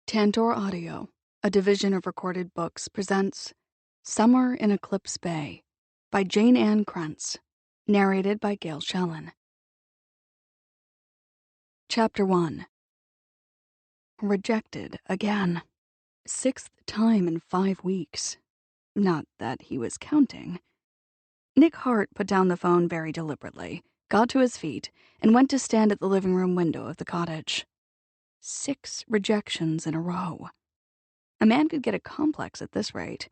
Tantor Audio, a division of Recorded Books, presents Summer in Eclipse Bay by Jayne Ann Krentz, narrated by Gail Shellen. Chapter 1. Rejected again. 6th time in 5 weeks. Not that he was counting. Nick Harte put down the phone very deliberately, got to his feet, and went to stand at the living room window of the cottage. 6 rejections in a row. A man could get a complex at this rate.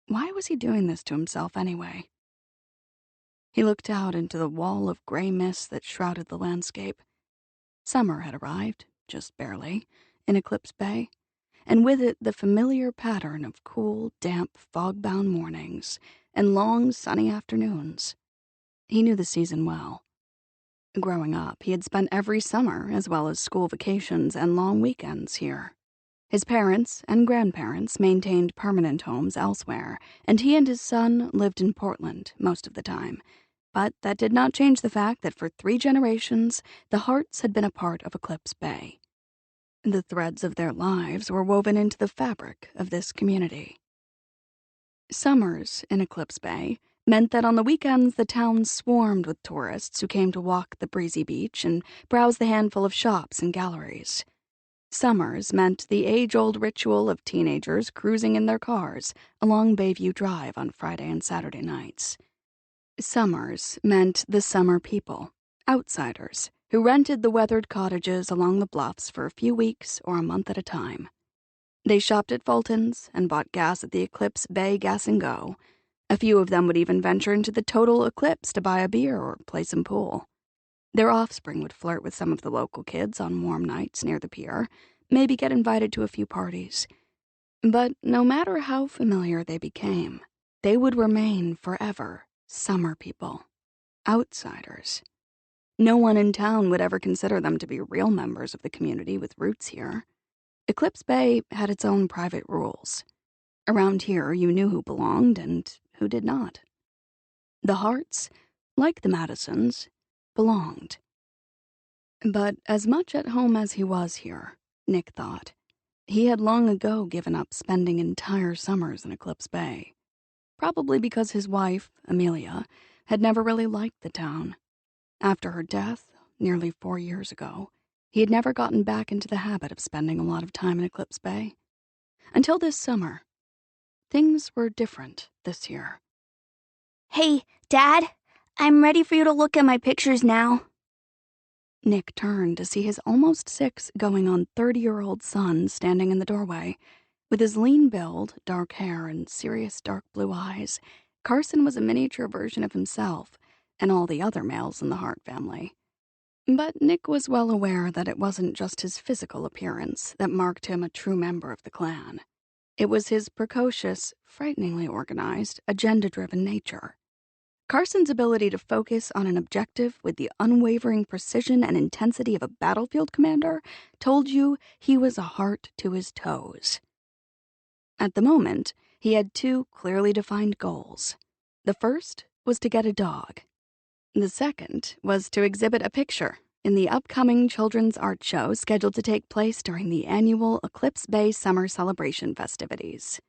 Why was he doing this to himself anyway? He looked out into the wall of gray mist that shrouded the landscape. Summer had arrived, just barely, in Eclipse Bay, and with it the familiar pattern of cool, damp, fog-bound mornings and long, sunny afternoons. He knew the season well. Growing up, he had spent every summer, as well as school vacations and long weekends, here. His parents and grandparents maintained permanent homes elsewhere, and he and his son lived in Portland most of the time. But that did not change the fact that for 3 generations, the Hartes had been a part of Eclipse Bay. The threads of their lives were woven into the fabric of this community. Summers in Eclipse Bay meant that on the weekends the town swarmed with tourists who came to walk the breezy beach and browse the handful of shops and galleries. Summers meant the age-old ritual of teenagers cruising in their cars along Bayview Drive on Friday and Saturday nights. Summers meant the summer people, outsiders, who rented the weathered cottages along the bluffs for a few weeks or a month at a time. They shopped at Fulton's and bought gas at the Eclipse Bay Gas and Go. A few of them would even venture into the total eclipse to buy a beer or play some pool. Their offspring would flirt with some of the local kids on warm nights near the pier, maybe get invited to a few parties. But no matter how familiar they became, they would remain forever summer people, outsiders. No one in town would ever consider them to be real members of the community with roots here. Eclipse Bay had its own private rules. Around here, you knew who belonged and who did not. The Hartes, like the Madisons, belonged. But as much at home as he was here, Nick thought, he had long ago given up spending entire summers in Eclipse Bay. Probably because his wife, Amelia, had never really liked the town. After her death, nearly 4 years ago, he had never gotten back into the habit of spending a lot of time in Eclipse Bay. Until this summer. Things were different this year. Hey, Dad, I'm ready for you to look at my pictures now. Nick turned to see his almost 6 going on 30-year-old son standing in the doorway. With his lean build, dark hair, and serious dark blue eyes, Carson was a miniature version of himself and all the other males in the Harte family. But Nick was well aware that it wasn't just his physical appearance that marked him a true member of the clan. It was his precocious, frighteningly organized, agenda-driven nature. Carson's ability to focus on an objective with the unwavering precision and intensity of a battlefield commander told you he was a Harte to his toes. At the moment, he had 2 clearly defined goals. The first was to get a dog. The second was to exhibit a picture in the upcoming children's art show scheduled to take place during the annual Eclipse Bay Summer Celebration festivities.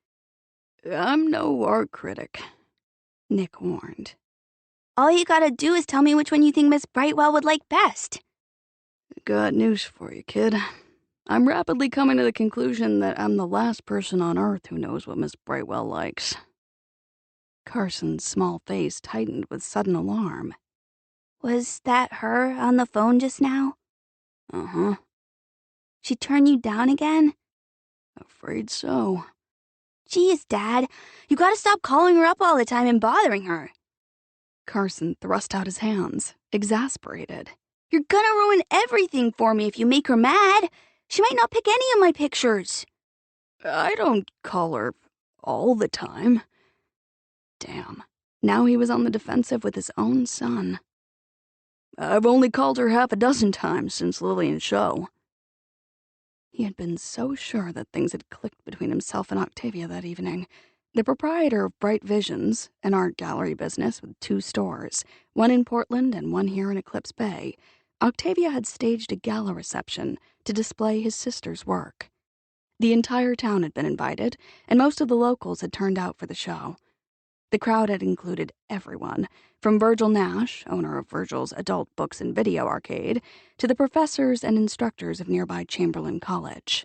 "I'm no art critic," Nick warned. All you gotta do is tell me which one you think Miss Brightwell would like best. Got news for you, kid. I'm rapidly coming to the conclusion that I'm the last person on Earth who knows what Miss Brightwell likes. Carson's small face tightened with sudden alarm. Was that her on the phone just now? Uh-huh. She turned you down again? Afraid so. Geez, Dad, you gotta stop calling her up all the time and bothering her. Carson thrust out his hands, exasperated. You're gonna ruin everything for me if you make her mad. She might not pick any of my pictures. I don't call her all the time. Damn, now he was on the defensive with his own son. I've only called her half a dozen times since Lillian's show. He had been so sure that things had clicked between himself and Octavia that evening. The proprietor of Bright Visions, an art gallery business with 2 stores, one in Portland and one here in Eclipse Bay, Octavia had staged a gala reception to display his sister's work. The entire town had been invited, and most of the locals had turned out for the show. The crowd had included everyone, from Virgil Nash, owner of Virgil's adult books and video arcade, to the professors and instructors of nearby Chamberlain College.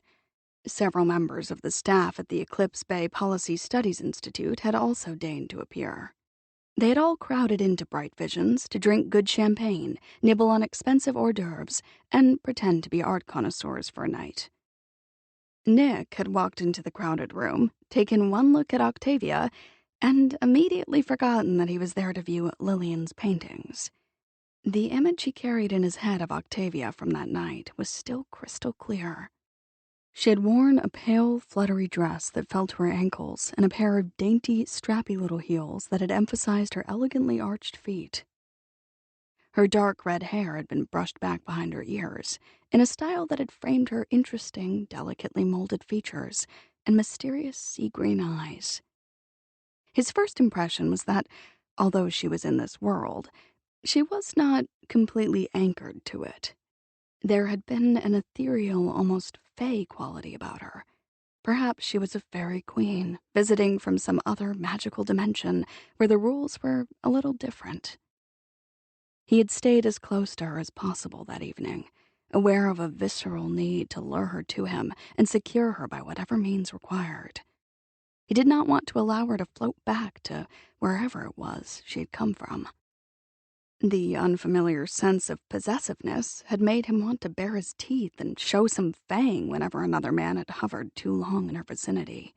Several members of the staff at the Eclipse Bay Policy Studies Institute had also deigned to appear. They had all crowded into Bright Visions to drink good champagne, nibble on expensive hors d'oeuvres, and pretend to be art connoisseurs for a night. Nick had walked into the crowded room, taken one look at Octavia, and immediately forgotten that he was there to view Lillian's paintings. The image he carried in his head of Octavia from that night was still crystal clear. She had worn a pale, fluttery dress that fell to her ankles and a pair of dainty, strappy little heels that had emphasized her elegantly arched feet. Her dark red hair had been brushed back behind her ears in a style that had framed her interesting, delicately molded features and mysterious sea-green eyes. His first impression was that, although she was in this world, she was not completely anchored to it. There had been an ethereal, almost fey quality about her. Perhaps she was a fairy queen, visiting from some other magical dimension where the rules were a little different. He had stayed as close to her as possible that evening, aware of a visceral need to lure her to him and secure her by whatever means required. He did not want to allow her to float back to wherever it was she had come from. The unfamiliar sense of possessiveness had made him want to bare his teeth and show some fang whenever another man had hovered too long in her vicinity.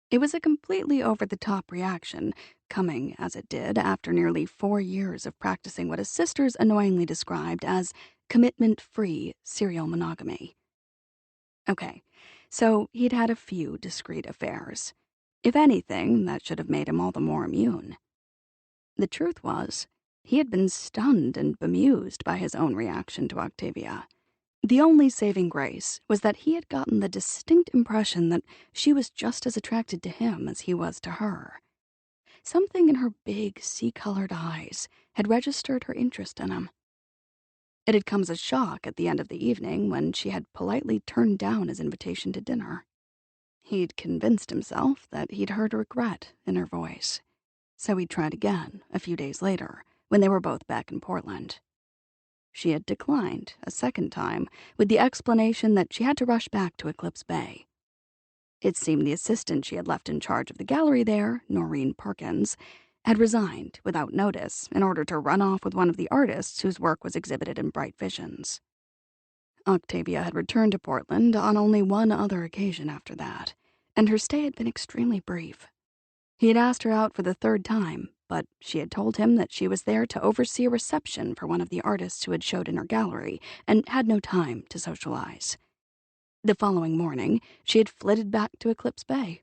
It was a completely over-the-top reaction, coming, as it did, after nearly 4 years of practicing what his sisters annoyingly described as commitment-free serial monogamy. Okay, so he'd had a few discreet affairs. If anything, that should have made him all the more immune. The truth was, he had been stunned and bemused by his own reaction to Octavia. The only saving grace was that he had gotten the distinct impression that she was just as attracted to him as he was to her. Something in her big, sea-colored eyes had registered her interest in him. It had come as a shock at the end of the evening when she had politely turned down his invitation to dinner. He'd convinced himself that he'd heard regret in her voice, so he tried again a few days later when they were both back in Portland. She had declined a second time with the explanation that she had to rush back to Eclipse Bay. It seemed the assistant she had left in charge of the gallery there, Noreen Perkins, had resigned without notice in order to run off with one of the artists whose work was exhibited in Bright Visions. Octavia had returned to Portland on only one other occasion after that, and her stay had been extremely brief. He had asked her out for the third time, but she had told him that she was there to oversee a reception for one of the artists who had showed in her gallery and had no time to socialize. The following morning, she had flitted back to Eclipse Bay.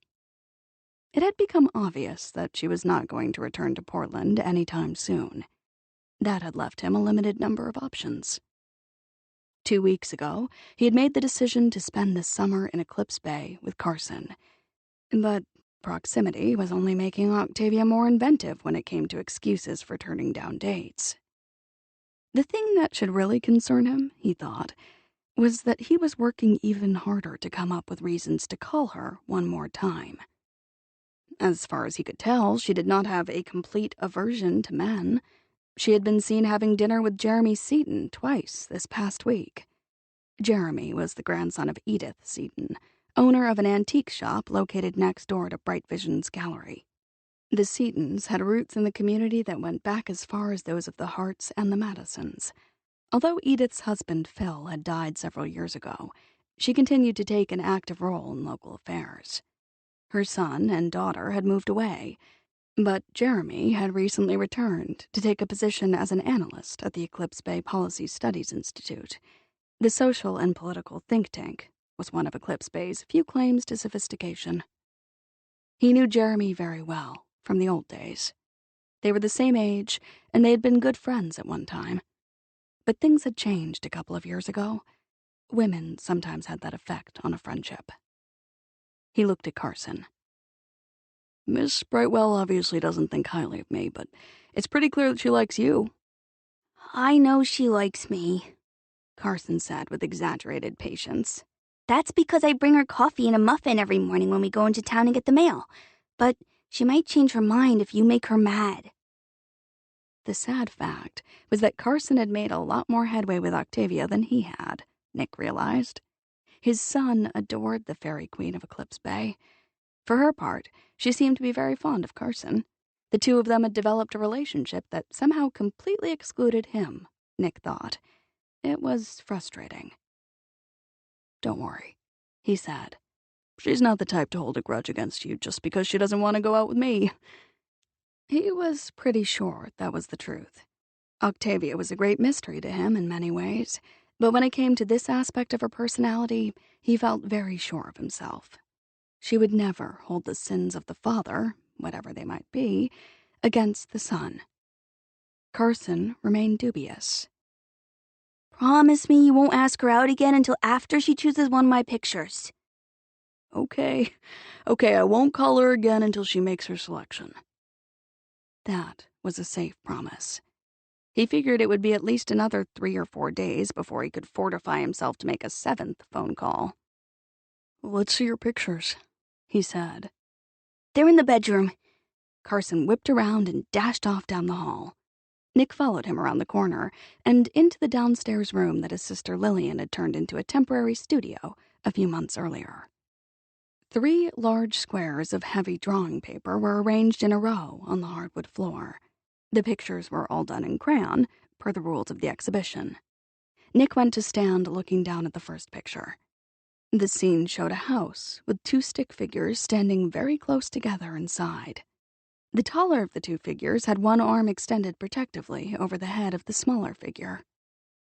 It had become obvious that she was not going to return to Portland any time soon. That had left him a limited number of options. 2 weeks ago, he had made the decision to spend the summer in Eclipse Bay with Carson. But proximity was only making Octavia more inventive when it came to excuses for turning down dates. The thing that should really concern him, he thought, was that he was working even harder to come up with reasons to call her one more time. As far as he could tell, she did not have a complete aversion to men. She had been seen having dinner with Jeremy Seaton twice this past week. Jeremy was the grandson of Edith Seaton, owner of an antique shop located next door to Bright Visions Gallery. The Seatons had roots in the community that went back as far as those of the Hartes and the Madisons. Although Edith's husband, Phil, had died several years ago, she continued to take an active role in local affairs. Her son and daughter had moved away, but Jeremy had recently returned to take a position as an analyst at the Eclipse Bay Policy Studies Institute. The social and political think tank was one of Eclipse Bay's few claims to sophistication. He knew Jeremy very well from the old days. They were the same age, and they had been good friends at one time. But things had changed a couple of years ago. Women sometimes had that effect on a friendship. He looked at Carson. Miss Brightwell obviously doesn't think highly of me, but it's pretty clear that she likes you. I know she likes me, Carson said with exaggerated patience. That's because I bring her coffee and a muffin every morning when we go into town and get the mail. But she might change her mind if you make her mad. The sad fact was that Carson had made a lot more headway with Octavia than he had, Nick realized. His son adored the fairy queen of Eclipse Bay. For her part, she seemed to be very fond of Carson. The two of them had developed a relationship that somehow completely excluded him, Nick thought. It was frustrating. "Don't worry," he said. "She's not the type to hold a grudge against you just because she doesn't want to go out with me." He was pretty sure that was the truth. Octavia was a great mystery to him in many ways, but when it came to this aspect of her personality, he felt very sure of himself. She would never hold the sins of the father, whatever they might be, against the son. Carson remained dubious. Promise me you won't ask her out again until after she chooses one of my pictures. Okay, I won't call her again until she makes her selection. That was a safe promise. He figured it would be at least another 3 or 4 days before he could fortify himself to make a 7th phone call. "Let's see your pictures," he said. They're in the bedroom. Carson whipped around and dashed off down the hall. Nick followed him around the corner and into the downstairs room that his sister Lillian had turned into a temporary studio a few months earlier. 3 large squares of heavy drawing paper were arranged in a row on the hardwood floor. The pictures were all done in crayon, per the rules of the exhibition. Nick went to stand looking down at the first picture. The scene showed a house with 2 stick figures standing very close together inside. The taller of the 2 figures had one arm extended protectively over the head of the smaller figure.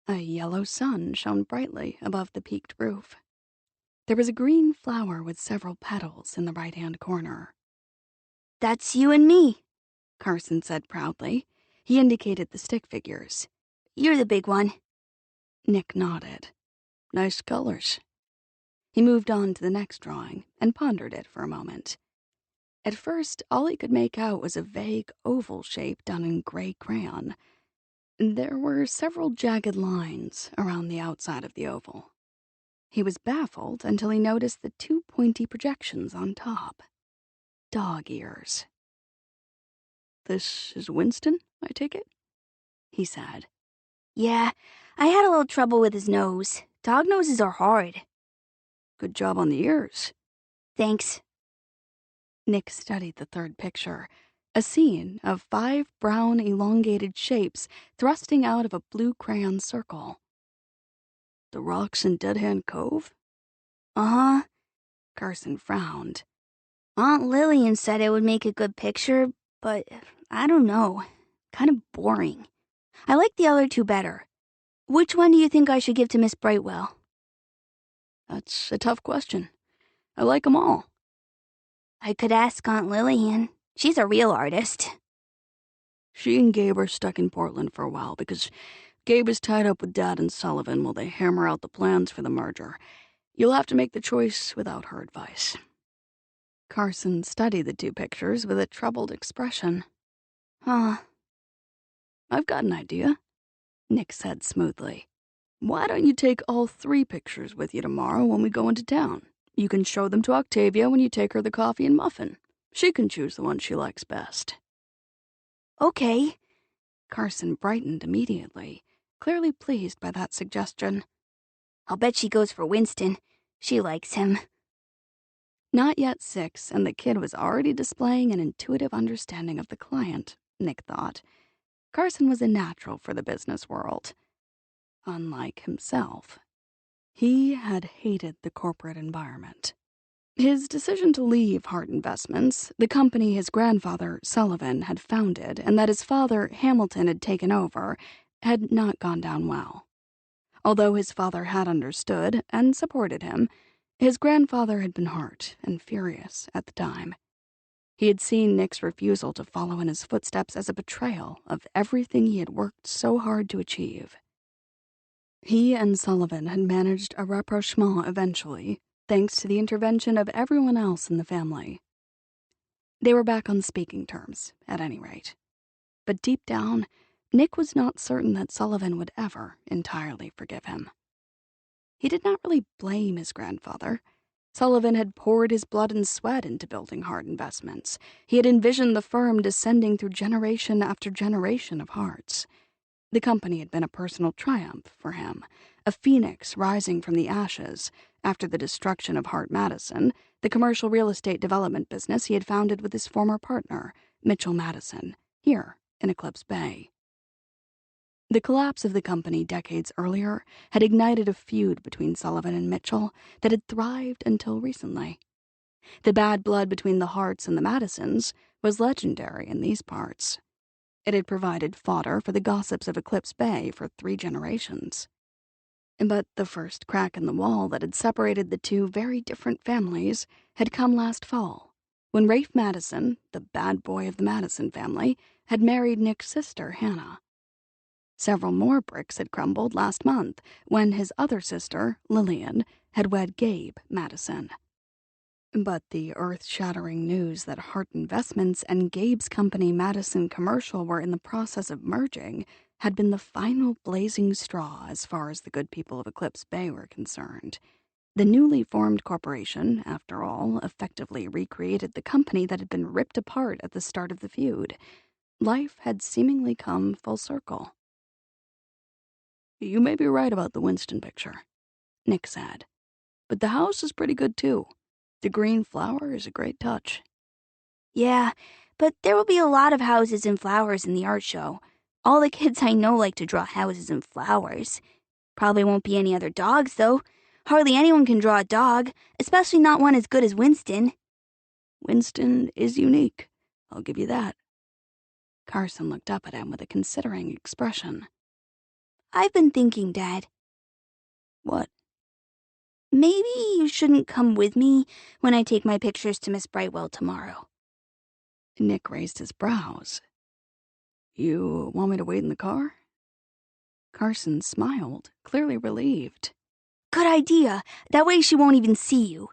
A yellow sun shone brightly above the peaked roof. There was a green flower with several petals in the right-hand corner. That's you and me, Carson said proudly. He indicated the stick figures. You're the big one. Nick nodded. Nice colors. He moved on to the next drawing and pondered it for a moment. At first, all he could make out was a vague oval shape done in gray crayon. There were several jagged lines around the outside of the oval. He was baffled until he noticed the 2 pointy projections on top. Dog ears. "This is Winston, I take it?" he said. Yeah, I had a little trouble with his nose. Dog noses are hard. "Good job on the ears." Thanks. Nick studied the third picture, a scene of 5 brown elongated shapes thrusting out of a blue crayon circle. "The rocks in Dead Hand Cove?" Uh-huh. Carson frowned. Aunt Lillian said it would make a good picture, but I don't know. Kind of boring. I like the other 2 better. Which one do you think I should give to Miss Brightwell? That's a tough question. I like 'em all. I could ask Aunt Lillian. She's a real artist. She and Gabe are stuck in Portland for a while because Gabe is tied up with Dad and Sullivan while they hammer out the plans for the merger. You'll have to make the choice without her advice. Carson studied the 2 pictures with a troubled expression. Huh. "I've got an idea," Nick said smoothly. "Why don't you take all 3 pictures with you tomorrow when we go into town? You can show them to Octavia when you take her the coffee and muffin. She can choose the one she likes best." Okay. Carson brightened immediately, clearly pleased by that suggestion. I'll bet she goes for Winston. She likes him. Not yet 6, and the kid was already displaying an intuitive understanding of the client, Nick thought. Carson was a natural for the business world. Unlike himself, he had hated the corporate environment. His decision to leave Harte Investments, the company his grandfather, Sullivan, had founded and that his father, Hamilton, had taken over, had not gone down well. Although his father had understood and supported him, his grandfather had been hurt and furious at the time. He had seen Nick's refusal to follow in his footsteps as a betrayal of everything he had worked so hard to achieve. He and Sullivan had managed a rapprochement eventually, thanks to the intervention of everyone else in the family. They were back on speaking terms, at any rate. But deep down, Nick was not certain that Sullivan would ever entirely forgive him. he did not really blame his grandfather. Sullivan had poured his blood and sweat into building Harte Investments. He had envisioned the firm descending through generation after generation of Hartes. The company had been a personal triumph for him, a phoenix rising from the ashes after the destruction of Harte Madison, the commercial real estate development business he had founded with his former partner, Mitchell Madison, here in Eclipse Bay. The collapse of the company decades earlier had ignited a feud between Sullivan and Mitchell that had thrived until recently. The bad blood between the Hartes and the Madisons was legendary in these parts. It had provided fodder for the gossips of Eclipse Bay for 3 generations. But the first crack in the wall that had separated the two very different families had come last fall, when Rafe Madison, the bad boy of the Madison family, had married Nick's sister, Hannah. Several more bricks had crumbled last month when his other sister, Lillian, had wed Gabe Madison. But the earth-shattering news that Harte Investments and Gabe's company Madison Commercial were in the process of merging had been the final blazing straw as far as the good people of Eclipse Bay were concerned. The newly formed corporation, after all, effectively recreated the company that had been ripped apart at the start of the feud. Life had seemingly come full circle. "You may be right about the Winston picture," Nick said. "But the house is pretty good, too. The green flower is a great touch." Yeah, but there will be a lot of houses and flowers in the art show. All the kids I know like to draw houses and flowers. Probably won't be any other dogs, though. Hardly anyone can draw a dog, especially not one as good as Winston. Winston is unique, I'll give you that. Carson looked up at him with a considering expression. I've been thinking, Dad. What? Maybe you shouldn't come with me when I take my pictures to Miss Brightwell tomorrow. Nick raised his brows. You want me to wait in the car? Carson smiled, clearly relieved. Good idea. That way she won't even see you.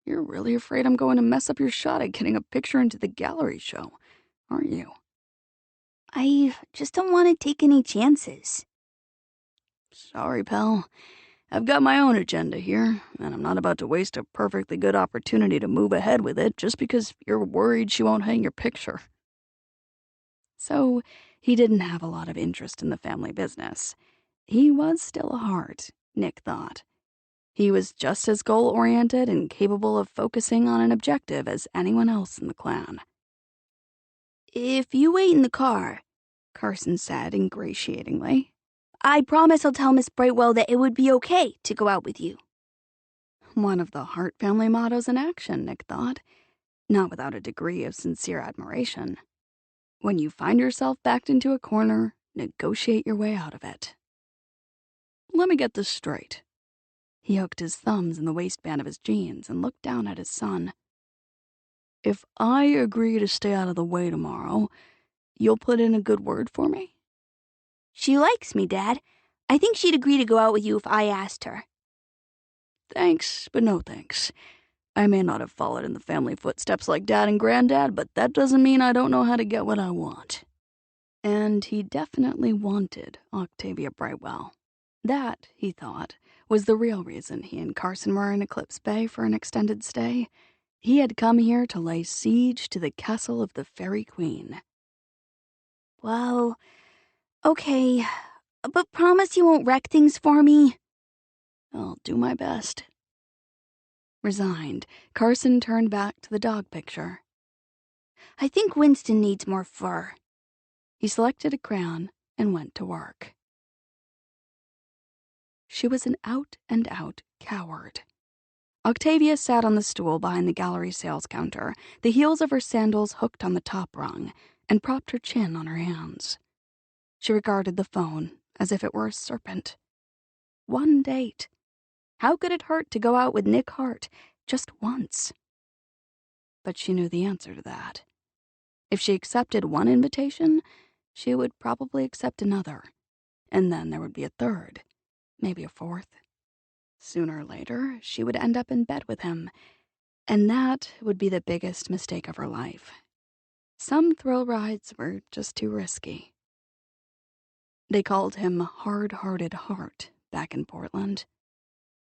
You're really afraid I'm going to mess up your shot at getting a picture into the gallery show, aren't you? I just don't want to take any chances. Sorry, pal. I've got my own agenda here, and I'm not about to waste a perfectly good opportunity to move ahead with it just because you're worried she won't hang your picture. So, he didn't have a lot of interest in the family business. He was still a Harte, Nick thought. He was just as goal-oriented and capable of focusing on an objective as anyone else in the clan. If you wait in the car, Carson said ingratiatingly, I promise I'll tell Miss Brightwell that it would be okay to go out with you. One of the Harte family mottos in action, Nick thought, not without a degree of sincere admiration. When you find yourself backed into a corner, negotiate your way out of it. Let me get this straight. He hooked his thumbs in the waistband of his jeans and looked down at his son. If I agree to stay out of the way tomorrow, you'll put in a good word for me? She likes me, Dad. I think she'd agree to go out with you if I asked her. Thanks, but no thanks. I may not have followed in the family footsteps like Dad and Granddad, but that doesn't mean I don't know how to get what I want. And he definitely wanted Octavia Brightwell. That, he thought, was the real reason he and Carson were in Eclipse Bay for an extended stay. He had come here to lay siege to the castle of the Fairy Queen. Well, okay, but promise you won't wreck things for me. I'll do my best. Resigned, Carson turned back to the dog picture. I think Winston needs more fur. He selected a crayon and went to work. She was an out-and-out coward. Octavia sat on the stool behind the gallery sales counter, the heels of her sandals hooked on the top rung, and propped her chin on her hands. She regarded the phone as if it were a serpent. One date. How could it hurt to go out with Nick Harte just once? But she knew the answer to that. If she accepted one invitation, she would probably accept another. And then there would be a third, maybe a fourth. Sooner or later, she would end up in bed with him, and that would be the biggest mistake of her life. Some thrill rides were just too risky. They called him Hard-Hearted Harte back in Portland.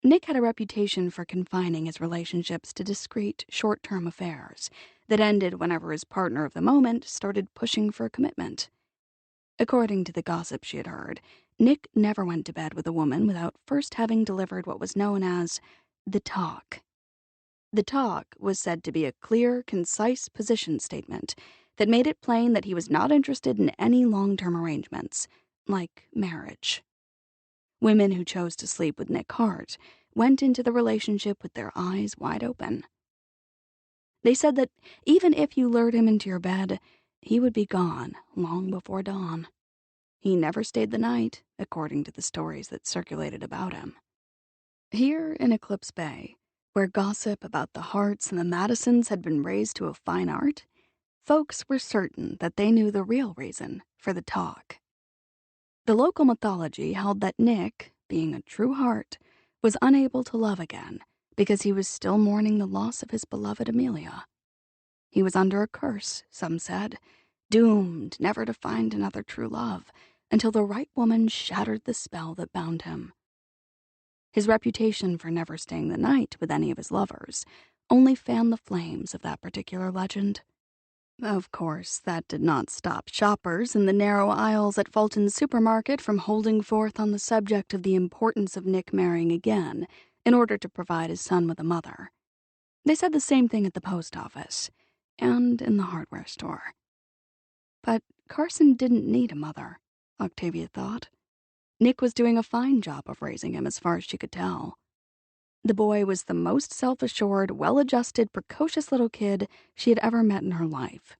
Nick had a reputation for confining his relationships to discreet, short-term affairs that ended whenever his partner of the moment started pushing for a commitment. According to the gossip she had heard, Nick never went to bed with a woman without first having delivered what was known as the talk. The talk was said to be a clear, concise position statement that made it plain that he was not interested in any long-term arrangements, like marriage. Women who chose to sleep with Nick Harte went into the relationship with their eyes wide open. They said that even if you lured him into your bed, he would be gone long before dawn. He never stayed the night, according to the stories that circulated about him. Here in Eclipse Bay, where gossip about the Hartes and the Madisons had been raised to a fine art, folks were certain that they knew the real reason for the talk. The local mythology held that Nick, being a true Harte, was unable to love again because he was still mourning the loss of his beloved Amelia. He was under a curse, some said, doomed never to find another true love until the right woman shattered the spell that bound him. His reputation for never staying the night with any of his lovers only fanned the flames of that particular legend. Of course, that did not stop shoppers in the narrow aisles at Fulton's supermarket from holding forth on the subject of the importance of Nick marrying again in order to provide his son with a mother. They said the same thing at the post office and in the hardware store. But Carson didn't need a mother, Octavia thought. Nick was doing a fine job of raising him as far as she could tell. The boy was the most self-assured, well-adjusted, precocious little kid she had ever met in her life.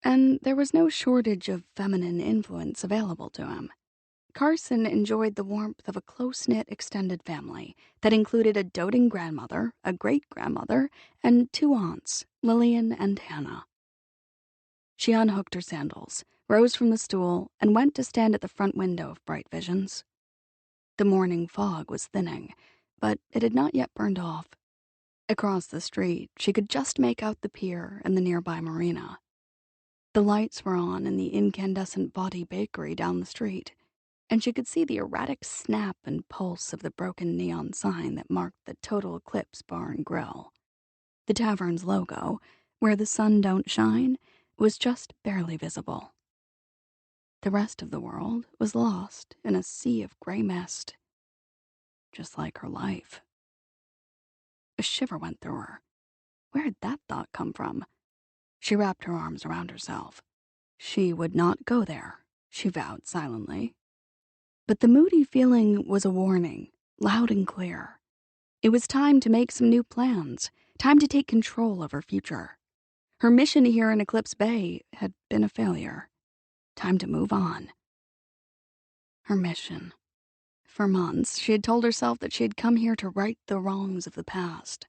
And there was no shortage of feminine influence available to him. Carson enjoyed the warmth of a close-knit extended family that included a doting grandmother, a great-grandmother, and 2 aunts, Lillian and Hannah. She unhooked her sandals, rose from the stool, and went to stand at the front window of Bright Visions. The morning fog was thinning, but it had not yet burned off. Across the street, she could just make out the pier and the nearby marina. The lights were on in the incandescent body bakery down the street, and she could see the erratic snap and pulse of the broken neon sign that marked the Total Eclipse Bar and Grill. The tavern's logo, where the sun don't shine, was just barely visible. The rest of the world was lost in a sea of gray mist, just like her life. A shiver went through her. Where had that thought come from? She wrapped her arms around herself. She would not go there, she vowed silently. But the moody feeling was a warning, loud and clear. It was time to make some new plans, time to take control of her future. Her mission here in Eclipse Bay had been a failure. Time to move on. Her mission. For months, she had told herself that she had come here to right the wrongs of the past.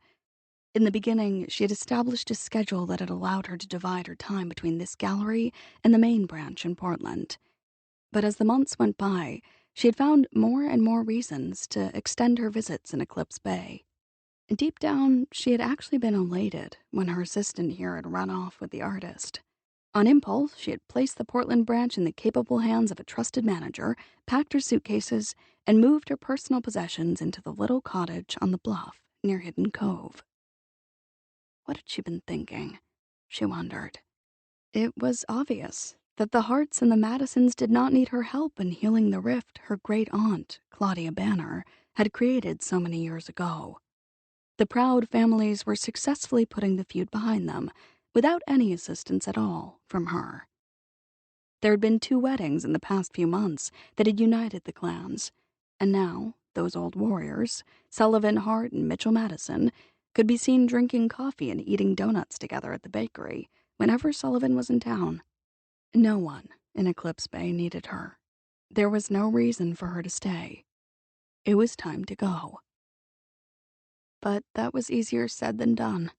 In the beginning, she had established a schedule that had allowed her to divide her time between this gallery and the main branch in Portland. But as the months went by, she had found more and more reasons to extend her visits in Eclipse Bay. Deep down, she had actually been elated when her assistant here had run off with the artist. On impulse, she had placed the Portland branch in the capable hands of a trusted manager, packed her suitcases, and moved her personal possessions into the little cottage on the bluff near Hidden Cove. What had she been thinking? She wondered. It was obvious that the Hartes and the Madisons did not need her help in healing the rift her great-aunt, Claudia Banner, had created so many years ago. The proud families were successfully putting the feud behind them, without any assistance at all from her. There had been 2 weddings in the past few months that had united the clans, and now those old warriors, Sullivan Harte and Mitchell Madison, could be seen drinking coffee and eating donuts together at the bakery whenever Sullivan was in town. No one in Eclipse Bay needed her. There was no reason for her to stay. It was time to go. But that was easier said than done.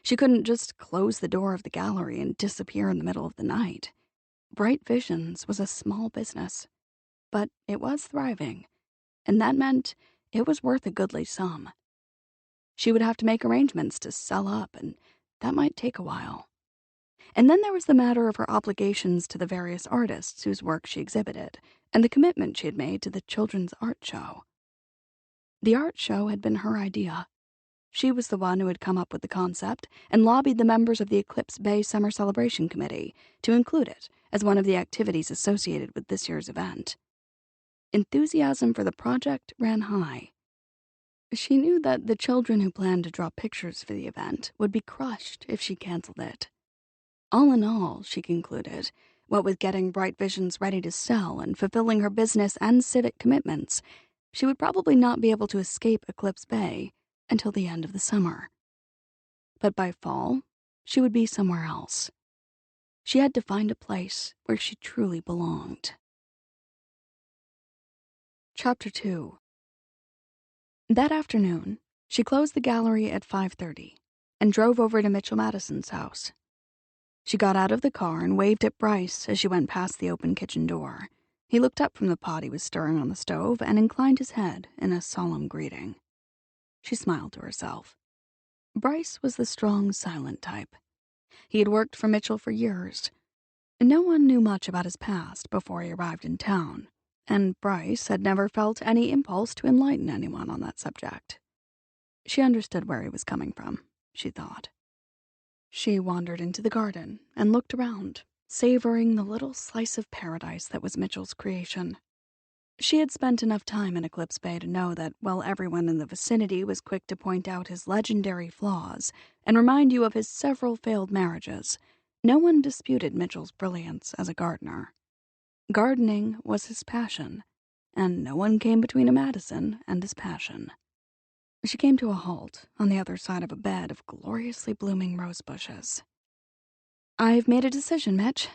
She couldn't just close the door of the gallery and disappear in the middle of the night. Bright Visions was a small business, but it was thriving, and that meant it was worth a goodly sum. She would have to make arrangements to sell up, and that might take a while. And then there was the matter of her obligations to the various artists whose work she exhibited, and the commitment she had made to the children's art show. The art show had been her idea. She was the one who had come up with the concept and lobbied the members of the Eclipse Bay Summer Celebration Committee to include it as one of the activities associated with this year's event. Enthusiasm for the project ran high. She knew that the children who planned to draw pictures for the event would be crushed if she canceled it. All in all, she concluded, what with getting Bright Visions ready to sell and fulfilling her business and civic commitments, she would probably not be able to escape Eclipse Bay until the end of the summer. But by fall, she would be somewhere else. She had to find a place where she truly belonged. Chapter 2. That afternoon, she closed the gallery at 5:30 and drove over to Mitchell Madison's house. She got out of the car and waved at Bryce as she went past the open kitchen door. He looked up from the pot he was stirring on the stove and inclined his head in a solemn greeting. She smiled to herself. Bryce was the strong, silent type. He had worked for Mitchell for years. No one knew much about his past before he arrived in town, and Bryce had never felt any impulse to enlighten anyone on that subject. She understood where he was coming from, she thought. She wandered into the garden and looked around, savoring the little slice of paradise that was Mitchell's creation. She had spent enough time in Eclipse Bay to know that while everyone in the vicinity was quick to point out his legendary flaws and remind you of his several failed marriages, no one disputed Mitchell's brilliance as a gardener. Gardening was his passion, and no one came between a Madison and his passion. She came to a halt on the other side of a bed of gloriously blooming rose bushes. "I've made a decision, Mitch."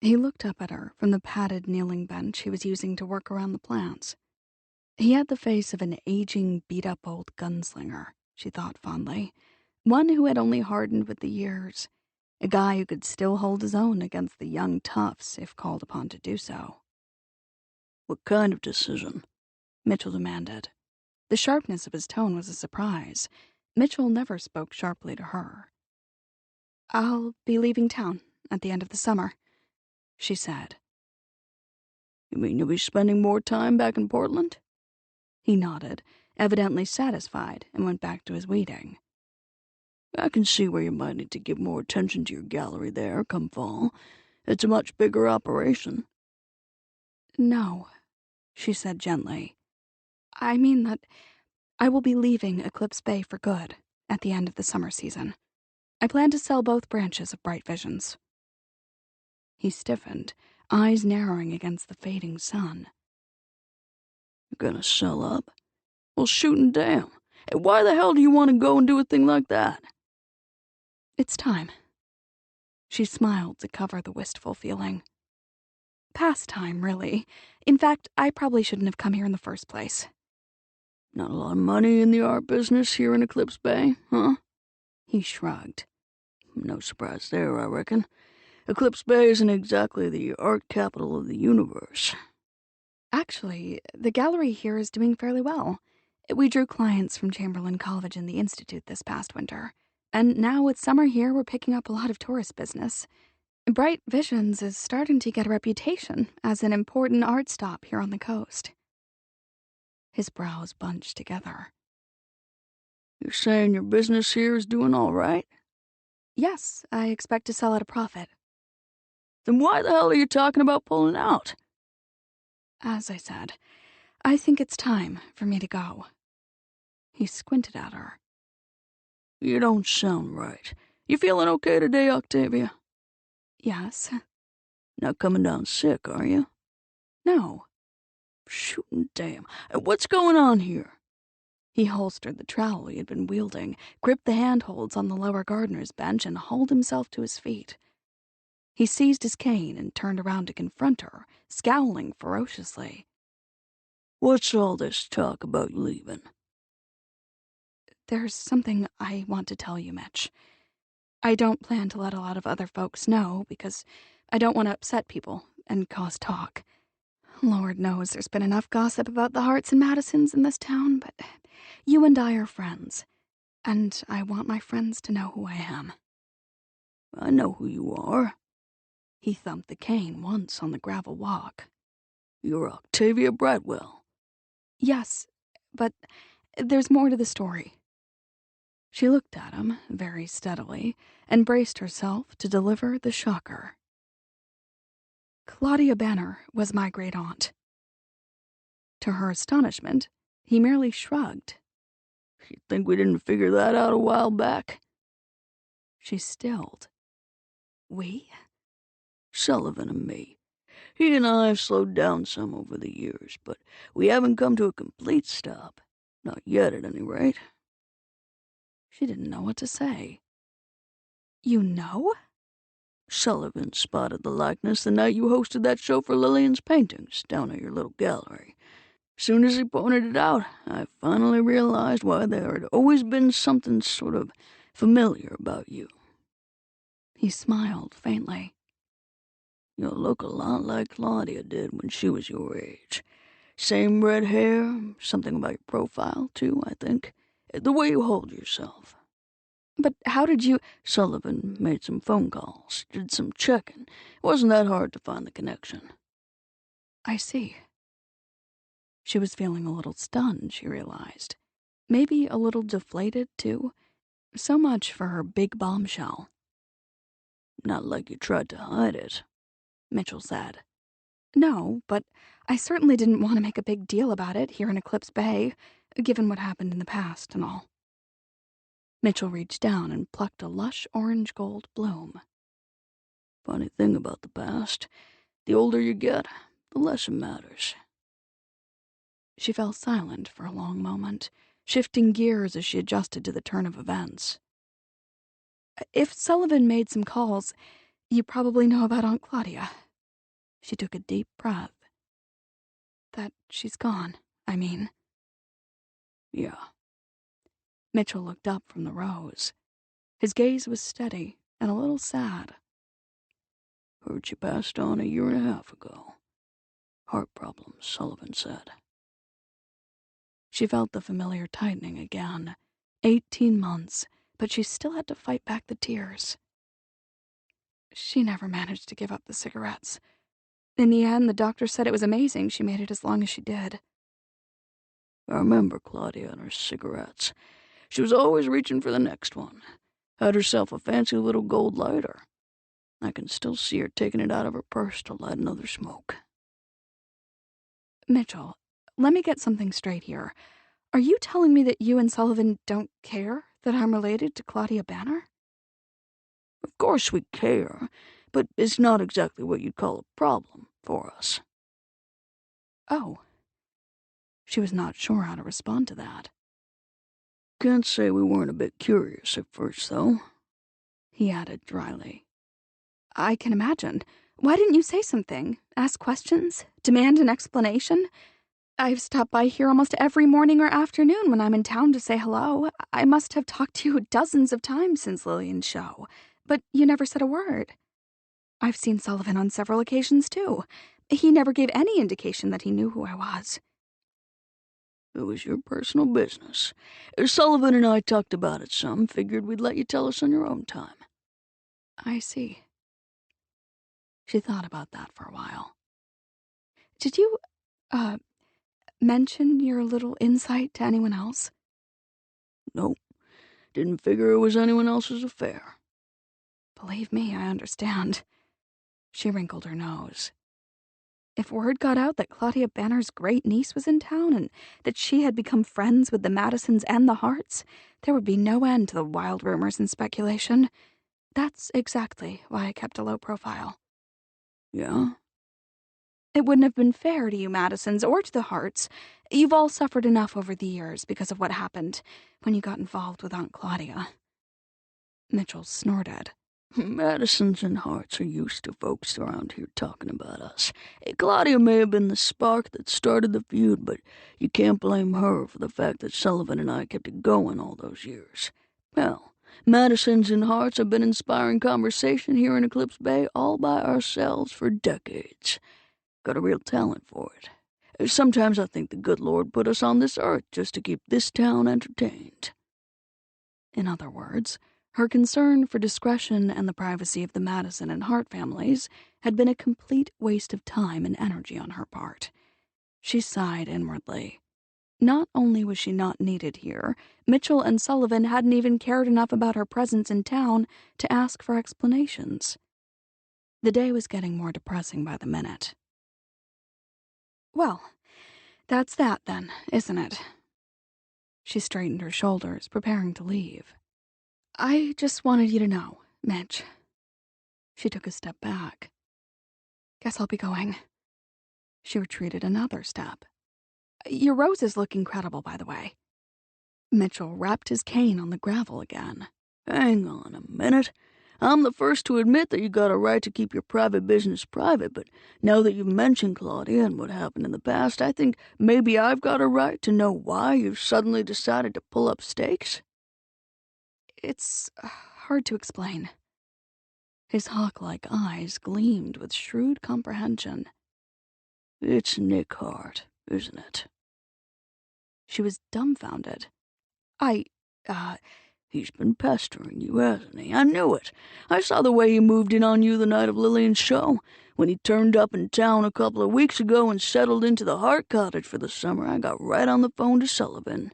He looked up at her from the padded kneeling bench he was using to work around the plants. He had the face of an aging, beat-up old gunslinger, she thought fondly, one who had only hardened with the years, a guy who could still hold his own against the young toughs if called upon to do so. "What kind of decision?" Mitchell demanded. The sharpness of his tone was a surprise. Mitchell never spoke sharply to her. "I'll be leaving town at the end of the summer," she said. "You mean you'll be spending more time back in Portland?" He nodded, evidently satisfied, and went back to his weeding. "I can see where you might need to give more attention to your gallery there come fall. It's a much bigger operation." "No," she said gently. "I mean that I will be leaving Eclipse Bay for good at the end of the summer season. I plan to sell both branches of Bright Visions." He stiffened, eyes narrowing against the fading sun. "You're gonna sell up? Well, shootin' damn. Hey, why the hell do you want to go and do a thing like that?" "It's time." She smiled to cover the wistful feeling. "Past time, really. In fact, I probably shouldn't have come here in the first place." "Not a lot of money in the art business here in Eclipse Bay, huh?" He shrugged. "No surprise there, I reckon. Eclipse Bay isn't exactly the art capital of the universe." "Actually, the gallery here is doing fairly well. We drew clients from Chamberlain College and the Institute this past winter, and now with summer here, we're picking up a lot of tourist business. Bright Visions is starting to get a reputation as an important art stop here on the coast." His brows bunched together. "You're saying your business here is doing all right?" "Yes, I expect to sell at a profit." "Then why the hell are you talking about pulling out?" "As I said, I think it's time for me to go." He squinted at her. "You don't sound right. You feeling okay today, Octavia?" "Yes." "Not coming down sick, are you?" "No." "Shootin' damn. What's going on here?" He holstered the trowel he had been wielding, gripped the handholds on the lower gardener's bench, and hauled himself to his feet. He seized his cane and turned around to confront her, scowling ferociously. "What's all this talk about leaving?" "There's something I want to tell you, Mitch. I don't plan to let a lot of other folks know because I don't want to upset people and cause talk. Lord knows there's been enough gossip about the Hartes and Madisons in this town, but you and I are friends, and I want my friends to know who I am." "I know who you are." He thumped the cane once on the gravel walk. "You're Octavia Brightwell." "Yes, but there's more to the story." She looked at him very steadily and braced herself to deliver the shocker. "Claudia Banner was my great-aunt." To her astonishment, he merely shrugged. "You think we didn't figure that out a while back?" She stilled. "We?" "Sullivan and me. He and I have slowed down some over the years, but we haven't come to a complete stop. Not yet, at any rate." She didn't know what to say. "You know?" "Sullivan spotted the likeness the night you hosted that show for Lillian's paintings down at your little gallery. Soon as he pointed it out, I finally realized why there had always been something sort of familiar about you." He smiled faintly. "You look a lot like Claudia did when she was your age. Same red hair, something about your profile, too, I think. The way you hold yourself." "But how did you—" "Sullivan made some phone calls, did some checking. It wasn't that hard to find the connection." "I see." She was feeling a little stunned, she realized. Maybe a little deflated, too. So much for her big bombshell. "Not like you tried to hide it," Mitchell said. "No, but I certainly didn't want to make a big deal about it here in Eclipse Bay, given what happened in the past and all." Mitchell reached down and plucked a lush orange-gold bloom. "Funny thing about the past. The older you get, the less it matters." She fell silent for a long moment, shifting gears as she adjusted to the turn of events. "If Sullivan made some calls, you probably know about Aunt Claudia." She took a deep breath. "That she's gone, I mean." "Yeah." Mitchell looked up from the rose. His gaze was steady and a little sad. "Heard she passed on a year and a half ago. Heart problems, Sullivan said." She felt the familiar tightening again. 18 months, but she still had to fight back the tears. She never managed to give up the cigarettes. In the end, the doctor said it was amazing she made it as long as she did. "I remember Claudia and her cigarettes. She was always reaching for the next one. Had herself a fancy little gold lighter. I can still see her taking it out of her purse to light another smoke." "Mitchell, let me get something straight here. Are you telling me that you and Sullivan don't care that I'm related to Claudia Banner?" "Of course we care, but it's not exactly what you'd call a problem for us." "Oh." She was not sure how to respond to that. "Can't say we weren't a bit curious at first, though," he added dryly. "I can imagine. Why didn't you say something? Ask questions? Demand an explanation? I've stopped by here almost every morning or afternoon when I'm in town to say hello. I must have talked to you dozens of times since Lillian's show, but you never said a word. I've seen Sullivan on several occasions, too. He never gave any indication that he knew who I was." "It was your personal business. Sullivan and I talked about it some, figured we'd let you tell us on your own time." "I see." She thought about that for a while. "Did you, mention your little insight to anyone else?" "Nope. Didn't figure it was anyone else's affair." "Believe me, I understand." She wrinkled her nose. If word got out that Claudia Banner's great-niece was in town and that she had become friends with the Madisons and the Hartes, there would be no end to the wild rumors and speculation. That's exactly why I kept a low profile. "Yeah?" It wouldn't have been fair to you Madisons or to the Hartes. You've all suffered enough over the years because of what happened when you got involved with Aunt Claudia. Mitchell snorted. "Madisons and Hartes are used to folks around here talking about us. Claudia may have been the spark that started the feud, but you can't blame her for the fact that Sullivan and I kept it going all those years. Hell, Madisons and Hartes have been inspiring conversation here in Eclipse Bay all by ourselves for decades. Got a real talent for it. Sometimes I think the good Lord put us on this earth just to keep this town entertained." In other words, her concern for discretion and the privacy of the Madison and Harte families had been a complete waste of time and energy on her part. She sighed inwardly. Not only was she not needed here, Mitchell and Sullivan hadn't even cared enough about her presence in town to ask for explanations. The day was getting more depressing by the minute. Well, that's that then, isn't it? She straightened her shoulders, preparing to leave. I just wanted you to know, Mitch. She took a step back. Guess I'll be going. She retreated another step. Your roses look incredible, by the way. Mitchell rapped his cane on the gravel again. Hang on a minute. I'm the first to admit that you got a right to keep your private business private, but now that you've mentioned Claudia and what happened in the past, I think maybe I've got a right to know why you've suddenly decided to pull up stakes. It's hard to explain. His hawk-like eyes gleamed with shrewd comprehension. It's Nick Harte, isn't it? She was dumbfounded. He's been pestering you, hasn't he? I knew it. I saw the way he moved in on you the night of Lillian's show. When he turned up in town a couple of weeks ago and settled into the Harte cottage for the summer, I got right on the phone to Sullivan.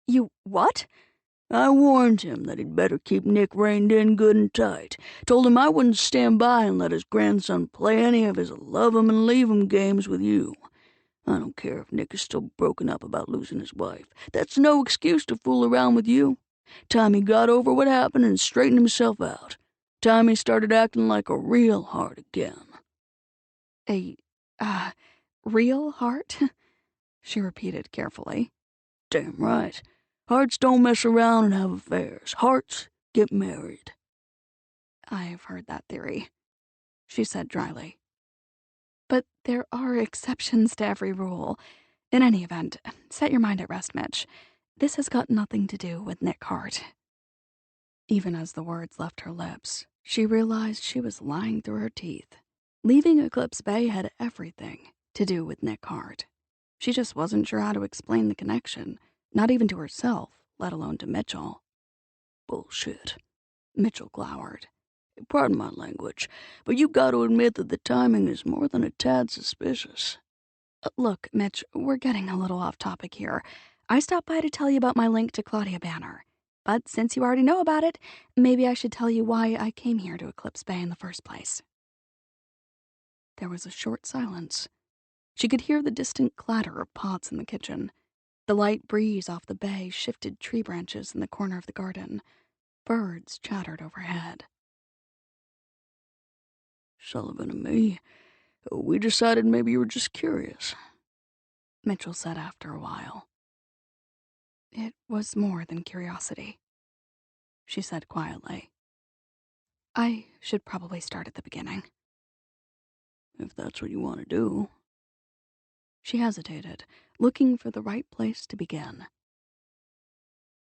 You what? I warned him that he'd better keep Nick reined in good and tight. Told him I wouldn't stand by and let his grandson play any of his love-him-and-leave-him games with you. I don't care if Nick is still broken up about losing his wife. That's no excuse to fool around with you. Time he got over what happened and straightened himself out. Time he started acting like a real Harte again. Real Harte? She repeated carefully. Damn right. Hartes don't mess around and have affairs. Hartes get married. I've heard that theory, she said dryly. But there are exceptions to every rule. In any event, set your mind at rest, Mitch. This has got nothing to do with Nick Harte. Even as the words left her lips, she realized she was lying through her teeth. Leaving Eclipse Bay had everything to do with Nick Harte. She just wasn't sure how to explain the connection, not even to herself, let alone to Mitchell. Bullshit. Mitchell glowered. Pardon my language, but you've got to admit that the timing is more than a tad suspicious. Look, Mitch, we're getting a little off topic here. I stopped by to tell you about my link to Claudia Banner. But since you already know about it, maybe I should tell you why I came here to Eclipse Bay in the first place. There was a short silence. She could hear the distant clatter of pots in the kitchen. The light breeze off the bay shifted tree branches in the corner of the garden. Birds chattered overhead. Sullivan and me, we decided maybe you were just curious, Mitchell said after a while. It was more than curiosity, she said quietly. I should probably start at the beginning. If that's what you want to do. She hesitated, looking for the right place to begin.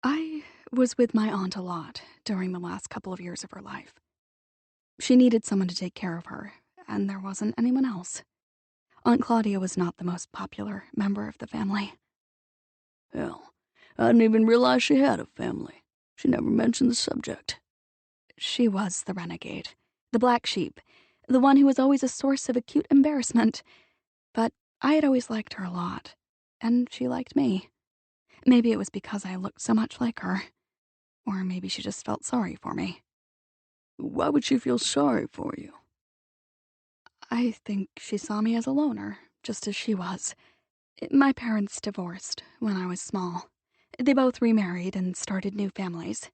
I was with my aunt a lot during the last couple of years of her life. She needed someone to take care of her, and there wasn't anyone else. Aunt Claudia was not the most popular member of the family. Hell, I didn't even realize she had a family. She never mentioned the subject. She was the renegade, the black sheep, the one who was always a source of acute embarrassment. But I had always liked her a lot, and she liked me. Maybe it was because I looked so much like her, or maybe she just felt sorry for me. Why would she feel sorry for you? I think she saw me as a loner, just as she was. My parents divorced when I was small. They both remarried and started new families.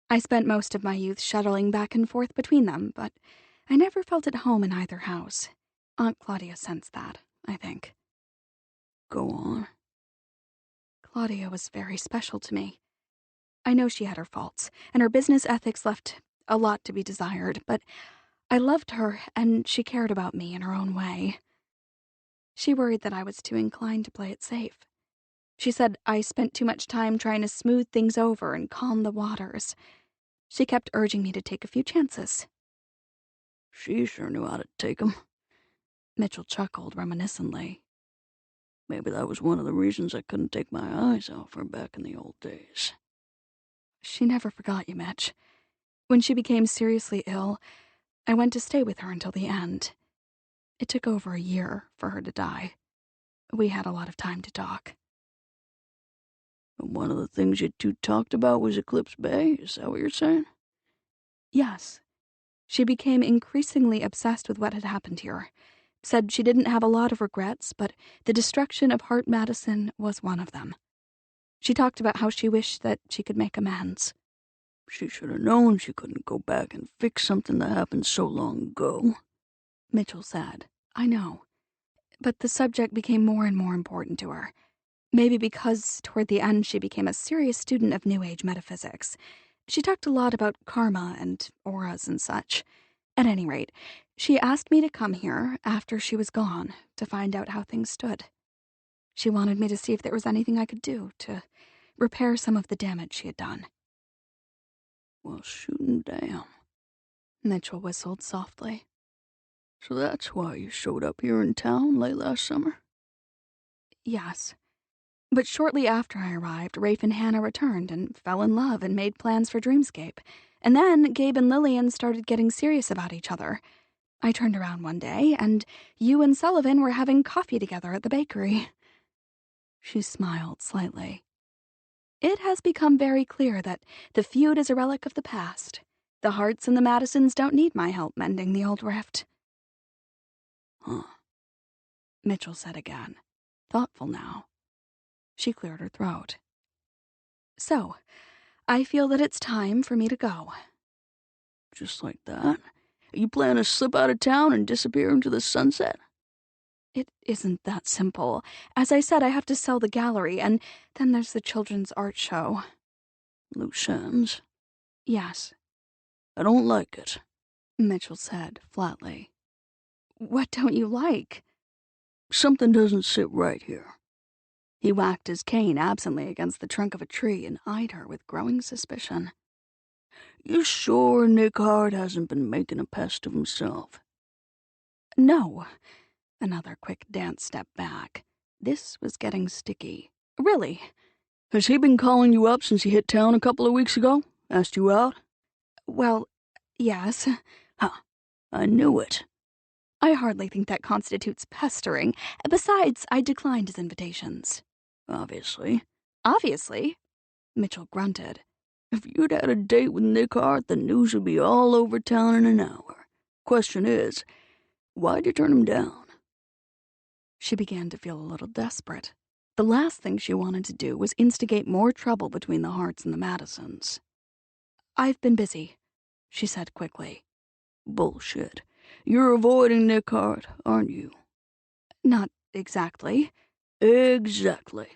I spent most of my youth shuttling back and forth between them, but I never felt at home in either house. Aunt Claudia sensed that, I think. Go on. Claudia was very special to me. I know she had her faults, and her business ethics left a lot to be desired, but I loved her, and she cared about me in her own way. She worried that I was too inclined to play it safe. She said I spent too much time trying to smooth things over and calm the waters. She kept urging me to take a few chances. She sure knew how to take 'em. Mitchell chuckled reminiscently. Maybe that was one of the reasons I couldn't take my eyes off her back in the old days. She never forgot you, Mitch. When she became seriously ill, I went to stay with her until the end. It took over a year for her to die. We had a lot of time to talk. And one of the things you two talked about was Eclipse Bay? Is that what you're saying? Yes. She became increasingly obsessed with what had happened here. Said she didn't have a lot of regrets, but the destruction of Harte Madison was one of them. She talked about how she wished that she could make amends. She should have known she couldn't go back and fix something that happened so long ago, Mitchell said. I know. But the subject became more and more important to her. Maybe because toward the end she became a serious student of New Age metaphysics. She talked a lot about karma and auras and such. At any rate, she asked me to come here after she was gone to find out how things stood. She wanted me to see if there was anything I could do to repair some of the damage she had done. Well, shooting damn. Mitchell whistled softly. So that's why you showed up here in town late last summer? Yes. But shortly after I arrived, Rafe and Hannah returned and fell in love and made plans for Dreamscape. And then Gabe and Lillian started getting serious about each other. I turned around one day, and you and Sullivan were having coffee together at the bakery. She smiled slightly. It has become very clear that the feud is a relic of the past. The Hartes and the Madisons don't need my help mending the old rift. Huh. Mitchell said again, thoughtful now. She cleared her throat. So, I feel that it's time for me to go. Just like that? You plan to slip out of town and disappear into the sunset? It isn't that simple. As I said, I have to sell the gallery, and then there's the children's art show. Loose ends? Yes. I don't like it, Mitchell said flatly. What don't you like? Something doesn't sit right here. He whacked his cane absently against the trunk of a tree and eyed her with growing suspicion. You sure Nick Harte hasn't been making a pest of himself? No. Another quick dance step back. This was getting sticky. Really? Has he been calling you up since he hit town a couple of weeks ago? Asked you out? Well, yes. Huh. I knew it. I hardly think that constitutes pestering. Besides, I declined his invitations. Obviously. Obviously? Mitchell grunted. If you'd had a date with Nick Harte, the news would be all over town in an hour. Question is, why'd you turn him down? She began to feel a little desperate. The last thing she wanted to do was instigate more trouble between the Hartes and the Madisons. I've been busy, she said quickly. Bullshit. You're avoiding Nick Harte, aren't you? Not exactly. Exactly.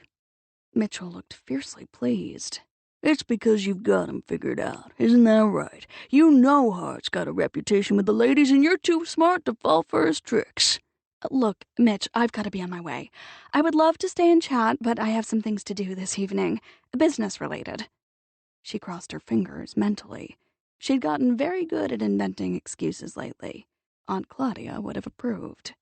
Mitchell looked fiercely pleased. It's because you've got him figured out, isn't that right? You know Harte's got a reputation with the ladies, and you're too smart to fall for his tricks. Look, Mitch, I've got to be on my way. I would love to stay and chat, but I have some things to do this evening, business-related. She crossed her fingers mentally. She'd gotten very good at inventing excuses lately. Aunt Claudia would have approved.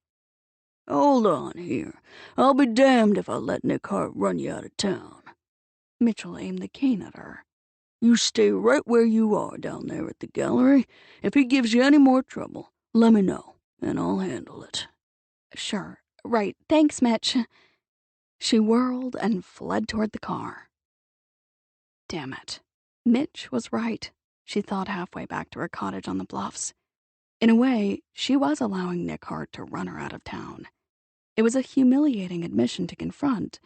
Hold on here. I'll be damned if I'll let Nick Harte run you out of town. Mitchell aimed the cane at her. You stay right where you are down there at the gallery. If he gives you any more trouble, let me know, and I'll handle it. Sure. Right. Thanks, Mitch. She whirled and fled toward the car. Damn it. Mitch was right, she thought halfway back to her cottage on the bluffs. In a way, she was allowing Nick Harte to run her out of town. It was a humiliating admission to confront,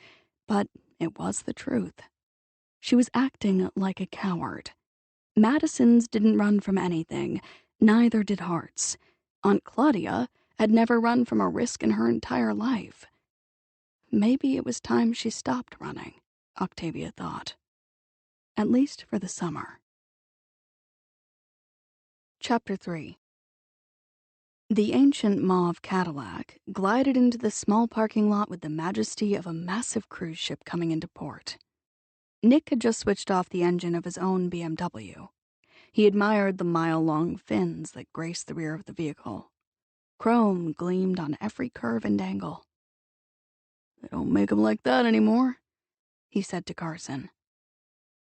but it was the truth. She was acting like a coward. Madison's didn't run from anything, neither did Harte's. Aunt Claudia had never run from a risk in her entire life. Maybe it was time she stopped running, Octavia thought. At least for the summer. Chapter 3. The ancient mauve Cadillac glided into the small parking lot with the majesty of a massive cruise ship coming into port. Nick had just switched off the engine of his own BMW. He admired the mile-long fins that graced the rear of the vehicle. Chrome gleamed on every curve and angle. They don't make 'em like that anymore, he said to Carson.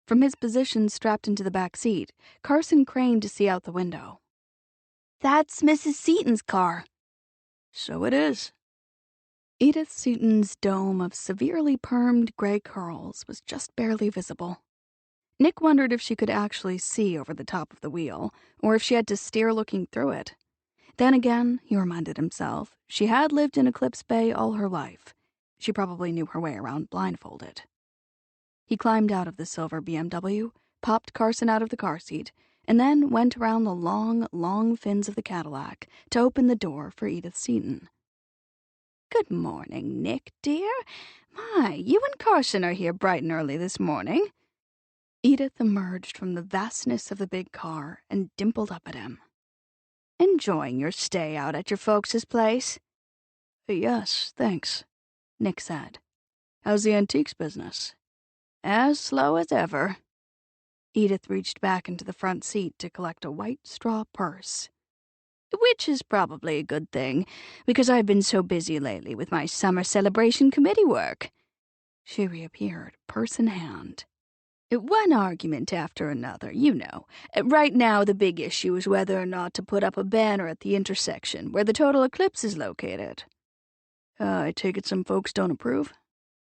From his position strapped into the back seat, Carson craned to see out the window. That's Mrs. Seaton's car. So it is. Edith Seaton's dome of severely permed gray curls was just barely visible. Nick wondered if she could actually see over the top of the wheel, or if she had to steer looking through it. Then again, he reminded himself, she had lived in Eclipse Bay all her life. She probably knew her way around blindfolded. He climbed out of the silver BMW, popped Carson out of the car seat, and then went around the long, long fins of the Cadillac to open the door for Edith Seaton. "Good morning, Nick, dear. My, you and Carson are here bright and early this morning." Edith emerged from the vastness of the big car and dimpled up at him. "Enjoying your stay out at your folks' place?" Yes, thanks, Nick said. How's the antiques business? As slow as ever. Edith reached back into the front seat to collect a white straw purse. "Which is probably a good thing, because I've been so busy lately with my summer celebration committee work." She reappeared, purse in hand. "One argument after another, you know. Right now, the big issue is whether or not to put up a banner at the intersection where the total eclipse is located." I take it some folks don't approve?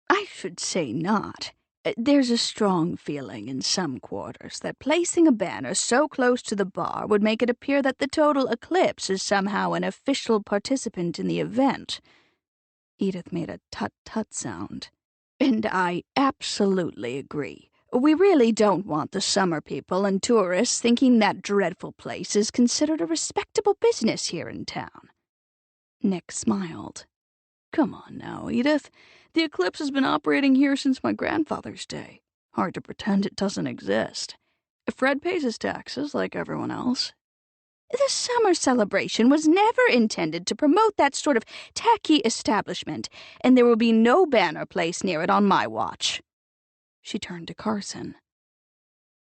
"I should say not. There's a strong feeling in some quarters that placing a banner so close to the bar would make it appear that the total eclipse is somehow an official participant in the event." Edith made a tut-tut sound. "And I absolutely agree. We really don't want the summer people and tourists thinking that dreadful place is considered a respectable business here in town." Nick smiled. Come on now, Edith. The eclipse has been operating here since my grandfather's day. Hard to pretend it doesn't exist. Fred pays his taxes like everyone else. The summer celebration was never intended to promote that sort of tacky establishment, and there will be no banner placed near it on my watch. She turned to Carson.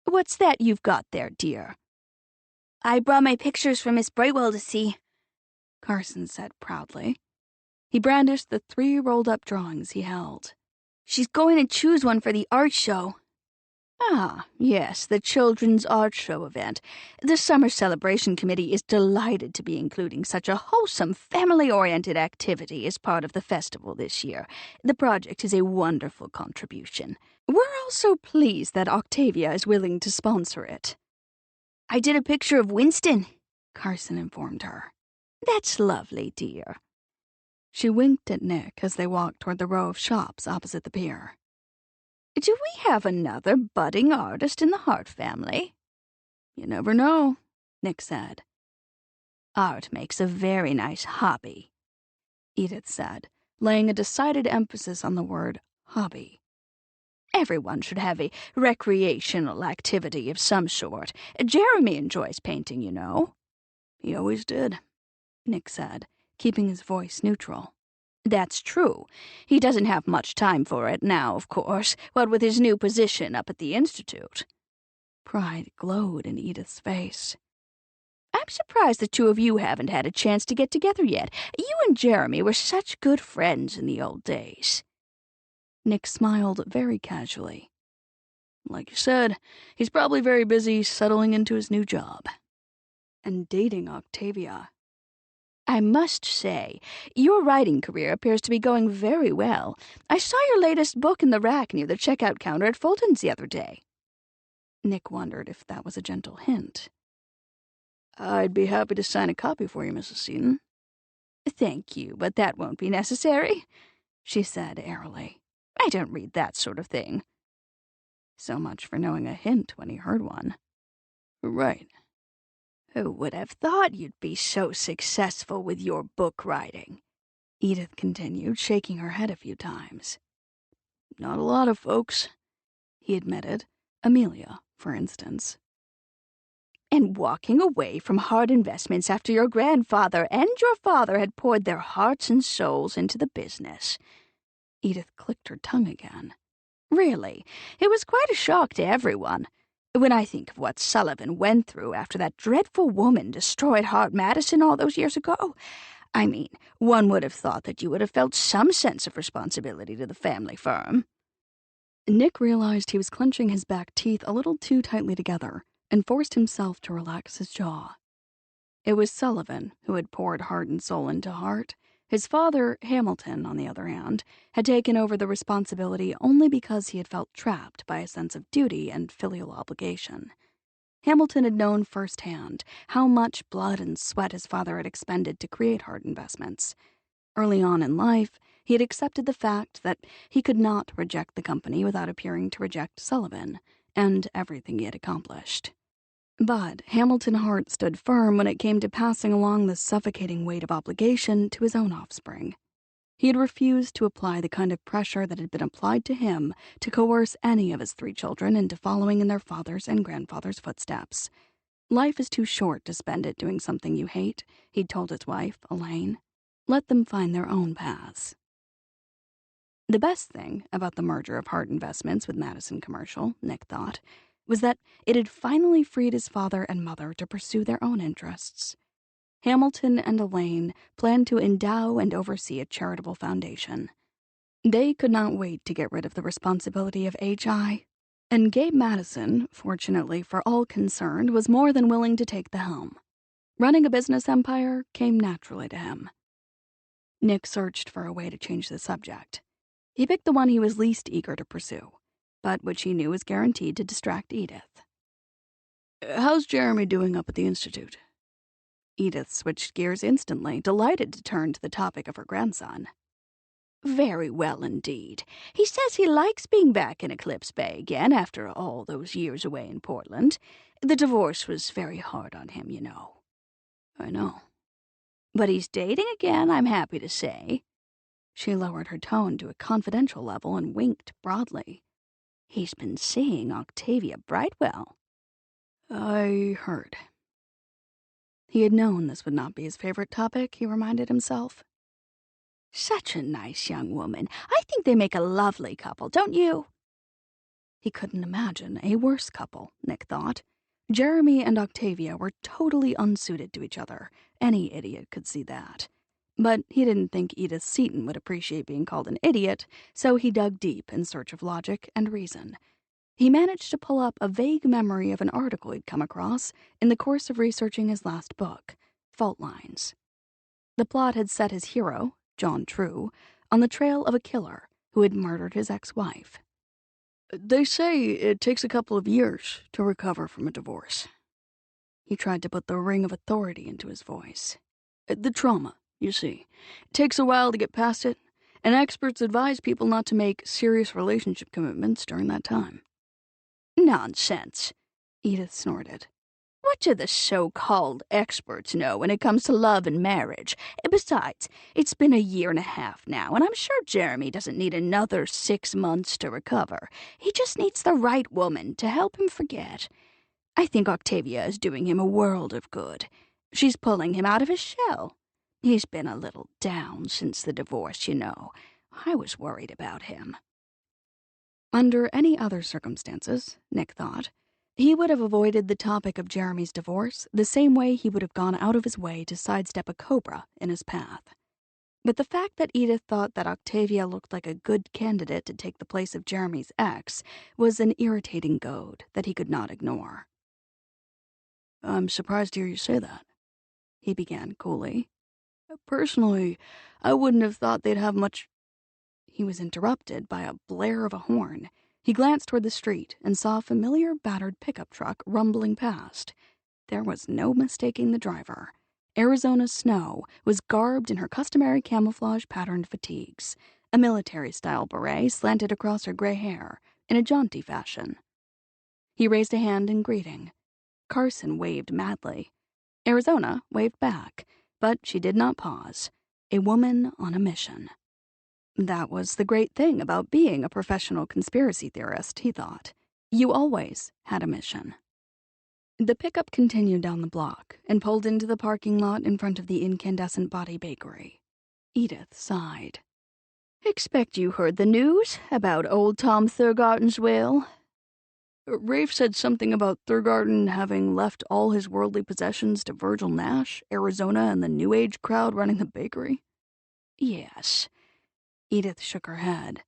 "What's that you've got there, dear?" "I brought my pictures for Miss Brightwell to see," Carson said proudly. He brandished the 3 rolled-up drawings he held. "She's going to choose one for the art show." "Ah, yes, the Children's Art Show event. The Summer Celebration Committee is delighted to be including such a wholesome, family-oriented activity as part of the festival this year. The project is a wonderful contribution. We're also pleased that Octavia is willing to sponsor it." "I did a picture of Winston," Carson informed her. "That's lovely, dear." She winked at Nick as they walked toward the row of shops opposite the pier. "Do we have another budding artist in the Harte family?" You never know, Nick said. "Art makes a very nice hobby," Edith said, laying a decided emphasis on the word hobby. "Everyone should have a recreational activity of some sort. Jeremy enjoys painting, you know." He always did, Nick said, keeping his voice neutral. "That's true. He doesn't have much time for it now, of course, what with his new position up at the Institute." Pride glowed in Edith's face. "I'm surprised the 2 of you haven't had a chance to get together yet. You and Jeremy were such good friends in the old days." Nick smiled very casually. Like you said, he's probably very busy settling into his new job. And dating Octavia. "I must say, your writing career appears to be going very well. I saw your latest book in the rack near the checkout counter at Fulton's the other day." Nick wondered if that was a gentle hint. "I'd be happy to sign a copy for you, Mrs. Seaton." "Thank you, but that won't be necessary," she said airily. "I don't read that sort of thing." So much for knowing a hint when he heard one. Right. "Who would have thought you'd be so successful with your book writing?" Edith continued, shaking her head a few times. "Not a lot of folks," he admitted. Amelia, for instance. "And walking away from hard investments after your grandfather and your father had poured their hearts and souls into the business." Edith clicked her tongue again. "Really, it was quite a shock to everyone. When I think of what Sullivan went through after that dreadful woman destroyed Madison all those years ago, I mean, one would have thought that you would have felt some sense of responsibility to the family firm." Nick realized he was clenching his back teeth a little too tightly together and forced himself to relax his jaw. It was Sullivan who had poured heart and soul into Harte, His father, Hamilton, on the other hand, had taken over the responsibility only because he had felt trapped by a sense of duty and filial obligation. Hamilton had known firsthand how much blood and sweat his father had expended to create Harte Investments. Early on in life, he had accepted the fact that he could not reject the company without appearing to reject Sullivan and everything he had accomplished. But Hamilton Harte stood firm when it came to passing along the suffocating weight of obligation to his own offspring. He had refused to apply the kind of pressure that had been applied to him to coerce any of his 3 children into following in their father's and grandfather's footsteps. Life is too short to spend it doing something you hate, he'd told his wife, Elaine. Let them find their own paths. The best thing about the merger of Harte Investments with Madison Commercial, Nick thought, was that it had finally freed his father and mother to pursue their own interests. Hamilton and Elaine planned to endow and oversee a charitable foundation. They could not wait to get rid of the responsibility of HI, and Gabe Madison, fortunately for all concerned, was more than willing to take the helm. Running a business empire came naturally to him. Nick searched for a way to change the subject. He picked the one he was least eager to pursue, but which he knew was guaranteed to distract Edith. How's Jeremy doing up at the Institute? Edith switched gears instantly, delighted to turn to the topic of her grandson. Very well indeed. He says he likes being back in Eclipse Bay again after all those years away in Portland. The divorce was very hard on him, you know. I know. But he's dating again, I'm happy to say. She lowered her tone to a confidential level and winked broadly. He's been seeing Octavia Brightwell. I heard. He had known this would not be his favorite topic, he reminded himself. Such a nice young woman. I think they make a lovely couple, don't you? He couldn't imagine a worse couple, Nick thought. Jeremy and Octavia were totally unsuited to each other. Any idiot could see that. But he didn't think Edith Seton would appreciate being called an idiot, so he dug deep in search of logic and reason. He managed to pull up a vague memory of an article he'd come across in the course of researching his last book, Fault Lines. The plot had set his hero, John True, on the trail of a killer who had murdered his ex-wife. They say it takes a couple of years to recover from a divorce. He tried to put the ring of authority into his voice. The trauma, you see. It takes a while to get past it, and experts advise people not to make serious relationship commitments during that time. Nonsense, Edith snorted. What do the so-called experts know when it comes to love and marriage? Besides, it's been 1.5 years now, and I'm sure Jeremy doesn't need another 6 months to recover. He just needs the right woman to help him forget. I think Octavia is doing him a world of good. She's pulling him out of his shell. He's been a little down since the divorce, you know. I was worried about him. Under any other circumstances, Nick thought, he would have avoided the topic of Jeremy's divorce the same way he would have gone out of his way to sidestep a cobra in his path. But the fact that Edith thought that Octavia looked like a good candidate to take the place of Jeremy's ex was an irritating goad that he could not ignore. I'm surprised to hear you say that, he began coolly. Personally, I wouldn't have thought they'd have much. He was interrupted by a blare of a horn. He glanced toward the street and saw a familiar battered pickup truck rumbling past. There was no mistaking the driver. Arizona Snow was garbed in her customary camouflage-patterned fatigues. A military-style beret slanted across her gray hair in a jaunty fashion. He raised a hand in greeting. Carson waved madly. Arizona waved back, but she did not pause. A woman on a mission. That was the great thing about being a professional conspiracy theorist, he thought. You always had a mission. The pickup continued down the block and pulled into the parking lot in front of the Incandescent Body Bakery. Edith sighed. Expect you heard the news about old Tom Thurgarden's will? Rafe said something about Thurgarden having left all his worldly possessions to Virgil Nash, Arizona, and the New Age crowd running the bakery. Yes. Edith shook her head.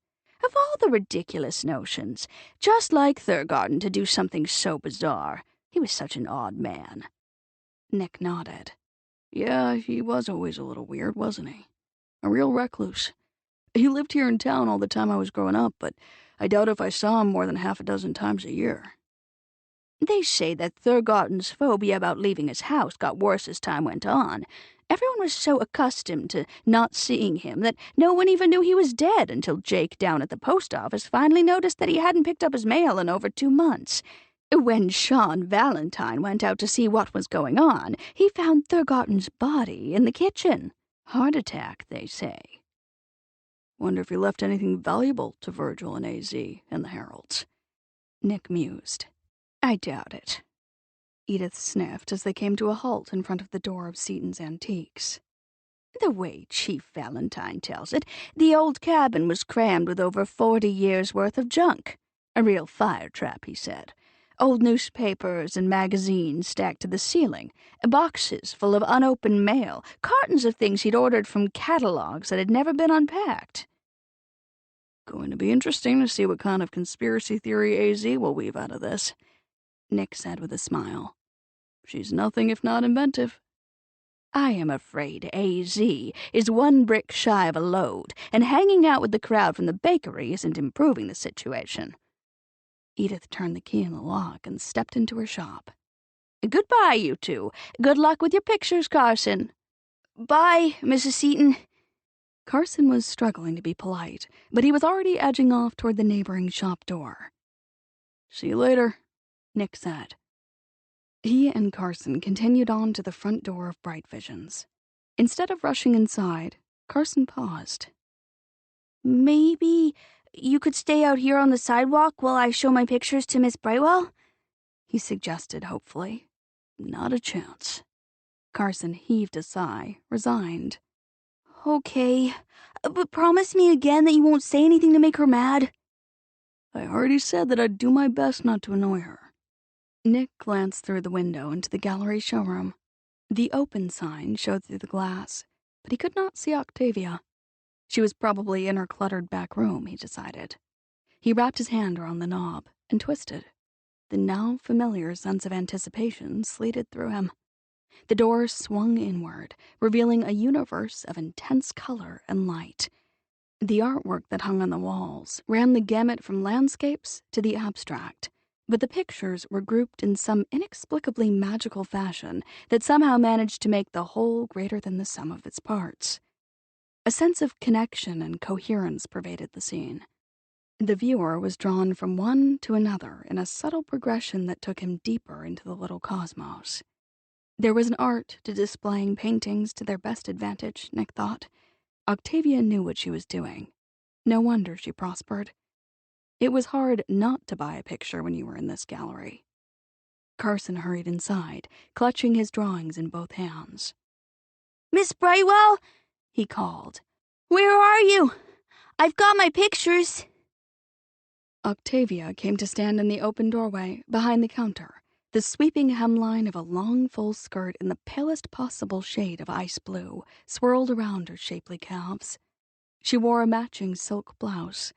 Of all the ridiculous notions, just like Thurgarden to do something so bizarre. He was such an odd man. Nick nodded. Yeah, he was always a little weird, wasn't he? A real recluse. He lived here in town all the time I was growing up, but I doubt if I saw him more than half a dozen times a year. They say that Thurgarton's phobia about leaving his house got worse as time went on. Everyone was so accustomed to not seeing him that no one even knew he was dead until Jake down at the post office finally noticed that he hadn't picked up his mail in over 2 months. When Sean Valentine went out to see what was going on, he found Thurgarton's body in the kitchen. Heart attack, they say. Wonder if he left anything valuable to Virgil and AZ and the Heralds. Nick mused. I doubt it. Edith sniffed as they came to a halt in front of the door of Seaton's Antiques. The way Chief Valentine tells it, the old cabin was crammed with over 40 years' worth of junk. A real fire trap, he said. Old newspapers and magazines stacked to the ceiling, boxes full of unopened mail, cartons of things he'd ordered from catalogs that had never been unpacked. Going to be interesting to see what kind of conspiracy theory AZ will weave out of this, Nick said with a smile. She's nothing if not inventive. I am afraid AZ is 1 brick shy of a load, and hanging out with the crowd from the bakery isn't improving the situation. Edith turned the key in the lock and stepped into her shop. Goodbye, you two. Good luck with your pictures, Carson. Bye, Mrs. Seaton. Carson was struggling to be polite, but he was already edging off toward the neighboring shop door. See you later, Nick said. He and Carson continued on to the front door of Bright Visions. Instead of rushing inside, Carson paused. Maybe you could stay out here on the sidewalk while I show my pictures to Miss Brightwell? He suggested hopefully. Not a chance. Carson heaved a sigh, resigned. Okay, but promise me again that you won't say anything to make her mad. I already said that I'd do my best not to annoy her. Nick glanced through the window into the gallery showroom. The open sign showed through the glass, but he could not see Octavia. She was probably in her cluttered back room, he decided. He wrapped his hand around the knob and twisted. The now familiar sense of anticipation sleeted through him. The door swung inward, revealing a universe of intense color and light. The artwork that hung on the walls ran the gamut from landscapes to the abstract, but the pictures were grouped in some inexplicably magical fashion that somehow managed to make the whole greater than the sum of its parts. A sense of connection and coherence pervaded the scene. The viewer was drawn from one to another in a subtle progression that took him deeper into the little cosmos. There was an art to displaying paintings to their best advantage, Nick thought. Octavia knew what she was doing. No wonder she prospered. It was hard not to buy a picture when you were in this gallery. Carson hurried inside, clutching his drawings in both hands. Miss Brightwell, he called. Where are you? I've got my pictures. Octavia came to stand in the open doorway behind the counter, the sweeping hemline of a long full skirt in the palest possible shade of ice blue swirled around her shapely calves. She wore a matching silk blouse.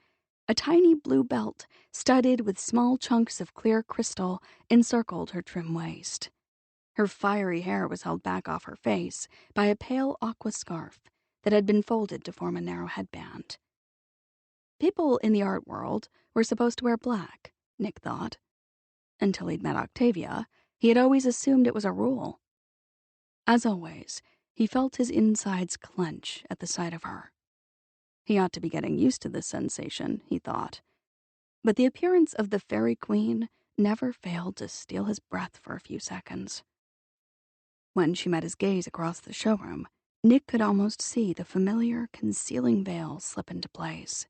A tiny blue belt, studded with small chunks of clear crystal, encircled her trim waist. Her fiery hair was held back off her face by a pale aqua scarf that had been folded to form a narrow headband. People in the art world were supposed to wear black, Nick thought. Until he'd met Octavia, he had always assumed it was a rule. As always, he felt his insides clench at the sight of her. He ought to be getting used to this sensation, he thought. But the appearance of the fairy queen never failed to steal his breath for a few seconds. When she met his gaze across the showroom, Nick could almost see the familiar, concealing veil slip into place.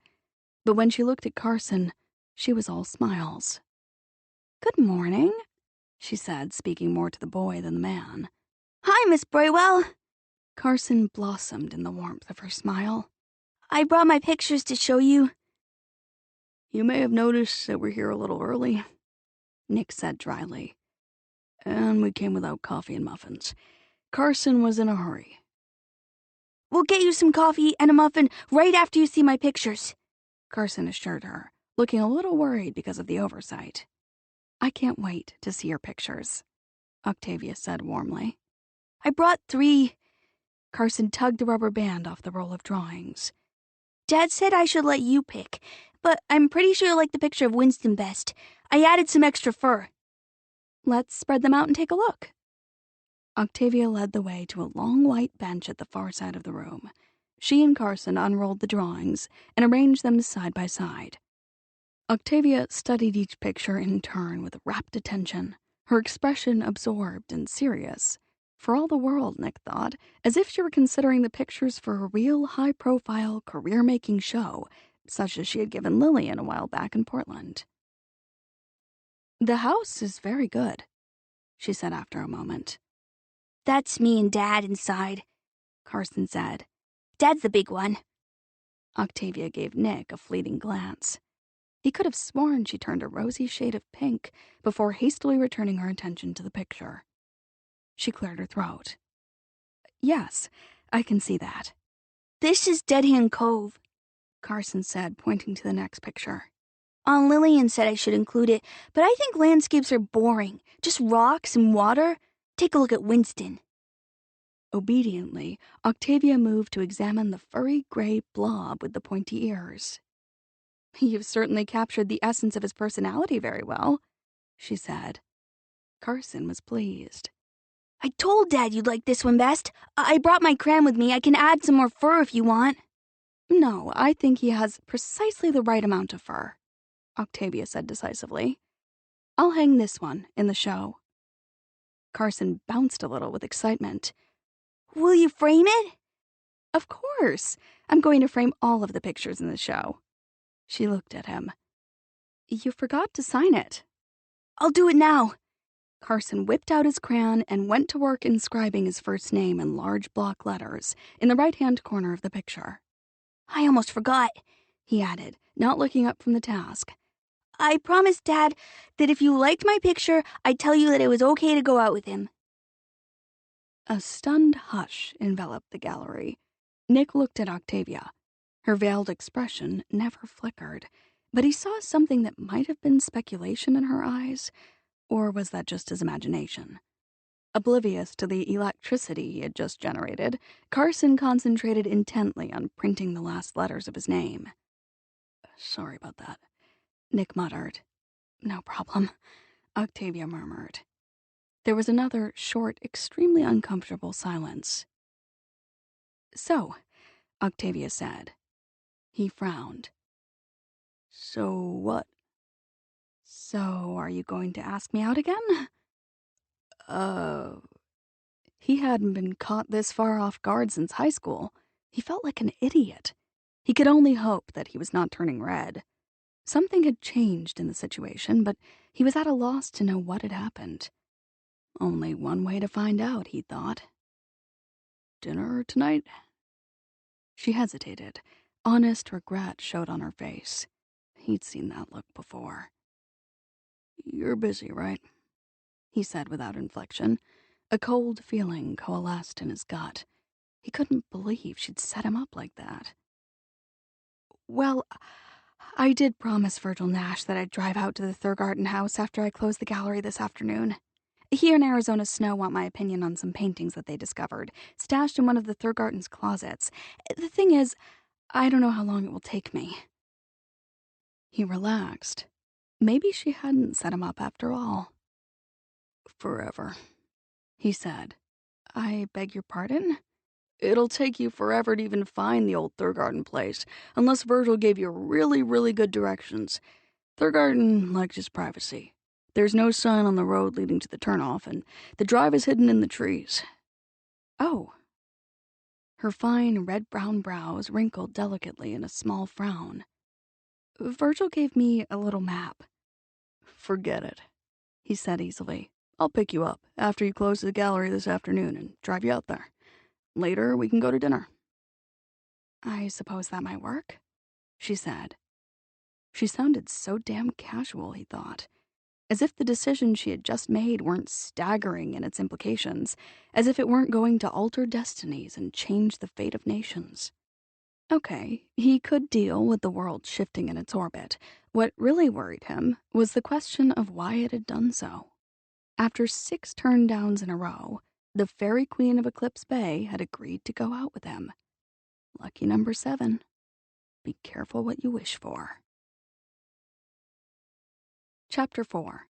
But when she looked at Carson, she was all smiles. Good morning, she said, speaking more to the boy than the man. Hi, Miss Brightwell. Carson blossomed in the warmth of her smile. I brought my pictures to show you. You may have noticed that we're here a little early, Nick said dryly. And we came without coffee and muffins. Carson was in a hurry. We'll get you some coffee and a muffin right after you see my pictures, Carson assured her, looking a little worried because of the oversight. I can't wait to see your pictures, Octavia said warmly. I brought 3. Carson tugged the rubber band off the roll of drawings. Dad said I should let you pick, but I'm pretty sure you'll like the picture of Winston best. I added some extra fur. Let's spread them out and take a look. Octavia led the way to a long white bench at the far side of the room. She and Carson unrolled the drawings and arranged them side by side. Octavia studied each picture in turn with rapt attention, her expression absorbed and serious. For all the world, Nick thought, as if she were considering the pictures for a real high-profile, career-making show, such as she had given Lillian a while back in Portland. "The house is very good," she said after a moment. That's me and Dad inside, Carson said. Dad's the big one. Octavia gave Nick a fleeting glance. He could have sworn she turned a rosy shade of pink before hastily returning her attention to the picture. She cleared her throat. "Yes, I can see that." This is Dead Hand Cove, Carson said, pointing to the next picture. Aunt Lillian said I should include it, but I think landscapes are boring. Just rocks and water. Take a look at Winston. Obediently, Octavia moved to examine the furry gray blob with the pointy ears. "You've certainly captured the essence of his personality very well," she said. Carson was pleased. I told Dad you'd like this one best. I brought my crayon with me. I can add some more fur if you want. "No, I think he has precisely the right amount of fur," Octavia said decisively. "I'll hang this one in the show." Carson bounced a little with excitement. Will you frame it? "Of course. I'm going to frame all of the pictures in the show." She looked at him. "You forgot to sign it." I'll do it now. Carson whipped out his crayon and went to work inscribing his first name in large block letters in the right-hand corner of the picture. I almost forgot, he added, not looking up from the task. I promised Dad that if you liked my picture, I'd tell you that it was okay to go out with him. A stunned hush enveloped the gallery. Nick looked at Octavia. Her veiled expression never flickered, but he saw something that might have been speculation in her eyes, or was that just his imagination? Oblivious to the electricity he had just generated, Carson concentrated intently on printing the last letters of his name. "Sorry about that," Nick muttered. "No problem," Octavia murmured. There was another short, extremely uncomfortable silence. "So," Octavia said. He frowned. "So what?" "So, are you going to ask me out again?" He hadn't been caught this far off guard since high school. He felt like an idiot. He could only hope that he was not turning red. Something had changed in the situation, but he was at a loss to know what had happened. Only one way to find out, he thought. "Dinner tonight?" She hesitated. Honest regret showed on her face. He'd seen that look before. "You're busy, right?" he said without inflection. A cold feeling coalesced in his gut. He couldn't believe she'd set him up like that. "Well, I did promise Virgil Nash that I'd drive out to the Thurgarten house after I closed the gallery this afternoon. He and Arizona Snow want my opinion on some paintings that they discovered, stashed in one of the Thurgarten's closets. The thing is, I don't know how long it will take me." He relaxed. Maybe she hadn't set him up after all. "Forever," he said. "I beg your pardon?" "It'll take you forever to even find the old Thurgarten place, unless Virgil gave you really, really good directions. Thurgarten likes his privacy. There's no sign on the road leading to the turnoff, and the drive is hidden in the trees." "Oh." Her fine red-brown brows wrinkled delicately in a small frown. "Virgil gave me a little map." "Forget it," he said easily. "I'll pick you up after you close the gallery this afternoon and drive you out there. Later, we can go to dinner." "I suppose that might work," she said. She sounded so damn casual, he thought. As if the decision she had just made weren't staggering in its implications. As if it weren't going to alter destinies and change the fate of nations. Okay, he could deal with the world shifting in its orbit. What really worried him was the question of why it had done so. After 6 turn-downs in a row, The Fairy Queen of Eclipse Bay had agreed to go out with him. Lucky number 7. Be careful what you wish for. Chapter 4.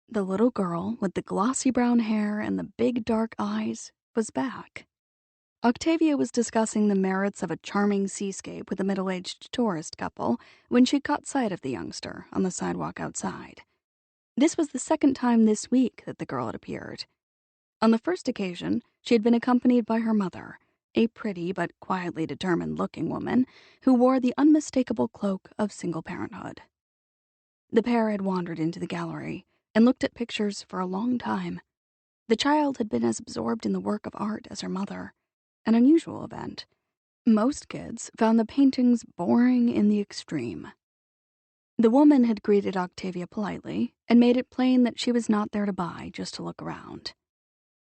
The little girl with the glossy brown hair and the big dark eyes was back. Octavia was discussing the merits of a charming seascape with a middle-aged tourist couple when she caught sight of the youngster on the sidewalk outside. This was the second time this week that the girl had appeared. On the first occasion, she had been accompanied by her mother, a pretty but quietly determined-looking woman who wore the unmistakable cloak of single parenthood. The pair had wandered into the gallery and looked at pictures for a long time. The child had been as absorbed in the work of art as her mother, an unusual event. Most kids found the paintings boring in the extreme. The woman had greeted Octavia politely and made it plain that she was not there to buy, just to look around.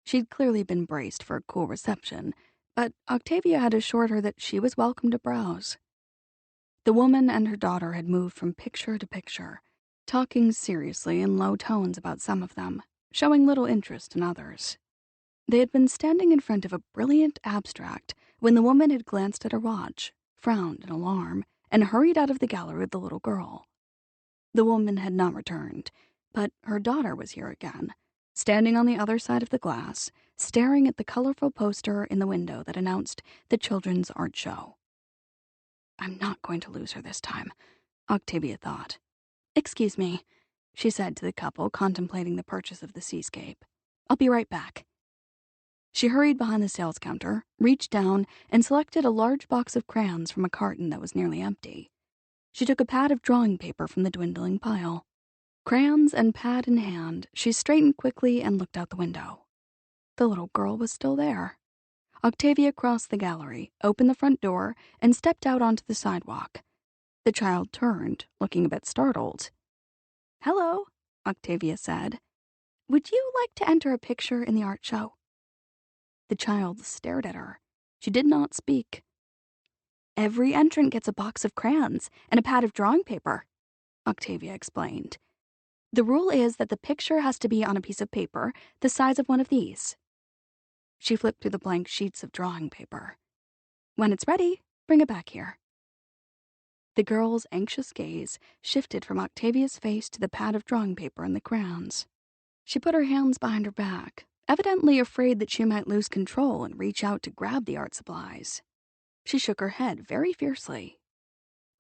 She'd clearly been braced for a cool reception, but Octavia had assured her that she was welcome to browse. The woman and her daughter had moved from picture to picture, talking seriously in low tones about some of them, showing little interest in others. They had been standing in front of a brilliant abstract when the woman had glanced at her watch, frowned in alarm, and hurried out of the gallery with the little girl. The woman had not returned, but her daughter was here again, standing on the other side of the glass, staring at the colorful poster in the window that announced the children's art show. I'm not going to lose her this time, Octavia thought. Excuse me, she said to the couple contemplating the purchase of the seascape. I'll be right back. She hurried behind the sales counter, reached down, and selected a large box of crayons from a carton that was nearly empty. She took a pad of drawing paper from the dwindling pile. Crayons and pad in hand, she straightened quickly and looked out the window. The little girl was still there. Octavia crossed the gallery, opened the front door, and stepped out onto the sidewalk. The child turned, looking a bit startled. Hello, Octavia said. Would you like to enter a picture in the art show? The child stared at her. She did not speak. Every entrant gets a box of crayons and a pad of drawing paper, Octavia explained. The rule is that the picture has to be on a piece of paper the size of one of these. She flipped through the blank sheets of drawing paper. When it's ready, bring it back here. The girl's anxious gaze shifted from Octavia's face to the pad of drawing paper and the crayons. She put her hands behind her back, evidently afraid that she might lose control and reach out to grab the art supplies. She shook her head very fiercely.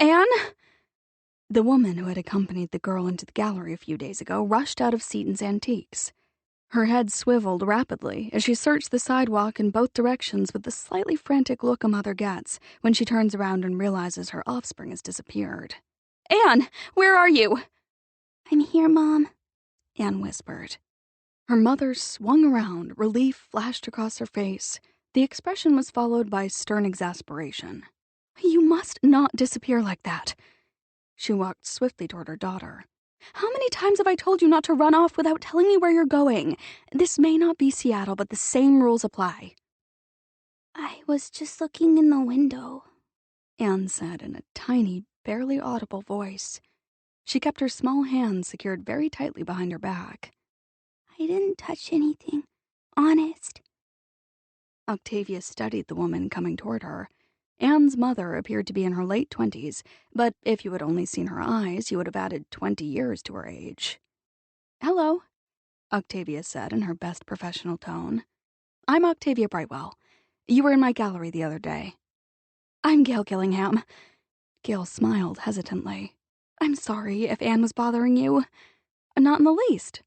Anne? The woman who had accompanied the girl into the gallery a few days ago rushed out of Seaton's Antiques. Her head swiveled rapidly as she searched the sidewalk in both directions with the slightly frantic look a mother gets when she turns around and realizes her offspring has disappeared. Anne, where are you? I'm here, Mom, Anne whispered. Her mother swung around, relief flashed across her face. The expression was followed by stern exasperation. You must not disappear like that. She walked swiftly toward her daughter. How many times have I told you not to run off without telling me where you're going? This may not be Seattle, but the same rules apply. I was just looking in the window, Anne said in a tiny, barely audible voice. She kept her small hands secured very tightly behind her back. I didn't touch anything. Honest. Octavia studied the woman coming toward her. Anne's mother appeared to be in her late 20s, but if you had only seen her eyes, you would have added 20 years to her age. Hello, Octavia said in her best professional tone. I'm Octavia Brightwell. You were in my gallery the other day. I'm Gail Gillingham. Gail smiled hesitantly. I'm sorry if Anne was bothering you. Not in the least,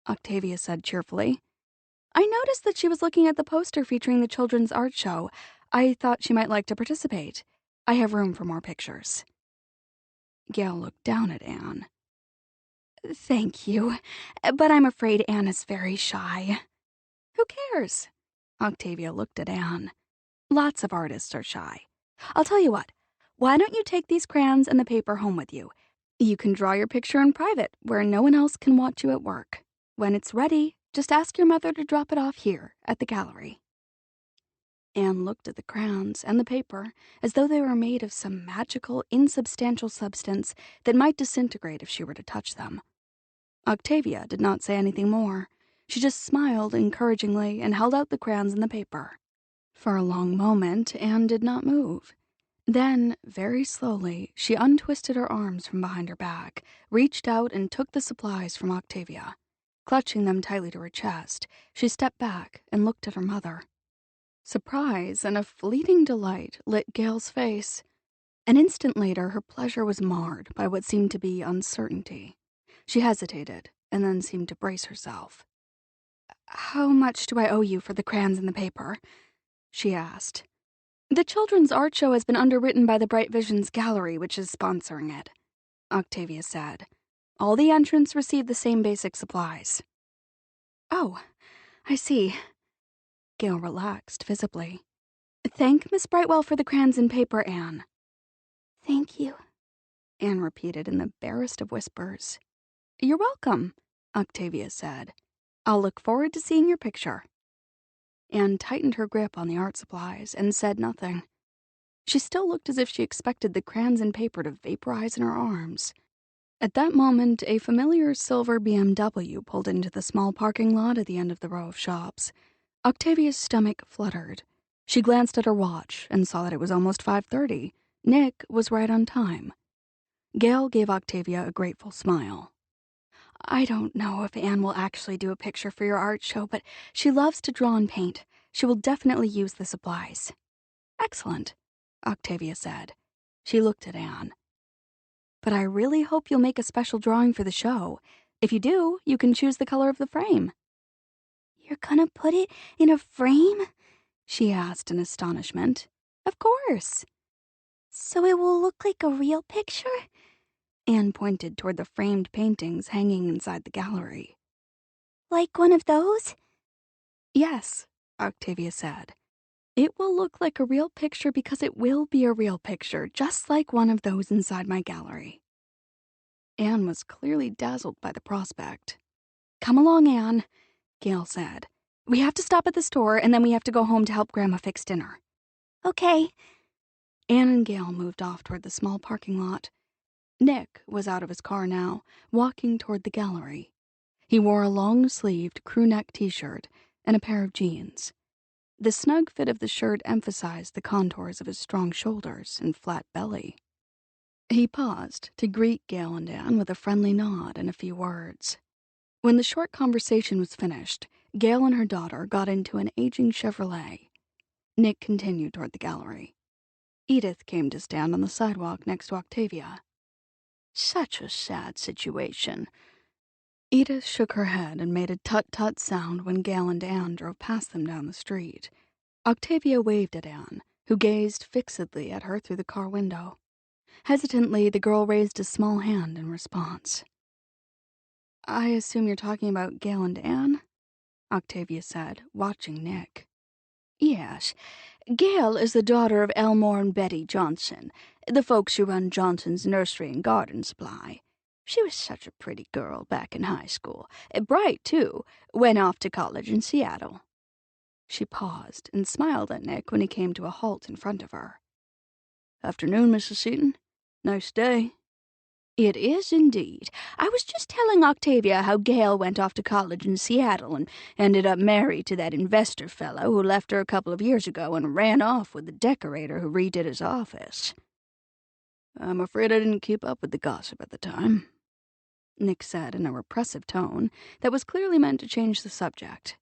Octavia said cheerfully. I noticed that she was looking at the poster featuring the children's art show. I thought she might like to participate. I have room for more pictures. Gail looked down at Anne. Thank you, but I'm afraid Anne is very shy. Who cares? Octavia looked at Anne. Lots of artists are shy. I'll tell you what. Why don't you take these crayons and the paper home with you? You can draw your picture in private, where no one else can watch you at work. When it's ready, just ask your mother to drop it off here at the gallery. Anne looked at the crayons and the paper as though they were made of some magical, insubstantial substance that might disintegrate if she were to touch them. Octavia did not say anything more. She just smiled encouragingly and held out the crayons and the paper. For a long moment, Anne did not move. Then, very slowly, she untwisted her arms from behind her back, reached out and took the supplies from Octavia. Clutching them tightly to her chest, she stepped back and looked at her mother. Surprise and a fleeting delight lit Gail's face. An instant later, her pleasure was marred by what seemed to be uncertainty. She hesitated and then seemed to brace herself. "How much do I owe you for the crayons and the paper?" she asked. "The Children's Art Show has been underwritten by the Bright Visions Gallery, which is sponsoring it," Octavia said. "All the entrants receive the same basic supplies." "Oh, I see." Gail relaxed visibly. "Thank Miss Brightwell for the crayons and paper, Anne." "Thank you," Anne repeated in the barest of whispers. "You're welcome," Octavia said. "I'll look forward to seeing your picture." Anne tightened her grip on the art supplies and said nothing. She still looked as if she expected the crayons and paper to vaporize in her arms. At that moment, a familiar silver BMW pulled into the small parking lot at the end of the row of shops. Octavia's stomach fluttered. She glanced at her watch and saw that it was almost 5:30. Nick was right on time. Gail gave Octavia a grateful smile. "I don't know if Anne will actually do a picture for your art show, but she loves to draw and paint. She will definitely use the supplies." "Excellent," Octavia said. She looked at Anne. "But I really hope you'll make a special drawing for the show. If you do, you can choose the color of the frame." "You're gonna put it in a frame?" she asked in astonishment. "Of course." "So it will look like a real picture?" Anne pointed toward the framed paintings hanging inside the gallery. "Like one of those?" "Yes," Octavia said. "It will look like a real picture because it will be a real picture, just like one of those inside my gallery." Anne was clearly dazzled by the prospect. "Come along, Anne," Gail said. "We have to stop at the store, and then we have to go home to help Grandma fix dinner." "Okay." Anne and Gail moved off toward the small parking lot. Nick was out of his car now, walking toward the gallery. He wore a long-sleeved crew-neck t-shirt and a pair of jeans. The snug fit of the shirt emphasized the contours of his strong shoulders and flat belly. He paused to greet Gail and Anne with a friendly nod and a few words. When the short conversation was finished, Gail and her daughter got into an aging Chevrolet. Nick continued toward the gallery. Edith came to stand on the sidewalk next to Octavia. Such a sad situation. Edith shook her head and made a tut-tut sound when Gail and Anne drove past them down the street. Octavia waved at Anne, who gazed fixedly at her through the car window. Hesitantly, the girl raised a small hand in response. "I assume you're talking about Gail and Anne?" Octavia said, watching Nick. Yes, Gail is the daughter of Elmore and Betty Johnson, the folks who run Johnson's Nursery and Garden Supply. She was such a pretty girl back in high school. Bright, too. Went off to college in Seattle. She paused and smiled at Nick when he came to a halt in front of her. "Afternoon, Mrs. Seton. Nice day." "It is indeed. I was just telling Octavia how Gail went off to college in Seattle and ended up married to that investor fellow who left her a couple of years ago and ran off with the decorator who redid his office." "I'm afraid I didn't keep up with the gossip at the time," Nick said in a repressive tone that was clearly meant to change the subject.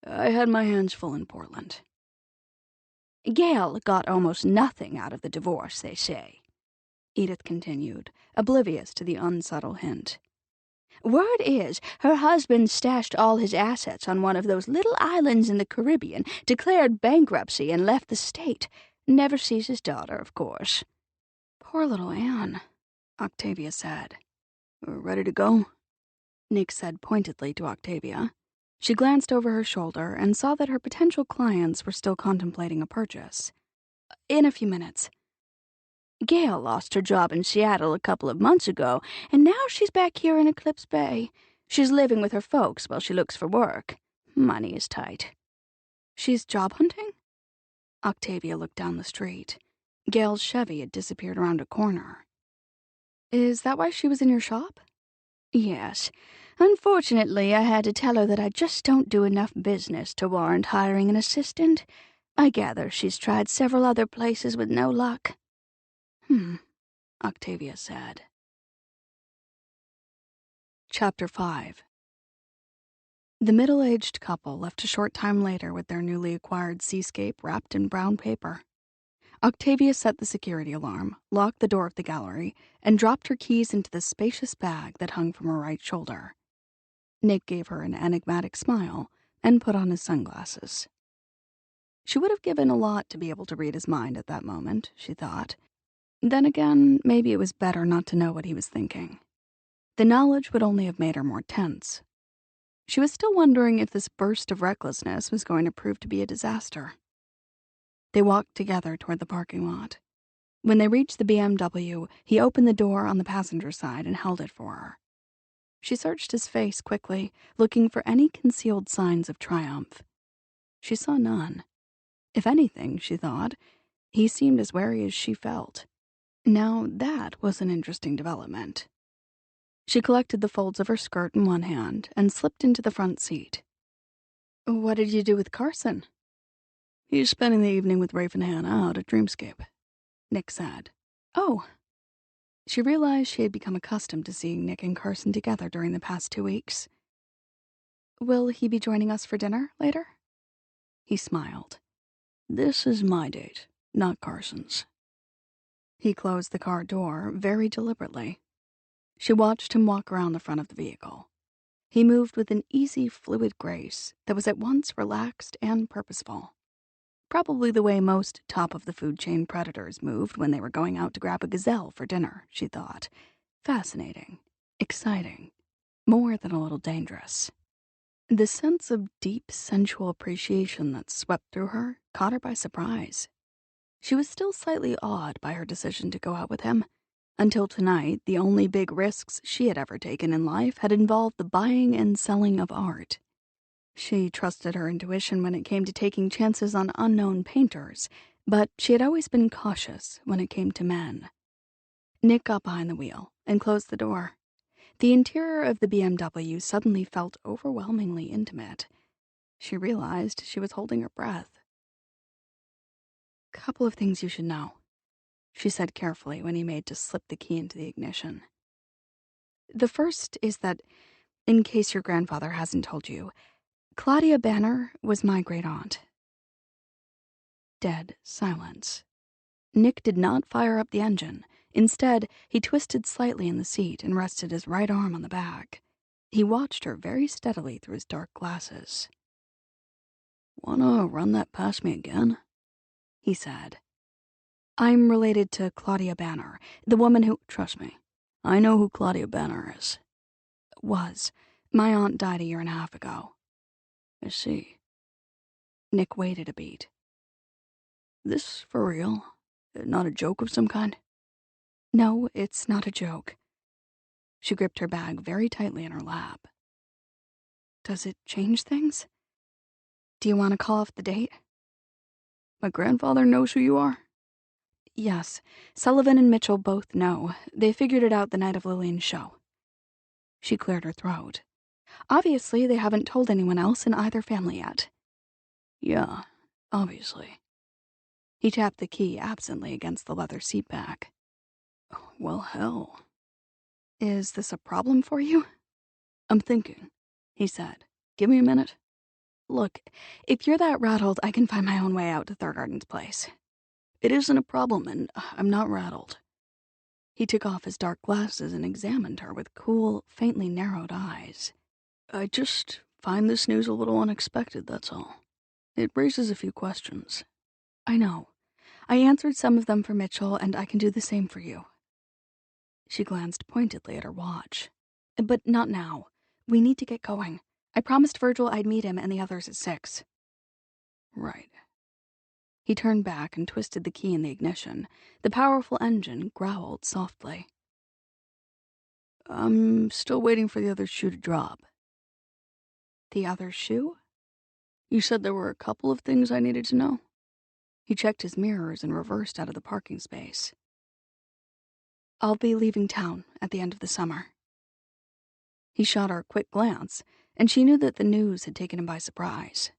"I had my hands full in Portland." "Gail got almost nothing out of the divorce, they say," Edith continued, oblivious to the unsubtle hint. "Word is, her husband stashed all his assets on one of those little islands in the Caribbean, declared bankruptcy, and left the state. Never sees his daughter, of course." "Poor little Anne," Octavia said. "We're ready to go?" Nick said pointedly to Octavia. She glanced over her shoulder and saw that her potential clients were still contemplating a purchase. "In a few minutes." "Gail lost her job in Seattle a couple of months ago, and now she's back here in Eclipse Bay. She's living with her folks while she looks for work. Money is tight." "She's job hunting?" Octavia looked down the street. Gail's Chevy had disappeared around a corner. "Is that why she was in your shop?" "Yes. Unfortunately, I had to tell her that I just don't do enough business to warrant hiring an assistant. I gather she's tried several other places with no luck." Octavia said. Chapter 5. The middle-aged couple left a short time later with their newly acquired seascape wrapped in brown paper. Octavia set the security alarm, locked the door of the gallery, and dropped her keys into the spacious bag that hung from her right shoulder. Nick gave her an enigmatic smile and put on his sunglasses. She would have given a lot to be able to read his mind at that moment, she thought. Then again, maybe it was better not to know what he was thinking. The knowledge would only have made her more tense. She was still wondering if this burst of recklessness was going to prove to be a disaster. They walked together toward the parking lot. When they reached the BMW, he opened the door on the passenger side and held it for her. She searched his face quickly, looking for any concealed signs of triumph. She saw none. If anything, she thought, he seemed as wary as she felt. Now that was an interesting development. She collected the folds of her skirt in one hand and slipped into the front seat. "What did you do with Carson?" "He's spending the evening with Rafe and Hannah out at Dreamscape," Nick said. "Oh." She realized she had become accustomed to seeing Nick and Carson together during the past 2 weeks. "Will he be joining us for dinner later?" He smiled. "This is my date, not Carson's." He closed the car door very deliberately. She watched him walk around the front of the vehicle. He moved with an easy, fluid grace that was at once relaxed and purposeful. Probably the way most top-of-the-food chain predators moved when they were going out to grab a gazelle for dinner, she thought. Fascinating, exciting, more than a little dangerous. The sense of deep, sensual appreciation that swept through her caught her by surprise. She was still slightly awed by her decision to go out with him. Until tonight, the only big risks she had ever taken in life had involved the buying and selling of art. She trusted her intuition when it came to taking chances on unknown painters, but she had always been cautious when it came to men. Nick got behind the wheel and closed the door. The interior of the BMW suddenly felt overwhelmingly intimate. She realized she was holding her breath. "Couple of things you should know," she said carefully when he made to slip the key into the ignition. "The first is that, in case your grandfather hasn't told you, Claudia Banner was my great-aunt." Dead silence. Nick did not fire up the engine. Instead, he twisted slightly in the seat and rested his right arm on the back. He watched her very steadily through his dark glasses. "Wanna run that past me again?" he said. "I'm related to Claudia Banner, the woman who—" "Trust me, I know who Claudia Banner is." "Was. My aunt died a year and a half ago." "I see." Nick waited a beat. "This for real? Not a joke of some kind?" "No, it's not a joke." She gripped her bag very tightly in her lap. "Does it change things? Do you want to call off the date?" "My grandfather knows who you are?" "Yes. Sullivan and Mitchell both know. They figured it out the night of Lillian's show." She cleared her throat. "Obviously, they haven't told anyone else in either family yet." "Yeah, obviously." He tapped the key absently against the leather seat back. "Well, hell." "Is this a problem for you?" "I'm thinking," he said. "Give me a minute." "Look, if you're that rattled, I can find my own way out to Thurgarden's place." "It isn't a problem, and I'm not rattled." He took off his dark glasses and examined her with cool, faintly narrowed eyes. "I just find this news a little unexpected, that's all. It raises a few questions." "I know. I answered some of them for Mitchell, and I can do the same for you." She glanced pointedly at her watch. "But not now. We need to get going. I promised Virgil I'd meet him and the others at 6. "Right." He turned back and twisted the key in the ignition. The powerful engine growled softly. "I'm still waiting for the other shoe to drop." "The other shoe?" "You said there were a couple of things I needed to know." He checked his mirrors and reversed out of the parking space. "I'll be leaving town at the end of the summer." He shot her a quick glance, and she knew that the news had taken him by surprise.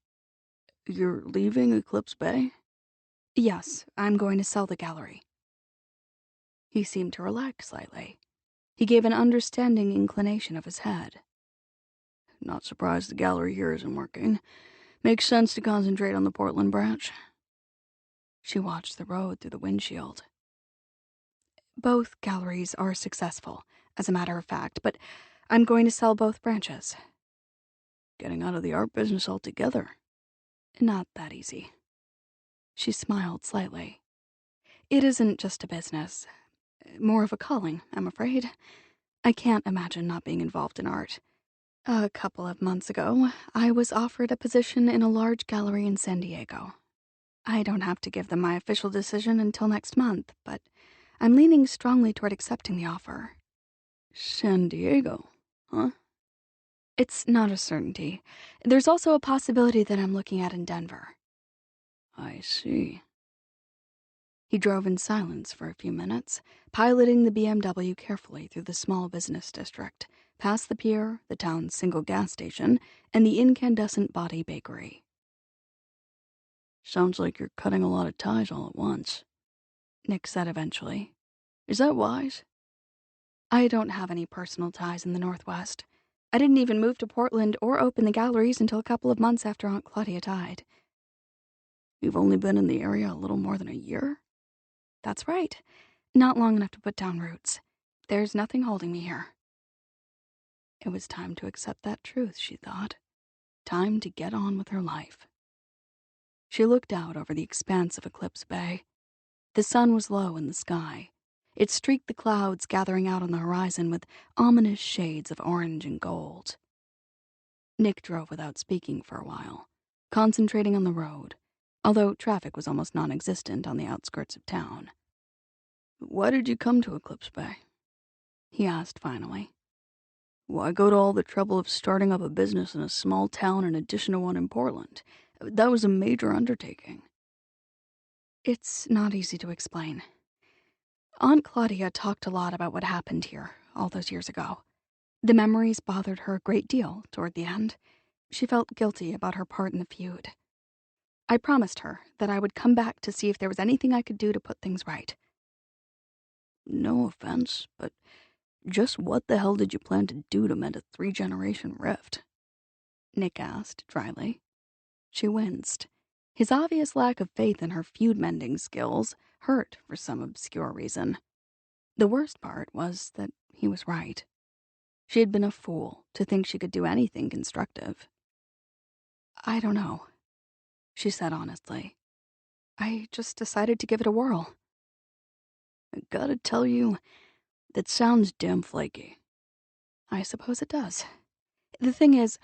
You're leaving Eclipse Bay? Yes, I'm going to sell the gallery. He seemed to relax slightly. He gave an understanding inclination of his head. Not surprised the gallery here isn't working. Makes sense to concentrate on the Portland branch. She watched the road through the windshield. Both galleries are successful, as a matter of fact, but I'm going to sell both branches. Getting out of the art business altogether? Not that easy. She smiled slightly. It isn't just a business. More of a calling, I'm afraid. I can't imagine not being involved in art. A couple of months ago, I was offered a position in a large gallery in San Diego. I don't have to give them my official decision until next month, but I'm leaning strongly toward accepting the offer. San Diego, huh? It's not a certainty. There's also a possibility that I'm looking at in Denver. I see. He drove in silence for a few minutes, piloting the BMW carefully through the small business district, past the pier, the town's single gas station, and the incandescent body bakery. Sounds like you're cutting a lot of ties all at once, Nick said eventually. Is that wise? I don't have any personal ties in the Northwest. I didn't even move to Portland or open the galleries until a couple of months after Aunt Claudia died. You've only been in the area a little more than a year? That's right. Not long enough to put down roots. There's nothing holding me here. It was time to accept that truth, she thought. Time to get on with her life. She looked out over the expanse of Eclipse Bay. The sun was low in the sky. It streaked the clouds gathering out on the horizon with ominous shades of orange and gold. Nick drove without speaking for a while, concentrating on the road, although traffic was almost non-existent on the outskirts of town. Why did you come to Eclipse Bay? He asked finally. Why go to all the trouble of starting up a business in a small town in addition to one in Portland? That was a major undertaking. It's not easy to explain. Aunt Claudia talked a lot about what happened here all those years ago. The memories bothered her a great deal toward the end. She felt guilty about her part in the feud. I promised her that I would come back to see if there was anything I could do to put things right. No offense, but just what the hell did you plan to do to mend a 3-generation rift? Nick asked dryly. She winced. His obvious lack of faith in her feud-mending skills hurt for some obscure reason. The worst part was that he was right. She had been a fool to think she could do anything constructive. I don't know, she said honestly. I just decided to give it a whirl. I gotta tell you, that sounds damn flaky. I suppose it does. The thing is,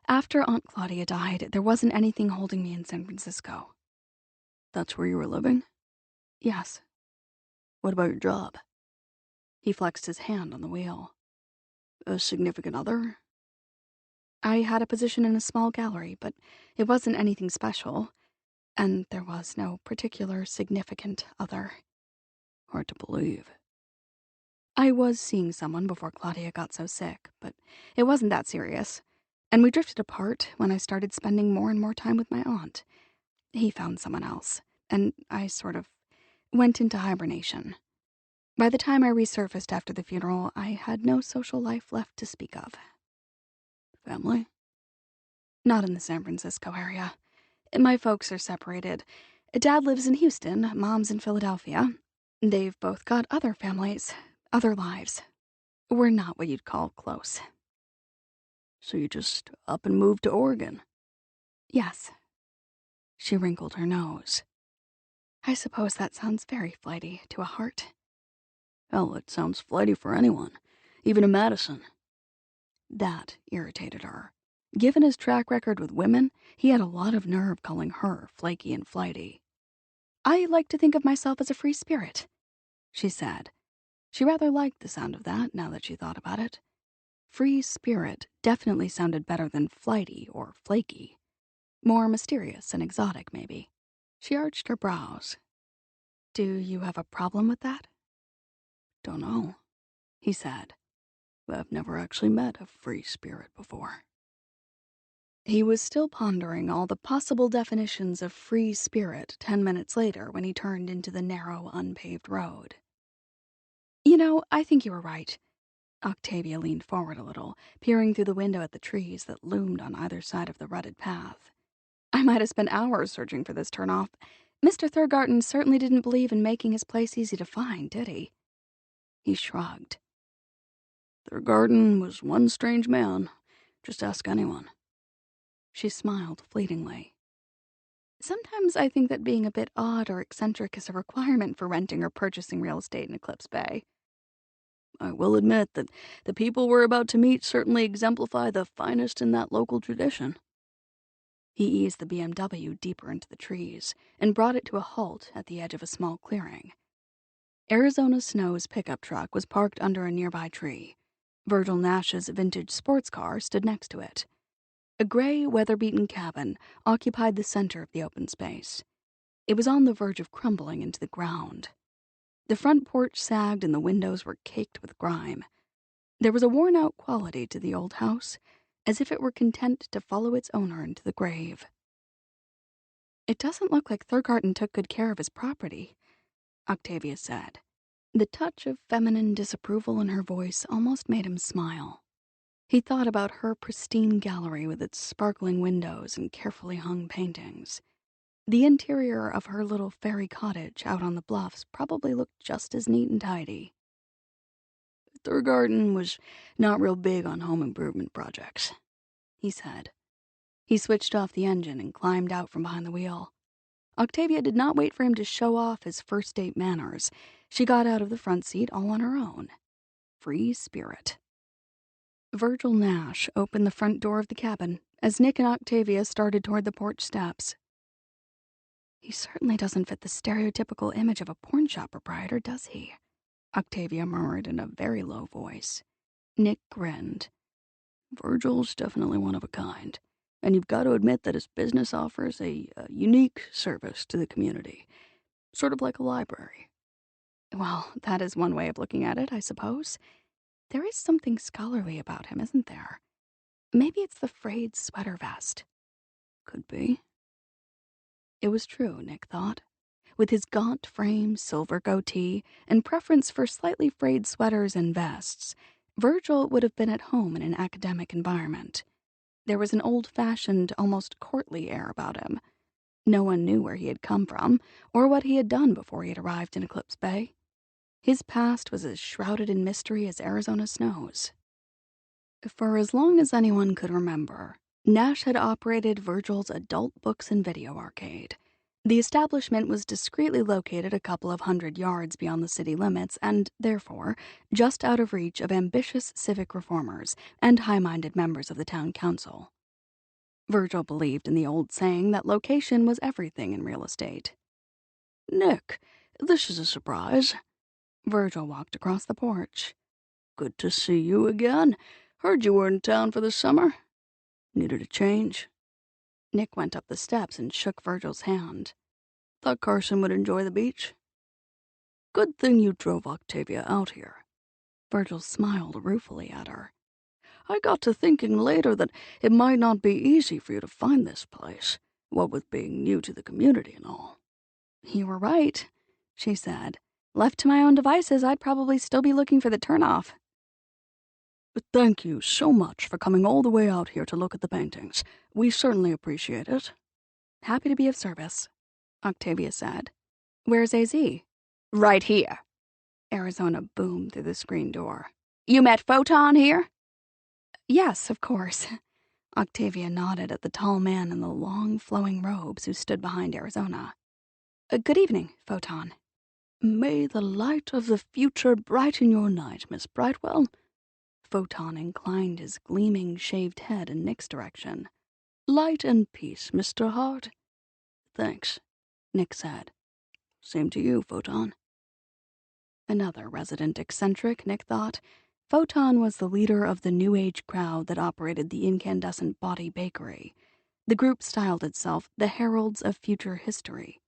after Aunt Claudia died, there wasn't anything holding me in San Francisco. That's where you were living? Yes. What about your job? He flexed his hand on the wheel. A significant other? I had a position in a small gallery, but it wasn't anything special, and there was no particular significant other. Hard to believe. I was seeing someone before Claudia got so sick, but it wasn't that serious, and we drifted apart when I started spending more and more time with my aunt. He found someone else, and I sort of went into hibernation. By the time I resurfaced after the funeral, I had no social life left to speak of. Family? Not in the San Francisco area. My folks are separated. Dad lives in Houston, Mom's in Philadelphia. They've both got other families, other lives. We're not what you'd call close. So you just up and moved to Oregon? Yes. She wrinkled her nose. I suppose that sounds very flighty to a Harte. Hell, it sounds flighty for anyone, even in Madison. That irritated her. Given his track record with women, he had a lot of nerve calling her flaky and flighty. I like to think of myself as a free spirit, she said. She rather liked the sound of that now that she thought about it. Free spirit definitely sounded better than flighty or flaky. More mysterious and exotic, maybe. She arched her brows. Do you have a problem with that? Don't know, he said. I've never actually met a free spirit before. He was still pondering all the possible definitions of free spirit 10 minutes later when he turned into the narrow, unpaved road. I think you were right. Octavia leaned forward a little, peering through the window at the trees that loomed on either side of the rutted path. I might have spent hours searching for this turnoff. Mr. Thurgarten certainly didn't believe in making his place easy to find, did he? He shrugged. Thurgarten was one strange man. Just ask anyone. She smiled fleetingly. Sometimes I think that being a bit odd or eccentric is a requirement for renting or purchasing real estate in Eclipse Bay. I will admit that the people we're about to meet certainly exemplify the finest in that local tradition. He eased the BMW deeper into the trees and brought it to a halt at the edge of a small clearing. Arizona Snow's pickup truck was parked under a nearby tree. Virgil Nash's vintage sports car stood next to it. A gray, weather-beaten cabin occupied the center of the open space. It was on the verge of crumbling into the ground. The front porch sagged and the windows were caked with grime. There was a worn-out quality to the old house, as if it were content to follow its owner into the grave. It doesn't look like Thurgarten took good care of his property, Octavia said. The touch of feminine disapproval in her voice almost made him smile. He thought about her pristine gallery with its sparkling windows and carefully hung paintings. The interior of her little fairy cottage out on the bluffs probably looked just as neat and tidy. Thurgarten was not real big on home improvement projects, he said. He switched off the engine and climbed out from behind the wheel. Octavia did not wait for him to show off his first-date manners. She got out of the front seat all on her own. Free spirit. Virgil Nash opened the front door of the cabin as Nick and Octavia started toward the porch steps. He certainly doesn't fit the stereotypical image of a pawn shop proprietor, does he? Octavia murmured in a very low voice. Nick grinned. Virgil's definitely one of a kind, and you've got to admit that his business offers a unique service to the community, sort of like a library. Well, that is one way of looking at it, I suppose. There is something scholarly about him, isn't there? Maybe it's the frayed sweater vest. Could be. It was true, Nick thought. With his gaunt frame, silver goatee, and preference for slightly frayed sweaters and vests, Virgil would have been at home in an academic environment. There was an old-fashioned, almost courtly air about him. No one knew where he had come from or what he had done before he had arrived in Eclipse Bay. His past was as shrouded in mystery as Arizona snows. For as long as anyone could remember, Nash had operated Virgil's adult books and video arcade. The establishment was discreetly located a couple of 100 yards beyond the city limits and, therefore, just out of reach of ambitious civic reformers and high-minded members of the town council. Virgil believed in the old saying that location was everything in real estate. Nick, this is a surprise. Virgil walked across the porch. Good to see you again. Heard you were in town for the summer. Needed a change. Nick went up the steps and shook Virgil's hand. Thought Carson would enjoy the beach. Good thing you drove Octavia out here. Virgil smiled ruefully at her. I got to thinking later that it might not be easy for you to find this place, what with being new to the community and all. You were right, she said. Left to my own devices, I'd probably still be looking for the turnoff. But thank you so much for coming all the way out here to look at the paintings. We certainly appreciate it. Happy to be of service, Octavia said. Where's AZ? Right here, Arizona boomed through the screen door. You met Photon here? Yes, of course. Octavia nodded at the tall man in the long, flowing robes who stood behind Arizona. Good evening, Photon. May the light of the future brighten your night, Miss Brightwell. Photon inclined his gleaming, shaved head in Nick's direction. Light and peace, Mr. Harte. Thanks, Nick said. Same to you, Photon. Another resident eccentric, Nick thought. Photon was the leader of the New Age crowd that operated the Incandescent Body Bakery. The group styled itself the Heralds of Future History.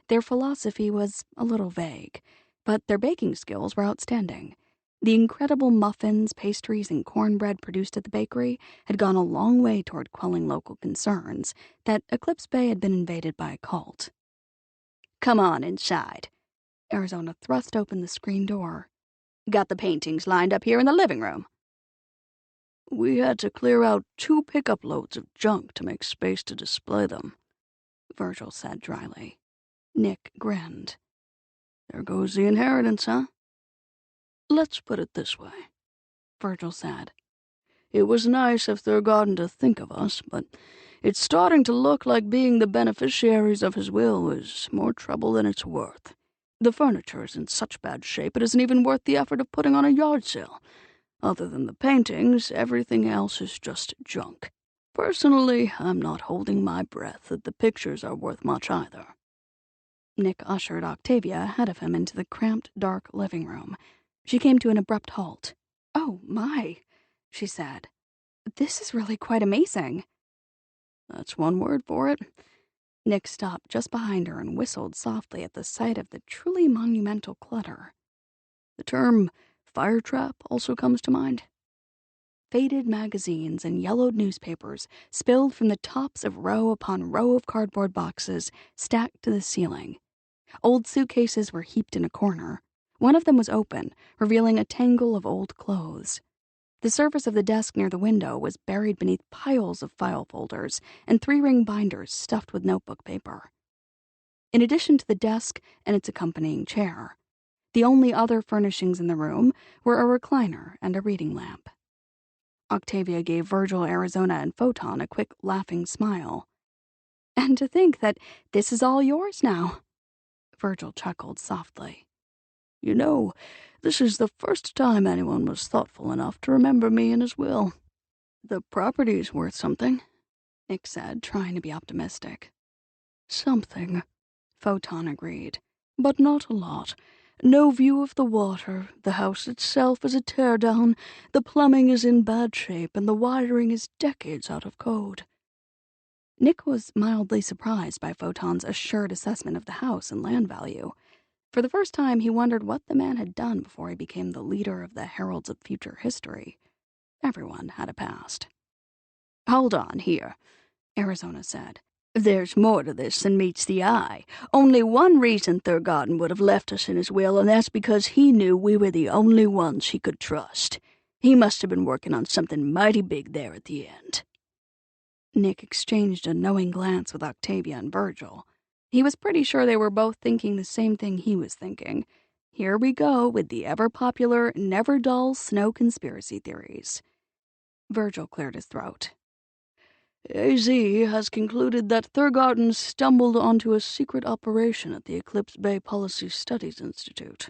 Their philosophy was a little vague, but their baking skills were outstanding. The incredible muffins, pastries, and cornbread produced at the bakery had gone a long way toward quelling local concerns that Eclipse Bay had been invaded by a cult. Come on inside. Arizona thrust open the screen door. Got the paintings lined up here in the living room. We had to clear out 2 pickup loads of junk to make space to display them, Virgil said dryly. Nick grinned. There goes the inheritance, huh? Let's put it this way, Virgil said. It was nice of Thurgarden to think of us, but it's starting to look like being the beneficiaries of his will is more trouble than it's worth. The furniture is in such bad shape it isn't even worth the effort of putting on a yard sale. Other than the paintings, everything else is just junk. Personally, I'm not holding my breath that the pictures are worth much either. Nick ushered Octavia ahead of him into the cramped, dark living room. She came to an abrupt halt. "Oh, my," she said. "This is really quite amazing." That's one word for it. Nick stopped just behind her and whistled softly at the sight of the truly monumental clutter. The term fire trap also comes to mind. Faded magazines and yellowed newspapers spilled from the tops of row upon row of cardboard boxes stacked to the ceiling. Old suitcases were heaped in a corner. One of them was open, revealing a tangle of old clothes. The surface of the desk near the window was buried beneath piles of file folders and 3-ring binders stuffed with notebook paper. In addition to the desk and its accompanying chair, the only other furnishings in the room were a recliner and a reading lamp. Octavia gave Virgil, Arizona, and Photon a quick, laughing smile. "And to think that this is all yours now." Virgil chuckled softly. You know, this is the first time anyone was thoughtful enough to remember me in his will. The property's worth something, Nick said, trying to be optimistic. Something, Photon agreed. but not a lot. No view of the water, the house itself is a teardown, the plumbing is in bad shape, and the wiring is decades out of code. Nick was mildly surprised by Photon's assured assessment of the house and land value. For the first time, he wondered what the man had done before he became the leader of the Heralds of Future History. Everyone had a past. "Hold on here," Arizona said. "There's more to this than meets the eye. Only one reason Thurgarden would have left us in his will, and that's because he knew we were the only ones he could trust. He must have been working on something mighty big there at the end." Nick exchanged a knowing glance with Octavia and Virgil. He was pretty sure they were both thinking the same thing he was thinking. Here we go with the ever-popular, never-dull snow conspiracy theories. Virgil cleared his throat. AZ has concluded that Thurgarden stumbled onto a secret operation at the Eclipse Bay Policy Studies Institute.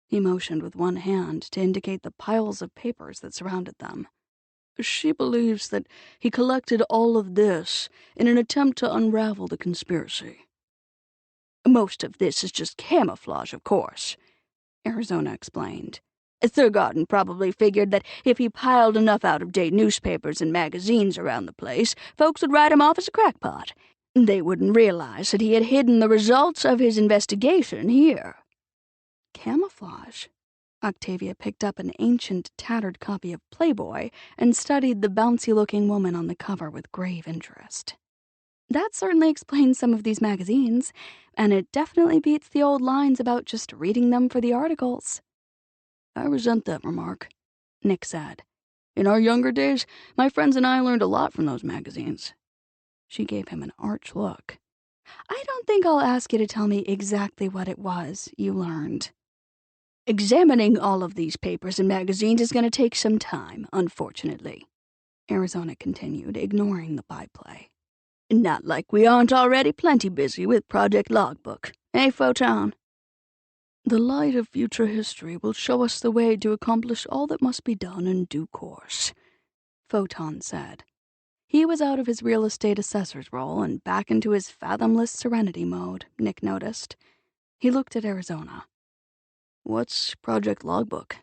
He motioned with one hand to indicate the piles of papers that surrounded them. She believes that he collected all of this in an attempt to unravel the conspiracy. "Most of this is just camouflage, of course," Arizona explained. "Thurgarden probably figured that if he piled enough out-of-date newspapers and magazines around the place, folks would write him off as a crackpot. They wouldn't realize that he had hidden the results of his investigation here." Camouflage? Octavia picked up an ancient, tattered copy of Playboy and studied the bouncy-looking woman on the cover with grave interest. That certainly explains some of these magazines, and it definitely beats the old lines about just reading them for the articles. I resent that remark, Nick said. In our younger days, my friends and I learned a lot from those magazines. She gave him an arch look. I don't think I'll ask you to tell me exactly what it was you learned. "Examining all of these papers and magazines is going to take some time, unfortunately," Arizona continued, ignoring the byplay. "Not like we aren't already plenty busy with Project Logbook, eh, Photon?" The light of future history will show us the way to accomplish all that must be done in due course, Photon said. He was out of his real estate assessor's role and back into his fathomless serenity mode, Nick noticed. He looked at Arizona. What's Project Logbook?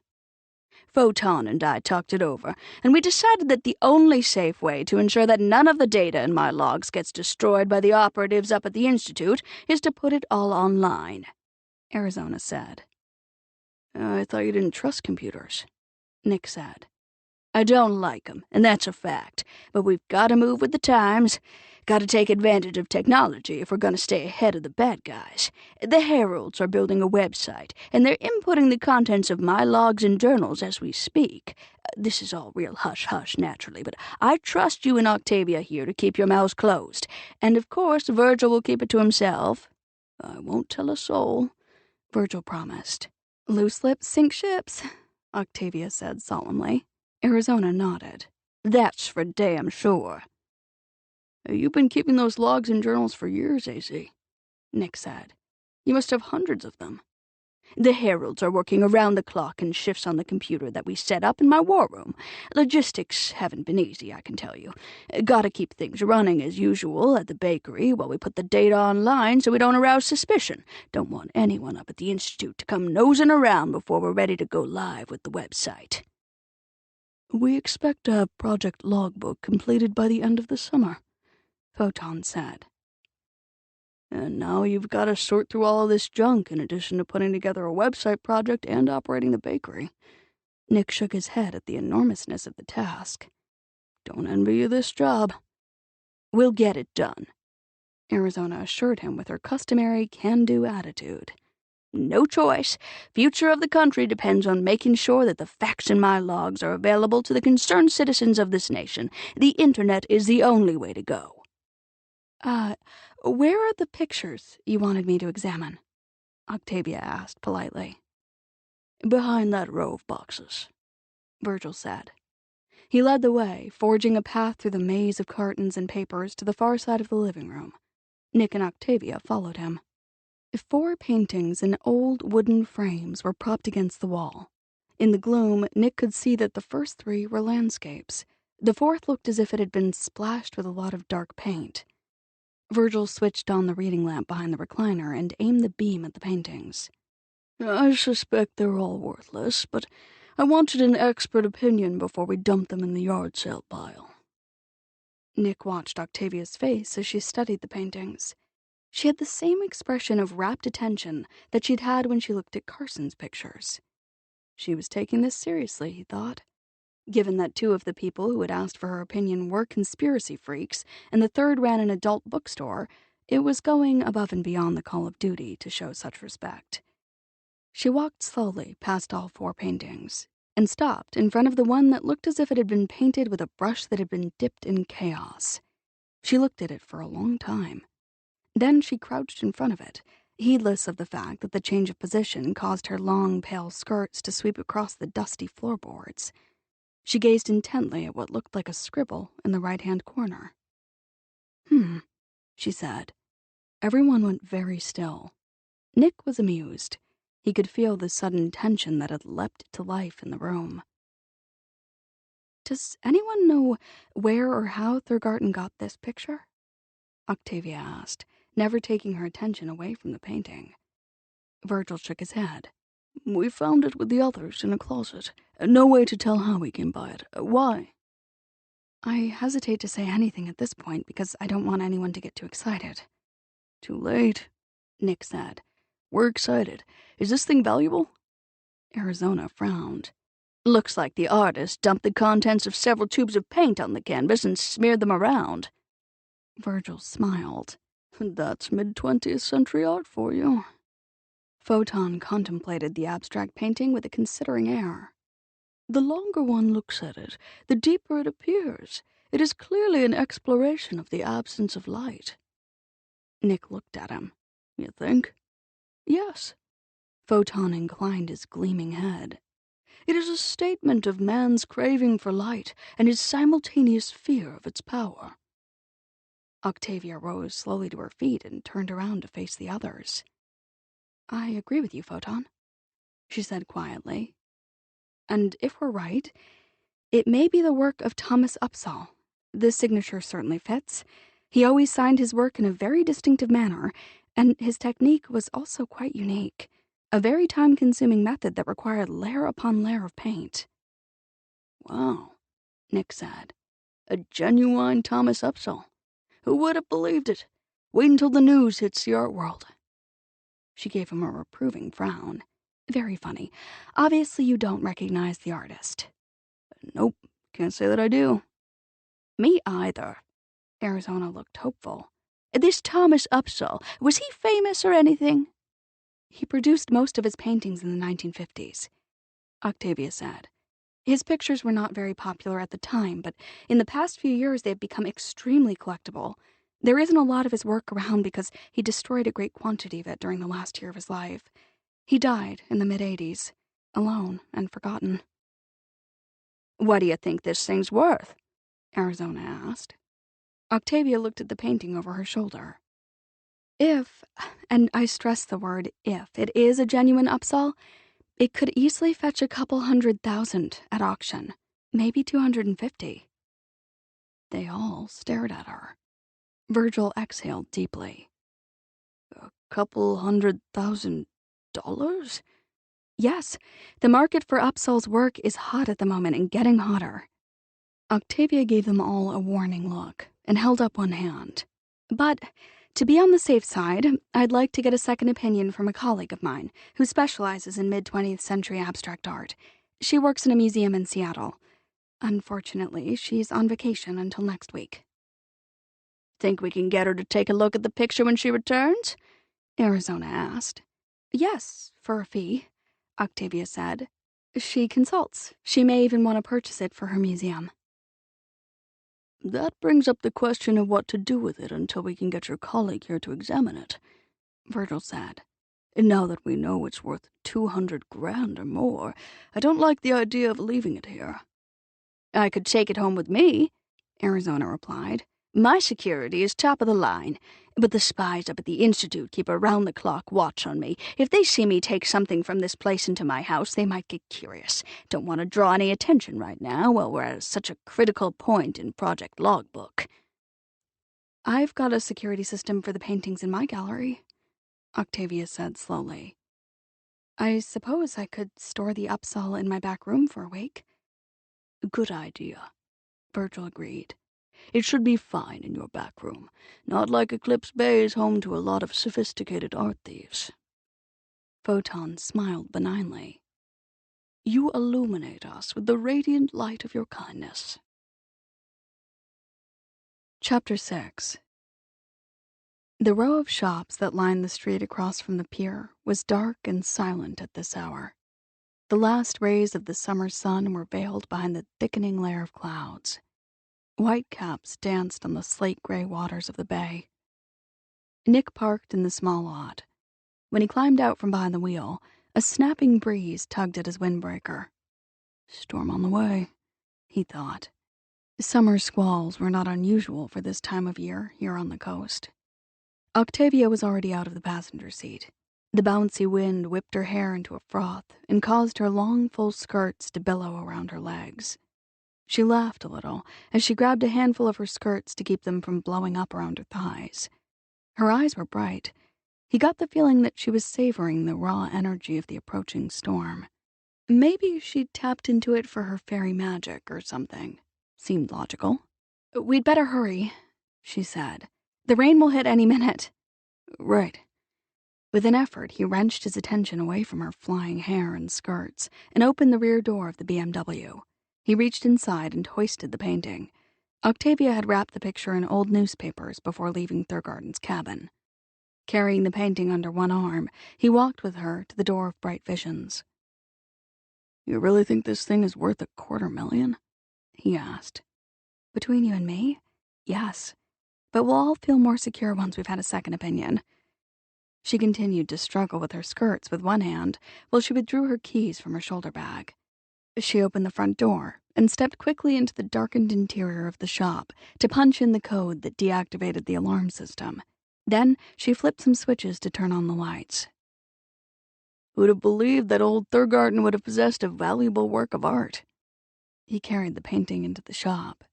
Photon and I talked it over, and we decided that the only safe way to ensure that none of the data in my logs gets destroyed by the operatives up at the Institute is to put it all online, Arizona said. I thought you didn't trust computers, Nick said. I don't like 'em, and that's a fact, but we've got to move with the times. Got to take advantage of technology if we're going to stay ahead of the bad guys. The Heralds are building a website, and they're inputting the contents of my logs and journals as we speak. This is all real hush-hush, naturally, but I trust you and Octavia here to keep your mouths closed. And, of course, Virgil will keep it to himself. I won't tell a soul, Virgil promised. Loose lips sink ships, Octavia said solemnly. Arizona nodded. That's for damn sure. You've been keeping those logs and journals for years, AC, Nick said. You must have hundreds of them. The Heralds are working around the clock in shifts on the computer that we set up in my war room. Logistics haven't been easy, I can tell you. Gotta keep things running as usual at the bakery while we put the data online so we don't arouse suspicion. Don't want anyone up at the Institute to come nosing around before we're ready to go live with the website. We expect to have Project Logbook completed by the end of the summer, Photon said. And now you've got to sort through all this junk in addition to putting together a website project and operating the bakery. Nick shook his head at the enormousness of the task. Don't envy you this job. We'll get it done, Arizona assured him with her customary can-do attitude. No choice. Future of the country depends on making sure that the facts in my logs are available to the concerned citizens of this nation. The internet is the only way to go. Where are the pictures you wanted me to examine? Octavia asked politely. Behind that row of boxes, Virgil said. He led the way, forging a path through the maze of cartons and papers to the far side of the living room. Nick and Octavia followed him. 4 paintings in old wooden frames were propped against the wall. In the gloom, Nick could see that the first 3 were landscapes. The 4th looked as if it had been splashed with a lot of dark paint. Virgil switched on the reading lamp behind the recliner and aimed the beam at the paintings. I suspect they're all worthless, but I wanted an expert opinion before we dump them in the yard sale pile. Nick watched Octavia's face as she studied the paintings. She had the same expression of rapt attention that she'd had when she looked at Carson's pictures. She was taking this seriously, he thought. Given that 2 of the people who had asked for her opinion were conspiracy freaks, and the 3rd ran an adult bookstore, it was going above and beyond the call of duty to show such respect. She walked slowly past all 4 paintings, and stopped in front of the one that looked as if it had been painted with a brush that had been dipped in chaos. She looked at it for a long time. Then she crouched in front of it, heedless of the fact that the change of position caused her long, pale skirts to sweep across the dusty floorboards. She gazed intently at what looked like a scribble in the right-hand corner. She said. Everyone went very still. Nick was amused. He could feel the sudden tension that had leapt to life in the room. Does anyone know where or how Thurgarten got this picture? Octavia asked, never taking her attention away from the painting. Virgil shook his head. We found it with the others in a closet. No way to tell how we came by it. Why? I hesitate to say anything at this point because I don't want anyone to get too excited. Too late, Nick said. We're excited. Is this thing valuable? Arizona frowned. Looks like the artist dumped the contents of several tubes of paint on the canvas and smeared them around. Virgil smiled. That's mid-20th century art for you. Photon contemplated the abstract painting with a considering air. The longer one looks at it, the deeper it appears. It is clearly an exploration of the absence of light. Nick looked at him. You think? Yes. Photon inclined his gleaming head. It is a statement of man's craving for light and his simultaneous fear of its power. Octavia rose slowly to her feet and turned around to face the others. I agree with you, Photon, she said quietly. And if we're right, it may be the work of Thomas Upsall. This signature certainly fits. He always signed his work in a very distinctive manner, and his technique was also quite unique. A very time-consuming method that required layer upon layer of paint. Wow, Nick said. A genuine Thomas Upsall. Who would have believed it? Wait until the news hits the art world. She gave him a reproving frown. Very funny. Obviously you don't recognize the artist. Nope, can't say that I do. Me either. Arizona looked hopeful. This Thomas Upsall, was he famous or anything? He produced most of his paintings in the 1950s, Octavia said. His pictures were not very popular at the time, but in the past few years they have become extremely collectible. There isn't a lot of his work around because he destroyed a great quantity of it during the last year of his life. He died in the mid-'80s, alone and forgotten. What do you think this thing's worth? Arizona asked. Octavia looked at the painting over her shoulder. If, and I stress the word if, it is a genuine Upsall, it could easily fetch a couple $100,000 at auction, maybe 250. They all stared at her. Virgil exhaled deeply. A couple $100,000? Yes, the market for Upsall's work is hot at the moment and getting hotter. Octavia gave them all a warning look and held up one hand. But to be on the safe side, I'd like to get a second opinion from a colleague of mine who specializes in mid-20th century abstract art. She works in a museum in Seattle. Unfortunately, she's on vacation until next week. Think we can get her to take a look at the picture when she returns? Arizona asked. Yes, for a fee, Octavia said. She consults. She may even want to purchase it for her museum. That brings up the question of what to do with it until we can get your colleague here to examine it, Virgil said. And now that we know it's worth 200 grand or more, I don't like the idea of leaving it here. I could take it home with me, Arizona replied. My security is top of the line, but the spies up at the Institute keep a round-the-clock watch on me. If they see me take something from this place into my house, they might get curious. Don't want to draw any attention right now while we're at such a critical point in Project Logbook. I've got a security system for the paintings in my gallery, Octavia said slowly. I suppose I could store the Upsall in my back room for a week. Good idea, Virgil agreed. It should be fine in your back room, not like Eclipse Bay is home to a lot of sophisticated art thieves. Photon smiled benignly. You illuminate us with the radiant light of your kindness. Chapter 6. The row of shops that lined the street across from the pier was dark and silent at this hour. The last rays of the summer sun were veiled behind the thickening layer of clouds. White caps danced on the slate-gray waters of the bay. Nick parked in the small lot. When he climbed out from behind the wheel, a snapping breeze tugged at his windbreaker. Storm on the way, he thought. Summer squalls were not unusual for this time of year here on the coast. Octavia was already out of the passenger seat. The bouncy wind whipped her hair into a froth and caused her long, full skirts to billow around her legs. She laughed a little as she grabbed a handful of her skirts to keep them from blowing up around her thighs. Her eyes were bright. He got the feeling that she was savoring the raw energy of the approaching storm. Maybe she'd tapped into it for her fairy magic or something. Seemed logical. We'd better hurry, she said. The rain will hit any minute. Right. With an effort, he wrenched his attention away from her flying hair and skirts and opened the rear door of the BMW. He reached inside and hoisted the painting. Octavia had wrapped the picture in old newspapers before leaving Thurgarden's cabin. Carrying the painting under one arm, he walked with her to the door of Bright Visions. You really think this thing is worth $250,000? He asked. Between you and me? Yes. But we'll all feel more secure once we've had a second opinion. She continued to struggle with her skirts with one hand while she withdrew her keys from her shoulder bag. She opened the front door and stepped quickly into the darkened interior of the shop to punch in the code that deactivated the alarm system. Then she flipped some switches to turn on the lights. Who'd have believed that old Thurgarden would have possessed a valuable work of art? He carried the painting into the shop.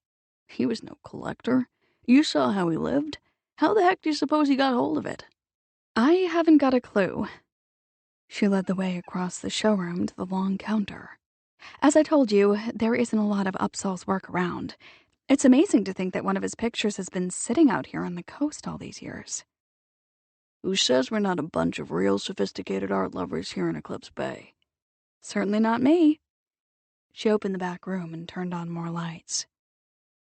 He was no collector. You saw how he lived. How the heck do you suppose he got hold of it? I haven't got a clue. She led the way across the showroom to the long counter. As I told you, there isn't a lot of Upsall's work around. It's amazing to think that one of his pictures has been sitting out here on the coast all these years. Who says we're not a bunch of real sophisticated art lovers here in Eclipse Bay? Certainly not me. She opened the back room and turned on more lights.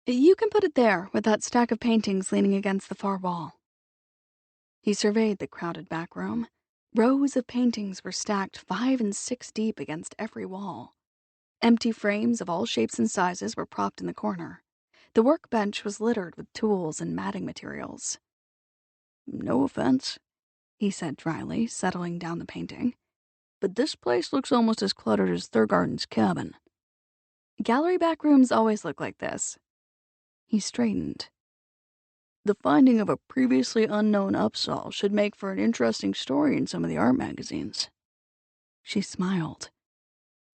You can put it there, with that stack of paintings leaning against the far wall. He surveyed the crowded back room. Rows of paintings were stacked 5 and 6 deep against every wall. Empty frames of all shapes and sizes were propped in the corner. The workbench was littered with tools and matting materials. No offense, he said dryly, settling down the painting, but this place looks almost as cluttered as Thurgarden's cabin. Gallery back rooms always look like this. He straightened. The finding of a previously unknown upsol should make for an interesting story in some of the art magazines. She smiled.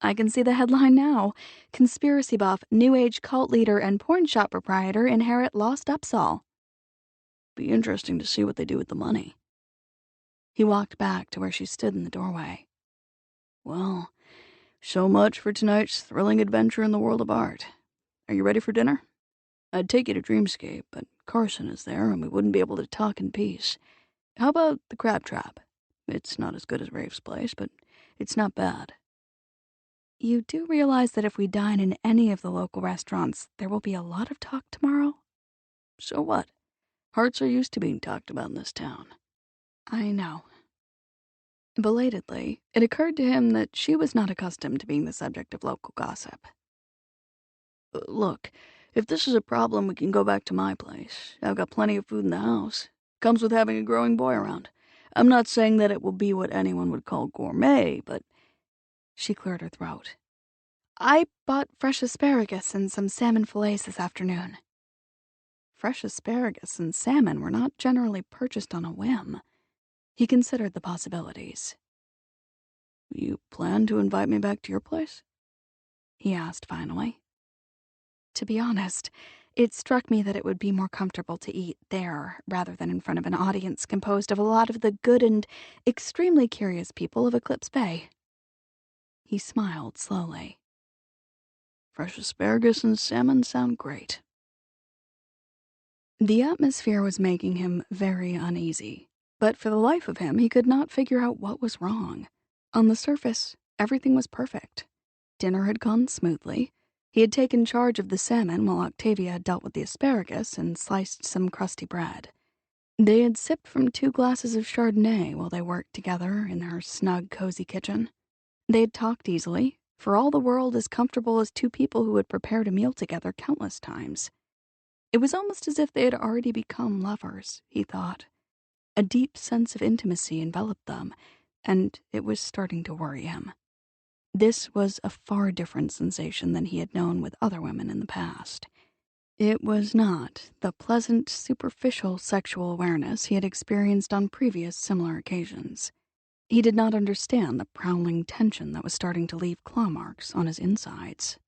I can see the headline now. Conspiracy buff, New Age cult leader, and porn shop proprietor inherit lost upsol. Be interesting to see what they do with the money. He walked back to where she stood in the doorway. Well, so much for tonight's thrilling adventure in the world of art. Are you ready for dinner? I'd take you to Dreamscape, but Carson is there and we wouldn't be able to talk in peace. How about the Crab Trap? It's not as good as Rafe's place, but it's not bad. You do realize that if we dine in any of the local restaurants, there will be a lot of talk tomorrow? So what? Hearts are used to being talked about in this town. I know. Belatedly, it occurred to him that she was not accustomed to being the subject of local gossip. Look, if this is a problem, we can go back to my place. I've got plenty of food in the house. Comes with having a growing boy around. I'm not saying that it will be what anyone would call gourmet, but... She cleared her throat. I bought fresh asparagus and some salmon fillets this afternoon. Fresh asparagus and salmon were not generally purchased on a whim. He considered the possibilities. You plan to invite me back to your place? He asked finally. To be honest, it struck me that it would be more comfortable to eat there rather than in front of an audience composed of a lot of the good and extremely curious people of Eclipse Bay. He smiled slowly. Fresh asparagus and salmon sound great. The atmosphere was making him very uneasy, but for the life of him, he could not figure out what was wrong. On the surface, everything was perfect. Dinner had gone smoothly. He had taken charge of the salmon while Octavia had dealt with the asparagus and sliced some crusty bread. They had sipped from 2 glasses of Chardonnay while they worked together in their snug, cozy kitchen. They had talked easily, for all the world as comfortable as 2 people who had prepared a meal together countless times. It was almost as if they had already become lovers, he thought. A deep sense of intimacy enveloped them, and it was starting to worry him. This was a far different sensation than he had known with other women in the past. It was not the pleasant, superficial sexual awareness he had experienced on previous similar occasions. He did not understand the prowling tension that was starting to leave claw marks on his insides.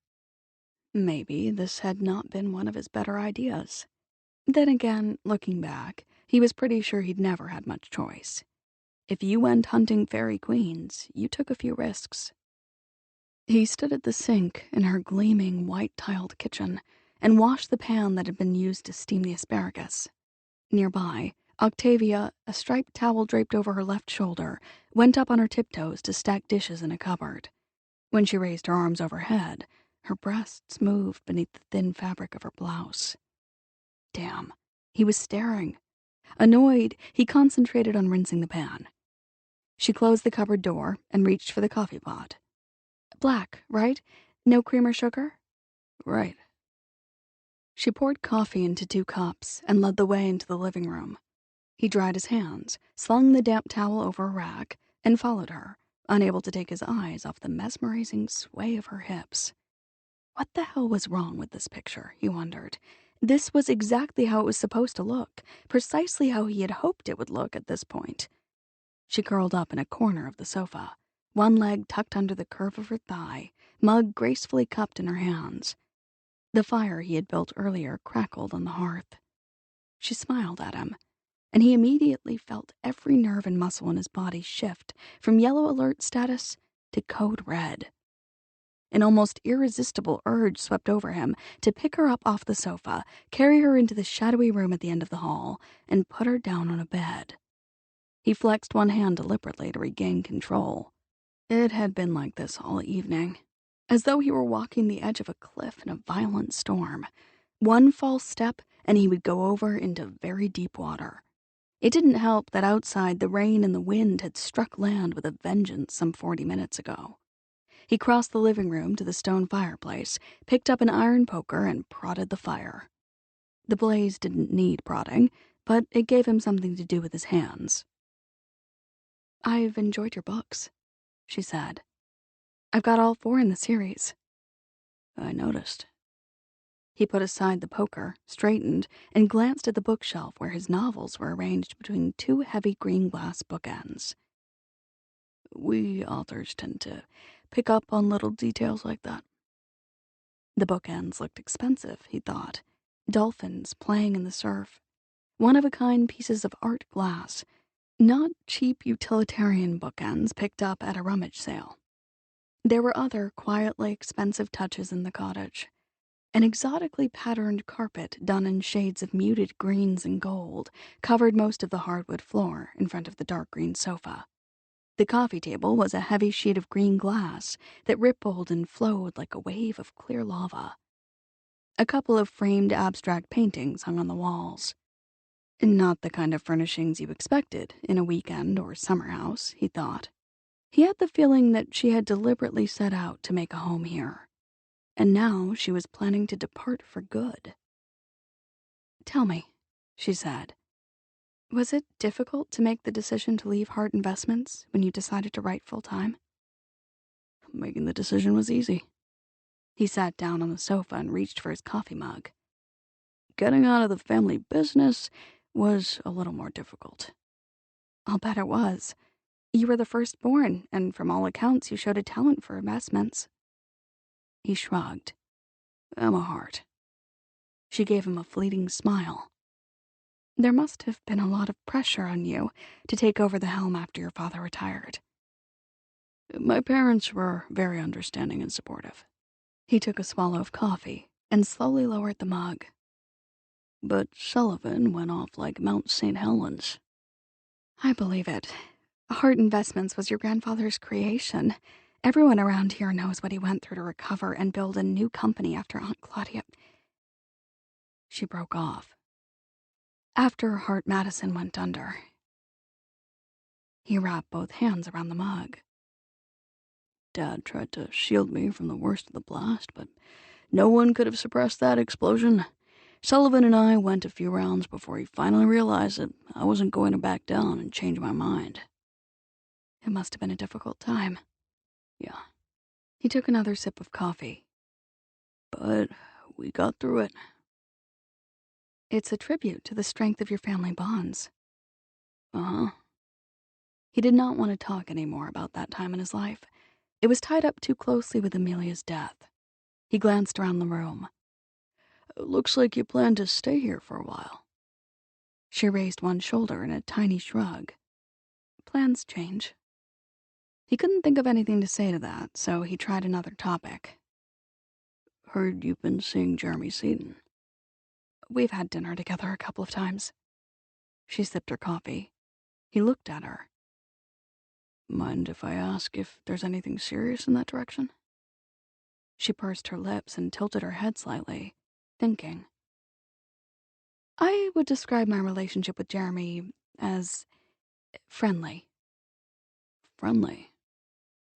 Maybe this had not been one of his better ideas. Then again, looking back, he was pretty sure he'd never had much choice. If you went hunting fairy queens, you took a few risks. He stood at the sink in her gleaming, white-tiled kitchen and washed the pan that had been used to steam the asparagus. Nearby, Octavia, a striped towel draped over her left shoulder, went up on her tiptoes to stack dishes in a cupboard. When she raised her arms overhead, her breasts moved beneath the thin fabric of her blouse. Damn, he was staring. Annoyed, he concentrated on rinsing the pan. She closed the cupboard door and reached for the coffee pot. Black, right? No cream or sugar? Right. She poured coffee into 2 cups and led the way into the living room. He dried his hands, slung the damp towel over a rack, and followed her, unable to take his eyes off the mesmerizing sway of her hips. What the hell was wrong with this picture, he wondered. This was exactly how it was supposed to look, precisely how he had hoped it would look at this point. She curled up in a corner of the sofa, one leg tucked under the curve of her thigh, mug gracefully cupped in her hands. The fire he had built earlier crackled on the hearth. She smiled at him, and he immediately felt every nerve and muscle in his body shift from yellow alert status to code red. An almost irresistible urge swept over him to pick her up off the sofa, carry her into the shadowy room at the end of the hall, and put her down on a bed. He flexed one hand deliberately to regain control. It had been like this all evening, as though he were walking the edge of a cliff in a violent storm. One false step, and he would go over into very deep water. It didn't help that outside the rain and the wind had struck land with a vengeance some 40 minutes ago. He crossed the living room to the stone fireplace, picked up an iron poker, and prodded the fire. The blaze didn't need prodding, but it gave him something to do with his hands. "I've enjoyed your books," she said. "I've got all 4 in the series." I noticed. He put aside the poker, straightened, and glanced at the bookshelf where his novels were arranged between 2 heavy green glass bookends. We authors tend to pick up on little details like that. The bookends looked expensive, he thought. Dolphins playing in the surf. One-of-a-kind pieces of art glass. Not cheap utilitarian bookends picked up at a rummage sale. There were other quietly expensive touches in the cottage. An exotically patterned carpet done in shades of muted greens and gold covered most of the hardwood floor in front of the dark green sofa. The coffee table was a heavy sheet of green glass that rippled and flowed like a wave of clear lava. A couple of framed abstract paintings hung on the walls. Not the kind of furnishings you expected in a weekend or summer house, he thought. He had the feeling that she had deliberately set out to make a home here. And now she was planning to depart for good. "Tell me," she said, "was it difficult to make the decision to leave Harte Investments when you decided to write full-time?" Making the decision was easy. He sat down on the sofa and reached for his coffee mug. Getting out of the family business was a little more difficult. "I'll bet it was. You were the firstborn, and from all accounts you showed a talent for investments." He shrugged. "I'm a Harte." She gave him a fleeting smile. "There must have been a lot of pressure on you to take over the helm after your father retired." My parents were very understanding and supportive. He took a swallow of coffee and slowly lowered the mug. But Sullivan went off like Mount St. Helens. "I believe it. Harte Investments was your grandfather's creation. Everyone around here knows what he went through to recover and build a new company after Aunt Claudia." She broke off. "After Harte Madison went under." He wrapped both hands around the mug. Dad tried to shield me from the worst of the blast, but no one could have suppressed that explosion. Sullivan and I went a few rounds before he finally realized that I wasn't going to back down and change my mind. It must have been a difficult time. Yeah. He took another sip of coffee. But we got through it. It's a tribute to the strength of your family bonds. Uh-huh. He did not want to talk anymore about that time in his life. It was tied up too closely with Amelia's death. He glanced around the room. Looks like you plan to stay here for a while. She raised one shoulder in a tiny shrug. Plans change. He couldn't think of anything to say to that, so he tried another topic. Heard you've been seeing Jeremy Seaton. We've had dinner together a couple of times. She sipped her coffee. He looked at her. Mind if I ask if there's anything serious in that direction? She pursed her lips and tilted her head slightly, thinking. I would describe my relationship with Jeremy as friendly. Friendly?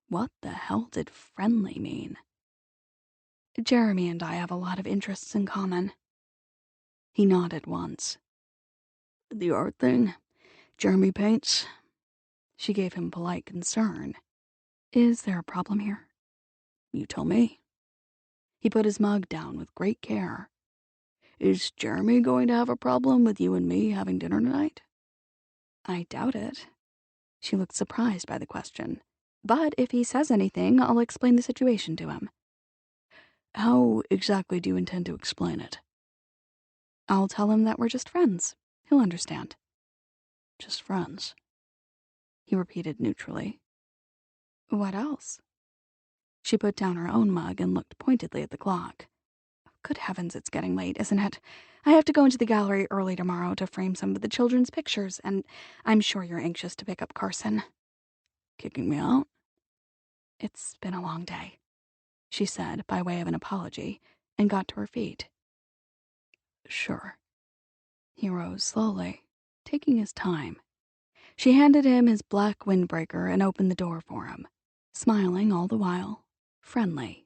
What the hell did friendly mean? Jeremy and I have a lot of interests in common. He nodded once. The art thing? Jeremy paints? She gave him polite concern. Is there a problem here? You tell me. He put his mug down with great care. Is Jeremy going to have a problem with you and me having dinner tonight? I doubt it. She looked surprised by the question. But if he says anything, I'll explain the situation to him. How exactly do you intend to explain it? I'll tell him that we're just friends. He'll understand. Just friends? He repeated neutrally. What else? She put down her own mug and looked pointedly at the clock. Good heavens, it's getting late, isn't it? I have to go into the gallery early tomorrow to frame some of the children's pictures, and I'm sure you're anxious to pick up Carson. Kicking me out? It's been a long day, she said by way of an apology, and got to her feet. Sure. He rose slowly, taking his time. She handed him his black windbreaker and opened the door for him, smiling all the while, friendly.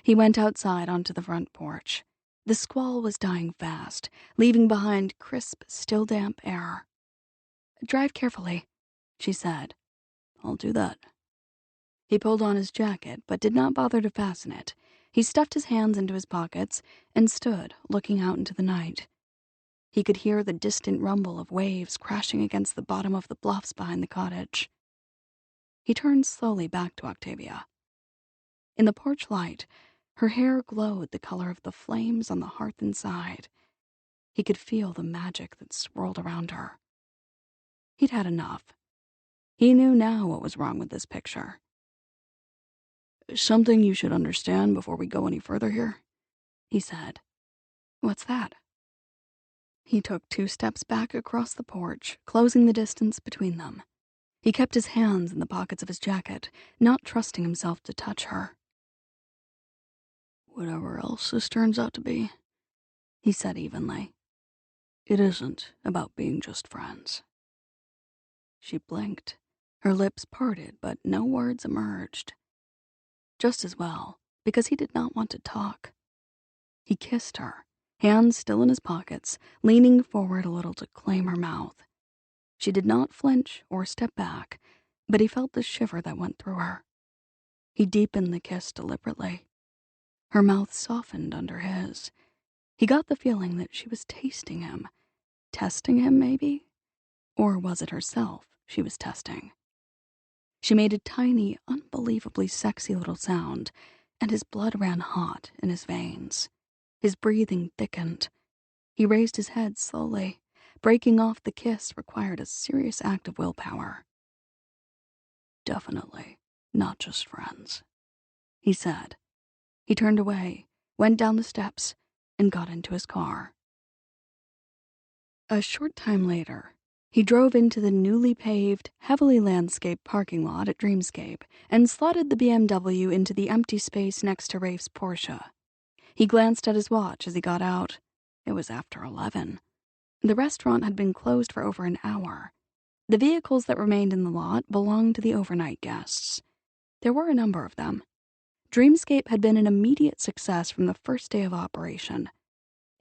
He went outside onto the front porch. The squall was dying fast, leaving behind crisp, still damp air. Drive carefully, she said. I'll do that. He pulled on his jacket, but did not bother to fasten it. He stuffed his hands into his pockets and stood, looking out into the night. He could hear the distant rumble of waves crashing against the bottom of the bluffs behind the cottage. He turned slowly back to Octavia. In the porch light, her hair glowed the color of the flames on the hearth inside. He could feel the magic that swirled around her. He'd had enough. He knew now what was wrong with this picture. Something you should understand before we go any further here, he said. What's that? He took 2 steps back across the porch, closing the distance between them. He kept his hands in the pockets of his jacket, not trusting himself to touch her. Whatever else this turns out to be, he said evenly, it isn't about being just friends. She blinked. Her lips parted, but no words emerged. Just as well, because he did not want to talk. He kissed her, hands still in his pockets, leaning forward a little to claim her mouth. She did not flinch or step back, but he felt the shiver that went through her. He deepened the kiss deliberately. Her mouth softened under his. He got the feeling that she was tasting him. Testing him, maybe? Or was it herself she was testing? She made a tiny, unbelievably sexy little sound, and his blood ran hot in his veins. His breathing thickened. He raised his head slowly. Breaking off the kiss required a serious act of willpower. Definitely not just friends, he said. He turned away, went down the steps, and got into his car. A short time later, he drove into the newly paved, heavily landscaped parking lot at Dreamscape and slotted the BMW into the empty space next to Rafe's Porsche. He glanced at his watch as he got out. It was after 11. The restaurant had been closed for over an hour. The vehicles that remained in the lot belonged to the overnight guests. There were a number of them. Dreamscape had been an immediate success from the first day of operation.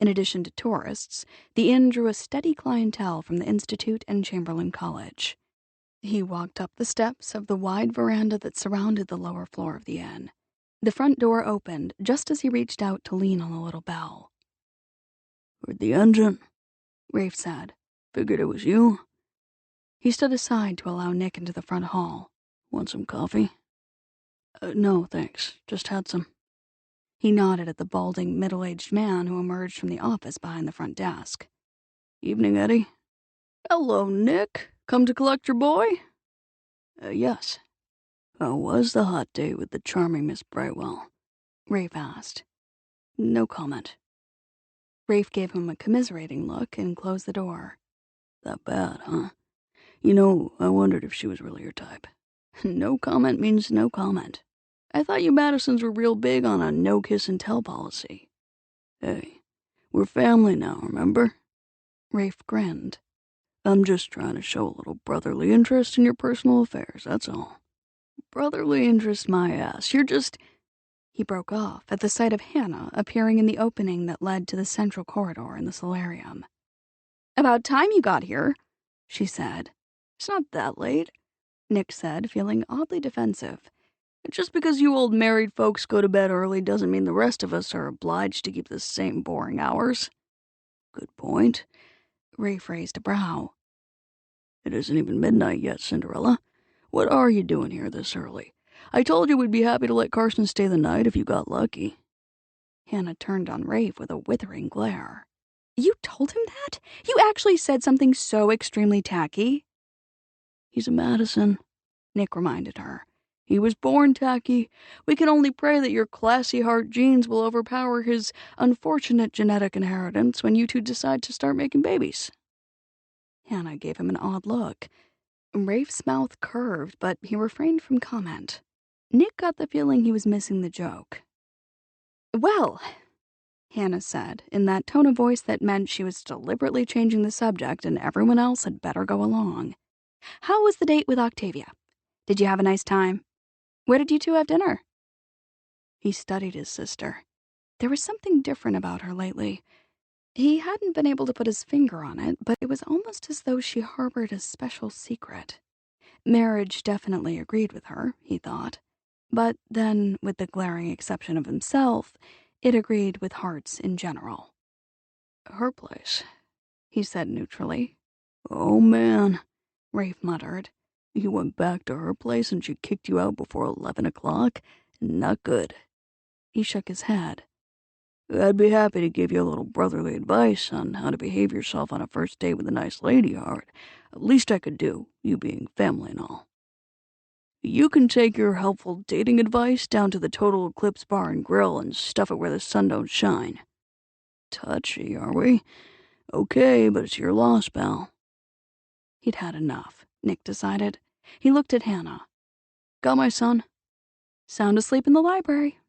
In addition to tourists, the inn drew a steady clientele from the Institute and Chamberlain College. He walked up the steps of the wide veranda that surrounded the lower floor of the inn. The front door opened just as he reached out to lean on the little bell. "Heard the engine," Rafe said. "Figured it was you." He stood aside to allow Nick into the front hall. "Want some coffee?" No, thanks. Just had some." He nodded at the balding, middle-aged man who emerged from the office behind the front desk. "Evening, Eddie." "Hello, Nick. Come to collect your boy?" Yes. How was the hot day with the charming Miss Brightwell?" Rafe asked. No comment. Rafe gave him a commiserating look and closed the door. "That bad, huh? You know, I wondered if she was really your type." No comment means no comment. I thought you Madisons were real big on a no kiss and tell policy." "Hey, we're family now, remember?" Rafe grinned. "I'm just trying to show a little brotherly interest in your personal affairs, that's all." "Brotherly interest my ass. You're just—" He broke off at the sight of Hannah appearing in the opening that led to the central corridor in the solarium. "About time you got here," she said. "It's not that late," Nick said, feeling oddly defensive. "Just because you old married folks go to bed early doesn't mean the rest of us are obliged to keep the same boring hours." "Good point." Rafe raised a brow. "It isn't even midnight yet, Cinderella. What are you doing here this early? I told you we'd be happy to let Carson stay the night if you got lucky." Hannah turned on Rafe with a withering glare. "You told him that? You actually said something so extremely tacky?" "He's a Madison," Nick reminded her. He was born tacky. We can only pray that your classy Harte genes will overpower his unfortunate genetic inheritance when you two decide to start making babies." Hannah gave him an odd look. Rafe's mouth curved, but he refrained from comment. Nick got the feeling he was missing the joke. "Well," Hannah said, in that tone of voice that meant she was deliberately changing the subject and everyone else had better go along. "How was the date with Octavia? Did you have a nice time? Where did you two have dinner?" He studied his sister. There was something different about her lately. He hadn't been able to put his finger on it, but it was almost as though she harbored a special secret. Marriage definitely agreed with her, he thought. But then, with the glaring exception of himself, it agreed with Harte's in general. "Her place," he said neutrally. "Oh, man," Rafe muttered. "You went back to her place and she kicked you out before 11 o'clock? Not good." He shook his head. "I'd be happy to give you a little brotherly advice on how to behave yourself on a first date with a nice lady, Harte. Least I could do, you being family and all. You can take your helpful dating advice down to the Total Eclipse Bar and Grill and stuff it where the sun don't shine." "Touchy, are we? Okay, but it's your loss, pal." He'd had enough, Nick decided. He looked at Hannah. "Got my son?" "Sound asleep in the library."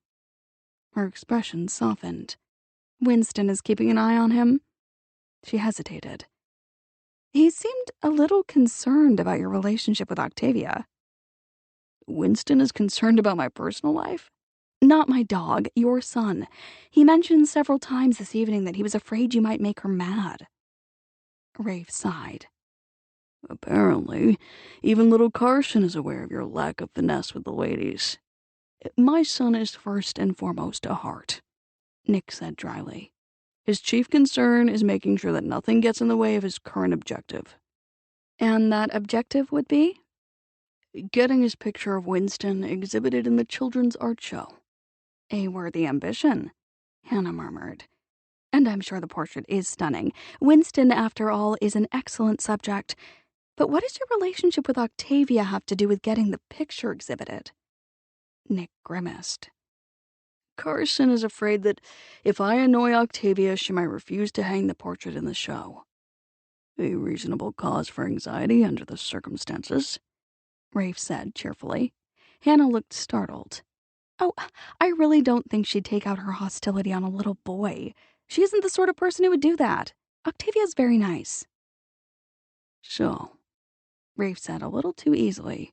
Her expression softened. "Winston is keeping an eye on him?" She hesitated. "He seemed a little concerned about your relationship with Octavia." "Winston is concerned about my personal life?" "Not my dog, your son. He mentioned several times this evening that he was afraid you might make her mad." Rafe sighed. "Apparently, even little Carson is aware of your lack of finesse with the ladies. My son is first and foremost a Harte," Nick said dryly. "His chief concern is making sure that nothing gets in the way of his current objective." "And that objective would be?" "Getting his picture of Winston exhibited in the children's art show." "A worthy ambition," Hannah murmured. "And I'm sure the portrait is stunning. Winston, after all, is an excellent subject. But what does your relationship with Octavia have to do with getting the picture exhibited?" Nick grimaced. "Carson is afraid that if I annoy Octavia, she might refuse to hang the portrait in the show. A reasonable cause for anxiety under the circumstances," Rafe said cheerfully. Hannah looked startled. "Oh, I really don't think she'd take out her hostility on a little boy. She isn't the sort of person who would do that. Octavia's very nice." "So," Rafe said a little too easily,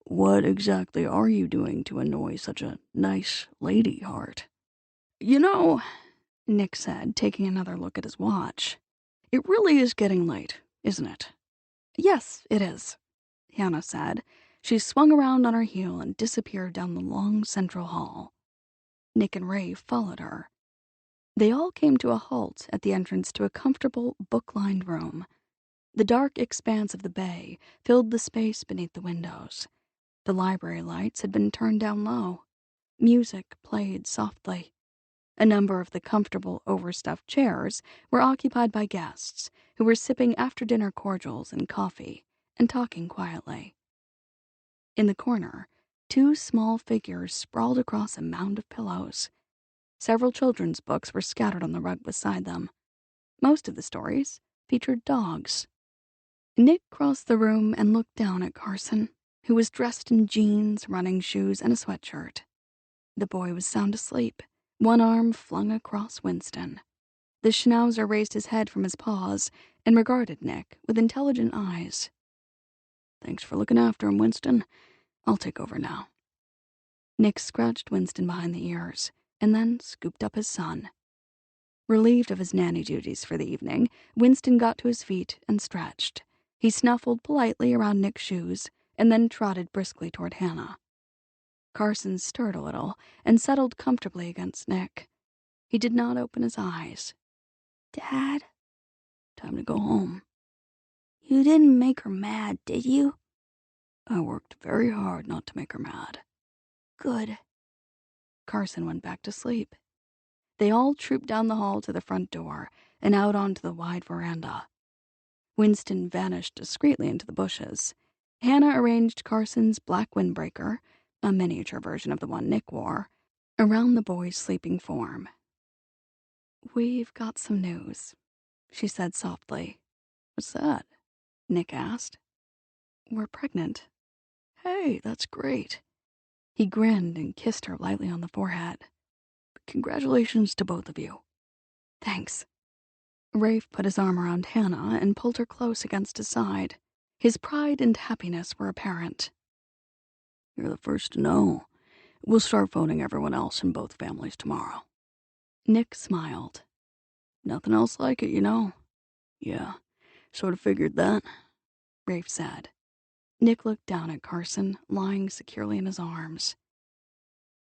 "what exactly are you doing to annoy such a nice lady, Harte?" "You know," Nick said, taking another look at his watch, "it really is getting late, isn't it?" "Yes, it is," Hannah said. She swung around on her heel and disappeared down the long central hall. Nick and Rafe followed her. They all came to a halt at the entrance to a comfortable, book-lined room. The dark expanse of the bay filled the space beneath the windows. The library lights had been turned down low. Music played softly. A number of the comfortable, overstuffed chairs were occupied by guests who were sipping after-dinner cordials and coffee and talking quietly. In the corner, two small figures sprawled across a mound of pillows. Several children's books were scattered on the rug beside them. Most of the stories featured dogs. Nick crossed the room and looked down at Carson, who was dressed in jeans, running shoes, and a sweatshirt. The boy was sound asleep, one arm flung across Winston. The schnauzer raised his head from his paws and regarded Nick with intelligent eyes. "Thanks for looking after him, Winston. I'll take over now." Nick scratched Winston behind the ears and then scooped up his son. Relieved of his nanny duties for the evening, Winston got to his feet and stretched. He snuffled politely around Nick's shoes and then trotted briskly toward Hannah. Carson stirred a little and settled comfortably against Nick. He did not open his eyes. Dad? "Time to go home." You didn't make her mad, did you? "I worked very hard not to make her mad." Good. Carson went back to sleep. They all trooped down the hall to the front door and out onto the wide veranda. Winston vanished discreetly into the bushes. Hannah arranged Carson's black windbreaker, a miniature version of the one Nick wore, around the boy's sleeping form. "We've got some news," she said softly. "What's that?" Nick asked. "We're pregnant." "Hey, that's great." He grinned and kissed her lightly on the forehead. "Congratulations to both of you." "Thanks." Rafe put his arm around Hannah and pulled her close against his side. His pride and happiness were apparent. "You're the first to know. We'll start phoning everyone else in both families tomorrow." Nick smiled. "Nothing else like it, you know." "Yeah, sort of figured that," Rafe said. Nick looked down at Carson, lying securely in his arms.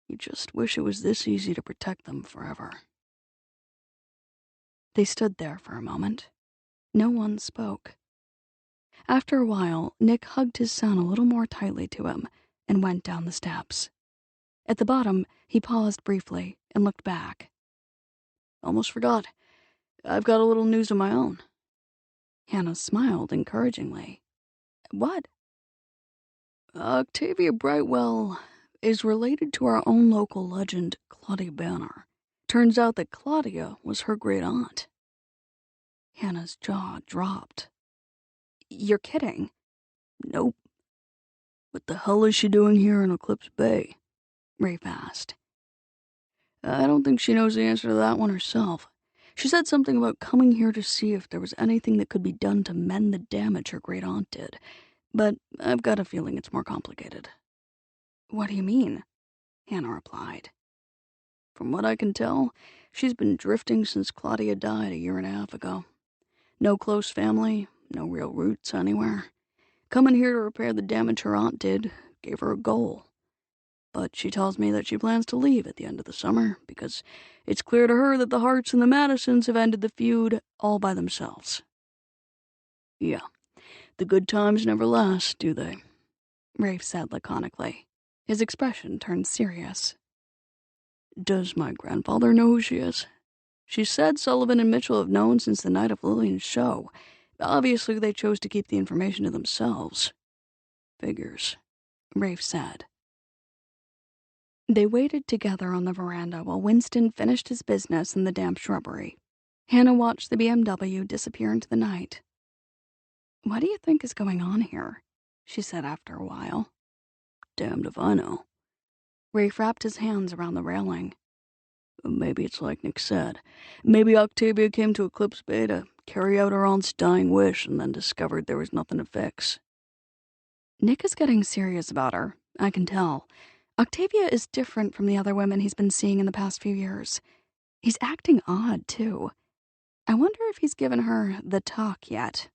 "You just wish it was this easy to protect them forever." They stood there for a moment. No one spoke. After a while, Nick hugged his son a little more tightly to him and went down the steps. At the bottom, he paused briefly and looked back. "Almost forgot. I've got a little news of my own." Hannah smiled encouragingly. "What?" "Octavia Brightwell is related to our own local legend, Claudia Banner. Turns out that Claudia was her great-aunt." Hannah's jaw dropped. "You're kidding." "Nope." "What the hell is she doing here in Eclipse Bay?" Rafe asked. "I don't think she knows the answer to that one herself. She said something about coming here to see if there was anything that could be done to mend the damage her great-aunt did, but I've got a feeling it's more complicated." "What do you mean?" Hannah replied. "From what I can tell, she's been drifting since Claudia died a year and a half ago. No close family, no real roots anywhere. Coming here to repair the damage her aunt did gave her a goal. But she tells me that she plans to leave at the end of the summer because it's clear to her that the Hartes and the Madisons have ended the feud all by themselves." "Yeah, the good times never last, do they?" Rafe said laconically. His expression turned serious. "Does my grandfather know who she is? She said Sullivan and Mitchell have known since the night of Lillian's show. Obviously, they chose to keep the information to themselves." "Figures," Rafe said. They waited together on the veranda while Winston finished his business in the damp shrubbery. Hannah watched the BMW disappear into the night. "What do you think is going on here?" she said after a while. "Damned if I know." Rafe wrapped his hands around the railing. "Maybe it's like Nick said. Maybe Octavia came to Eclipse Bay to carry out her aunt's dying wish and then discovered there was nothing to fix." "Nick is getting serious about her, I can tell. Octavia is different from the other women he's been seeing in the past few years. He's acting odd, too. I wonder if he's given her the talk yet."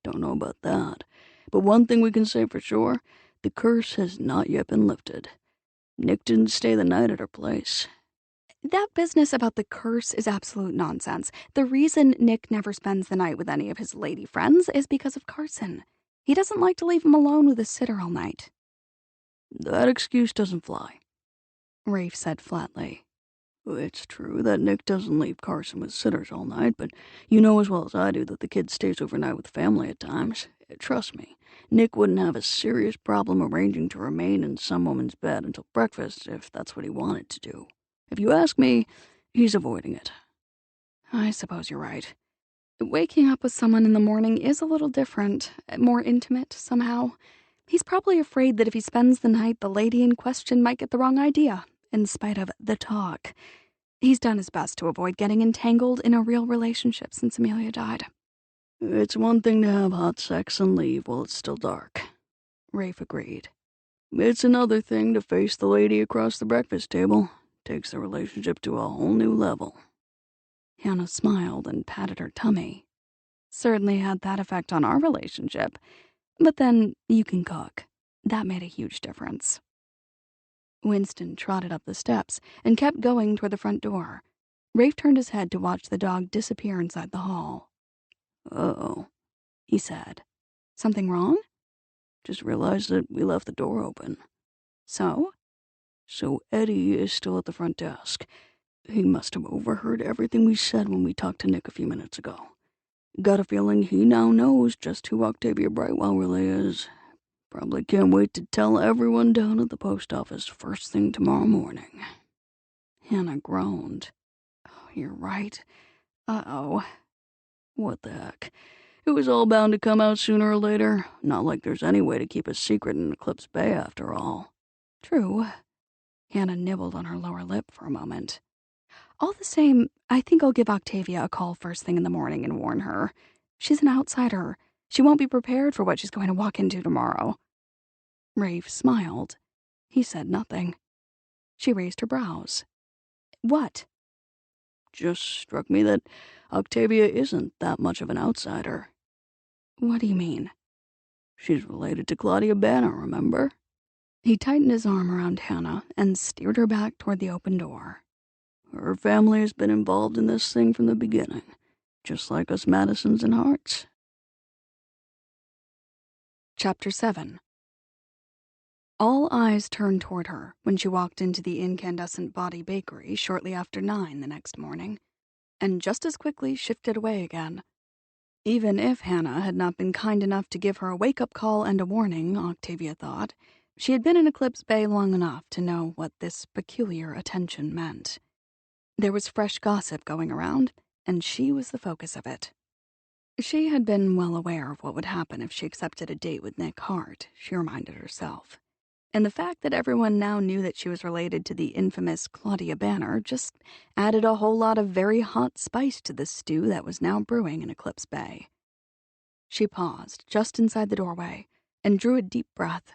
"Don't know about that. But one thing we can say for sure, the curse has not yet been lifted. Nick didn't stay the night at her place." "That business about the curse is absolute nonsense. The reason Nick never spends the night with any of his lady friends is because of Carson. He doesn't like to leave him alone with his sitter all night." "That excuse doesn't fly," Rafe said flatly. "It's true that Nick doesn't leave Carson with sitters all night, but you know as well as I do that the kid stays overnight with family at times. Trust me, Nick wouldn't have a serious problem arranging to remain in some woman's bed until breakfast if that's what he wanted to do. If you ask me, he's avoiding it." "I suppose you're right. Waking up with someone in the morning is a little different, more intimate somehow. He's probably afraid that if he spends the night, the lady in question might get the wrong idea, in spite of the talk. He's done his best to avoid getting entangled in a real relationship since Amelia died." "It's one thing to have hot sex and leave while it's still dark," Rafe agreed. "It's another thing to face the lady across the breakfast table. Takes the relationship to a whole new level." Hannah smiled and patted her tummy. "Certainly had that effect on our relationship. But then you can cook. That made a huge difference." Winston trotted up the steps and kept going toward the front door. Rafe turned his head to watch the dog disappear inside the hall. "Uh-oh," he said. "Something wrong?" "Just realized that we left the door open." "So?" "So Eddie is still at the front desk. He must have overheard everything we said when we talked to Nick a few minutes ago. Got a feeling he now knows just who Octavia Brightwell really is. Probably can't wait to tell everyone down at the post office first thing tomorrow morning." Hannah groaned. "Oh, you're right. Uh-oh." "What the heck? It was all bound to come out sooner or later. Not like there's any way to keep a secret in Eclipse Bay after all." "True." Hannah nibbled on her lower lip for a moment. "All the same, I think I'll give Octavia a call first thing in the morning and warn her. She's an outsider. She won't be prepared for what she's going to walk into tomorrow." Rafe smiled. He said nothing. She raised her brows. "What?" "Just struck me that Octavia isn't that much of an outsider." "What do you mean?" "She's related to Claudia Banner, remember?" He tightened his arm around Hannah and steered her back toward the open door. "Her family has been involved in this thing from the beginning, just like us Madisons and Hartes." Chapter 7. All eyes turned toward her when she walked into the Incandescent Body Bakery shortly after 9 the next morning, and just as quickly shifted away again. Even if Hannah had not been kind enough to give her a wake-up call and a warning, Octavia thought, she had been in Eclipse Bay long enough to know what this peculiar attention meant. There was fresh gossip going around, and she was the focus of it. She had been well aware of what would happen if she accepted a date with Nick Harte, she reminded herself. And the fact that everyone now knew that she was related to the infamous Claudia Banner just added a whole lot of very hot spice to the stew that was now brewing in Eclipse Bay. She paused just inside the doorway and drew a deep breath.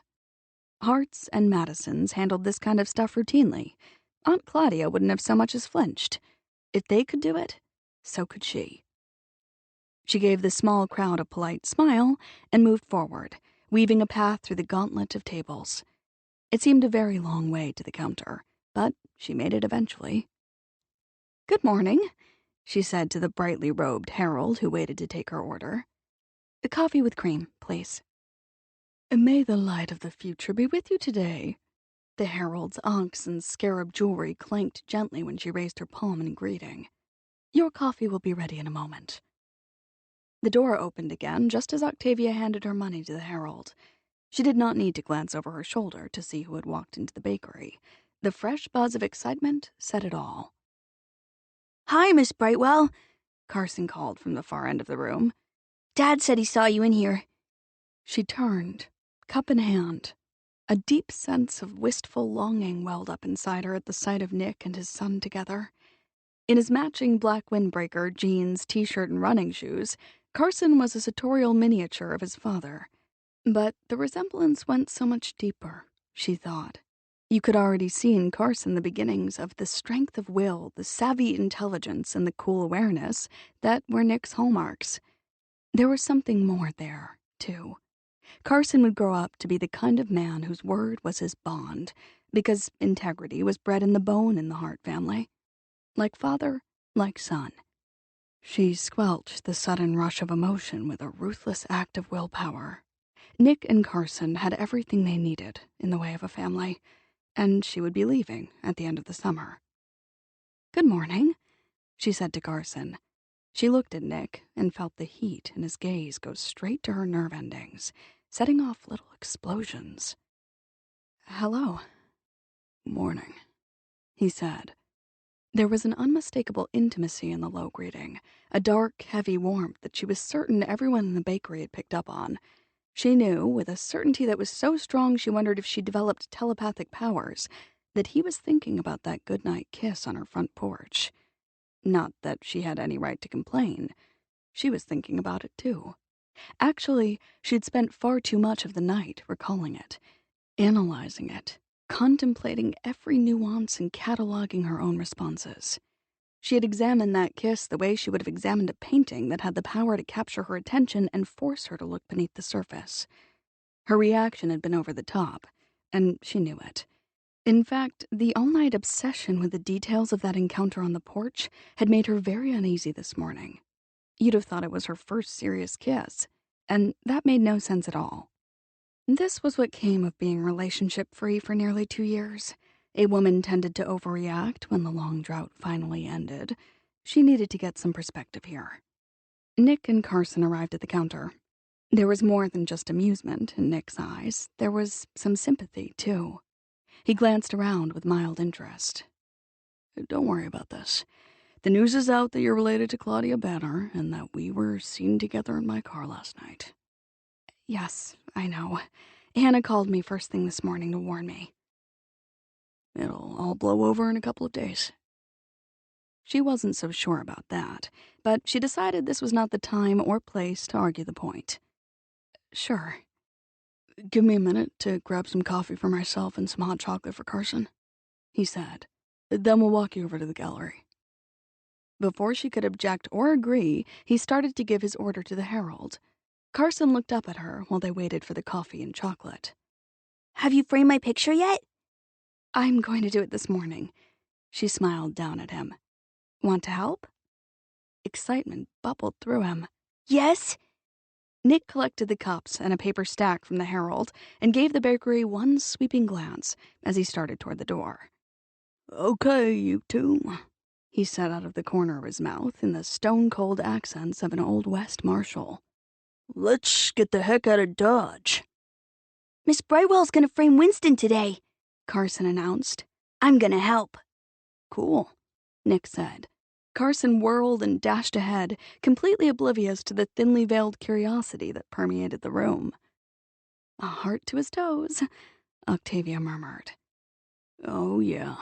Hartes and Madisons handled this kind of stuff routinely. Aunt Claudia wouldn't have so much as flinched. If they could do it, so could she. She gave the small crowd a polite smile and moved forward, weaving a path through the gauntlet of tables. It seemed a very long way to the counter, but she made it eventually. "Good morning," she said to the brightly robed herald who waited to take her order. "A coffee with cream, please." "May the light of the future be with you today." The herald's onyx and scarab jewelry clanked gently when she raised her palm in greeting. "Your coffee will be ready in a moment." The door opened again just as Octavia handed her money to the herald. She did not need to glance over her shoulder to see who had walked into the bakery. The fresh buzz of excitement said it all. "Hi, Miss Brightwell," Carson called from the far end of the room. "Dad said he saw you in here." She turned, cup in hand. A deep sense of wistful longing welled up inside her at the sight of Nick and his son together. In his matching black windbreaker, jeans, t-shirt, and running shoes, Carson was a sartorial miniature of his father. But the resemblance went so much deeper, she thought. You could already see in Carson the beginnings of the strength of will, the savvy intelligence, and the cool awareness that were Nick's hallmarks. There was something more there, too. Carson would grow up to be the kind of man whose word was his bond, because integrity was bred in the bone in the Harte family. Like father, like son. She squelched the sudden rush of emotion with a ruthless act of willpower. Nick and Carson had everything they needed in the way of a family, and she would be leaving at the end of the summer. "Good morning," she said to Carson. She looked at Nick and felt the heat in his gaze go straight to her nerve endings, setting off little explosions. "Hello." "Morning," he said. There was an unmistakable intimacy in the low greeting, a dark, heavy warmth that she was certain everyone in the bakery had picked up on. She knew, with a certainty that was so strong she wondered if she developed telepathic powers, that he was thinking about that goodnight kiss on her front porch. Not that she had any right to complain. She was thinking about it, too. Actually, she'd spent far too much of the night recalling it, analyzing it, contemplating every nuance and cataloging her own responses. She had examined that kiss the way she would have examined a painting that had the power to capture her attention and force her to look beneath the surface. Her reaction had been over the top, and she knew it. In fact, the all-night obsession with the details of that encounter on the porch had made her very uneasy this morning. You'd have thought it was her first serious kiss, and that made no sense at all. This was what came of being relationship-free for nearly 2 years. A woman tended to overreact when the long drought finally ended. She needed to get some perspective here. Nick and Carson arrived at the counter. There was more than just amusement in Nick's eyes. There was some sympathy, too. He glanced around with mild interest. Don't worry about this. The news is out that you're related to Claudia Banner and that we were seen together in my car last night. Yes, I know. Hannah called me first thing this morning to warn me. It'll all blow over in a couple of days. She wasn't so sure about that, but she decided this was not the time or place to argue the point. Sure. Give me a minute to grab some coffee for myself and some hot chocolate for Carson, he said. Then we'll walk you over to the gallery. Before she could object or agree, he started to give his order to the Herald. Carson looked up at her while they waited for the coffee and chocolate. Have you framed my picture yet? I'm going to do it this morning. She smiled down at him. Want to help? Excitement bubbled through him. Yes? Nick collected the cups and a paper stack from the Herald and gave the bakery one sweeping glance as he started toward the door. Okay, you two, he said out of the corner of his mouth in the stone-cold accents of an Old West marshal. Let's get the heck out of Dodge. Miss Brightwell's gonna frame Winston today, Carson announced. I'm gonna help. Cool, Nick said. Carson whirled and dashed ahead, completely oblivious to the thinly veiled curiosity that permeated the room. A heart to his toes, Octavia murmured. Oh, yeah.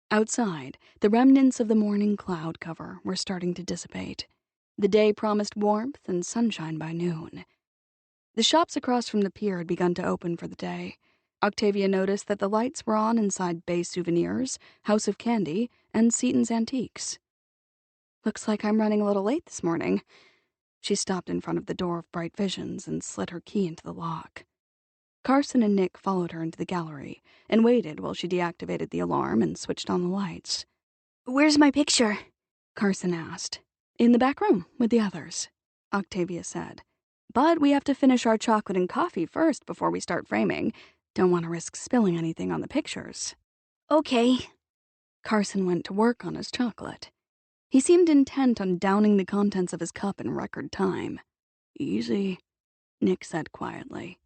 Outside, the remnants of the morning cloud cover were starting to dissipate. The day promised warmth and sunshine by noon. The shops across from the pier had begun to open for the day. Octavia noticed that the lights were on inside Bay Souvenirs, House of Candy, and Seaton's Antiques. Looks like I'm running a little late this morning. She stopped in front of the door of Bright Visions and slid her key into the lock. Carson and Nick followed her into the gallery and waited while she deactivated the alarm and switched on the lights. Where's my picture? Carson asked. In the back room with the others, Octavia said. But we have to finish our chocolate and coffee first before we start framing. Don't want to risk spilling anything on the pictures. Okay. Carson went to work on his chocolate. He seemed intent on downing the contents of his cup in record time. Easy, Nick said quietly.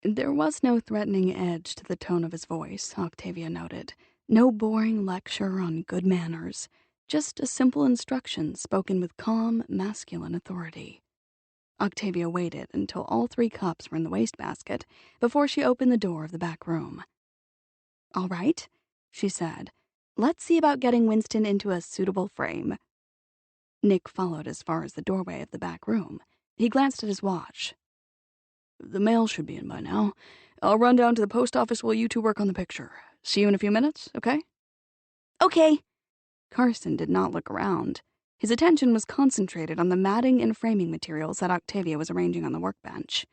There was no threatening edge to the tone of his voice, Octavia noted. No boring lecture on good manners. Just a simple instruction spoken with calm, masculine authority. Octavia waited until all 3 cups were in the wastebasket before she opened the door of the back room. All right, she said. Let's see about getting Winston into a suitable frame. Nick followed as far as the doorway of the back room. He glanced at his watch. The mail should be in by now. I'll run down to the post office while you two work on the picture. See you in a few minutes, okay? Okay. Carson did not look around. His attention was concentrated on the matting and framing materials that Octavia was arranging on the workbench.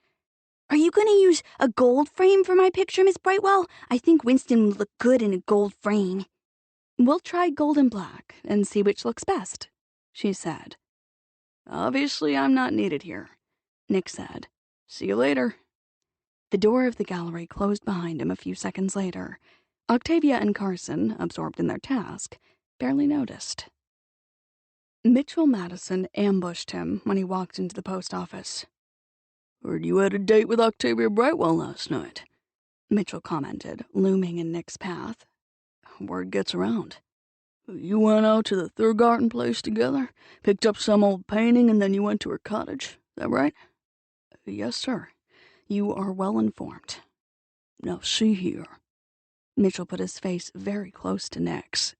Are you gonna use a gold frame for my picture, Miss Brightwell? I think Winston would look good in a gold frame. We'll try gold and black and see which looks best, she said. Obviously, I'm not needed here, Nick said. See you later. The door of the gallery closed behind him a few seconds later. Octavia and Carson, absorbed in their task, barely noticed. Mitchell Madison ambushed him when he walked into the post office. Heard you had a date with Octavia Brightwell last night, Mitchell commented, looming in Nick's path. Word gets around. You went out to the Thurgarten place together, picked up some old painting, and then you went to her cottage. Is that right? Yes, sir. You are well informed. Now see here. Mitchell put his face very close to Nick's.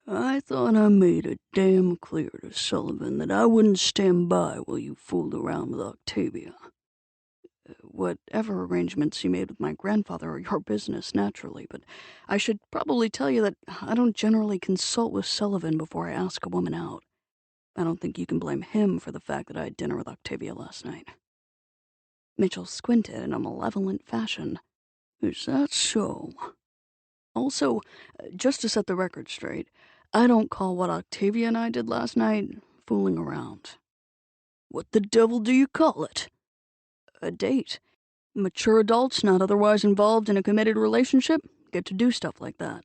I thought I made it damn clear to Sullivan that I wouldn't stand by while you fooled around with Octavia. Whatever arrangements you made with my grandfather are your business, naturally, but I should probably tell you that I don't generally consult with Sullivan before I ask a woman out. I don't think you can blame him for the fact that I had dinner with Octavia last night. Mitchell squinted in a malevolent fashion. Is that so? Also, just to set the record straight, I don't call what Octavia and I did last night fooling around. What the devil do you call it? A date. Mature adults not otherwise involved in a committed relationship get to do stuff like that.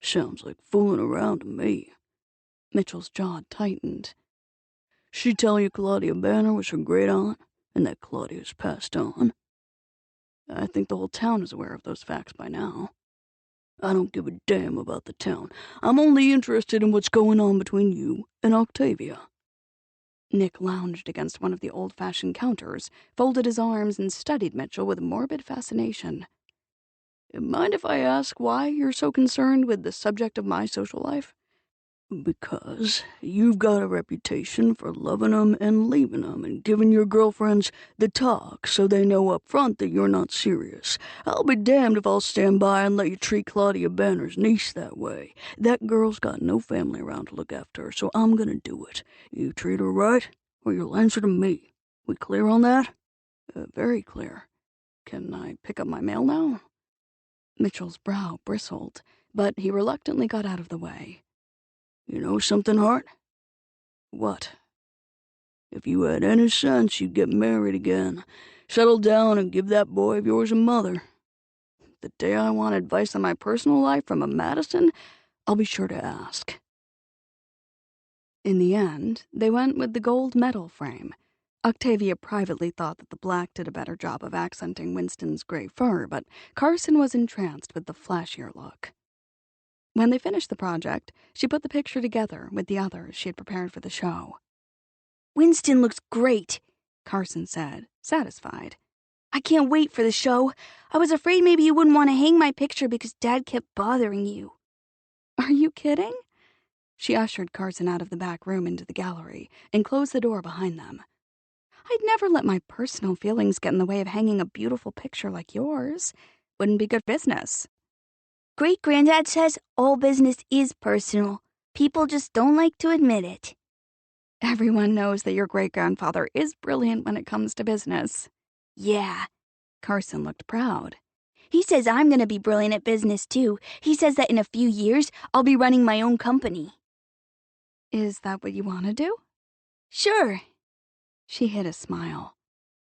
Sounds like fooling around to me. Mitchell's jaw tightened. She tell you Claudia Banner was her great aunt? and that Claudia's passed on. I think the whole town is aware of those facts by now. I don't give a damn about the town. I'm only interested in what's going on between you and Octavia." Nick lounged against one of the old-fashioned counters, folded his arms, and studied Mitchell with morbid fascination. "Mind if I ask why you're so concerned with the subject of my social life?" "Because you've got a reputation for loving 'em and leaving 'em and giving your girlfriends the talk so they know up front that you're not serious. I'll be damned if I'll stand by and let you treat Claudia Banner's niece that way. That girl's got no family around to look after her, so I'm gonna do it. You treat her right, or you'll answer to me. We clear on that?" Very clear. Can I pick up my mail now?" Mitchell's brow bristled, but he reluctantly got out of the way. "You know something, Harte?" "What?" "If you had any sense, you'd get married again. Settle down and give that boy of yours a mother." "The day I want advice on my personal life from a Madison, I'll be sure to ask." In the end, they went with the gold medal frame. Octavia privately thought that the black did a better job of accenting Winston's gray fur, but Carson was entranced with the flashier look. When they finished the project, she put the picture together with the others she had prepared for the show. "Winston looks great," Carson said, satisfied. "I can't wait for the show. I was afraid maybe you wouldn't want to hang my picture because Dad kept bothering you." "Are you kidding?" She ushered Carson out of the back room into the gallery and closed the door behind them. "I'd never let my personal feelings get in the way of hanging a beautiful picture like yours. Wouldn't be good business." Great-granddad says all business is personal. People just don't like to admit it. "Everyone knows that your great-grandfather is brilliant when it comes to business." "Yeah." Carson looked proud. "He says I'm going to be brilliant at business, too. He says that in a few years, I'll be running my own company." "Is that what you want to do?" "Sure." She hid a smile.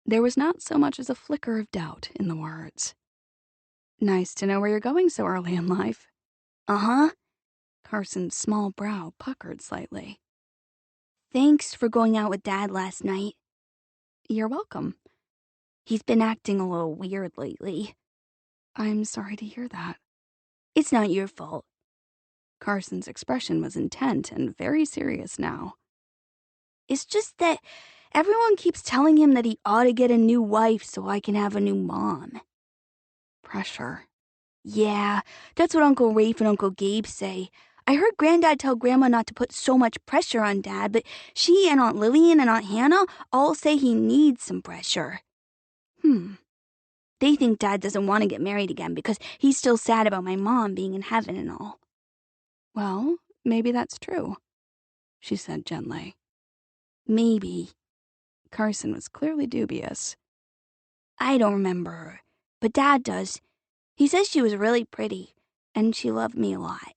There was not so much as a flicker of doubt in the words. "Nice to know where you're going so early in life." "Uh-huh." Carson's small brow puckered slightly. "Thanks for going out with Dad last night." "You're welcome." "He's been acting a little weird lately." "I'm sorry to hear that." "It's not your fault." Carson's expression was intent and very serious now. "It's just that everyone keeps telling him that he ought to get a new wife so I can have a new mom." "Pressure." "Yeah, that's what Uncle Rafe and Uncle Gabe say. I heard Granddad tell Grandma not to put so much pressure on Dad, but she and Aunt Lillian and Aunt Hannah all say he needs some pressure." "They think Dad doesn't want to get married again because he's still sad about my mom being in heaven and all." "Well, maybe that's true," she said gently. "Maybe." Carson was clearly dubious. "I don't remember her, but Dad does. He says she was really pretty, and she loved me a lot."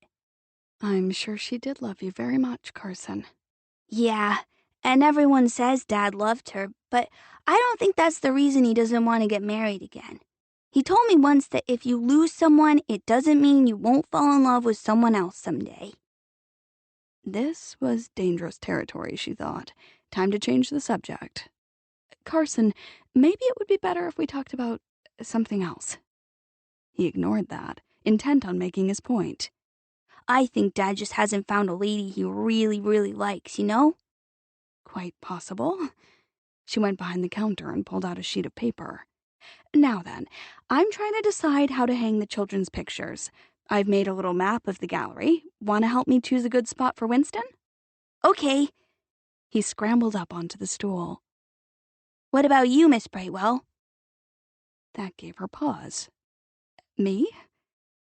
"I'm sure she did love you very much, Carson." "Yeah, and everyone says Dad loved her, but I don't think that's the reason he doesn't want to get married again. He told me once that if you lose someone, it doesn't mean you won't fall in love with someone else someday." This was dangerous territory, she thought. Time to change the subject. "Carson, maybe it would be better if we talked about something else." He ignored that, intent on making his point. "I think Dad just hasn't found a lady he really, really likes, you know?" "Quite possible." She went behind the counter and pulled out a sheet of paper. "Now then, I'm trying to decide how to hang the children's pictures. I've made a little map of the gallery. Want to help me choose a good spot for Winston?" "Okay." He scrambled up onto the stool. "What about you, Miss Brightwell?" That gave her pause. "Me?"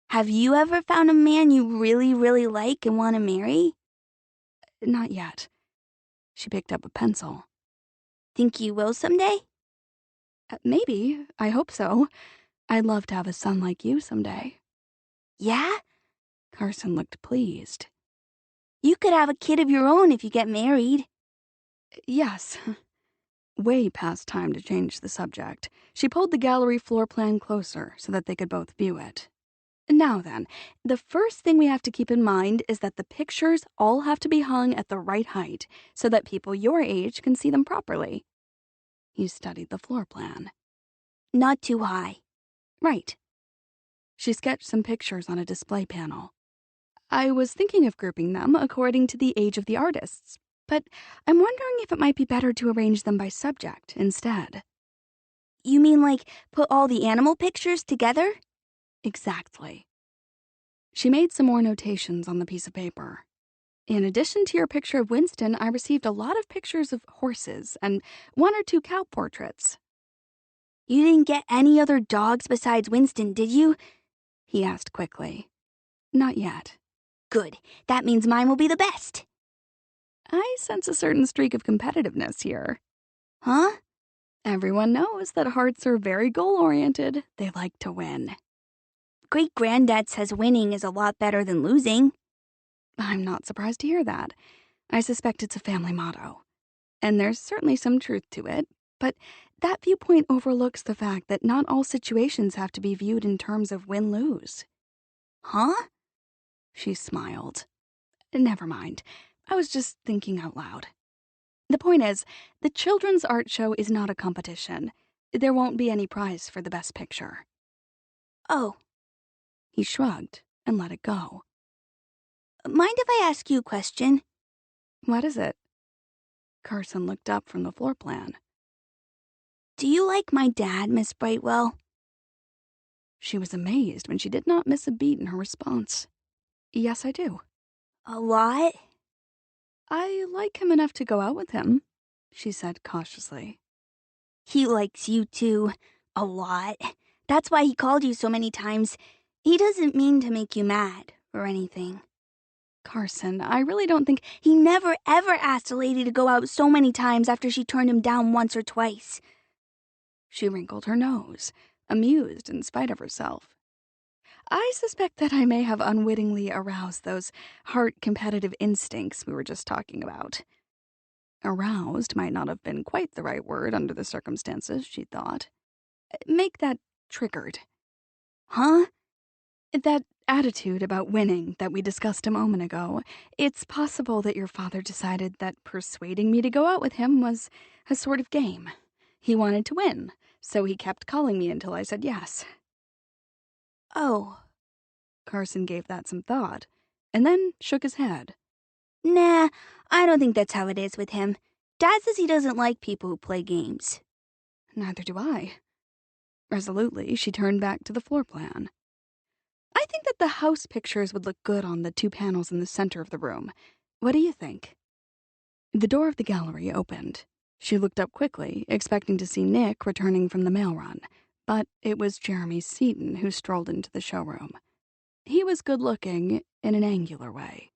"Have you ever found a man you really, really like and want to marry?" "Not yet." She picked up a pencil. "Think you will someday?" Maybe. I hope so. I'd love to have a son like you someday." "Yeah?" Carson looked pleased. "You could have a kid of your own if you get married." "Yes." Way past time to change the subject. She pulled the gallery floor plan closer so that they could both view it. "Now then, the first thing we have to keep in mind is that the pictures all have to be hung at the right height so that people your age can see them properly." He studied the floor plan. Not too high. Right. She sketched some pictures on a display panel. I was thinking of grouping them according to the age of the artists, but I'm wondering if it might be better to arrange them by subject instead. You mean like put all the animal pictures together? Exactly. She made some more notations on the piece of paper. In addition to your picture of Winston, I received a lot of pictures of horses and 1 or 2 cow portraits. You didn't get any other dogs besides Winston, did you? He asked quickly. Not yet. Good. That means mine will be the best. I sense a certain streak of competitiveness here. Huh? Everyone knows that Hartes are very goal-oriented. They like to win. Great-granddad says winning is a lot better than losing. I'm not surprised to hear that. I suspect it's a family motto. And there's certainly some truth to it, but that viewpoint overlooks the fact that not all situations have to be viewed in terms of win-lose. Huh? She smiled. Never mind. I was just thinking out loud. The point is, the children's art show is not a competition. There won't be any prize for the best picture. Oh. He shrugged and let it go. Mind if I ask you a question? What is it? Carson looked up from the floor plan. Do you like my dad, Miss Brightwell? She was amazed when she did not miss a beat in her response. Yes, I do. A lot? I like him enough to go out with him, she said cautiously. He likes you too. A lot. That's why he called you so many times. He doesn't mean to make you mad or anything. Carson, I really don't think... He never ever asked a lady to go out so many times after she turned him down once or twice. She wrinkled her nose, amused in spite of herself. I suspect that I may have unwittingly aroused those heart competitive instincts we were just talking about. Aroused might not have been quite the right word under the circumstances, she thought. Make that triggered. Huh? That attitude about winning that we discussed a moment ago. It's possible that your father decided that persuading me to go out with him was a sort of game. He wanted to win, so he kept calling me until I said yes. Oh. Carson gave that some thought, and then shook his head. Nah, I don't think that's how it is with him. Dad says he doesn't like people who play games. Neither do I. Resolutely, she turned back to the floor plan. I think that the house pictures would look good on the 2 panels in the center of the room. What do you think? The door of the gallery opened. She looked up quickly, expecting to see Nick returning from the mail run, but it was Jeremy Seaton who strolled into the showroom. He was good-looking in an angular way.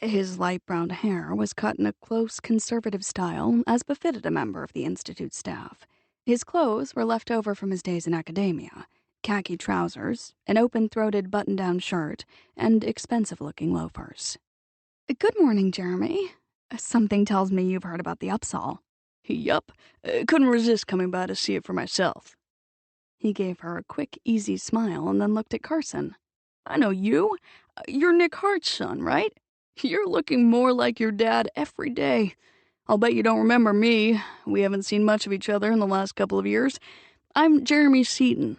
His light brown hair was cut in a close conservative style, as befitted a member of the Institute staff. His clothes were left over from his days in academia: khaki trousers, an open-throated button-down shirt, and expensive-looking loafers. Good morning, Jeremy. Something tells me you've heard about the Upsall. Yup. Couldn't resist coming by to see it for myself. He gave her a quick, easy smile and then looked at Carson. I know you. You're Nick Harte's son, right? You're looking more like your dad every day. I'll bet you don't remember me. We haven't seen much of each other in the last couple of years. I'm Jeremy Seaton.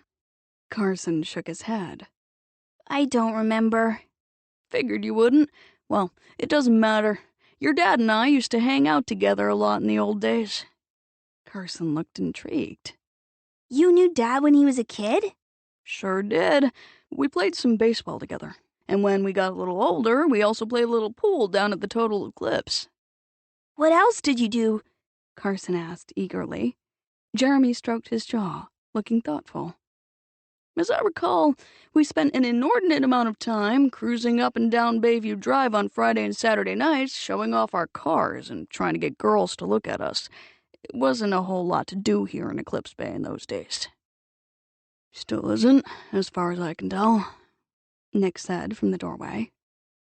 Carson shook his head. I don't remember. Figured you wouldn't. Well, it doesn't matter. Your dad and I used to hang out together a lot in the old days. Carson looked intrigued. You knew Dad when he was a kid? Sure did. We played some baseball together. And when we got a little older, we also played a little pool down at the Total Eclipse. What else did you do? Carson asked eagerly. Jeremy stroked his jaw, looking thoughtful. As I recall, we spent an inordinate amount of time cruising up and down Bayview Drive on Friday and Saturday nights, showing off our cars and trying to get girls to look at us. It wasn't a whole lot to do here in Eclipse Bay in those days. Still isn't, as far as I can tell, Nick said from the doorway.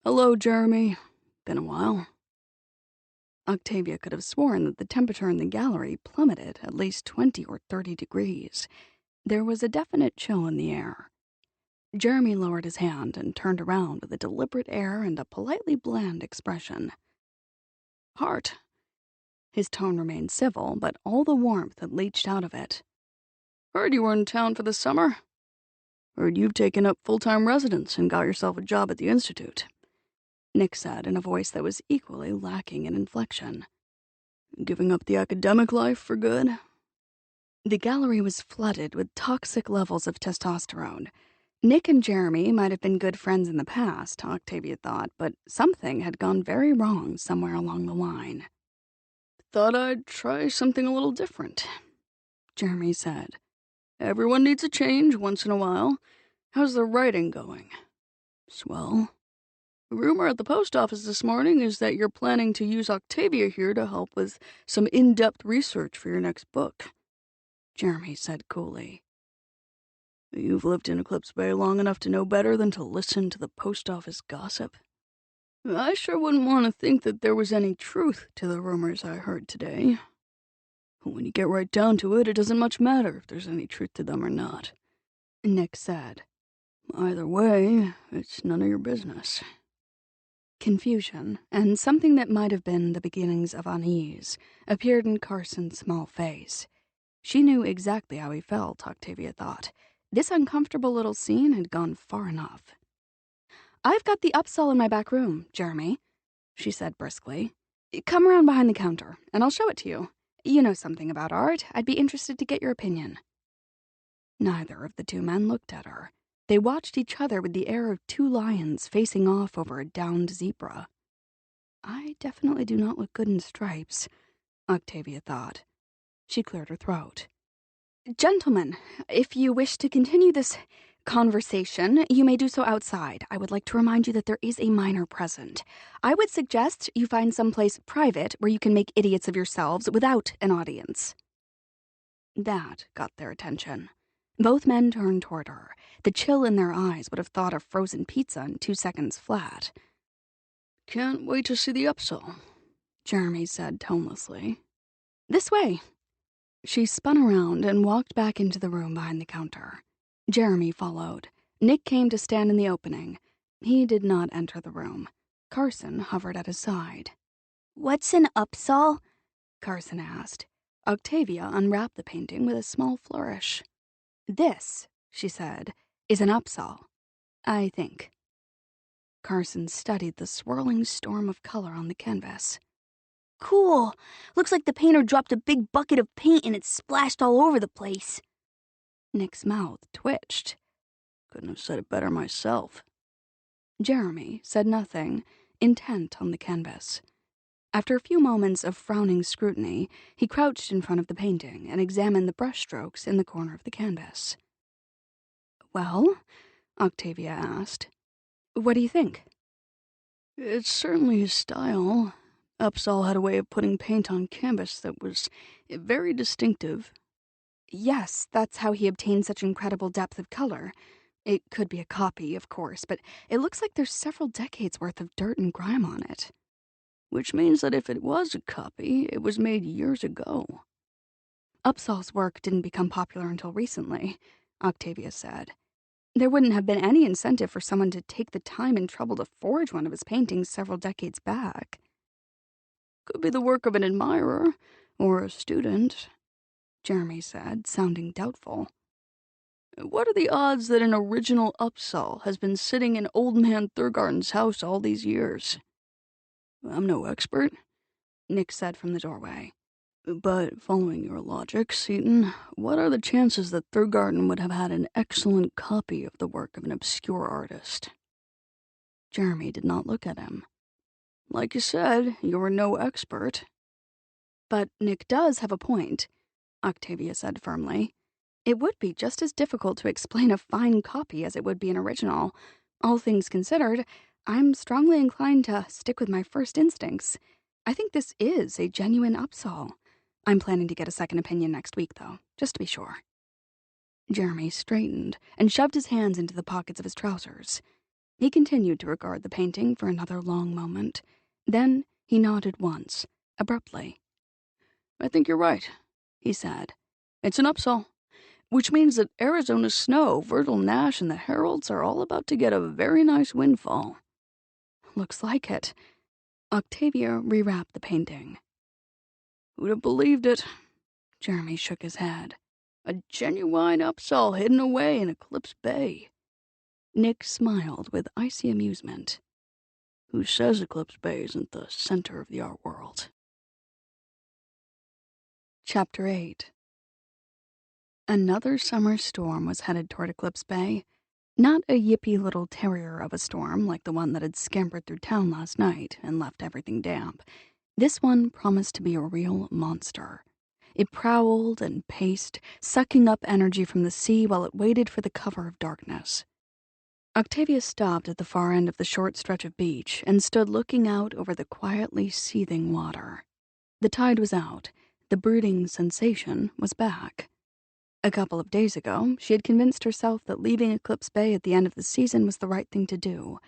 Hello, Jeremy. Been a while. Octavia could have sworn that the temperature in the gallery plummeted at least 20 or 30 degrees. There was a definite chill in the air. Jeremy lowered his hand and turned around with a deliberate air and a politely bland expression. Harte, His tone remained civil, but all the warmth had leached out of it. Heard you were in town for the summer. Heard you've taken up full-time residence and got yourself a job at the Institute, Nick said in a voice that was equally lacking in inflection. Giving up the academic life for good? The gallery was flooded with toxic levels of testosterone. Nick and Jeremy might have been good friends in the past, Octavia thought, but something had gone very wrong somewhere along the line. Thought I'd try something a little different, Jeremy said. Everyone needs a change once in a while. How's the writing going? Swell. The rumor at the post office this morning is that you're planning to use Octavia here to help with some in-depth research for your next book, Jeremy said coolly. You've lived in Eclipse Bay long enough to know better than to listen to the post office gossip. I sure wouldn't want to think that there was any truth to the rumors I heard today. When you get right down to it, it doesn't much matter if there's any truth to them or not, Nick said. Either way, it's none of your business. Confusion, and something that might have been the beginnings of unease, appeared in Carson's small face. She knew exactly how he felt, Octavia thought. This uncomfortable little scene had gone far enough. "I've got the upsell in my back room, Jeremy," she said briskly. "Come around behind the counter, and I'll show it to you. You know something about art. I'd be interested to get your opinion." Neither of the two men looked at her. They watched each other with the air of two lions facing off over a downed zebra. "I definitely do not look good in stripes," Octavia thought. She cleared her throat. "Gentlemen, if you wish to continue this conversation, you may do so outside. I would like to remind you that there is a minor present. I would suggest you find someplace private where you can make idiots of yourselves without an audience." That got their attention. Both men turned toward her. The chill in their eyes would have thawed a frozen pizza in 2 seconds flat. "Can't wait to see the upsell," Jeremy said tonelessly. "This way." She spun around and walked back into the room behind the counter. Jeremy followed. Nick came to stand in the opening. He did not enter the room. Carson hovered at his side. "What's an upsall?" Carson asked. Octavia unwrapped the painting with a small flourish. "This," she said, "is an upsall, I think." Carson studied the swirling storm of color on the canvas. "Cool. Looks like the painter dropped a big bucket of paint and it splashed all over the place." Nick's mouth twitched. "Couldn't have said it better myself." Jeremy said nothing, intent on the canvas. After a few moments of frowning scrutiny, he crouched in front of the painting and examined the brushstrokes in the corner of the canvas. "Well?" Octavia asked. "What do you think?" "It's certainly his style. Upsall had a way of putting paint on canvas that was very distinctive." "Yes, that's how he obtained such incredible depth of color. It could be a copy, of course, but it looks like there's several decades worth of dirt and grime on it." "Which means that if it was a copy, it was made years ago." "Upsall's work didn't become popular until recently," Octavia said. "There wouldn't have been any incentive for someone to take the time and trouble to forge one of his paintings several decades back." "Could be the work of an admirer or a student," Jeremy said, sounding doubtful. "What are the odds that an original upsall has been sitting in Old Man Thurgarden's house all these years?" "I'm no expert," Nick said from the doorway. "But following your logic, Seaton, what are the chances that Thurgarden would have had an excellent copy of the work of an obscure artist?" Jeremy did not look at him. "Like you said, you're no expert." "But Nick does have a point," Octavia said firmly. "It would be just as difficult to explain a fine copy as it would be an original. All things considered, I'm strongly inclined to stick with my first instincts. I think this is a genuine upsall. I'm planning to get a second opinion next week, though, just to be sure." Jeremy straightened and shoved his hands into the pockets of his trousers. He continued to regard the painting for another long moment. Then he nodded once, abruptly. "I think you're right," he said. "It's an upsall. Which means that Arizona Snow, Virgil Nash, and the Heralds are all about to get a very nice windfall." "Looks like it." Octavia rewrapped the painting. Who'd have believed it? Jeremy shook his head. A genuine upsell hidden away in Eclipse Bay. Nick smiled with icy amusement. Who says Eclipse Bay isn't the center of the art world? Chapter 8. Another summer storm was headed toward Eclipse Bay. Not a yippy little terrier of a storm like the one that had scampered through town last night and left everything damp. This one promised to be a real monster. It prowled and paced, sucking up energy from the sea while it waited for the cover of darkness. Octavia stopped at the far end of the short stretch of beach and stood looking out over the quietly seething water. The tide was out. The brooding sensation was back. A couple of days ago, she had convinced herself that leaving Eclipse Bay at the end of the season was the right thing to do.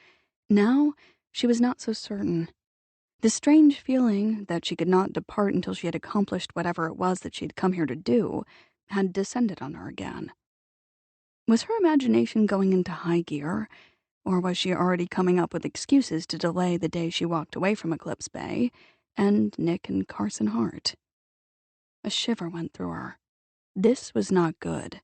Now, she was not so certain. The strange feeling that she could not depart until she had accomplished whatever it was that she had come here to do had descended on her again. Was her imagination going into high gear, or was she already coming up with excuses to delay the day she walked away from Eclipse Bay and Nick and Carson Harte? A shiver went through her. This was not good.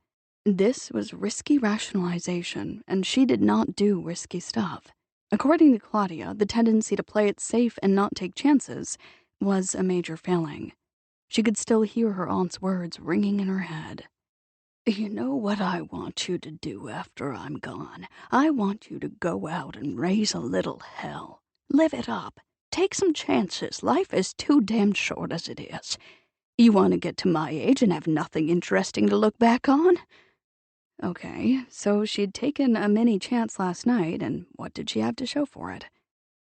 This was risky rationalization, and she did not do risky stuff. According to Claudia, the tendency to play it safe and not take chances was a major failing. She could still hear her aunt's words ringing in her head. You know what I want you to do after I'm gone? I want you to go out and raise a little hell. Live it up. Take some chances. Life is too damn short as it is. You want to get to my age and have nothing interesting to look back on? Okay, so she'd taken a mini chance last night, and what did she have to show for it?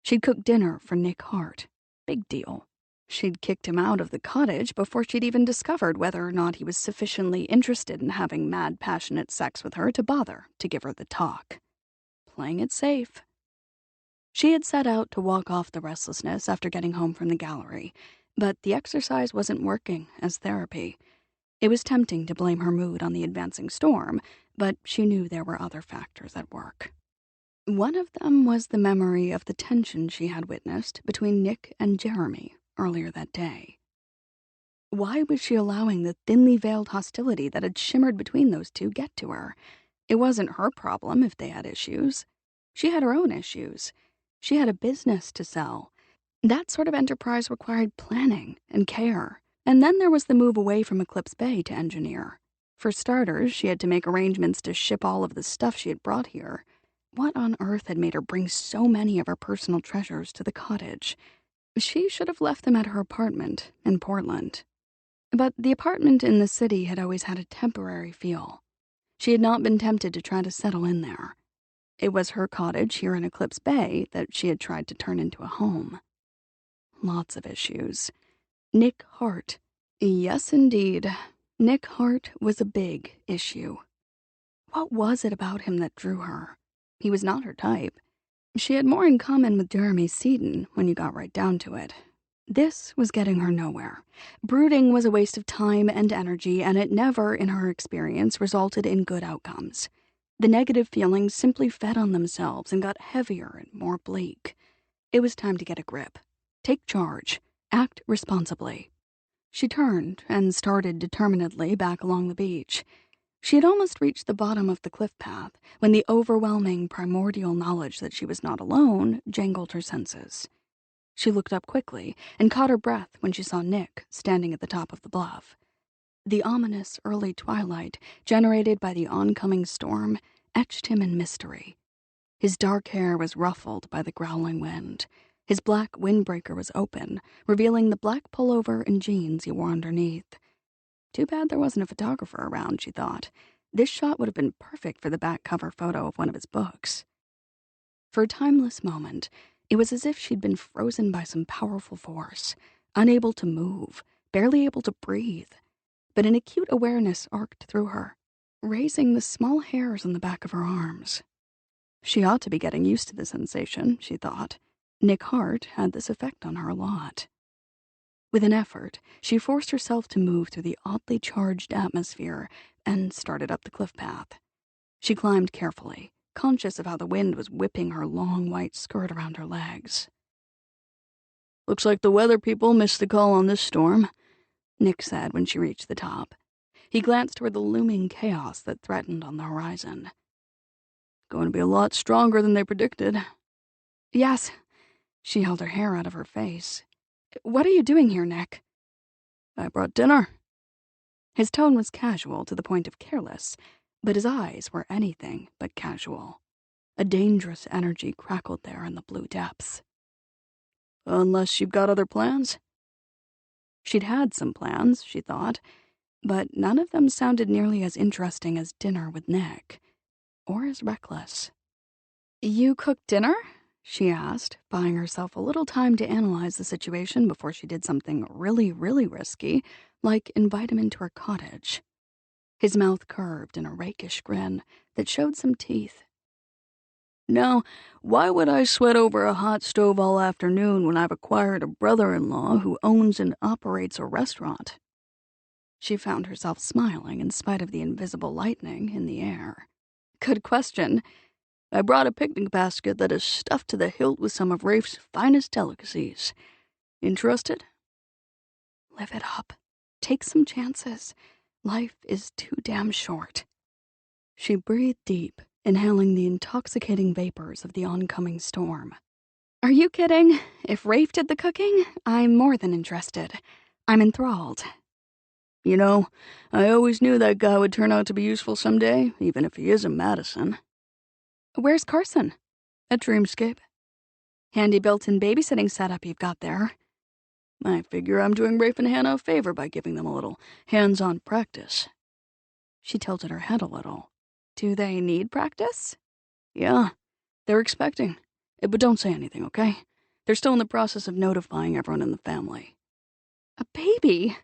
She'd cooked dinner for Nick Harte. Big deal. She'd kicked him out of the cottage before she'd even discovered whether or not he was sufficiently interested in having mad, passionate sex with her to bother to give her the talk. Playing it safe. She had set out to walk off the restlessness after getting home from the gallery, but the exercise wasn't working as therapy. It was tempting to blame her mood on the advancing storm, but she knew there were other factors at work. One of them was the memory of the tension she had witnessed between Nick and Jeremy earlier that day. Why was she allowing the thinly veiled hostility that had shimmered between those two get to her? It wasn't her problem if they had issues. She had her own issues. She had a business to sell. That sort of enterprise required planning and care. And then there was the move away from Eclipse Bay to engineer. For starters, she had to make arrangements to ship all of the stuff she had brought here. What on earth had made her bring so many of her personal treasures to the cottage? She should have left them at her apartment in Portland. But the apartment in the city had always had a temporary feel. She had not been tempted to try to settle in there. It was her cottage here in Eclipse Bay that she had tried to turn into a home. Lots of issues. Nick Harte. Yes, indeed. Nick Harte was a big issue. What was it about him that drew her? He was not her type. She had more in common with Jeremy Seaton when you got right down to it. This was getting her nowhere. Brooding was a waste of time and energy, and it never, in her experience, resulted in good outcomes. The negative feelings simply fed on themselves and got heavier and more bleak. It was time to get a grip. Take charge. Act responsibly. She turned and started determinedly back along the beach. She had almost reached the bottom of the cliff path when the overwhelming primordial knowledge that she was not alone jangled her senses. She looked up quickly and caught her breath when she saw Nick standing at the top of the bluff. The ominous early twilight generated by the oncoming storm etched him in mystery. His dark hair was ruffled by the growling wind. His black windbreaker was open, revealing the black pullover and jeans he wore underneath. Too bad there wasn't a photographer around, she thought. This shot would have been perfect for the back cover photo of one of his books. For a timeless moment, it was as if she'd been frozen by some powerful force, unable to move, barely able to breathe. But an acute awareness arced through her, raising the small hairs on the back of her arms. She ought to be getting used to the sensation, she thought. Nick Harte had this effect on her a lot. With an effort, she forced herself to move through the oddly charged atmosphere and started up the cliff path. She climbed carefully, conscious of how the wind was whipping her long white skirt around her legs. Looks like the weather people missed the call on this storm. Nick said when she reached the top. He glanced toward the looming chaos that threatened on the horizon. Going to be a lot stronger than they predicted. Yes. She held her hair out of her face. What are you doing here, Nick? I brought dinner. His tone was casual to the point of careless, but his eyes were anything but casual. A dangerous energy crackled there in the blue depths. Unless you've got other plans? She'd had some plans, she thought, but none of them sounded nearly as interesting as dinner with Nick, or as reckless. You cooked dinner? She asked, buying herself a little time to analyze the situation before she did something really, really risky, like invite him into her cottage. His mouth curved in a rakish grin that showed some teeth. Now, why would I sweat over a hot stove all afternoon when I've acquired a brother-in-law who owns and operates a restaurant? She found herself smiling in spite of the invisible lightning in the air. Good question. I brought a picnic basket that is stuffed to the hilt with some of Rafe's finest delicacies. Interested? Live it up. Take some chances. Life is too damn short. She breathed deep, inhaling the intoxicating vapors of the oncoming storm. Are you kidding? If Rafe did the cooking, I'm more than interested. I'm enthralled. You know, I always knew that guy would turn out to be useful someday, even if he isn't Madison. Where's Carson? At Dreamscape. Handy built-in babysitting setup you've got there. I figure I'm doing Rafe and Hannah a favor by giving them a little hands-on practice. She tilted her head a little. Do they need practice? Yeah, they're expecting. But don't say anything, okay? They're still in the process of notifying everyone in the family. A baby?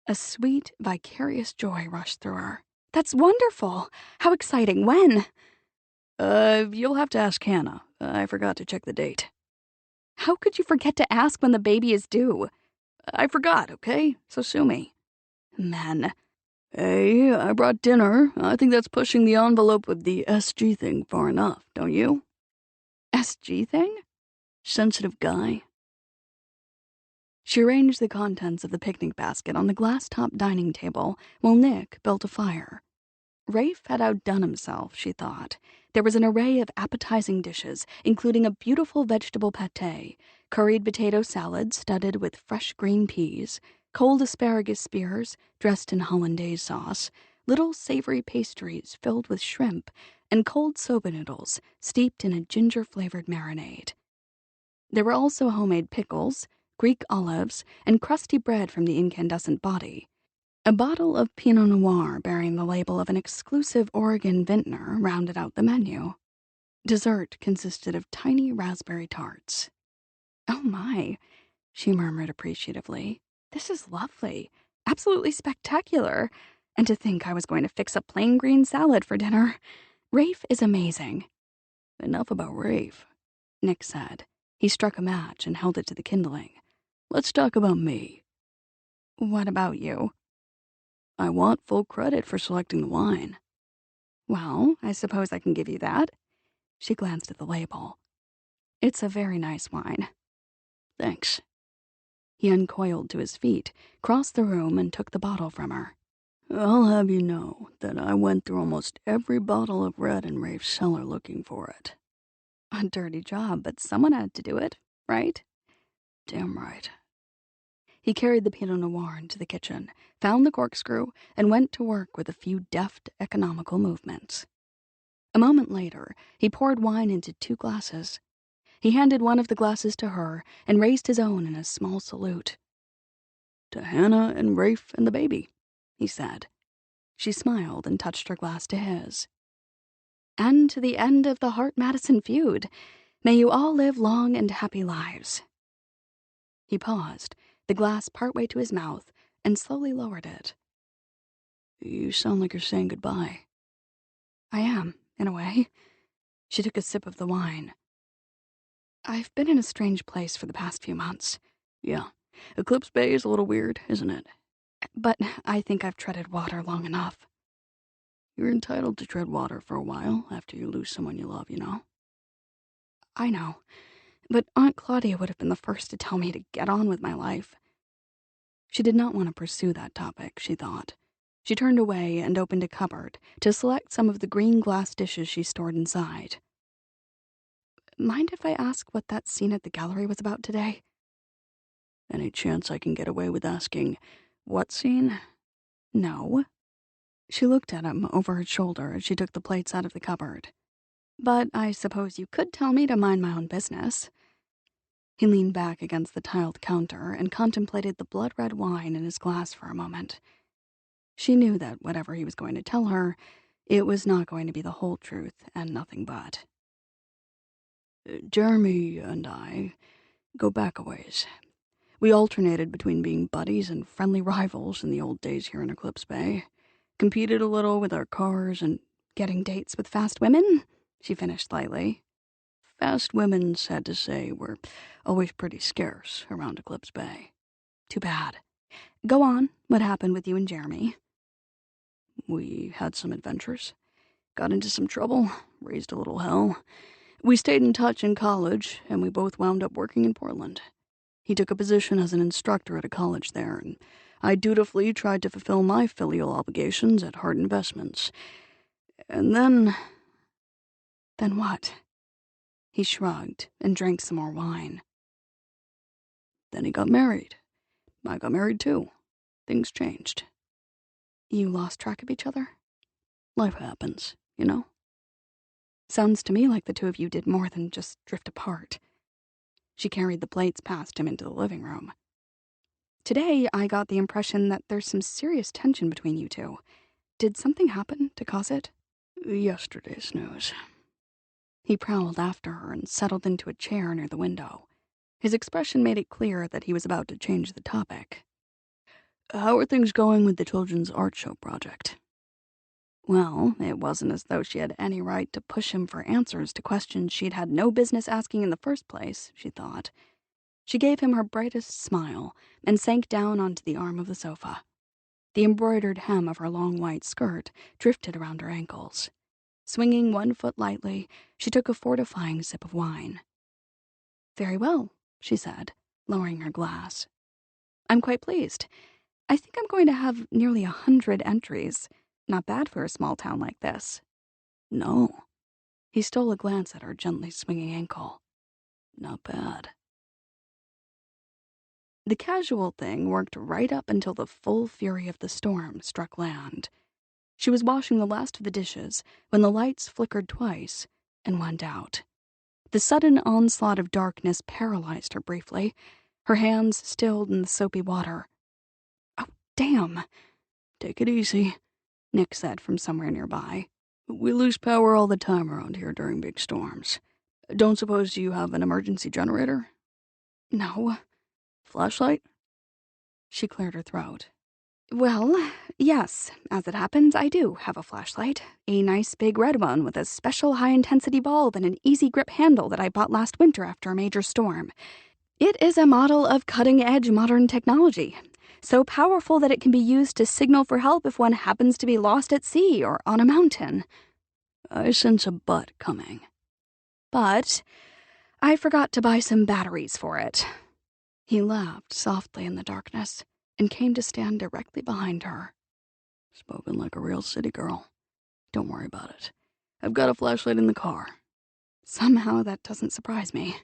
A sweet, vicarious joy rushed through her. That's wonderful. How exciting. When? You'll have to ask Hannah. I forgot to check the date. How could you forget to ask when the baby is due? I forgot, okay? So sue me. Men. Hey, I brought dinner. I think that's pushing the envelope of the SG thing far enough, don't you? SG thing? Sensitive guy. She arranged the contents of the picnic basket on the glass-topped dining table while Nick built a fire. Rafe had outdone himself, she thought. There was an array of appetizing dishes, including a beautiful vegetable pâté, curried potato salad studded with fresh green peas, cold asparagus spears dressed in hollandaise sauce, little savory pastries filled with shrimp, and cold soba noodles steeped in a ginger-flavored marinade. There were also homemade pickles, Greek olives, and crusty bread from the incandescent body. A bottle of Pinot Noir bearing the label of an exclusive Oregon vintner rounded out the menu. Dessert consisted of tiny raspberry tarts. Oh my, she murmured appreciatively. This is lovely. Absolutely spectacular. And to think I was going to fix a plain green salad for dinner. Rafe is amazing. Enough about Rafe, Nick said. He struck a match and held it to the kindling. Let's talk about me. What about you? I want full credit for selecting the wine. Well, I suppose I can give you that. She glanced at the label. It's a very nice wine. Thanks. He uncoiled to his feet, crossed the room, and took the bottle from her. I'll have you know that I went through almost every bottle of red in Rafe's cellar looking for it. A dirty job, but someone had to do it, right? Damn right. He carried the Pinot Noir into the kitchen, found the corkscrew, and went to work with a few deft, economical movements. A moment later, he poured wine into 2 glasses. He handed one of the glasses to her and raised his own in a small salute. To Hannah and Rafe and the baby, he said. She smiled and touched her glass to his. And to the end of the Harte-Madison feud. May you all live long and happy lives. He paused, the glass partway to his mouth, and slowly lowered it. You sound like you're saying goodbye. I am, in a way. She took a sip of the wine. I've been in a strange place for the past few months. Yeah, Eclipse Bay is a little weird, isn't it? But I think I've treaded water long enough. You're entitled to tread water for a while after you lose someone you love, you know? I know, but Aunt Claudia would have been the first to tell me to get on with my life. She did not want to pursue that topic, she thought. She turned away and opened a cupboard to select some of the green glass dishes she stored inside. Mind if I ask what that scene at the gallery was about today? Any chance I can get away with asking, what scene? No. She looked at him over her shoulder as she took the plates out of the cupboard. But I suppose you could tell me to mind my own business. He leaned back against the tiled counter and contemplated the blood-red wine in his glass for a moment. She knew that whatever he was going to tell her, it was not going to be the whole truth and nothing but. Jeremy and I go back a ways. We alternated between being buddies and friendly rivals in the old days here in Eclipse Bay. Competed a little with our cars and Getting dates with fast women? She finished lightly. fast women, sad to say, were always pretty scarce around Eclipse Bay. Too bad. Go on. What happened with you and Jeremy? We had some adventures. Got into some trouble. Raised a little hell. We stayed in touch in college, and we both wound up working in Portland. He took a position as an instructor at a college there, and I dutifully tried to fulfill my filial obligations at Harte Investments. And then... Then what? He shrugged and drank some more wine. Then he got married. I got married too. Things changed. You lost track of each other? Life happens, you know? Sounds to me like the two of you did more than just drift apart. She carried the plates past him into the living room. Today, I got the impression that there's some serious tension between you two. Did something happen to cause it? Yesterday's news. He prowled after her and settled into a chair near the window. His expression made it clear that he was about to change the topic. How are things going with the children's art show project? Well, it wasn't as though she had any right to push him for answers to questions she'd had no business asking in the first place, she thought. She gave him her brightest smile and sank down onto the arm of the sofa. The embroidered hem of her long white skirt drifted around her ankles. Swinging one foot lightly, she took a fortifying sip of wine. Very well, she said, lowering her glass. I'm quite pleased. I think I'm going to have nearly 100 entries. Not bad for a small town like this. No. He stole a glance at her gently swinging ankle. Not bad. The casual thing worked right up until the full fury of the storm struck land. She was washing the last of the dishes when the lights flickered twice and went out. The sudden onslaught of darkness paralyzed her briefly, her hands stilled in the soapy water. Oh, damn. Take it easy, Nick said from somewhere nearby. We lose power all the time around here during big storms. Don't suppose you have an emergency generator? No. Flashlight? She cleared her throat. Well, yes, as it happens, I do have a flashlight. A nice big red one with a special high-intensity bulb and an easy grip handle that I bought last winter after a major storm. It is a model of cutting-edge modern technology, so powerful that it can be used to signal for help if one happens to be lost at sea or on a mountain. I sense a but coming. But I forgot to buy some batteries for it. He laughed softly in the darkness and came to stand directly behind her. Spoken like a real city girl. Don't worry about it. I've got a flashlight in the car. Somehow that doesn't surprise me.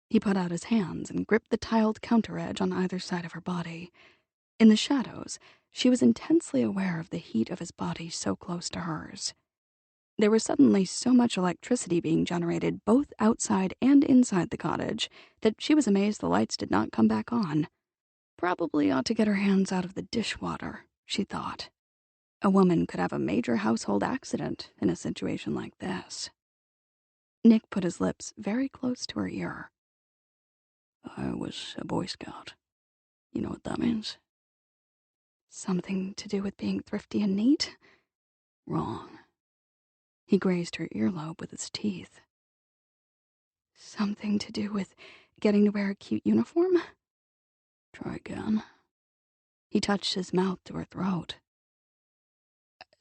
He put out his hands and gripped the tiled counter edge on either side of her body. In the shadows, she was intensely aware of the heat of his body so close to hers. There was suddenly so much electricity being generated both outside and inside the cottage that she was amazed the lights did not come back on. Probably ought to get her hands out of the dishwater, she thought. A woman could have a major household accident in a situation like this. Nick put his lips very close to her ear. I was a Boy Scout. You know what that means? Something to do with being thrifty and neat? Wrong. He grazed her earlobe with his teeth. Something to do with getting to wear a cute uniform? Try again. He touched his mouth to her throat.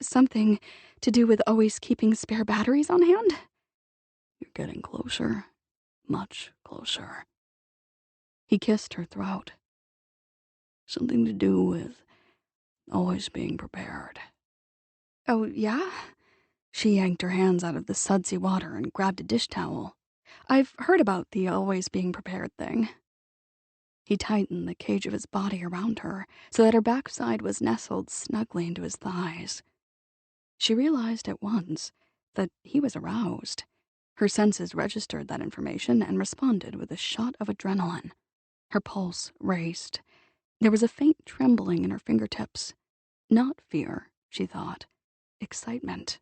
Something to do with always keeping spare batteries on hand? You're getting closer. Much closer. He kissed her throat. Something to do with always being prepared. Oh, yeah? She yanked her hands out of the sudsy water and grabbed a dish towel. I've heard about the always being prepared thing. He tightened the cage of his body around her so that her backside was nestled snugly into his thighs. She realized at once that he was aroused. Her senses registered that information and responded with a shot of adrenaline. Her pulse raced. There was a faint trembling in her fingertips. Not fear, she thought. Excitement.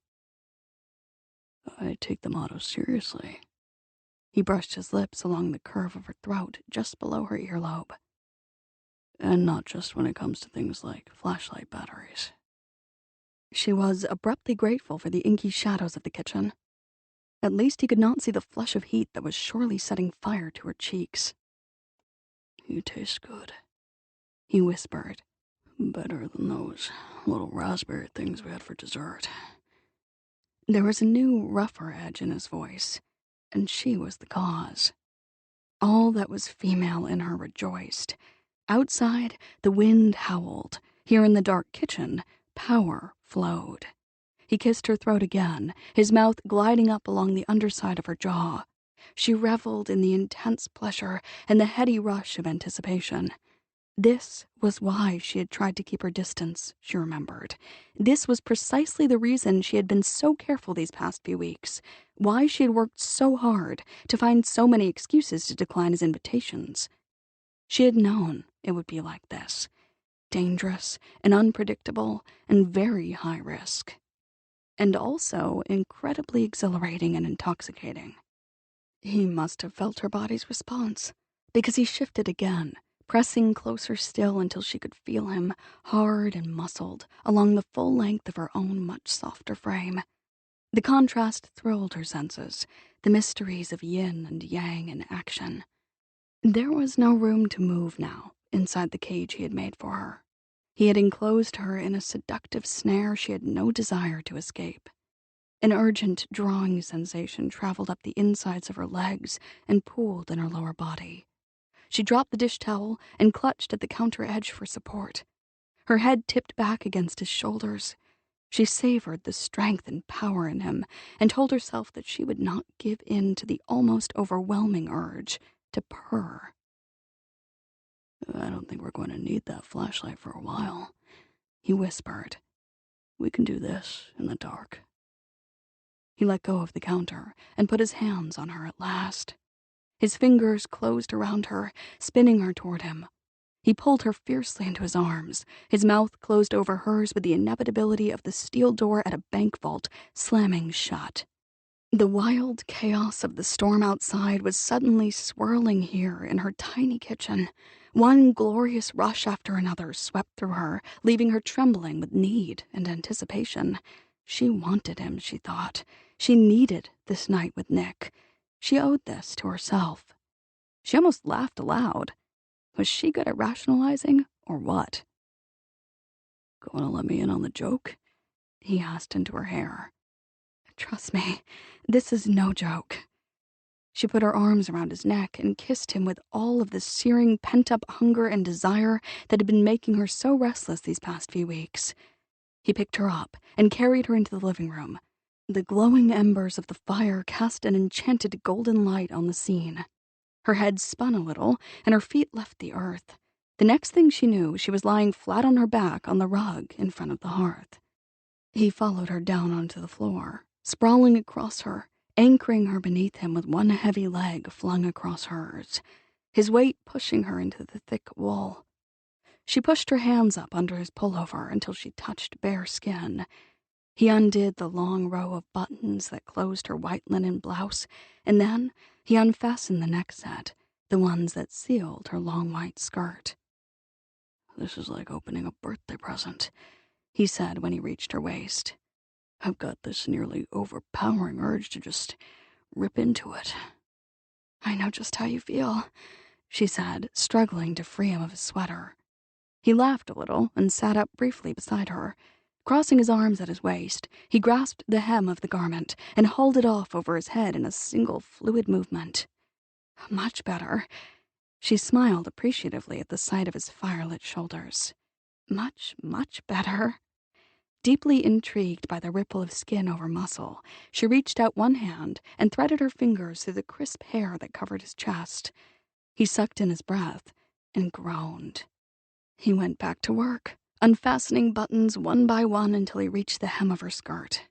I take the motto seriously. He brushed his lips along the curve of her throat just below her earlobe. And not just when it comes to things like flashlight batteries. She was abruptly grateful for the inky shadows of the kitchen. At least he could not see the flush of heat that was surely setting fire to her cheeks. You taste good, he whispered. Better than those little raspberry things we had for dessert. There was a new, rougher edge in his voice, and she was the cause. All that was female in her rejoiced. Outside, the wind howled. Here in the dark kitchen, power flowed. He kissed her throat again, his mouth gliding up along the underside of her jaw. She reveled in the intense pleasure and the heady rush of anticipation. This was why she had tried to keep her distance, she remembered. This was precisely the reason she had been so careful these past few weeks, why she had worked so hard to find so many excuses to decline his invitations. She had known it would be like this, dangerous and unpredictable and very high risk, and also incredibly exhilarating and intoxicating. He must have felt her body's response, because he shifted again, pressing closer still until she could feel him, hard and muscled, along the full length of her own much softer frame. The contrast thrilled her senses, the mysteries of yin and yang in action. There was no room to move now inside the cage he had made for her. He had enclosed her in a seductive snare she had no desire to escape. An urgent drawing sensation traveled up the insides of her legs and pooled in her lower body. She dropped the dish towel and clutched at the counter edge for support. Her head tipped back against his shoulders. She savored the strength and power in him and told herself that she would not give in to the almost overwhelming urge to purr. I don't think we're going to need that flashlight for a while, he whispered. We can do this in the dark. He let go of the counter and put his hands on her at last. His fingers closed around her, spinning her toward him. He pulled her fiercely into his arms, his mouth closed over hers with the inevitability of the steel door at a bank vault slamming shut. The wild chaos of the storm outside was suddenly swirling here in her tiny kitchen. One glorious rush after another swept through her, leaving her trembling with need and anticipation. She wanted him, she thought. She needed this night with Nick. She owed this to herself. She almost laughed aloud. Was she good at rationalizing, or what? Going to let me in on the joke? He asked into her hair. Trust me, this is no joke. She put her arms around his neck and kissed him with all of the searing pent-up hunger and desire that had been making her so restless these past few weeks. He picked her up and carried her into the living room. The glowing embers of the fire cast an enchanted golden light on the scene. Her head spun a little, and her feet left the earth. The next thing she knew, she was lying flat on her back on the rug in front of the hearth. He followed her down onto the floor, sprawling across her, anchoring her beneath him with one heavy leg flung across hers, his weight pushing her into the thick wool. She pushed her hands up under his pullover until she touched bare skin. He undid the long row of buttons that closed her white linen blouse, and then he unfastened the neck set, the ones that sealed her long white skirt. This is like opening a birthday present, he said when he reached her waist. I've got this nearly overpowering urge to just rip into it. I know just how you feel, she said, struggling to free him of his sweater. He laughed a little and sat up briefly beside her. Crossing his arms at his waist, he grasped the hem of the garment and hauled it off over his head in a single fluid movement. Much better. She smiled appreciatively at the sight of his firelit shoulders. Much, much better. Deeply intrigued by the ripple of skin over muscle, she reached out one hand and threaded her fingers through the crisp hair that covered his chest. He sucked in his breath and groaned. He went back to work, unfastening buttons one by one until he reached the hem of her skirt.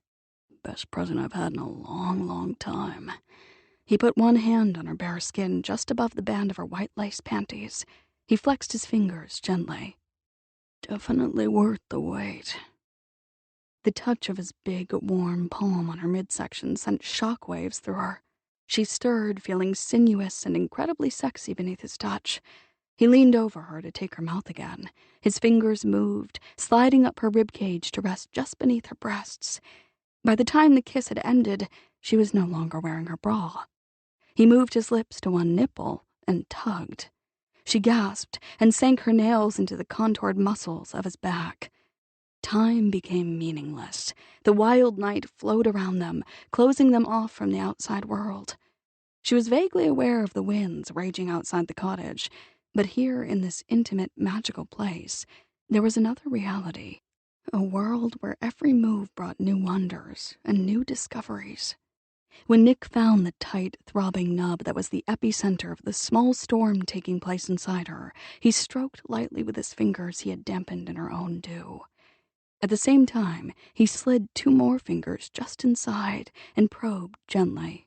Best present I've had in a long, long time. He put one hand on her bare skin just above the band of her white lace panties. He flexed his fingers gently. Definitely worth the wait. The touch of his big, warm palm on her midsection sent shockwaves through her. She stirred, feeling sinuous and incredibly sexy beneath his touch. He leaned over her to take her mouth again. His fingers moved, sliding up her ribcage to rest just beneath her breasts. By the time the kiss had ended, she was no longer wearing her bra. He moved his lips to one nipple and tugged. She gasped and sank her nails into the contoured muscles of his back. Time became meaningless. The wild night flowed around them, closing them off from the outside world. She was vaguely aware of the winds raging outside the cottage, but here in this intimate, magical place, there was another reality. A world where every move brought new wonders and new discoveries. When Nick found the tight, throbbing nub that was the epicenter of the small storm taking place inside her, he stroked lightly with his fingers he had dampened in her own dew. At the same time, he slid two more fingers just inside and probed gently.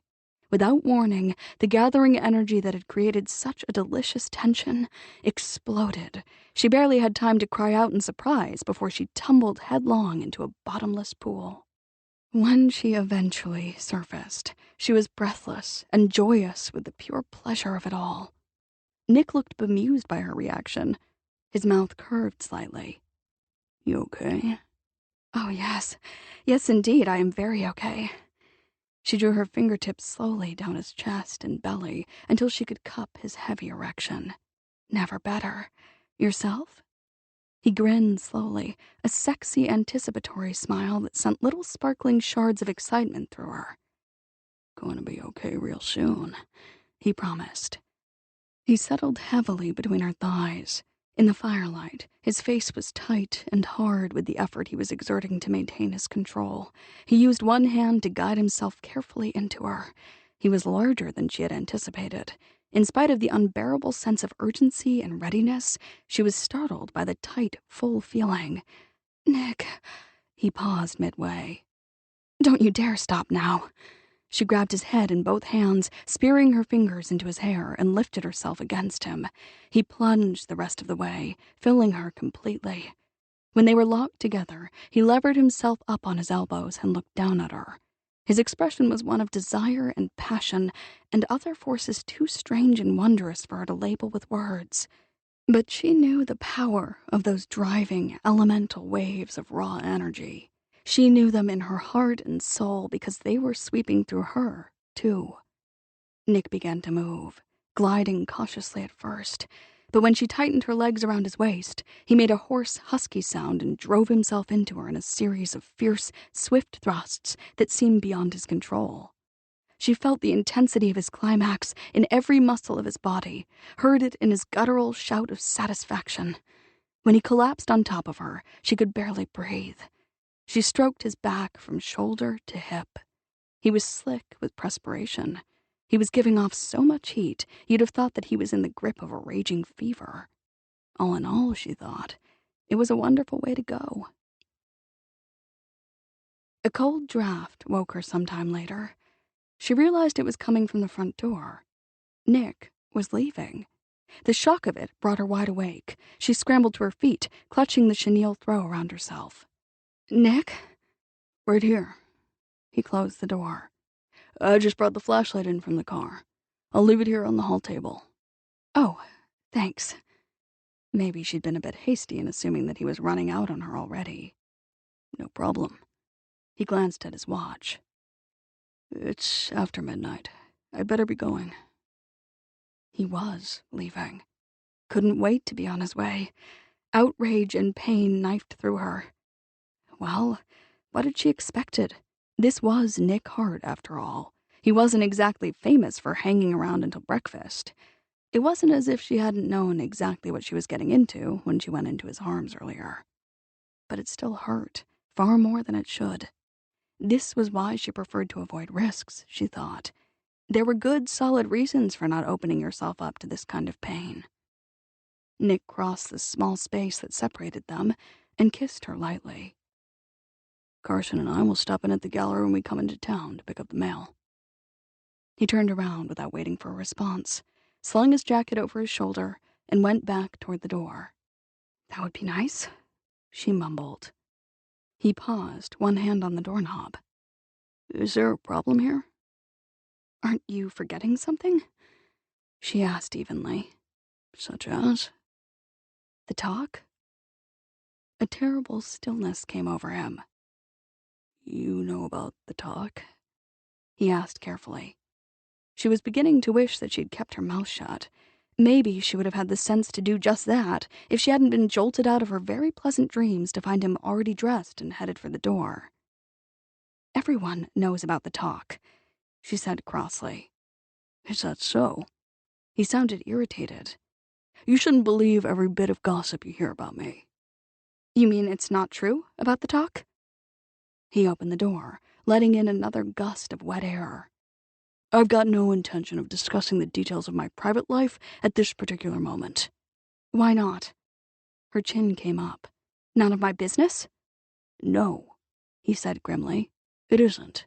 Without warning, the gathering energy that had created such a delicious tension exploded. She barely had time to cry out in surprise before she tumbled headlong into a bottomless pool. When she eventually surfaced, she was breathless and joyous with the pure pleasure of it all. Nick looked bemused by her reaction. His mouth curved slightly. You okay? Oh, yes. Yes, indeed, I am very okay. She drew her fingertips slowly down his chest and belly until she could cup his heavy erection. Never better. Yourself? He grinned slowly, a sexy anticipatory smile that sent little sparkling shards of excitement through her. Going to be okay real soon, he promised. He settled heavily between her thighs. In the firelight, his face was tight and hard with the effort he was exerting to maintain his control. He used one hand to guide himself carefully into her. He was larger than she had anticipated. In spite of the unbearable sense of urgency and readiness, she was startled by the tight, full feeling. Nick, he paused midway. Don't you dare stop now. She grabbed his head in both hands, spearing her fingers into his hair, and lifted herself against him. He plunged the rest of the way, filling her completely. When they were locked together, he levered himself up on his elbows and looked down at her. His expression was one of desire and passion, and other forces too strange and wondrous for her to label with words. But she knew the power of those driving, elemental waves of raw energy. She knew them in her heart and soul because they were sweeping through her, too. Nick began to move, gliding cautiously at first. But when she tightened her legs around his waist, he made a hoarse, husky sound and drove himself into her in a series of fierce, swift thrusts that seemed beyond his control. She felt the intensity of his climax in every muscle of his body, heard it in his guttural shout of satisfaction. When he collapsed on top of her, she could barely breathe. She stroked his back from shoulder to hip. He was slick with perspiration. He was giving off so much heat, you'd have thought that he was in the grip of a raging fever. All in all, she thought, it was a wonderful way to go. A cold draft woke her sometime later. She realized it was coming from the front door. Nick was leaving. The shock of it brought her wide awake. She scrambled to her feet, clutching the chenille throw around herself. Nick? Right here. He closed the door. I just brought the flashlight in from the car. I'll leave it here on the hall table. Oh, thanks. Maybe she'd been a bit hasty in assuming that he was running out on her already. No problem. He glanced at his watch. It's after midnight. I'd better be going. He was leaving. Couldn't wait to be on his way. Outrage and pain knifed through her. Well, what had she expected? This was Nick Harte, after all. He wasn't exactly famous for hanging around until breakfast. It wasn't as if she hadn't known exactly what she was getting into when she went into his arms earlier. But it still hurt, far more than it should. This was why she preferred to avoid risks, she thought. There were good, solid reasons for not opening yourself up to this kind of pain. Nick crossed the small space that separated them and kissed her lightly. Carson and I will stop in at the gallery when we come into town to pick up the mail. He turned around without waiting for a response, slung his jacket over his shoulder, and went back toward the door. That would be nice, she mumbled. He paused, one hand on the doorknob. Is there a problem here? Aren't you forgetting something? She asked evenly. Such as? The talk? A terrible stillness came over him. You know about the talk? He asked carefully. She was beginning to wish that she'd kept her mouth shut. Maybe she would have had the sense to do just that if she hadn't been jolted out of her very pleasant dreams to find him already dressed and headed for the door. Everyone knows about the talk, she said crossly. Is that so? He sounded irritated. You shouldn't believe every bit of gossip you hear about me. You mean it's not true about the talk? He opened the door, letting in another gust of wet air. I've got no intention of discussing the details of my private life at this particular moment. Why not? Her chin came up. None of my business? No, he said grimly. It isn't.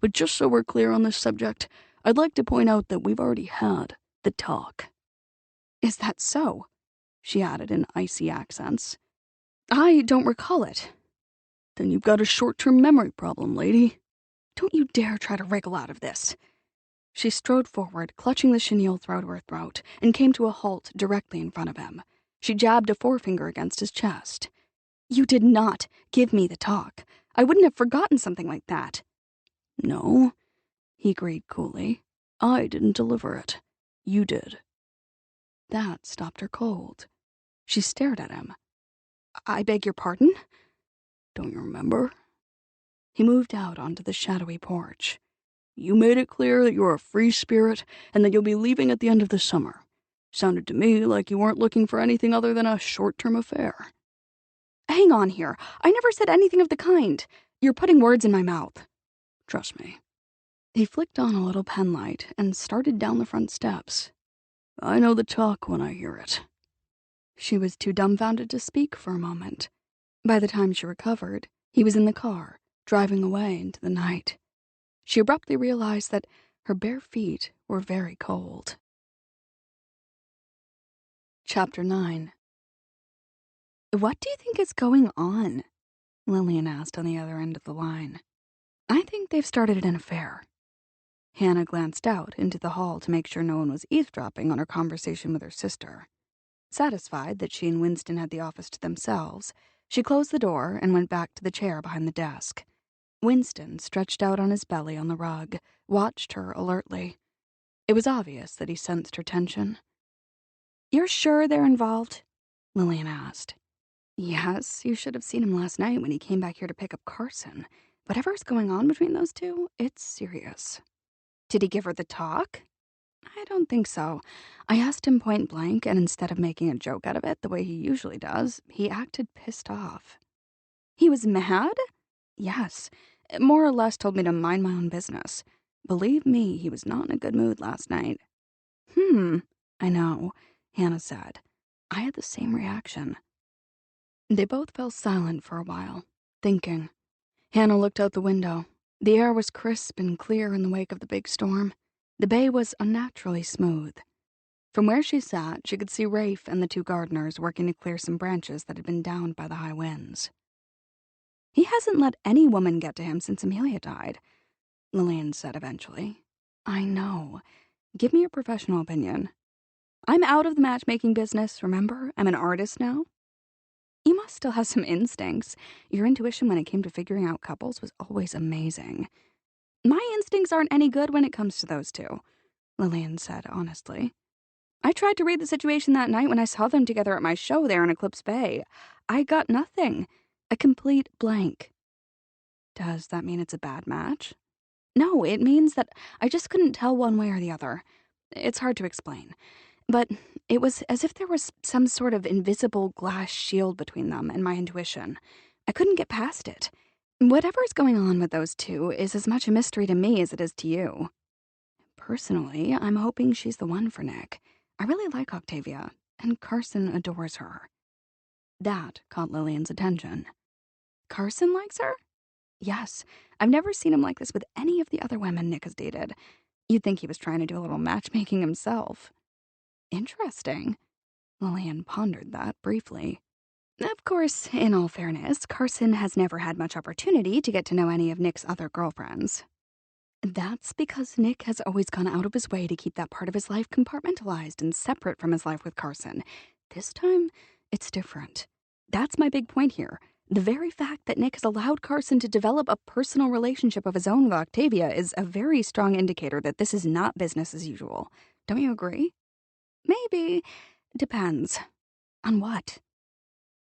But just so we're clear on this subject, I'd like to point out that we've already had the talk. Is that so? She added in icy accents. I don't recall it. Then you've got a short-term memory problem, lady. Don't you dare try to wriggle out of this. She strode forward, clutching the chenille throw to her throat, and came to a halt directly in front of him. She jabbed a forefinger against his chest. You did not give me the talk. I wouldn't have forgotten something like that. No, he agreed coolly. I didn't deliver it. You did. That stopped her cold. She stared at him. I beg your pardon? Don't you remember? He moved out onto the shadowy porch. You made it clear that you're a free spirit and that you'll be leaving at the end of the summer. Sounded to me like you weren't looking for anything other than a short-term affair. Hang on here. I never said anything of the kind. You're putting words in my mouth. Trust me. He flicked on a little pen light and started down the front steps. I know the talk when I hear it. She was too dumbfounded to speak for a moment. By the time she recovered, he was in the car, driving away into the night. She abruptly realized that her bare feet were very cold. Chapter 9. What do you think is going on? Lillian asked on the other end of the line. I think they've started an affair. Hannah glanced out into the hall to make sure no one was eavesdropping on her conversation with her sister. Satisfied that she and Winston had the office to themselves, she closed the door and went back to the chair behind the desk. Winston, stretched out on his belly on the rug, watched her alertly. It was obvious that he sensed her tension. You're sure they're involved? Lillian asked. Yes, you should have seen him last night when he came back here to pick up Carson. Whatever's going on between those two, it's serious. Did he give her the talk? I don't think so. I asked him point blank, and instead of making a joke out of it the way he usually does, he acted pissed off. He was mad? Yes. More or less told me to mind my own business. Believe me, he was not in a good mood last night. I know, Hannah said. I had the same reaction. They both fell silent for a while, thinking. Hannah looked out the window. The air was crisp and clear in the wake of the big storm. The bay was unnaturally smooth. From where she sat, she could see Rafe and the two gardeners working to clear some branches that had been downed by the high winds. He hasn't let any woman get to him since Amelia died, Lillian said eventually. I know. Give me your professional opinion. I'm out of the matchmaking business, remember? I'm an artist now. You must still have some instincts. Your intuition when it came to figuring out couples was always amazing. My instincts aren't any good when it comes to those two, Lillian said honestly. I tried to read the situation that night when I saw them together at my show there in Eclipse Bay. I got nothing. A complete blank. Does that mean it's a bad match? No, it means that I just couldn't tell one way or the other. It's hard to explain. But it was as if there was some sort of invisible glass shield between them and my intuition. I couldn't get past it. Whatever's going on with those two is as much a mystery to me as it is to you. Personally, I'm hoping she's the one for Nick. I really like Octavia, and Carson adores her. That caught Lillian's attention. Carson likes her? Yes, I've never seen him like this with any of the other women Nick has dated. You'd think he was trying to do a little matchmaking himself. Interesting. Lillian pondered that briefly. Of course, in all fairness, Carson has never had much opportunity to get to know any of Nick's other girlfriends. That's because Nick has always gone out of his way to keep that part of his life compartmentalized and separate from his life with Carson. This time, it's different. That's my big point here. The very fact that Nick has allowed Carson to develop a personal relationship of his own with Octavia is a very strong indicator that this is not business as usual. Don't you agree? Maybe. Depends. On what?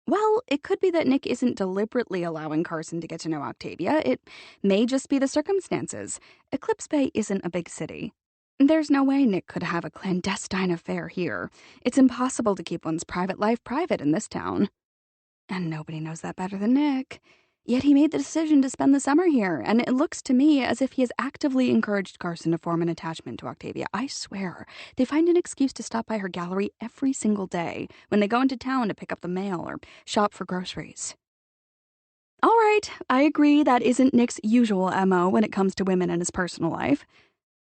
Well, it could be that Nick isn't deliberately allowing Carson to get to know Octavia. It may just be the circumstances. Eclipse Bay isn't a big city. There's no way Nick could have a clandestine affair here. It's impossible to keep one's private life private in this town. And nobody knows that better than Nick. Yet he made the decision to spend the summer here, and it looks to me as if he has actively encouraged Carson to form an attachment to Octavia. I swear, they find an excuse to stop by her gallery every single day when they go into town to pick up the mail or shop for groceries. All right, I agree that isn't Nick's usual MO when it comes to women in his personal life,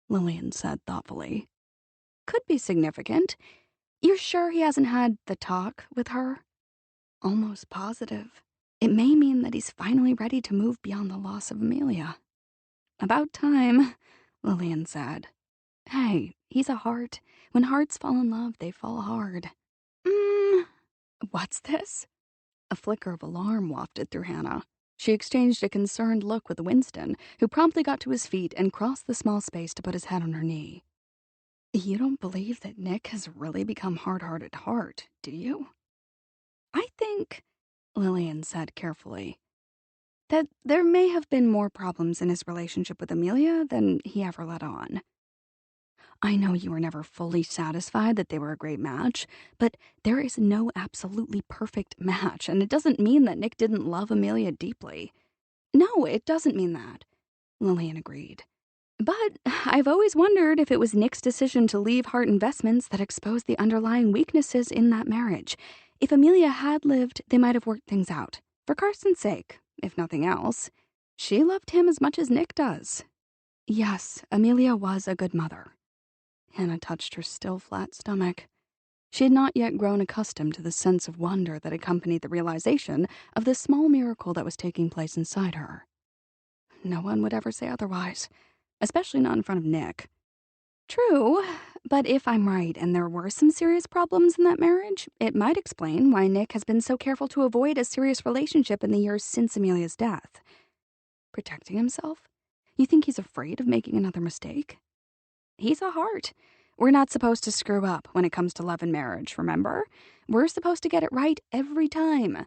Lillian said thoughtfully. Could be significant. You're sure he hasn't had the talk with her? Almost positive. It may mean that he's finally ready to move beyond the loss of Amelia. About time, Lillian said. Hey, he's a Harte. When hearts fall in love, they fall hard. What's this? A flicker of alarm wafted through Hannah. She exchanged a concerned look with Winston, who promptly got to his feet and crossed the small space to put his head on her knee. You don't believe that Nick has really become hard-hearted at heart, do you? I think, Lillian said carefully, that there may have been more problems in his relationship with Amelia than he ever let on. I know you were never fully satisfied that they were a great match, but there is no absolutely perfect match, and it doesn't mean that Nick didn't love Amelia deeply. No, it doesn't mean that, Lillian agreed. But I've always wondered if it was Nick's decision to leave Harte Investments that exposed the underlying weaknesses in that marriage. If Amelia had lived, they might have worked things out. For Carson's sake, if nothing else. She loved him as much as Nick does. Yes, Amelia was a good mother. Hannah touched her still flat stomach. She had not yet grown accustomed to the sense of wonder that accompanied the realization of the small miracle that was taking place inside her. No one would ever say otherwise, especially not in front of Nick. True, but if I'm right and there were some serious problems in that marriage, it might explain why Nick has been so careful to avoid a serious relationship in the years since Amelia's death. Protecting himself? You think he's afraid of making another mistake? He's a Harte. We're not supposed to screw up when it comes to love and marriage, remember? We're supposed to get it right every time.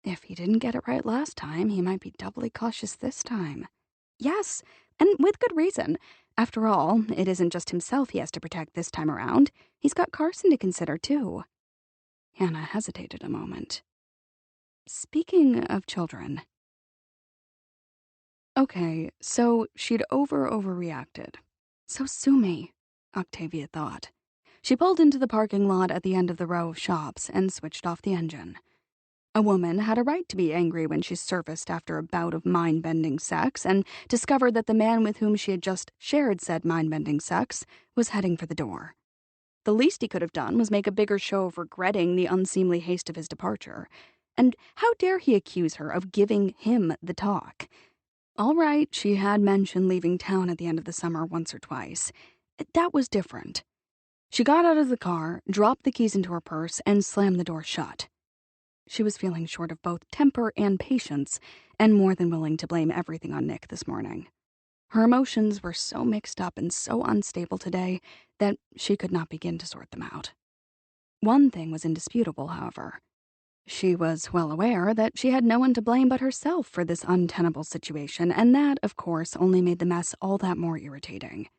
If he didn't get it right last time, he might be doubly cautious this time. Yes, and with good reason. After all, it isn't just himself he has to protect this time around. He's got Carson to consider, too. Hannah hesitated a moment. Speaking of children. Okay, so she'd overreacted. So sue me, Octavia thought. She pulled into the parking lot at the end of the row of shops and switched off the engine. A woman had a right to be angry when she surfaced after a bout of mind-bending sex and discovered that the man with whom she had just shared said mind-bending sex was heading for the door. The least he could have done was make a bigger show of regretting the unseemly haste of his departure. And how dare he accuse her of giving him the talk? All right, she had mentioned leaving town at the end of the summer once or twice. That was different. She got out of the car, dropped the keys into her purse, and slammed the door shut. She was feeling short of both temper and patience, and more than willing to blame everything on Nick this morning. Her emotions were so mixed up and so unstable today that she could not begin to sort them out. One thing was indisputable, however. She was well aware that she had no one to blame but herself for this untenable situation, and that, of course, only made the mess all that more irritating.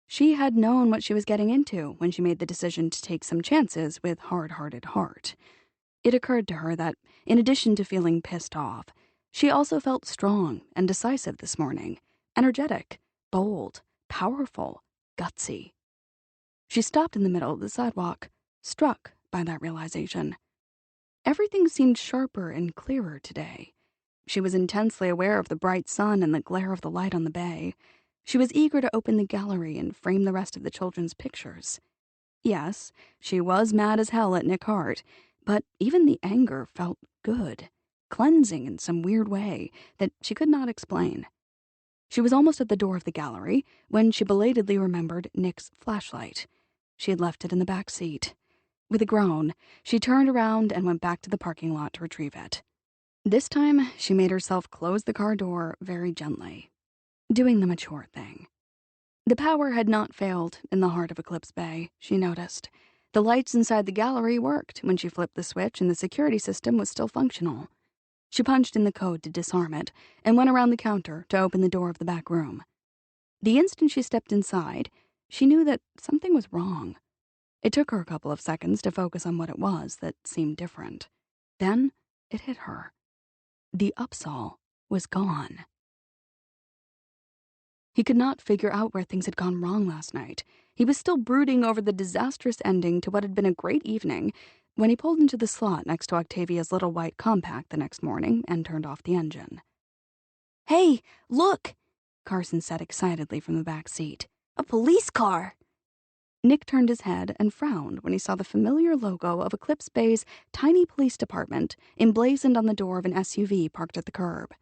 She had known what she was getting into when she made the decision to take some chances with hard-hearted Harte. It occurred to her that, in addition to feeling pissed off, she also felt strong and decisive this morning, energetic, bold, powerful, gutsy. She stopped in the middle of the sidewalk, struck by that realization. Everything seemed sharper and clearer today. She was intensely aware of the bright sun and the glare of the light on the bay. She was eager to open the gallery and frame the rest of the children's pictures. Yes, she was mad as hell at Nick Harte, but even the anger felt good, cleansing in some weird way that she could not explain. She was almost at the door of the gallery when she belatedly remembered Nick's flashlight. She had left it in the back seat. With a groan, she turned around and went back to the parking lot to retrieve it. This time, she made herself close the car door very gently, doing the mature thing. The power had not failed in the heart of Eclipse Bay, she noticed. The lights inside the gallery worked when she flipped the switch and the security system was still functional. She punched in the code to disarm it and went around the counter to open the door of the back room. The instant she stepped inside, she knew that something was wrong. It took her a couple of seconds to focus on what it was that seemed different. Then it hit her. The Upsall was gone. He could not figure out where things had gone wrong last night. He was still brooding over the disastrous ending to what had been a great evening when he pulled into the slot next to Octavia's little white compact the next morning and turned off the engine. Hey, look, Carson said excitedly from the back seat. A police car! Nick turned his head and frowned when he saw the familiar logo of Eclipse Bay's tiny police department emblazoned on the door of an SUV parked at the curb.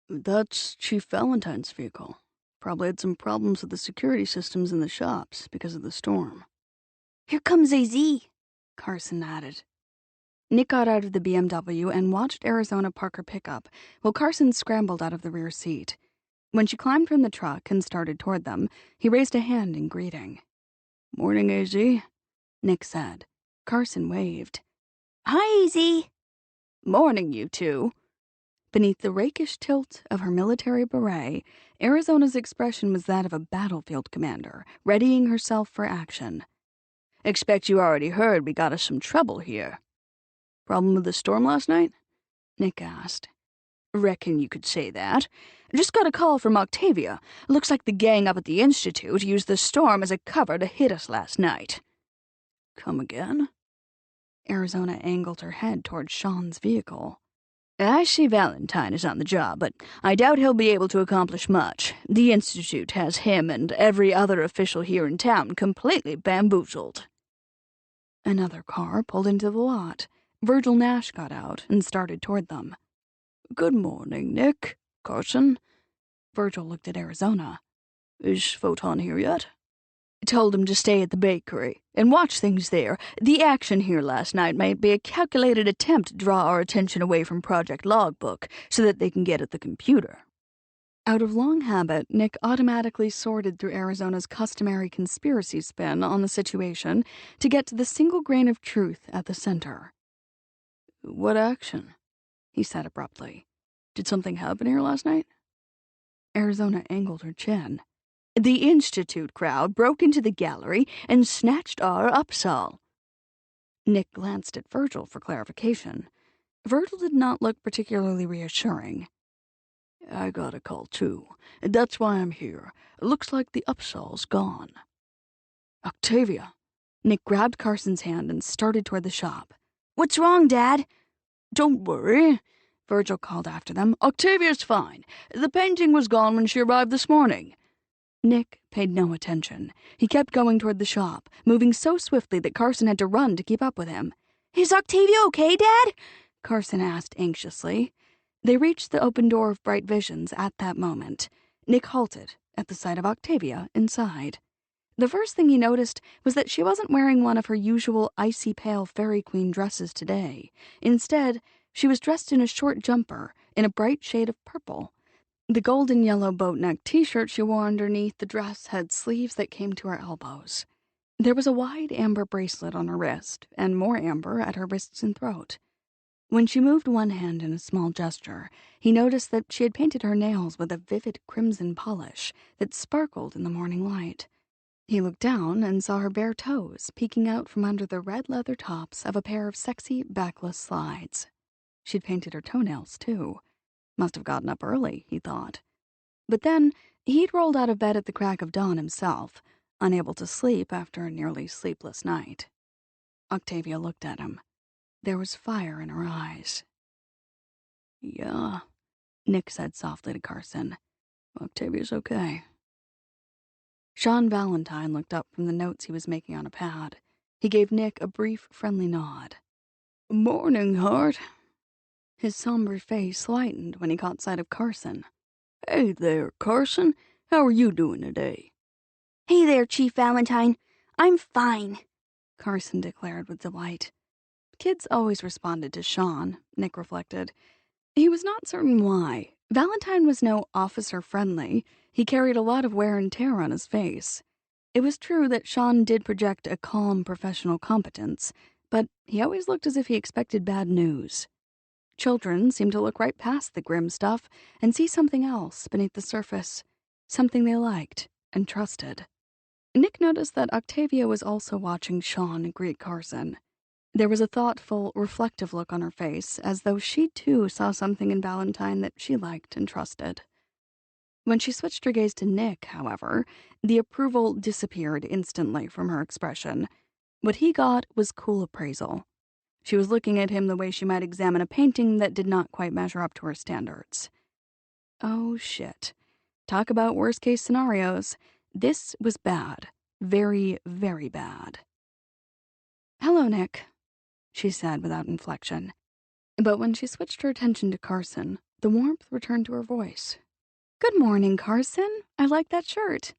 That's Chief Valentine's vehicle. Probably had some problems with the security systems in the shops because of the storm. Here comes AZ, Carson added. Nick got out of the BMW and watched Arizona park her pickup while Carson scrambled out of the rear seat. When she climbed from the truck and started toward them, he raised a hand in greeting. Morning, AZ, Nick said. Carson waved. Hi, AZ. Morning, you two. Beneath the rakish tilt of her military beret, Arizona's expression was that of a battlefield commander, readying herself for action. Expect you already heard we got us some trouble here. Problem with the storm last night? Nick asked. Reckon you could say that. Just got a call from Octavia. Looks like the gang up at the Institute used the storm as a cover to hit us last night. Come again? Arizona angled her head toward Sean's vehicle. I see Valentine is on the job, but I doubt he'll be able to accomplish much. The Institute has him and every other official here in town completely bamboozled. Another car pulled into the lot. Virgil Nash got out and started toward them. Good morning, Nick. Carson. Virgil looked at Arizona. Is Photon here yet? Told him to stay at the bakery and watch things there. The action here last night might be a calculated attempt to draw our attention away from Project Logbook so that they can get at the computer. Out of long habit, Nick automatically sorted through Arizona's customary conspiracy spin on the situation to get to the single grain of truth at the center. What action? He said abruptly. Did something happen here last night? Arizona angled her chin. The Institute crowd broke into the gallery and snatched our Upsall. Nick glanced at Virgil for clarification. Virgil did not look particularly reassuring. I got a call, too. That's why I'm here. Looks like the Upsall's gone. Octavia. Nick grabbed Carson's hand and started toward the shop. What's wrong, Dad? Don't worry, Virgil called after them. Octavia's fine. The painting was gone when she arrived this morning. Nick paid no attention. He kept going toward the shop, moving so swiftly that Carson had to run to keep up with him. Is Octavia okay, Dad? Carson asked anxiously. They reached the open door of Bright Visions at that moment. Nick halted at the sight of Octavia inside. The first thing he noticed was that she wasn't wearing one of her usual icy pale Fairy Queen dresses today. Instead, she was dressed in a short jumper in a bright shade of purple. The golden yellow boat-neck t-shirt she wore underneath the dress had sleeves that came to her elbows. There was a wide amber bracelet on her wrist, and more amber at her wrists and throat. When she moved one hand in a small gesture, he noticed that she had painted her nails with a vivid crimson polish that sparkled in the morning light. He looked down and saw her bare toes peeking out from under the red leather tops of a pair of sexy backless slides. She'd painted her toenails, too. Must have gotten up early, he thought. But then he'd rolled out of bed at the crack of dawn himself, unable to sleep after a nearly sleepless night. Octavia looked at him. There was fire in her eyes. Yeah, Nick said softly to Carson. Octavia's okay. Sean Valentine looked up from the notes he was making on a pad. He gave Nick a brief, friendly nod. Morning, Harte. His somber face lightened when he caught sight of Carson. Hey there, Carson. How are you doing today? Hey there, Chief Valentine. I'm fine, Carson declared with delight. Kids always responded to Sean, Nick reflected. He was not certain why. Valentine was no officer-friendly. He carried a lot of wear and tear on his face. It was true that Sean did project a calm professional competence, but he always looked as if he expected bad news. Children seemed to look right past the grim stuff and see something else beneath the surface, something they liked and trusted. Nick noticed that Octavia was also watching Sean greet Carson. There was a thoughtful, reflective look on her face, as though she too saw something in Valentine that she liked and trusted. When she switched her gaze to Nick, however, the approval disappeared instantly from her expression. What he got was cool appraisal. She was looking at him the way she might examine a painting that did not quite measure up to her standards. Oh, shit. Talk about worst-case scenarios. This was bad. Very, very bad. "Hello, Nick," she said without inflection. But when she switched her attention to Carson, the warmth returned to her voice. "Good morning, Carson. I like that shirt."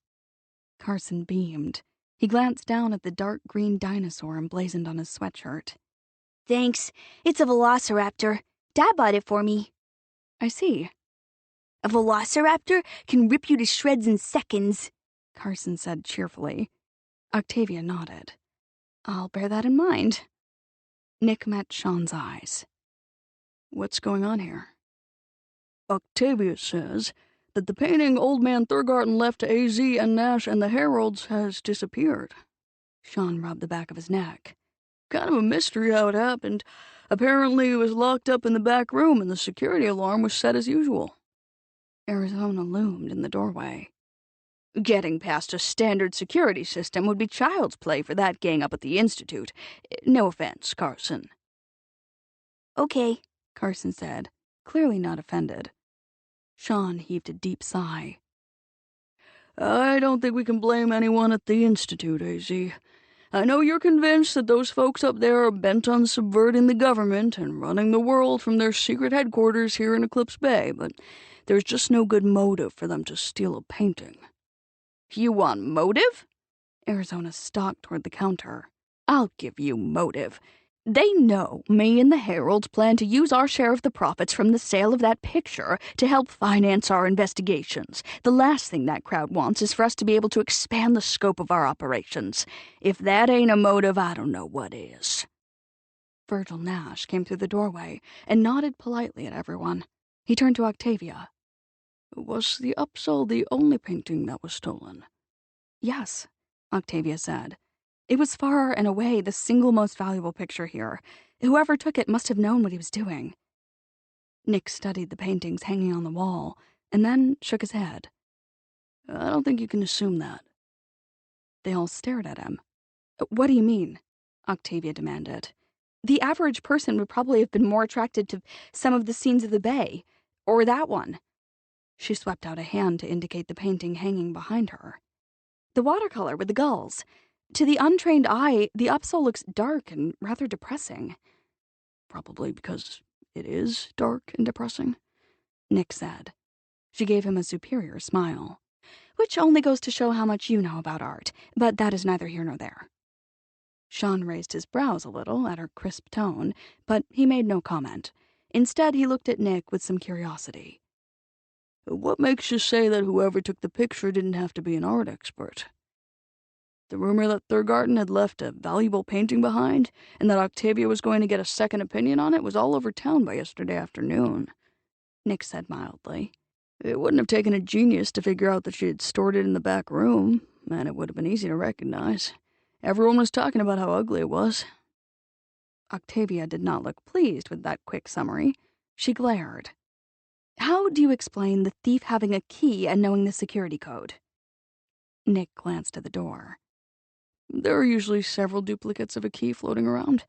Carson beamed. He glanced down at the dark green dinosaur emblazoned on his sweatshirt. Thanks. It's a velociraptor. Dad bought it for me. "I see." A velociraptor can rip you to shreds in seconds, Carson said cheerfully. Octavia nodded. "I'll bear that in mind." Nick met Sean's eyes. What's going on here? Octavia says that the painting Old Man Thurgarten left to AZ and Nash and the Heralds has disappeared. Sean rubbed the back of his neck. Kind of a mystery how it happened. Apparently it was locked up in the back room and the security alarm was set as usual. Arizona loomed in the doorway. "Getting past a standard security system would be child's play for that gang up at the Institute. No offense, Carson." Okay, Carson said, clearly not offended. Sean heaved a deep sigh. "I don't think we can blame anyone at the Institute, AZ. I know you're convinced that those folks up there are bent on subverting the government and running the world from their secret headquarters here in Eclipse Bay, but there's just no good motive for them to steal a painting." "You want motive?" Arizona stalked toward the counter. "I'll give you motive. They know me and the Heralds plan to use our share of the profits from the sale of that picture to help finance our investigations. The last thing that crowd wants is for us to be able to expand the scope of our operations. If that ain't a motive, I don't know what is." Virgil Nash came through the doorway and nodded politely at everyone. He turned to Octavia. "Was the Upsall the only painting that was stolen?" "Yes," Octavia said. "It was far and away the single most valuable picture here. Whoever took it must have known what he was doing." Nick studied the paintings hanging on the wall, and then shook his head. "I don't think you can assume that." They all stared at him. "What do you mean?" Octavia demanded. "The average person would probably have been more attracted to some of the scenes of the bay. Or that one." She swept out a hand to indicate the painting hanging behind her. "The watercolor with the gulls. To the untrained eye, the Upsall looks dark and rather depressing." "Probably because it is dark and depressing," Nick said. She gave him a superior smile. "Which only goes to show how much you know about art, but that is neither here nor there." Sean raised his brows a little at her crisp tone, but he made no comment. Instead, he looked at Nick with some curiosity. "What makes you say that whoever took the picture didn't have to be an art expert? The rumor that Thurgarten had left a valuable painting behind, and that Octavia was going to get a second opinion on it, was all over town by yesterday afternoon," Nick said mildly. "It wouldn't have taken a genius to figure out that she had stored it in the back room. and it would have been easy to recognize. Everyone was talking about how ugly it was. Octavia did not look pleased with that quick summary. She glared. How do you explain the thief having a key and knowing the security code? Nick glanced at the door. There are usually several duplicates of a key floating around.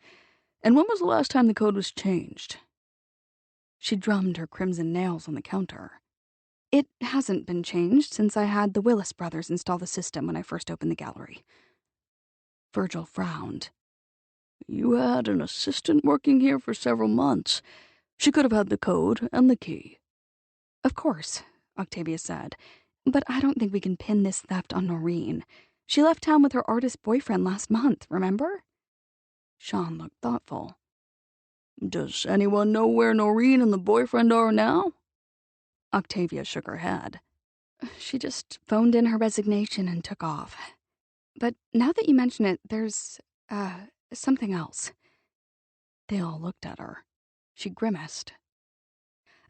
And when was the last time the code was changed? She drummed her crimson nails on the counter. It hasn't been changed since I had the Willis brothers install the system when I first opened the gallery. Virgil frowned. You had an assistant working here for several months. She could have had the code and the key. Of course, Octavia said, but I don't think we can pin this theft on Noreen. She left town with her artist boyfriend last month, remember? Sean looked thoughtful. Does anyone know where Noreen and the boyfriend are now? Octavia shook her head. She just phoned in her resignation and took off. But now that you mention it, there's, something else. They all looked at her. She grimaced.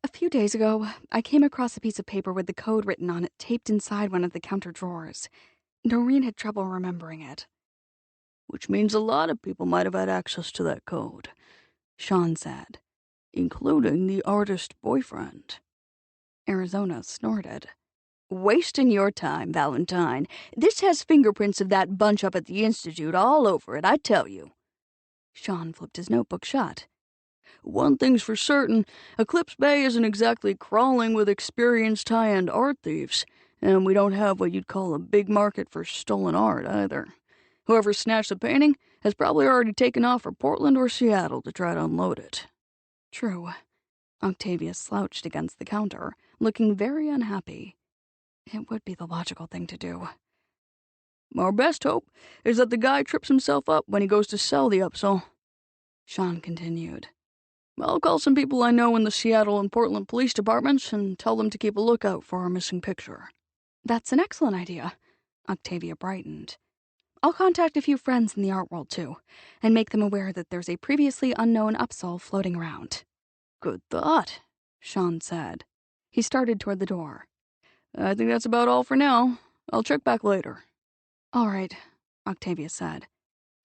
A few days ago, I came across a piece of paper with the code written on it taped inside one of the counter drawers. Noreen had trouble remembering it. Which means a lot of people might have had access to that code, Sean said, including the artist boyfriend. Arizona snorted. Wasting your time, Valentine. This has fingerprints of that bunch up at the Institute all over it, I tell you. Sean flipped his notebook shut. One thing's for certain, Eclipse Bay isn't exactly crawling with experienced high-end art thieves, and we don't have what you'd call a big market for stolen art, either. Whoever snatched the painting has probably already taken off for Portland or Seattle to try to unload it. True. Octavia slouched against the counter, looking very unhappy. It would be the logical thing to do. Our best hope is that the guy trips himself up when he goes to sell the upsell, Sean continued. I'll call some people I know in the Seattle and Portland police departments and tell them to keep a lookout for our missing picture. That's an excellent idea. Octavia brightened. I'll contact a few friends in the art world, too, and make them aware that there's a previously unknown upsell floating around. Good thought, Sean said. He started toward the door. I think that's about all for now. I'll check back later. All right, Octavia said.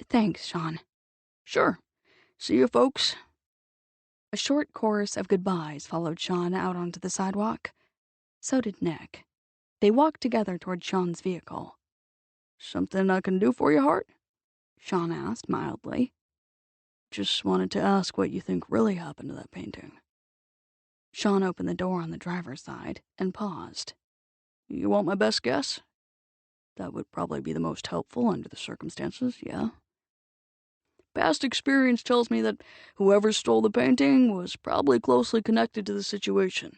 Thanks, Sean. Sure. See you, folks. A short chorus of goodbyes followed Sean out onto the sidewalk. So did Nick. They walked together toward Sean's vehicle. Something I can do for you, Harte? Sean asked mildly. Just wanted to ask what you think really happened to that painting. Sean opened the door on the driver's side and paused. You want my best guess? That would probably be the most helpful under the circumstances, yeah? Past experience tells me that whoever stole the painting was probably closely connected to the situation.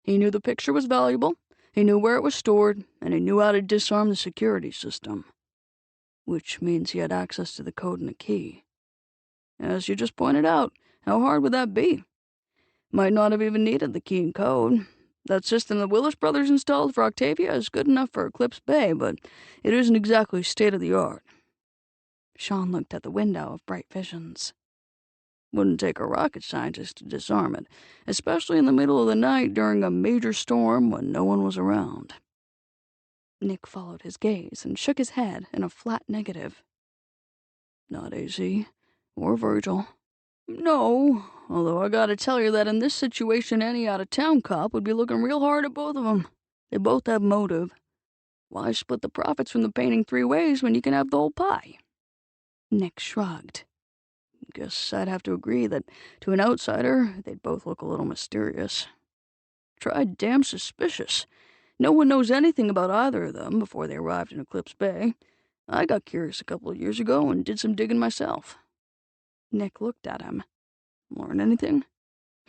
He knew the picture was valuable, he knew where it was stored, and he knew how to disarm the security system. Which means he had access to the code and the key. As you just pointed out, how hard would that be? Might not have even needed the key and code. That system the Willis brothers installed for Octavia is good enough for Eclipse Bay, but it isn't exactly state-of-the-art. Sean looked at the window of Bright Visions. Wouldn't take a rocket scientist to disarm it, especially in the middle of the night during a major storm when no one was around. Nick followed his gaze and shook his head in a flat negative. Not AZ, or Virgil. No, although I gotta tell you that in this situation any out-of-town cop would be looking real hard at both of them. They both have motive. Why split the profits from the painting 3 ways when you can have the whole pie? Nick shrugged. Guess I'd have to agree that, to an outsider, they'd both look a little mysterious. Tried damn suspicious. No one knows anything about either of them before they arrived in Eclipse Bay. I got curious a couple of years ago and did some digging myself. Nick looked at him. Learn anything?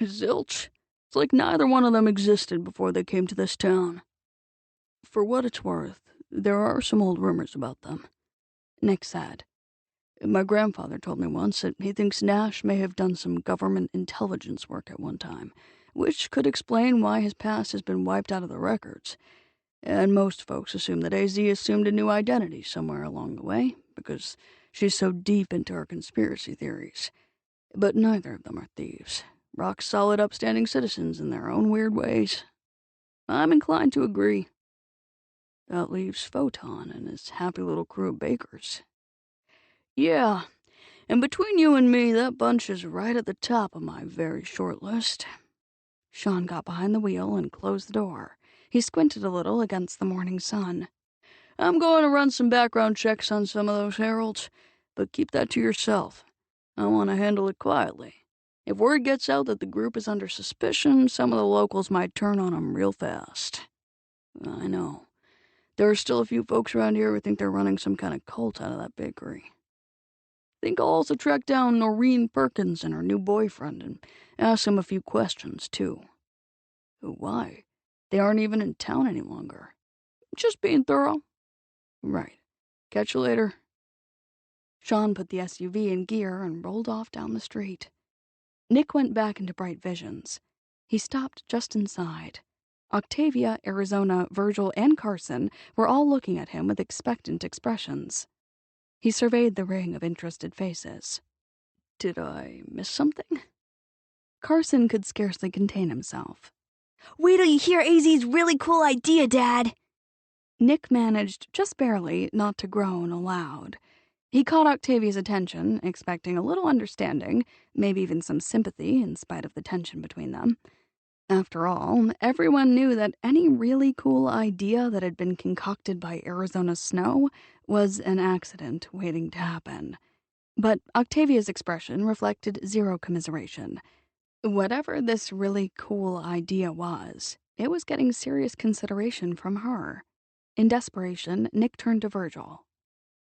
Zilch. It's like neither one of them existed before they came to this town. For what it's worth, there are some old rumors about them, Nick said. My grandfather told me once that he thinks Nash may have done some government intelligence work at one time, which could explain why his past has been wiped out of the records. And most folks assume that AZ assumed a new identity somewhere along the way, because she's so deep into her conspiracy theories. But neither of them are thieves. Rock-solid, upstanding citizens in their own weird ways. I'm inclined to agree. That leaves Photon and his happy little crew of bakers. Yeah, and between you and me, that bunch is right at the top of my very short list. Sean got behind the wheel and closed the door. He squinted a little against the morning sun. I'm going to run some background checks on some of those heralds, but keep that to yourself. I want to handle it quietly. If word gets out that the group is under suspicion, some of the locals might turn on them real fast. I know. There are still a few folks around here who think they're running some kind of cult out of that bakery. Think I'll also track down Noreen Perkins and her new boyfriend and ask them a few questions, too. Why? They aren't even in town any longer. Just being thorough. Right. Catch you later. Sean put the SUV in gear and rolled off down the street. Nick went back into bright visions. He stopped just inside. Octavia, Arizona, Virgil, and Carson were all looking at him with expectant expressions. He surveyed the ring of interested faces. Did I miss something? Carson could scarcely contain himself. Wait till you hear AZ's really cool idea, Dad. Nick managed, just barely, not to groan aloud. He caught Octavia's attention, expecting a little understanding, maybe even some sympathy in spite of the tension between them. After all, everyone knew that any really cool idea that had been concocted by Arizona Snow was an accident waiting to happen. But Octavia's expression reflected zero commiseration. Whatever this really cool idea was, it was getting serious consideration from her. In desperation, Nick turned to Virgil.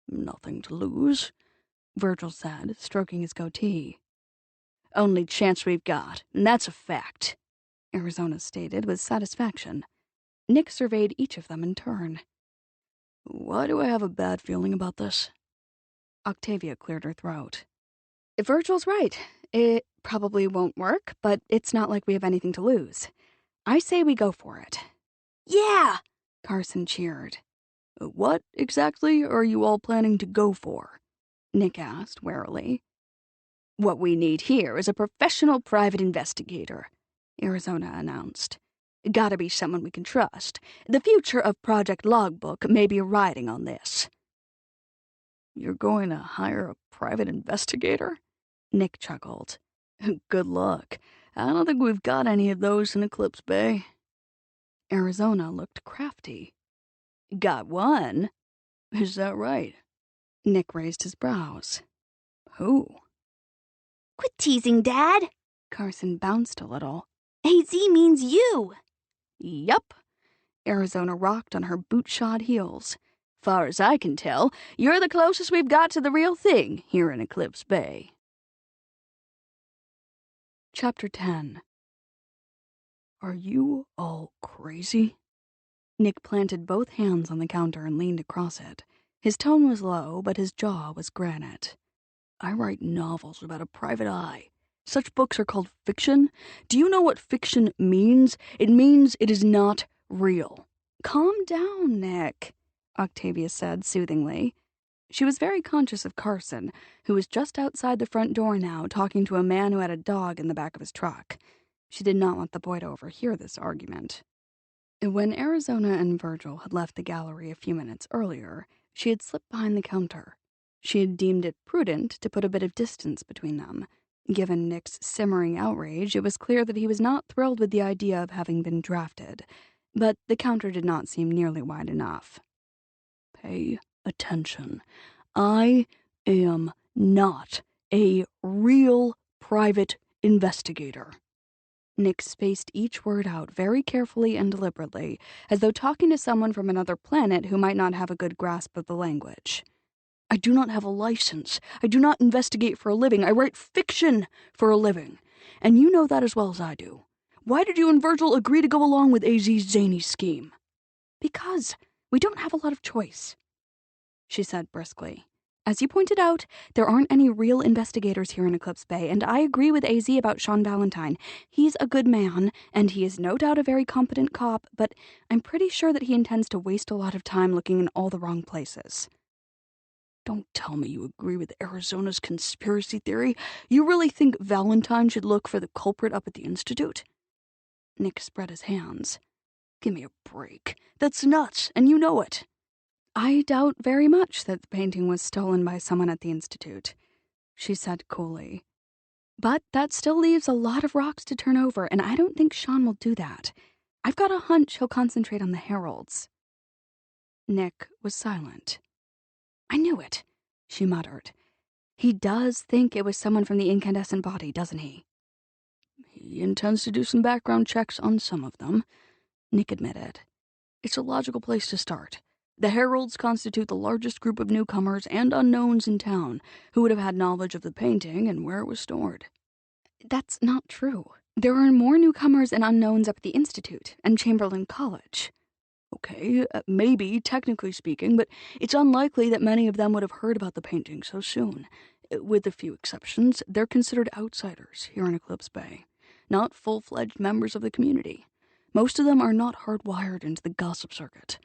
Nothing to lose, Virgil said, stroking his goatee. Only chance we've got, and that's a fact, Arizona stated with satisfaction. Nick surveyed each of them in turn. Why do I have a bad feeling about this? Octavia cleared her throat. Virgil's right. It probably won't work, but it's not like we have anything to lose. I say we go for it. Yeah! Carson cheered. What exactly are you all planning to go for? Nick asked warily. What we need here is a professional private investigator, Arizona announced. Gotta be someone we can trust. The future of Project Logbook may be riding on this. You're going to hire a private investigator? Nick chuckled. Good luck. I don't think we've got any of those in Eclipse Bay. Arizona looked crafty. Got one? Is that right? Nick raised his brows. Who? Quit teasing, Dad. Carson bounced a little. AZ means you. Yup. Arizona rocked on her boot-shod heels. Far as I can tell, you're the closest we've got to the real thing here in Eclipse Bay. Chapter 10. Are you all crazy? Nick planted both hands on the counter and leaned across it. His tone was low, but his jaw was granite. I write novels about a private eye. Such books are called fiction. Do you know what fiction means? It means it is not real. Calm down, Nick, Octavia said soothingly. She was very conscious of Carson, who was just outside the front door now talking to a man who had a dog in the back of his truck. She did not want the boy to overhear this argument. When Arizona and Virgil had left the gallery a few minutes earlier, she had slipped behind the counter. She had deemed it prudent to put a bit of distance between them. Given Nick's simmering outrage, it was clear that he was not thrilled with the idea of having been drafted, but the counter did not seem nearly wide enough. Pay attention. I am not a real private investigator. Nick spaced each word out very carefully and deliberately, as though talking to someone from another planet who might not have a good grasp of the language. I do not have a license. I do not investigate for a living. I write fiction for a living. And you know that as well as I do. Why did you and Virgil agree to go along with AZ's zany scheme? Because we don't have a lot of choice, she said briskly. As you pointed out, there aren't any real investigators here in Eclipse Bay, and I agree with AZ about Sean Valentine. He's a good man, and he is no doubt a very competent cop, but I'm pretty sure that he intends to waste a lot of time looking in all the wrong places. Don't tell me you agree with Arizona's conspiracy theory. You really think Valentine should look for the culprit up at the Institute? Nick spread his hands. Give me a break. That's nuts, and you know it. I doubt very much that the painting was stolen by someone at the Institute, she said coolly. But that still leaves a lot of rocks to turn over, and I don't think Sean will do that. I've got a hunch he'll concentrate on the heralds. Nick was silent. I knew it, she muttered. He does think it was someone from the incandescent body, doesn't he? He intends to do some background checks on some of them, Nick admitted. It's a logical place to start. The heralds constitute the largest group of newcomers and unknowns in town who would have had knowledge of the painting and where it was stored. That's not true. There are more newcomers and unknowns up at the Institute and Chamberlain College. Okay, maybe, technically speaking, but it's unlikely that many of them would have heard about the painting so soon. With a few exceptions, they're considered outsiders here in Eclipse Bay, not full-fledged members of the community. Most of them are not hardwired into the gossip circuit.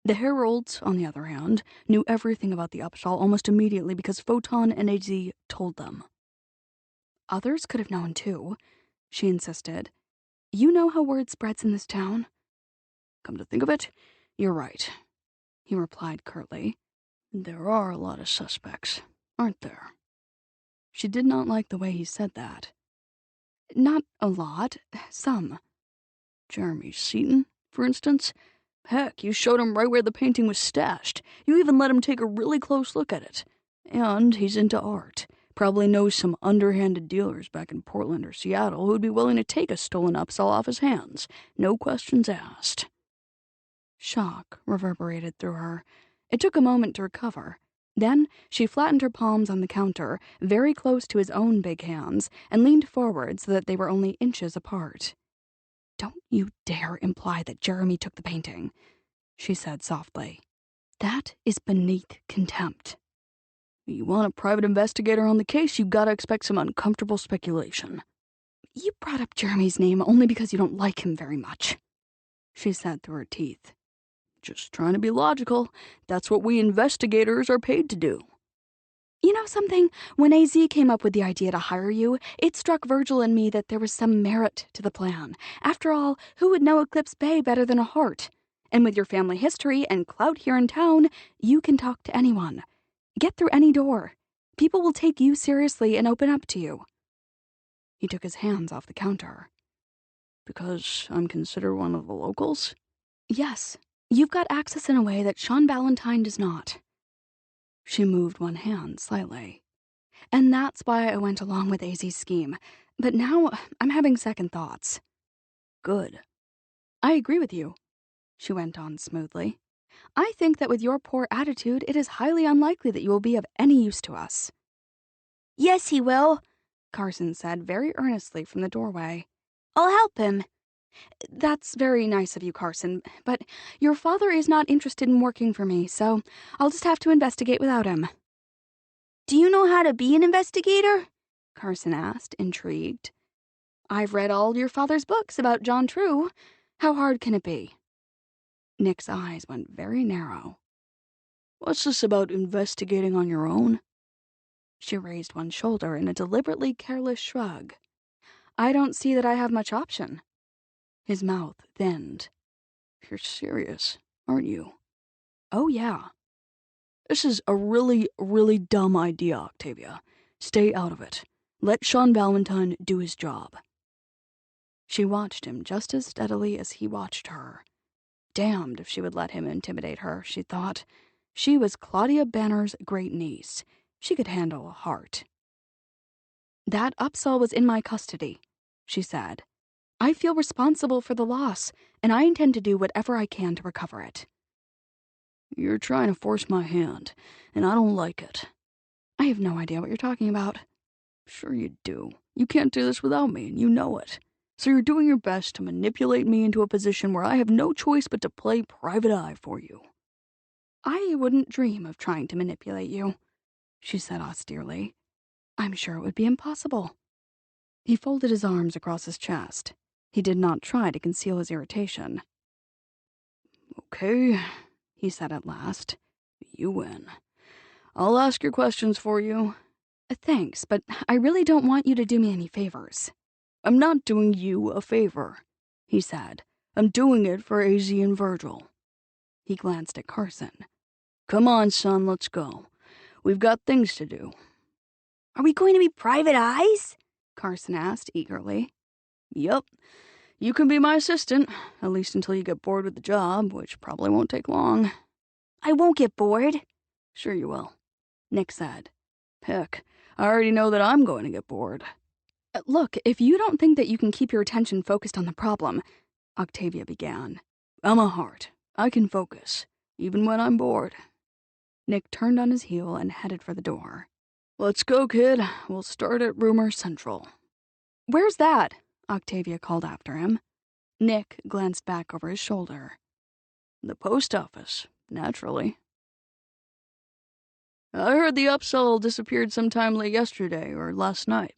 The heralds, on the other hand, knew everything about the upshaw almost immediately because Photon and AZ told them. Others could have known too, she insisted. You know how word spreads in this town? Come to think of it, you're right, he replied curtly. There are a lot of suspects, aren't there? She did not like the way he said that. Not a lot, some. Jeremy Seaton, for instance? Heck, you showed him right where the painting was stashed. You even let him take a really close look at it. And he's into art. Probably knows some underhanded dealers back in Portland or Seattle who'd be willing to take a stolen upsell off his hands. No questions asked. Shock reverberated through her. It took a moment to recover. Then she flattened her palms on the counter, very close to his own big hands, and leaned forward so that they were only inches apart. Don't you dare imply that Jeremy took the painting, she said softly. That is beneath contempt. You want a private investigator on the case, you gotta expect some uncomfortable speculation. You brought up Jeremy's name only because you don't like him very much, she said through her teeth. Just trying to be logical. That's what we investigators are paid to do. You know something? When AZ came up with the idea to hire you, it struck Virgil and me that there was some merit to the plan. After all, who would know Eclipse Bay better than a Harte? And with your family history and clout here in town, you can talk to anyone. Get through any door. People will take you seriously and open up to you. He took his hands off the counter. Because I'm considered one of the locals? Yes. You've got access in a way that Sean Valentine does not. She moved one hand slightly. And that's why I went along with AZ's scheme. But now I'm having second thoughts. Good. I agree with you, she went on smoothly. I think that with your poor attitude, it is highly unlikely that you will be of any use to us. Yes, he will, Carson said very earnestly from the doorway. I'll help him. That's very nice of you, Carson, but your father is not interested in working for me, so I'll just have to investigate without him. Do you know how to be an investigator? Carson asked, intrigued. I've read all your father's books about John True. How hard can it be? Nick's eyes went very narrow. What's this about investigating on your own? She raised one shoulder in a deliberately careless shrug. I don't see that I have much option. His mouth thinned. You're serious, aren't you? Oh, yeah. This is a really, really dumb idea, Octavia. Stay out of it. Let Sean Valentine do his job. She watched him just as steadily as he watched her. Damned if she would let him intimidate her, she thought. She was Claudia Banner's great niece. She could handle a Harte. That upsell was in my custody, she said. I feel responsible for the loss, and I intend to do whatever I can to recover it. You're trying to force my hand, and I don't like it. I have no idea what you're talking about. Sure you do. You can't do this without me, and you know it. So you're doing your best to manipulate me into a position where I have no choice but to play private eye for you. I wouldn't dream of trying to manipulate you, she said austerely. I'm sure it would be impossible. He folded his arms across his chest. He did not try to conceal his irritation. Okay, he said at last. You win. I'll ask your questions for you. Thanks, but I really don't want you to do me any favors. I'm not doing you a favor, he said. I'm doing it for AZ and Virgil." He glanced at Carson. "Come on, son, let's go. We've got things to do." Are we going to be private eyes? Carson asked eagerly. "Yep. You can be my assistant, at least until you get bored with the job, which probably won't take long." I won't get bored. "Sure you will," Nick said. "Heck, I already know that I'm going to get bored." Look, if you don't think that you can keep your attention focused on the problem," Octavia began. "I'm a Harte. I can focus, even when I'm bored." Nick turned on his heel and headed for the door. "Let's go, kid. We'll start at Rumor Central." "Where's that?" Octavia called after him. Nick glanced back over his shoulder. "The post office, naturally." "I heard the upsell disappeared sometime late yesterday or last night."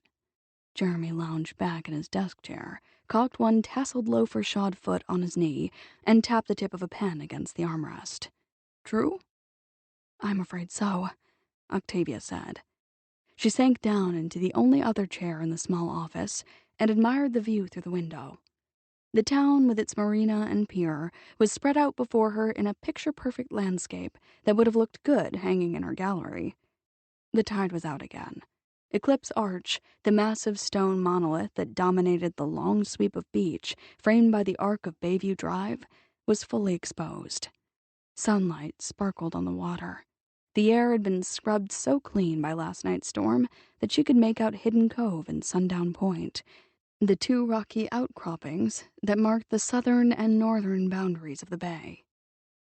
Jeremy lounged back in his desk chair, cocked one tasseled loafer-shod foot on his knee, and tapped the tip of a pen against the armrest. "True?" "I'm afraid so," Octavia said. She sank down into the only other chair in the small office and admired the view through the window. The town, with its marina and pier, was spread out before her in a picture-perfect landscape that would have looked good hanging in her gallery. The tide was out again. Eclipse Arch, the massive stone monolith that dominated the long sweep of beach framed by the arc of Bayview Drive, was fully exposed. Sunlight sparkled on the water. The air had been scrubbed so clean by last night's storm that she could make out Hidden Cove and Sundown Point, the two rocky outcroppings that marked the southern and northern boundaries of the bay.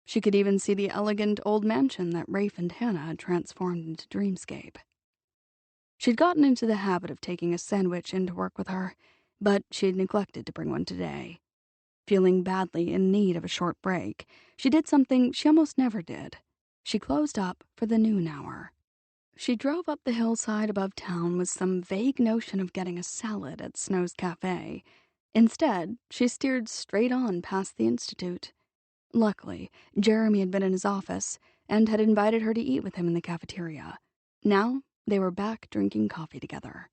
She could even see the elegant old mansion that Rafe and Hannah had transformed into dreamscape. She'd gotten into the habit of taking a sandwich into work with her, but she had neglected to bring one today. Feeling badly in need of a short break, she did something she almost never did. She closed up for the noon hour. She drove up the hillside above town with some vague notion of getting a salad at Snow's Cafe. Instead, she steered straight on past the Institute. Luckily, Jeremy had been in his office and had invited her to eat with him in the cafeteria. Now, they were back drinking coffee together.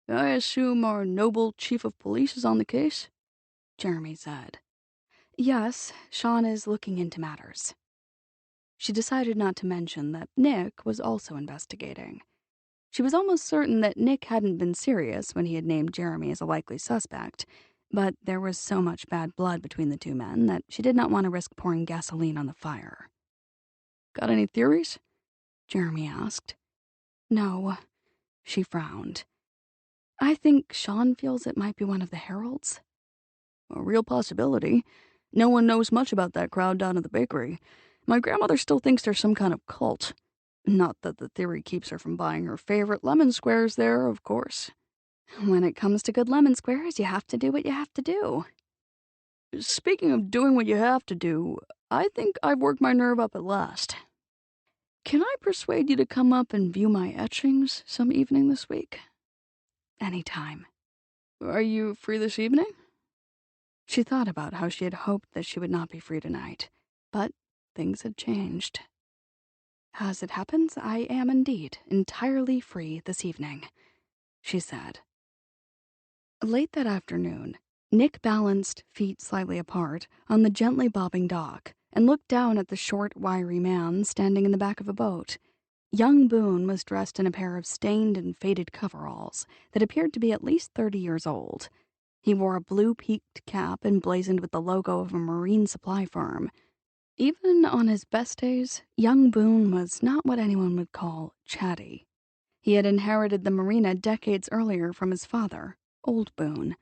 "I assume our noble chief of police is on the case?" Jeremy said. "Yes, Sean is looking into matters." She decided not to mention that Nick was also investigating. She was almost certain that Nick hadn't been serious when he had named Jeremy as a likely suspect, but there was so much bad blood between the two men that she did not want to risk pouring gasoline on the fire. "Got any theories?" Jeremy asked. "No," she frowned. "I think Sean feels it might be one of the heralds." "A real possibility. No one knows much about that crowd down at the bakery. My grandmother still thinks there's some kind of cult. Not that the theory keeps her from buying her favorite lemon squares there, of course." "When it comes to good lemon squares, you have to do what you have to do." "Speaking of doing what you have to do, I think I've worked my nerve up at last. Can I persuade you to come up and view my etchings some evening this week?" "Anytime." "Are you free this evening?" She thought about how she had hoped that she would not be free tonight, but things had changed. "As it happens, I am indeed entirely free this evening," she said. Late that afternoon, Nick balanced, feet slightly apart, on the gently bobbing dock and looked down at the short, wiry man standing in the back of a boat. Young Boone was dressed in a pair of stained and faded coveralls that appeared to be at least 30 years old. He wore a blue-peaked cap emblazoned with the logo of a marine supply firm. Even on his best days, young Boone was not what anyone would call chatty. He had inherited the marina decades earlier from his father, Old Boone.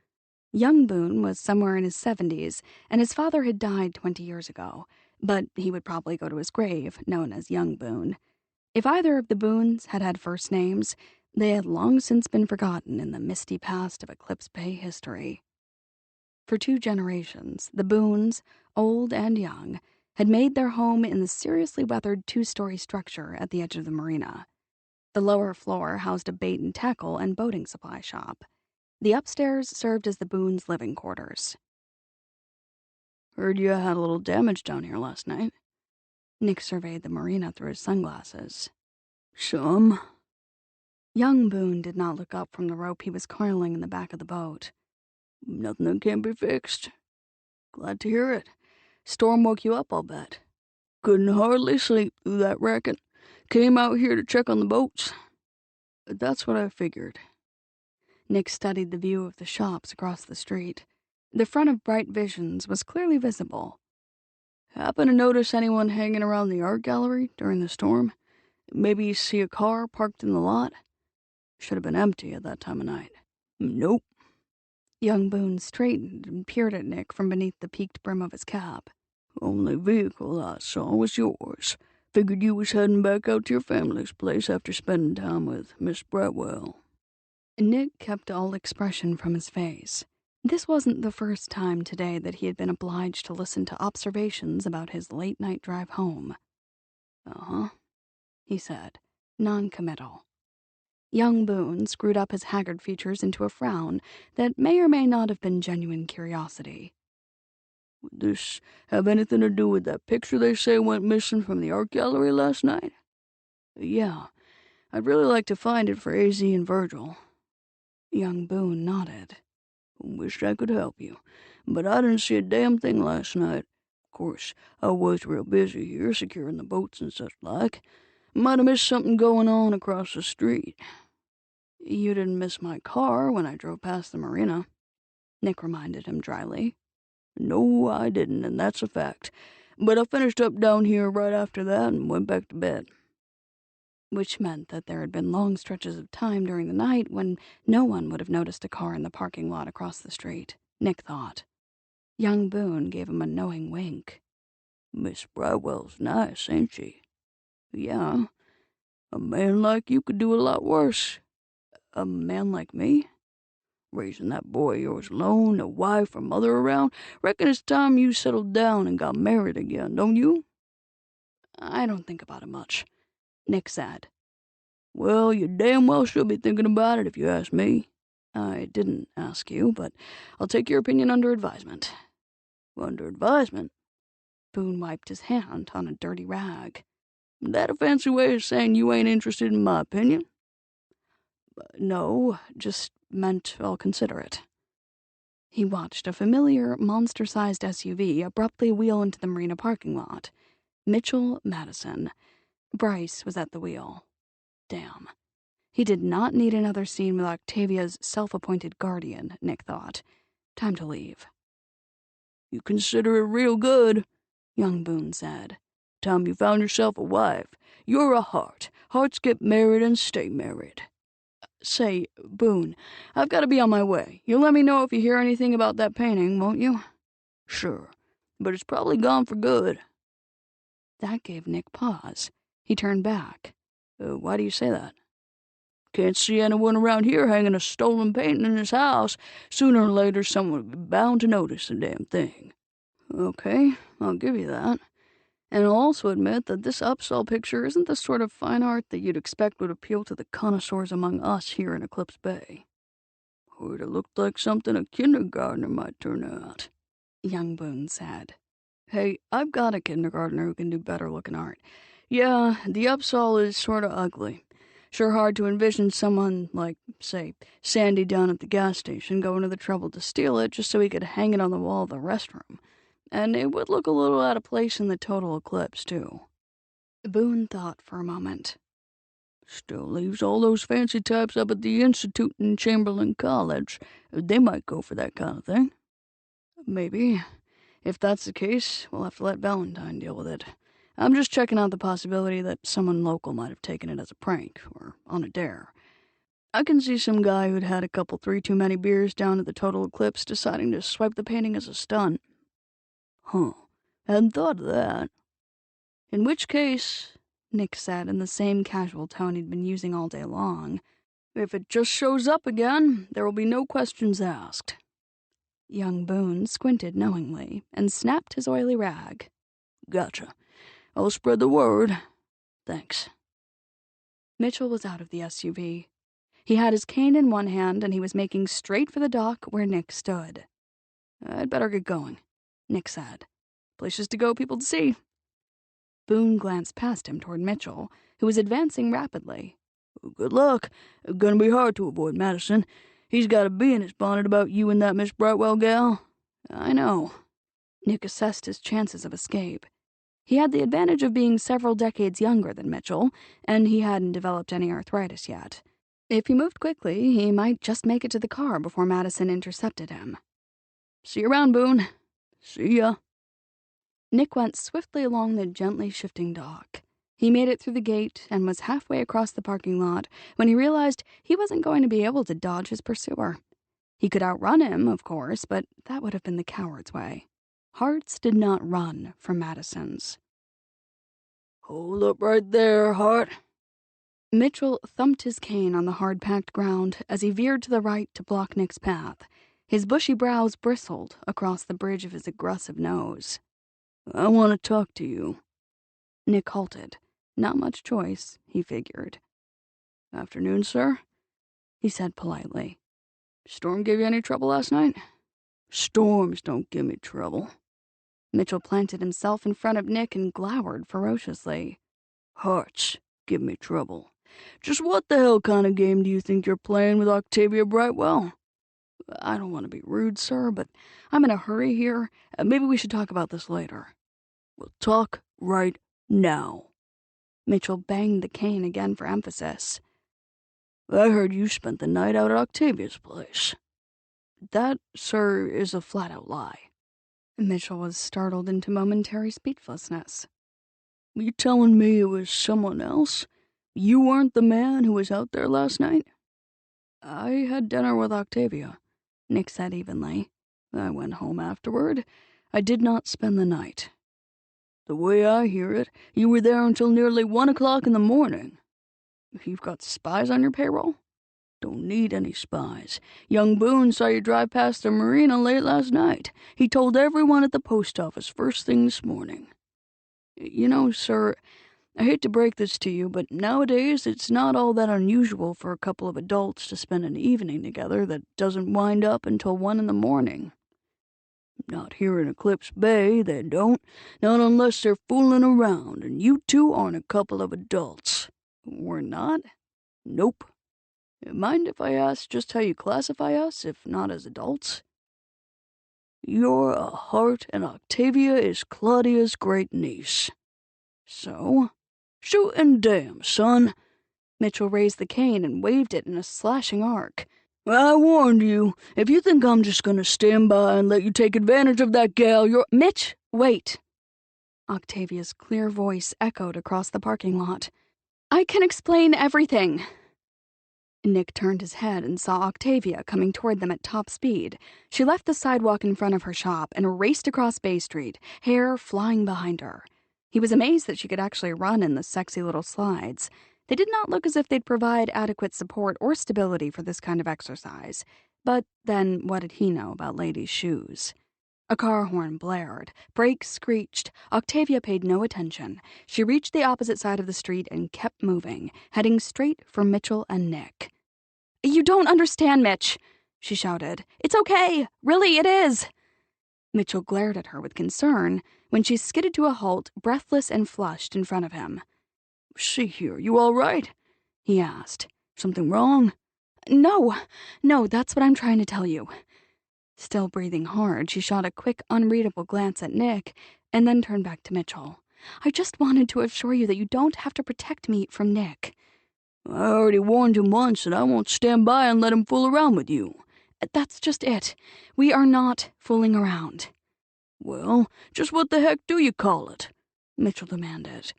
Young Boone was somewhere in his 70s, and his father had died 20 years ago, but he would probably go to his grave known as Young Boone. If either of the Boones had had first names, they had long since been forgotten in the misty past of Eclipse Bay history. For 2 generations, the Boones, old and young, had made their home in the seriously weathered 2-story structure at the edge of the marina. The lower floor housed a bait and tackle and boating supply shop. The upstairs served as the Boones' living quarters. "Heard you had a little damage down here last night." Nick surveyed the marina through his sunglasses. "Some." Young Boone did not look up from the rope he was coiling in the back of the boat. "Nothing that can't be fixed." Glad to hear it. Storm woke you up, I'll bet. Couldn't hardly sleep through that racket. Came out here to check on the boats. That's what I figured. Nick studied the view of the shops across the street. The front of Bright Visions was clearly visible. Happen to notice anyone hanging around the art gallery during the storm? Maybe you see a car parked in the lot? Should have been empty at that time of night. Nope. Young Boone straightened and peered at Nick from beneath the peaked brim of his cap. Only vehicle I saw was yours. Figured you was heading back out to your family's place after spending time with Miss Brightwell. Nick kept all expression from his face. This wasn't the first time today that he had been obliged to listen to observations about his late-night drive home. Uh-huh, he said, non-committal. Young Boone screwed up his haggard features into a frown that may or may not have been genuine curiosity. Would this have anything to do with that picture they say went missing from the art gallery last night? Yeah, I'd really like to find it for AZ and Virgil. Young Boone nodded. Wish I could help you, but I didn't see a damn thing last night. Of course, I was real busy here securing the boats and such like. Might have missed something going on across the street. You didn't miss my car when I drove past the marina, Nick reminded him dryly. No, I didn't, and that's a fact. But I finished up down here right after that and went back to bed. Which meant that there had been long stretches of time during the night when no one would have noticed a car in the parking lot across the street, Nick thought. Young Boone gave him a knowing wink. Miss Brightwell's nice, ain't she? Yeah. A man like you could do a lot worse. A man like me? Raising that boy of yours alone, no wife or mother around. Reckon it's time you settled down and got married again, don't you? I don't think about it much, Nick said. Well, you damn well should be thinking about it if you ask me. I didn't ask you, but I'll take your opinion under advisement. Under advisement? Boone wiped his hand on a dirty rag. That a fancy way of saying you ain't interested in my opinion? No, just meant I'll consider it. He watched a familiar, monster-sized SUV abruptly wheel into the marina parking lot. Mitchell Madison. Bryce was at the wheel. Damn. He did not need another scene with Octavia's self-appointed guardian, Nick thought. Time to leave. You consider it real good, young Boone said. Time you found yourself a wife. You're a Harte. Hartes get married and stay married. Say, Boone, I've got to be on my way. You'll let me know if you hear anything about that painting, won't you? Sure, but it's probably gone for good. That gave Nick pause. He turned back. Why do you say that? Can't see anyone around here hanging a stolen painting in his house. Sooner or later, someone would be bound to notice the damn thing. Okay, I'll give you that. And I'll also admit that this upsell picture isn't the sort of fine art that you'd expect would appeal to the connoisseurs among us here in Eclipse Bay. Would have looked like something a kindergartner might turn out, young Boone said. Hey, I've got a kindergartner who can do better looking art. Yeah, the upsell is sort of ugly. Sure hard to envision someone like, say, Sandy down at the gas station going to the trouble to steal it just so he could hang it on the wall of the restroom. And it would look a little out of place in the total eclipse, too. Boone thought for a moment. Still leaves all those fancy types up at the Institute in Chamberlain College. They might go for that kind of thing. Maybe. If that's the case, we'll have to let Valentine deal with it. I'm just checking out the possibility that someone local might have taken it as a prank, or on a dare. I can see some guy who'd had a couple 3 too many beers down at the total eclipse deciding to swipe the painting as a stunt. Huh, hadn't thought of that. In which case, Nick said in the same casual tone he'd been using all day long, if it just shows up again, there will be no questions asked. Young Boone squinted knowingly and snapped his oily rag. Gotcha. I'll spread the word. Thanks. Mitchell was out of the SUV. He had his cane in one hand and he was making straight for the dock where Nick stood. I'd better get going, Nick said. Places to go, people to see. Boone glanced past him toward Mitchell, who was advancing rapidly. Good luck. Gonna be hard to avoid Madison. He's got a bee in his bonnet about you and that Miss Brightwell gal. I know. Nick assessed his chances of escape. He had the advantage of being several decades younger than Mitchell, and he hadn't developed any arthritis yet. If he moved quickly, he might just make it to the car before Madison intercepted him. "See you around, Boone." See ya. Nick went swiftly along the gently shifting dock. He made it through the gate and was halfway across the parking lot when he realized he wasn't going to be able to dodge his pursuer. He could outrun him, of course, but that would have been the coward's way. Hearts did not run from Madison's. Hold up right there, Harte. Mitchell thumped his cane on the hard-packed ground as he veered to the right to block Nick's path. His bushy brows bristled across the bridge of his aggressive nose. I want to talk to you. Nick halted. Not much choice, he figured. Afternoon, sir, he said politely. Storm give you any trouble last night? Storms don't give me trouble. Mitchell planted himself in front of Nick and glowered ferociously. Hearts give me trouble. Just what the hell kind of game do you think you're playing with Octavia Brightwell? I don't want to be rude, sir, but I'm in a hurry here. Maybe we should talk about this later. We'll talk right now. Mitchell banged the cane again for emphasis. I heard you spent the night out at Octavia's place. That, sir, is a flat-out lie. Mitchell was startled into momentary speechlessness. You telling me it was someone else? You weren't the man who was out there last night? I had dinner with Octavia, Nick said evenly. I went home afterward. I did not spend the night. The way I hear it, you were there until nearly 1 o'clock in the morning. You've got spies on your payroll? Don't need any spies. Young Boone saw you drive past the marina late last night. He told everyone at the post office first thing this morning. You know, sir, I hate to break this to you, but nowadays it's not all that unusual for a couple of adults to spend an evening together that doesn't wind up until 1 in the morning. Not here in Eclipse Bay, they don't. Not unless they're fooling around, and you two aren't a couple of adults. We're not? Nope. Mind if I ask just how you classify us, if not as adults? You're a Harte, and Octavia is Claudia's great niece. So? Shoot and damn, son. Mitchell raised the cane and waved it in a slashing arc. I warned you. If you think I'm just gonna stand by and let you take advantage of that gal, you're— Mitch, wait. Octavia's clear voice echoed across the parking lot. I can explain everything. Nick turned his head and saw Octavia coming toward them at top speed. She left the sidewalk in front of her shop and raced across Bay Street, hair flying behind her. He was amazed that she could actually run in the sexy little slides. They did not look as if they'd provide adequate support or stability for this kind of exercise. But then what did he know about ladies' shoes? A car horn blared. Brakes screeched. Octavia paid no attention. She reached the opposite side of the street and kept moving, heading straight for Mitchell and Nick. You don't understand, Mitch, she shouted. It's okay. Really, it is. Mitchell glared at her with concern when she skidded to a halt, breathless and flushed, in front of him. See here, you all right? He asked. Something wrong? No, that's what I'm trying to tell you. Still breathing hard, she shot a quick, unreadable glance at Nick and then turned back to Mitchell. I just wanted to assure you that you don't have to protect me from Nick. I already warned him once that I won't stand by and let him fool around with you. That's just it. We are not fooling around. Well, just what the heck do you call it? Mitchell demanded.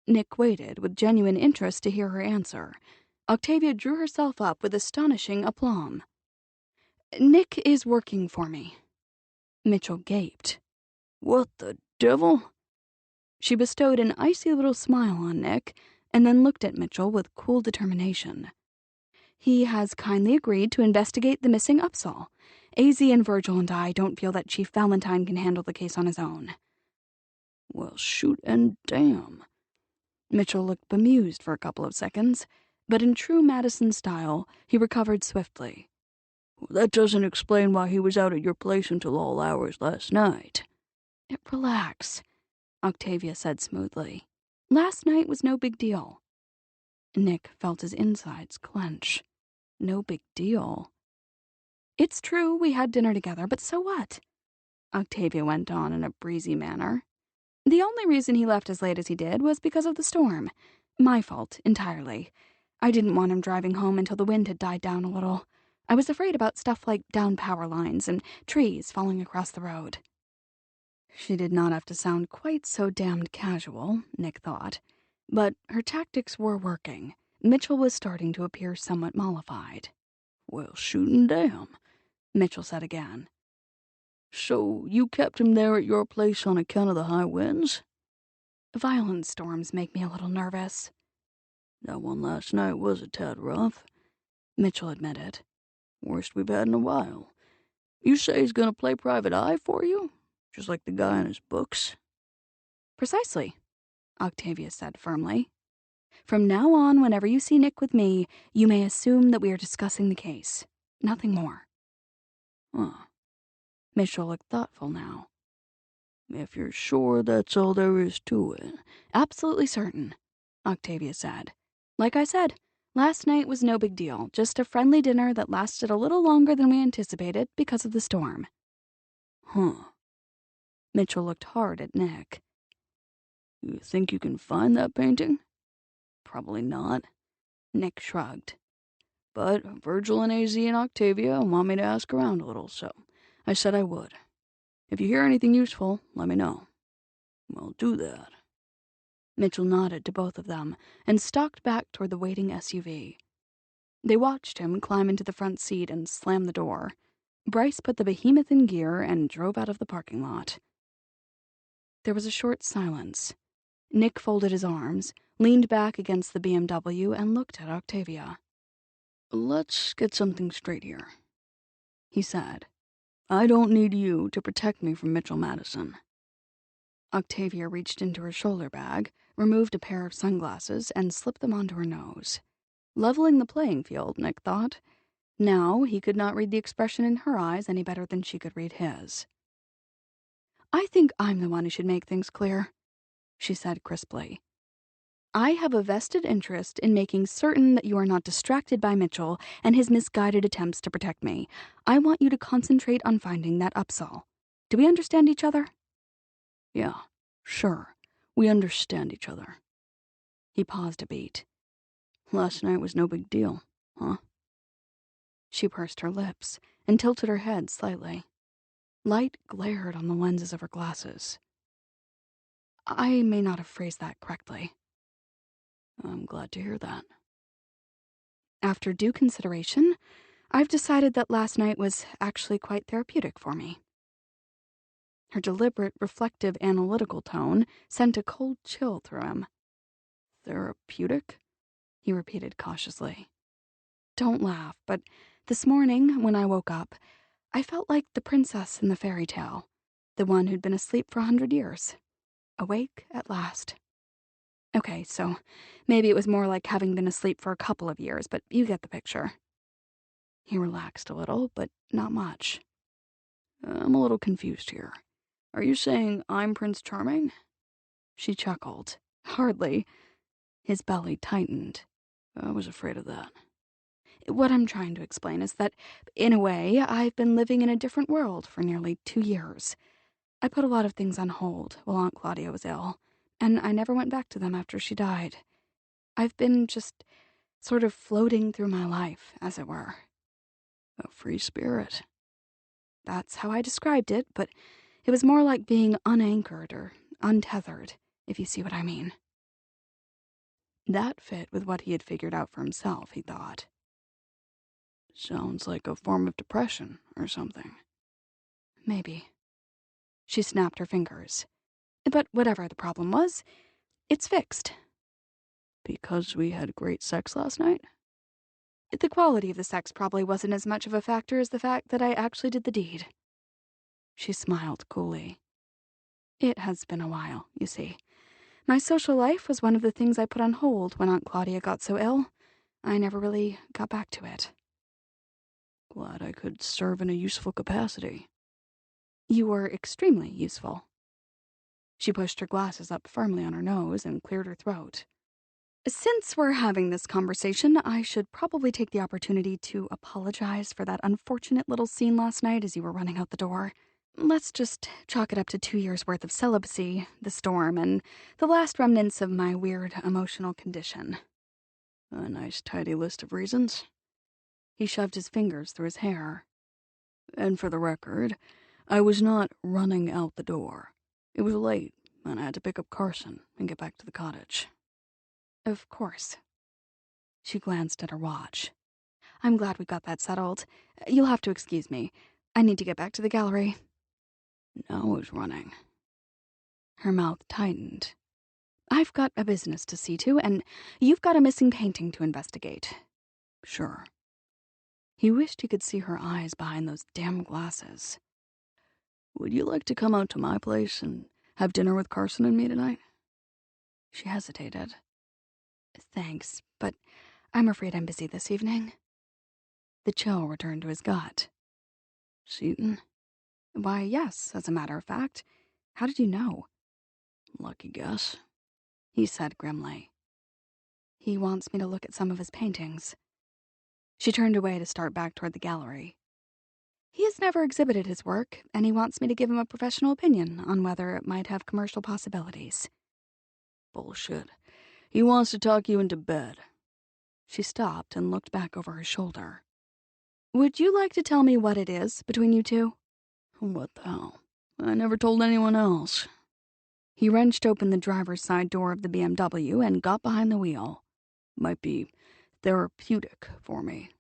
Nick waited with genuine interest to hear her answer. Octavia drew herself up with astonishing aplomb. Nick is working for me. Mitchell gaped. What the devil? She bestowed an icy little smile on Nick and then looked at Mitchell with cool determination. He has kindly agreed to investigate the missing Upsall. AZ and Virgil and I don't feel that Chief Valentine can handle the case on his own. Well, shoot and damn. Mitchell looked bemused for a couple of seconds, but in true Madison style, he recovered swiftly. Well, that doesn't explain why he was out at your place until all hours last night. Relax, Octavia said smoothly. Last night was no big deal. Nick felt his insides clench. No big deal. It's true we had dinner together, but so what? Octavia went on in a breezy manner. The only reason he left as late as he did was because of the storm. My fault, entirely. I didn't want him driving home until the wind had died down a little. I was afraid about stuff like downed power lines and trees falling across the road. She did not have to sound quite so damned casual, Nick thought. But her tactics were working. Mitchell was starting to appear somewhat mollified. Well, shootin' damn, Mitchell said again. So you kept him there at your place on account of the high winds? Violent storms make me a little nervous. That one last night was a tad rough, Mitchell admitted. Worst we've had in a while. You say he's gonna play private eye for you? Just like the guy in his books? Precisely, Octavia said firmly. From now on, whenever you see Nick with me, you may assume that we are discussing the case. Nothing more. Huh. Mitchell looked thoughtful now. If you're sure that's all there is to it. Absolutely certain, Octavia said. Like I said, last night was no big deal, just a friendly dinner that lasted a little longer than we anticipated because of the storm. Huh. Mitchell looked hard at Nick. You think you can find that painting? Probably not. Nick shrugged. But Virgil and AZ and Octavia want me to ask around a little, so I said I would. If you hear anything useful, let me know. I'll do that. Mitchell nodded to both of them and stalked back toward the waiting SUV. They watched him climb into the front seat and slam the door. Bryce put the behemoth in gear and drove out of the parking lot. There was a short silence. Nick folded his arms, leaned back against the BMW, and looked at Octavia. Let's get something straight here, he said. I don't need you to protect me from Mitchell Madison. Octavia reached into her shoulder bag, removed a pair of sunglasses, and slipped them onto her nose. Leveling the playing field, Nick thought. Now he could not read the expression in her eyes any better than she could read his. I think I'm the one who should make things clear, she said crisply. I have a vested interest in making certain that you are not distracted by Mitchell and his misguided attempts to protect me. I want you to concentrate on finding that Upsall. Do we understand each other? Yeah, sure. We understand each other. He paused a beat. Last night was no big deal, huh? She pursed her lips and tilted her head slightly. Light glared on the lenses of her glasses. I may not have phrased that correctly. I'm glad to hear that. After due consideration, I've decided that last night was actually quite therapeutic for me. Her deliberate, reflective, analytical tone sent a cold chill through him. Therapeutic? He repeated cautiously. Don't laugh, but this morning, when I woke up, I felt like the princess in the fairy tale, the one who'd been asleep for 100 years. Awake at last. Okay, so maybe it was more like having been asleep for a couple of years, but you get the picture. He relaxed a little, but not much. I'm a little confused here. Are you saying I'm Prince Charming? She chuckled. Hardly. His belly tightened. I was afraid of that. What I'm trying to explain is that, in a way, I've been living in a different world for nearly 2 years. I put a lot of things on hold while Aunt Claudia was ill, and I never went back to them after she died. I've been just sort of floating through my life, as it were. A free spirit. That's how I described it, but it was more like being unanchored or untethered, if you see what I mean. That fit with what he had figured out for himself, he thought. Sounds like a form of depression or something. Maybe. She snapped her fingers. But whatever the problem was, it's fixed. Because we had great sex last night? The quality of the sex probably wasn't as much of a factor as the fact that I actually did the deed. She smiled coolly. It has been a while, you see. My social life was one of the things I put on hold when Aunt Claudia got so ill. I never really got back to it. Glad I could serve in a useful capacity. You were extremely useful. She pushed her glasses up firmly on her nose and cleared her throat. Since we're having this conversation, I should probably take the opportunity to apologize for that unfortunate little scene last night as you were running out the door. let's just chalk it up to 2 years' worth of celibacy, the storm, and the last remnants of my weird emotional condition. A nice tidy list of reasons. He shoved his fingers through his hair. And for the record, I was not running out the door. It was late, and I had to pick up Carson and get back to the cottage. Of course. She glanced at her watch. I'm glad we got that settled. You'll have to excuse me. I need to get back to the gallery. Now I was running. Her mouth tightened. I've got a business to see to, and you've got a missing painting to investigate. Sure. He wished he could see her eyes behind those damn glasses. Would you like to come out to my place and have dinner with Carson and me tonight? She hesitated. Thanks, but I'm afraid I'm busy this evening. The chill returned to his gut. Seton? Why, yes, as a matter of fact. How did you know? Lucky guess, he said grimly. He wants me to look at some of his paintings. She turned away to start back toward the gallery. He has never exhibited his work, and he wants me to give him a professional opinion on whether it might have commercial possibilities. Bullshit. He wants to talk you into bed. She stopped and looked back over her shoulder. Would you like to tell me what it is between you two? What the hell? I never told anyone else. He wrenched open the driver's side door of the BMW and got behind the wheel. Might be therapeutic for me.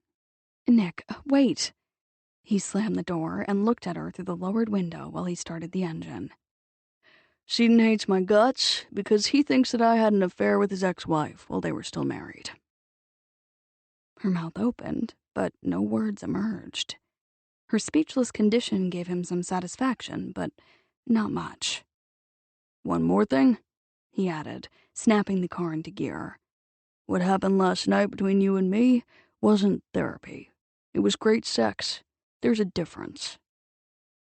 Nick, wait. He slammed the door and looked at her through the lowered window while he started the engine. Seton hates my guts because he thinks that I had an affair with his ex-wife while they were still married. Her mouth opened, but no words emerged. Her speechless condition gave him some satisfaction, but not much. One more thing, he added, snapping the car into gear. What happened last night between you and me wasn't therapy. It was great sex. There's a difference.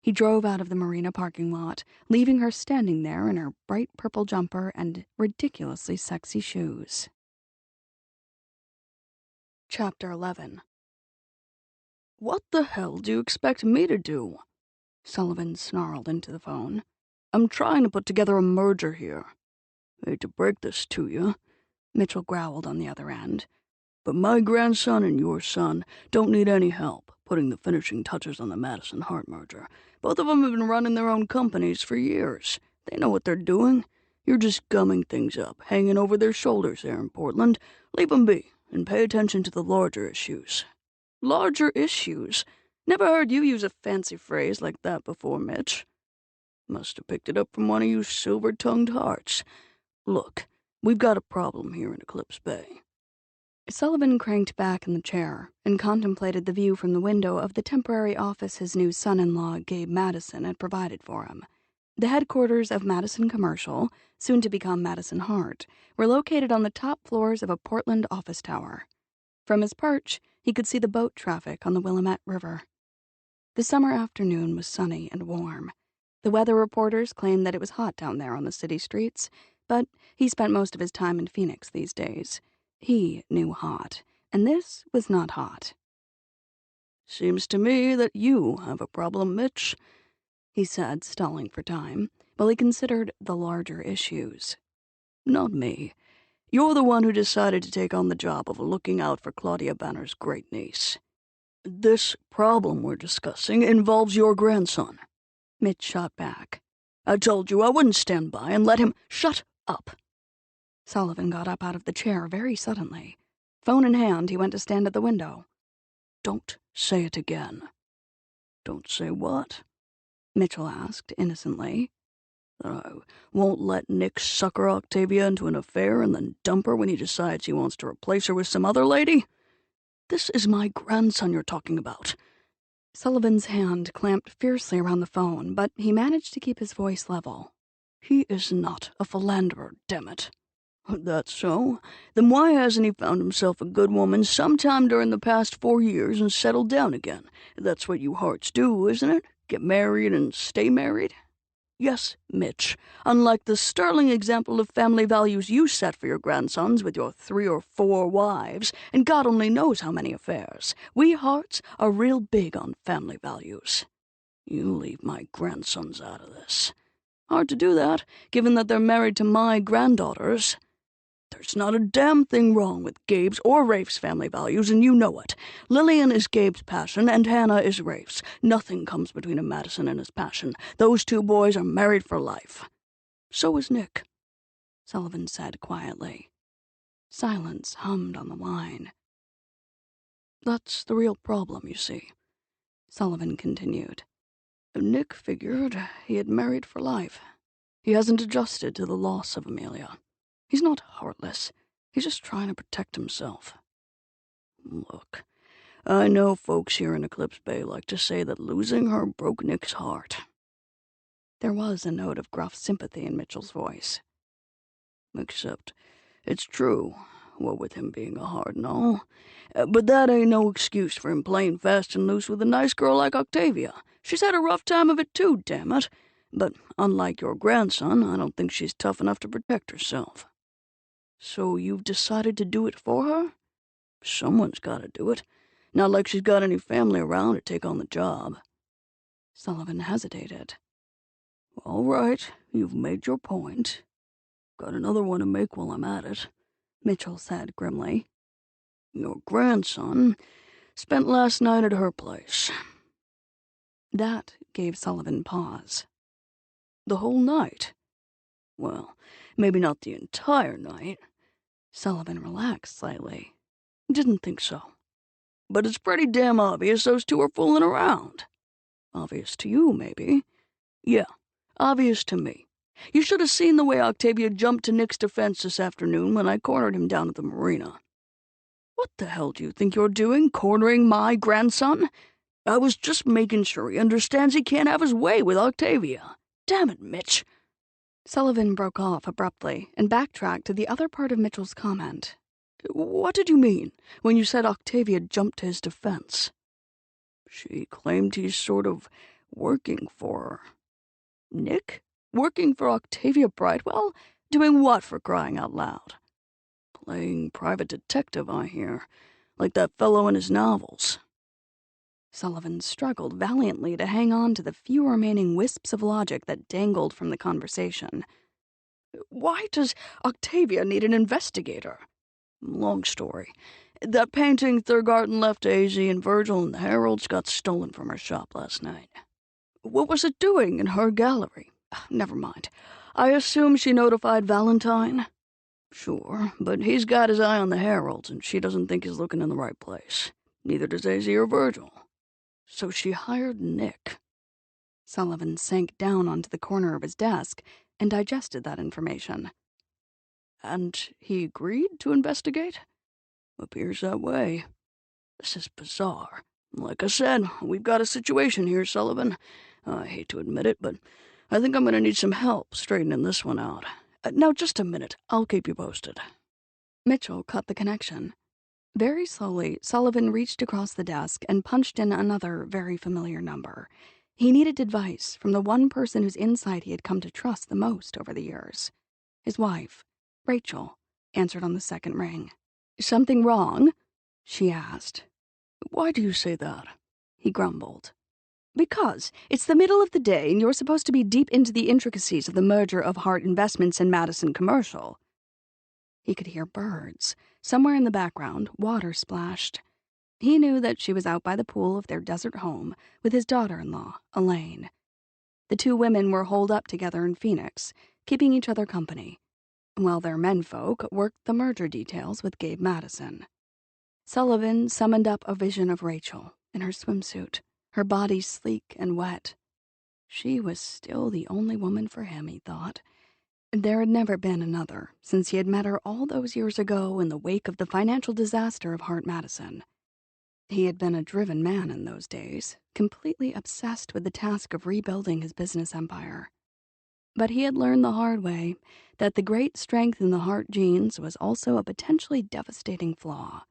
He drove out of the marina parking lot, leaving her standing there in her bright purple jumper and ridiculously sexy shoes. Chapter 11. What the hell do you expect me to do? Sullivan snarled into the phone. I'm trying to put together a merger here. Hate to break this to you, Mitchell growled on the other end, but my grandson and your son don't need any help putting the finishing touches on the Madison Harte merger. Both of them have been running their own companies for years. They know what they're doing. You're just gumming things up, hanging over their shoulders there in Portland. Leave 'em be, and pay attention to the larger issues. Larger issues? Never heard you use a fancy phrase like that before, Mitch. Must have picked it up from one of you silver-tongued hearts. Look, we've got a problem here in Eclipse Bay. Sullivan cranked back in the chair and contemplated the view from the window of the temporary office his new son-in-law, Gabe Madison, had provided for him. The headquarters of Madison Commercial, soon to become Madison Harte, were located on the top floors of a Portland office tower. From his perch, he could see the boat traffic on the Willamette River. The summer afternoon was sunny and warm. The weather reporters claimed that it was hot down there on the city streets, but he spent most of his time in Phoenix these days. He knew hot, and this was not hot. Seems to me that you have a problem, Mitch, he said, stalling for time, while he considered the larger issues. Not me. You're the one who decided to take on the job of looking out for Claudia Banner's great-niece. This problem we're discussing involves your grandson. Mitch shot back. I told you I wouldn't stand by and let him— Shut up! Sullivan got up out of the chair very suddenly. Phone in hand, he went to stand at the window. Don't say it again. Don't say what? Mitchell asked, innocently. That I won't let Nick sucker Octavia into an affair and then dump her when he decides he wants to replace her with some other lady? This is my grandson you're talking about. Sullivan's hand clamped fiercely around the phone, but he managed to keep his voice level. He is not a philanderer, dammit. That's so? Then why hasn't he found himself a good woman sometime during the past 4 years and settled down again? That's what you Hartes do, isn't it? Get married and stay married? Yes, Mitch, unlike the sterling example of family values you set for your grandsons with your 3 or 4 wives, and God only knows how many affairs, we Hartes are real big on family values. You leave my grandsons out of this. Hard to do that, given that they're married to my granddaughters. There's not a damn thing wrong with Gabe's or Rafe's family values, and you know it. Lillian is Gabe's passion, and Hannah is Rafe's. Nothing comes between a Madison and his passion. Those two boys are married for life. So is Nick, Sullivan said quietly. Silence hummed on the line. That's the real problem, you see, Sullivan continued. Nick figured he had married for life. He hasn't adjusted to the loss of Amelia. He's not heartless. He's just trying to protect himself. Look, I know folks here in Eclipse Bay like to say that losing her broke Nick's heart. There was a note of gruff sympathy in Mitchell's voice. Except, it's true, what with him being a heart and all. But that ain't no excuse for him playing fast and loose with a nice girl like Octavia. She's had a rough time of it too, damn it. But unlike your grandson, I don't think she's tough enough to protect herself. So you've decided to do it for her? Someone's got to do it. Not like she's got any family around to take on the job. Sullivan hesitated. All right, you've made your point. Got another one to make while I'm at it, Mitchell said grimly. Your grandson spent last night at her place. That gave Sullivan pause. The whole night? Well, maybe not the entire night. Sullivan relaxed slightly. Didn't think so. But it's pretty damn obvious those two are fooling around. Obvious to you, maybe. Yeah, obvious to me. You should have seen the way Octavia jumped to Nick's defense this afternoon when I cornered him down at the marina. What the hell do you think you're doing, cornering my grandson? I was just making sure he understands he can't have his way with Octavia. Damn it, Mitch. Sullivan broke off abruptly and backtracked to the other part of Mitchell's comment. What did you mean when you said Octavia jumped to his defense? She claimed he's sort of working for her. Nick? Working for Octavia Brightwell? Doing what, for crying out loud? Playing private detective, I hear, like that fellow in his novels. Sullivan struggled valiantly to hang on to the few remaining wisps of logic that dangled from the conversation. Why does Octavia need an investigator? Long story. That painting Thurgarten left to AZ and Virgil in the Heralds got stolen from her shop last night. What was it doing in her gallery? Never mind. I assume she notified Valentine? Sure, but he's got his eye on the Heralds, and she doesn't think he's looking in the right place. Neither does AZ or Virgil. So she hired Nick. Sullivan sank down onto the corner of his desk and digested that information. And he agreed to investigate? Appears that way. This is bizarre. Like I said, we've got a situation here, Sullivan. I hate to admit it, but I think I'm going to need some help straightening this one out. Now, just a minute. I'll keep you posted. Mitchell cut the connection. Very slowly, Sullivan reached across the desk and punched in another very familiar number. He needed advice from the one person whose insight he had come to trust the most over the years. His wife, Rachel, answered on the second ring. Something wrong? She asked. Why do you say that? He grumbled. Because it's the middle of the day and you're supposed to be deep into the intricacies of the merger of Harte Investments and Madison Commercial. He could hear birds. Somewhere in the background, water splashed. He knew that she was out by the pool of their desert home with his daughter-in-law, Elaine. The two women were holed up together in Phoenix, keeping each other company, while their menfolk worked the merger details with Gabe Madison. Sullivan summoned up a vision of Rachel in her swimsuit, her body sleek and wet. She was still the only woman for him, he thought. There had never been another since he had met her all those years ago in the wake of the financial disaster of Harte Madison. He had been a driven man in those days, completely obsessed with the task of rebuilding his business empire. But he had learned the hard way that the great strength in the Harte genes was also a potentially devastating flaw.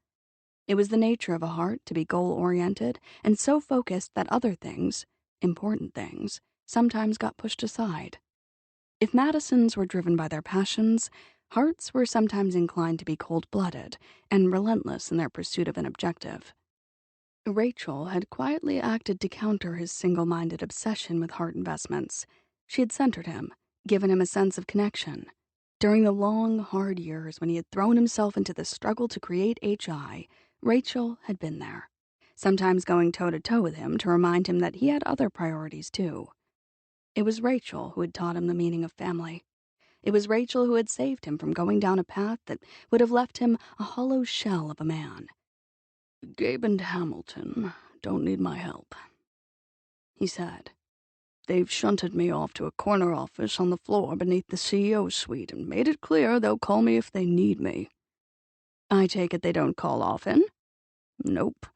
It was the nature of a Harte to be goal-oriented and so focused that other things, important things, sometimes got pushed aside. If Madisons were driven by their passions, Hartes were sometimes inclined to be cold-blooded and relentless in their pursuit of an objective. Rachel had quietly acted to counter his single-minded obsession with Harte investments. She had centered him, given him a sense of connection. During the long, hard years when he had thrown himself into the struggle to create HI, Rachel had been there, sometimes going toe-to-toe with him to remind him that he had other priorities too. It was Rachel who had taught him the meaning of family. It was Rachel who had saved him from going down a path that would have left him a hollow shell of a man. Gabe and Hamilton don't need my help, he said. They've shunted me off to a corner office on the floor beneath the CEO's suite and made it clear they'll call me if they need me. I take it they don't call often? Nope.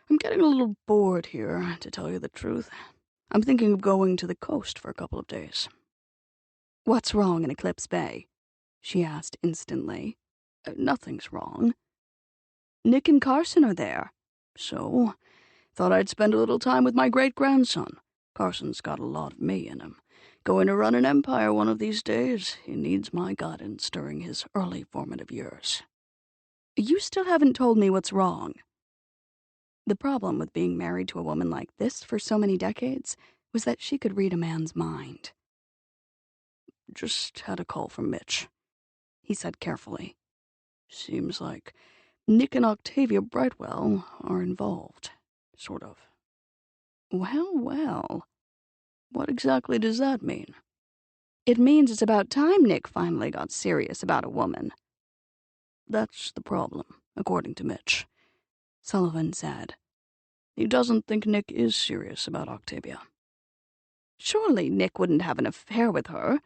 I'm getting a little bored here, to tell you the truth. I'm thinking of going to the coast for a couple of days. What's wrong in Eclipse Bay? She asked instantly. Nothing's wrong. Nick and Carson are there. So, thought I'd spend a little time with my great-grandson. Carson's got a lot of me in him. Going to run an empire one of these days. He needs my guidance during his early formative years. You still haven't told me what's wrong. The problem with being married to a woman like this for so many decades was that she could read a man's mind. Just had a call from Mitch, he said carefully. Seems like Nick and Octavia Brightwell are involved, sort of. Well. What exactly does that mean? It means it's about time Nick finally got serious about a woman. That's the problem, according to Mitch, Sullivan said. He doesn't think Nick is serious about Octavia. Surely Nick wouldn't have an affair with her.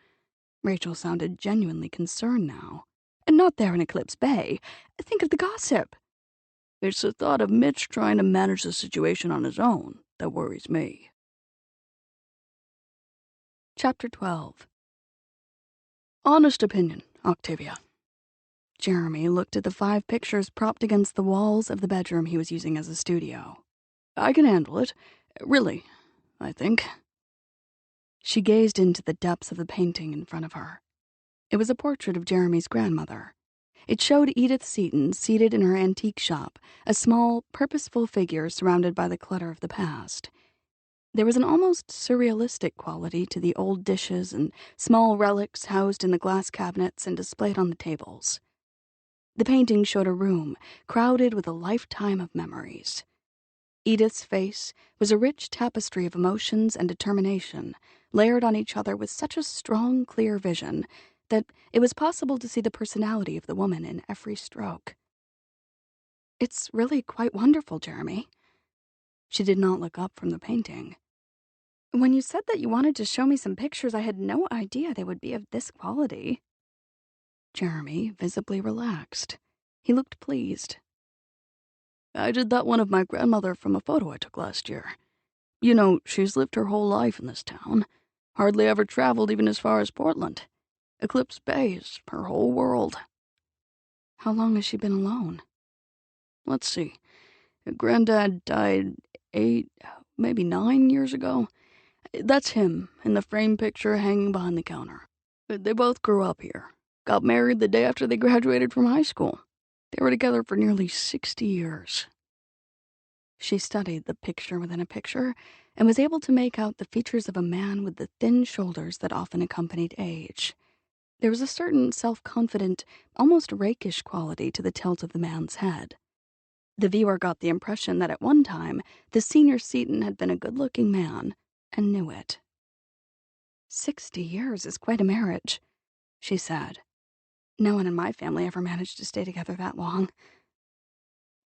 Rachel sounded genuinely concerned now. And not there in Eclipse Bay. Think of the gossip. It's the thought of Mitch trying to manage the situation on his own that worries me. Chapter 12. Honest opinion, Octavia. Jeremy looked at the 5 pictures propped against the walls of the bedroom he was using as a studio. I can handle it. Really, I think. She gazed into the depths of the painting in front of her. It was a portrait of Jeremy's grandmother. It showed Edith Seton seated in her antique shop, a small, purposeful figure surrounded by the clutter of the past. There was an almost surrealistic quality to the old dishes and small relics housed in the glass cabinets and displayed on the tables. The painting showed a room crowded with a lifetime of memories. Edith's face was a rich tapestry of emotions and determination, layered on each other with such a strong, clear vision that it was possible to see the personality of the woman in every stroke. It's really quite wonderful, Jeremy. She did not look up from the painting. When you said that you wanted to show me some pictures, I had no idea they would be of this quality. Jeremy visibly relaxed. He looked pleased. I did that one of my grandmother from a photo I took last year. You know, she's lived her whole life in this town. Hardly ever traveled even as far as Portland. Eclipse Bay is her whole world. How long has she been alone? Let's see. Granddad died 8, maybe 9 years ago. That's him in the frame picture hanging behind the counter. They both grew up here. Got married the day after they graduated from high school. They were together for nearly 60 years. She studied the picture within a picture and was able to make out the features of a man with the thin shoulders that often accompanied age. There was a certain self-confident, almost rakish quality to the tilt of the man's head. The viewer got the impression that at one time the senior Seton had been a good-looking man and knew it. 60 years is quite a marriage, she said. No one in my family ever managed to stay together that long.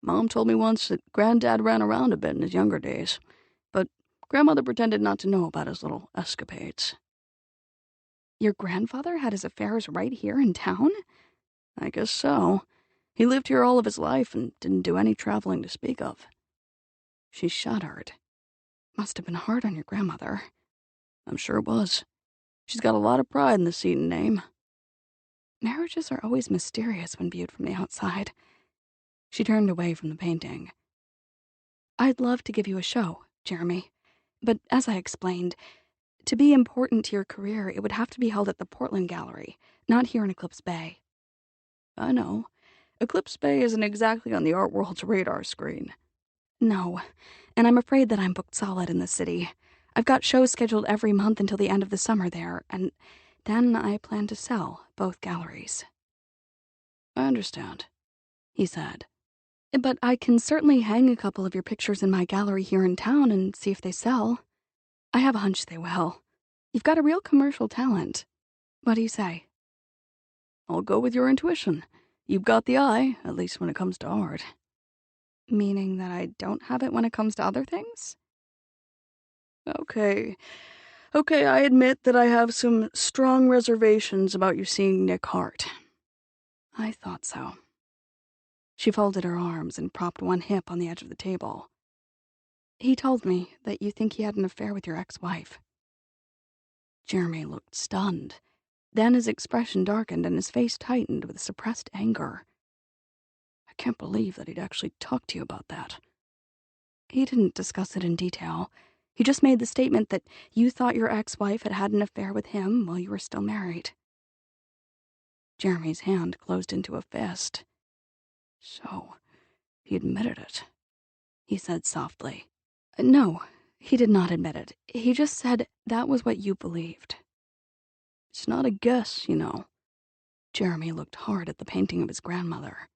Mom told me once that Granddad ran around a bit in his younger days, but Grandmother pretended not to know about his little escapades. Your grandfather had his affairs right here in town? I guess so. He lived here all of his life and didn't do any traveling to speak of. She shuddered. Must have been hard on your grandmother. I'm sure it was. She's got a lot of pride in the Seton name. Marriages are always mysterious when viewed from the outside. She turned away from the painting. I'd love to give you a show, Jeremy. But as I explained, to be important to your career, it would have to be held at the Portland Gallery, not here in Eclipse Bay. I know. Eclipse Bay isn't exactly on the art world's radar screen. No, and I'm afraid that I'm booked solid in the city. I've got shows scheduled every month until the end of the summer there, and then I plan to sell both galleries. I understand, he said. But I can certainly hang a couple of your pictures in my gallery here in town and see if they sell. I have a hunch they will. You've got a real commercial talent. What do you say? I'll go with your intuition. You've got the eye, at least when it comes to art. Meaning that I don't have it when it comes to other things? Okay, I admit that I have some strong reservations about you seeing Nick Harte. I thought so. She folded her arms and propped one hip on the edge of the table. He told me that you think he had an affair with your ex-wife. Jeremy looked stunned. Then his expression darkened and his face tightened with suppressed anger. I can't believe that he'd actually talk to you about that. He didn't discuss it in detail. He just made the statement that you thought your ex-wife had had an affair with him while you were still married. Jeremy's hand closed into a fist. So, he admitted it, he said softly. No, he did not admit it. He just said that was what you believed. It's not a guess, you know. Jeremy looked hard at the painting of his grandmother.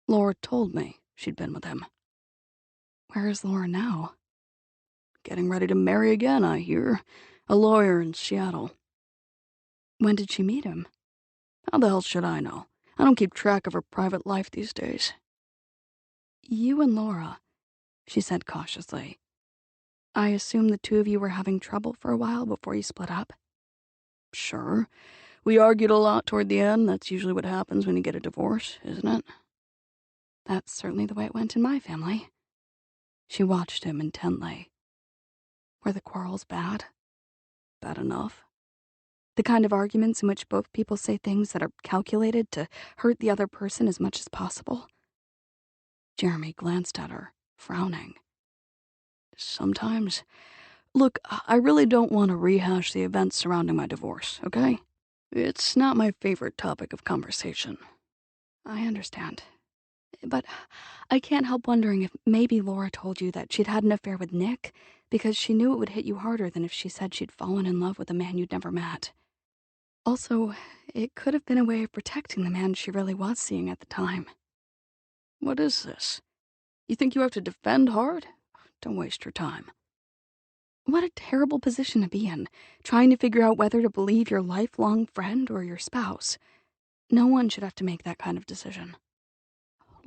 Laura told me she'd been with him. Where is Laura now? Getting ready to marry again, I hear. A lawyer in Seattle. When did she meet him? How the hell should I know? I don't keep track of her private life these days. You and Laura, she said cautiously. I assume the two of you were having trouble for a while before you split up? Sure. We argued a lot toward the end. That's usually what happens when you get a divorce, isn't it? That's certainly the way it went in my family. She watched him intently. Were the quarrels bad? Bad enough. The kind of arguments in which both people say things that are calculated to hurt the other person as much as possible? Jeremy glanced at her, frowning. Sometimes. Look, I really don't want to rehash the events surrounding my divorce, okay? It's not my favorite topic of conversation. I understand. But I can't help wondering if maybe Laura told you that she'd had an affair with Nick because she knew it would hit you harder than if she said she'd fallen in love with a man you'd never met. Also, it could have been a way of protecting the man she really was seeing at the time. What is this? You think you have to defend Harte? Don't waste your time. What a terrible position to be in, trying to figure out whether to believe your lifelong friend or your spouse. No one should have to make that kind of decision.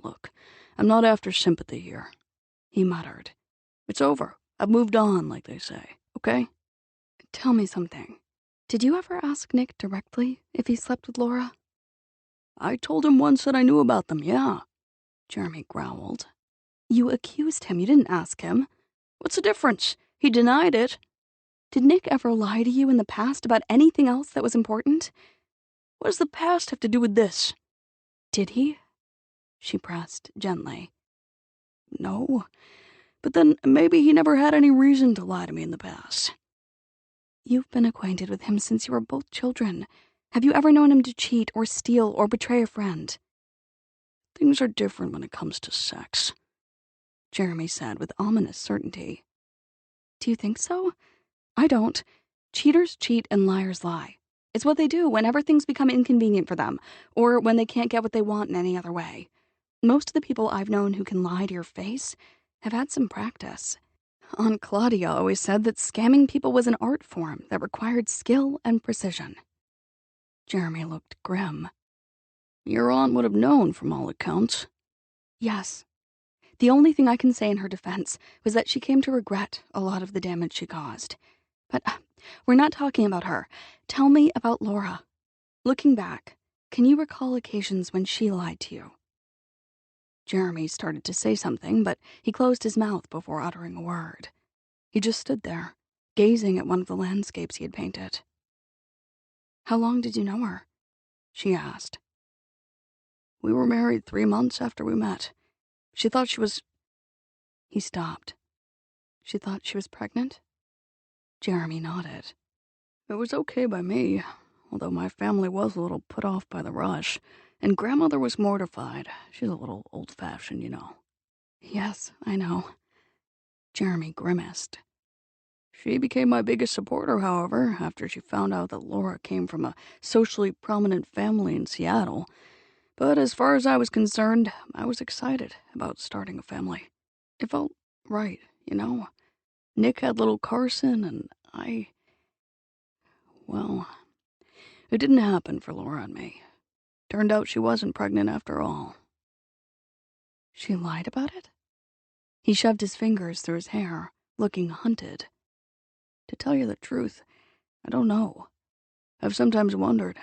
Look, I'm not after sympathy here, he muttered. It's over. I've moved on, like they say, okay? Tell me something. Did you ever ask Nick directly if he slept with Laura? I told him once that I knew about them, yeah, Jeremy growled. You accused him, you didn't ask him. What's the difference? He denied it. Did Nick ever lie to you in the past about anything else that was important? What does the past have to do with this? Did he? She pressed gently. No, but then maybe he never had any reason to lie to me in the past. You've been acquainted with him since you were both children. Have you ever known him to cheat or steal or betray a friend? Things are different when it comes to sex, Jeremy said with ominous certainty. Do you think so? I don't. Cheaters cheat and liars lie. It's what they do whenever things become inconvenient for them, or when they can't get what they want in any other way. Most of the people I've known who can lie to your face have had some practice. Aunt Claudia always said that scamming people was an art form that required skill and precision. Jeremy looked grim. Your aunt would have known from all accounts. Yes. The only thing I can say in her defense was that she came to regret a lot of the damage she caused. But we're not talking about her. Tell me about Laura. Looking back, can you recall occasions when she lied to you? Jeremy started to say something, but he closed his mouth before uttering a word. He just stood there, gazing at one of the landscapes he had painted. How long did you know her? She asked. We were married 3 months after we met. She thought she was... He stopped. She thought she was pregnant? Jeremy nodded. It was okay by me, although my family was a little put off by the rush, and grandmother was mortified. She's a little old-fashioned, you know. Yes, I know. Jeremy grimaced. She became my biggest supporter, however, after she found out that Laura came from a socially prominent family in Seattle. But as far as I was concerned, I was excited about starting a family. It felt right, you know? Nick had little Carson, and well, it didn't happen for Laura and me. Turned out she wasn't pregnant after all. She lied about it? He shoved his fingers through his hair, looking hunted. To tell you the truth, I don't know. I've sometimes wondered.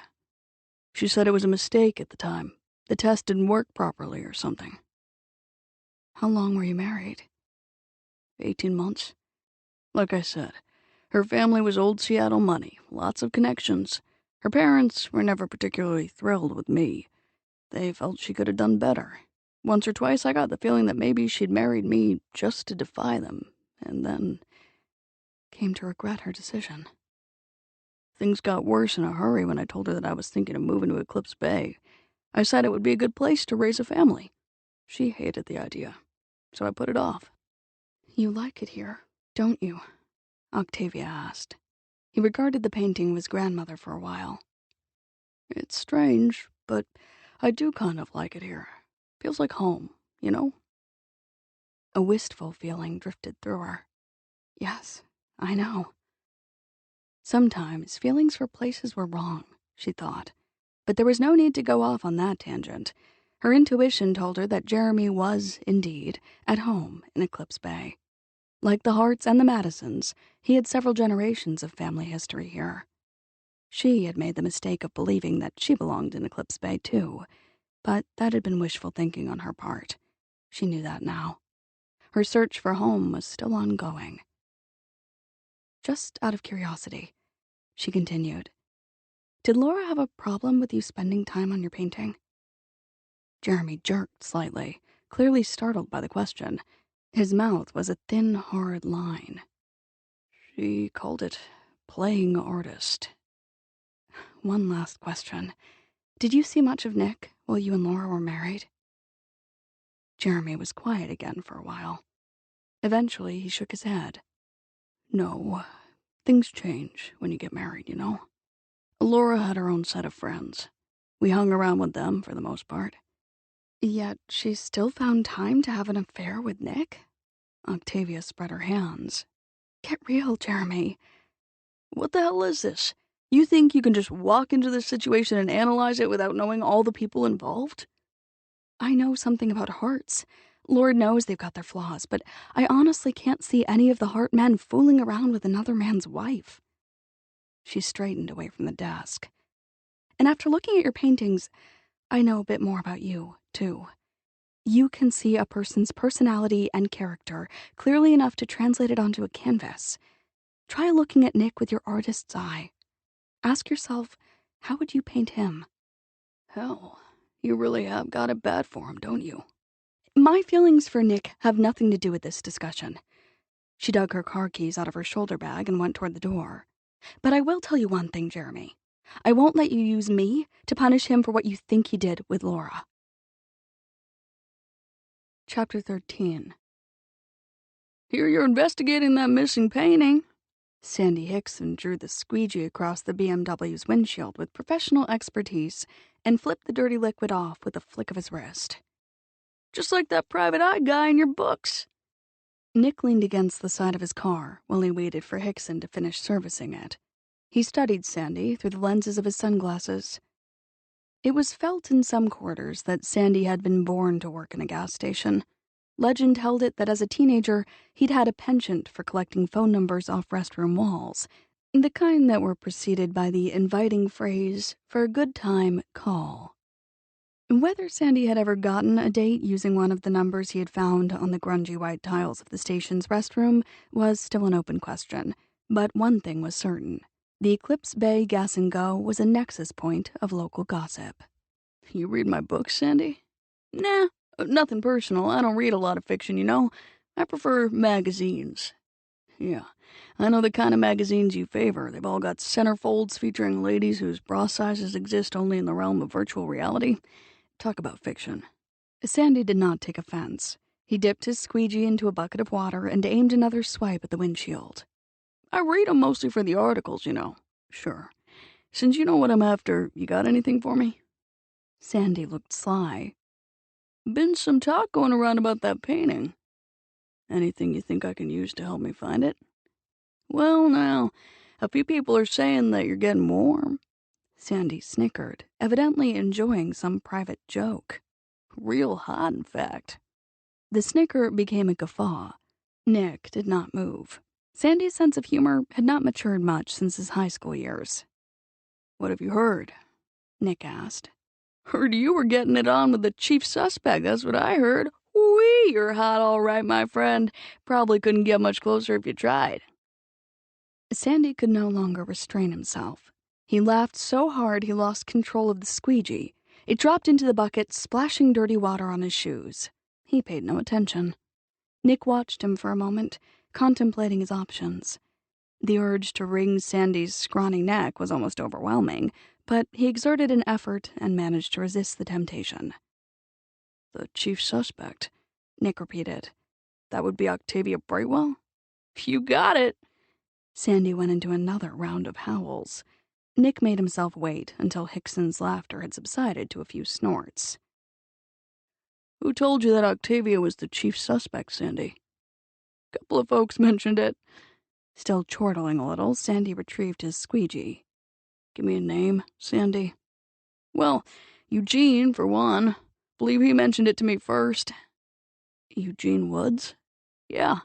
She said it was a mistake at the time. The test didn't work properly or something. How long were you married? 18 months. Like I said, her family was old Seattle money, lots of connections. Her parents were never particularly thrilled with me. They felt she could have done better. Once or twice I got the feeling that maybe she'd married me just to defy them, and then came to regret her decision. Things got worse in a hurry when I told her that I was thinking of moving to Eclipse Bay. I said it would be a good place to raise a family. She hated the idea, so I put it off. You like it here, don't you? Octavia asked. He regarded the painting of his grandmother for a while. It's strange, but I do kind of like it here. Feels like home, you know? A wistful feeling drifted through her. Yes, I know. Sometimes feelings for places were wrong, she thought, but there was no need to go off on that tangent. Her intuition told her that Jeremy was, indeed, at home in Eclipse Bay. Like the Hartes and the Madisons, he had several generations of family history here. She had made the mistake of believing that she belonged in Eclipse Bay, too, but that had been wishful thinking on her part. She knew that now. Her search for home was still ongoing. Just out of curiosity, she continued, did Laura have a problem with you spending time on your painting? Jeremy jerked slightly, clearly startled by the question. His mouth was a thin, hard line. She called it playing artist. One last question. Did you see much of Nick while you and Laura were married? Jeremy was quiet again for a while. Eventually, he shook his head. No, things change when you get married, you know. Laura had her own set of friends. We hung around with them for the most part. Yet she still found time to have an affair with Nick? Octavia spread her hands. Get real, Jeremy. What the hell is this? You think you can just walk into this situation and analyze it without knowing all the people involved? I know something about hearts. Lord knows they've got their flaws, but I honestly can't see any of the Harte men fooling around with another man's wife. She straightened away from the desk. And after looking at your paintings, I know a bit more about you, too. You can see a person's personality and character clearly enough to translate it onto a canvas. Try looking at Nick with your artist's eye. Ask yourself, how would you paint him? Hell, you really have got it bad for him, don't you? My feelings for Nick have nothing to do with this discussion. She dug her car keys out of her shoulder bag and went toward the door. But I will tell you one thing, Jeremy. I won't let you use me to punish him for what you think he did with Laura. Chapter 13. Here you're investigating that missing painting. Sandy Hickson drew the squeegee across the BMW's windshield with professional expertise and flipped the dirty liquid off with a flick of his wrist. Just like that private eye guy in your books. Nick leaned against the side of his car while he waited for Hickson to finish servicing it. He studied Sandy through the lenses of his sunglasses. It was felt in some quarters that Sandy had been born to work in a gas station. Legend held it that as a teenager, he'd had a penchant for collecting phone numbers off restroom walls, the kind that were preceded by the inviting phrase, "For a good time, call." Whether Sandy had ever gotten a date using one of the numbers he had found on the grungy white tiles of the station's restroom was still an open question, but one thing was certain. The Eclipse Bay Gas and Go was a nexus point of local gossip. You read my books, Sandy? Nah, nothing personal. I don't read a lot of fiction, you know. I prefer magazines. Yeah, I know the kind of magazines you favor. They've all got centerfolds featuring ladies whose bra sizes exist only in the realm of virtual reality. Talk about fiction. Sandy did not take offense. He dipped his squeegee into a bucket of water and aimed another swipe at the windshield. I read 'em mostly for the articles, you know. Sure. Since you know what I'm after, you got anything for me? Sandy looked sly. Been some talk going around about that painting. Anything you think I can use to help me find it? Well, now, a few people are saying that you're getting warm. Sandy snickered, evidently enjoying some private joke. Real hot, in fact. The snicker became a guffaw. Nick did not move. Sandy's sense of humor had not matured much since his high school years. What have you heard? Nick asked. Heard you were getting it on with the chief suspect, that's what I heard. Whee, you're hot all right, my friend. Probably couldn't get much closer if you tried. Sandy could no longer restrain himself. He laughed so hard he lost control of the squeegee. It dropped into the bucket, splashing dirty water on his shoes. He paid no attention. Nick watched him for a moment, contemplating his options. The urge to wring Sandy's scrawny neck was almost overwhelming, but he exerted an effort and managed to resist the temptation. The chief suspect, Nick repeated. That would be Octavia Brightwell? You got it! Sandy went into another round of howls. Nick made himself wait until Hickson's laughter had subsided to a few snorts. Who told you that Octavia was the chief suspect, Sandy? Couple of folks mentioned it. Still chortling a little, Sandy retrieved his squeegee. Give me a name, Sandy. Well, Eugene, for one. Believe he mentioned it to me first. Eugene Woods? Yeah.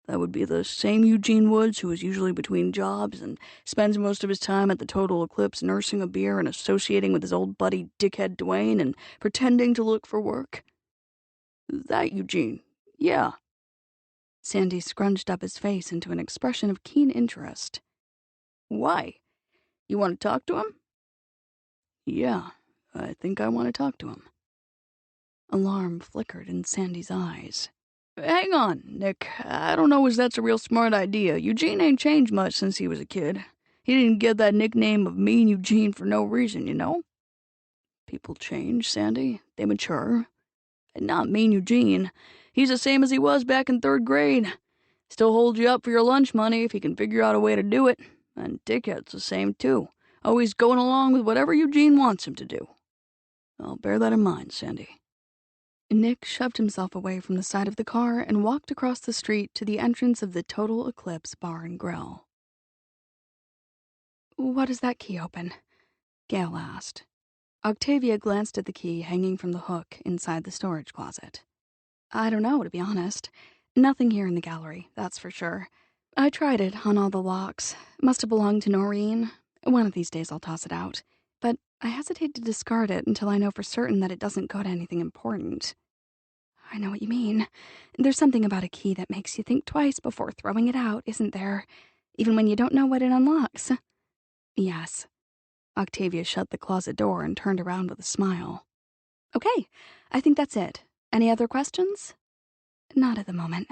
That would be the same Eugene Woods who is usually between jobs and spends most of his time at the Total Eclipse nursing a beer and associating with his old buddy Dickhead Dwayne and pretending to look for work. That Eugene, yeah. Sandy scrunched up his face into an expression of keen interest. Why? You want to talk to him? Yeah, I think I want to talk to him. Alarm flickered in Sandy's eyes. Hang on, Nick. I don't know as that's a real smart idea. Eugene ain't changed much since he was a kid. He didn't get that nickname of Mean Eugene for no reason, you know? People change, Sandy. They mature. And not Mean Eugene. He's the same as he was back in 3rd grade. Still holds you up for your lunch money if he can figure out a way to do it. And Dickhead's the same, too. Always going along with whatever Eugene wants him to do. I'll bear that in mind, Sandy. Nick shoved himself away from the side of the car and walked across the street to the entrance of the Total Eclipse Bar and Grill. "What does that key open?" Gail asked. Octavia glanced at the key hanging from the hook inside the storage closet. "I don't know, to be honest. Nothing here in the gallery, that's for sure. I tried it on all the locks. Must have belonged to Noreen. One of these days I'll toss it out. But I hesitate to discard it until I know for certain that it doesn't go to anything important." "I know what you mean. There's something about a key that makes you think twice before throwing it out, isn't there? Even when you don't know what it unlocks." "Yes." Octavia shut the closet door and turned around with a smile. "Okay, I think that's it. Any other questions?" "Not at the moment."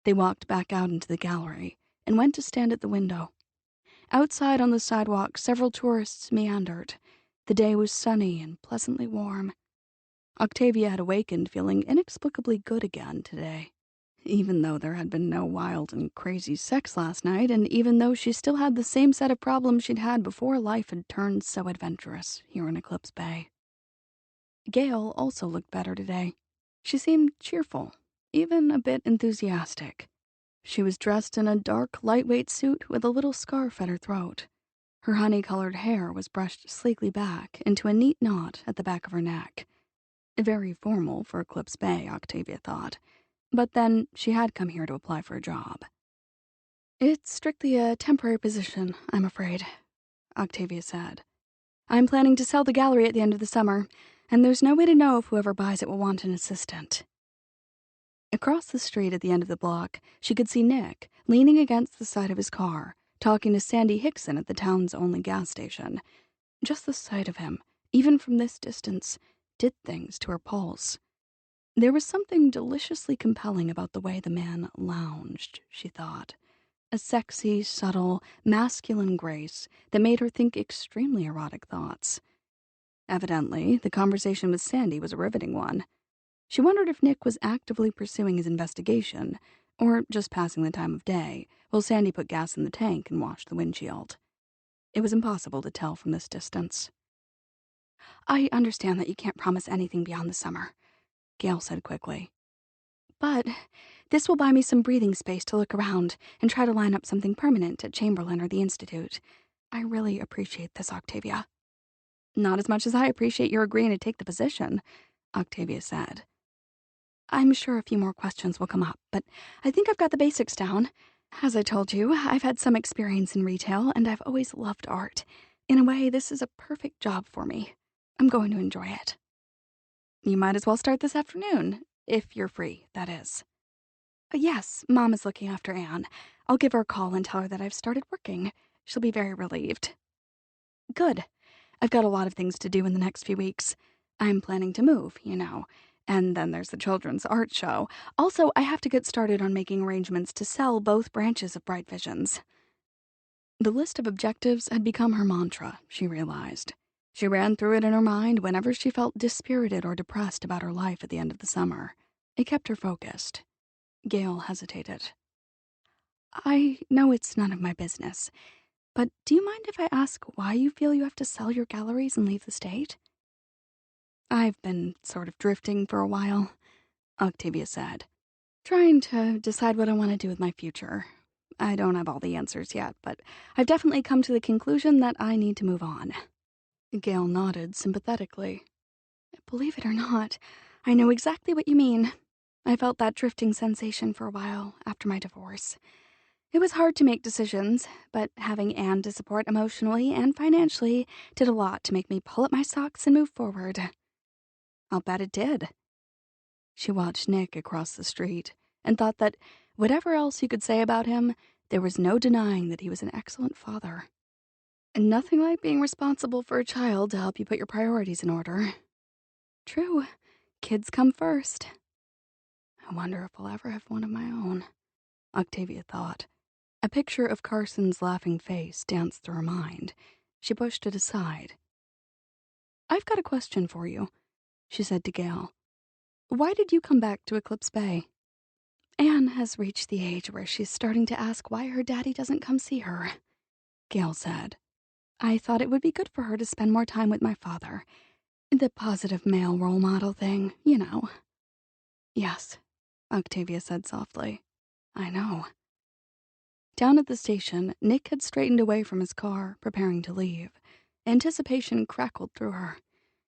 They walked back out into the gallery and went to stand at the window. Outside on the sidewalk, several tourists meandered. The day was sunny and pleasantly warm. Octavia had awakened feeling inexplicably good again today. Even though there had been no wild and crazy sex last night, and even though she still had the same set of problems she'd had before life had turned so adventurous here in Eclipse Bay. Gail also looked better today. She seemed cheerful, even a bit enthusiastic. She was dressed in a dark, lightweight suit with a little scarf at her throat. Her honey-colored hair was brushed sleekly back into a neat knot at the back of her neck. Very formal for Eclipse Bay, Octavia thought. But then she had come here to apply for a job. "It's strictly a temporary position, I'm afraid," Octavia said. "I'm planning to sell the gallery at the end of the summer, and there's no way to know if whoever buys it will want an assistant." Across the street at the end of the block, she could see Nick, leaning against the side of his car, talking to Sandy Hickson at the town's only gas station. Just the sight of him, even from this distance, did things to her pulse. There was something deliciously compelling about the way the man lounged, she thought. A sexy, subtle, masculine grace that made her think extremely erotic thoughts. Evidently, the conversation with Sandy was a riveting one. She wondered if Nick was actively pursuing his investigation or just passing the time of day while Sandy put gas in the tank and washed the windshield. It was impossible to tell from this distance. "I understand that you can't promise anything beyond the summer," Gail said quickly. "But this will buy me some breathing space to look around and try to line up something permanent at Chamberlain or the Institute. I really appreciate this, Octavia." "Not as much as I appreciate your agreeing to take the position," Octavia said. "I'm sure a few more questions will come up, but I think I've got the basics down. As I told you, I've had some experience in retail, and I've always loved art. In a way, this is a perfect job for me. I'm going to enjoy it." "You might as well start this afternoon, if you're free, that is." "Yes, Mom is looking after Anne. I'll give her a call and tell her that I've started working. She'll be very relieved." "Good. I've got a lot of things to do in the next few weeks. I'm planning to move, you know. And then there's the children's art show. Also, I have to get started on making arrangements to sell both branches of Bright Visions." The list of objectives had become her mantra, she realized. She ran through it in her mind whenever she felt dispirited or depressed about her life at the end of the summer. It kept her focused. Gail hesitated. "I know it's none of my business, but do you mind if I ask why you feel you have to sell your galleries and leave the state?" "I've been sort of drifting for a while," Octavia said. "Trying to decide what I want to do with my future. I don't have all the answers yet, but I've definitely come to the conclusion that I need to move on." Gail nodded sympathetically. "Believe it or not, I know exactly what you mean. I felt that drifting sensation for a while after my divorce. It was hard to make decisions, but having Anne to support emotionally and financially did a lot to make me pull up my socks and move forward." "I'll bet it did." She watched Nick across the street and thought that, whatever else you could say about him, there was no denying that he was an excellent father. And nothing like being responsible for a child to help you put your priorities in order. True, kids come first. "I wonder if I'll ever have one of my own," Octavia thought. A picture of Carson's laughing face danced through her mind. She pushed it aside. "I've got a question for you," she said to Gail. "Why did you come back to Eclipse Bay?" "Anne has reached the age where she's starting to ask why her daddy doesn't come see her," Gail said. "I thought it would be good for her to spend more time with my father. The positive male role model thing, you know." "Yes," Octavia said softly. "I know." Down at the station, Nick had straightened away from his car, preparing to leave. Anticipation crackled through her.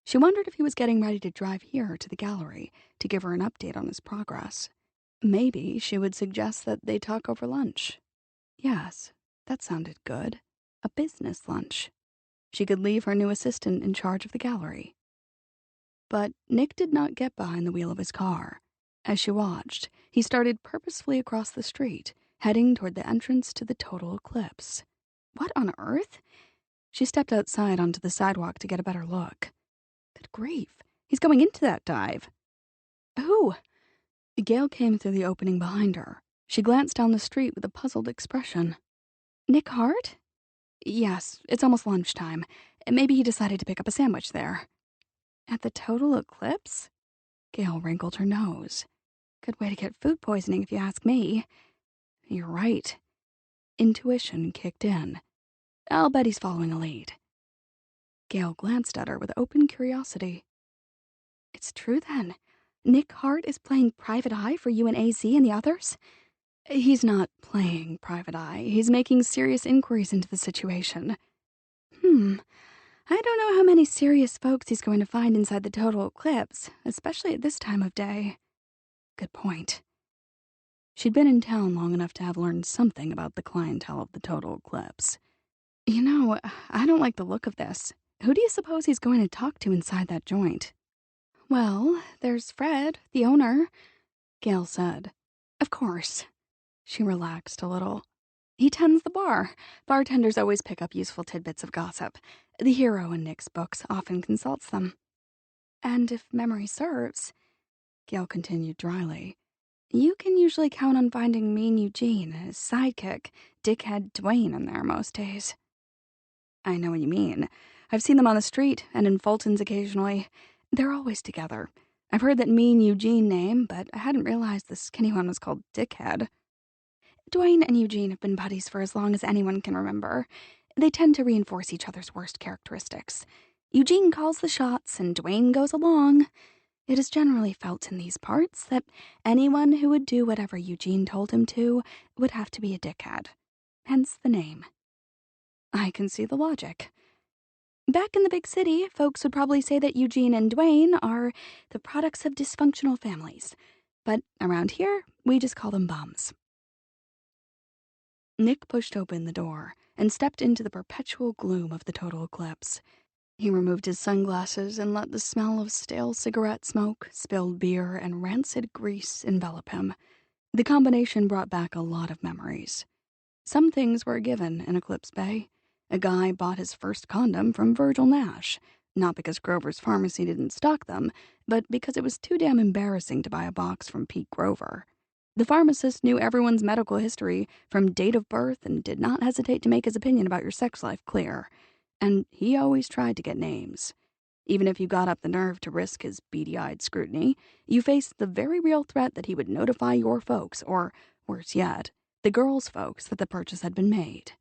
She wondered if he was getting ready to drive here to the gallery to give her an update on his progress. Maybe she would suggest that they talk over lunch. Yes, that sounded good. A business lunch. She could leave her new assistant in charge of the gallery. But Nick did not get behind the wheel of his car. As she watched, he started purposefully across the street, heading toward the entrance to the total eclipse. What on earth? She stepped outside onto the sidewalk to get a better look. Good grief, he's going into that dive. Who? Gail came through the opening behind her. She glanced down the street with a puzzled expression. "Nick Harte?" "Yes, it's almost lunchtime. Maybe he decided to pick up a sandwich there." "At the total eclipse?" Gail wrinkled her nose. "Good way to get food poisoning if you ask me." "You're right." Intuition kicked in. "I'll bet he's following a lead." Gail glanced at her with open curiosity. "It's true then. Nick Harte is playing private eye for you and AZ and the others?" "He's not playing private eye. He's making serious inquiries into the situation." I don't know how many serious folks he's going to find inside the total eclipse, especially at this time of day." Good point. She'd been in town long enough to have learned something about the clientele of the total eclipse. "You know, I don't like the look of this. Who do you suppose he's going to talk to inside that joint?" "Well, there's Fred, the owner," Gail said. "Of course." She relaxed a little. "He tends the bar. Bartenders always pick up useful tidbits of gossip. The hero in Nick's books often consults them." "And if memory serves," Gail continued dryly, "you can usually count on finding Mean Eugene and his sidekick, dickhead Dwayne, in there most days." "I know what you mean. I've seen them on the street and in Fulton's occasionally. They're always together. I've heard that mean Eugene name, but I hadn't realized the skinny one was called Dickhead. Dwayne and Eugene have been buddies for as long as anyone can remember. They tend to reinforce each other's worst characteristics. Eugene calls the shots and Dwayne goes along. It is generally felt in these parts that anyone who would do whatever Eugene told him to would have to be a dickhead. Hence the name. I can see the logic. Back in the big city, folks would probably say that Eugene and Dwayne are the products of dysfunctional families. But around here, we just call them bums. Nick pushed open the door and stepped into the perpetual gloom of the total eclipse. He removed his sunglasses and let the smell of stale cigarette smoke, spilled beer, and rancid grease envelop him. The combination brought back a lot of memories. Some things were a given in Eclipse Bay. A guy bought his first condom from Virgil Nash, not because Grover's Pharmacy didn't stock them, but because it was too damn embarrassing to buy a box from Pete Grover. The pharmacist knew everyone's medical history from date of birth and did not hesitate to make his opinion about your sex life clear. And he always tried to get names. Even if you got up the nerve to risk his beady-eyed scrutiny, you faced the very real threat that he would notify your folks, or, worse yet, the girls' folks, that the purchase had been made.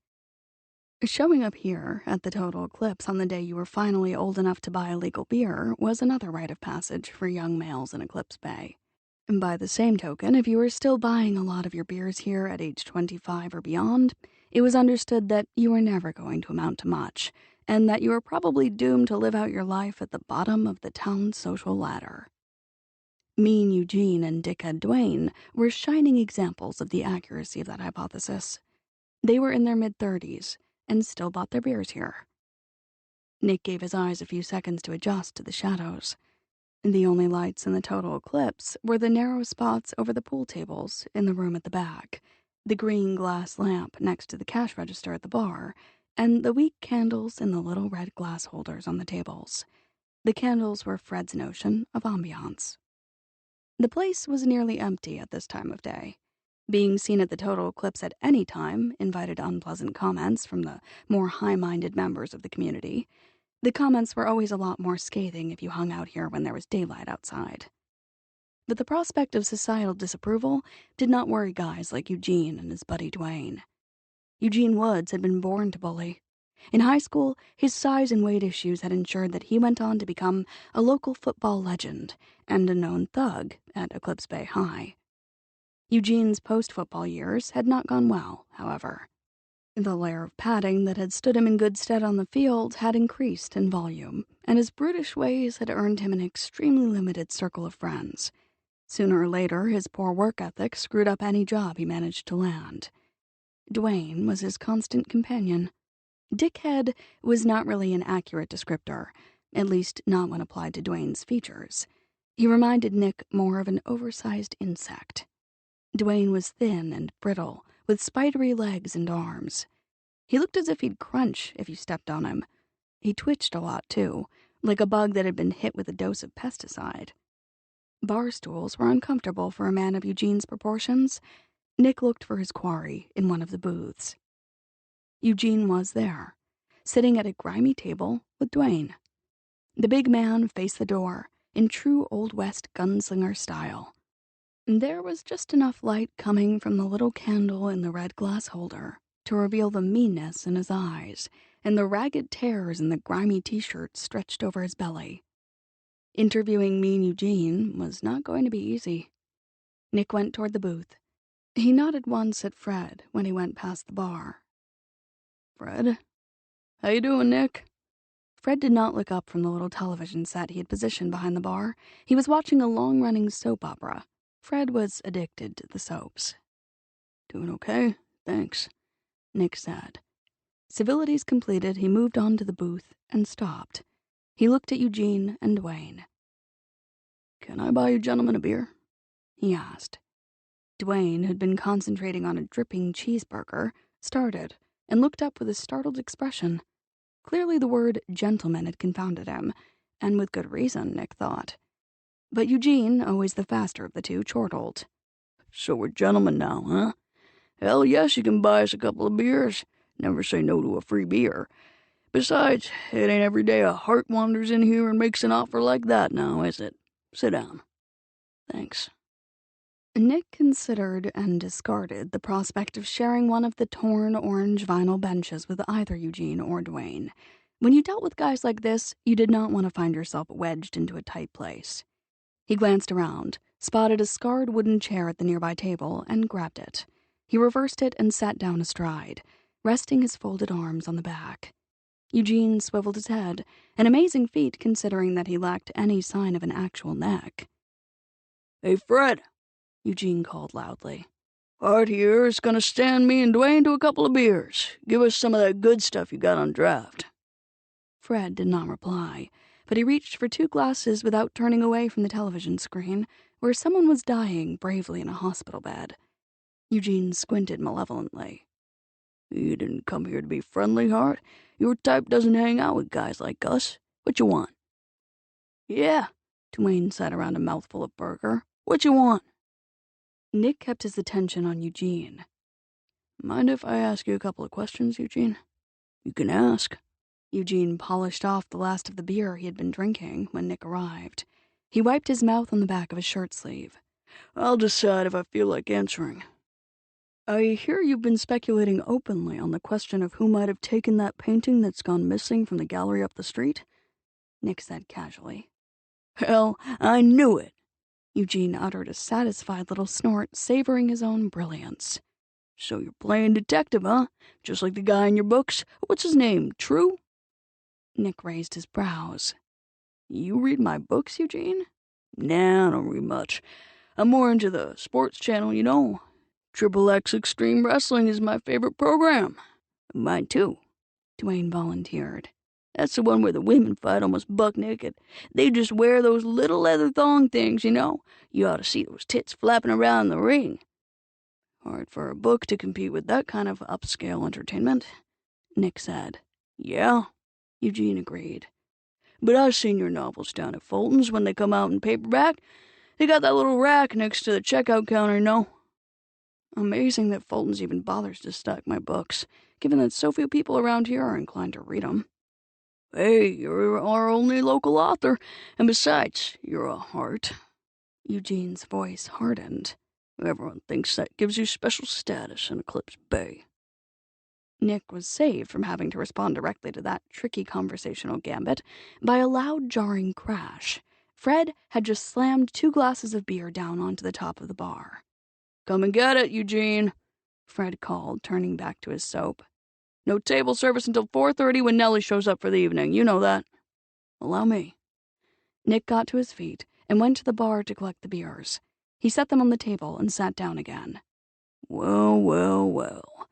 Showing up here at the total eclipse on the day you were finally old enough to buy a legal beer was another rite of passage for young males in Eclipse Bay. And by the same token, if you were still buying a lot of your beers here at age 25 or beyond, it was understood that you were never going to amount to much, and that you were probably doomed to live out your life at the bottom of the town's social ladder. Mean Eugene and Dickhead Dwayne were shining examples of the accuracy of that hypothesis. They were in their mid-30s and still bought their beers here. Nick gave his eyes a few seconds to adjust to the shadows. The only lights in the total eclipse were the narrow spots over the pool tables in the room at the back, the green glass lamp next to the cash register at the bar, and the weak candles in the little red glass holders on the tables. The candles were Fred's notion of ambiance. The place was nearly empty at this time of day. Being seen at the total eclipse at any time invited unpleasant comments from the more high-minded members of the community. The comments were always a lot more scathing if you hung out here when there was daylight outside. But the prospect of societal disapproval did not worry guys like Eugene and his buddy Dwayne. Eugene Woods had been born to bully. In high school, his size and weight issues had ensured that he went on to become a local football legend and a known thug at Eclipse Bay High. Eugene's post-football years had not gone well, however. The layer of padding that had stood him in good stead on the field had increased in volume, and his brutish ways had earned him an extremely limited circle of friends. Sooner or later, his poor work ethic screwed up any job he managed to land. Dwayne was his constant companion. Dickhead was not really an accurate descriptor, at least not when applied to Dwayne's features. He reminded Nick more of an oversized insect. Dwayne was thin and brittle, with spidery legs and arms. He looked as if he'd crunch if you stepped on him. He twitched a lot, too, like a bug that had been hit with a dose of pesticide. Bar stools were uncomfortable for a man of Eugene's proportions. Nick looked for his quarry in one of the booths. Eugene was there, sitting at a grimy table with Dwayne. The big man faced the door in true Old West gunslinger style. There was just enough light coming from the little candle in the red glass holder to reveal the meanness in his eyes and the ragged tears in the grimy t-shirt stretched over his belly. Interviewing Mean Eugene was not going to be easy. Nick went toward the booth. He nodded once at Fred when he went past the bar. Fred? How you doing, Nick? Fred did not look up from the little television set he had positioned behind the bar. He was watching a long-running soap opera. Fred was addicted to the soaps. Doing okay, thanks, Nick said. Civilities completed, he moved on to the booth and stopped. He looked at Eugene and Dwayne. Can I buy you gentlemen a beer? He asked. Dwayne, who'd been concentrating on a dripping cheeseburger, started and looked up with a startled expression. Clearly the word gentleman had confounded him, and with good reason, Nick thought. But Eugene, always the faster of the two, chortled. So we're gentlemen now, huh? Hell yes, you can buy us a couple of beers. Never say no to a free beer. Besides, it ain't every day a Harte wanders in here and makes an offer like that now, is it? Sit down. Thanks. Nick considered and discarded the prospect of sharing one of the torn orange vinyl benches with either Eugene or Dwayne. When you dealt with guys like this, you did not want to find yourself wedged into a tight place. He glanced around, spotted a scarred wooden chair at the nearby table, and grabbed it. He reversed it and sat down astride, resting his folded arms on the back. Eugene swiveled his head, an amazing feat considering that he lacked any sign of an actual neck. Hey, Fred, Eugene called loudly. Harte here is gonna stand me and Dwayne to a couple of beers. Give us some of that good stuff you got on draft. Fred did not reply, but he reached for 2 glasses without turning away from the television screen, where someone was dying bravely in a hospital bed. Eugene squinted malevolently. You didn't come here to be friendly, Harte. Your type doesn't hang out with guys like us. What you want? Yeah, Dwayne said around a mouthful of burger. What you want? Nick kept his attention on Eugene. Mind if I ask you a couple of questions, Eugene? You can ask. Eugene polished off the last of the beer he had been drinking when Nick arrived. He wiped his mouth on the back of his shirt sleeve. I'll decide if I feel like answering. I hear you've been speculating openly on the question of who might have taken that painting that's gone missing from the gallery up the street, Nick said casually. Hell, I knew it. Eugene uttered a satisfied little snort, savoring his own brilliance. So you're playing detective, huh? Just like the guy in your books? What's his name, True? Nick raised his brows. You read my books, Eugene? Nah, I don't read much. I'm more into the sports channel, you know. Triple X Extreme Wrestling is my favorite program. Mine too, Dwayne volunteered. That's the one where the women fight almost buck naked. They just wear those little leather thong things, you know. You ought to see those tits flapping around in the ring. Hard for a book to compete with that kind of upscale entertainment, Nick said. Yeah, Eugene agreed. But I've seen your novels down at Fulton's when they come out in paperback. They got that little rack next to the checkout counter, you know. Amazing that Fulton's even bothers to stock my books, given that so few people around here are inclined to read them. Hey, you're our only local author, and besides, you're a Harte. Eugene's voice hardened. Everyone thinks that gives you special status in Eclipse Bay. Nick was saved from having to respond directly to that tricky conversational gambit by a loud, jarring crash. Fred had just slammed 2 glasses of beer down onto the top of the bar. Come and get it, Eugene, Fred called, turning back to his soap. No table service until 4:30 when Nellie shows up for the evening. You know that. Allow me. Nick got to his feet and went to the bar to collect the beers. He set them on the table and sat down again. Well, well, well.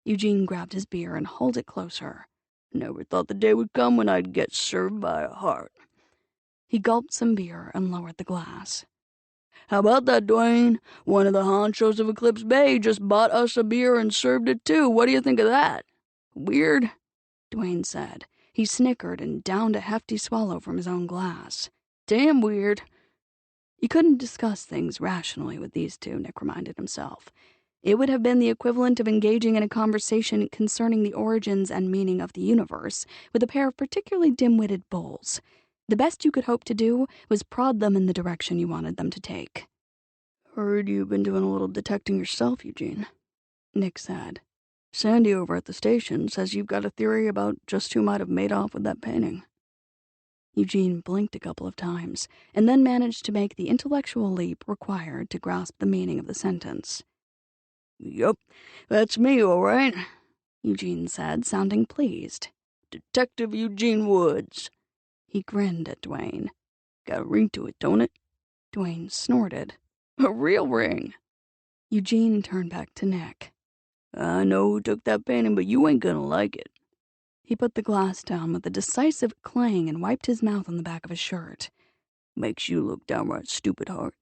Eugene grabbed his beer and hauled it closer. Never thought the day would come when I'd get served by a Harte. He gulped some beer and lowered the glass. How about that, Dwayne? One of the honchos of Eclipse Bay just bought us a beer and served it too. What do you think of that? Weird? Dwayne said. He snickered and downed a hefty swallow from his own glass. Damn weird. You couldn't discuss things rationally with these two, Nick reminded himself. It would have been the equivalent of engaging in a conversation concerning the origins and meaning of the universe with a pair of particularly dim-witted bulls. The best you could hope to do was prod them in the direction you wanted them to take. Heard you've been doing a little detecting yourself, Eugene, Nick said. Sandy over at the station says you've got a theory about just who might have made off with that painting. Eugene blinked a couple of times, and then managed to make the intellectual leap required to grasp the meaning of the sentence. Yup, that's me, all right, Eugene said, sounding pleased. Detective Eugene Woods. He grinned at Dwayne. Got a ring to it, don't it? Dwayne snorted. A real ring. Eugene turned back to Nick. I know who took that painting, but you ain't gonna like it. He put the glass down with a decisive clang and wiped his mouth on the back of his shirt. Makes you look downright stupid, Harte.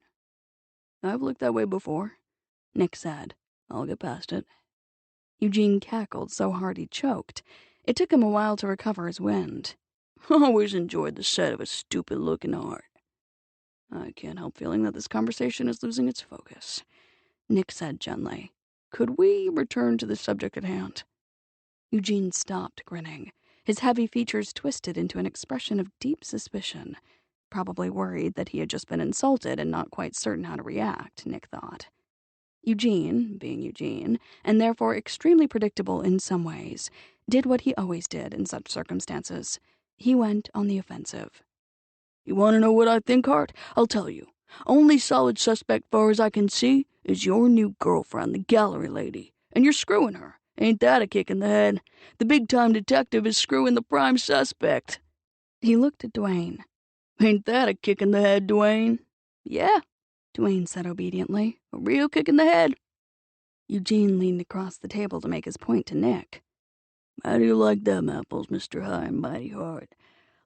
I've looked that way before, Nick said. I'll get past it. Eugene cackled so hard he choked. It took him a while to recover his wind. Always enjoyed the sight of a stupid-looking Harte. I can't help feeling that this conversation is losing its focus, Nick said gently. Could we return to the subject at hand? Eugene stopped grinning. His heavy features twisted into an expression of deep suspicion. probably worried that he had just been insulted and not quite certain how to react, Nick thought. Eugene, being Eugene, and therefore extremely predictable in some ways, did what he always did in such circumstances. He went on the offensive. You want to know what I think, Harte? I'll tell you. Only solid suspect far as I can see is your new girlfriend, the gallery lady. And you're screwing her. Ain't that a kick in the head? The big-time detective is screwing the prime suspect. He looked at Dwayne. Ain't that a kick in the head, Dwayne? Yeah, Dwayne said obediently. A real kick in the head. Eugene leaned across the table to make his point to Nick. How do you like them apples, Mr. High and Mighty Harte?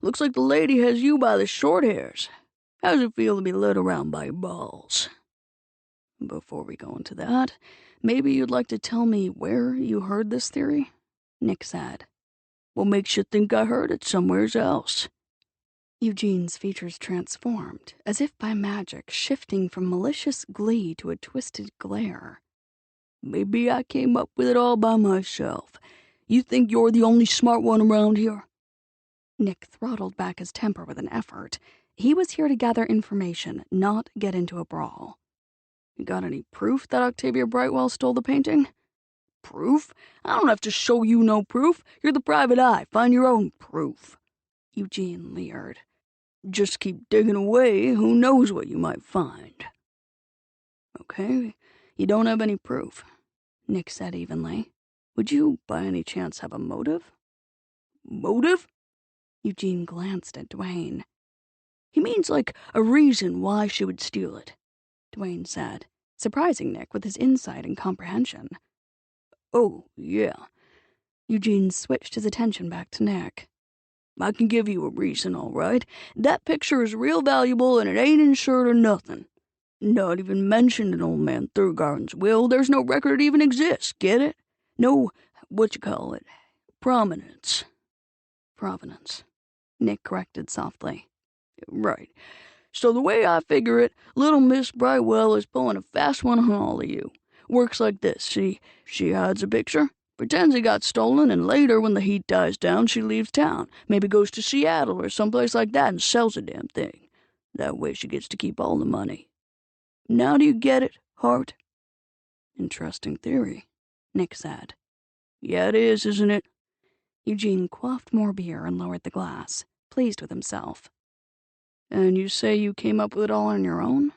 Looks like the lady has you by the short hairs. How's it feel to be led around by your balls? Before we go into that, maybe you'd like to tell me where you heard this theory? Nick said. What makes you think I heard it somewheres else? Eugene's features transformed, as if by magic, shifting from malicious glee to a twisted glare. Maybe I came up with it all by myself. You think you're the only smart one around here? Nick throttled back his temper with an effort. He was here to gather information, not get into a brawl. You got any proof that Octavia Brightwell stole the painting? Proof? I don't have to show you no proof. You're the private eye. Find your own proof. Eugene leered. Just keep digging away. Who knows what you might find? Okay, you don't have any proof, Nick said evenly. Would you, by any chance, have a motive? Motive? Eugene glanced at Dwayne. He means like a reason why she would steal it, Dwayne said, surprising Nick with his insight and comprehension. Oh, yeah. Eugene switched his attention back to Nick. I can give you a reason, all right. That picture is real valuable and it ain't insured or nothing. Not even mentioned in old man Thurgarden's will. There's no record it even exists, get it? No, prominence. Provenance, Nick corrected softly. Right. So the way I figure it, little Miss Brightwell is pulling a fast one on all of you. Works like this, see? She hides a picture, pretends it got stolen, and later, when the heat dies down, she leaves town. Maybe goes to Seattle or someplace like that and sells the damn thing. That way she gets to keep all the money. Now do you get it, Harte? Interesting theory, Nick said. Yeah, it is, isn't it? Eugene quaffed more beer and lowered the glass, pleased with himself. And you say you came up with it all on your own?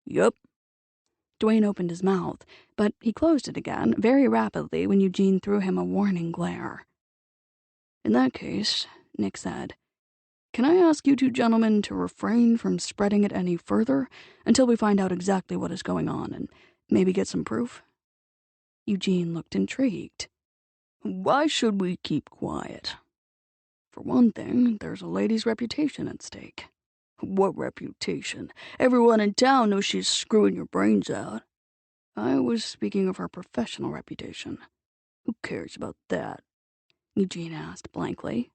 Yup. Dwayne opened his mouth, but he closed it again very rapidly when Eugene threw him a warning glare. In that case, Nick said, can I ask you two gentlemen to refrain from spreading it any further until we find out exactly what is going on and maybe get some proof? Eugene looked intrigued. Why should we keep quiet? For one thing, there's a lady's reputation at stake. What reputation? Everyone in town knows she's screwing your brains out. I was speaking of her professional reputation. Who cares about that? Eugene asked blankly.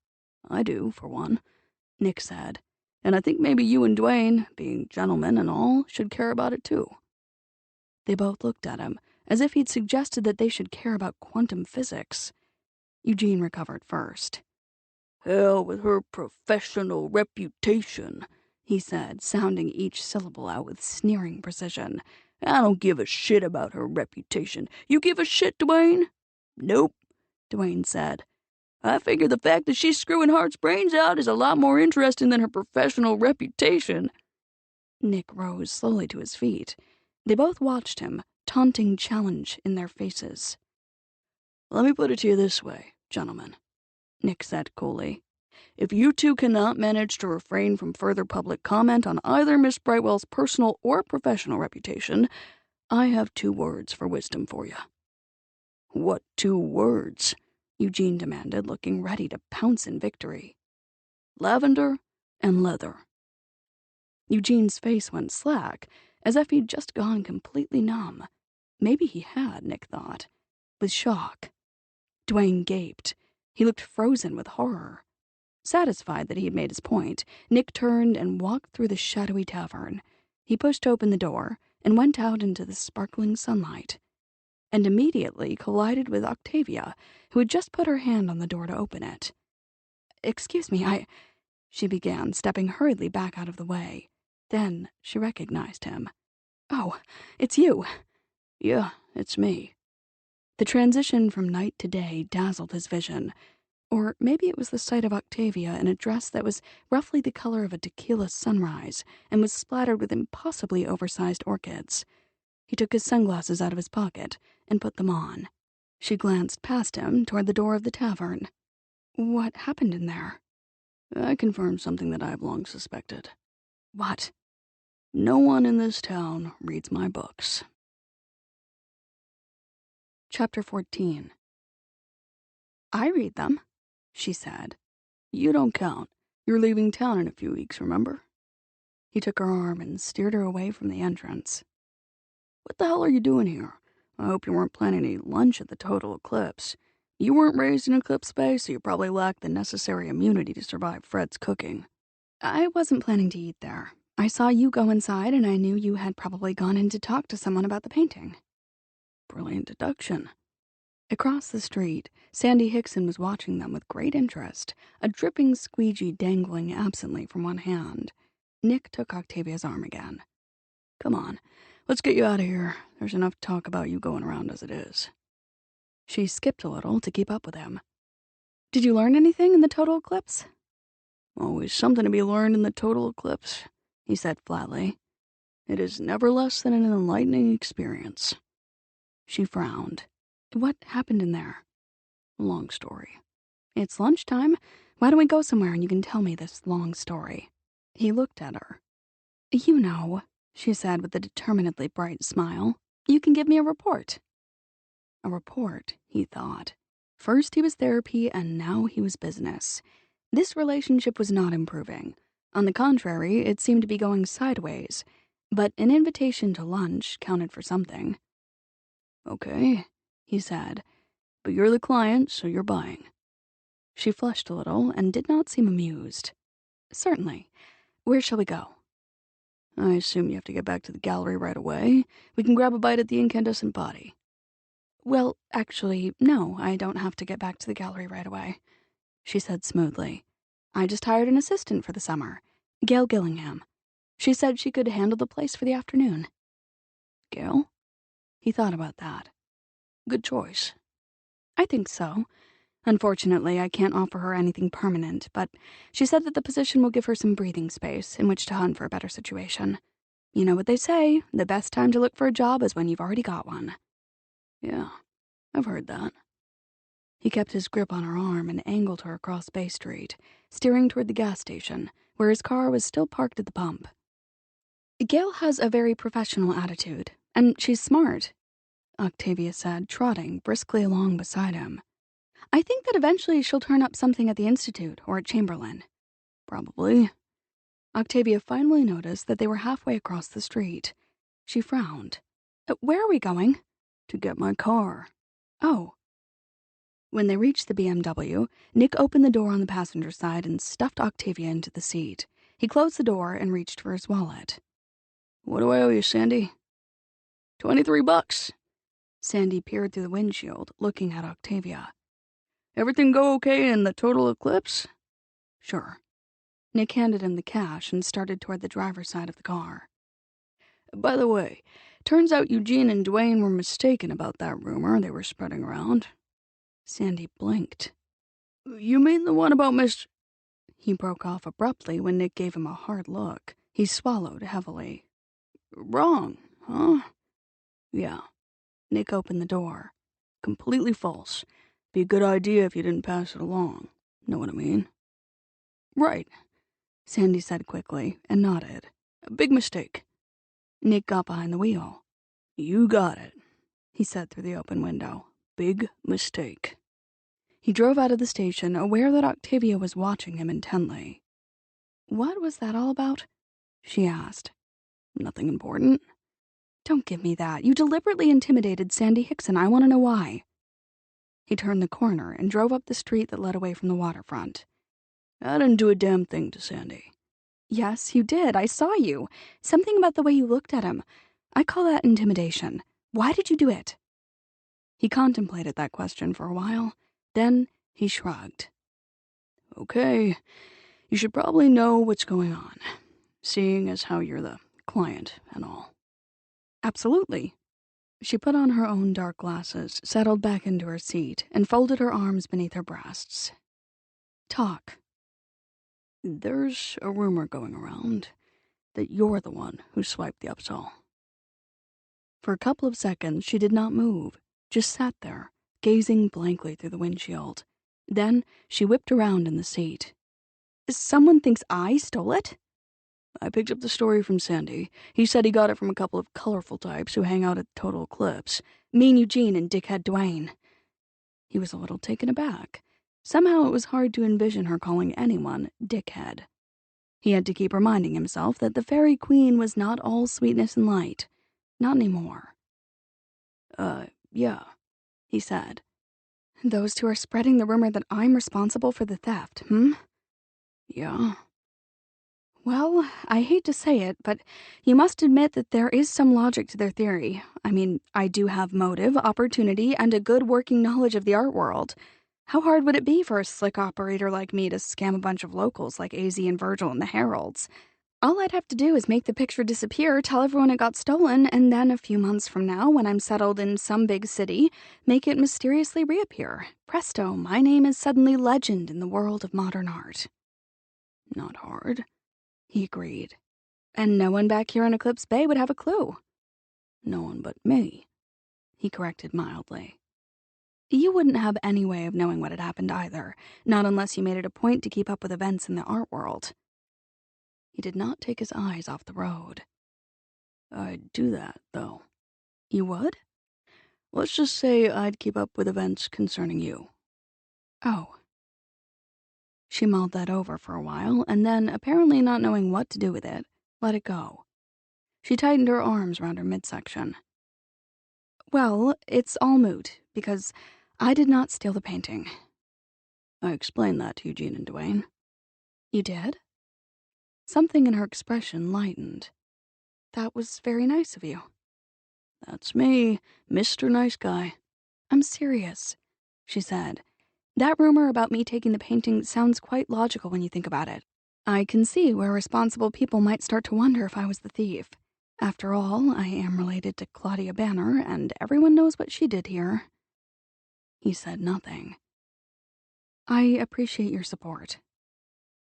I do, for one, Nick said, and I think maybe you and Dwayne, being gentlemen and all, should care about it too. They both looked at him, as if he'd suggested that they should care about quantum physics. Eugene recovered first. Hell with her professional reputation, he said, sounding each syllable out with sneering precision. I don't give a shit about her reputation. You give a shit, Dwayne? Nope, Dwayne said. I figure the fact that she's screwing Harte's brains out is a lot more interesting than her professional reputation. Nick rose slowly to his feet. They both watched him, taunting challenge in their faces. Let me put it to you this way, gentlemen, Nick said coolly. If you two cannot manage to refrain from further public comment on either Miss Brightwell's personal or professional reputation, I have 2 words for wisdom for you. What 2 words? Eugene demanded, looking ready to pounce in victory. Lavender and leather. Eugene's face went slack, as if he'd just gone completely numb. Maybe he had, Nick thought, with shock. Dwayne gaped. He looked frozen with horror. Satisfied that he had made his point, Nick turned and walked through the shadowy tavern. He pushed open the door and went out into the sparkling sunlight, and immediately collided with Octavia, who had just put her hand on the door to open it. "Excuse me, she began, stepping hurriedly back out of the way. Then she recognized him. "Oh, it's you." "Yeah, it's me." The transition from night to day dazzled his vision. Or maybe it was the sight of Octavia in a dress that was roughly the color of a tequila sunrise and was splattered with impossibly oversized orchids. He took his sunglasses out of his pocket and put them on. She glanced past him toward the door of the tavern. What happened in there? "I confirmed something that I've long suspected. What?" No one in this town reads my books." Chapter 14. "I read them," she said. "You don't count. You're leaving town in a few weeks, remember?" He took her arm and steered her away from the entrance. "What the hell are you doing here? I hope you weren't planning to eat lunch at the Total Eclipse. You weren't raised in Eclipse Bay, so you probably lack the necessary immunity to survive Fred's cooking." "I wasn't planning to eat there. I saw you go inside and I knew you had probably gone in to talk to someone about the painting." "Brilliant deduction." Across the street, Sandy Hickson was watching them with great interest, a dripping squeegee dangling absently from one hand. Nick took Octavia's arm again. "Come on, let's get you out of here. There's enough talk about you going around as it is." She skipped a little to keep up with him. "Did you learn anything in the total eclipse?" "Always something to be learned in the Total Eclipse," he said flatly. "It is never less than an enlightening experience." She frowned. "What happened in there?" "Long story." "It's lunchtime. Why don't we go somewhere and you can tell me this long story?" He looked at her. "You know," she said with a determinedly bright smile, "you can give me a report." A report, he thought. First he was therapy and now he was business. This relationship was not improving. On the contrary, it seemed to be going sideways. But an invitation to lunch counted for something. "Okay," he said, "but you're the client, so you're buying." She flushed a little and did not seem amused. "Certainly. Where shall we go?" "I assume you have to get back to the gallery right away. We can grab a bite at the incandescent body." "Well, actually, no, I don't have to get back to the gallery right away," she said smoothly. "I just hired an assistant for the summer, Gail Gillingham. She said she could handle the place for the afternoon." "Gail?" He thought about that. "Good choice." "I think so. Unfortunately, I can't offer her anything permanent, but she said that the position will give her some breathing space in which to hunt for a better situation. You know what they say, the best time to look for a job is when you've already got one." "Yeah, I've heard that." He kept his grip on her arm and angled her across Bay Street, steering toward the gas station, where his car was still parked at the pump. "Gail has a very professional attitude, and she's smart," Octavia said, trotting briskly along beside him. "I think that eventually she'll turn up something at the Institute or at Chamberlain." "Probably." Octavia finally noticed that they were halfway across the street. She frowned. "Where are we going?" "To get my car." "Oh." When they reached the BMW, Nick opened the door on the passenger side and stuffed Octavia into the seat. He closed the door and reached for his wallet. "What do I owe you, Sandy?" $23. Sandy peered through the windshield, looking at Octavia. "Everything go okay in the Total Eclipse?" "Sure." Nick handed him the cash and started toward the driver's side of the car. "By the way, turns out Eugene and Dwayne were mistaken about that rumor they were spreading around." Sandy blinked. "You mean the one about Miss—" He broke off abruptly when Nick gave him a hard look. He swallowed heavily. "Wrong, huh?" "Yeah." Nick opened the door. "Completely false. Be a good idea if you didn't pass it along. Know what I mean?" "Right," Sandy said quickly and nodded. "A big mistake." Nick got behind the wheel. "You got it," he said through the open window. "Big mistake." He drove out of the station, aware that Octavia was watching him intently. "What was that all about?" she asked. "Nothing important." "Don't give me that. You deliberately intimidated Sandy Hickson. I want to know why." He turned the corner and drove up the street that led away from the waterfront. "I didn't do a damn thing to Sandy." "Yes, you did. I saw you. Something about the way you looked at him. I call that intimidation. Why did you do it?" He contemplated that question for a while. Then he shrugged. "Okay. You should probably know what's going on, seeing as how you're the client and all. Absolutely. She put on her own dark glasses, settled back into her seat, and folded her arms beneath her breasts. Talk. There's a rumor going around that you're the one who swiped the upsell. For a couple of seconds, she did not move, just sat there, gazing blankly through the windshield. Then she whipped around in the seat. Someone thinks I stole it? I picked up the story from Sandy. He said he got it from a couple of colorful types who hang out at Total Eclipse. Mean Eugene and dickhead Dwayne. He was a little taken aback. Somehow it was hard to envision her calling anyone dickhead. He had to keep reminding himself that the fairy queen was not all sweetness and light. Not anymore. Yeah, he said. Those two are spreading the rumor that I'm responsible for the theft, Yeah. Well, I hate to say it, but you must admit that there is some logic to their theory. I mean, I do have motive, opportunity, and a good working knowledge of the art world. How hard would it be for a slick operator like me to scam a bunch of locals like AZ and Virgil and the Heralds? All I'd have to do is make the picture disappear, tell everyone it got stolen, and then a few months from now, when I'm settled in some big city, make it mysteriously reappear. Presto, my name is suddenly legend in the world of modern art. Not hard, he agreed. And no one back here in Eclipse Bay would have a clue. No one but me, he corrected mildly. You wouldn't have any way of knowing what had happened either, not unless you made it a point to keep up with events in the art world. He did not take his eyes off the road. I'd do that, though. You would? Let's just say I'd keep up with events concerning you. Oh. She mulled that over for a while, and then, apparently not knowing what to do with it, let it go. She tightened her arms around her midsection. Well, it's all moot, because I did not steal the painting. I explained that to Eugene and Dwayne. You did? Something in her expression lightened. That was very nice of you. That's me, Mr. Nice Guy. I'm serious, she said. That rumor about me taking the painting sounds quite logical when you think about it. I can see where responsible people might start to wonder if I was the thief. After all, I am related to Claudia Banner, and everyone knows what she did here. He said nothing. I appreciate your support.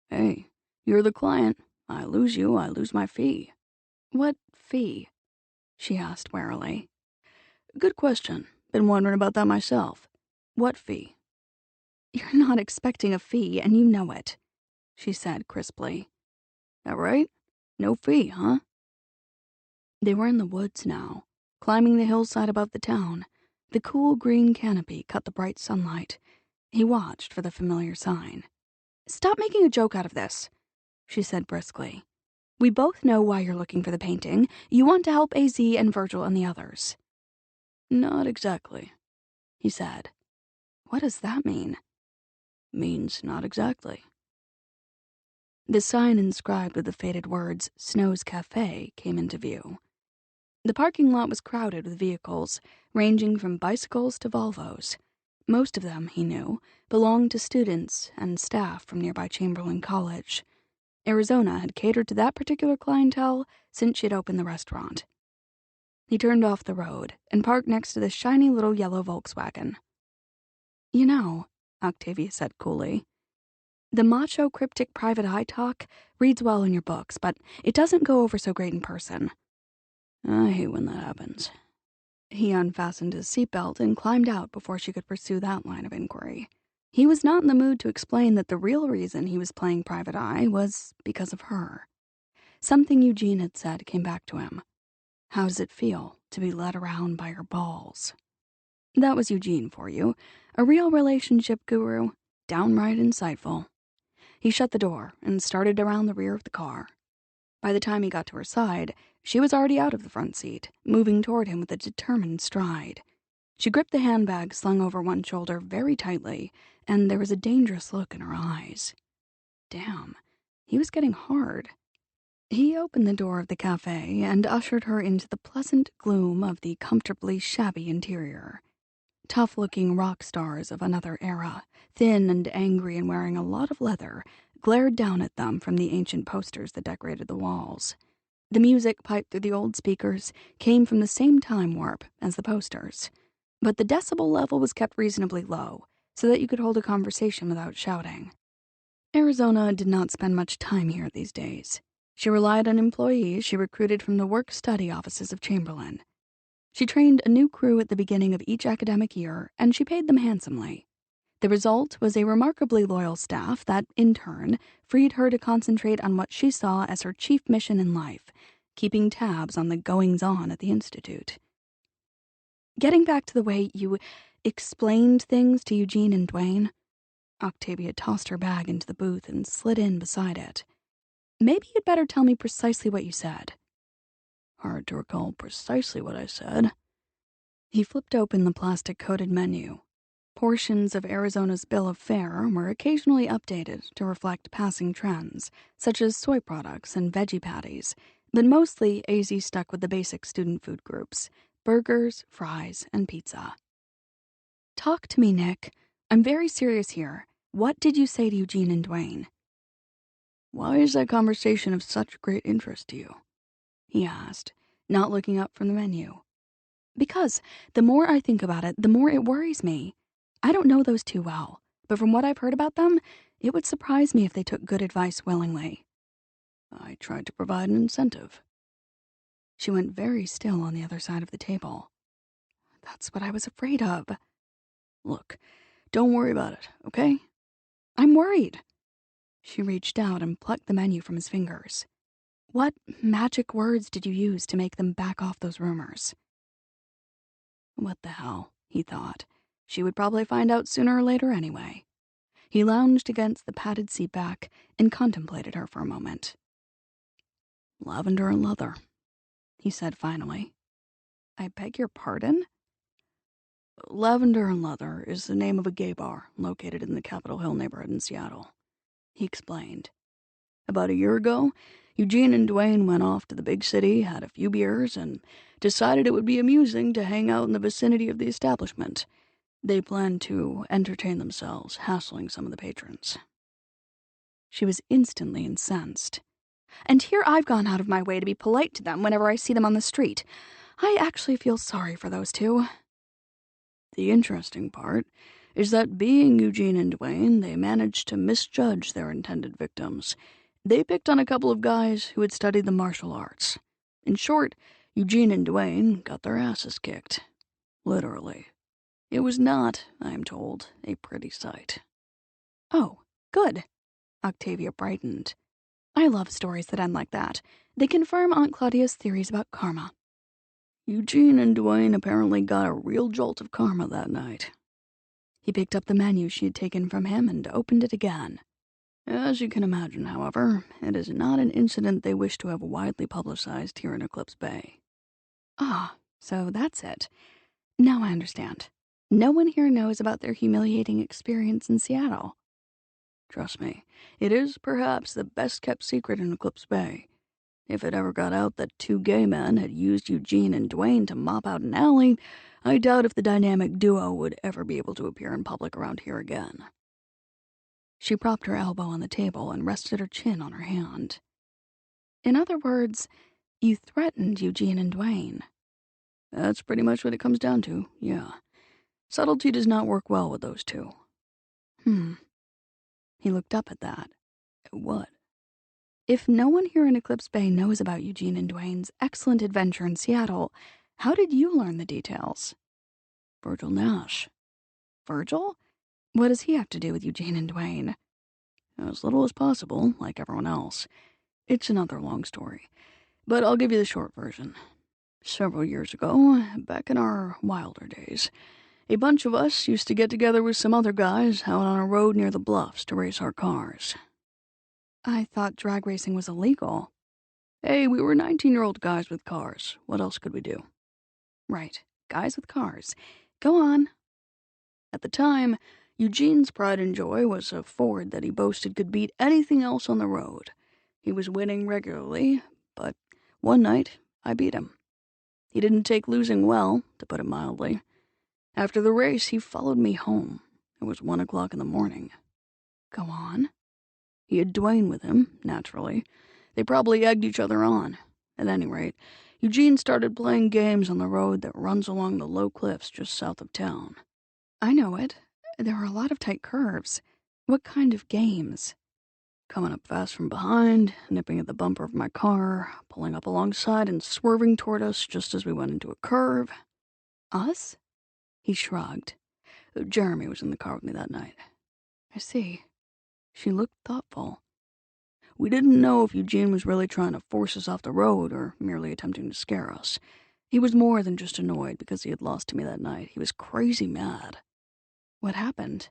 Hey, you're the client. I lose you, I lose my fee. What fee? She asked warily. Good question. Been wondering about that myself. What fee? You're not expecting a fee, and you know it, she said crisply. That right? No fee, huh? They were in the woods now, climbing the hillside above the town. The cool green canopy cut the bright sunlight. He watched for the familiar sign. Stop making a joke out of this, she said briskly. We both know why you're looking for the painting. You want to help AZ and Virgil and the others. Not exactly, he said. What does that mean? Means not exactly. The sign inscribed with the faded words, Snow's Cafe, came into view. The parking lot was crowded with vehicles, ranging from bicycles to Volvos. Most of them, he knew, belonged to students and staff from nearby Chamberlain College. Arizona had catered to that particular clientele since she had opened the restaurant. He turned off the road and parked next to the shiny little yellow Volkswagen. You know, Octavia said coolly, the macho cryptic private eye talk reads well in your books, but it doesn't go over so great in person. I hate when that happens. He unfastened his seatbelt and climbed out before she could pursue that line of inquiry. He was not in the mood to explain that the real reason he was playing private eye was because of her. Something Eugene had said came back to him. How does it feel to be led around by your balls? That was Eugene for you, a real relationship guru, downright insightful. He shut the door and started around the rear of the car. By the time he got to her side, she was already out of the front seat, moving toward him with a determined stride. She gripped the handbag slung over one shoulder very tightly, and there was a dangerous look in her eyes. Damn, he was getting hard. He opened the door of the cafe and ushered her into the pleasant gloom of the comfortably shabby interior. Tough-looking rock stars of another era, thin and angry and wearing a lot of leather, glared down at them from the ancient posters that decorated the walls. The music piped through the old speakers came from the same time warp as the posters, but the decibel level was kept reasonably low so that you could hold a conversation without shouting. Arizona did not spend much time here these days. She relied on employees she recruited from the work-study offices of Chamberlain. She trained a new crew at the beginning of each academic year, and she paid them handsomely. The result was a remarkably loyal staff that, in turn, freed her to concentrate on what she saw as her chief mission in life, keeping tabs on the goings-on at the Institute. Getting back to the way you explained things to Eugene and Dwayne, Octavia tossed her bag into the booth and slid in beside it. Maybe you'd better tell me precisely what you said. Hard to recall precisely what I said. He flipped open the plastic-coated menu. Portions of Arizona's bill of fare were occasionally updated to reflect passing trends, such as soy products and veggie patties, but mostly AZ stuck with the basic student food groups: burgers, fries, and pizza. Talk to me, Nick. I'm very serious here. What did you say to Eugene and Dwayne? Why is that conversation of such great interest to you? He asked, not looking up from the menu. Because the more I think about it, the more it worries me. I don't know those two well, but from what I've heard about them, it would surprise me if they took good advice willingly. I tried to provide an incentive. She went very still on the other side of the table. That's what I was afraid of. Look, don't worry about it, okay? I'm worried. She reached out and plucked the menu from his fingers. What magic words did you use to make them back off those rumors? What the hell, he thought. She would probably find out sooner or later anyway. He lounged against the padded seat back and contemplated her for a moment. Lavender and leather, he said finally. I beg your pardon? Lavender and Leather is the name of a gay bar located in the Capitol Hill neighborhood in Seattle, he explained. About a year ago, Eugene and Dwayne went off to the big city, had a few beers, and decided it would be amusing to hang out in the vicinity of the establishment. They planned to entertain themselves, hassling some of the patrons. She was instantly incensed. And here I've gone out of my way to be polite to them whenever I see them on the street. I actually feel sorry for those two. The interesting part is that being Eugene and Dwayne, they managed to misjudge their intended victims. They picked on a couple of guys who had studied the martial arts. In short, Eugene and Dwayne got their asses kicked. Literally. It was not, I am told, a pretty sight. Oh, good. Octavia brightened. I love stories that end like that. They confirm Aunt Claudia's theories about karma. Eugene and Dwayne apparently got a real jolt of karma that night. He picked up the menu she had taken from him and opened it again. As you can imagine, however, it is not an incident they wish to have widely publicized here in Eclipse Bay. Ah, so that's it. Now I understand. No one here knows about their humiliating experience in Seattle. Trust me, it is perhaps the best-kept secret in Eclipse Bay. If it ever got out that two gay men had used Eugene and Dwayne to mop out an alley, I doubt if the dynamic duo would ever be able to appear in public around here again. She propped her elbow on the table and rested her chin on her hand. In other words, you threatened Eugene and Dwayne. That's pretty much what it comes down to, yeah. Subtlety does not work well with those two. He looked up at that. What? If no one here in Eclipse Bay knows about Eugene and Dwayne's excellent adventure in Seattle, how did you learn the details? Virgil Nash. Virgil? What does he have to do with Eugene and Dwayne? As little as possible, like everyone else. It's another long story, but I'll give you the short version. Several years ago, back in our wilder days, a bunch of us used to get together with some other guys out on a road near the bluffs to race our cars. I thought drag racing was illegal. Hey, we were 19-year-old guys with cars. What else could we do? Right, guys with cars. Go on. At the time, Eugene's pride and joy was a Ford that he boasted could beat anything else on the road. He was winning regularly, but one night, I beat him. He didn't take losing well, to put it mildly. After the race, he followed me home. It was 1 o'clock in the morning. Go on. He had Dwayne with him, naturally. They probably egged each other on. At any rate, Eugene started playing games on the road that runs along the low cliffs just south of town. I know it. There are a lot of tight curves. What kind of games? Coming up fast from behind, nipping at the bumper of my car, pulling up alongside and swerving toward us just as we went into a curve. Us? He shrugged. Jeremy was in the car with me that night. I see. She looked thoughtful. We didn't know if Eugene was really trying to force us off the road or merely attempting to scare us. He was more than just annoyed because he had lost to me that night. He was crazy mad. What happened?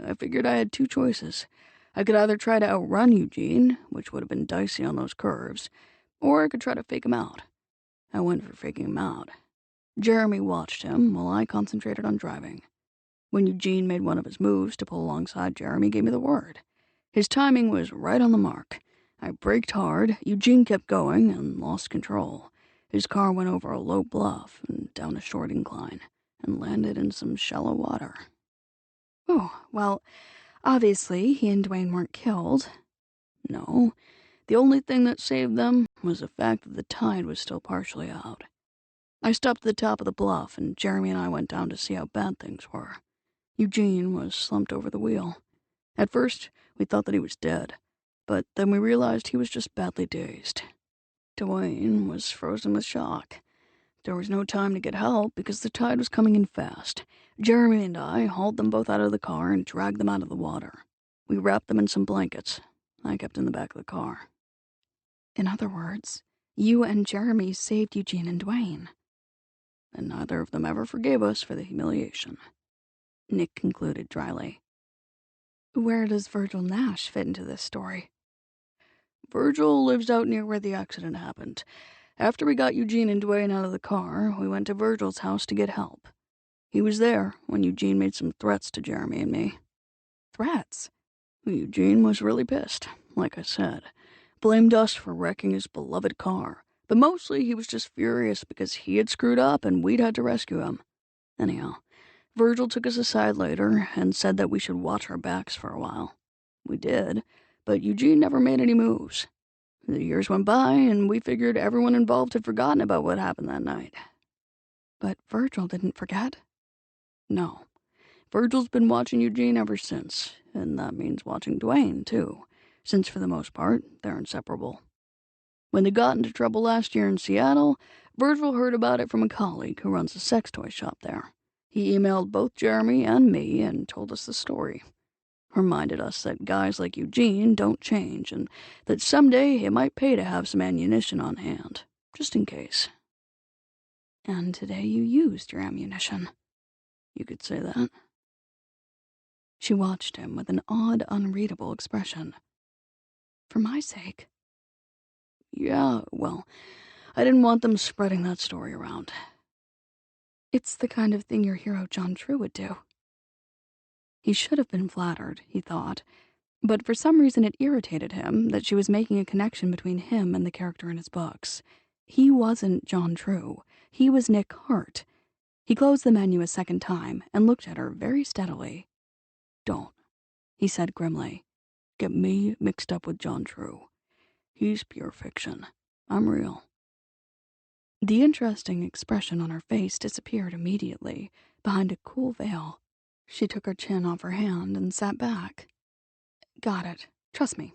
I figured I had two choices. I could either try to outrun Eugene, which would have been dicey on those curves, or I could try to fake him out. I went for faking him out. Jeremy watched him while I concentrated on driving. When Eugene made one of his moves to pull alongside, Jeremy gave me the word. His timing was right on the mark. I braked hard, Eugene kept going, and lost control. His car went over a low bluff and down a short incline, and landed in some shallow water. Oh, well, obviously he and Dwayne weren't killed. No, the only thing that saved them was the fact that the tide was still partially out. I stopped at the top of the bluff, and Jeremy and I went down to see how bad things were. Eugene was slumped over the wheel. At first, we thought that he was dead, but then we realized he was just badly dazed. Dwayne was frozen with shock. There was no time to get help because the tide was coming in fast. Jeremy and I hauled them both out of the car and dragged them out of the water. We wrapped them in some blankets. I kept in the back of the car. In other words, you and Jeremy saved Eugene and Dwayne. And neither of them ever forgave us for the humiliation. Nick concluded dryly. Where does Virgil Nash fit into this story? Virgil lives out near where the accident happened. After we got Eugene and Dwayne out of the car, we went to Virgil's house to get help. He was there when Eugene made some threats to Jeremy and me. Threats? Eugene was really pissed, like I said. Blamed us for wrecking his beloved car. But mostly he was just furious because he had screwed up and we'd had to rescue him. Anyhow, Virgil took us aside later and said that we should watch our backs for a while. We did, but Eugene never made any moves. The years went by, and we figured everyone involved had forgotten about what happened that night. But Virgil didn't forget. No. Virgil's been watching Eugene ever since, and that means watching Dwayne, too, since for the most part, they're inseparable. When they got into trouble last year in Seattle, Virgil heard about it from a colleague who runs a sex toy shop there. He emailed both Jeremy and me and told us the story. Reminded us that guys like Eugene don't change, and that someday it might pay to have some ammunition on hand, just in case. And today you used your ammunition. You could say that. She watched him with an odd, unreadable expression. For my sake. Yeah, well, I didn't want them spreading that story around. It's the kind of thing your hero John True would do. He should have been flattered, he thought, but for some reason it irritated him that she was making a connection between him and the character in his books. He wasn't John True. He was Nick Harte. He closed the menu a second time and looked at her very steadily. Don't, he said grimly, get me mixed up with John True. He's pure fiction. I'm real. The interesting expression on her face disappeared immediately behind a cool veil. She took her chin off her hand and sat back. Got it. Trust me.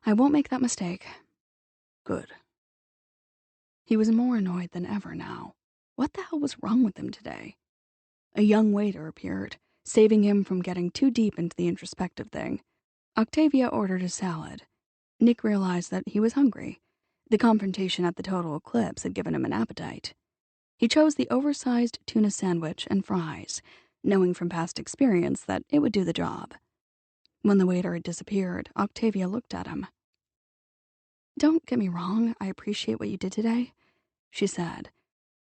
I won't make that mistake. Good. He was more annoyed than ever now. What the hell was wrong with him today? A young waiter appeared, saving him from getting too deep into the introspective thing. Octavia ordered a salad. Nick realized that he was hungry. The confrontation at the total eclipse had given him an appetite. He chose the oversized tuna sandwich and fries, knowing from past experience that it would do the job. When the waiter had disappeared, Octavia looked at him. "Don't get me wrong, I appreciate what you did today," she said.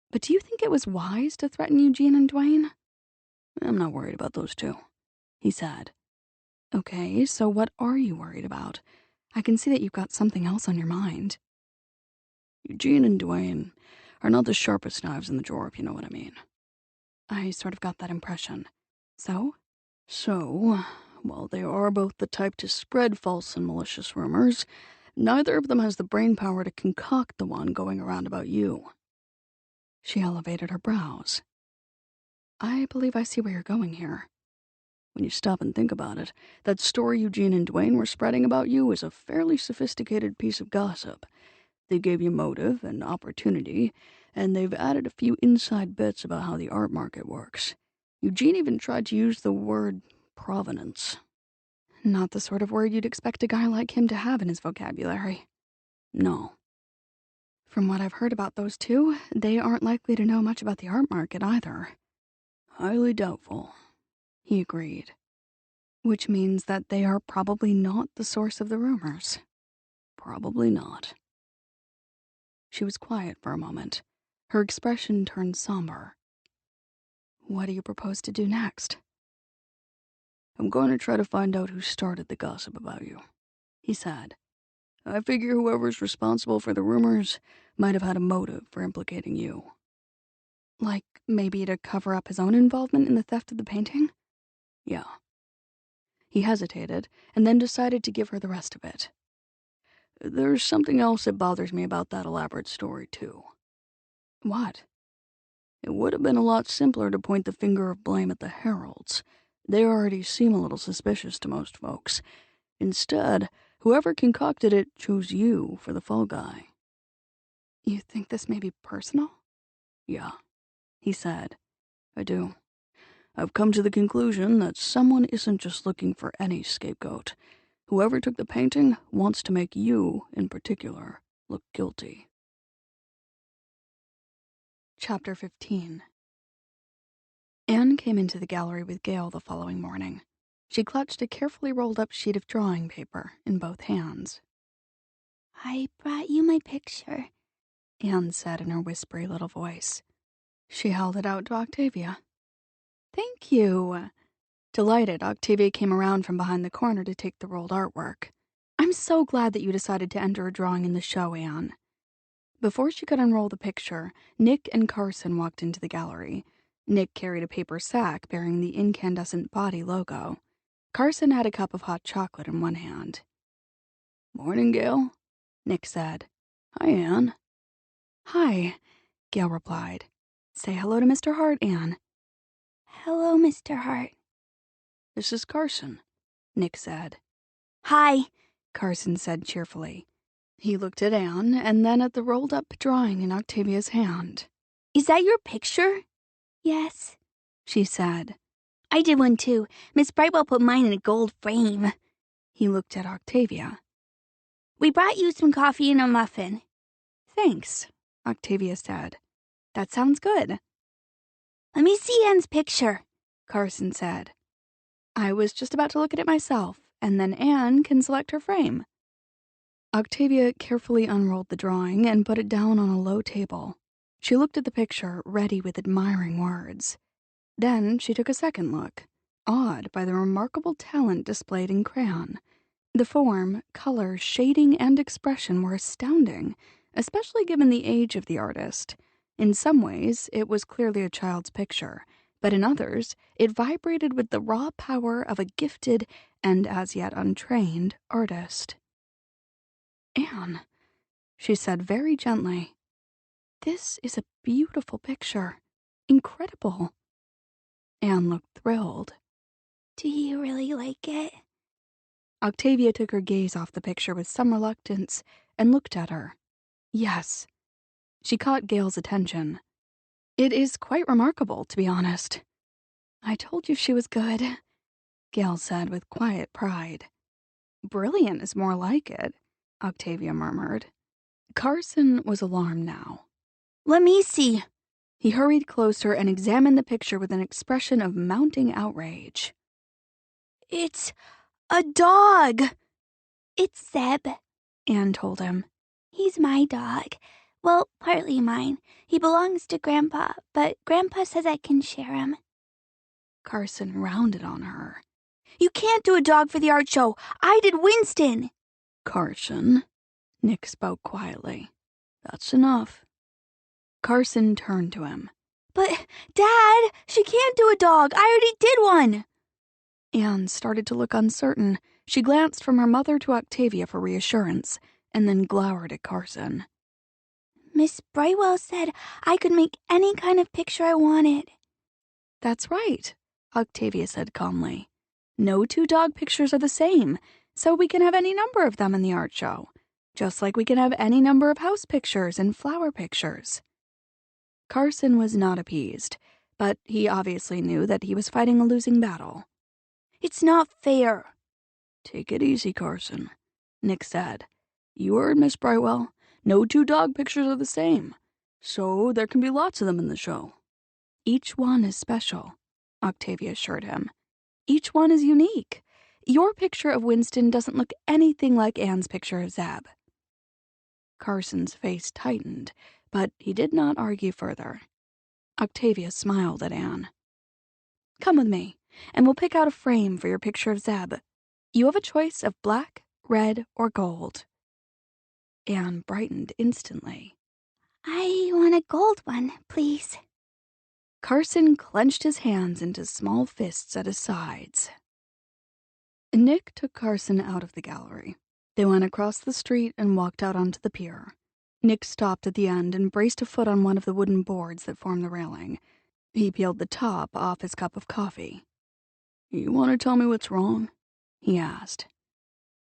"But do you think it was wise to threaten Eugene and Dwayne?" I'm not worried about those two, he said. Okay, so what are you worried about? I can see that you've got something else on your mind. Eugene and Dwayne are not the sharpest knives in the drawer, if you know what I mean. I sort of got that impression. So? So, while they are both the type to spread false and malicious rumors, neither of them has the brainpower to concoct the one going around about you." She elevated her brows. "I believe I see where you're going here." When you stop and think about it, that story Eugene and Dwayne were spreading about you is a fairly sophisticated piece of gossip. They gave you motive and opportunity, and they've added a few inside bits about how the art market works. Eugene even tried to use the word provenance. Not the sort of word you'd expect a guy like him to have in his vocabulary. No. From what I've heard about those two, they aren't likely to know much about the art market either. Highly doubtful, he agreed. Which means that they are probably not the source of the rumors. Probably not. She was quiet for a moment. Her expression turned somber. "What do you propose to do next?" "I'm going to try to find out who started the gossip about you," he said. "I figure whoever's responsible for the rumors might have had a motive for implicating you." Like maybe to cover up his own involvement in the theft of the painting? Yeah. He hesitated, and then decided to give her the rest of it. "There's something else that bothers me about that elaborate story, too." "What?" "It would have been a lot simpler to point the finger of blame at the Heralds. They already seem a little suspicious to most folks. Instead, whoever concocted it chose you for the fall guy." "You think this may be personal?" "Yeah," he said. "I do. I've come to the conclusion that someone isn't just looking for any scapegoat. Whoever took the painting wants to make you, in particular, look guilty." Chapter 15. Anne came into the gallery with Gale the following morning. She clutched a carefully rolled-up sheet of drawing paper in both hands. "I brought you my picture," Anne said in her whispery little voice. She held it out to Octavia. "Thank you." Delighted, Octavia came around from behind the corner to take the rolled artwork. "I'm so glad that you decided to enter a drawing in the show, Anne." Before she could unroll the picture, Nick and Carson walked into the gallery. Nick carried a paper sack bearing the incandescent body logo. Carson had a cup of hot chocolate in one hand. "Morning, Gale," Nick said. "Hi, Anne." "Hi," Gale replied. "Say hello to Mr. Harte, Anne." "Hello, Mr. Harte." "This is Carson," Nick said. "Hi," Carson said cheerfully. He looked at Anne and then at the rolled-up drawing in Octavia's hand. "Is that your picture?" "Yes," she said. "I did one too. Miss Brightwell put mine in a gold frame." He looked at Octavia. "We brought you some coffee and a muffin." "Thanks," Octavia said. "That sounds good." "Let me see Anne's picture," Carson said. "I was just about to look at it myself, and then Anne can select her frame." Octavia carefully unrolled the drawing and put it down on a low table. She looked at the picture, ready with admiring words. Then she took a second look, awed by the remarkable talent displayed in crayon. The form, color, shading, and expression were astounding, especially given the age of the artist. In some ways, it was clearly a child's picture, but in others, it vibrated with the raw power of a gifted and as yet untrained artist. "Anne," she said very gently, "this is a beautiful picture. Incredible." Anne looked thrilled. "Do you really like it?" Octavia took her gaze off the picture with some reluctance and looked at her. "Yes." She caught Gale's attention. "It is quite remarkable, to be honest." "I told you she was good," Gale said with quiet pride. "Brilliant is more like it," Octavia murmured. Carson was alarmed now. "Let me see." He hurried closer and examined the picture with an expression of mounting outrage. "It's a dog." "It's Zeb," Anne told him. "He's my dog. Well, partly mine. He belongs to Grandpa, but Grandpa says I can share him." Carson rounded on her. "You can't do a dog for the art show. I did Winston." "Carson," Nick spoke quietly. "That's enough." Carson turned to him. "But, Dad, she can't do a dog. I already did one." Anne started to look uncertain. She glanced from her mother to Octavia for reassurance, and then glowered at Carson. Miss Brightwell said I could make any kind of picture I wanted. That's right, Octavia said calmly. No two dog pictures are the same, so we can have any number of them in the art show, just like we can have any number of house pictures and flower pictures. Carson was not appeased, but he obviously knew that he was fighting a losing battle. It's not fair. Take it easy, Carson, Nick said. You heard Miss Brightwell. No two dog pictures are the same, so there can be lots of them in the show. Each one is special, Octavia assured him. Each one is unique. Your picture of Winston doesn't look anything like Anne's picture of Zeb. Carson's face tightened, but he did not argue further. Octavia smiled at Anne. Come with me, and we'll pick out a frame for your picture of Zeb. You have a choice of black, red, or gold. Anne brightened instantly. I want a gold one, please. Carson clenched his hands into small fists at his sides. Nick took Carson out of the gallery. They went across the street and walked out onto the pier. Nick stopped at the end and braced a foot on one of the wooden boards that formed the railing. He peeled the top off his cup of coffee. You want to tell me what's wrong? He asked.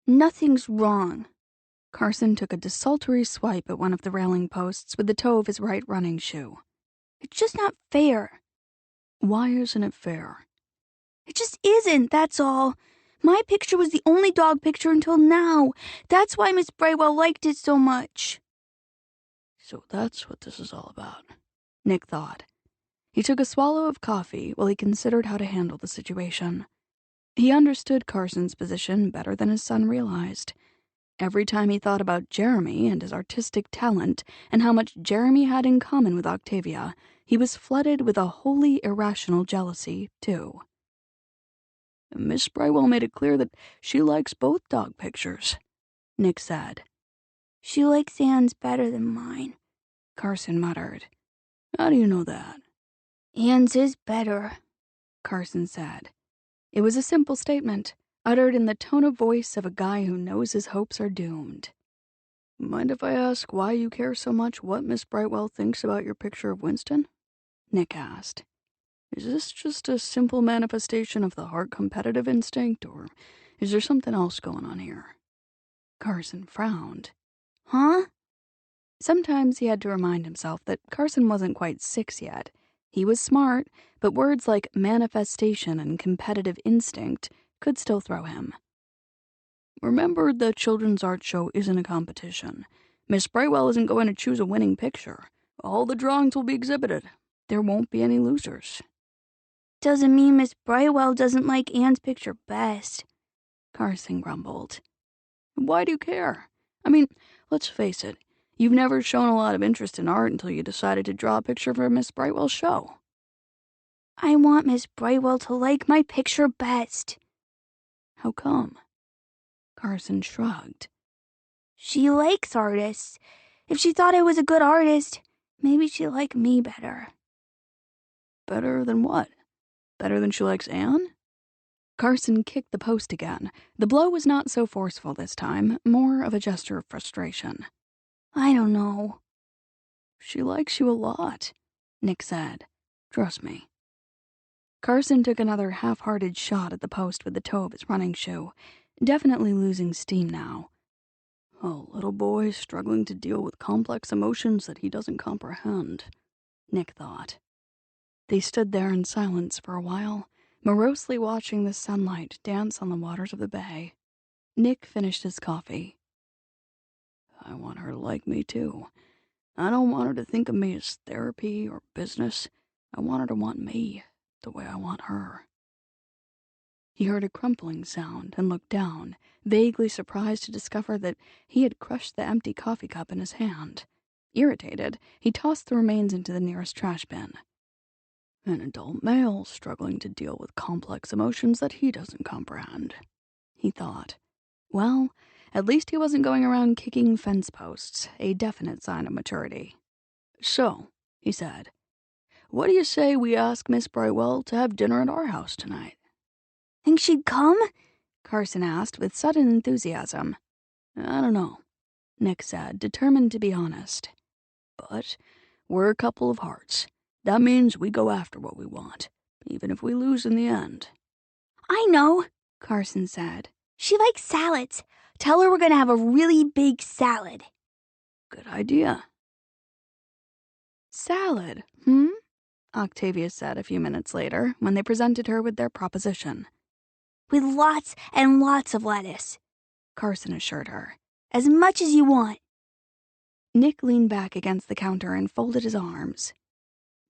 Nothing's wrong. Carson took a desultory swipe at one of the railing posts with the toe of his right running shoe. It's just not fair. Why isn't it fair? It just isn't, that's all. My picture was the only dog picture until now. That's why Miss Brightwell liked it so much. So that's what this is all about, Nick thought. He took a swallow of coffee while he considered how to handle the situation. He understood Carson's position better than his son realized. Every time he thought about Jeremy and his artistic talent and how much Jeremy had in common with Octavia, he was flooded with a wholly irrational jealousy, too. Miss Brightwell made it clear that she likes both dog pictures, Nick said. She likes Anne's better than mine, Carson muttered. How do you know that? Anne's is better, Carson said. It was a simple statement, uttered in the tone of voice of a guy who knows his hopes are doomed. Mind if I ask why you care so much what Miss Brightwell thinks about your picture of Winston? Nick asked. Is this just a simple manifestation of the Harte competitive instinct, or is there something else going on here? Carson frowned. Huh? Sometimes he had to remind himself that Carson wasn't quite 6 yet. He was smart, but words like manifestation and competitive instinct could still throw him. Remember, the children's art show isn't a competition. Miss Brightwell isn't going to choose a winning picture. All the drawings will be exhibited. There won't be any losers. Doesn't mean Miss Brightwell doesn't like Anne's picture best, Carson grumbled. Why do you care? I mean, let's face it. You've never shown a lot of interest in art until you decided to draw a picture for Miss Brightwell's show. I want Miss Brightwell to like my picture best. How come? Carson shrugged. She likes artists. If she thought I was a good artist, maybe she'd like me better. Better than what? Better than she likes Anne? Carson kicked the post again. The blow was not so forceful this time, more of a gesture of frustration. I don't know. She likes you a lot, Nick said. Trust me. Carson took another half-hearted shot at the post with the toe of his running shoe, definitely losing steam now. A little boy struggling to deal with complex emotions that he doesn't comprehend, Nick thought. They stood there in silence for a while, morosely watching the sunlight dance on the waters of the bay. Nick finished his coffee. I want her to like me, too. I don't want her to think of me as therapy or business. I want her to want me the way I want her. He heard a crumpling sound and looked down, vaguely surprised to discover that he had crushed the empty coffee cup in his hand. Irritated, he tossed the remains into the nearest trash bin. An adult male struggling to deal with complex emotions that he doesn't comprehend, he thought. Well, at least he wasn't going around kicking fence posts, a definite sign of maturity. So, he said, what do you say we ask Miss Brightwell to have dinner at our house tonight? Think she'd come? Carson asked with sudden enthusiasm. I don't know, Nick said, determined to be honest. But we're a couple of hearts. That means we go after what we want, even if we lose in the end. I know, Carson said. She likes salads. Tell her we're gonna have a really big salad. Good idea. Salad, Octavia said a few minutes later when they presented her with their proposition. With lots and lots of lettuce, Carson assured her. As much as you want. Nick leaned back against the counter and folded his arms.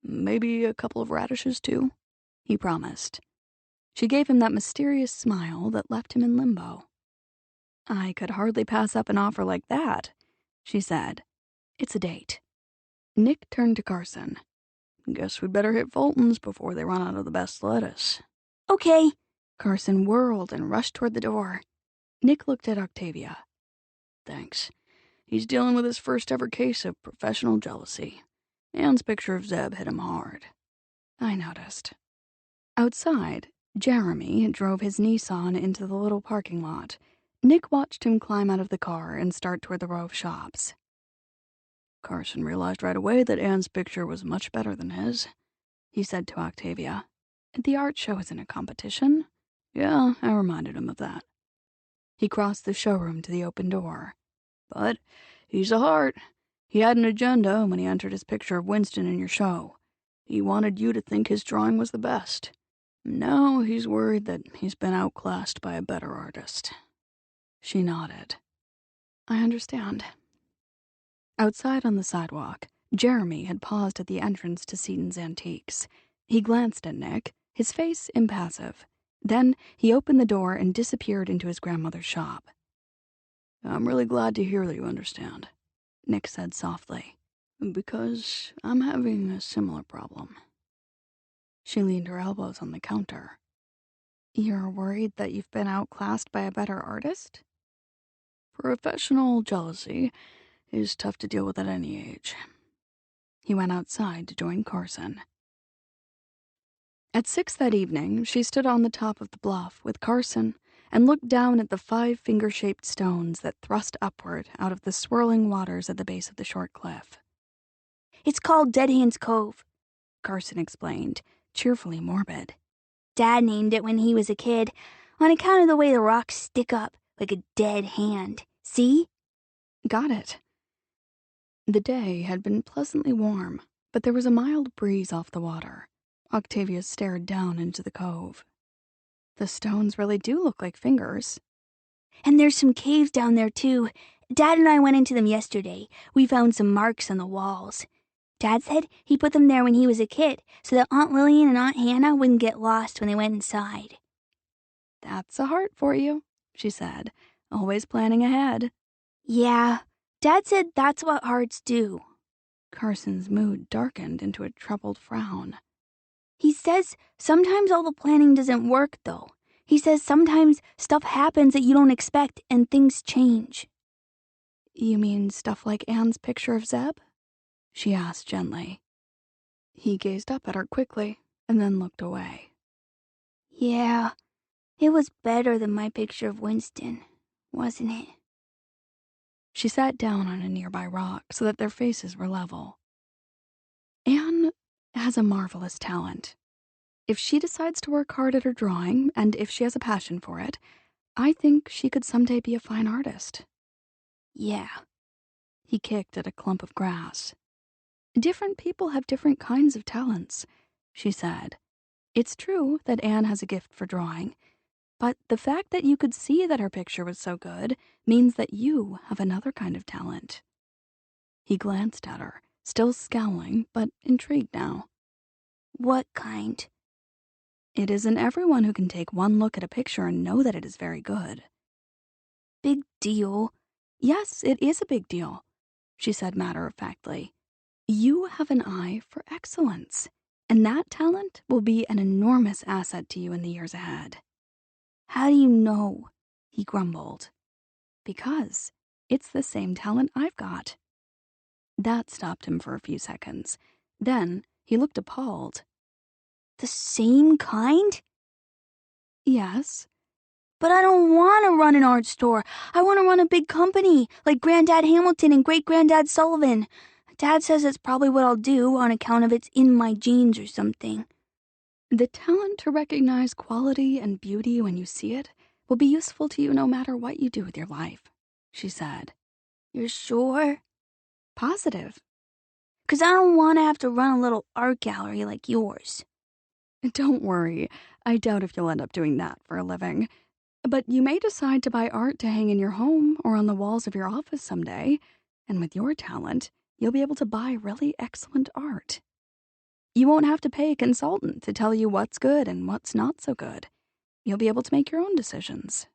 Maybe a couple of radishes, too, he promised. She gave him that mysterious smile that left him in limbo. I could hardly pass up an offer like that, she said. It's a date. Nick turned to Carson. Guess we'd better hit Fulton's before they run out of the best lettuce. Okay. Carson whirled and rushed toward the door. Nick looked at Octavia. Thanks. He's dealing with his first ever case of professional jealousy. Ann's picture of Zeb hit him hard. I noticed. Outside, Jeremy drove his Nissan into the little parking lot. Nick watched him climb out of the car and start toward the row of shops. Carson realized right away that Ann's picture was much better than his, he said to Octavia. The art show isn't a competition. Yeah, I reminded him of that. He crossed the showroom to the open door. But he's a Harte. He had an agenda when he entered his picture of Winston in your show. He wanted you to think his drawing was the best. Now he's worried that he's been outclassed by a better artist. She nodded. I understand. Outside on the sidewalk, Jeremy had paused at the entrance to Seaton's Antiques. He glanced at Nick, his face impassive. Then he opened the door and disappeared into his grandmother's shop. I'm really glad to hear that you understand, Nick said softly. Because I'm having a similar problem. She leaned her elbows on the counter. You're worried that you've been outclassed by a better artist? Professional jealousy is tough to deal with at any age. He went outside to join Carson. At 6 that evening, she stood on the top of the bluff with Carson and looked down at the 5 finger-shaped stones that thrust upward out of the swirling waters at the base of the short cliff. It's called Dead Hand's Cove, Carson explained, cheerfully morbid. Dad named it when he was a kid, on account of the way the rocks stick up like a dead hand. See? Got it. The day had been pleasantly warm, but there was a mild breeze off the water. Octavia stared down into the cove. The stones really do look like fingers. And there's some caves down there, too. Dad and I went into them yesterday. We found some marks on the walls. Dad said he put them there when he was a kid, so that Aunt Lillian and Aunt Hannah wouldn't get lost when they went inside. That's a Harte for you, she said, always planning ahead. Yeah, Dad said that's what Hartes do. Carson's mood darkened into a troubled frown. He says sometimes all the planning doesn't work, though. He says sometimes stuff happens that you don't expect and things change. You mean stuff like Anne's picture of Zeb? She asked gently. He gazed up at her quickly and then looked away. Yeah, it was better than my picture of Winston, wasn't it? She sat down on a nearby rock so that their faces were level. Anne has a marvelous talent. If she decides to work hard at her drawing, and if she has a passion for it, I think she could someday be a fine artist. Yeah. He kicked at a clump of grass. Different people have different kinds of talents, she said. It's true that Anne has a gift for drawing, but the fact that you could see that her picture was so good means that you have another kind of talent. He glanced at her, still scowling, but intrigued now. What kind? It isn't everyone who can take one look at a picture and know that it is very good. Big deal. Yes, it is a big deal, she said matter-of-factly. You have an eye for excellence, and that talent will be an enormous asset to you in the years ahead. How do you know? He grumbled. Because it's the same talent I've got. That stopped him for a few seconds. Then he looked appalled. The same kind? Yes? But I don't want to run an art store. I want to run a big company, like Granddad Hamilton and Great-Granddad Sullivan. Dad says it's probably what I'll do on account of it's in my genes or something. The talent to recognize quality and beauty when you see it will be useful to you no matter what you do with your life, she said. You're sure? Positive. 'Cause I don't want to have to run a little art gallery like yours. Don't worry, I doubt if you'll end up doing that for a living. But you may decide to buy art to hang in your home or on the walls of your office someday, and with your talent, you'll be able to buy really excellent art. You won't have to pay a consultant to tell you what's good and what's not so good. You'll be able to make your own decisions.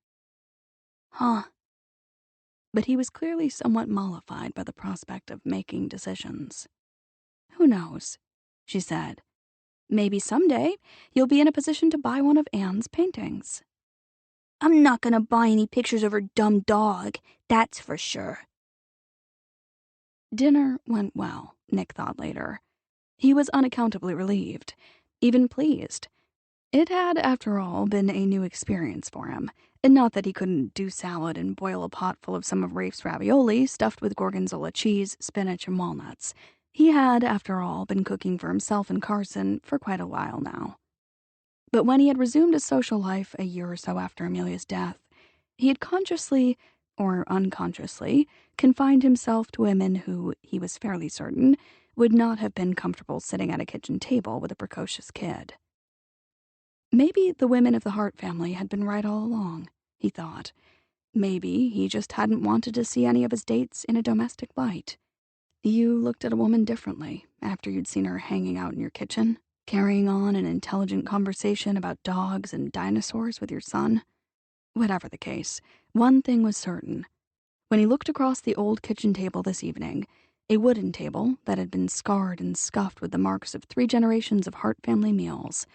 Huh. But he was clearly somewhat mollified by the prospect of making decisions. Who knows, she said. Maybe someday you'll be in a position to buy one of Anne's paintings. I'm not gonna buy any pictures of her dumb dog, that's for sure. Dinner went well, Nick thought later. He was unaccountably relieved, even pleased. It had, after all, been a new experience for him, and not that he couldn't do salad and boil a pot full of some of Rafe's ravioli stuffed with gorgonzola cheese, spinach, and walnuts. He had, after all, been cooking for himself and Carson for quite a while now. But when he had resumed his social life a year or so after Amelia's death, he had consciously, or unconsciously, confined himself to women who, he was fairly certain, would not have been comfortable sitting at a kitchen table with a precocious kid. Maybe the women of the Harte family had been right all along, he thought. Maybe he just hadn't wanted to see any of his dates in a domestic light. You looked at a woman differently after you'd seen her hanging out in your kitchen, carrying on an intelligent conversation about dogs and dinosaurs with your son. Whatever the case, one thing was certain. When he looked across the old kitchen table this evening, a wooden table that had been scarred and scuffed with the marks of 3 generations of Harte family meals,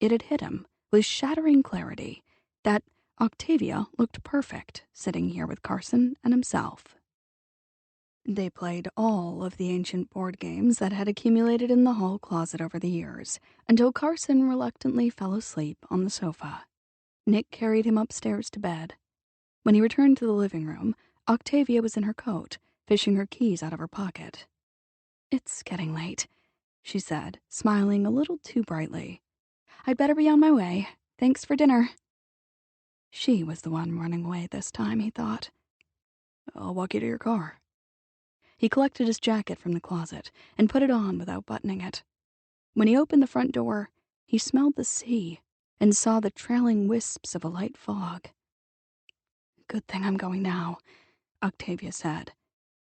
it had hit him with shattering clarity that Octavia looked perfect sitting here with Carson and himself. They played all of the ancient board games that had accumulated in the hall closet over the years, until Carson reluctantly fell asleep on the sofa. Nick carried him upstairs to bed. When he returned to the living room, Octavia was in her coat, fishing her keys out of her pocket. "It's getting late," she said, smiling a little too brightly. "I'd better be on my way. Thanks for dinner." She was the one running away this time, he thought. I'll walk you to your car. He collected his jacket from the closet and put it on without buttoning it. When he opened the front door, he smelled the sea and saw the trailing wisps of a light fog. "Good thing I'm going now," Octavia said.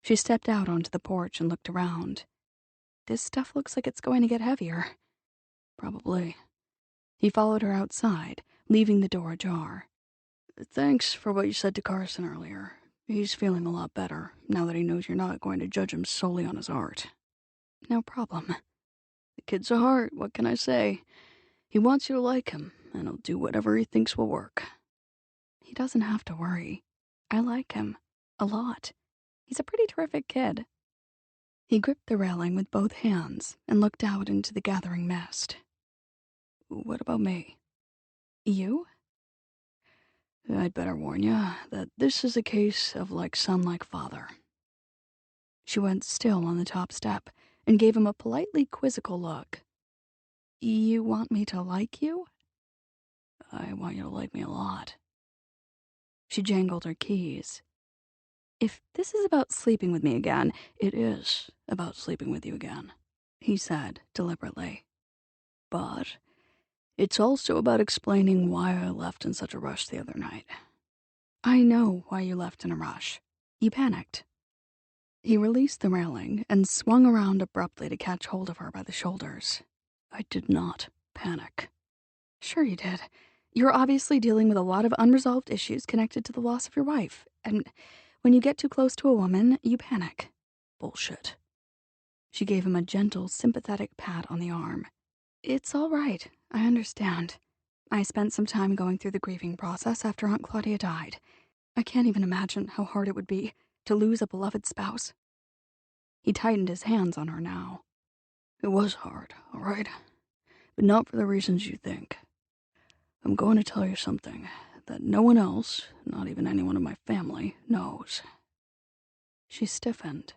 She stepped out onto the porch and looked around. "This stuff looks like it's going to get heavier." Probably. He followed her outside, leaving the door ajar. Thanks for what you said to Carson earlier. He's feeling a lot better now that he knows you're not going to judge him solely on his art. "No problem." The kid's a heart, what can I say? He wants you to like him, and he'll do whatever he thinks will work. He doesn't have to worry. I like him. A lot. He's a pretty terrific kid. He gripped the railing with both hands and looked out into the gathering mist. What about me? You? I'd better warn you that this is a case of like son, like father. She went still on the top step and gave him a politely quizzical look. "You want me to like you?" I want you to like me a lot. She jangled her keys. "If this is about sleeping with me again..." "It is about sleeping with you again," he said deliberately. "But it's also about explaining why I left in such a rush the other night." "I know why you left in a rush. You panicked." He released the railing and swung around abruptly to catch hold of her by the shoulders. "I did not panic." "Sure you did. You're obviously dealing with a lot of unresolved issues connected to the loss of your wife, and when you get too close to a woman, you panic." "Bullshit." She gave him a gentle, sympathetic pat on the arm. "It's all right. I understand. I spent some time going through the grieving process after Aunt Claudia died. I can't even imagine how hard it would be to lose a beloved spouse." He tightened his hands on her now. "It was hard, all right? But not for the reasons you think. I'm going to tell you something that no one else, not even anyone in my family, knows." She stiffened.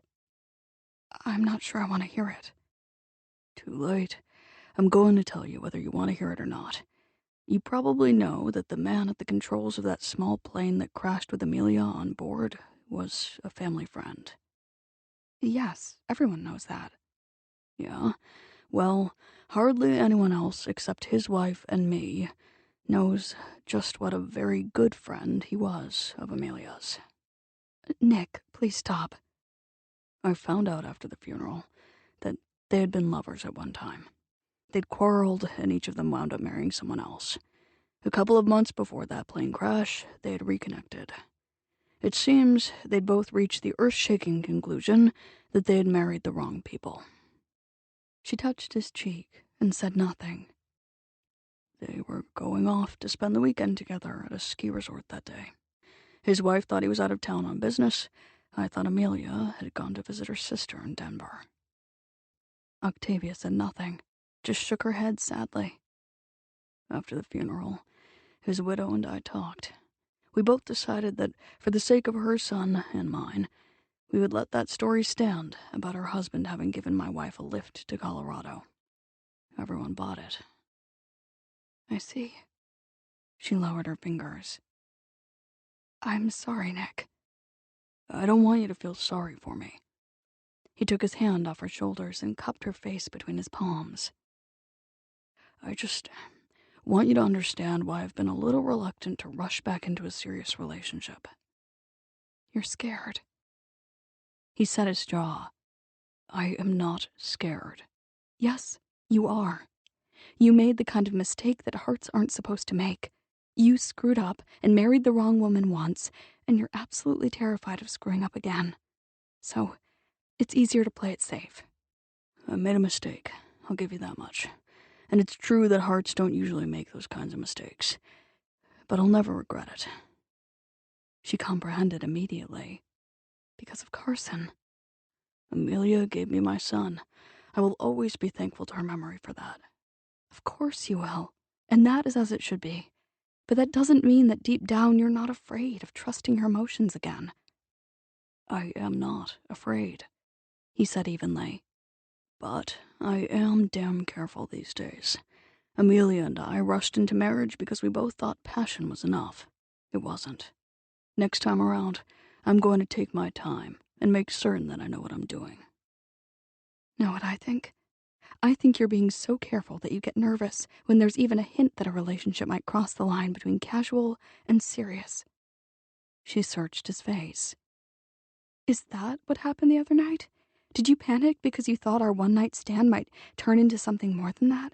I'm not sure I want to hear it. "Too late. I'm going to tell you whether you want to hear it or not. You probably know that the man at the controls of that small plane that crashed with Amelia on board was a family friend." Yes, everyone knows that. "Yeah? Well, hardly anyone else except his wife and me knows just what a very good friend he was of Amelia's." Nick, please stop. I found out after the funeral that they had been lovers at one time. They'd quarreled, and each of them wound up marrying someone else. A couple of months before that plane crash, they had reconnected. It seems they'd both reached the earth-shaking conclusion that they had married the wrong people. She touched his cheek and said nothing. They were going off to spend the weekend together at a ski resort that day. His wife thought he was out of town on business. I thought Amelia had gone to visit her sister in Denver. Octavia said nothing, just shook her head sadly. After the funeral, his widow and I talked. We both decided that, for the sake of her son and mine, we would let that story stand about her husband having given my wife a lift to Colorado. Everyone bought it. I see. She lowered her fingers. I'm sorry, Nick. I don't want you to feel sorry for me. He took his hand off her shoulders and cupped her face between his palms. I just want you to understand why I've been a little reluctant to rush back into a serious relationship. You're scared. He set his jaw. I am not scared. Yes, you are. You made the kind of mistake that hearts aren't supposed to make. You screwed up and married the wrong woman once, and you're absolutely terrified of screwing up again. So, it's easier to play it safe. I made a mistake, I'll give you that much. And it's true that hearts don't usually make those kinds of mistakes. But I'll never regret it. She comprehended immediately. Because of Carson. Amelia gave me my son. I will always be thankful to her memory for that. Of course you will. And that is as it should be. But that doesn't mean that deep down you're not afraid of trusting your emotions again. I am not afraid, he said evenly. But I am damn careful these days. Amelia and I rushed into marriage because we both thought passion was enough. It wasn't. Next time around, I'm going to take my time and make certain that I know what I'm doing. Know what I think? I think you're being so careful that you get nervous when there's even a hint that a relationship might cross the line between casual and serious. She searched his face. Is that what happened the other night? Did you panic because you thought our one-night stand might turn into something more than that?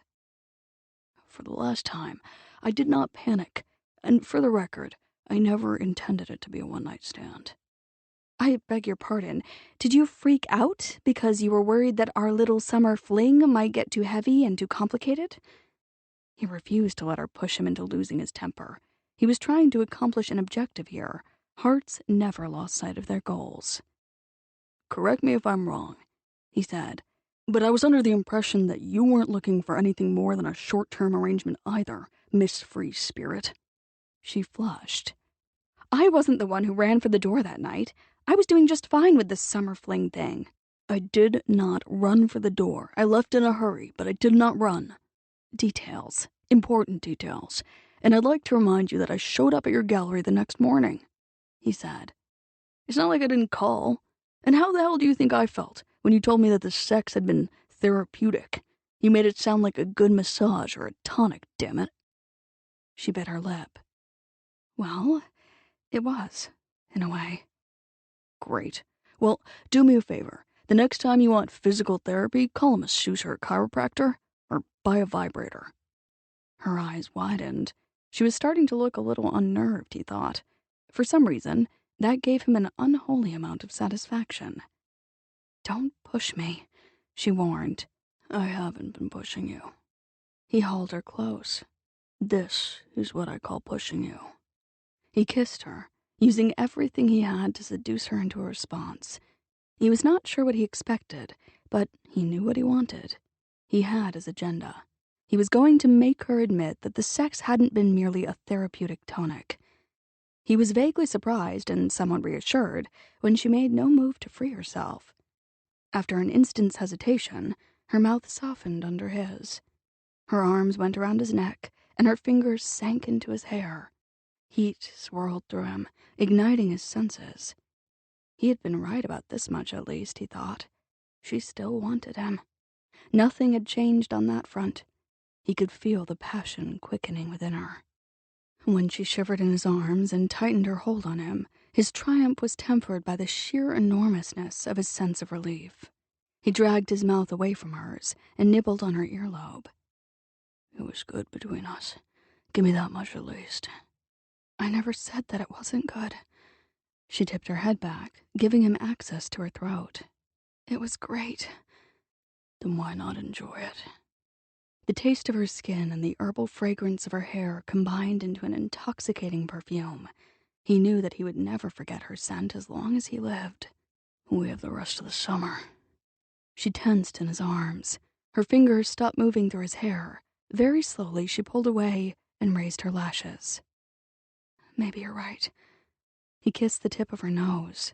For the last time, I did not panic, and for the record, I never intended it to be a one-night stand. I beg your pardon. Did you freak out because you were worried that our little summer fling might get too heavy and too complicated? He refused to let her push him into losing his temper. He was trying to accomplish an objective here. Hearts never lost sight of their goals. Correct me if I'm wrong, he said, but I was under the impression that you weren't looking for anything more than a short-term arrangement either, Miss Free Spirit. She flushed. I wasn't the one who ran for the door that night. I was doing just fine with this summer fling thing. I did not run for the door. I left in a hurry, but I did not run. Details. Important details. And I'd like to remind you that I showed up at your gallery the next morning, he said. It's not like I didn't call. And how the hell do you think I felt when you told me that the sex had been therapeutic? You made it sound like a good massage or a tonic, damn it. She bit her lip. Well, it was, in a way. Great. Well, do me a favor. The next time you want physical therapy, call a masseuse or a chiropractor, or buy a vibrator. Her eyes widened. She was starting to look a little unnerved, he thought. For some reason, that gave him an unholy amount of satisfaction. Don't push me, she warned. I haven't been pushing you. He hauled her close. This is what I call pushing you. He kissed her, using everything he had to seduce her into a response. He was not sure what he expected, but he knew what he wanted. He had his agenda. He was going to make her admit that the sex hadn't been merely a therapeutic tonic. He was vaguely surprised and somewhat reassured when she made no move to free herself. After an instant's hesitation, her mouth softened under his. Her arms went around his neck, and her fingers sank into his hair. Heat swirled through him, igniting his senses. He had been right about this much, at least, he thought. She still wanted him. Nothing had changed on that front. He could feel the passion quickening within her. When she shivered in his arms and tightened her hold on him, his triumph was tempered by the sheer enormousness of his sense of relief. He dragged his mouth away from hers and nibbled on her earlobe. It was good between us. Give me that much at least. I never said that it wasn't good. She tipped her head back, giving him access to her throat. It was great. Then why not enjoy it? The taste of her skin and the herbal fragrance of her hair combined into an intoxicating perfume. He knew that he would never forget her scent as long as he lived. We have the rest of the summer. She tensed in his arms. Her fingers stopped moving through his hair. Very slowly, she pulled away and raised her lashes. Maybe you're right. He kissed the tip of her nose.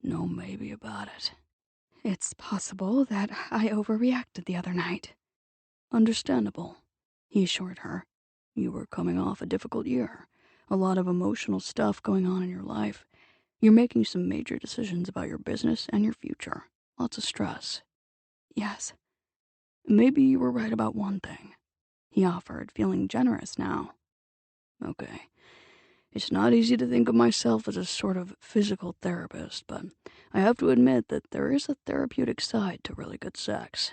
No maybe about it. It's possible that I overreacted the other night. Understandable, he assured her. You were coming off a difficult year. A lot of emotional stuff going on in your life. You're making some major decisions about your business and your future. Lots of stress. Yes. Maybe you were right about one thing, he offered, feeling generous now. Okay. It's not easy to think of myself as a sort of physical therapist, but I have to admit that there is a therapeutic side to really good sex.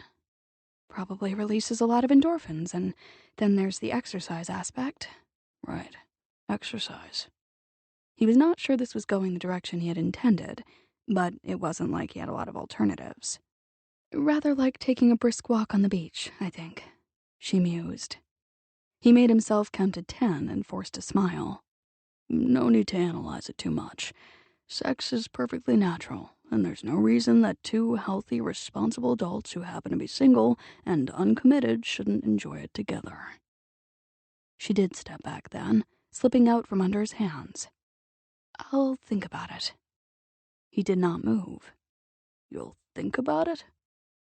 Probably releases a lot of endorphins, and then there's the exercise aspect. Right. Exercise. He was not sure this was going the direction he had intended, but it wasn't like he had a lot of alternatives. Rather like taking a brisk walk on the beach, I think, she mused. He made himself count to 10 and forced a smile. No need to analyze it too much. Sex is perfectly natural, and there's no reason that two healthy, responsible adults who happen to be single and uncommitted shouldn't enjoy it together. She did step back then, slipping out from under his hands. I'll think about it. He did not move. You'll think about it?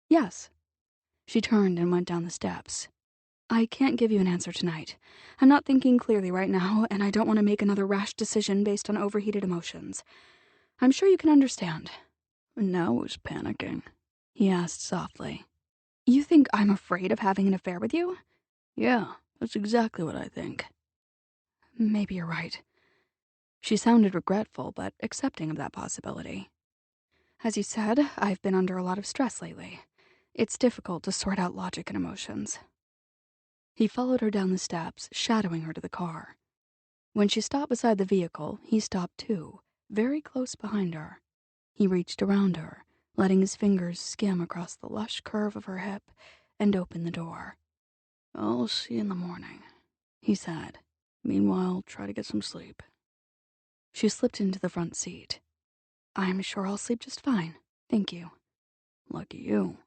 Yes. She turned and went down the steps. I can't give you an answer tonight. I'm not thinking clearly right now, and I don't want to make another rash decision based on overheated emotions. I'm sure you can understand. Now who's panicking? He asked softly. You think I'm afraid of having an affair with you? Yeah, that's exactly what I think. Maybe you're right. She sounded regretful, but accepting of that possibility. As you said, I've been under a lot of stress lately. It's difficult to sort out logic and emotions. He followed her down the steps, shadowing her to the car. When she stopped beside the vehicle, he stopped too, very close behind her. He reached around her, letting his fingers skim across the lush curve of her hip, and opened the door. I'll see you in the morning, he said. Meanwhile, try to get some sleep. She slipped into the front seat. I'm sure I'll sleep just fine, thank you. Lucky you.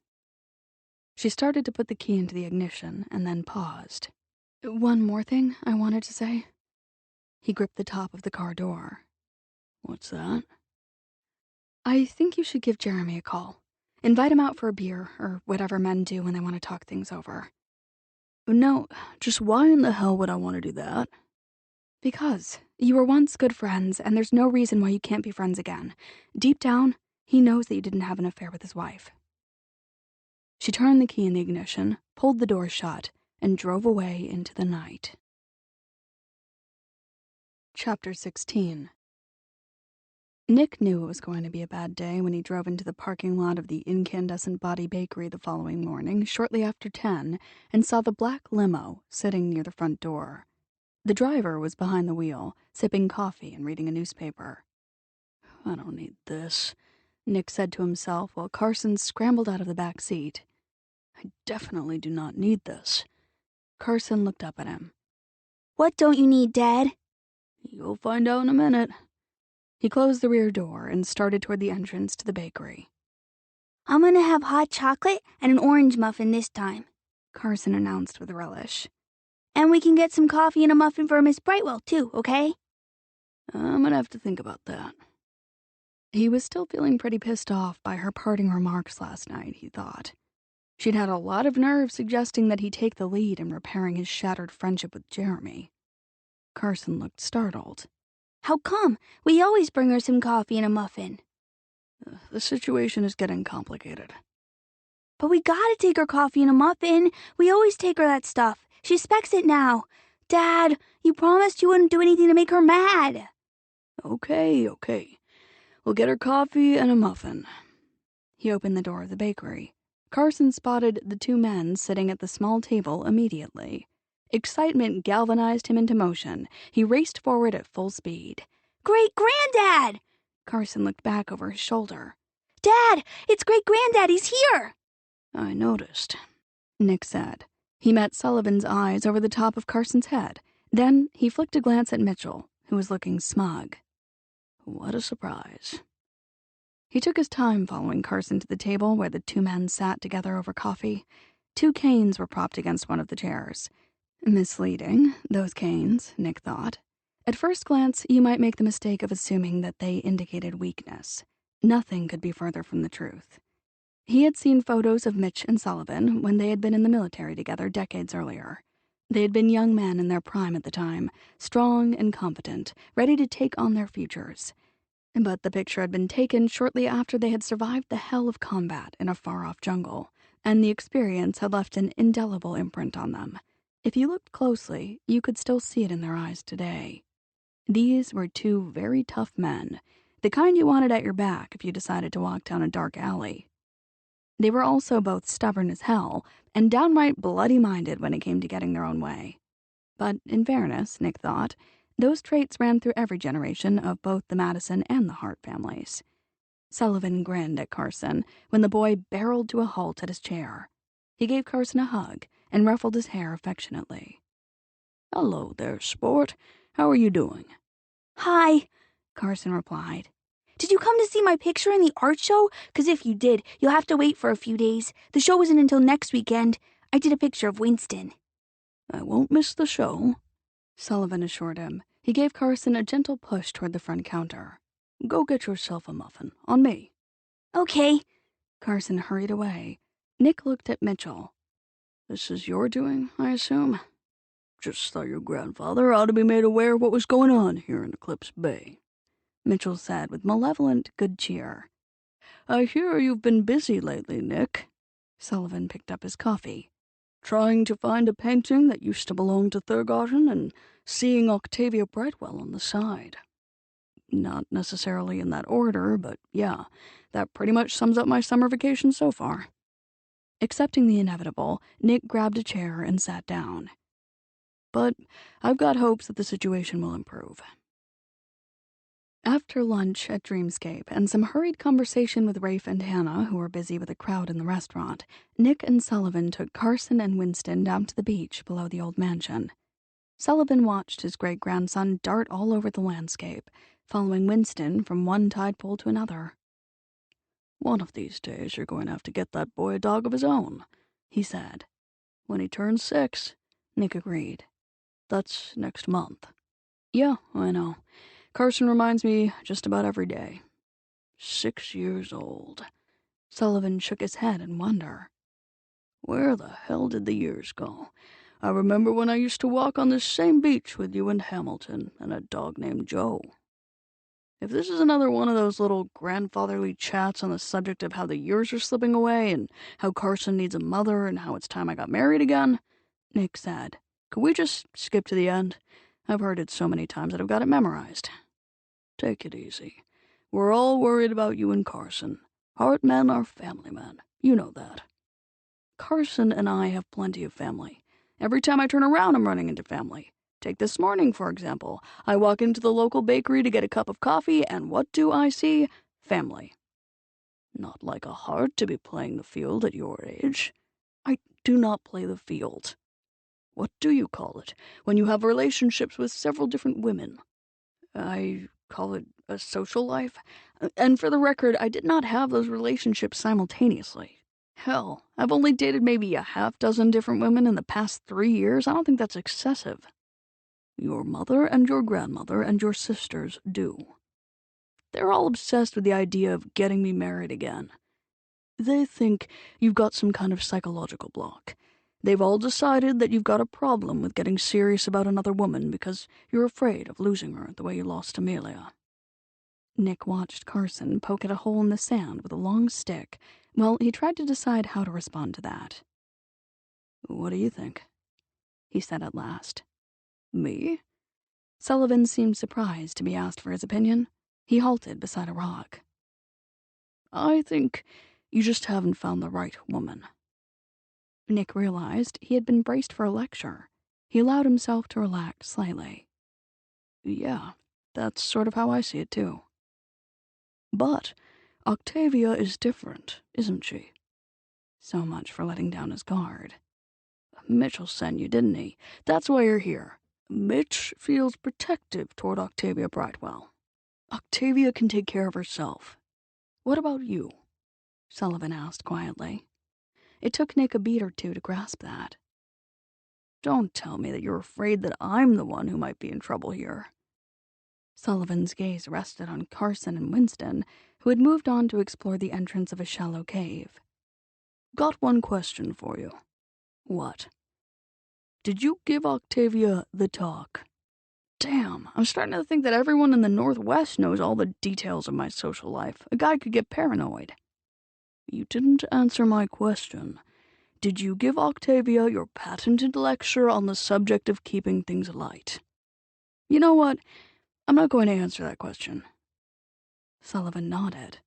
She started to put the key into the ignition and then paused. One more thing I wanted to say. He gripped the top of the car door. What's that? I think you should give Jeremy a call. Invite him out for a beer, or whatever men do when they want to talk things over. No, just why in the hell would I want to do that? Because you were once good friends, and there's no reason why you can't be friends again. Deep down, he knows that you didn't have an affair with his wife. She turned the key in the ignition, pulled the door shut, and drove away into the night. Chapter 16. Nick knew it was going to be a bad day when he drove into the parking lot of the Incandescent Body Bakery the following morning, shortly after 10, and saw the black limo sitting near the front door. The driver was behind the wheel, sipping coffee and reading a newspaper. I don't need this, Nick said to himself while Carson scrambled out of the back seat. I definitely do not need this. Carson looked up at him. What don't you need, Dad? You'll find out in a minute. He closed the rear door and started toward the entrance to the bakery. I'm gonna have hot chocolate and an orange muffin this time. Carson announced with relish. And we can get some coffee and a muffin for Miss Brightwell, too, okay? I'm gonna have to think about that. He was still feeling pretty pissed off by her parting remarks last night, he thought. She'd had a lot of nerve suggesting that he take the lead in repairing his shattered friendship with Jeremy. Carson looked startled. How come? We always bring her some coffee and a muffin. The situation is getting complicated. But we gotta take her coffee and a muffin. We always take her that stuff. She expects it now. Dad, you promised you wouldn't do anything to make her mad. Okay. We'll get her coffee and a muffin. He opened the door of the bakery. Carson spotted the two men sitting at the small table immediately. Excitement galvanized him into motion. He raced forward at full speed. Great-granddad! Carson looked back over his shoulder. Dad, it's great-granddad. He's here! I noticed, Nick said. He met Sullivan's eyes over the top of Carson's head. Then he flicked a glance at Mitchell, who was looking smug. What a surprise. He took his time following Carson to the table where the two men sat together over coffee. Two canes were propped against one of the chairs. Misleading, those canes, Nick thought. At first glance, you might make the mistake of assuming that they indicated weakness. Nothing could be further from the truth. He had seen photos of Mitch and Sullivan when they had been in the military together decades earlier. They had been young men in their prime at the time, strong and competent, ready to take on their futures. But the picture had been taken shortly after they had survived the hell of combat in a far-off jungle, and the experience had left an indelible imprint on them. If you looked closely, you could still see it in their eyes today. These were two very tough men, the kind you wanted at your back if you decided to walk down a dark alley. They were also both stubborn as hell and downright bloody-minded when it came to getting their own way. But in fairness, Nick thought, those traits ran through every generation of both the Madison and the Harte families. Sullivan grinned at Carson when the boy barreled to a halt at his chair. He gave Carson a hug and ruffled his hair affectionately. Hello there, sport. How are you doing? Hi, Carson replied. Did you come to see my picture in the art show? 'Cause if you did, you'll have to wait for a few days. The show isn't until next weekend. I did a picture of Winston. I won't miss the show, Sullivan assured him. He gave Carson a gentle push toward the front counter. Go get yourself a muffin, on me. Okay. Carson hurried away. Nick looked at Mitchell. This is your doing, I assume? Just thought your grandfather ought to be made aware of what was going on here in Eclipse Bay, Mitchell said with malevolent good cheer. I hear you've been busy lately, Nick. Sullivan picked up his coffee. Trying to find a painting that used to belong to Thurgarten and seeing Octavia Brightwell on the side. Not necessarily in that order, but yeah, that pretty much sums up my summer vacation so far. Accepting the inevitable, Nick grabbed a chair and sat down. But I've got hopes that the situation will improve. After lunch at Dreamscape and some hurried conversation with Rafe and Hannah, who were busy with a crowd in the restaurant, Nick and Sullivan took Carson and Winston down to the beach below the old mansion. Sullivan watched his great-grandson dart all over the landscape, following Winston from one tide pool to another. One of these days you're going to have to get that boy a dog of his own, he said. When he turns 6, Nick agreed. That's next month. Yeah, I know. Carson reminds me just about every day. 6 years old. Sullivan shook his head in wonder. Where the hell did the years go? I remember when I used to walk on this same beach with you and Hamilton and a dog named Joe. If this is another one of those little grandfatherly chats on the subject of how the years are slipping away and how Carson needs a mother and how it's time I got married again, Nick said, could we just skip to the end? I've heard it so many times that I've got it memorized. Take it easy. We're all worried about you and Carson. Harte men are family men. You know that. Carson and I have plenty of family. Every time I turn around, I'm running into family. Take this morning, for example. I walk into the local bakery to get a cup of coffee, and what do I see? Family. Not like a Harte to be playing the field at your age. I do not play the field. What do you call it when you have relationships with several different women? I call it a social life. And for the record, I did not have those relationships simultaneously. Hell, I've only dated maybe a half-dozen different women in the past 3 years. I don't think that's excessive. Your mother and your grandmother and your sisters do. They're all obsessed with the idea of getting me married again. They think you've got some kind of psychological block. They've all decided that you've got a problem with getting serious about another woman because you're afraid of losing her the way you lost Amelia. Nick watched Carson poke at a hole in the sand with a long stick while he tried to decide how to respond to that. What do you think? He said at last. Me? Sullivan seemed surprised to be asked for his opinion. He halted beside a rock. I think you just haven't found the right woman. Nick realized he had been braced for a lecture. He allowed himself to relax slightly. Yeah, that's sort of how I see it too. But Octavia is different, isn't she? So much for letting down his guard. Mitchell sent you, didn't he? That's why you're here. Mitch feels protective toward Octavia Brightwell. Octavia can take care of herself. What about you? Sullivan asked quietly. It took Nick a beat or two to grasp that. Don't tell me that you're afraid that I'm the one who might be in trouble here. Sullivan's gaze rested on Carson and Winston, who had moved on to explore the entrance of a shallow cave. Got one question for you. What? Did you give Octavia the talk? Damn, I'm starting to think that everyone in the Northwest knows all the details of my social life. A guy could get paranoid. You didn't answer my question. Did you give Octavia your patented lecture on the subject of keeping things light? You know what? I'm not going to answer that question. Sullivan nodded.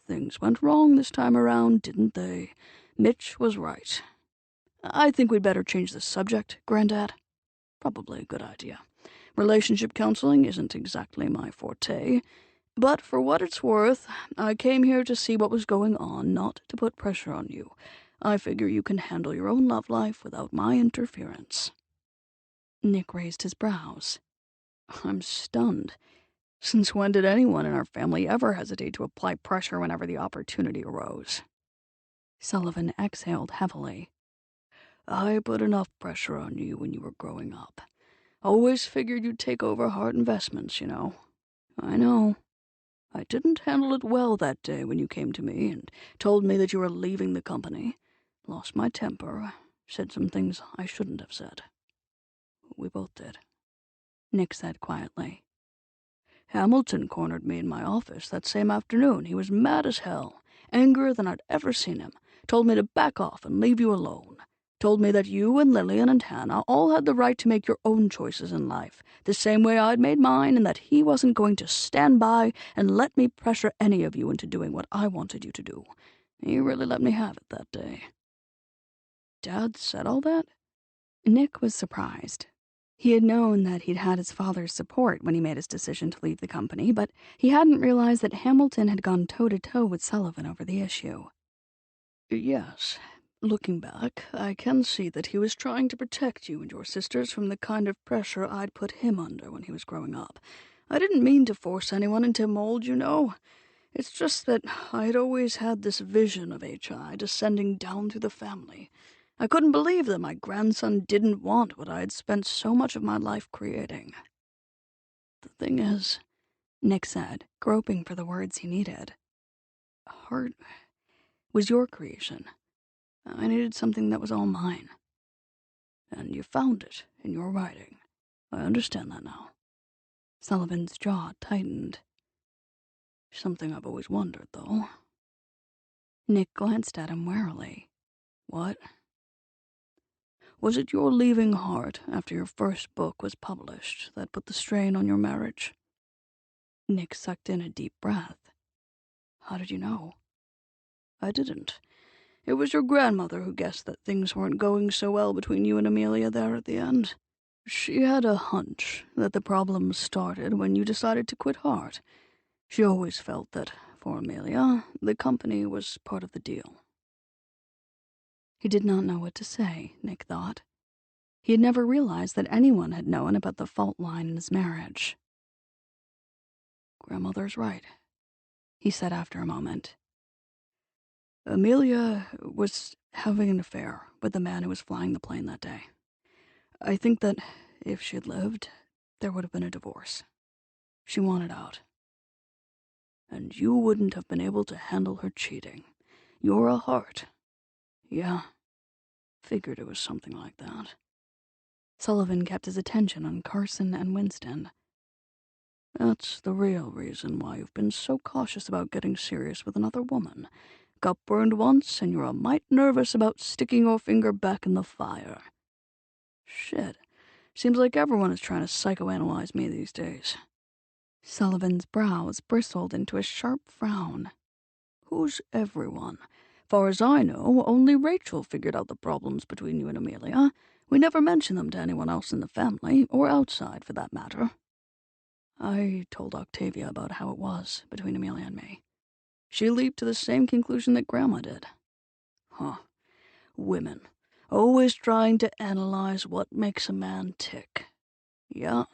Things went wrong this time around, didn't they? Mitch was right. I think we'd better change the subject, Granddad. Probably a good idea. Relationship counseling isn't exactly my forte, but for what it's worth, I came here to see what was going on, not to put pressure on you. I figure you can handle your own love life without my interference. Nick raised his brows. I'm stunned. Since when did anyone in our family ever hesitate to apply pressure whenever the opportunity arose? Sullivan exhaled heavily. I put enough pressure on you when you were growing up. Always figured you'd take over Harte Investments, you know. I know. I didn't handle it well that day when you came to me and told me that you were leaving the company. Lost my temper, said some things I shouldn't have said. We both did. Nick said quietly. Hamilton cornered me in my office that same afternoon. He was mad as hell, angrier than I'd ever seen him. Told me to back off and leave you alone. Told me that you and Lillian and Hannah all had the right to make your own choices in life, the same way I'd made mine, and that he wasn't going to stand by and let me pressure any of you into doing what I wanted you to do. He really let me have it that day. Dad said all that? Nick was surprised. He had known that he'd had his father's support when he made his decision to leave the company, but he hadn't realized that Hamilton had gone toe-to-toe with Sullivan over the issue. Yes. Looking back, I can see that he was trying to protect you and your sisters from the kind of pressure I'd put him under when he was growing up. I didn't mean to force anyone into a mold, you know. It's just that I'd always had this vision of HI descending down through the family. I couldn't believe that my grandson didn't want what I had spent so much of my life creating. The thing is, Nick said, groping for the words he needed, Harte was your creation. I needed something that was all mine. And you found it in your writing. I understand that now. Sullivan's jaw tightened. Something I've always wondered, though. Nick glanced at him warily. What? Was it your leaving Harte after your first book was published that put the strain on your marriage? Nick sucked in a deep breath. How did you know? I didn't. It was your grandmother who guessed that things weren't going so well between you and Amelia there at the end. She had a hunch that the problems started when you decided to quit Harte. She always felt that, for Amelia, the company was part of the deal. He did not know what to say, Nick thought. He had never realized that anyone had known about the fault line in his marriage. Grandmother's right, he said after a moment. Amelia was having an affair with the man who was flying the plane that day. I think that if she had lived, there would have been a divorce. She wanted out. And you wouldn't have been able to handle her cheating. You're a Harte. Yeah, figured it was something like that. Sullivan kept his attention on Carson and Winston. That's the real reason why you've been so cautious about getting serious with another woman. Got burned once, and you're a mite nervous about sticking your finger back in the fire. Shit. Seems like everyone is trying to psychoanalyze me these days. Sullivan's brows bristled into a sharp frown. Who's everyone? Far as I know, only Rachel figured out the problems between you and Amelia. We never mentioned them to anyone else in the family, or outside for that matter. I told Octavia about how it was between Amelia and me. She leaped to the same conclusion that Grandma did. Huh. Women. Always trying to analyze what makes a man tick. Yeah.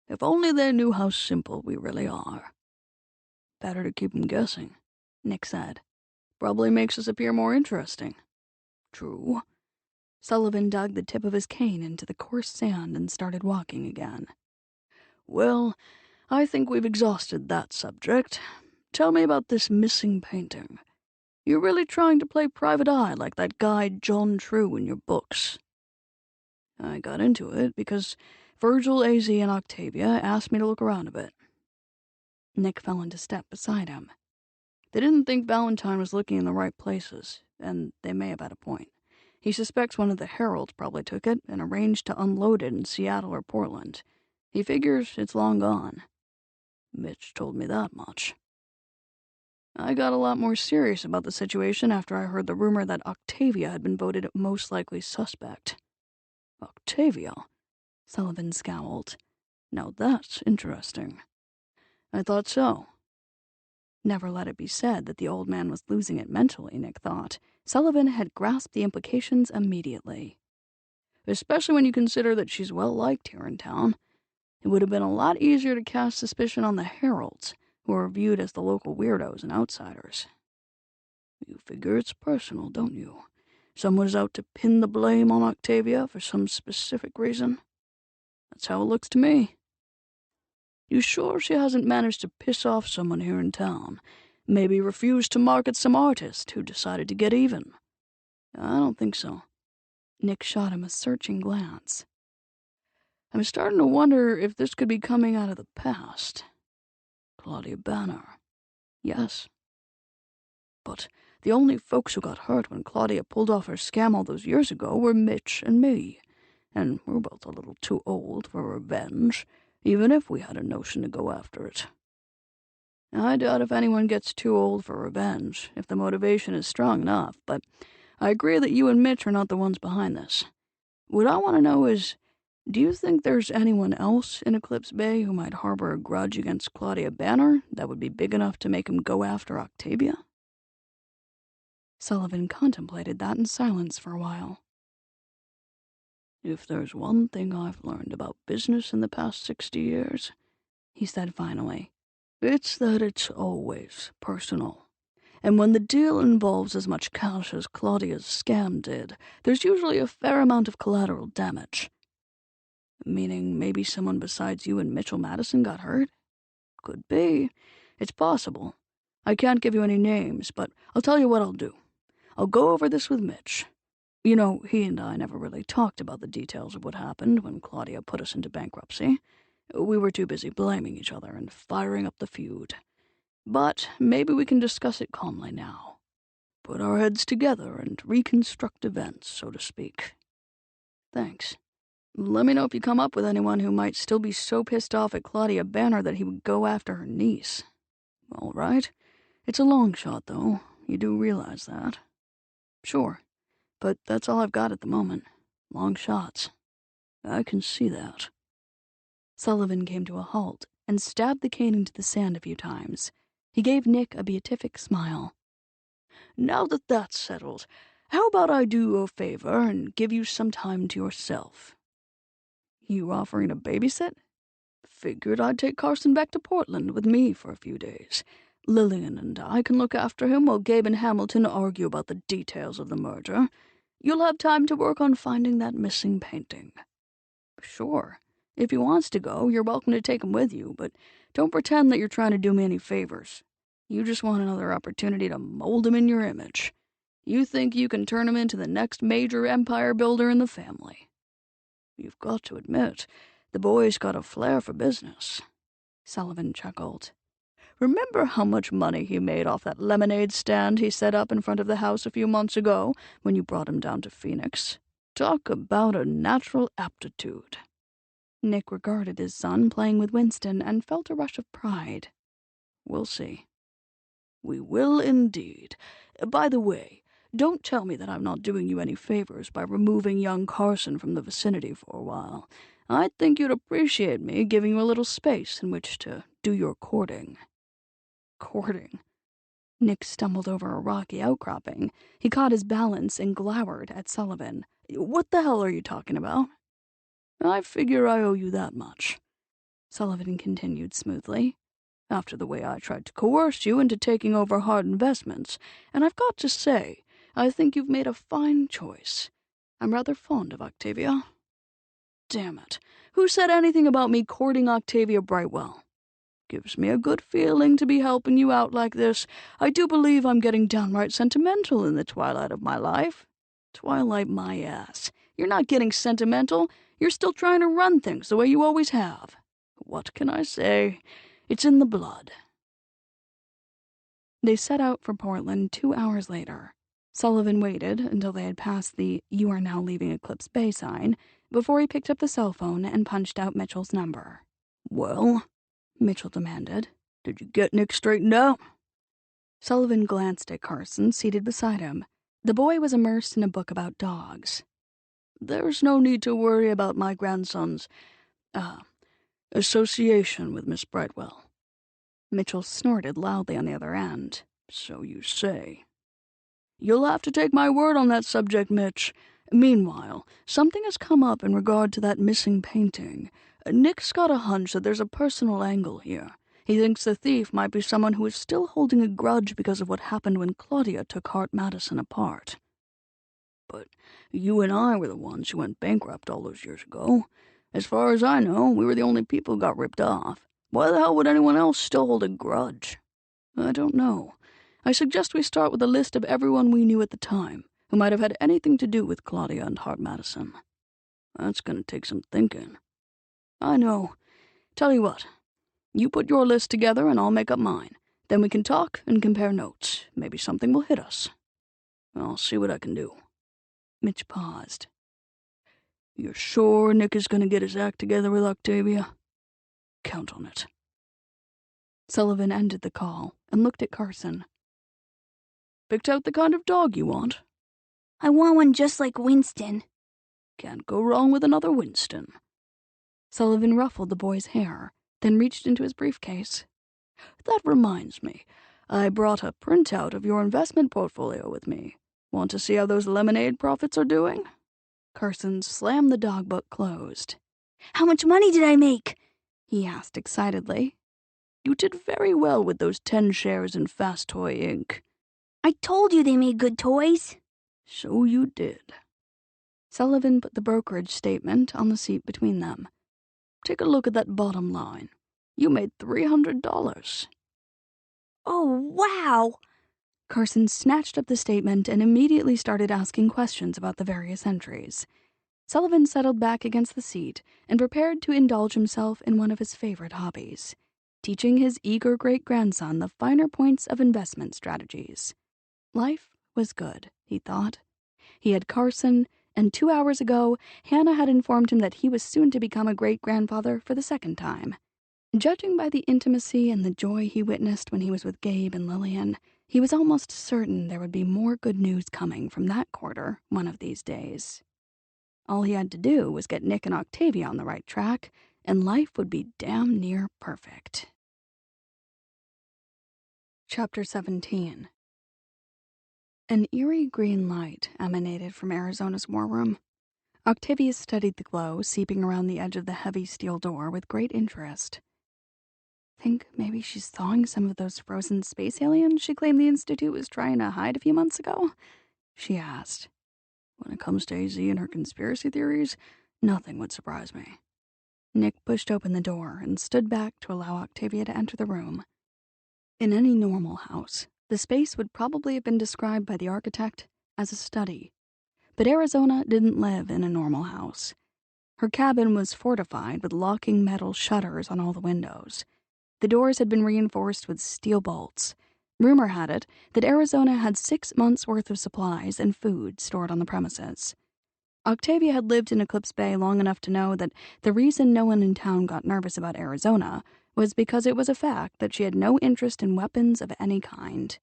If only they knew how simple we really are. Better to keep 'em guessing, Nick said. Probably makes us appear more interesting. True. Sullivan dug the tip of his cane into the coarse sand and started walking again. Well, I think we've exhausted that subject. Tell me about this missing painting. You're really trying to play private eye like that guy John True in your books. I got into it because Virgil, AZ, and Octavia asked me to look around a bit. Nick fell into step beside him. They didn't think Valentine was looking in the right places, and they may have had a point. He suspects one of the heralds probably took it and arranged to unload it in Seattle or Portland. He figures it's long gone. Mitch told me that much. I got a lot more serious about the situation after I heard the rumor that Octavia had been voted most likely suspect. Octavia? Sullivan scowled. Now that's interesting. I thought so. Never let it be said that the old man was losing it mentally, Nick thought. Sullivan had grasped the implications immediately. Especially when you consider that she's well liked here in town. It would have been a lot easier to cast suspicion on the heralds, who are viewed as the local weirdos and outsiders. You figure it's personal, don't you? Someone's out to pin the blame on Octavia for some specific reason? That's how it looks to me. You sure she hasn't managed to piss off someone here in town? Maybe refused to market some artist who decided to get even? I don't think so. Nick shot him a searching glance. I'm starting to wonder if this could be coming out of the past. Claudia Banner. Yes. But the only folks who got hurt when Claudia pulled off her scam all those years ago were Mitch and me. And we're both a little too old for revenge, even if we had a notion to go after it. I doubt if anyone gets too old for revenge, if the motivation is strong enough, but I agree that you and Mitch are not the ones behind this. What I want to know is, do you think there's anyone else in Eclipse Bay who might harbor a grudge against Claudia Banner that would be big enough to make him go after Octavia? Sullivan contemplated that in silence for a while. If there's one thing I've learned about business in the past 60 years, he said finally, it's that it's always personal. And when the deal involves as much cash as Claudia's scam did, there's usually a fair amount of collateral damage. Meaning maybe someone besides you and Mitchell Madison got hurt? Could be. It's possible. I can't give you any names, but I'll tell you what I'll do. I'll go over this with Mitch. You know, he and I never really talked about the details of what happened when Claudia put us into bankruptcy. We were too busy blaming each other and firing up the feud. But maybe we can discuss it calmly now. Put our heads together and reconstruct events, so to speak. Thanks. Let me know if you come up with anyone who might still be so pissed off at Claudia Banner that he would go after her niece. All right. It's a long shot, though. You do realize that. Sure. But that's all I've got at the moment. Long shots. I can see that. Sullivan came to a halt and stabbed the cane into the sand a few times. He gave Nick a beatific smile. Now that that's settled, how about I do you a favor and give you some time to yourself? You offering to babysit? Figured I'd take Carson back to Portland with me for a few days. Lillian and I can look after him while Gabe and Hamilton argue about the details of the murder. You'll have time to work on finding that missing painting." "Sure. If he wants to go, you're welcome to take him with you, but don't pretend that you're trying to do me any favors. You just want another opportunity to mold him in your image. You think you can turn him into the next major empire builder in the family. You've got to admit, the boy's got a flair for business." Sullivan chuckled. "Remember how much money he made off that lemonade stand he set up in front of the house a few months ago when you brought him down to Phoenix? Talk about a natural aptitude." Nick regarded his son playing with Winston and felt a rush of pride. "We'll see." "We will indeed. By the way, don't tell me that I'm not doing you any favors by removing young Carson from the vicinity for a while. I think you'd appreciate me giving you a little space in which to do your courting." "Courting?" Nick stumbled over a rocky outcropping. He caught his balance and glowered at Sullivan. "What the hell are you talking about?" "I figure I owe you that much," Sullivan continued smoothly, "after the way I tried to coerce you into taking over Harte Investments, and I've got to say, I think you've made a fine choice. I'm rather fond of Octavia." "Damn it, who said anything about me courting Octavia Brightwell? Gives me a good feeling to be helping you out like this. I do believe I'm getting downright sentimental in the twilight of my life." "Twilight my ass. You're not getting sentimental. You're still trying to run things the way you always have. What can I say? It's in the blood." They set out for Portland 2 hours later. Sullivan waited until they had passed the "You are now leaving Eclipse Bay" sign before he picked up the cell phone and punched out Mitchell's number. "Well?" Mitchell demanded. "Did you get Nick straightened out?" Sullivan glanced at Carson, seated beside him. The boy was immersed in a book about dogs. "There's no need to worry about my grandson's, association with Miss Brightwell." Mitchell snorted loudly on the other end. "So you say." "You'll have to take my word on that subject, Mitch. Meanwhile, something has come up in regard to that missing painting. Nick's got a hunch that there's a personal angle here. He thinks the thief might be someone who is still holding a grudge because of what happened when Claudia took Madison apart." "But you and I were the ones who went bankrupt all those years ago. As far as I know, we were the only people who got ripped off. Why the hell would anyone else still hold a grudge?" "I don't know. I suggest we start with a list of everyone we knew at the time who might have had anything to do with Claudia and Madison." "That's going to take some thinking." "I know. Tell you what. You put your list together and I'll make up mine. Then we can talk and compare notes. Maybe something will hit us." "I'll see what I can do." Mitch paused. "You're sure Nick is going to get his act together with Octavia?" "Count on it." Sullivan ended the call and looked at Carson. "Picked out the kind of dog you want?" I want one just like Winston." "Can't go wrong with another Winston." Sullivan ruffled the boy's hair, then reached into his briefcase. "That reminds me. I brought a printout of your investment portfolio with me. Want to see how those lemonade profits are doing?" Carson slammed the dog book closed. "How much money did I make?" he asked excitedly. "You did very well with those 10 shares in Fast Toy Inc." "I told you they made good toys." "So you did." Sullivan put the brokerage statement on the seat between them. "Take a look at that bottom line. You made $300. "Oh, wow!" Carson snatched up the statement and immediately started asking questions about the various entries. Sullivan settled back against the seat and prepared to indulge himself in one of his favorite hobbies, teaching his eager great-grandson the finer points of investment strategies. Life was good, he thought. He had Carson, and 2 hours ago, Hannah had informed him that he was soon to become a great-grandfather for the second time. Judging by the intimacy and the joy he witnessed when he was with Gabe and Lillian, he was almost certain there would be more good news coming from that quarter one of these days. All he had to do was get Nick and Octavia on the right track, and life would be damn near perfect. Chapter 17. An eerie green light emanated from Arizona's war room. Octavia studied the glow seeping around the edge of the heavy steel door with great interest. Think maybe she's thawing some of those frozen space aliens she claimed the Institute was trying to hide a few months ago? She asked. When it comes to AZ and her conspiracy theories, nothing would surprise me. Nick pushed open the door and stood back to allow Octavia to enter the room. In any normal house, the space would probably have been described by the architect as a study. But Arizona didn't live in a normal house. Her cabin was fortified with locking metal shutters on all the windows. The doors had been reinforced with steel bolts. Rumor had it that Arizona had 6 months' worth of supplies and food stored on the premises. Octavia had lived in Eclipse Bay long enough to know that the reason no one in town got nervous about Arizona was because it was a fact that she had no interest in weapons of any kind.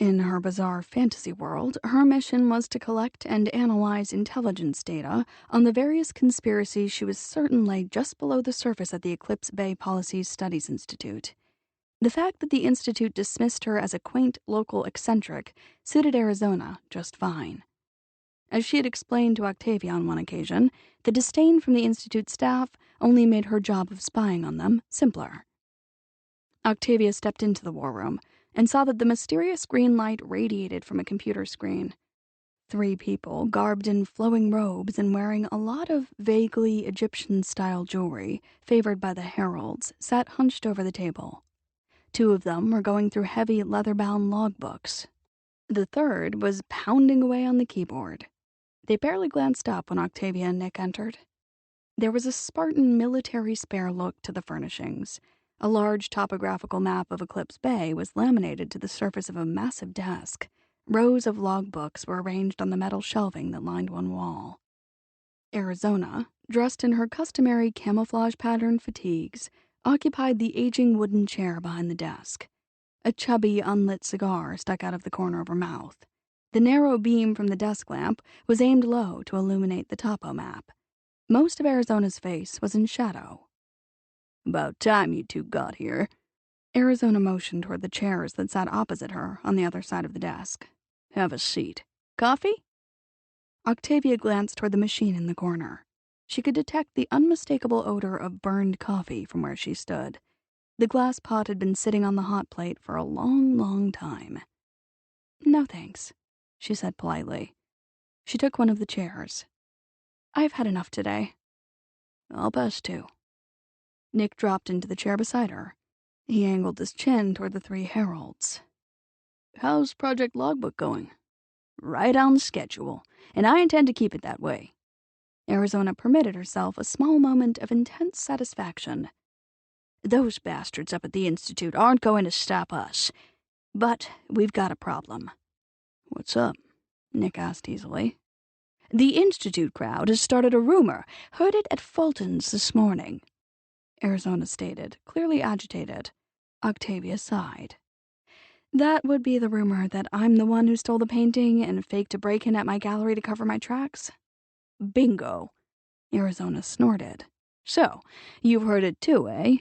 In her bizarre fantasy world, her mission was to collect and analyze intelligence data on the various conspiracies she was certain lay just below the surface at the Eclipse Bay Policy Studies Institute. The fact that the Institute dismissed her as a quaint local eccentric suited Arizona just fine. As she had explained to Octavia on one occasion, the disdain from the Institute staff only made her job of spying on them simpler. Octavia stepped into the war room and saw that the mysterious green light radiated from a computer screen. 3 people, garbed in flowing robes and wearing a lot of vaguely Egyptian-style jewelry favored by the heralds, sat hunched over the table. 2 of them were going through heavy leather-bound logbooks. The third was pounding away on the keyboard. They barely glanced up when Octavia and Nick entered. There was a Spartan military spare look to the furnishings. A large topographical map of Eclipse Bay was laminated to the surface of a massive desk. Rows of logbooks were arranged on the metal shelving that lined one wall. Arizona, dressed in her customary camouflage pattern fatigues, occupied the aging wooden chair behind the desk. A chubby, unlit cigar stuck out of the corner of her mouth. The narrow beam from the desk lamp was aimed low to illuminate the topo map. Most of Arizona's face was in shadow. About time you 2 got here. Arizona motioned toward the chairs that sat opposite her on the other side of the desk. Have a seat. Coffee? Octavia glanced toward the machine in the corner. She could detect the unmistakable odor of burned coffee from where she stood. The glass pot had been sitting on the hot plate for a long, long time. "No, thanks," she said politely. She took one of the chairs. "I've had enough today." "I'll pass 2. Nick dropped into the chair beside her. He angled his chin toward the 3 heralds. "How's Project Logbook going?" "Right on schedule, and I intend to keep it that way." Arizona permitted herself a small moment of intense satisfaction. "Those bastards up at the Institute aren't going to stop us. But we've got a problem." "What's up?" Nick asked easily. "The Institute crowd has started a rumor. Heard it at Fulton's this morning," Arizona stated, clearly agitated. Octavia sighed. "That would be the rumor that I'm the one who stole the painting and faked a break-in at my gallery to cover my tracks?" "Bingo," Arizona snorted. "So, you've heard it too, eh?"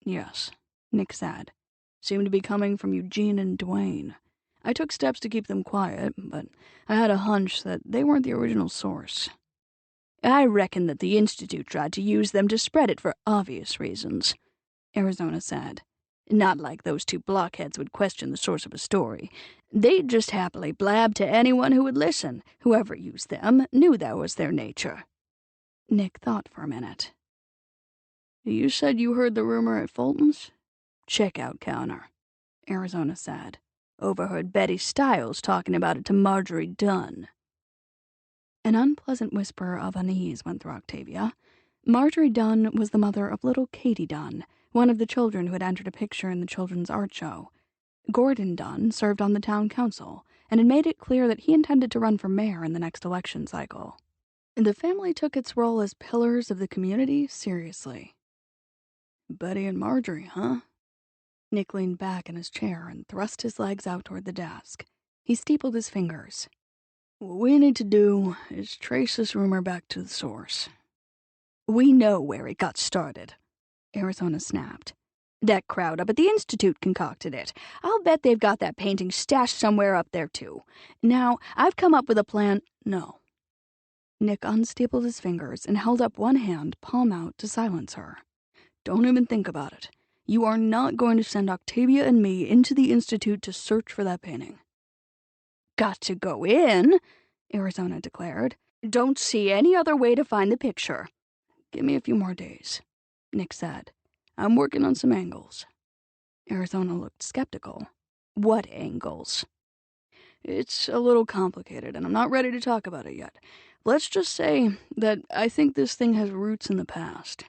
"Yes," Nick said. "Seemed to be coming from Eugene and Dwayne. I took steps to keep them quiet, but I had a hunch that they weren't the original source." "I reckon that the Institute tried to use them to spread it for obvious reasons," Arizona said. "Not like those 2 blockheads would question the source of a story. They'd just happily blab to anyone who would listen. Whoever used them knew that was their nature." Nick thought for a minute. "You said you heard the rumor at Fulton's?" "Checkout counter," Arizona said. "Overheard Betty Stiles talking about it to Marjorie Dunn." An unpleasant whisper of unease went through Octavia. Marjorie Dunn was the mother of little Katie Dunn, one of the children who had entered a picture in the children's art show. Gordon Dunn served on the town council and had made it clear that he intended to run for mayor in the next election cycle. The family took its role as pillars of the community seriously. "Betty and Marjorie, huh?" Nick leaned back in his chair and thrust his legs out toward the desk. He steepled his fingers. "What we need to do is trace this rumor back to the source." "We know where it got started," Arizona snapped. "That crowd up at the Institute concocted it. I'll bet they've got that painting stashed somewhere up there, too. Now, I've come up with a plan." "No." Nick unstapled his fingers and held up one hand, palm out, to silence her. "Don't even think about it. You are not going to send Octavia and me into the Institute to search for that painting." "Got to go in," Arizona declared. "Don't see any other way to find the picture." "Give me a few more days," Nick said. "I'm working on some angles." Arizona looked skeptical. "What angles?" "It's a little complicated, and I'm not ready to talk about it yet. Let's just say that I think this thing has roots in the past.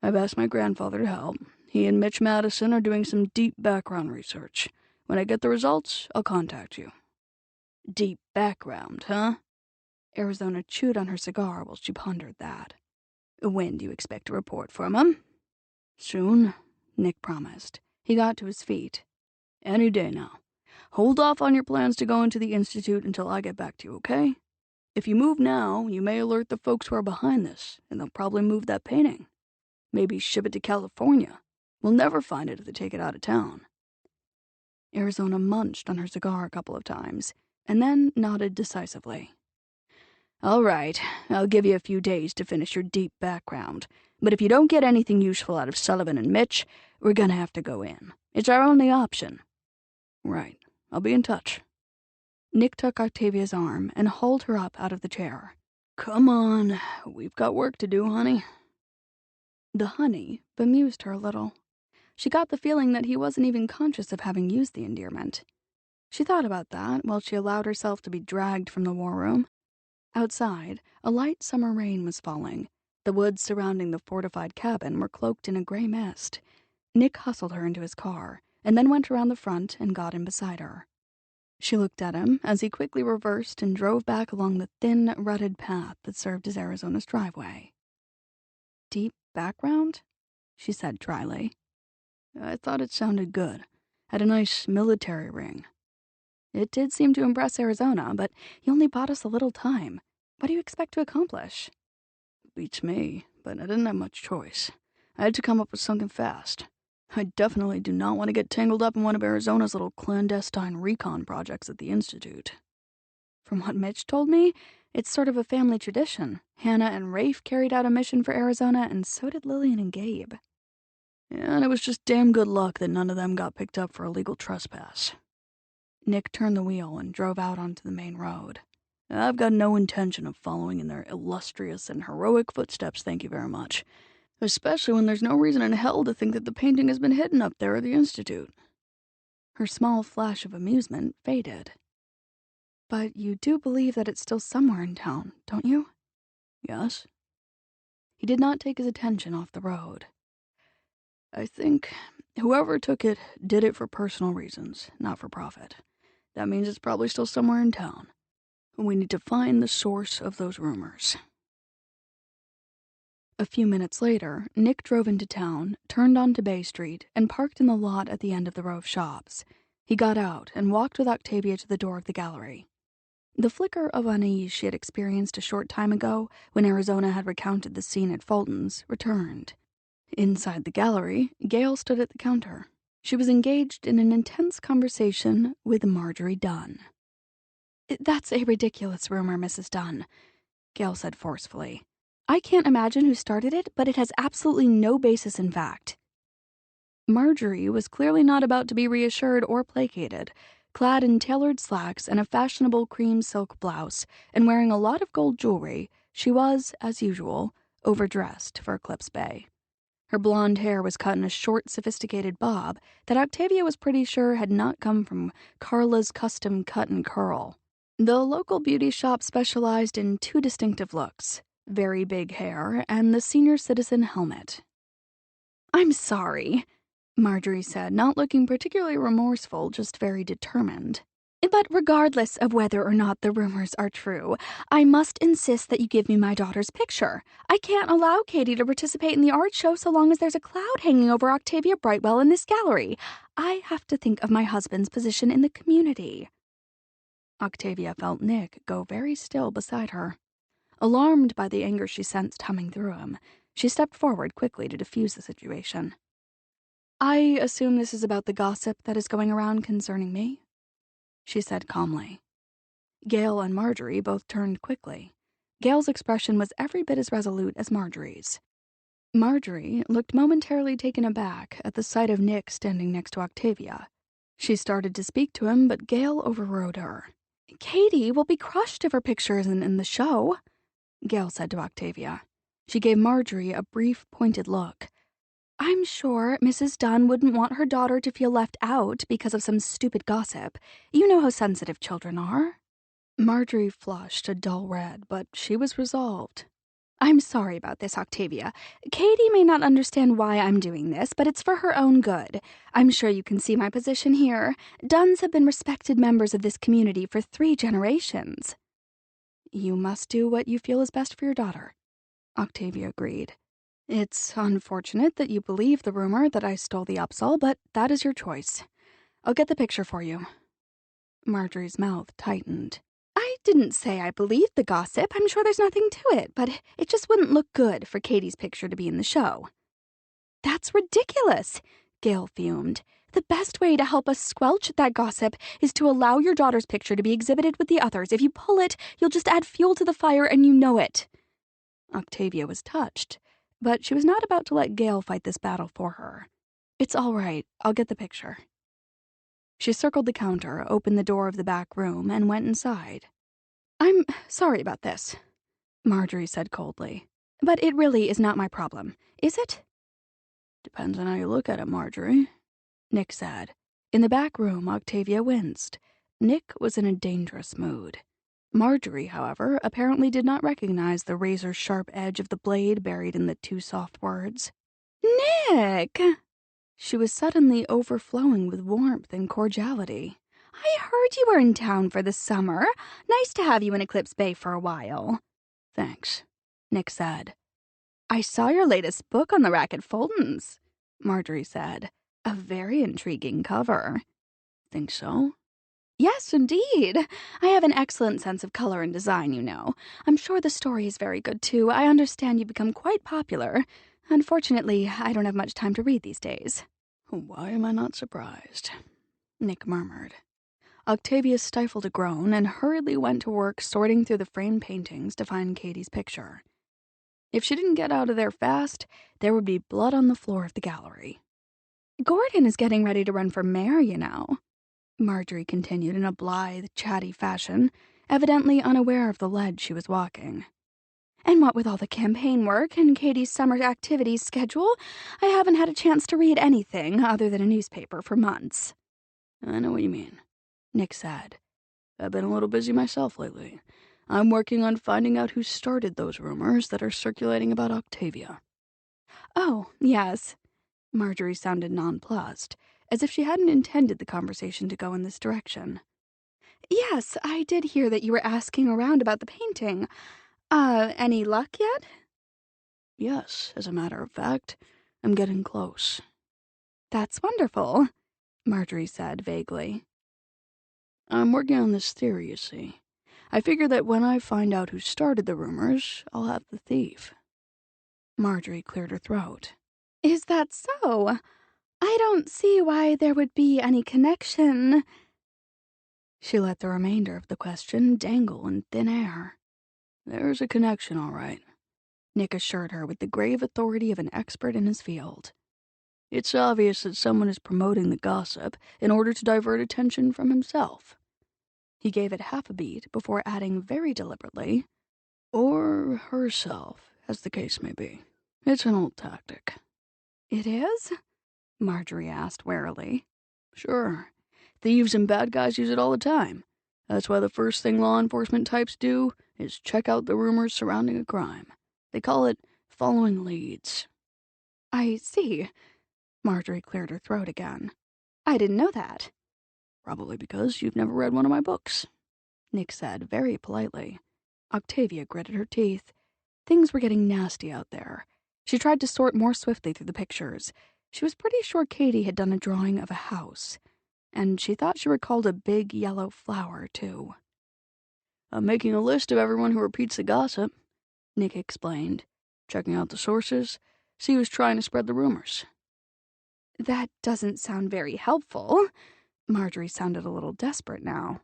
I've asked my grandfather to help. He and Mitch Madison are doing some deep background research. When I get the results, I'll contact you." "Deep background, huh?" Arizona chewed on her cigar while she pondered that. "When do you expect a report from him?" "Soon," Nick promised. He got to his feet. "Any day now. Hold off on your plans to go into the Institute until I get back to you, okay? If you move now, you may alert the folks who are behind this, and they'll probably move that painting. Maybe ship it to California. We'll never find it if they take it out of town." Arizona munched on her cigar a couple of times, and then nodded decisively. "All right, I'll give you a few days to finish your deep background. But if you don't get anything useful out of Sullivan and Mitch, we're gonna have to go in. It's our only option." "Right. I'll be in touch." Nick took Octavia's arm and hauled her up out of the chair. "Come on, we've got work to do, honey." The honey bemused her a little. She got the feeling that he wasn't even conscious of having used the endearment. She thought about that while she allowed herself to be dragged from the war room. Outside, a light summer rain was falling. The woods surrounding the fortified cabin were cloaked in a gray mist. Nick hustled her into his car, and then went around the front and got in beside her. She looked at him as he quickly reversed and drove back along the thin, rutted path that served as Arizona's driveway. "Deep background?" she said dryly. "I thought it sounded good. Had a nice military ring." It did seem to impress Arizona, but he only bought us a little time. What do you expect to accomplish? "Beats me, but I didn't have much choice. I had to come up with something fast. I definitely do not want to get tangled up in one of Arizona's little clandestine recon projects at the Institute." "From what Mitch told me, it's sort of a family tradition. Hannah and Rafe carried out a mission for Arizona, and so did Lillian and Gabe." "Yeah, and it was just damn good luck that none of them got picked up for illegal trespass." Nick turned the wheel and drove out onto the main road. "I've got no intention of following in their illustrious and heroic footsteps, thank you very much. Especially when there's no reason in hell to think that the painting has been hidden up there at the Institute." Her small flash of amusement faded. "But you do believe that it's still somewhere in town, don't you?" "Yes." He did not take his attention off the road. "I think whoever took it did it for personal reasons, not for profit. That means it's probably still somewhere in town. We need to find the source of those rumors." A few minutes later, Nick drove into town, turned onto Bay Street, and parked in the lot at the end of the row of shops. He got out and walked with Octavia to the door of the gallery. The flicker of unease she had experienced a short time ago, when Arizona had recounted the scene at Fulton's, returned. Inside the gallery, Gail stood at the counter. She was engaged in an intense conversation with Marjorie Dunn. "That's a ridiculous rumor, Mrs. Dunn," Gail said forcefully. "I can't imagine who started it, but it has absolutely no basis in fact." Marjorie was clearly not about to be reassured or placated. Clad in tailored slacks and a fashionable cream silk blouse, and wearing a lot of gold jewelry, she was, as usual, overdressed for Eclipse Bay. Her blonde hair was cut in a short, sophisticated bob that Octavia was pretty sure had not come from Carla's Custom Cut and Curl. The local beauty shop specialized in two distinctive looks: very big hair and the senior citizen helmet. "I'm sorry," Marjorie said, not looking particularly remorseful, just very determined. "But regardless of whether or not the rumors are true, I must insist that you give me my daughter's picture. I can't allow Katie to participate in the art show so long as there's a cloud hanging over Octavia Brightwell in this gallery. I have to think of my husband's position in the community." Octavia felt Nick go very still beside her. Alarmed by the anger she sensed humming through him, she stepped forward quickly to defuse the situation. "I assume this is about the gossip that is going around concerning me?" she said calmly. Gail and Marjorie both turned quickly. Gail's expression was every bit as resolute as Marjorie's. Marjorie looked momentarily taken aback at the sight of Nick standing next to Octavia. She started to speak to him, but Gail overrode her. "Katie will be crushed if her picture isn't in the show," Gail said to Octavia. She gave Marjorie a brief, pointed look. "I'm sure Mrs. Dunn wouldn't want her daughter to feel left out because of some stupid gossip. You know how sensitive children are." Marjorie flushed a dull red, but she was resolved. "I'm sorry about this, Octavia. Katie may not understand why I'm doing this, but it's for her own good. I'm sure you can see my position here. Dunns have been respected members of this community for 3 generations. "You must do what you feel is best for your daughter," Octavia agreed. "It's unfortunate that you believe the rumor that I stole the Upsal, but that is your choice. I'll get the picture for you." Marjorie's mouth tightened. "I didn't say I believed the gossip. I'm sure there's nothing to it, but it just wouldn't look good for Katie's picture to be in the show." "That's ridiculous," Gail fumed. "The best way to help us squelch that gossip is to allow your daughter's picture to be exhibited with the others. If you pull it, you'll just add fuel to the fire, and you know it." Octavia was touched, but she was not about to let Gail fight this battle for her. "It's all right. I'll get the picture." She circled the counter, opened the door of the back room, and went inside. "I'm sorry about this," Marjorie said coldly. "But it really is not my problem, is it?" "Depends on how you look at it, Marjorie," Nick said. In the back room, Octavia winced. Nick was in a dangerous mood. Marjorie, however, apparently did not recognize the razor-sharp edge of the blade buried in the 2 soft words. "Nick!" She was suddenly overflowing with warmth and cordiality. "I heard you were in town for the summer. Nice to have you in Eclipse Bay for a while." "Thanks," Nick said. "I saw your latest book on the rack at Fulton's," Marjorie said. "A very intriguing cover." "Think so?" "Yes, indeed. I have an excellent sense of color and design, you know. I'm sure the story is very good, too. I understand you've become quite popular. Unfortunately, I don't have much time to read these days." "Why am I not surprised?" Nick murmured. Octavia stifled a groan and hurriedly went to work sorting through the framed paintings to find Katie's picture. If she didn't get out of there fast, there would be blood on the floor of the gallery. "Gordon is getting ready to run for mayor, you know," Marjorie continued in a blithe, chatty fashion, evidently unaware of the ledge she was walking. "And what with all the campaign work and Katie's summer activities schedule, I haven't had a chance to read anything other than a newspaper for months." "I know what you mean," Nick said. "I've been a little busy myself lately. I'm working on finding out who started those rumors that are circulating about Octavia." "Oh, yes." Marjorie sounded nonplussed, as if she hadn't intended the conversation to go in this direction. "Yes, I did hear that you were asking around about the painting. Any luck yet?" "Yes, as a matter of fact, I'm getting close." "That's wonderful," Marjorie said vaguely. "I'm working on this theory, you see. I figure that when I find out who started the rumors, I'll have the thief." Marjorie cleared her throat. "Is that so? I don't see why there would be any connection." She let the remainder of the question dangle in thin air. "There's a connection, all right," Nick assured her with the grave authority of an expert in his field. "It's obvious that someone is promoting the gossip in order to divert attention from himself." He gave it half a beat before adding very deliberately, "or herself, as the case may be. It's an old tactic." "It is?" Marjorie asked warily. "Sure. Thieves and bad guys use it all the time. That's why the first thing law enforcement types do is check out the rumors surrounding a crime. They call it following leads." "I see." Marjorie cleared her throat again. "I didn't know that." "Probably because you've never read one of my books," Nick said very politely. Octavia gritted her teeth. Things were getting nasty out there. She tried to sort more swiftly through the pictures. She was pretty sure Katie had done a drawing of a house, and she thought she recalled a big yellow flower, too. "I'm making a list of everyone who repeats the gossip," Nick explained, "checking out the sources, see who's trying to spread the rumors." "That doesn't sound very helpful." Marjorie sounded a little desperate now.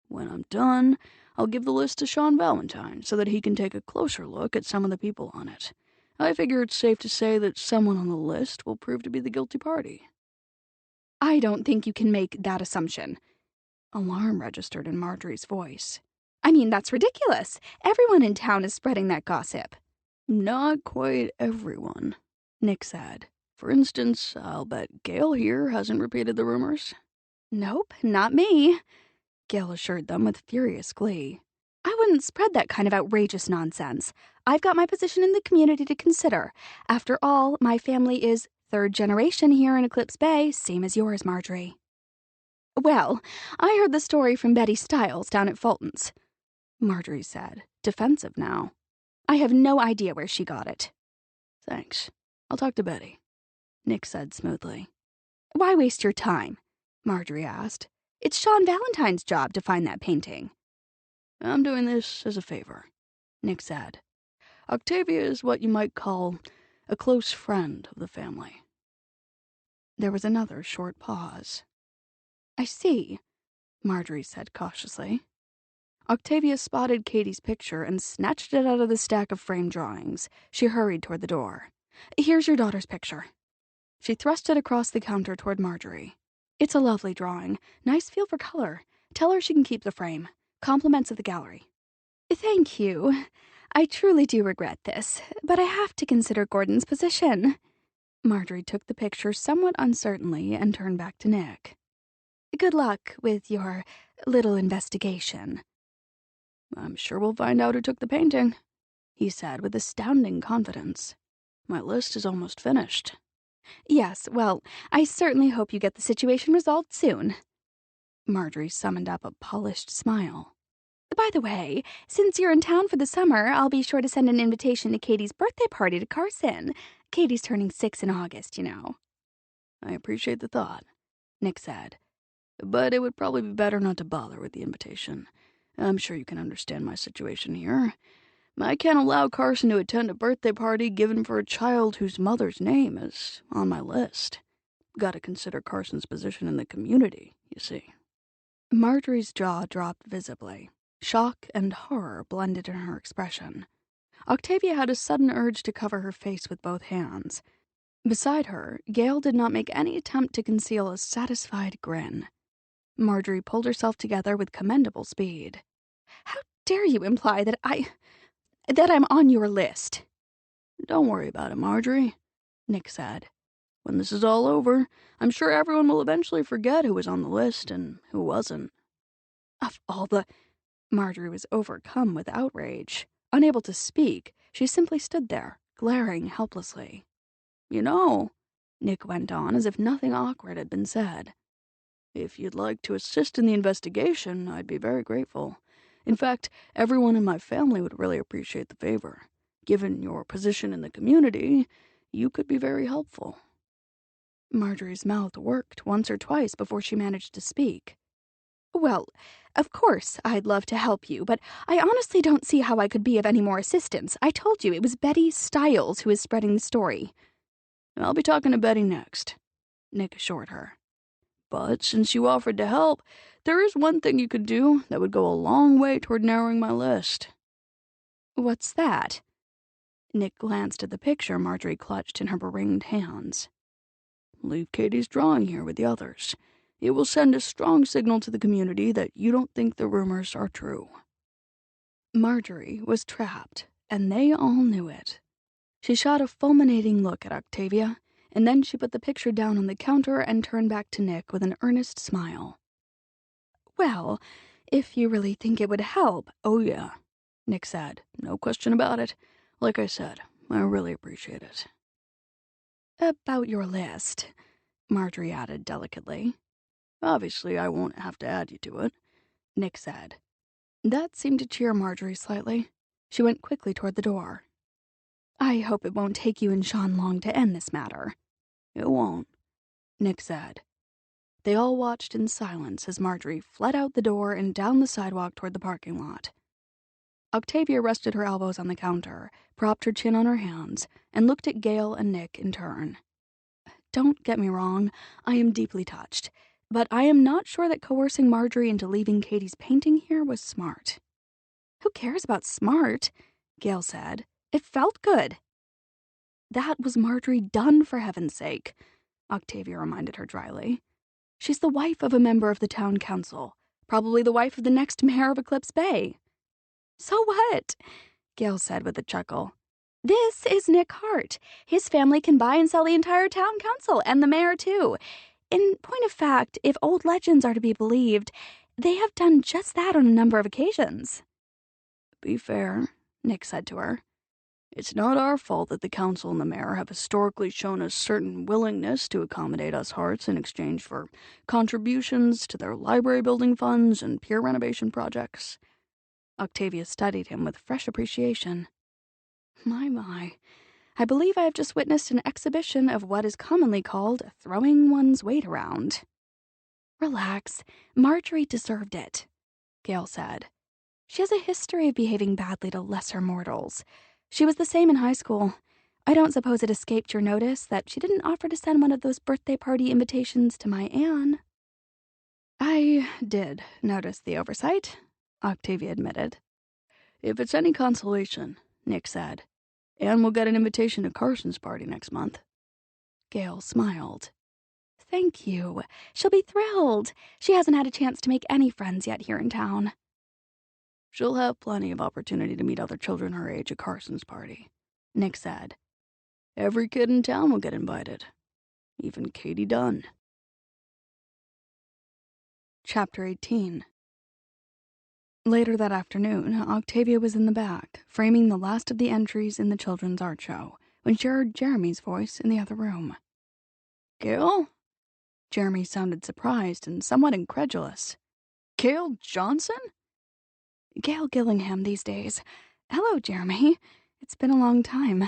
"When I'm done, I'll give the list to Sean Valentine so that he can take a closer look at some of the people on it. I figure it's safe to say that someone on the list will prove to be the guilty party. I don't think you can make that assumption. Alarm registered in Marjorie's voice. I mean, that's ridiculous. Everyone in town is spreading that gossip. Not quite everyone, Nick said. For instance, I'll bet Gail here hasn't repeated the rumors. Nope, not me, Gail assured them with furious glee. I wouldn't spread that kind of outrageous nonsense. I've got my position in the community to consider. After all, my family is third generation here in Eclipse Bay, same as yours, Marjorie. Well, I heard the story from Betty Stiles down at Fulton's, Marjorie said, defensive now. I have no idea where she got it. Thanks. I'll talk to Betty, Nick said smoothly. Why waste your time? Marjorie asked. It's Sean Valentine's job to find that painting. I'm doing this as a favor, Nick said. Octavia is what you might call a close friend of the family. There was another short pause. I see, Marjorie said cautiously. Octavia spotted Katie's picture and snatched it out of the stack of framed drawings. She hurried toward the door. Here's your daughter's picture. She thrust it across the counter toward Marjorie. It's a lovely drawing. Nice feel for color. Tell her she can keep the frame. Compliments of the gallery. Thank you. I truly do regret this, but I have to consider Gordon's position. Marjorie took the picture somewhat uncertainly and turned back to Nick. Good luck with your little investigation. I'm sure we'll find out who took the painting, he said with astounding confidence. My list is almost finished. Yes, well, I certainly hope you get the situation resolved soon. Marjorie summoned up a polished smile. By the way, since you're in town for the summer, I'll be sure to send an invitation to Katie's birthday party to Carson. Katie's turning 6 in August, you know. I appreciate the thought, Nick said. But it would probably be better not to bother with the invitation. I'm sure you can understand my situation here. I can't allow Carson to attend a birthday party given for a child whose mother's name is on my list. Gotta consider Carson's position in the community, you see. Marjorie's jaw dropped visibly. Shock and horror blended in her expression. Octavia had a sudden urge to cover her face with both hands. Beside her, Gail did not make any attempt to conceal a satisfied grin. Marjorie pulled herself together with commendable speed. How dare you imply that I'm on your list? Don't worry about it, Marjorie, Nick said. When this is all over, I'm sure everyone will eventually forget who was on the list and who wasn't. Of all the... Marjorie was overcome with outrage. Unable to speak, she simply stood there, glaring helplessly. You know, Nick went on as if nothing awkward had been said. If you'd like to assist in the investigation, I'd be very grateful. In fact, everyone in my family would really appreciate the favor. Given your position in the community, you could be very helpful. Marjorie's mouth worked once or twice before she managed to speak. Well, of course I'd love to help you, but I honestly don't see how I could be of any more assistance. I told you it was Betty Stiles who is spreading the story. I'll be talking to Betty next, Nick assured her. But since you offered to help, there is one thing you could do that would go a long way toward narrowing my list. What's that? Nick glanced at the picture Marjorie clutched in her beringed hands. Leave Katie's drawing here with the others. It will send a strong signal to the community that you don't think the rumors are true. Marjorie was trapped, and they all knew it. She shot a fulminating look at Octavia, and then she put the picture down on the counter and turned back to Nick with an earnest smile. Well, if you really think it would help... Oh, yeah, Nick said. No question about it. Like I said, I really appreciate it. About your list, Marjorie added delicately. Obviously, I won't have to add you to it, Nick said. That seemed to cheer Marjorie slightly. She went quickly toward the door. I hope it won't take you and Sean long to end this matter. It won't, Nick said. They all watched in silence as Marjorie fled out the door and down the sidewalk toward the parking lot. Octavia rested her elbows on the counter, propped her chin on her hands, and looked at Gail and Nick in turn. Don't get me wrong, I am deeply touched, but I am not sure that coercing Marjorie into leaving Katie's painting here was smart. Who cares about smart? Gail said. It felt good. That was Marjorie Dunn, for heaven's sake, Octavia reminded her dryly. She's the wife of a member of the town council, probably the wife of the next mayor of Eclipse Bay. So what? Gail said with a chuckle. This is Nick Harte. His family can buy and sell the entire town council, and the mayor too. In point of fact, if old legends are to be believed, they have done just that on a number of occasions. Be fair, Nick said to her. It's not our fault that the council and the mayor have historically shown a certain willingness to accommodate us Hartes in exchange for contributions to their library building funds and pier renovation projects. Octavia studied him with fresh appreciation. My. I believe I have just witnessed an exhibition of what is commonly called throwing one's weight around. Relax. Marjorie deserved it, Gail said. She has a history of behaving badly to lesser mortals. She was the same in high school. I don't suppose it escaped your notice that she didn't offer to send one of those birthday party invitations to my Anne. I did notice the oversight, Octavia admitted. If it's any consolation, Nick said, Anne will get an invitation to Carson's party next month. Gail smiled. Thank you. She'll be thrilled. She hasn't had a chance to make any friends yet here in town. She'll have plenty of opportunity to meet other children her age at Carson's party, Nick said. Every kid in town will get invited. Even Katie Dunn. Chapter 18. Later that afternoon, Octavia was in the back, framing the last of the entries in the children's art show, when she heard Jeremy's voice in the other room. Gail? Jeremy sounded surprised and somewhat incredulous. Gail Johnson? Gail Gillingham these days. Hello, Jeremy. It's been a long time.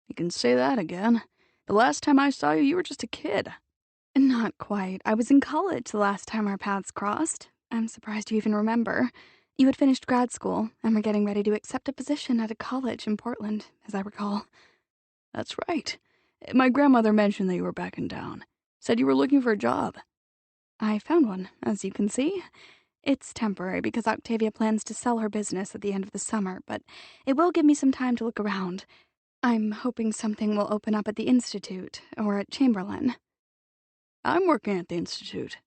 You can say that again. The last time I saw you, you were just a kid. Not quite. I was in college the last time our paths crossed. I'm surprised you even remember. You had finished grad school and were getting ready to accept a position at a college in Portland, as I recall. That's right. My grandmother mentioned that you were back in town. Said you were looking for a job. I found one, as you can see. It's temporary because Octavia plans to sell her business at the end of the summer, but it will give me some time to look around. I'm hoping something will open up at the Institute or at Chamberlain. I'm working at the Institute,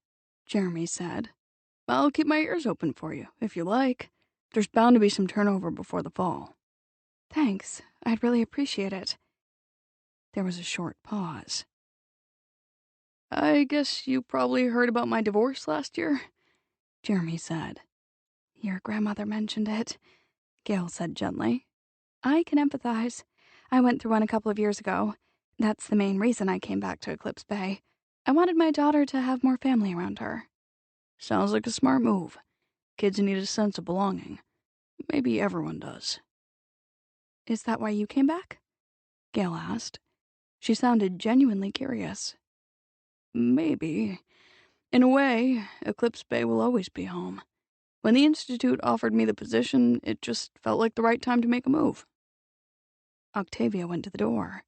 Jeremy said. I'll keep my ears open for you, if you like. There's bound to be some turnover before the fall. Thanks. I'd really appreciate it. There was a short pause. I guess you probably heard about my divorce last year, Jeremy said. Your grandmother mentioned it, Gail said gently. I can empathize. I went through one a couple of years ago. That's the main reason I came back to Eclipse Bay. I wanted my daughter to have more family around her. Sounds like a smart move. Kids need a sense of belonging. Maybe everyone does. Is that why you came back? Gail asked. She sounded genuinely curious. Maybe. In a way, Eclipse Bay will always be home. When the Institute offered me the position, it just felt like the right time to make a move. Octavia went to the door.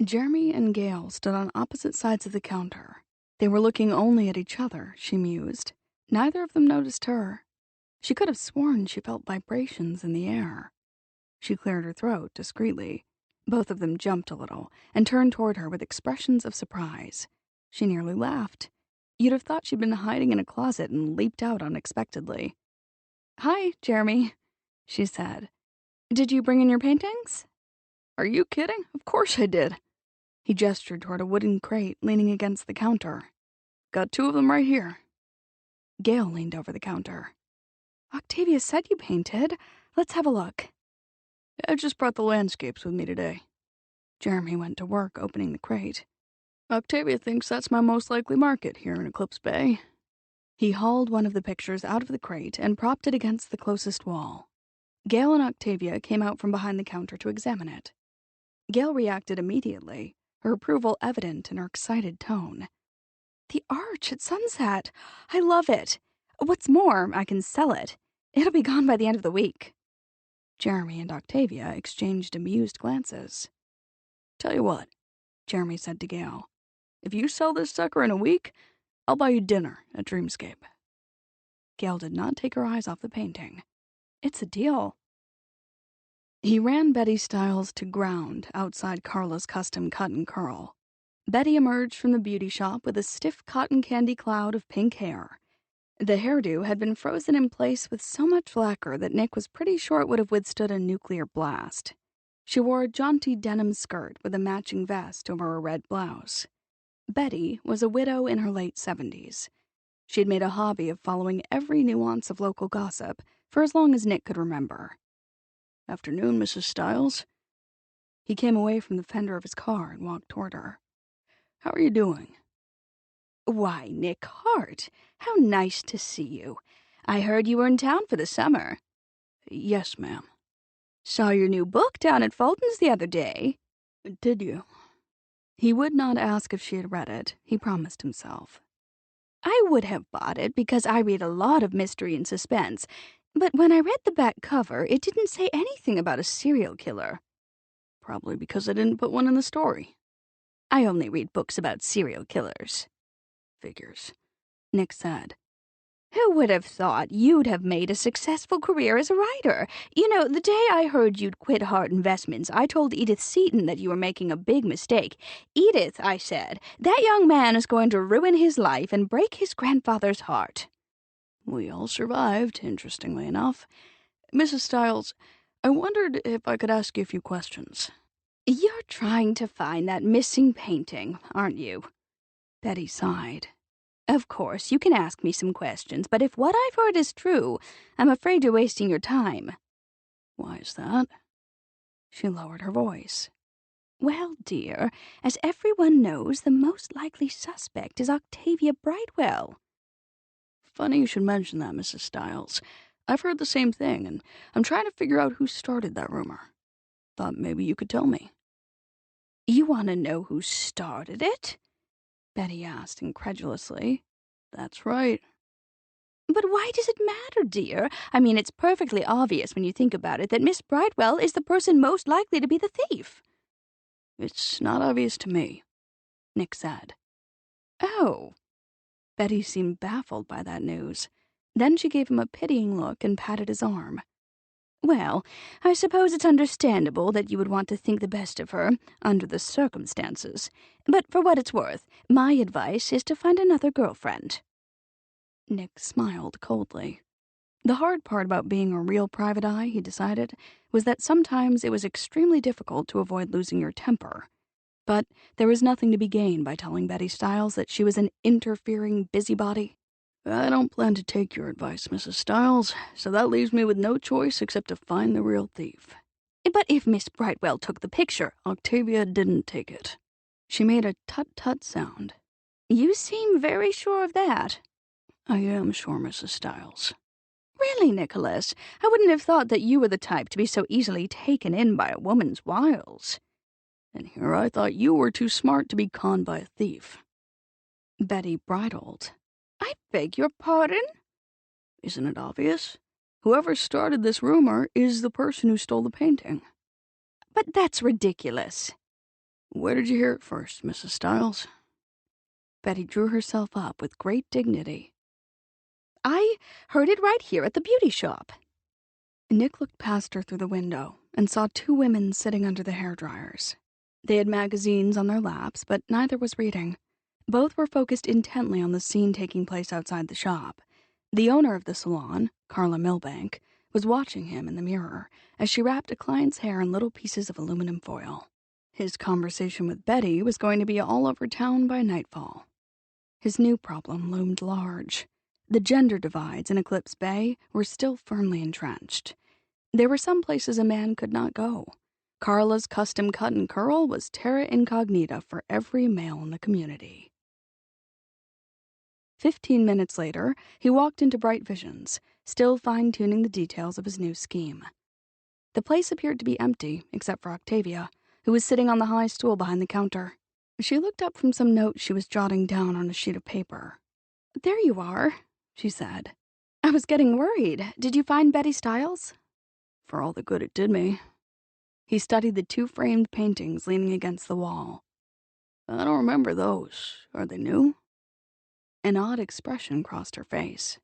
Jeremy and Gail stood on opposite sides of the counter. They were looking only at each other, she mused. Neither of them noticed her. She could have sworn she felt vibrations in the air. She cleared her throat discreetly. Both of them jumped a little and turned toward her with expressions of surprise. She nearly laughed. You'd have thought she'd been hiding in a closet and leaped out unexpectedly. Hi, Jeremy, she said. Did you bring in your paintings? Are you kidding? Of course I did. He gestured toward a wooden crate leaning against the counter. Got 2 of them right here. Gail leaned over the counter. Octavia said you painted. Let's have a look. I just brought the landscapes with me today. Jeremy went to work opening the crate. Octavia thinks that's my most likely market here in Eclipse Bay. He hauled one of the pictures out of the crate and propped it against the closest wall. Gail and Octavia came out from behind the counter to examine it. Gail reacted immediately, her approval evident in her excited tone. The arch at sunset! I love it! What's more, I can sell it. It'll be gone by the end of the week. Jeremy and Octavia exchanged amused glances. Tell you what, Jeremy said to Gail. If you sell this sucker in a week, I'll buy you dinner at Dreamscape. Gail did not take her eyes off the painting. It's a deal. He ran Betty Stiles to ground outside Carla's custom cut and curl. Betty emerged from the beauty shop with a stiff cotton candy cloud of pink hair. The hairdo had been frozen in place with so much lacquer that Nick was pretty sure it would have withstood a nuclear blast. She wore a jaunty denim skirt with a matching vest over a red blouse. Betty was a widow in her late 70s. She had made a hobby of following every nuance of local gossip for as long as Nick could remember. "Afternoon, Mrs. Stiles." He came away from the fender of his car and walked toward her. "How are you doing?" "Why, Nick Harte, how nice to see you. I heard you were in town for the summer." "Yes, ma'am." "Saw your new book down at Fulton's the other day." "Did you?" He would not ask if she had read it, he promised himself. "I would have bought it because I read a lot of mystery and suspense, but when I read the back cover, it didn't say anything about a serial killer." "Probably because I didn't put one in the story." "I only read books about serial killers." "Figures," Nick said. "Who would have thought you'd have made a successful career as a writer? You know, the day I heard you'd quit Harte Investments, I told Edith Seaton that you were making a big mistake. 'Edith,' I said, 'that young man is going to ruin his life and break his grandfather's heart.'" "We all survived, interestingly enough. Mrs. Stiles, I wondered if I could ask you a few questions." "You're trying to find that missing painting, aren't you?" Betty sighed. "Of course, you can ask me some questions, but if what I've heard is true, I'm afraid you're wasting your time." "Why is that?" She lowered her voice. "Well, dear, as everyone knows, the most likely suspect is Octavia Brightwell." "Funny you should mention that, Mrs. Stiles. I've heard the same thing, and I'm trying to figure out who started that rumor. Thought maybe you could tell me." "You want to know who started it?" Betty asked incredulously. "That's right." "But why does it matter, dear? I mean, it's perfectly obvious when you think about it that Miss Brightwell is the person most likely to be the thief." "It's not obvious to me," Nick said. "Oh." Betty seemed baffled by that news. Then she gave him a pitying look and patted his arm. "Well, I suppose it's understandable that you would want to think the best of her, under the circumstances. But for what it's worth, my advice is to find another girlfriend." Nick smiled coldly. The hard part about being a real private eye, he decided, was that sometimes it was extremely difficult to avoid losing your temper. But there was nothing to be gained by telling Betty Stiles that she was an interfering busybody. "I don't plan to take your advice, Mrs. Stiles, so that leaves me with no choice except to find the real thief." "But if Miss Brightwell took the picture—" "Octavia didn't take it." She made a tut-tut sound. "You seem very sure of that." "I am sure, Mrs. Stiles." "Really, Nicholas, I wouldn't have thought that you were the type to be so easily taken in by a woman's wiles." "And here I thought you were too smart to be conned by a thief." Betty bridled. "I beg your pardon?" "Isn't it obvious? Whoever started this rumor is the person who stole the painting." "But that's ridiculous." "Where did you hear it first, Mrs. Stiles?" Betty drew herself up with great dignity. "I heard it right here at the beauty shop." Nick looked past her through the window and saw two women sitting under the hairdryers. They had magazines on their laps, but neither was reading. Both were focused intently on the scene taking place outside the shop. The owner of the salon, Carla Milbank, was watching him in the mirror as she wrapped a client's hair in little pieces of aluminum foil. His conversation with Betty was going to be all over town by nightfall. His new problem loomed large. The gender divides in Eclipse Bay were still firmly entrenched. There were some places a man could not go. Carla's custom cut and curl was terra incognita for every male in the community. 15 minutes later, he walked into Bright Visions, still fine-tuning the details of his new scheme. The place appeared to be empty, except for Octavia, who was sitting on the high stool behind the counter. She looked up from some notes she was jotting down on a sheet of paper. "There you are," she said. "I was getting worried. Did you find Betty Stiles?" "For all the good it did me." He studied the two framed paintings leaning against the wall. "I don't remember those. Are they new?" An odd expression crossed her face.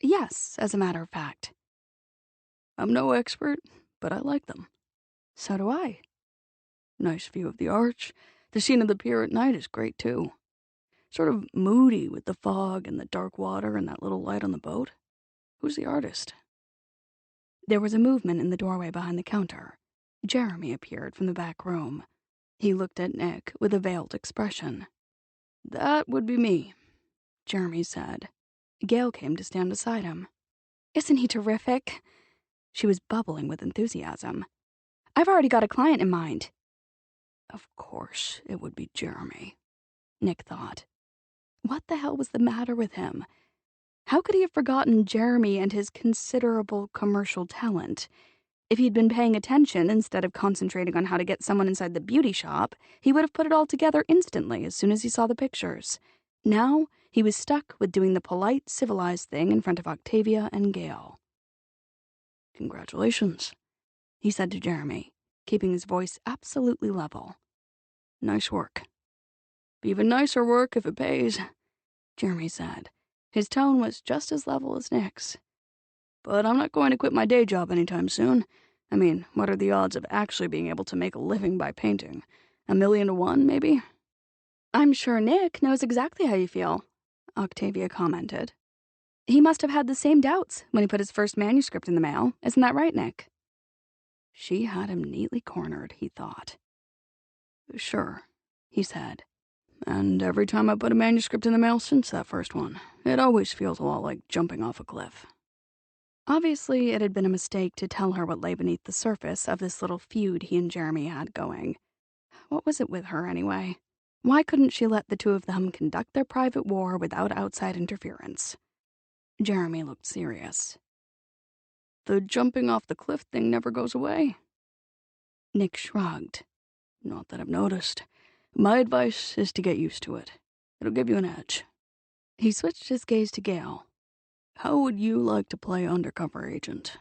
"Yes, as a matter of fact." "I'm no expert, but I like them." So do I. Nice view of the arch. The scene of the pier at night is great, too. Sort of moody with the fog and the dark water and that little light on the boat. Who's the artist? There was a movement in the doorway behind the counter. Jeremy appeared from the back room. He looked at Nick with a veiled expression. That would be me, Jeremy said. Gail came to stand beside him. Isn't he terrific? She was bubbling with enthusiasm. I've already got a client in mind. Of course it would be Jeremy, Nick thought. What the hell was the matter with him? How could he have forgotten Jeremy and his considerable commercial talent? If he'd been paying attention instead of concentrating on how to get someone inside the beauty shop, he would have put it all together instantly as soon as he saw the pictures. Now, he was stuck with doing the polite, civilized thing in front of Octavia and Gail. Congratulations, he said to Jeremy, keeping his voice absolutely level. Nice work. Be even nicer work if it pays, Jeremy said. His tone was just as level as Nick's. But I'm not going to quit my day job anytime soon. I mean, what are the odds of actually being able to make a living by painting? 1,000,000 to 1, maybe? I'm sure Nick knows exactly how you feel, Octavia commented. He must have had the same doubts when he put his first manuscript in the mail. Isn't that right, Nick? She had him neatly cornered, he thought. Sure, he said. And every time I put a manuscript in the mail since that first one, it always feels a lot like jumping off a cliff. Obviously, it had been a mistake to tell her what lay beneath the surface of this little feud he and Jeremy had going. What was it with her, anyway? Why couldn't she let the two of them conduct their private war without outside interference? Jeremy looked serious. The jumping off the cliff thing never goes away. Nick shrugged. Not that I've noticed. My advice is to get used to it. It'll give you an edge. He switched his gaze to Gail. How would you like to play undercover agent?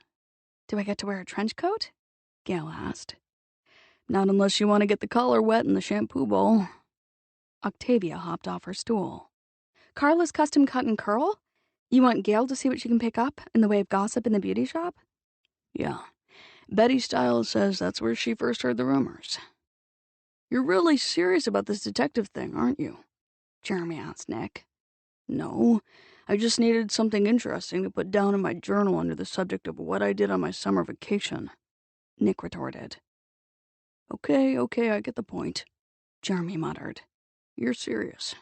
Do I get to wear a trench coat? Gail asked. Not unless you want to get the collar wet in the shampoo bowl. Octavia hopped off her stool. Carla's custom cut and curl? You want Gail to see what she can pick up in the way of gossip in the beauty shop? Yeah. Betty Stiles says that's where she first heard the rumors. You're really serious about this detective thing, aren't you? Jeremy asked Nick. No, I just needed something interesting to put down in my journal under the subject of what I did on my summer vacation, Nick retorted. Okay, I get the point, Jeremy muttered. You're serious.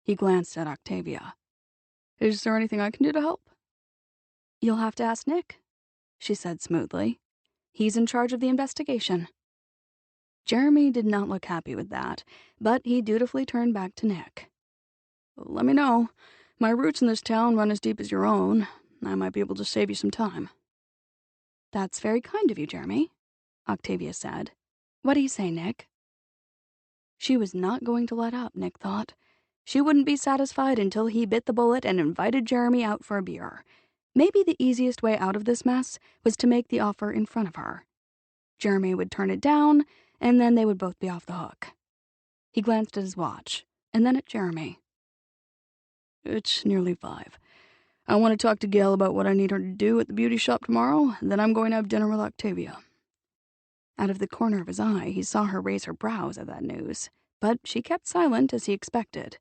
He glanced at Octavia. Is there anything I can do to help? You'll have to ask Nick, she said smoothly. He's in charge of the investigation. Jeremy did not look happy with that, but he dutifully turned back to Nick. Let me know. My roots in this town run as deep as your own. I might be able to save you some time. That's very kind of you, Jeremy, Octavia said. What do you say, Nick? She was not going to let up, Nick thought. She wouldn't be satisfied until he bit the bullet and invited Jeremy out for a beer. Maybe the easiest way out of this mess was to make the offer in front of her. Jeremy would turn it down, and then they would both be off the hook. He glanced at his watch, and then at Jeremy. It's nearly 5. I want to talk to Gail about what I need her to do at the beauty shop tomorrow, then I'm going to have dinner with Octavia. Out of the corner of his eye, he saw her raise her brows at that news, but she kept silent as he expected.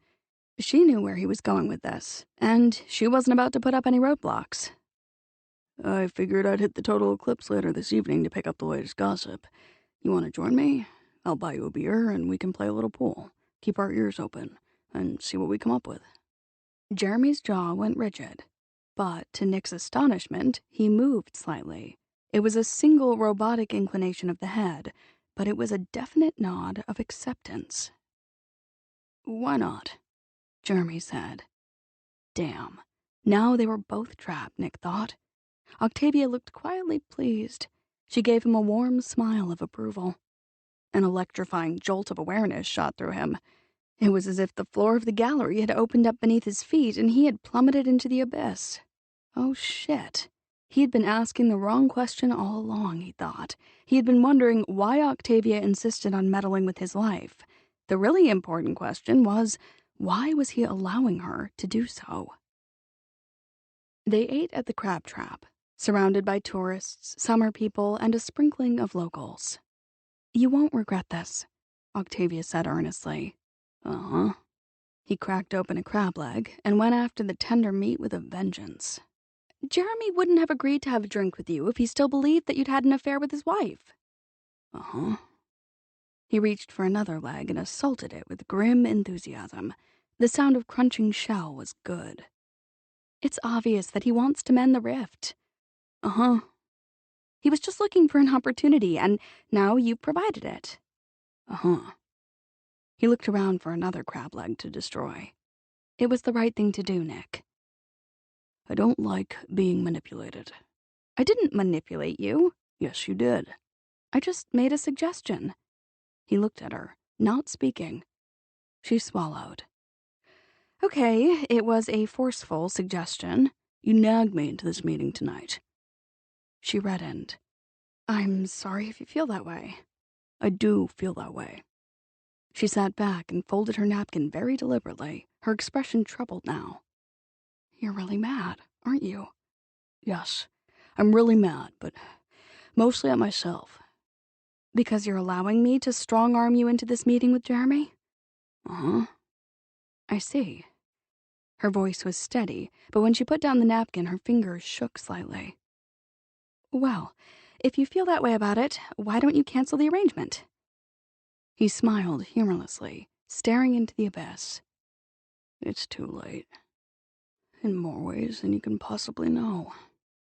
She knew where he was going with this, and she wasn't about to put up any roadblocks. I figured I'd hit the total Eclipse later this evening to pick up the latest gossip. You want to join me? I'll buy you a beer and we can play a little pool, keep our ears open, and see what we come up with. Jeremy's jaw went rigid, but to Nick's astonishment, he moved slightly. It was a single robotic inclination of the head, but it was a definite nod of acceptance. Why not? Jeremy said. Damn. Now they were both trapped, Nick thought. Octavia looked quietly pleased. She gave him a warm smile of approval. An electrifying jolt of awareness shot through him. It was as if the floor of the gallery had opened up beneath his feet and he had plummeted into the abyss. Oh, shit. He had been asking the wrong question all along, he thought. He had been wondering why Octavia insisted on meddling with his life. The really important question was, why was he allowing her to do so? They ate at the Crab Trap, surrounded by tourists, summer people, and a sprinkling of locals. You won't regret this, Octavia said earnestly. Uh-huh. He cracked open a crab leg and went after the tender meat with a vengeance. Jeremy wouldn't have agreed to have a drink with you if he still believed that you'd had an affair with his wife. Uh-huh. He reached for another leg and assaulted it with grim enthusiasm. The sound of crunching shell was good. It's obvious that he wants to mend the rift. Uh-huh. He was just looking for an opportunity, and now you provided it. Uh-huh. He looked around for another crab leg to destroy. It was the right thing to do, Nick. I don't like being manipulated. I didn't manipulate you. Yes, you did. I just made a suggestion. He looked at her, not speaking. She swallowed. Okay, it was a forceful suggestion. You nagged me into this meeting tonight. She reddened. I'm sorry if you feel that way. I do feel that way. She sat back and folded her napkin very deliberately, her expression troubled now. You're really mad, aren't you? Yes, I'm really mad, but mostly at myself. Because you're allowing me to strong-arm you into this meeting with Jeremy? Uh-huh. I see. Her voice was steady, but when she put down the napkin, her fingers shook slightly. Well, if you feel that way about it, why don't you cancel the arrangement? He smiled humorlessly, staring into the abyss. It's too late. In more ways than you can possibly know,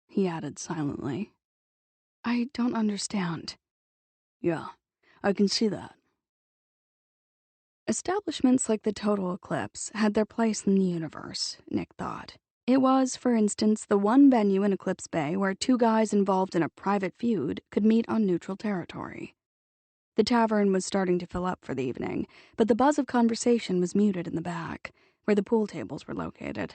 he added silently. I don't understand. Yeah, I can see that. Establishments like the Total Eclipse had their place in the universe, Nick thought. It was, for instance, the one venue in Eclipse Bay where two guys involved in a private feud could meet on neutral territory. The tavern was starting to fill up for the evening, but the buzz of conversation was muted in the back, where the pool tables were located.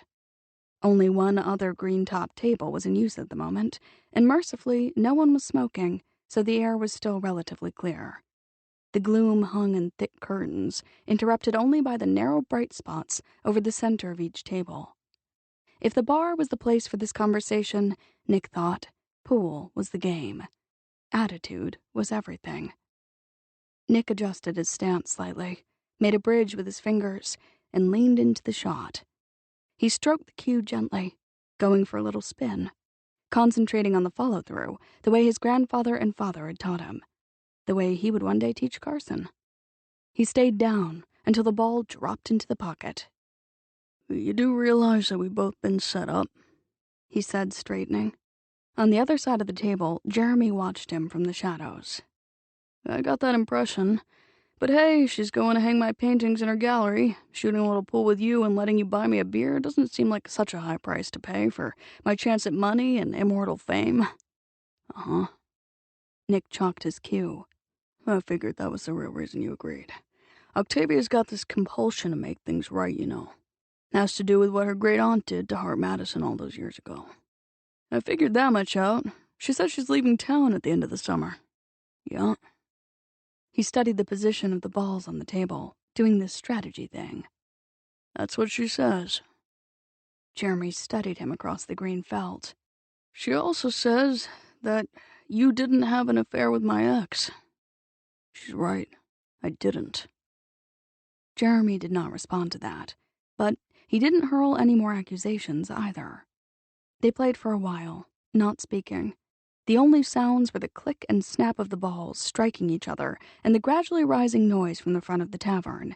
Only one other green-top table was in use at the moment, and mercifully, no one was smoking, so the air was still relatively clear. The gloom hung in thick curtains, interrupted only by the narrow bright spots over the center of each table. If the bar was the place for this conversation, Nick thought, pool was the game. Attitude was everything. Nick adjusted his stance slightly, made a bridge with his fingers, and leaned into the shot. He stroked the cue gently, going for a little spin, concentrating on the follow-through, the way his grandfather and father had taught him, the way he would one day teach Carson. He stayed down until the ball dropped into the pocket. You do realize that we've both been set up? He said, straightening. On the other side of the table, Jeremy watched him from the shadows. I got that impression. But hey, she's going to hang my paintings in her gallery. Shooting a little pool with you and letting you buy me a beer doesn't seem like such a high price to pay for my chance at money and immortal fame. Uh-huh. Nick chalked his cue. I figured that was the real reason you agreed. Octavia's got this compulsion to make things right, you know. Has to do with what her great-aunt did to Harte Madison all those years ago. I figured that much out. She said she's leaving town at the end of the summer. Yeah. He studied the position of the balls on the table, doing this strategy thing. That's what she says. Jeremy studied him across the green felt. She also says that you didn't have an affair with my ex. She's right. I didn't. Jeremy did not respond to that, but he didn't hurl any more accusations either. They played for a while, not speaking. The only sounds were the click and snap of the balls striking each other and the gradually rising noise from the front of the tavern.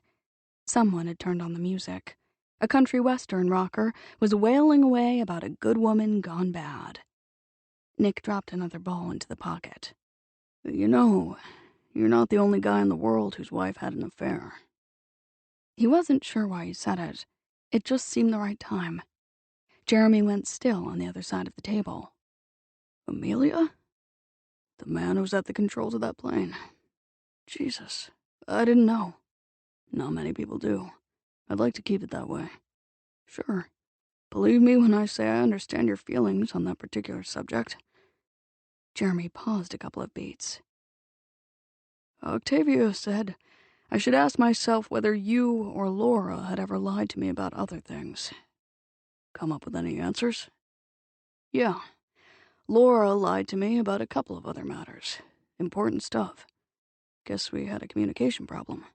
Someone had turned on the music. A country western rocker was wailing away about a good woman gone bad. Nick dropped another ball into the pocket. You know, you're not the only guy in the world whose wife had an affair. He wasn't sure why he said it. It just seemed the right time. Jeremy went still on the other side of the table. Amelia? The man who's at the controls of that plane. Jesus, I didn't know. Not many people do. I'd like to keep it that way. Sure. Believe me when I say I understand your feelings on that particular subject. Jeremy paused a couple of beats. Octavia said I should ask myself whether you or Laura had ever lied to me about other things. Come up with any answers? Yeah. Laura lied to me about a couple of other matters. Important stuff. Guess we had a communication problem.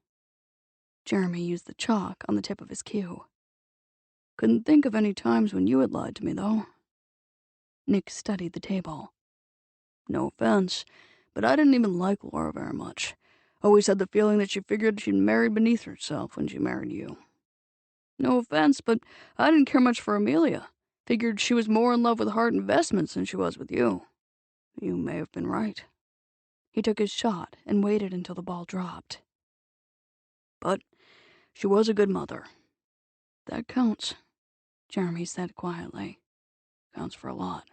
Jeremy used the chalk on the tip of his cue. Couldn't think of any times when you had lied to me, though. Nick studied the table. No offense, but I didn't even like Laura very much. Always had the feeling that she figured she'd married beneath herself when she married you. No offense, but I didn't care much for Amelia. Figured she was more in love with Harte Investments than she was with you. You may have been right. He took his shot and waited until the ball dropped. But she was a good mother. That counts, Jeremy said quietly. Counts for a lot.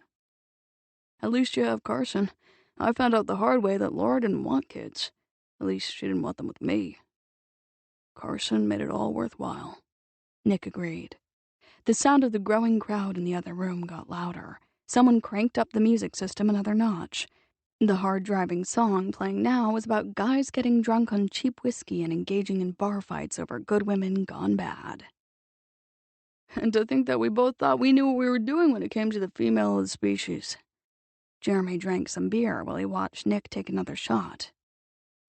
At least you have Carson. I found out the hard way that Laura didn't want kids. At least she didn't want them with me. Carson made it all worthwhile. Nick agreed. The sound of the growing crowd in the other room got louder. Someone cranked up the music system another notch. The hard-driving song playing now was about guys getting drunk on cheap whiskey and engaging in bar fights over good women gone bad. And to think that we both thought we knew what we were doing when it came to the female of the species. Jeremy drank some beer while he watched Nick take another shot.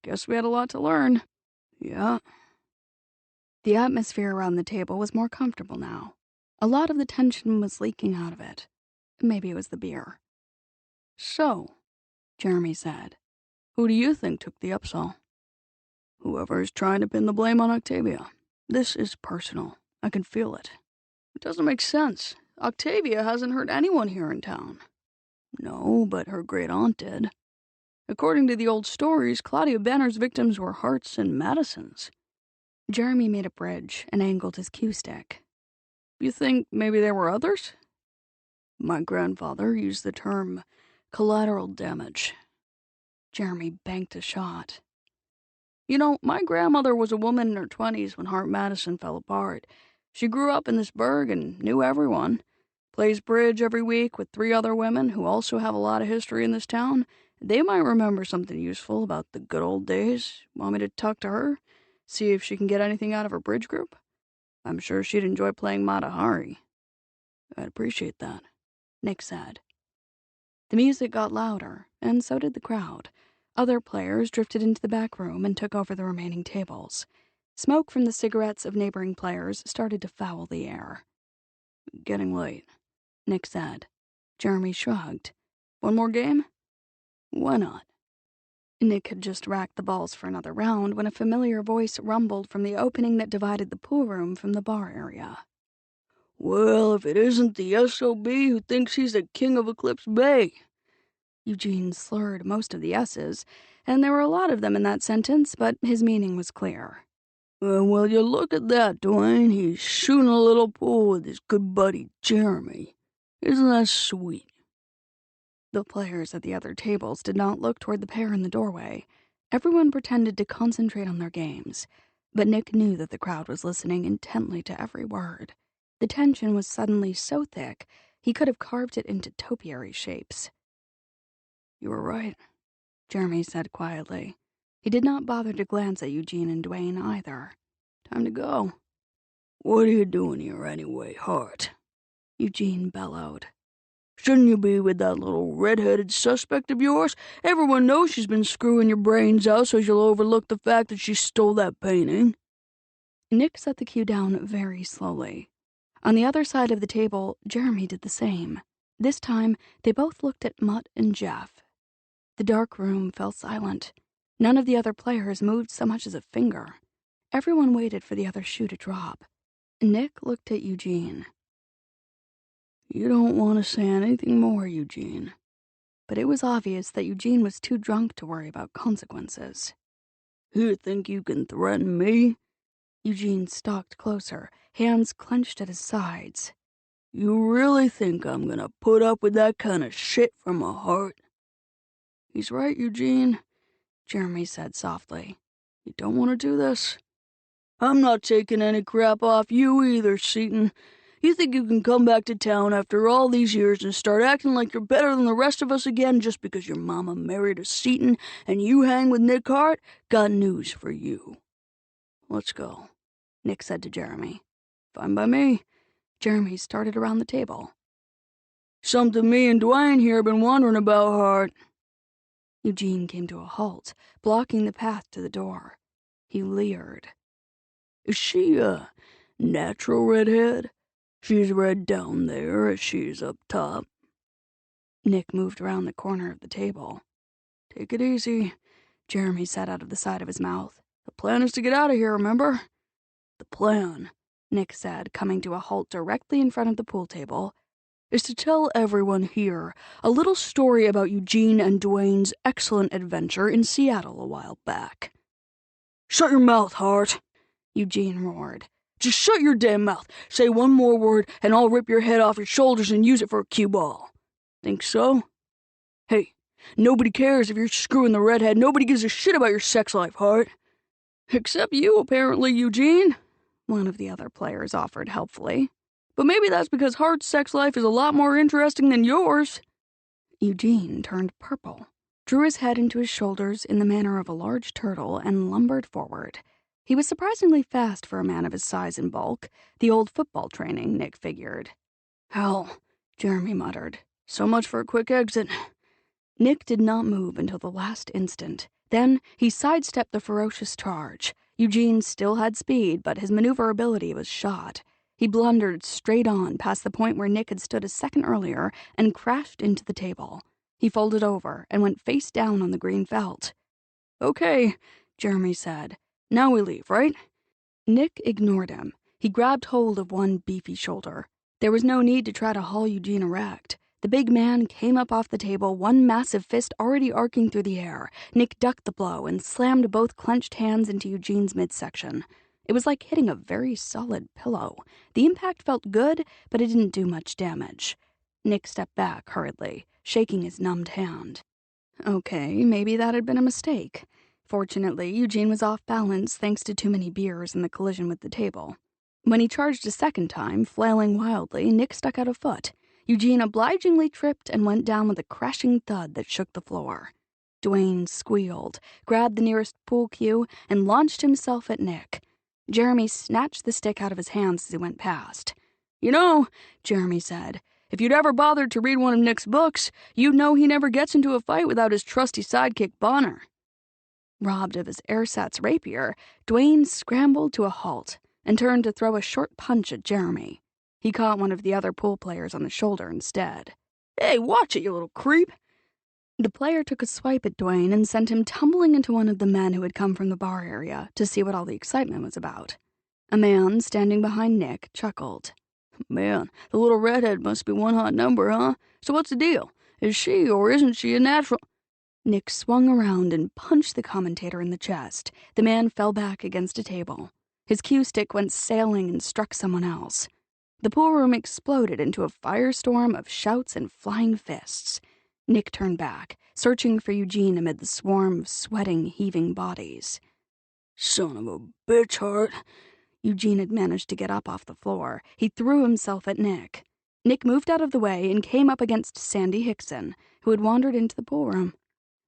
Guess we had a lot to learn. Yeah. The atmosphere around the table was more comfortable now. A lot of the tension was leaking out of it. Maybe it was the beer. So, Jeremy said, who do you think took the upsell? Whoever is trying to pin the blame on Octavia. This is personal. I can feel it. It doesn't make sense. Octavia hasn't hurt anyone here in town. No, but her great-aunt did. According to the old stories, Claudia Banner's victims were Hartes and Madisons. Jeremy made a bridge and angled his cue stick. You think maybe there were others? My grandfather used the term collateral damage. Jeremy banked a shot. You know, my grandmother was a woman in her 20s when Harte Madison fell apart. She grew up in this burg and knew everyone. Plays bridge every week with 3 other women who also have a lot of history in this town. They might remember something useful about the good old days. Want me to talk to her? See if she can get anything out of her bridge group? I'm sure she'd enjoy playing Mata Hari. I'd appreciate that, Nick said. The music got louder, and so did the crowd. Other players drifted into the back room and took over the remaining tables. Smoke from the cigarettes of neighboring players started to foul the air. Getting late, Nick said. Jeremy shrugged. One more game? Why not? Nick had just racked the balls for another round when a familiar voice rumbled from the opening that divided the pool room from the bar area. Well, if it isn't the S.O.B. who thinks he's the king of Eclipse Bay. Eugene slurred most of the S's, and there were a lot of them in that sentence, but his meaning was clear. Well, you look at that, Dwayne. He's shooting a little pool with his good buddy Jeremy. Isn't that sweet? The players at the other tables did not look toward the pair in the doorway. Everyone pretended to concentrate on their games, but Nick knew that the crowd was listening intently to every word. The tension was suddenly so thick, he could have carved it into topiary shapes. You were right, Jeremy said quietly. He did not bother to glance at Eugene and Dwayne either. Time to go. What are you doing here anyway, Harte? Eugene bellowed. Shouldn't you be with that little red-headed suspect of yours? Everyone knows she's been screwing your brains out so you'll overlook the fact that she stole that painting. Nick set the cue down very slowly. On the other side of the table, Jeremy did the same. This time, they both looked at Mutt and Jeff. The dark room fell silent. None of the other players moved so much as a finger. Everyone waited for the other shoe to drop. Nick looked at Eugene. You don't want to say anything more, Eugene. But it was obvious that Eugene was too drunk to worry about consequences. You think you can threaten me? Eugene stalked closer, hands clenched at his sides. You really think I'm gonna put up with that kind of shit from a Harte? He's right, Eugene, Jeremy said softly. You don't want to do this? I'm not taking any crap off you either, Seaton. You think you can come back to town after all these years and start acting like you're better than the rest of us again just because your mama married a Seaton and you hang with Nick Harte? Got news for you. Let's go, Nick said to Jeremy. Fine by me. Jeremy started around the table. Something me and Dwayne here been wondering about, Harte. Eugene came to a halt, blocking the path to the door. He leered. Is she a natural redhead? She's red down there as she's up top. Nick moved around the corner of the table. Take it easy, Jeremy said out of the side of his mouth. The plan is to get out of here, remember? The plan, Nick said, coming to a halt directly in front of the pool table, is to tell everyone here a little story about Eugene and Dwayne's excellent adventure in Seattle a while back. Shut your mouth, Harte, Eugene roared. Just shut your damn mouth. Say one more word and I'll rip your head off your shoulders and use it for a cue ball. Think so? Hey, nobody cares if you're screwing the redhead. Nobody gives a shit about your sex life, Harte. Except you, apparently, Eugene, one of the other players offered helpfully. But maybe that's because Harte's sex life is a lot more interesting than yours. Eugene turned purple, drew his head into his shoulders in the manner of a large turtle, and lumbered forward. He was surprisingly fast for a man of his size and bulk, the old football training, Nick figured. Hell, Jeremy muttered. So much for a quick exit. Nick did not move until the last instant. Then he sidestepped the ferocious charge. Eugene still had speed, but his maneuverability was shot. He blundered straight on past the point where Nick had stood a second earlier and crashed into the table. He folded over and went face down on the green felt. Okay, Jeremy said. Now we leave, right? Nick ignored him. He grabbed hold of one beefy shoulder. There was no need to try to haul Eugene erect. The big man came up off the table, one massive fist already arcing through the air. Nick ducked the blow and slammed both clenched hands into Eugene's midsection. It was like hitting a very solid pillow. The impact felt good, but it didn't do much damage. Nick stepped back hurriedly, shaking his numbed hand. Okay, maybe that had been a mistake. Fortunately, Eugene was off balance thanks to too many beers and the collision with the table. When he charged a second time, flailing wildly, Nick stuck out a foot. Eugene obligingly tripped and went down with a crashing thud that shook the floor. Dwayne squealed, grabbed the nearest pool cue, and launched himself at Nick. Jeremy snatched the stick out of his hands as he went past. You know, Jeremy said, if you'd ever bothered to read one of Nick's books, you'd know he never gets into a fight without his trusty sidekick Bonner. Robbed of his ersatz rapier, Dwayne scrambled to a halt and turned to throw a short punch at Jeremy. He caught one of the other pool players on the shoulder instead. Hey, watch it, you little creep! The player took a swipe at Dwayne and sent him tumbling into one of the men who had come from the bar area to see what all the excitement was about. A man standing behind Nick chuckled. Man, the little redhead must be one hot number, huh? So what's the deal? Is she or isn't she a natural... Nick swung around and punched the commentator in the chest. The man fell back against a table. His cue stick went sailing and struck someone else. The pool room exploded into a firestorm of shouts and flying fists. Nick turned back, searching for Eugene amid the swarm of sweating, heaving bodies. Son of a bitch, Harte. Eugene had managed to get up off the floor. He threw himself at Nick. Nick moved out of the way and came up against Sandy Hickson, who had wandered into the pool room.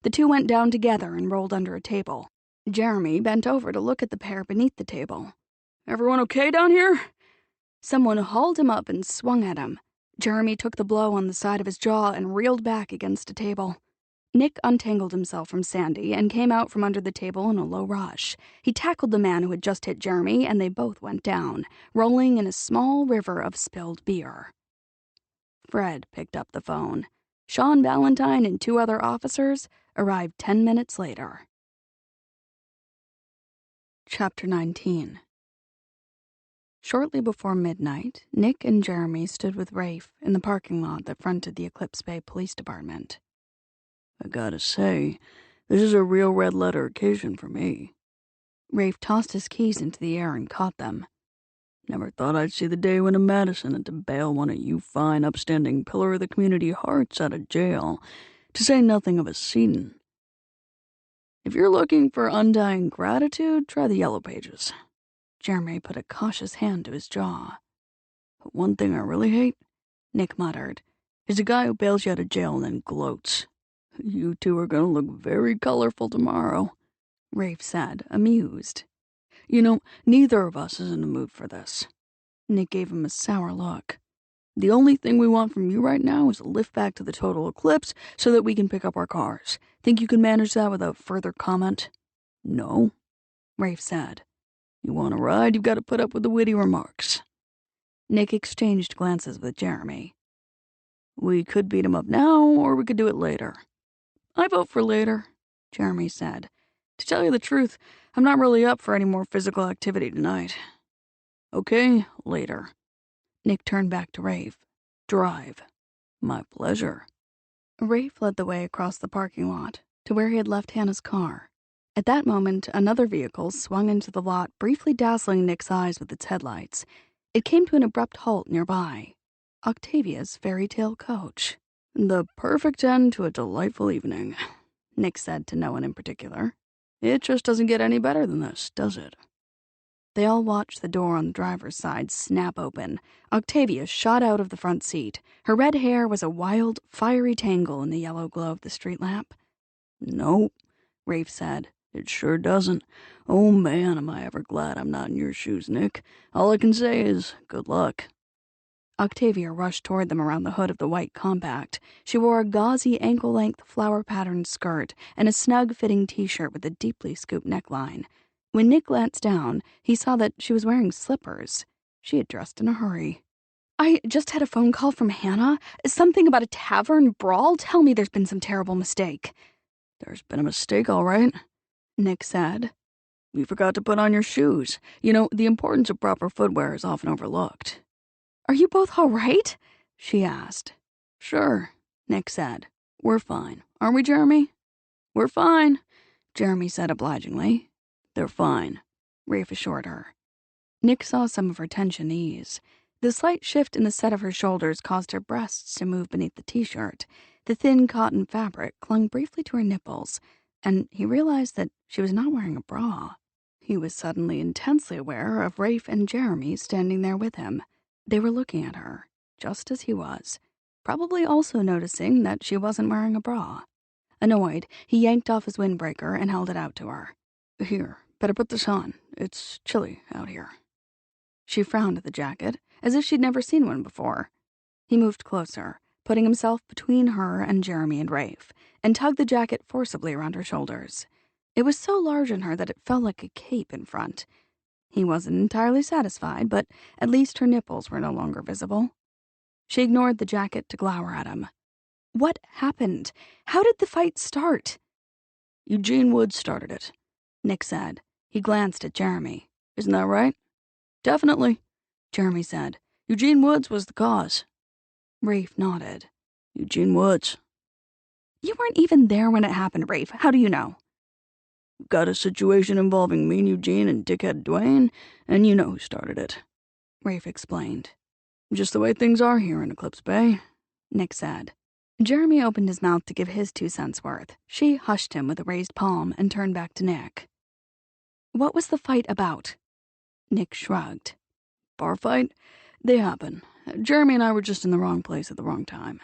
The two went down together and rolled under a table. Jeremy bent over to look at the pair beneath the table. Everyone okay down here? Someone hauled him up and swung at him. Jeremy took the blow on the side of his jaw and reeled back against a table. Nick untangled himself from Sandy and came out from under the table in a low rush. He tackled the man who had just hit Jeremy, and they both went down, rolling in a small river of spilled beer. Fred picked up the phone. Sean Valentine and 2 other officers arrived 10 minutes later. Chapter 19. Shortly before midnight, Nick and Jeremy stood with Rafe in the parking lot that fronted the Eclipse Bay Police Department. I gotta say, this is a real red-letter occasion for me. Rafe tossed his keys into the air and caught them. Never thought I'd see the day when a Madison had to bail one of you fine, upstanding pillar of the community Hartes out of jail, to say nothing of a Seaton. If you're looking for undying gratitude, try the Yellow Pages. Jeremy put a cautious hand to his jaw. But one thing I really hate, Nick muttered, is a guy who bails you out of jail and then gloats. You two are going to look very colorful tomorrow, Rafe said, amused. You know, neither of us is in the mood for this. Nick gave him a sour look. The only thing we want from you right now is a lift back to the total eclipse so that we can pick up our cars. Think you can manage that without further comment? No, Rafe said. You want a ride, you've got to put up with the witty remarks. Nick exchanged glances with Jeremy. We could beat him up now, or we could do it later. I vote for later, Jeremy said. To tell you the truth, I'm not really up for any more physical activity tonight. Okay, later. Nick turned back to Rafe. Drive. My pleasure. Rafe led the way across the parking lot to where he had left Hannah's car. At that moment, another vehicle swung into the lot, briefly dazzling Nick's eyes with its headlights. It came to an abrupt halt nearby. Octavia's fairy tale coach. The perfect end to a delightful evening, Nick said to no one in particular. It just doesn't get any better than this, does it? They all watched the door on the driver's side snap open. Octavia shot out of the front seat. Her red hair was a wild, fiery tangle in the yellow glow of the street lamp. Nope, Rafe said. It sure doesn't. Oh man, am I ever glad I'm not in your shoes, Nick. All I can say is, good luck. Octavia rushed toward them around the hood of the white compact. She wore a gauzy ankle-length flower-patterned skirt and a snug-fitting t-shirt with a deeply scooped neckline. When Nick glanced down, he saw that she was wearing slippers. She had dressed in a hurry. I just had a phone call from Hannah. Something about a tavern brawl. Tell me there's been some terrible mistake. There's been a mistake, all right, Nick said. You forgot to put on your shoes. You know, the importance of proper footwear is often overlooked. Are you both all right? She asked. Sure, Nick said. We're fine. Aren't we, Jeremy? We're fine, Jeremy said obligingly. They're fine, Rafe assured her. Nick saw some of her tension ease. The slight shift in the set of her shoulders caused her breasts to move beneath the t-shirt. The thin cotton fabric clung briefly to her nipples, and he realized that she was not wearing a bra. He was suddenly intensely aware of Rafe and Jeremy standing there with him. They were looking at her, just as he was, probably also noticing that she wasn't wearing a bra. Annoyed, he yanked off his windbreaker and held it out to her. Here, better put this on. It's chilly out here. She frowned at the jacket, as if she'd never seen one before. He moved closer, putting himself between her and Jeremy and Rafe, and tugged the jacket forcibly around her shoulders. It was so large on her that it felt like a cape in front. He wasn't entirely satisfied, but at least her nipples were no longer visible. She ignored the jacket to glower at him. What happened? How did the fight start? Eugene Woods started it, Nick said. He glanced at Jeremy. Isn't that right? Definitely, Jeremy said. Eugene Woods was the cause. Rafe nodded. Eugene Woods. You weren't even there when it happened, Rafe. How do you know? We've got a situation involving me and Eugene and dickhead Dwayne, and you know who started it. Rafe explained. Just the way things are here in Eclipse Bay, Nick said. Jeremy opened his mouth to give his 2 cents worth. She hushed him with a raised palm and turned back to Nick. What was the fight about? Nick shrugged. Bar fight? They happen. Jeremy and I were just in the wrong place at the wrong time.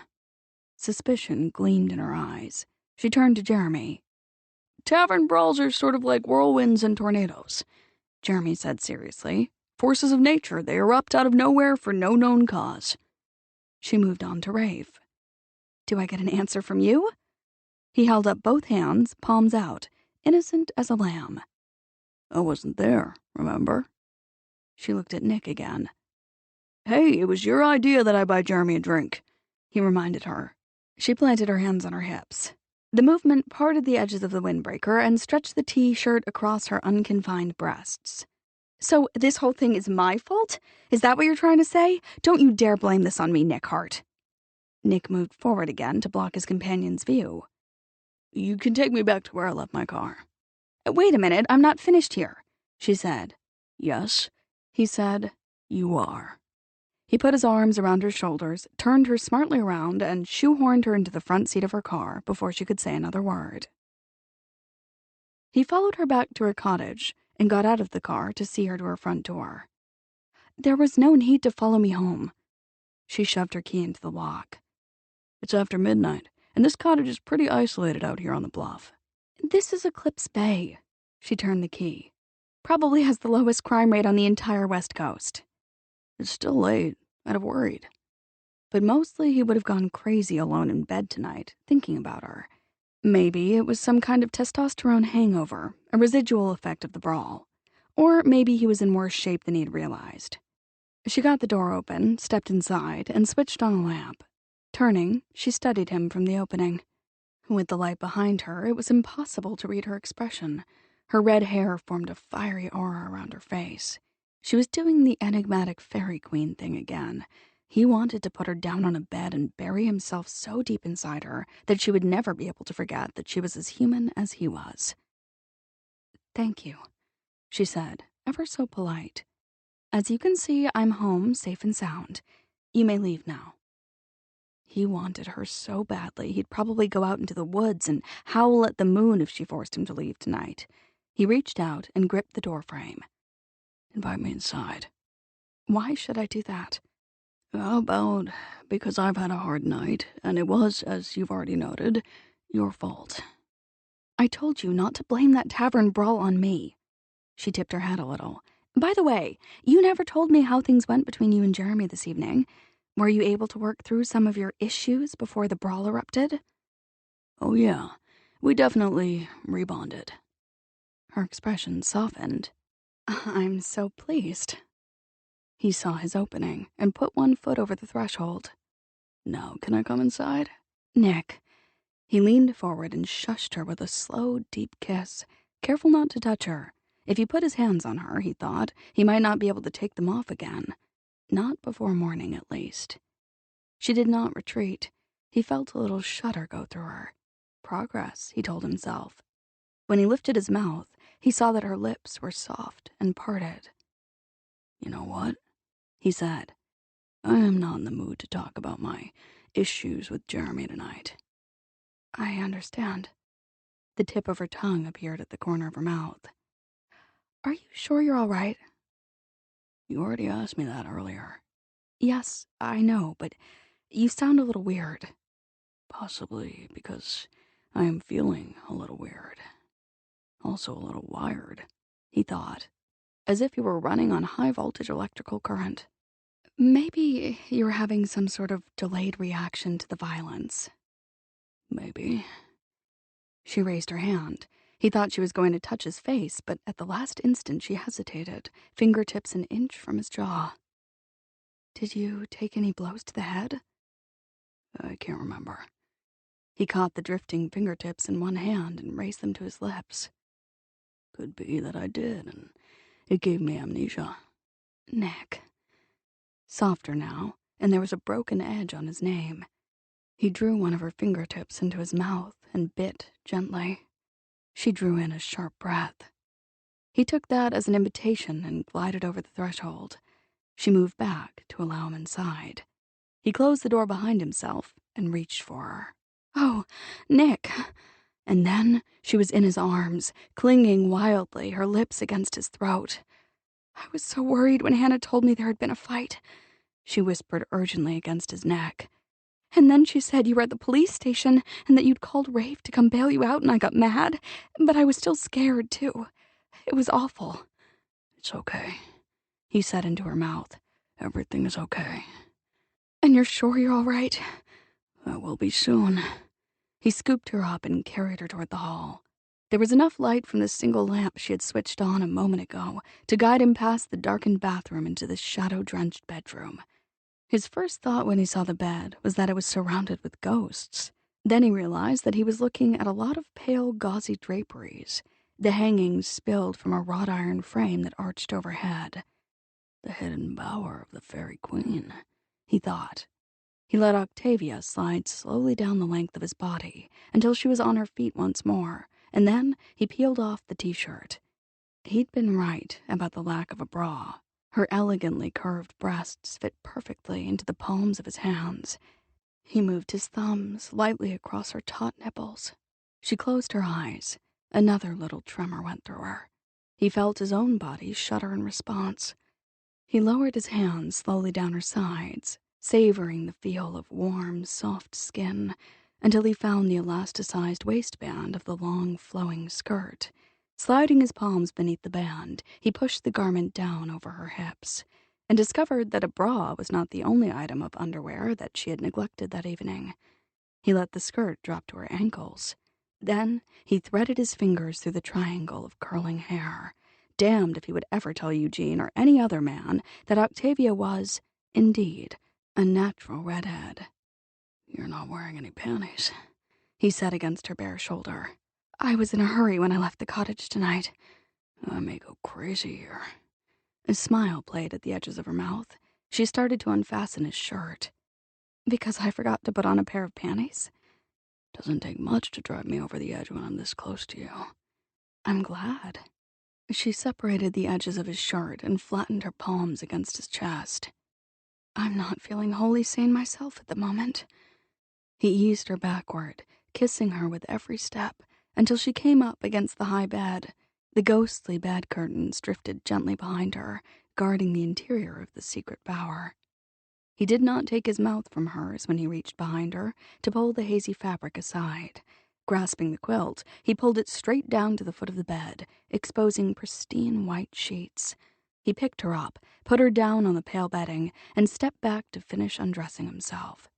Suspicion gleamed in her eyes. She turned to Jeremy. Tavern brawls are sort of like whirlwinds and tornadoes, Jeremy said seriously. Forces of nature, they erupt out of nowhere for no known cause. She moved on to Rafe. Do I get an answer from you? He held up both hands, palms out, innocent as a lamb. I wasn't there, remember? She looked at Nick again. Hey, it was your idea that I buy Jeremy a drink, he reminded her. She planted her hands on her hips. The movement parted the edges of the windbreaker and stretched the t-shirt across her unconfined breasts. So this whole thing is my fault? Is that what you're trying to say? Don't you dare blame this on me, Nick Harte. Nick moved forward again to block his companion's view. You can take me back to where I left my car. Wait a minute, I'm not finished here, she said. Yes, he said. You are. He put his arms around her shoulders, turned her smartly around, and shoehorned her into the front seat of her car before she could say another word. He followed her back to her cottage and got out of the car to see her to her front door. There was no need to follow me home. She shoved her key into the lock. It's after midnight, and this cottage is pretty isolated out here on the bluff. This is Eclipse Bay. She turned the key. Probably has the lowest crime rate on the entire West Coast. It's still late. I'd have worried. But mostly he would have gone crazy alone in bed tonight, thinking about her. Maybe it was some kind of testosterone hangover, a residual effect of the brawl. Or maybe he was in worse shape than he'd realized. She got the door open, stepped inside, and switched on a lamp. Turning, she studied him from the opening. With the light behind her, it was impossible to read her expression. Her red hair formed a fiery aura around her face. She was doing the enigmatic fairy queen thing again. He wanted to put her down on a bed and bury himself so deep inside her that she would never be able to forget that she was as human as he was. "Thank you," she said, ever so polite. "As you can see, I'm home, safe and sound. You may leave now." He wanted her so badly he'd probably go out into the woods and howl at the moon if she forced him to leave tonight. He reached out and gripped the doorframe. "Invite me inside." "Why should I do that?" "How about because I've had a hard night, and it was, as you've already noted, your fault." "I told you not to blame that tavern brawl on me." She tipped her head a little. "By the way, you never told me how things went between you and Jeremy this evening. Were you able to work through some of your issues before the brawl erupted?" "Oh yeah, we definitely rebonded." Her expression softened. "I'm so pleased." He saw his opening and put one foot over the threshold. "Now can I come inside?" "Nick." He leaned forward and shushed her with a slow, deep kiss, careful not to touch her. If he put his hands on her, he thought, he might not be able to take them off again. Not before morning, at least. She did not retreat. He felt a little shudder go through her. Progress, he told himself. When he lifted his mouth, he saw that her lips were soft and parted. "You know what?" he said. "I am not in the mood to talk about my issues with Jeremy tonight." "I understand." The tip of her tongue appeared at the corner of her mouth. "Are you sure you're all right?" "You already asked me that earlier." "Yes, I know, but you sound a little weird." "Possibly because I am feeling a little weird. Also a little wired," he thought, as if he were running on high-voltage electrical current. "Maybe you're having some sort of delayed reaction to the violence." "Maybe." She raised her hand. He thought she was going to touch his face, but at the last instant she hesitated, fingertips an inch from his jaw. "Did you take any blows to the head?" "I can't remember." He caught the drifting fingertips in one hand and raised them to his lips. "Could be that I did, and it gave me amnesia." "Nick." Softer now, and there was a broken edge on his name. He drew one of her fingertips into his mouth and bit gently. She drew in a sharp breath. He took that as an invitation and glided over the threshold. She moved back to allow him inside. He closed the door behind himself and reached for her. "Oh, Nick." And then she was in his arms, clinging wildly, her lips against his throat. "I was so worried when Hannah told me there had been a fight," she whispered urgently against his neck. "And then she said you were at the police station and that you'd called Rafe to come bail you out, and I got mad. But I was still scared, too. It was awful." "It's okay," he said into her mouth. "Everything is okay." "And you're sure you're all right?" "I will be soon." He scooped her up and carried her toward the hall. There was enough light from the single lamp she had switched on a moment ago to guide him past the darkened bathroom into the shadow-drenched bedroom. His first thought when he saw the bed was that it was surrounded with ghosts. Then he realized that he was looking at a lot of pale, gauzy draperies. The hangings spilled from a wrought iron frame that arched overhead. "The hidden bower of the fairy queen," he thought. He let Octavia slide slowly down the length of his body until she was on her feet once more, and then he peeled off the t-shirt. He'd been right about the lack of a bra. Her elegantly curved breasts fit perfectly into the palms of his hands. He moved his thumbs lightly across her taut nipples. She closed her eyes. Another little tremor went through her. He felt his own body shudder in response. He lowered his hands slowly down her sides, savoring the feel of warm, soft skin, until he found the elasticized waistband of the long, flowing skirt. Sliding his palms beneath the band, he pushed the garment down over her hips and discovered that a bra was not the only item of underwear that she had neglected that evening. He let the skirt drop to her ankles. Then he threaded his fingers through the triangle of curling hair, damned if he would ever tell Eugene or any other man that Octavia was, indeed, a natural redhead. "You're not wearing any panties," he said against her bare shoulder. "I was in a hurry when I left the cottage tonight." "I may go crazy here." A smile played at the edges of her mouth. She started to unfasten his shirt. "Because I forgot to put on a pair of panties?" "Doesn't take much to drive me over the edge when I'm this close to you." "I'm glad." She separated the edges of his shirt and flattened her palms against his chest. "I'm not feeling wholly sane myself at the moment." He eased her backward, kissing her with every step, until she came up against the high bed. The ghostly bed curtains drifted gently behind her, guarding the interior of the secret bower. He did not take his mouth from hers when he reached behind her to pull the hazy fabric aside. Grasping the quilt, he pulled it straight down to the foot of the bed, exposing pristine white sheets. He picked her up, put her down on the pale bedding, and stepped back to finish undressing himself.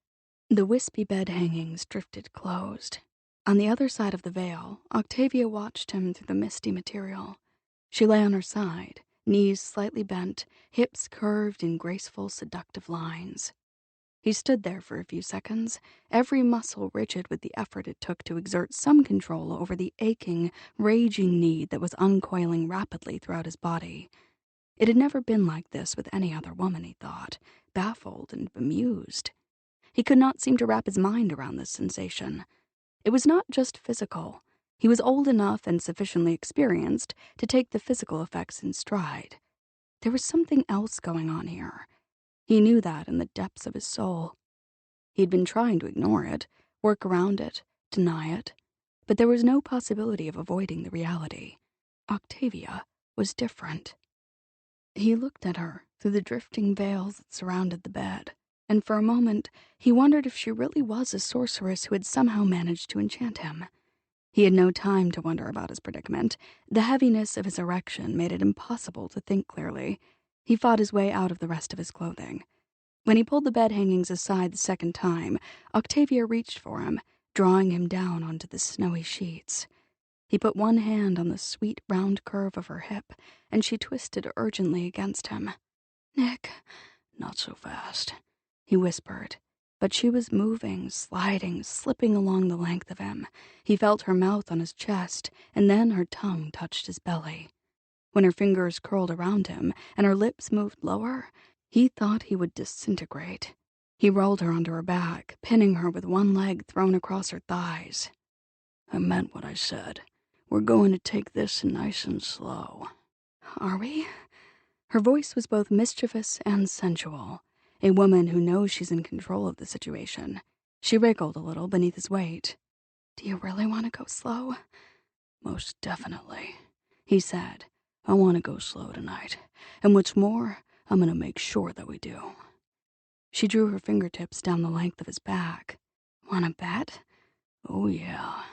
The wispy bed hangings drifted closed. On the other side of the veil, Octavia watched him through the misty material. She lay on her side, knees slightly bent, hips curved in graceful, seductive lines. He stood there for a few seconds, every muscle rigid with the effort it took to exert some control over the aching, raging need that was uncoiling rapidly throughout his body. It had never been like this with any other woman, he thought, baffled and bemused. He could not seem to wrap his mind around this sensation. It was not just physical. He was old enough and sufficiently experienced to take the physical effects in stride. There was something else going on here. He knew that in the depths of his soul. He'd been trying to ignore it, work around it, deny it, but there was no possibility of avoiding the reality. Octavia was different. He looked at her through the drifting veils that surrounded the bed, and for a moment he wondered if she really was a sorceress who had somehow managed to enchant him. He had no time to wonder about his predicament. The heaviness of his erection made it impossible to think clearly. He fought his way out of the rest of his clothing. When he pulled the bed hangings aside the second time, Octavia reached for him, drawing him down onto the snowy sheets. He put one hand on the sweet round curve of her hip, and she twisted urgently against him. "Nick." "Not so fast," he whispered. But she was moving, sliding, slipping along the length of him. He felt her mouth on his chest, and then her tongue touched his belly. When her fingers curled around him and her lips moved lower, he thought he would disintegrate. He rolled her onto her back, pinning her with one leg thrown across her thighs. "I meant what I said. We're going to take this nice and slow." "Are we?" Her voice was both mischievous and sensual. A woman who knows she's in control of the situation. She wriggled a little beneath his weight. "Do you really want to go slow?" "Most definitely," he said. "I want to go slow tonight. And what's more, I'm going to make sure that we do." She drew her fingertips down the length of his back. "Want to bet?" "Oh, yeah."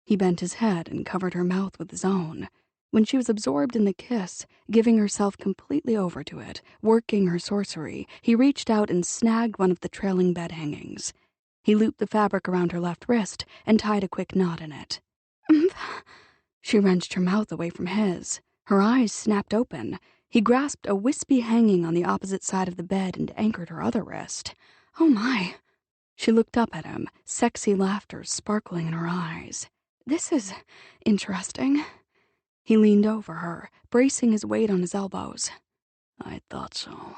He bent his head and covered her mouth with his own. When she was absorbed in the kiss, giving herself completely over to it, working her sorcery, he reached out and snagged one of the trailing bed hangings. He looped the fabric around her left wrist and tied a quick knot in it. She wrenched her mouth away from his. Her eyes snapped open. He grasped a wispy hanging on the opposite side of the bed and anchored her other wrist. "Oh my." She looked up at him, sexy laughter sparkling in her eyes. "This is interesting." He leaned over her, bracing his weight on his elbows. "I thought so."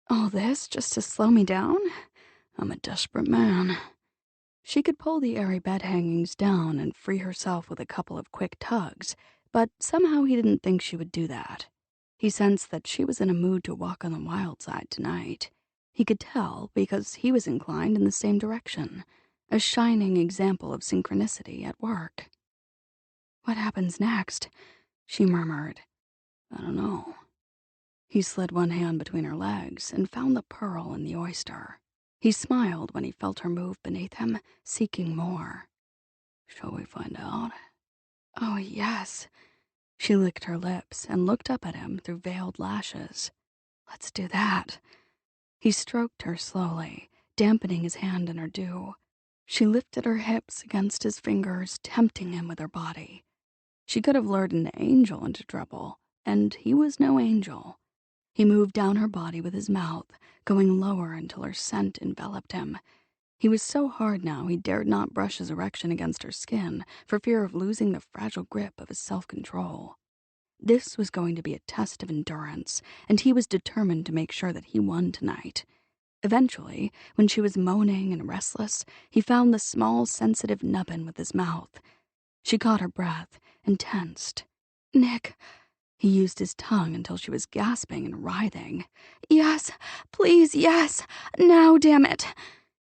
"All this just to slow me down?" "I'm a desperate man." She could pull the airy bed hangings down and free herself with a couple of quick tugs, but somehow he didn't think she would do that. He sensed that she was in a mood to walk on the wild side tonight. He could tell because he was inclined in the same direction, a shining example of synchronicity at work. "What happens next?" she murmured. "I don't know." He slid one hand between her legs and found the pearl in the oyster. He smiled when he felt her move beneath him, seeking more. "Shall we find out?" "Oh, yes." She licked her lips and looked up at him through veiled lashes. "Let's do that." He stroked her slowly, dampening his hand in her dew. She lifted her hips against his fingers, tempting him with her body. She could have lured an angel into trouble, and he was no angel. He moved down her body with his mouth, going lower until her scent enveloped him. He was so hard now he dared not brush his erection against her skin for fear of losing the fragile grip of his self-control. This was going to be a test of endurance, and he was determined to make sure that he won tonight. Eventually, when she was moaning and restless, he found the small, sensitive nubbin with his mouth. She caught her breath and tensed. "Nick." He used his tongue until she was gasping and writhing. "Yes, please, yes. Now, damn it."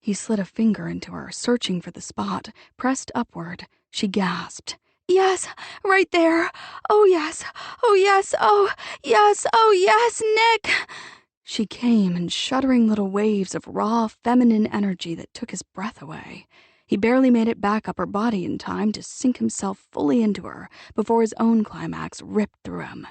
He slid a finger into her, searching for the spot, pressed upward. She gasped. "Yes, right there. Oh, yes. Oh, yes. Oh, yes. Oh, yes, Nick." She came in shuddering little waves of raw, feminine energy that took his breath away. He barely made it back up her body in time to sink himself fully into her before his own climax ripped through him.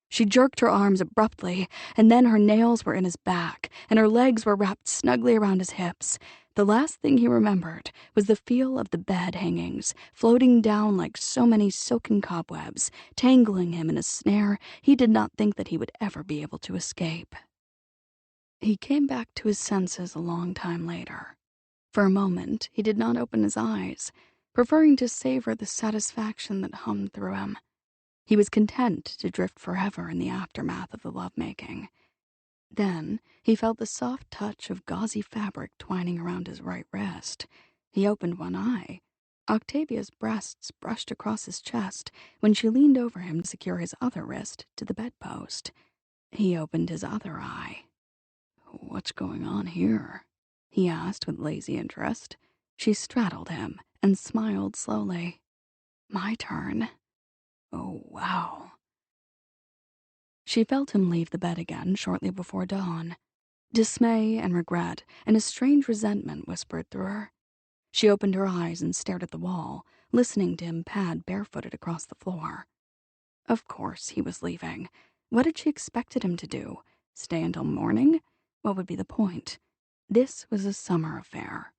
She jerked her arms abruptly, and then her nails were in his back, and her legs were wrapped snugly around his hips. The last thing he remembered was the feel of the bed hangings, floating down like so many silken cobwebs, tangling him in a snare he did not think that he would ever be able to escape. He came back to his senses a long time later. For a moment, he did not open his eyes, preferring to savor the satisfaction that hummed through him. He was content to drift forever in the aftermath of the lovemaking. Then he felt the soft touch of gauzy fabric twining around his right wrist. He opened one eye. Octavia's breasts brushed across his chest when she leaned over him to secure his other wrist to the bedpost. He opened his other eye. "What's going on here?" he asked with lazy interest. She straddled him and smiled slowly. "My turn." "Oh, wow." She felt him leave the bed again shortly before dawn. Dismay and regret and a strange resentment whispered through her. She opened her eyes and stared at the wall, listening to him pad barefooted across the floor. Of course he was leaving. What had she expected him to do? Stay until morning? What would be the point? This was a summer affair.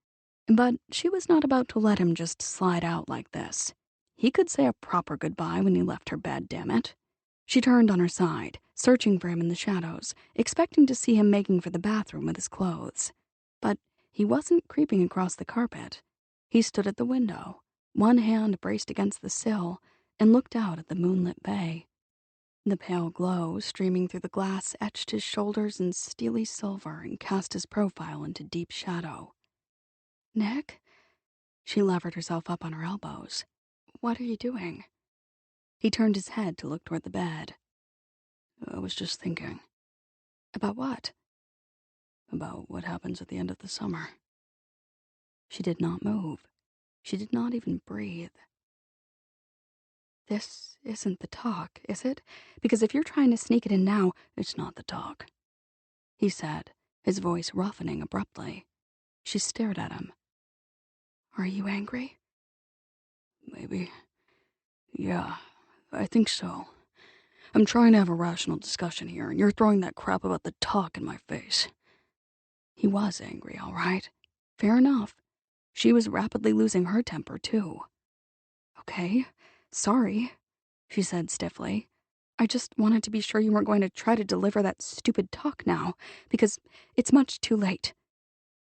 But she was not about to let him just slide out like this. He could say a proper goodbye when he left her bed, damn it. She turned on her side, searching for him in the shadows, expecting to see him making for the bathroom with his clothes. But he wasn't creeping across the carpet. He stood at the window, one hand braced against the sill, and looked out at the moonlit bay. The pale glow streaming through the glass etched his shoulders in steely silver and cast his profile into deep shadow. "Nick?" She levered herself up on her elbows. "What are you doing?" He turned his head to look toward the bed. "I was just thinking." "About what?" "About what happens at the end of the summer." She did not move. She did not even breathe. "This isn't the talk, is it? Because if you're trying to sneak it in now..." "It's not the talk," he said, his voice roughening abruptly. She stared at him. "Are you angry?" "Maybe. Yeah, I think so. I'm trying to have a rational discussion here, and you're throwing that crap about the talk in my face." He was angry, all right. Fair enough. She was rapidly losing her temper, too. "Okay, sorry," she said stiffly. "I just wanted to be sure you weren't going to try to deliver that stupid talk now, because it's much too late."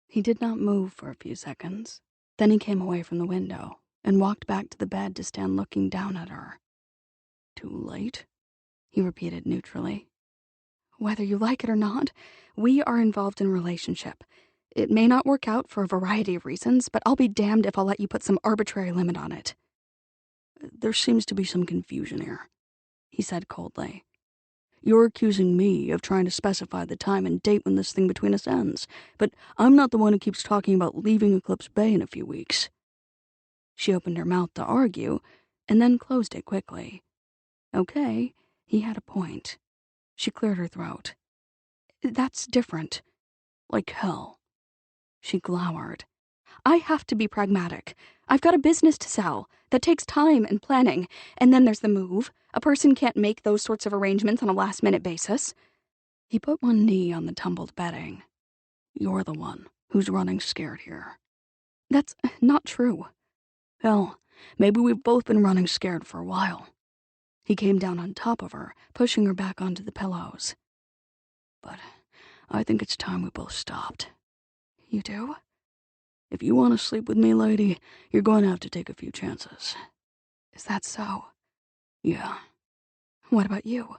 He did not move for a few seconds. Then he came away from the window and walked back to the bed to stand looking down at her. "Too late?" he repeated neutrally. "Whether you like it or not, we are involved in a relationship. It may not work out for a variety of reasons, but I'll be damned if I'll let you put some arbitrary limit on it." "There seems to be some confusion here," he said coldly. "You're accusing me of trying to specify the time and date when this thing between us ends, but I'm not the one who keeps talking about leaving Eclipse Bay in a few weeks." She opened her mouth to argue, and then closed it quickly. Okay, he had a point. She cleared her throat. "That's different." "Like hell." She glowered. "I have to be pragmatic. I've got a business to sell. That takes time and planning. And then there's the move. A person can't make those sorts of arrangements on a last-minute basis." He put one knee on the tumbled bedding. "You're the one who's running scared here." That's not true. Hell, maybe we've both been running scared for a while. He came down on top of her, pushing her back onto the pillows. But I think it's time we both stopped. You do? If you want to sleep with me, lady, you're going to have to take a few chances. Is that so? Yeah. What about you?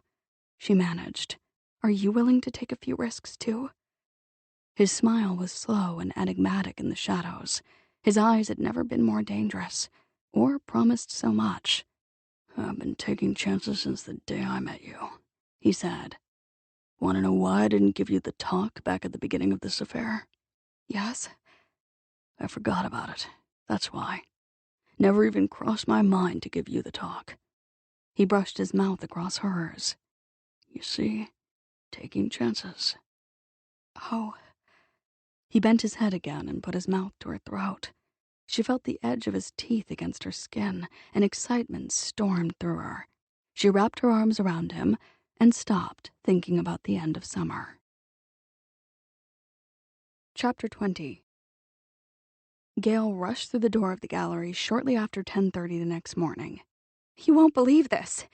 She managed. Are you willing to take a few risks, too? His smile was slow and enigmatic in the shadows. His eyes had never been more dangerous, or promised so much. I've been taking chances since the day I met you, he said. Want to know why I didn't give you the talk back at the beginning of this affair? Yes? I forgot about it. That's why. Never even crossed my mind to give you the talk. He brushed his mouth across hers. You see, taking chances. Oh. He bent his head again and put his mouth to her throat. She felt the edge of his teeth against her skin, and excitement stormed through her. She wrapped her arms around him and stopped, thinking about the end of summer. Chapter 20. Gail rushed through the door of the gallery shortly after 10:30 the next morning. You won't believe this.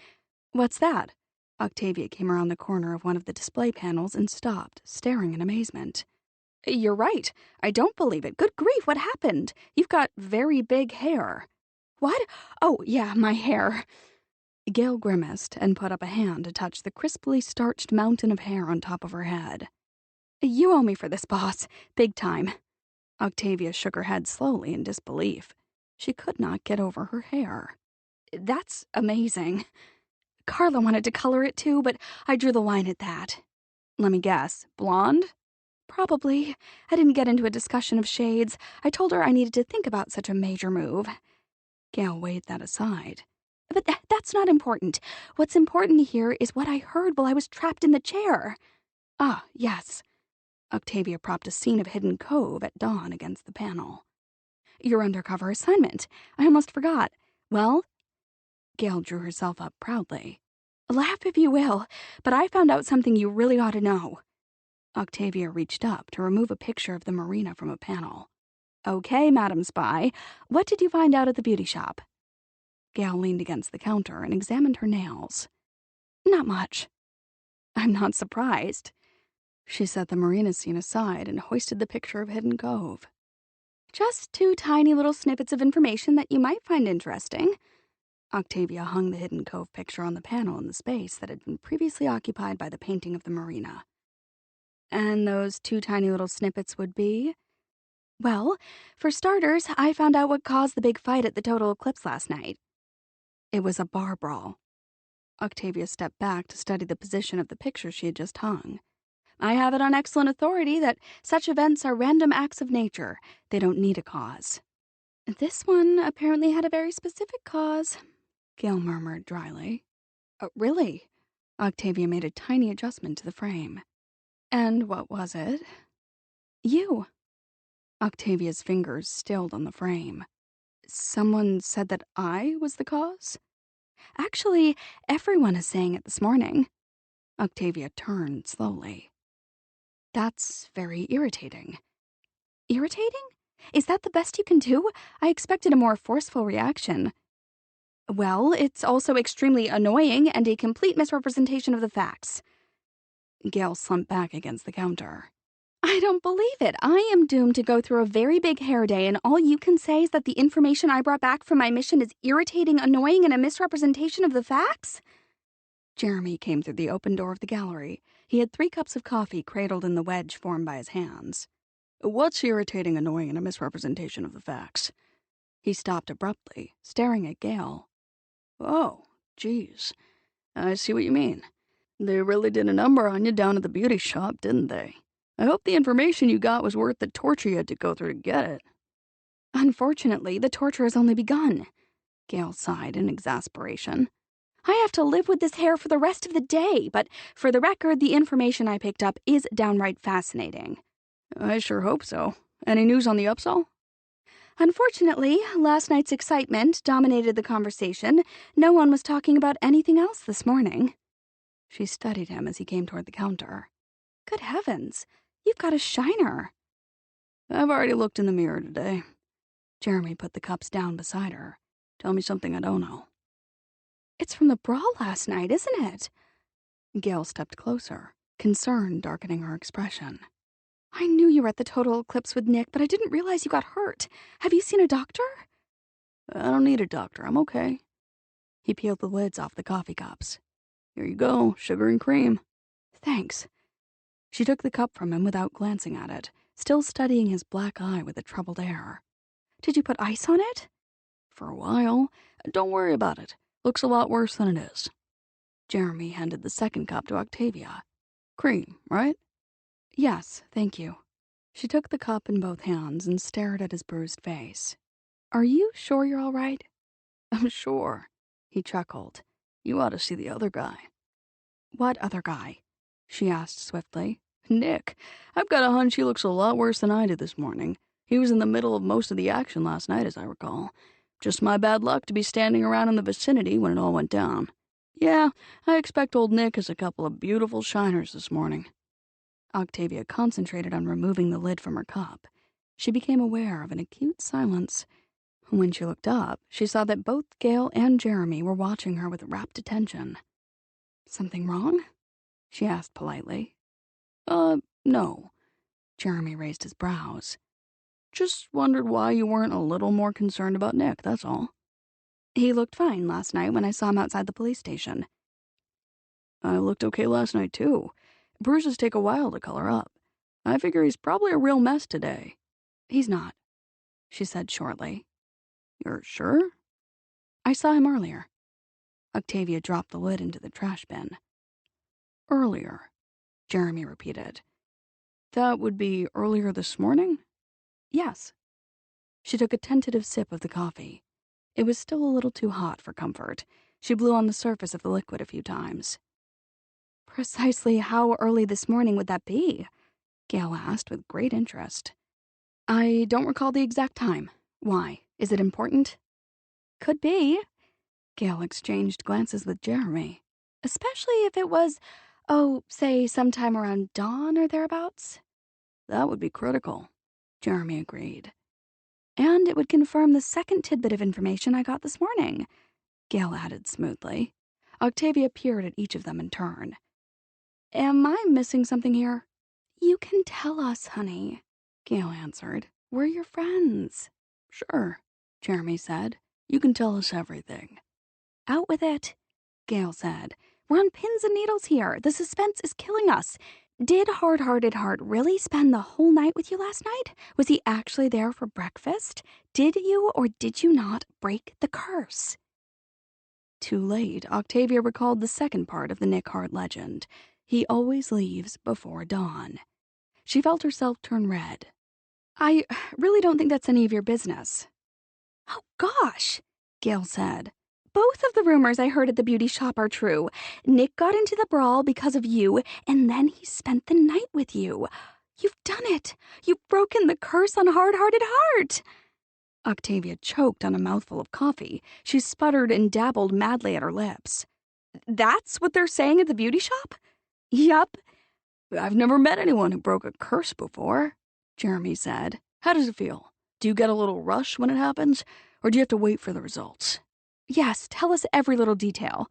What's that? Octavia came around the corner of one of the display panels and stopped, staring in amazement. You're right. I don't believe it. Good grief, what happened? You've got very big hair. What? Oh, yeah, my hair. Gail grimaced and put up a hand to touch the crisply starched mountain of hair on top of her head. You owe me for this, boss. Big time. Octavia shook her head slowly in disbelief. She could not get over her hair. That's amazing. Carla wanted to color it too, but I drew the line at that. Let me guess, blonde? Probably. I didn't get into a discussion of shades. I told her I needed to think about such a major move. Gail waved that aside. But that's not important. What's important here is what I heard while I was trapped in the chair. Ah, yes. Octavia propped a scene of Hidden Cove at dawn against the panel. Your undercover assignment. I almost forgot. Well? Gail drew herself up proudly. Laugh if you will, but I found out something you really ought to know. Octavia reached up to remove a picture of the marina from a panel. Okay, Madam Spy, what did you find out at the beauty shop? Gail leaned against the counter and examined her nails. Not much. I'm not surprised. She set the marina scene aside and hoisted the picture of Hidden Cove. Just 2 tiny little snippets of information that you might find interesting. Octavia hung the Hidden Cove picture on the panel in the space that had been previously occupied by the painting of the marina. And those 2 tiny little snippets would be? Well, for starters, I found out what caused the big fight at the Total Eclipse last night. It was a bar brawl. Octavia stepped back to study the position of the picture she had just hung. I have it on excellent authority that such events are random acts of nature. They don't need a cause. This one apparently had a very specific cause, Gail murmured dryly. Really? Octavia made a tiny adjustment to the frame. And what was it? You. Octavia's fingers stilled on the frame. Someone said that I was the cause? Actually, everyone is saying it this morning. Octavia turned slowly. That's very irritating. Irritating? Is that the best you can do? I expected a more forceful reaction. Well, it's also extremely annoying and a complete misrepresentation of the facts. Gail slumped back against the counter. I don't believe it. I am doomed to go through a very big hair day, and all you can say is that the information I brought back from my mission is irritating, annoying, and a misrepresentation of the facts? Jeremy came through the open door of the gallery. He had 3 cups of coffee cradled in the wedge formed by his hands. What's irritating, annoying, and a misrepresentation of the facts? He stopped abruptly, staring at Gail. Oh, geez. I see what you mean. They really did a number on you down at the beauty shop, didn't they? I hope the information you got was worth the torture you had to go through to get it. Unfortunately, the torture has only begun. Gail sighed in exasperation. I have to live with this hair for the rest of the day, but for the record, the information I picked up is downright fascinating. I sure hope so. Any news on the upsell? Unfortunately, last night's excitement dominated the conversation. No one was talking about anything else this morning. She studied him as he came toward the counter. Good heavens, you've got a shiner. I've already looked in the mirror today. Jeremy put the cups down beside her. Tell me something I don't know. It's from the brawl last night, isn't it? Gail stepped closer, concern darkening her expression. I knew you were at the total eclipse with Nick, but I didn't realize you got hurt. Have you seen a doctor? I don't need a doctor. I'm okay. He peeled the lids off the coffee cups. Here you go, sugar and cream. Thanks. She took the cup from him without glancing at it, still studying his black eye with a troubled air. Did you put ice on it? For a while. Don't worry about it. Looks a lot worse than it is. Jeremy handed the second cup to Octavia. Cream, right? Yes, thank you. She took the cup in both hands and stared at his bruised face. Are you sure you're all right? I'm sure. He chuckled. You ought to see the other guy. What other guy? She asked swiftly. Nick. I've got a hunch he looks a lot worse than I did this morning. He was in the middle of most of the action last night, as I recall. Just my bad luck to be standing around in the vicinity when it all went down. Yeah, I expect old Nick has a couple of beautiful shiners this morning. Octavia concentrated on removing the lid from her cup. She became aware of an acute silence. When she looked up, she saw that both Gail and Jeremy were watching her with rapt attention. Something wrong? She asked politely. No. Jeremy raised his brows. Just wondered why you weren't a little more concerned about Nick, that's all. He looked fine last night when I saw him outside the police station. I looked okay last night, too. Bruises take a while to color up. I figure he's probably a real mess today. He's not, she said shortly. You're sure? I saw him earlier. Octavia dropped the lid into the trash bin. Earlier, Jeremy repeated. That would be earlier this morning? Yes. She took a tentative sip of the coffee. It was still a little too hot for comfort. She blew on the surface of the liquid a few times. Precisely how early this morning would that be? Gail asked with great interest. I don't recall the exact time. Why? Is it important? Could be. Gail exchanged glances with Jeremy. Especially if it was, say sometime around dawn or thereabouts. That would be critical, Jeremy agreed. And it would confirm the second tidbit of information I got this morning, Gail added smoothly. Octavia peered at each of them in turn. Am I missing something here? You can tell us, honey, Gail answered. We're your friends. Sure, Jeremy said. You can tell us everything. Out with it, Gail said. We're on pins and needles here. The suspense is killing us. Did Hard-Hearted Harte really spend the whole night with you last night? Was he actually there for breakfast? Did you or did you not break the curse? Too late, Octavia recalled the second part of the Nick Harte legend. He always leaves before dawn. She felt herself turn red. I really don't think that's any of your business. Oh, gosh, Gail said. Both of the rumors I heard at the beauty shop are true. Nick got into the brawl because of you, and then he spent the night with you. You've done it. You've broken the curse on Hard-Hearted Harte. Octavia choked on a mouthful of coffee. She sputtered and dabbled madly at her lips. That's what they're saying at the beauty shop? Yup. I've never met anyone who broke a curse before, Jeremy said. How does it feel? Do you get a little rush when it happens, or do you have to wait for the results? Yes, tell us every little detail,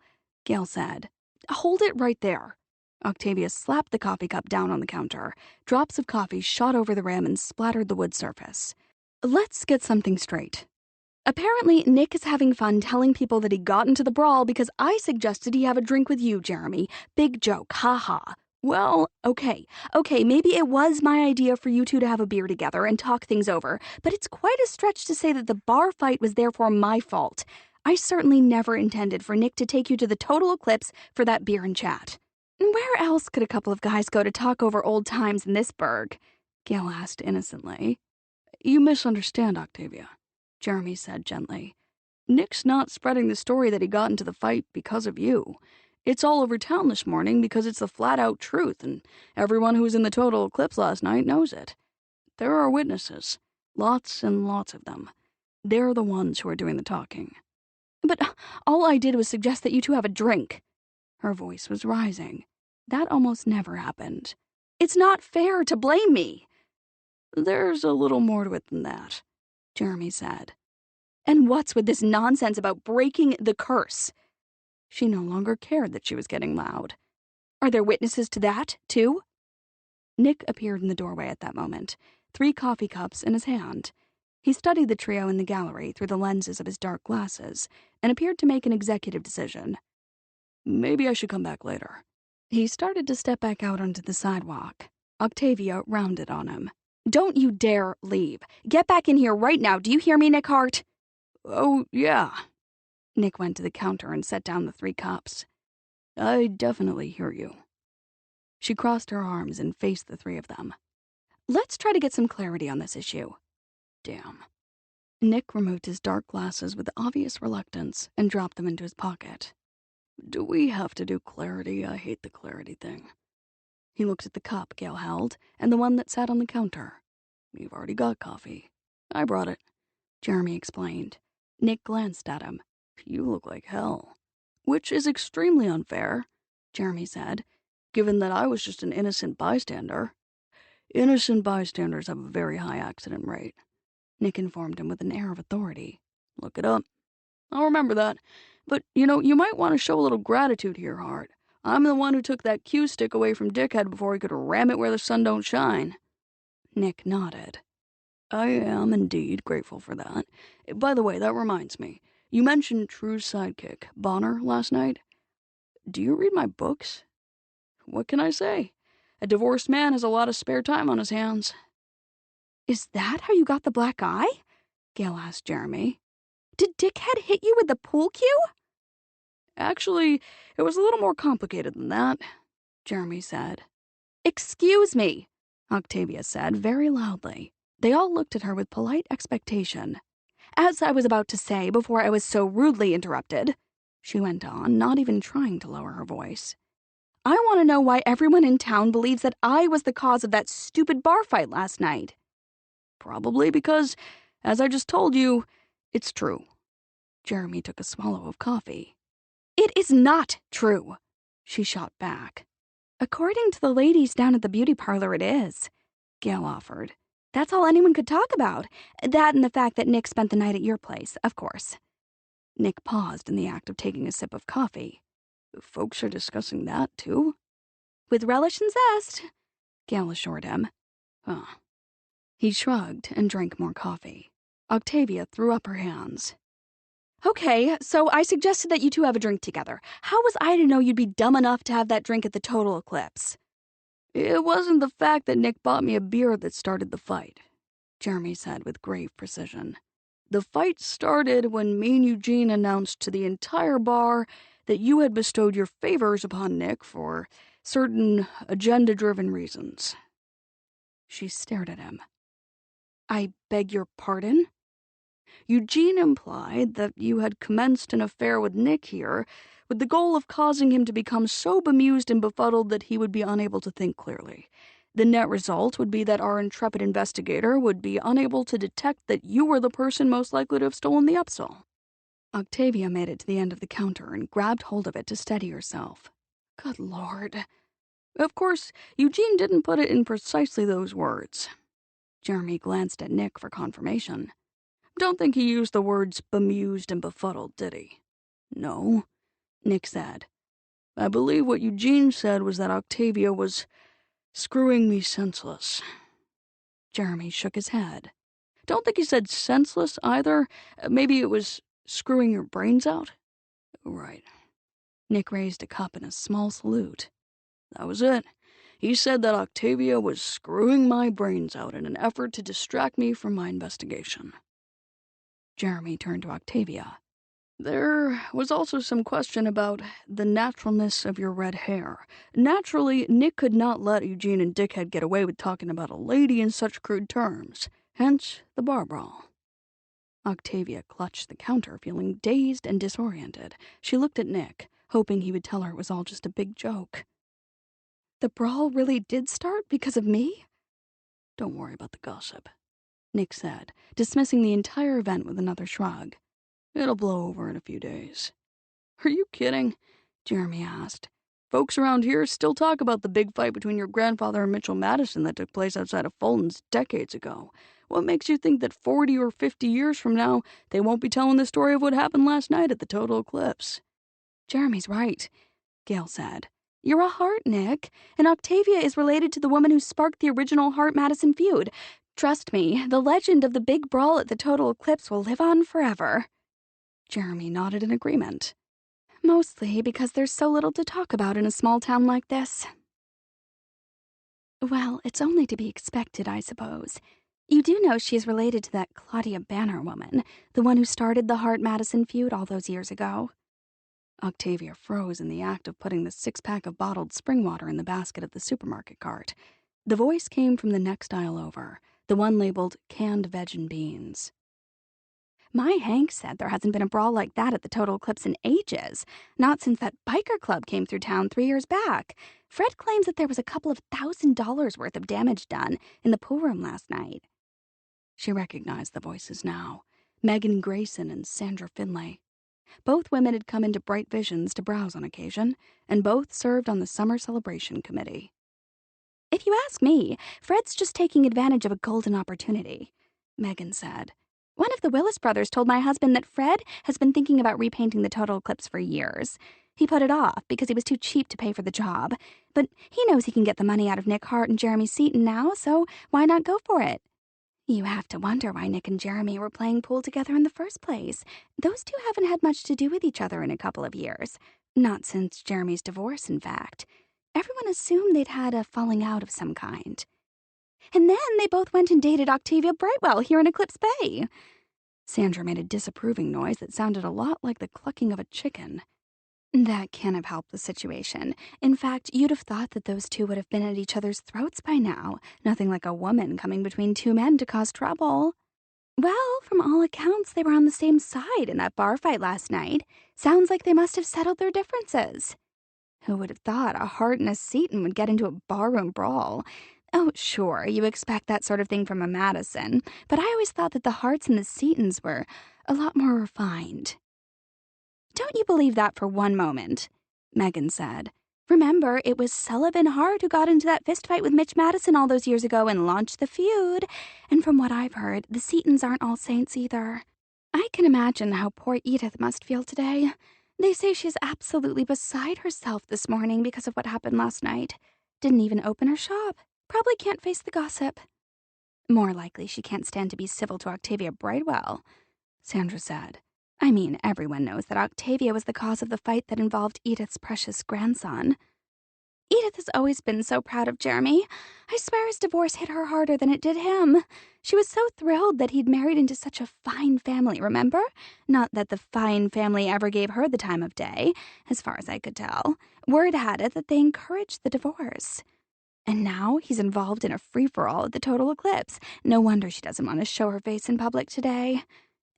Gail said. Hold it right there. Octavia slapped the coffee cup down on the counter. Drops of coffee shot over the rim and splattered the wood surface. Let's get something straight. Apparently, Nick is having fun telling people that he got into the brawl because I suggested he have a drink with you, Jeremy. Big joke, ha-ha. Well, okay, maybe it was my idea for you two to have a beer together and talk things over, but it's quite a stretch to say that the bar fight was therefore my fault. I certainly never intended for Nick to take you to the total eclipse for that beer and chat. Where else could a couple of guys go to talk over old times in this burg? Gail asked innocently. You misunderstand, Octavia, Jeremy said gently. Nick's not spreading the story that he got into the fight because of you. It's all over town this morning because it's the flat-out truth, and everyone who was in the total eclipse last night knows it. There are witnesses, lots and lots of them. They're the ones who are doing the talking. But all I did was suggest that you two have a drink. Her voice was rising. That almost never happened. It's not fair to blame me. There's a little more to it than that. Jeremy said. And what's with this nonsense about breaking the curse? She no longer cared that she was getting loud. Are there witnesses to that, too? Nick appeared in the doorway at that moment, 3 coffee cups in his hand. He studied the trio in the gallery through the lenses of his dark glasses and appeared to make an executive decision. Maybe I should come back later. He started to step back out onto the sidewalk. Octavia rounded on him. Don't you dare leave. Get back in here right now. Do you hear me, Nick Harte? Oh, yeah. Nick went to the counter and set down the 3 cups. I definitely hear you. She crossed her arms and faced the 3 of them. Let's try to get some clarity on this issue. Damn. Nick removed his dark glasses with obvious reluctance and dropped them into his pocket. Do we have to do clarity? I hate the clarity thing. He looked at the cup Gail held and the one that sat on the counter. We've already got coffee. I brought it, Jeremy explained. Nick glanced at him. You look like hell. Which is extremely unfair, Jeremy said, given that I was just an innocent bystander. Innocent bystanders have a very high accident rate, Nick informed him with an air of authority. Look it up. I'll remember that. But, you might want to show a little gratitude here, Harte. I'm the one who took that cue stick away from Dickhead before he could ram it where the sun don't shine. Nick nodded. I am indeed grateful for that. By the way, that reminds me. You mentioned True's sidekick, Bonner, last night. Do you read my books? What can I say? A divorced man has a lot of spare time on his hands. Is that how you got the black eye? Gail asked Jeremy. Did Dickhead hit you with the pool cue? Actually, it was a little more complicated than that, Jeremy said. Excuse me, Octavia said very loudly. They all looked at her with polite expectation. As I was about to say before I was so rudely interrupted, she went on, not even trying to lower her voice. I want to know why everyone in town believes that I was the cause of that stupid bar fight last night. Probably because, as I just told you, it's true. Jeremy took a swallow of coffee. It is not true, she shot back. According to the ladies down at the beauty parlor, it is, Gail offered. That's all anyone could talk about. That and the fact that Nick spent the night at your place, of course. Nick paused in the act of taking a sip of coffee. Folks are discussing that, too? With relish and zest, Gail assured him. Huh. He shrugged and drank more coffee. Octavia threw up her hands. Okay, so I suggested that you 2 have a drink together. How was I to know you'd be dumb enough to have that drink at the total eclipse? It wasn't the fact that Nick bought me a beer that started the fight, Jeremy said with grave precision. The fight started when me and Eugene announced to the entire bar that you had bestowed your favors upon Nick for certain agenda-driven reasons. She stared at him. I beg your pardon? Eugene implied that you had commenced an affair with Nick here with the goal of causing him to become so bemused and befuddled that he would be unable to think clearly. The net result would be that our intrepid investigator would be unable to detect that you were the person most likely to have stolen the Upsall. Octavia made it to the end of the counter and grabbed hold of it to steady herself. Good Lord. Of course, Eugene didn't put it in precisely those words. Jeremy glanced at Nick for confirmation. Don't think he used the words bemused and befuddled, did he? No, Nick said. I believe what Eugene said was that Octavia was screwing me senseless. Jeremy shook his head. Don't think he said senseless either. Maybe it was screwing your brains out? Right. Nick raised a cup in a small salute. That was it. He said that Octavia was screwing my brains out in an effort to distract me from my investigation. Jeremy turned to Octavia. There was also some question about the naturalness of your red hair. Naturally, Nick could not let Eugene and Dickhead get away with talking about a lady in such crude terms. Hence, the bar brawl. Octavia clutched the counter, feeling dazed and disoriented. She looked at Nick, hoping he would tell her it was all just a big joke. The brawl really did start because of me? Don't worry about the gossip, Nick said, dismissing the entire event with another shrug. It'll blow over in a few days. Are you kidding? Jeremy asked. Folks around here still talk about the big fight between your grandfather and Mitchell Madison that took place outside of Fulton's decades ago, What makes you think that 40 or 50 years from now, they won't be telling the story of what happened last night at the total eclipse? Jeremy's right, Gail said. You're a Harte, Nick, and Octavia is related to the woman who sparked the original Harte-Madison feud. Trust me, the legend of the big brawl at the total eclipse will live on forever. Jeremy nodded in agreement. Mostly because there's so little to talk about in a small town like this. Well, it's only to be expected, I suppose. You do know she is related to that Claudia Banner woman, the one who started the Harte-Madison feud all those years ago. Octavia froze in the act of putting the 6-pack of bottled spring water in the basket of the supermarket cart. The voice came from the next aisle over, the one labeled canned veg and beans. My Hank said there hasn't been a brawl like that at the total eclipse in ages, not since that biker club came through town 3 years back. Fred claims that there was a couple of $1,000s worth of damage done in the pool room last night. She recognized the voices now, Megan Grayson and Sandra Finlay. Both women had come into Bright Visions to browse on occasion, and both served on the summer celebration committee. If you ask me, Fred's just taking advantage of a golden opportunity, Megan said. One of the Willis brothers told my husband that Fred has been thinking about repainting the total eclipse for years. He put it off because he was too cheap to pay for the job. But he knows he can get the money out of Nick Harte and Jeremy Seaton now, so why not go for it? You have to wonder why Nick and Jeremy were playing pool together in the first place. Those two haven't had much to do with each other in a couple of years. Not since Jeremy's divorce, in fact. Everyone assumed they'd had a falling out of some kind. And then they both went and dated Octavia Brightwell here in Eclipse Bay. Sandra made a disapproving noise that sounded a lot like the clucking of a chicken. That can't have helped the situation. In fact, you'd have thought that those two would have been at each other's throats by now. Nothing like a woman coming between two men to cause trouble. Well, from all accounts, they were on the same side in that bar fight last night. Sounds like they must have settled their differences. Who would have thought a Harte and a Seaton would get into a barroom brawl? Oh, sure, you expect that sort of thing from a Madison, but I always thought that the Hartes and the Seatons were a lot more refined. Don't you believe that for one moment, Megan said. Remember, it was Sullivan Harte who got into that fistfight with Mitch Madison all those years ago and launched the feud. And from what I've heard, the Seatons aren't all saints either. I can imagine how poor Edith must feel today. They say she's absolutely beside herself this morning because of what happened last night. Didn't even open her shop. Probably can't face the gossip. More likely she can't stand to be civil to Octavia Brightwell, Sandra said. I mean, everyone knows that Octavia was the cause of the fight that involved Edith's precious grandson. Edith has always been so proud of Jeremy. I swear his divorce hit her harder than it did him. She was so thrilled that he'd married into such a fine family, remember? Not that the fine family ever gave her the time of day, as far as I could tell. Word had it that they encouraged the divorce. And now he's involved in a free-for-all at the total eclipse. No wonder she doesn't want to show her face in public today.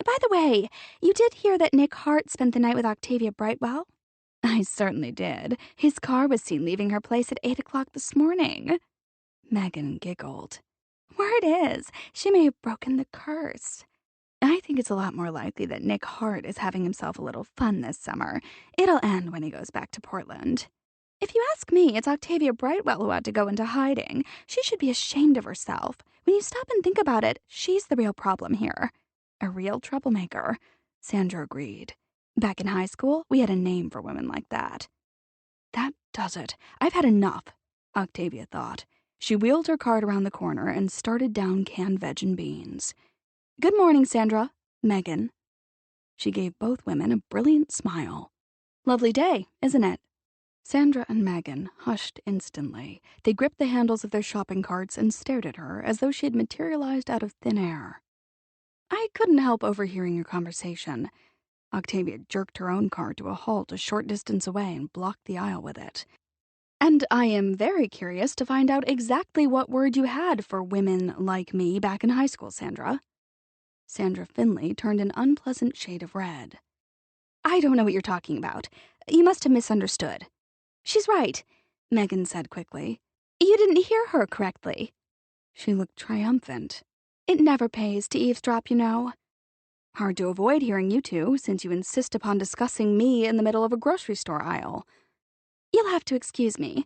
By the way, you did hear that Nick Harte spent the night with Octavia Brightwell? I certainly did. His car was seen leaving her place at 8 o'clock this morning. Megan giggled. Word is, she may have broken the curse. I think it's a lot more likely that Nick Harte is having himself a little fun this summer. It'll end when he goes back to Portland. If you ask me, it's Octavia Brightwell who had to go into hiding. She should be ashamed of herself. When you stop and think about it, she's the real problem here. A real troublemaker, Sandra agreed. Back in high school, we had a name for women like that. That does it. I've had enough, Octavia thought. She wheeled her cart around the corner and started down canned veg and beans. Good morning, Sandra. Megan. She gave both women a brilliant smile. Lovely day, isn't it? Sandra and Megan hushed instantly. They gripped the handles of their shopping carts and stared at her as though she had materialized out of thin air. I couldn't help overhearing your conversation. Octavia jerked her own car to a halt a short distance away and blocked the aisle with it. And I am very curious to find out exactly what word you had for women like me back in high school, Sandra. Sandra Finlay turned an unpleasant shade of red. I don't know what you're talking about. You must have misunderstood. She's right, Megan said quickly. You didn't hear her correctly. She looked triumphant. It never pays to eavesdrop, you know. Hard to avoid hearing you two, since you insist upon discussing me in the middle of a grocery store aisle. You'll have to excuse me.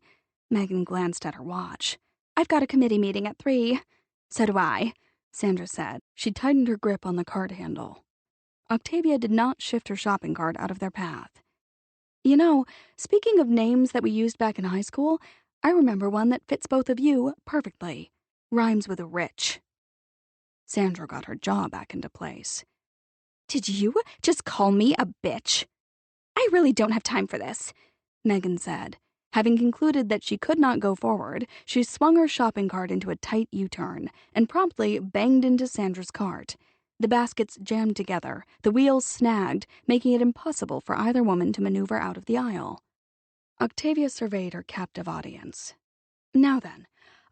Megan glanced at her watch. I've got a committee meeting at 3. So do I. Sandra said. She tightened her grip on the cart handle. Octavia did not shift her shopping cart out of their path. You know, speaking of names that we used back in high school, I remember one that fits both of you perfectly. Rhymes with rich. Sandra got her jaw back into place. Did you just call me a bitch? I really don't have time for this, Megan said. Having concluded that she could not go forward, she swung her shopping cart into a tight U-turn and promptly banged into Sandra's cart. The baskets jammed together, the wheels snagged, making it impossible for either woman to maneuver out of the aisle. Octavia surveyed her captive audience. Now then,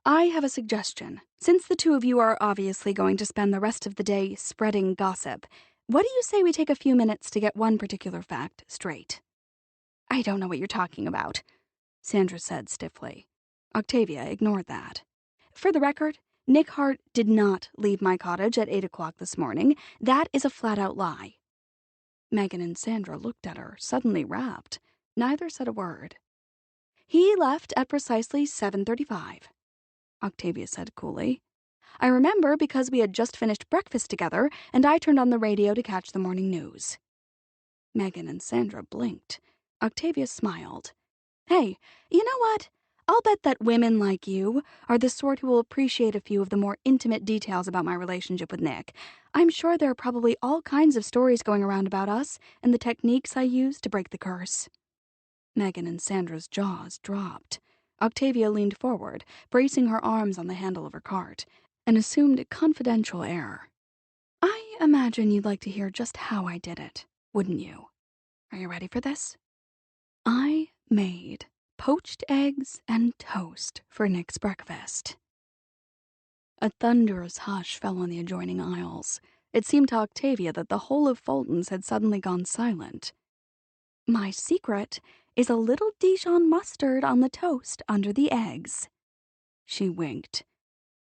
I have a suggestion. Since the two of you are obviously going to spend the rest of the day spreading gossip, what do you say we take a few minutes to get one particular fact straight? I don't know what you're talking about, Sandra said stiffly. Octavia ignored that. For the record, Nick Harte did not leave my cottage at 8 o'clock this morning. That is a flat-out lie. Megan and Sandra looked at her, suddenly rapt. Neither said a word. He left at precisely 7:35, Octavia said coolly. I remember because we had just finished breakfast together, and I turned on the radio to catch the morning news. Megan and Sandra blinked. Octavia smiled. Hey, you know what? I'll bet that women like you are the sort who will appreciate a few of the more intimate details about my relationship with Nick. I'm sure there are probably all kinds of stories going around about us and the techniques I used to break the curse. Megan and Sandra's jaws dropped. Octavia leaned forward, bracing her arms on the handle of her cart, and assumed a confidential air. I imagine you'd like to hear just how I did it, wouldn't you? Are you ready for this? I made poached eggs and toast for Nick's breakfast. A thunderous hush fell on the adjoining aisles. It seemed to Octavia that the whole of Fulton's had suddenly gone silent. My secret is a little Dijon mustard on the toast under the eggs. She winked.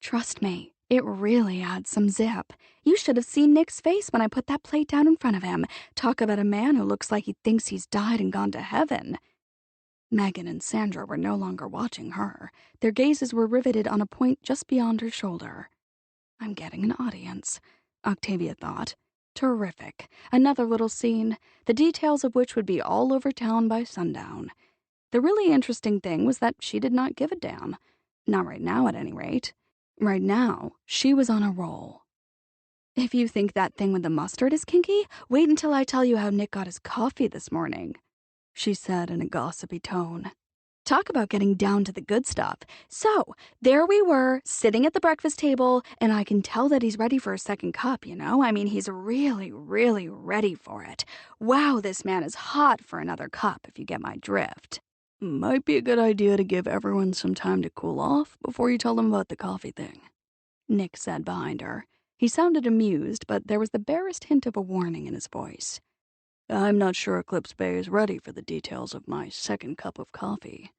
Trust me, it really adds some zip. You should have seen Nick's face when I put that plate down in front of him. Talk about a man who looks like he thinks he's died and gone to heaven. Megan and Sandra were no longer watching her. Their gazes were riveted on a point just beyond her shoulder. I'm getting an audience, Octavia thought. Terrific. Another little scene, the details of which would be all over town by sundown. The really interesting thing was that she did not give a damn. Not right now, at any rate. Right now, she was on a roll. If you think that thing with the mustard is kinky, wait until I tell you how Nick got his coffee this morning, she said in a gossipy tone. Talk about getting down to the good stuff. So, there we were, sitting at the breakfast table, and I can tell that he's ready for a second cup, you know? I mean, he's really, really ready for it. Wow, this man is hot for another cup, if you get my drift. Might be a good idea to give everyone some time to cool off before you tell them about the coffee thing, Nick said behind her. He sounded amused, but there was the barest hint of a warning in his voice. I'm not sure Eclipse Bay is ready for the details of my second cup of coffee.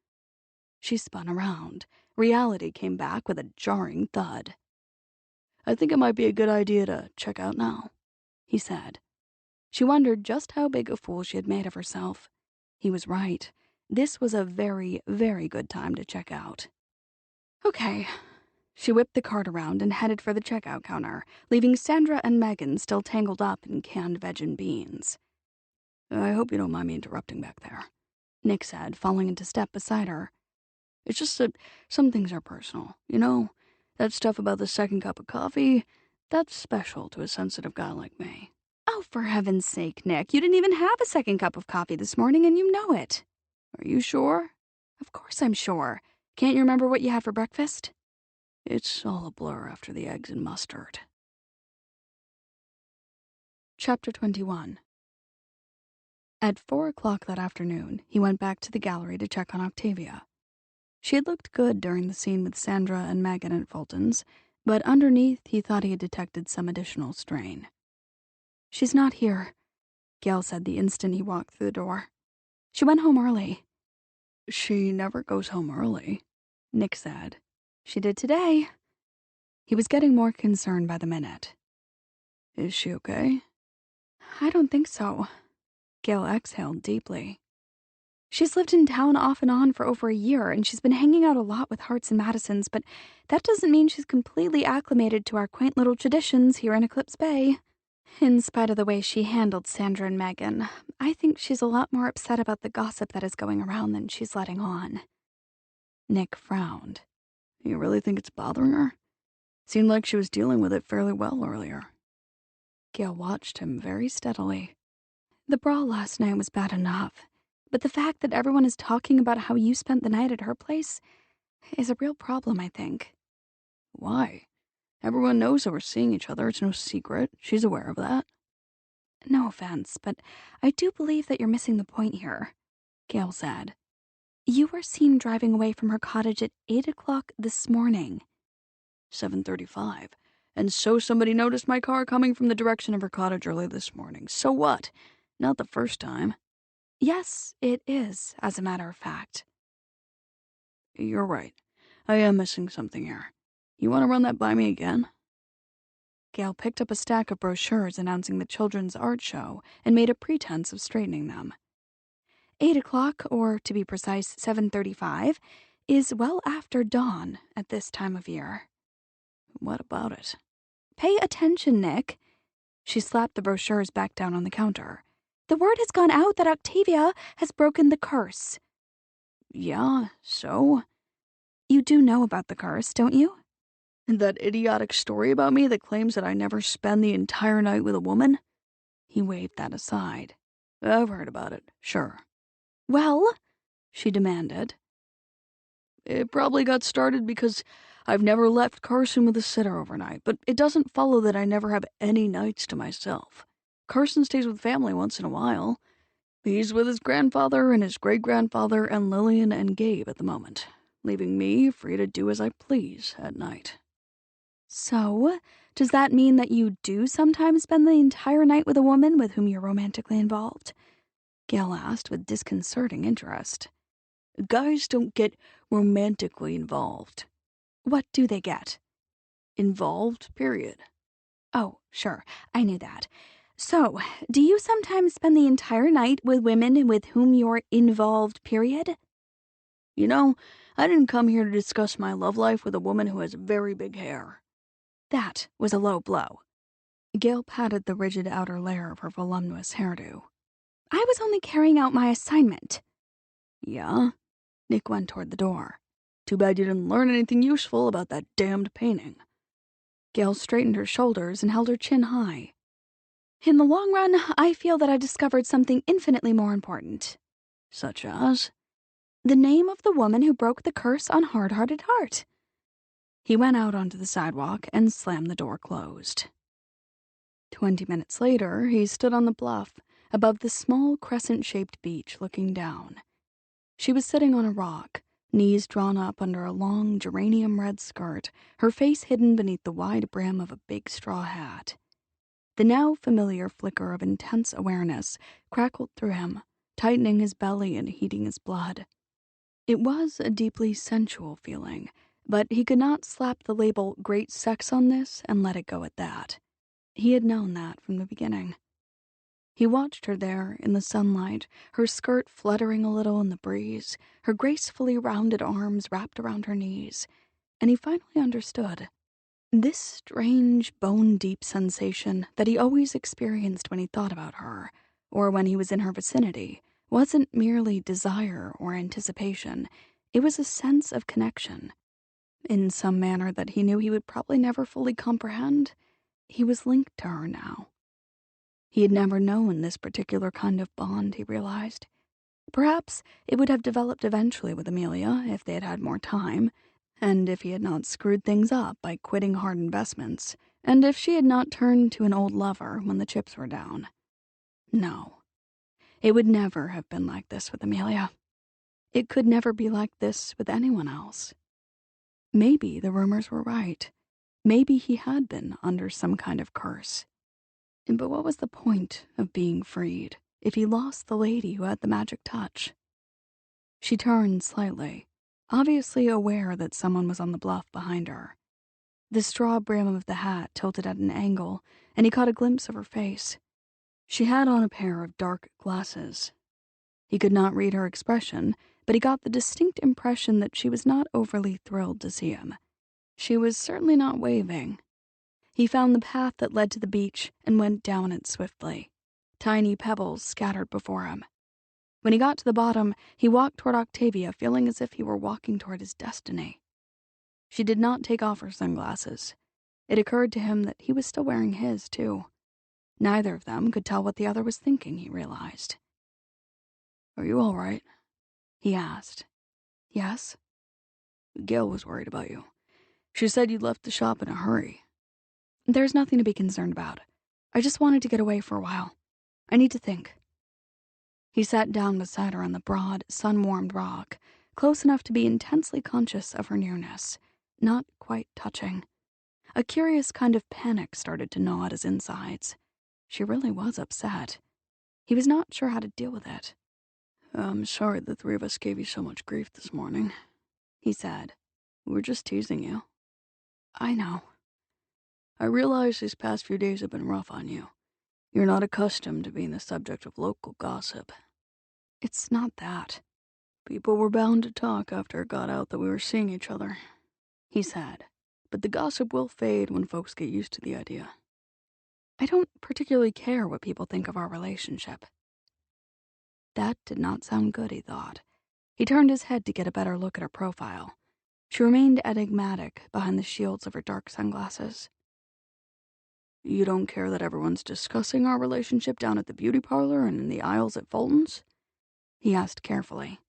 She spun around. Reality came back with a jarring thud. I think it might be a good idea to check out now, he said. She wondered just how big a fool she had made of herself. He was right. This was a very, very good time to check out. Okay. She whipped the cart around and headed for the checkout counter, leaving Sandra and Megan still tangled up in canned veg and beans. I hope you don't mind me interrupting back there, Nick said, falling into step beside her. It's just that some things are personal, you know? That stuff about the second cup of coffee, that's special to a sensitive guy like me. Oh, for heaven's sake, Nick, you didn't even have a second cup of coffee this morning and you know it. Are you sure? Of course I'm sure. Can't you remember what you had for breakfast? It's all a blur after the eggs and mustard. Chapter 21. At 4 o'clock that afternoon, he went back to the gallery to check on Octavia. She had looked good during the scene with Sandra and Megan at Fulton's, but underneath he thought he had detected some additional strain. She's not here, Gail said the instant he walked through the door. She went home early. She never goes home early, Nick said. She did today. He was getting more concerned by the minute. Is she okay? I don't think so. Gail exhaled deeply. She's lived in town off and on for over a year, and she's been hanging out a lot with Hartes and Madisons, but that doesn't mean she's completely acclimated to our quaint little traditions here in Eclipse Bay. In spite of the way she handled Sandra and Megan, I think she's a lot more upset about the gossip that is going around than she's letting on. Nick frowned. You really think it's bothering her? Seemed like she was dealing with it fairly well earlier. Gail watched him very steadily. The brawl last night was bad enough, but the fact that everyone is talking about how you spent the night at her place is a real problem, I think. Why? Everyone knows that we're seeing each other. It's no secret. She's aware of that. No offense, but I do believe that you're missing the point here, Gail said. You were seen driving away from her cottage at 8 o'clock this morning. 7:35. And so somebody noticed my car coming from the direction of her cottage early this morning. So what? Not the first time. Yes, it is, as a matter of fact. You're right. I am missing something here. You want to run that by me again? Gail picked up a stack of brochures announcing the children's art show and made a pretense of straightening them. 8 o'clock, or to be precise, 7:35, is well after dawn at this time of year. What about it? Pay attention, Nick. She slapped the brochures back down on the counter. The word has gone out that Octavia has broken the curse. Yeah, so? You do know about the curse, don't you? That idiotic story about me that claims that I never spend the entire night with a woman? He waved that aside. I've heard about it, sure. Well, she demanded. It probably got started because I've never left Carson with a sitter overnight, but it doesn't follow that I never have any nights to myself. Carson stays with family once in a while. He's with his grandfather and his great-grandfather and Lillian and Gabe at the moment, leaving me free to do as I please at night. So, does that mean that you do sometimes spend the entire night with a woman with whom you're romantically involved? Gail asked with disconcerting interest. Guys don't get romantically involved. What do they get? Involved, period. Oh, sure, I knew that. So, do you sometimes spend the entire night with women with whom you're involved, period? You know, I didn't come here to discuss my love life with a woman who has very big hair. That was a low blow. Gail patted the rigid outer layer of her voluminous hairdo. I was only carrying out my assignment. Yeah? Nick went toward the door. Too bad you didn't learn anything useful about that damned painting. Gail straightened her shoulders and held her chin high. In the long run, I feel that I discovered something infinitely more important. Such as? The name of the woman who broke the curse on Hard-Hearted Harte. He went out onto the sidewalk and slammed the door closed. 20 minutes later, he stood on the bluff above the small crescent-shaped beach looking down. She was sitting on a rock, knees drawn up under a long geranium-red skirt, her face hidden beneath the wide brim of a big straw hat. The now familiar flicker of intense awareness crackled through him, tightening his belly and heating his blood. It was a deeply sensual feeling, but he could not slap the label great sex on this and let it go at that. He had known that from the beginning. He watched her there in the sunlight, her skirt fluttering a little in the breeze, her gracefully rounded arms wrapped around her knees, and he finally understood. This strange, bone-deep sensation that he always experienced when he thought about her, or when he was in her vicinity, wasn't merely desire or anticipation. It was a sense of connection. In some manner that he knew he would probably never fully comprehend, he was linked to her now. He had never known this particular kind of bond, he realized. Perhaps it would have developed eventually with Amelia if they had had more time, and if he had not screwed things up by quitting hard investments, and if she had not turned to an old lover when the chips were down. No, it would never have been like this with Amelia. It could never be like this with anyone else. Maybe the rumors were right. Maybe he had been under some kind of curse. But what was the point of being freed if he lost the lady who had the magic touch? She turned slightly, obviously aware that someone was on the bluff behind her. The straw brim of the hat tilted at an angle, and he caught a glimpse of her face. She had on a pair of dark glasses. He could not read her expression, but he got the distinct impression that she was not overly thrilled to see him. She was certainly not waving. He found the path that led to the beach and went down it swiftly. Tiny pebbles scattered before him. When he got to the bottom, he walked toward Octavia, feeling as if he were walking toward his destiny. She did not take off her sunglasses. It occurred to him that he was still wearing his, too. Neither of them could tell what the other was thinking, he realized. "Are you all right?" he asked. "Yes?" "Gail was worried about you. She said you'd left the shop in a hurry." "There's nothing to be concerned about. I just wanted to get away for a while. I need to think." He sat down beside her on the broad, sun-warmed rock, close enough to be intensely conscious of her nearness, not quite touching. A curious kind of panic started to gnaw at his insides. She really was upset. He was not sure how to deal with it. "I'm sorry the three of us gave you so much grief this morning," he said. "We were just teasing you." "I know." "I realize these past few days have been rough on you. You're not accustomed to being the subject of local gossip." "It's not that." "People were bound to talk after it got out that we were seeing each other," he said. "But the gossip will fade when folks get used to the idea." "I don't particularly care what people think of our relationship." That did not sound good, he thought. He turned his head to get a better look at her profile. She remained enigmatic behind the shields of her dark sunglasses. "You don't care that everyone's discussing our relationship down at the beauty parlor and in the aisles at Fulton's?" he asked carefully.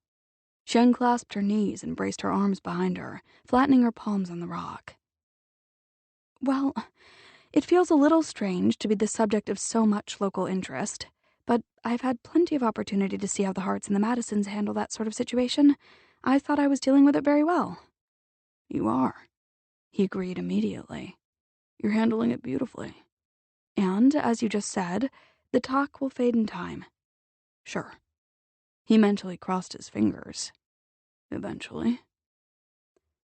She unclasped her knees and braced her arms behind her, flattening her palms on the rock. "Well, it feels a little strange to be the subject of so much local interest, but I've had plenty of opportunity to see how the Hartes and the Madisons handle that sort of situation. I thought I was dealing with it very well." "You are," he agreed immediately. "You're handling it beautifully." "And, as you just said, the talk will fade in time." "Sure." He mentally crossed his fingers. "Eventually."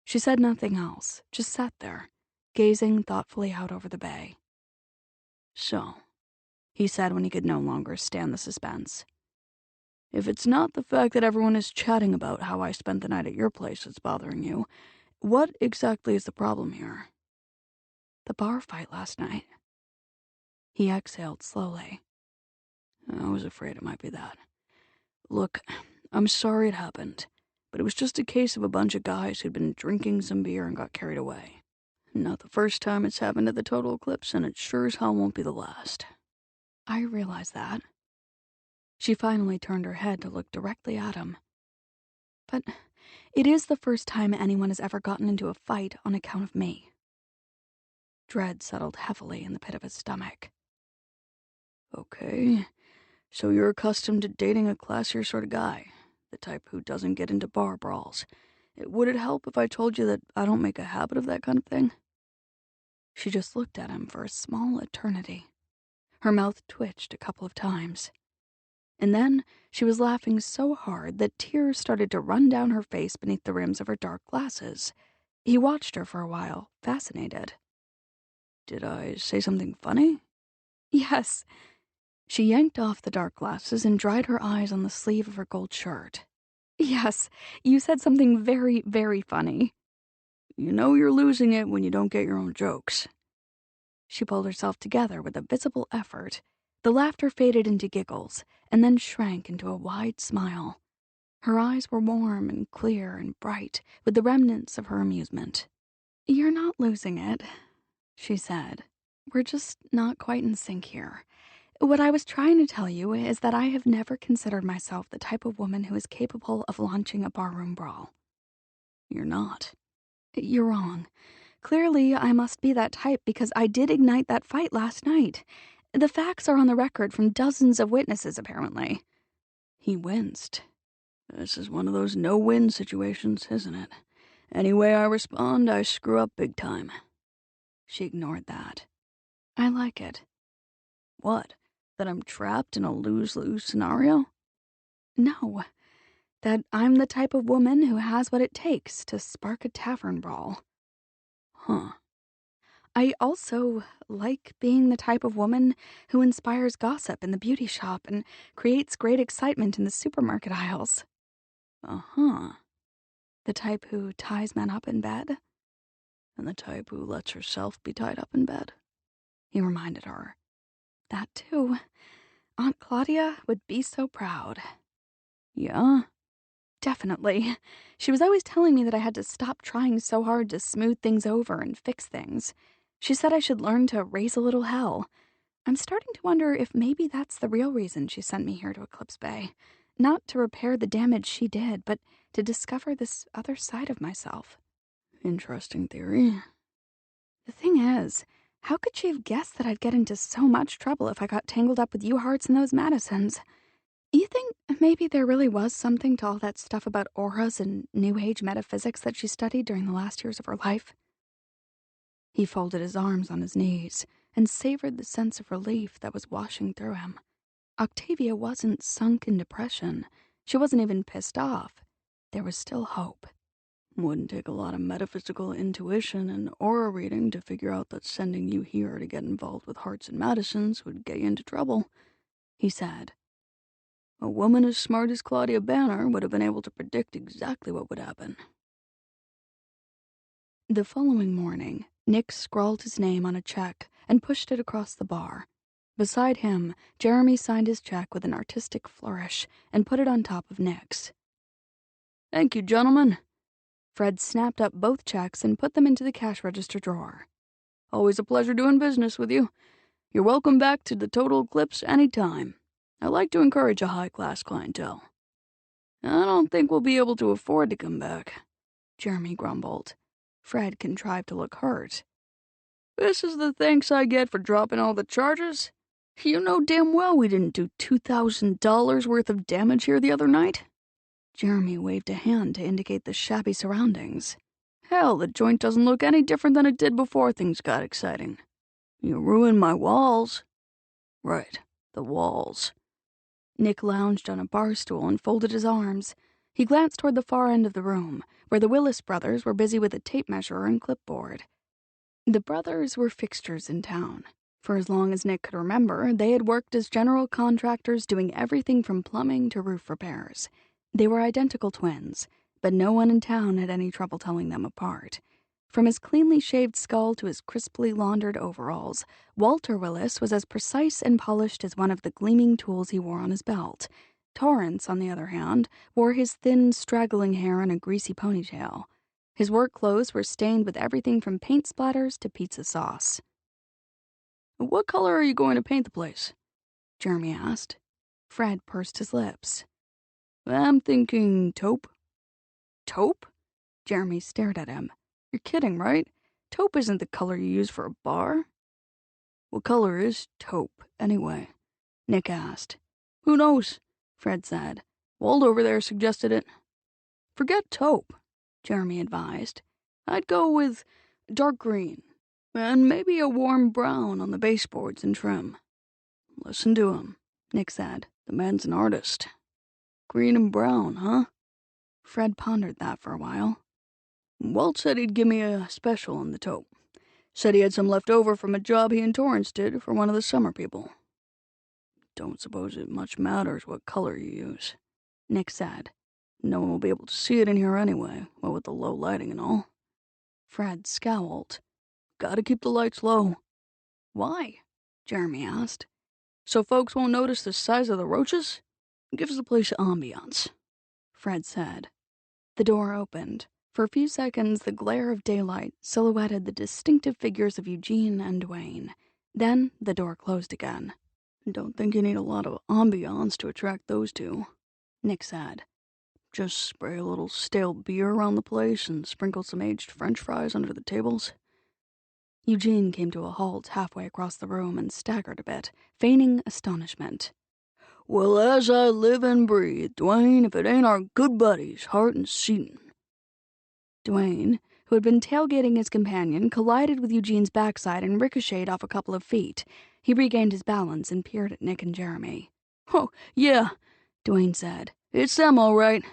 She said nothing else, just sat there, gazing thoughtfully out over the bay. "So," he said when he could no longer stand the suspense, "if it's not the fact that everyone is chatting about how I spent the night at your place that's bothering you, what exactly is the problem here?" "The bar fight last night." He exhaled slowly. "I was afraid it might be that. Look, I'm sorry it happened, but it was just a case of a bunch of guys who'd been drinking some beer and got carried away. Not the first time it's happened at the Total Eclipse, and it sure as hell won't be the last." "I realize that." She finally turned her head to look directly at him. "But it is the first time anyone has ever gotten into a fight on account of me." Dread settled heavily in the pit of his stomach. "Okay, so you're accustomed to dating a classier sort of guy, the type who doesn't get into bar brawls. Would it help if I told you that I don't make a habit of that kind of thing?" She just looked at him for a small eternity. Her mouth twitched a couple of times. And then she was laughing so hard that tears started to run down her face beneath the rims of her dark glasses. He watched her for a while, fascinated. "Did I say something funny?" "Yes." She yanked off the dark glasses and dried her eyes on the sleeve of her gold shirt. "Yes, you said something very, very funny." "You know you're losing it when you don't get your own jokes." She pulled herself together with a visible effort. The laughter faded into giggles, and then shrank into a wide smile. Her eyes were warm and clear and bright, with the remnants of her amusement. "You're not losing it," she said. "We're just not quite in sync here. What I was trying to tell you is that I have never considered myself the type of woman who is capable of launching a barroom brawl." "You're not." "You're wrong. Clearly, I must be that type because I did ignite that fight last night. The facts are on the record from dozens of witnesses, apparently." He winced. "This is one of those no-win situations, isn't it? Any way I respond, I screw up big time." She ignored that. "I like it." "What? That I'm trapped in a lose-lose scenario?" "No. That I'm the type of woman who has what it takes to spark a tavern brawl." "Huh." I also like being the type of woman who inspires gossip in the beauty shop and creates great excitement in the supermarket aisles. Uh-huh. The type who ties men up in bed? And the type who lets herself be tied up in bed. He reminded her. That too. Aunt Claudia would be so proud. Yeah? Definitely. She was always telling me that I had to stop trying so hard to smooth things over and fix things. She said I should learn to raise a little hell. I'm starting to wonder if maybe that's the real reason she sent me here to Eclipse Bay. Not to repair the damage she did, but to discover this other side of myself. Interesting theory. The thing is, how could she have guessed that I'd get into so much trouble if I got tangled up with you Hartes and those Madisons? You think maybe there really was something to all that stuff about auras and New Age metaphysics that she studied during the last years of her life? He folded his arms on his knees and savored the sense of relief that was washing through him. Octavia wasn't sunk in depression. She wasn't even pissed off. There was still hope. Wouldn't take a lot of metaphysical intuition and aura reading to figure out that sending you here to get involved with Hartes and Madisons would get you into trouble, he said. A woman as smart as Claudia Banner would have been able to predict exactly what would happen. The following morning, Nick scrawled his name on a check and pushed it across the bar. Beside him, Jeremy signed his check with an artistic flourish and put it on top of Nick's. Thank you, gentlemen. Fred snapped up both checks and put them into the cash register drawer. Always a pleasure doing business with you. You're welcome back to the Total Eclipse any time. I like to encourage a high-class clientele. I don't think we'll be able to afford to come back, Jeremy grumbled. Fred contrived to look hurt. This is the thanks I get for dropping all the charges? You know damn well we didn't do $2,000 worth of damage here the other night. Jeremy waved a hand to indicate the shabby surroundings. Hell, the joint doesn't look any different than it did before things got exciting. You ruined my walls. Right, the walls. Nick lounged on a bar stool and folded his arms. He glanced toward the far end of the room, where the Willis brothers were busy with a tape measure and clipboard. The brothers were fixtures in town. For as long as Nick could remember, they had worked as general contractors doing everything from plumbing to roof repairs. They were identical twins, but no one in town had any trouble telling them apart. From his cleanly shaved skull to his crisply laundered overalls, Walter Willis was as precise and polished as one of the gleaming tools he wore on his belt. Torrance, on the other hand, wore his thin, straggling hair in a greasy ponytail. His work clothes were stained with everything from paint splatters to pizza sauce. What color are you going to paint the place? Jeremy asked. Fred pursed his lips. I'm thinking taupe. Taupe? Jeremy stared at him. You're kidding, right? Taupe isn't the color you use for a bar. What color is taupe, anyway? Nick asked. Who knows? Fred said. Wald over there suggested it. Forget taupe, Jeremy advised. I'd go with dark green, and maybe a warm brown on the baseboards and trim. Listen to him, Nick said. The man's an artist. Green and brown, huh? Fred pondered that for a while. Walt said he'd give me a special on the taupe. Said he had some left over from a job he and Torrance did for one of the summer people. Don't suppose it much matters what color you use, Nick said. No one will be able to see it in here anyway, what with the low lighting and all. Fred scowled. Gotta keep the lights low. Why? Jeremy asked. So folks won't notice the size of the roaches? Gives the place ambiance, Fred said. The door opened. For a few seconds, the glare of daylight silhouetted the distinctive figures of Eugene and Duane. Then the door closed again. Don't think you need a lot of ambiance to attract those two, Nick said. Just spray a little stale beer around the place and sprinkle some aged French fries under the tables. Eugene came to a halt halfway across the room and staggered a bit, feigning astonishment. Well, as I live and breathe, Duane, if it ain't our good buddies, Harte and Seaton. Duane, who had been tailgating his companion, collided with Eugene's backside and ricocheted off a couple of feet. He regained his balance and peered at Nick and Jeremy. Oh, yeah, Duane said. It's them, all right.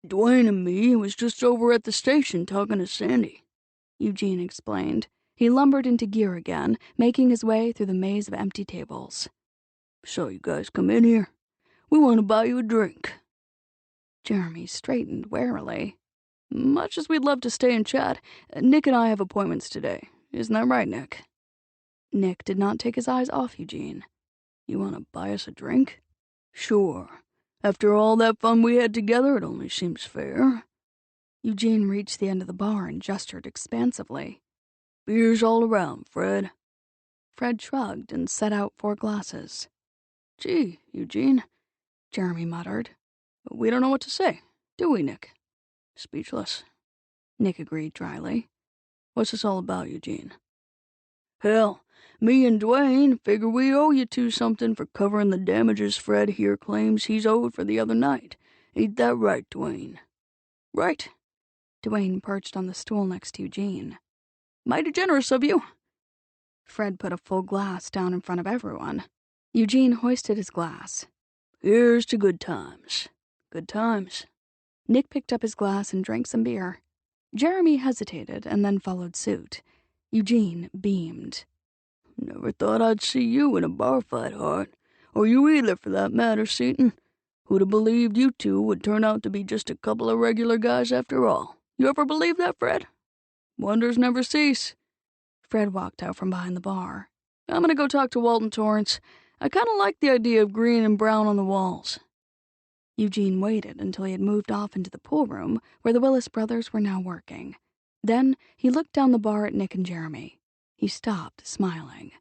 Duane and me was just over at the station talking to Sandy, Eugene explained. He lumbered into gear again, making his way through the maze of empty tables. "So you guys come in here? We want to buy you a drink." Jeremy straightened warily. "Much as we'd love to stay and chat, Nick and I have appointments today. Isn't that right, Nick?" Nick did not take his eyes off Eugene. "You want to buy us a drink? Sure. After all that fun we had together, it only seems fair." Eugene reached the end of the bar and gestured expansively. "Beers all around, Fred." Fred shrugged and set out 4 glasses. "Gee, Eugene," Jeremy muttered. "We don't know what to say, do we, Nick?" "Speechless," Nick agreed dryly. "What's this all about, Eugene?" "Hell, me and Dwayne figure we owe you two something for covering the damages Fred here claims he's owed for the other night. Ain't that right, Dwayne?" "Right." Dwayne perched on the stool next to Eugene. "Mighty generous of you." Fred put a full glass down in front of everyone. Eugene hoisted his glass. "Here's to good times. Good times." Nick picked up his glass and drank some beer. Jeremy hesitated and then followed suit. Eugene beamed. "Never thought I'd see you in a bar fight, Harte. Or you either, for that matter, Seaton. Who'd have believed you two would turn out to be just a couple of regular guys after all? You ever believe that, Fred? Wonders never cease." Fred walked out from behind the bar. "I'm gonna go talk to Walton Torrance. I kinda like the idea of green and brown on the walls." Eugene waited until he had moved off into the pool room where the Willis brothers were now working. Then he looked down the bar at Nick and Jeremy. He stopped, smiling.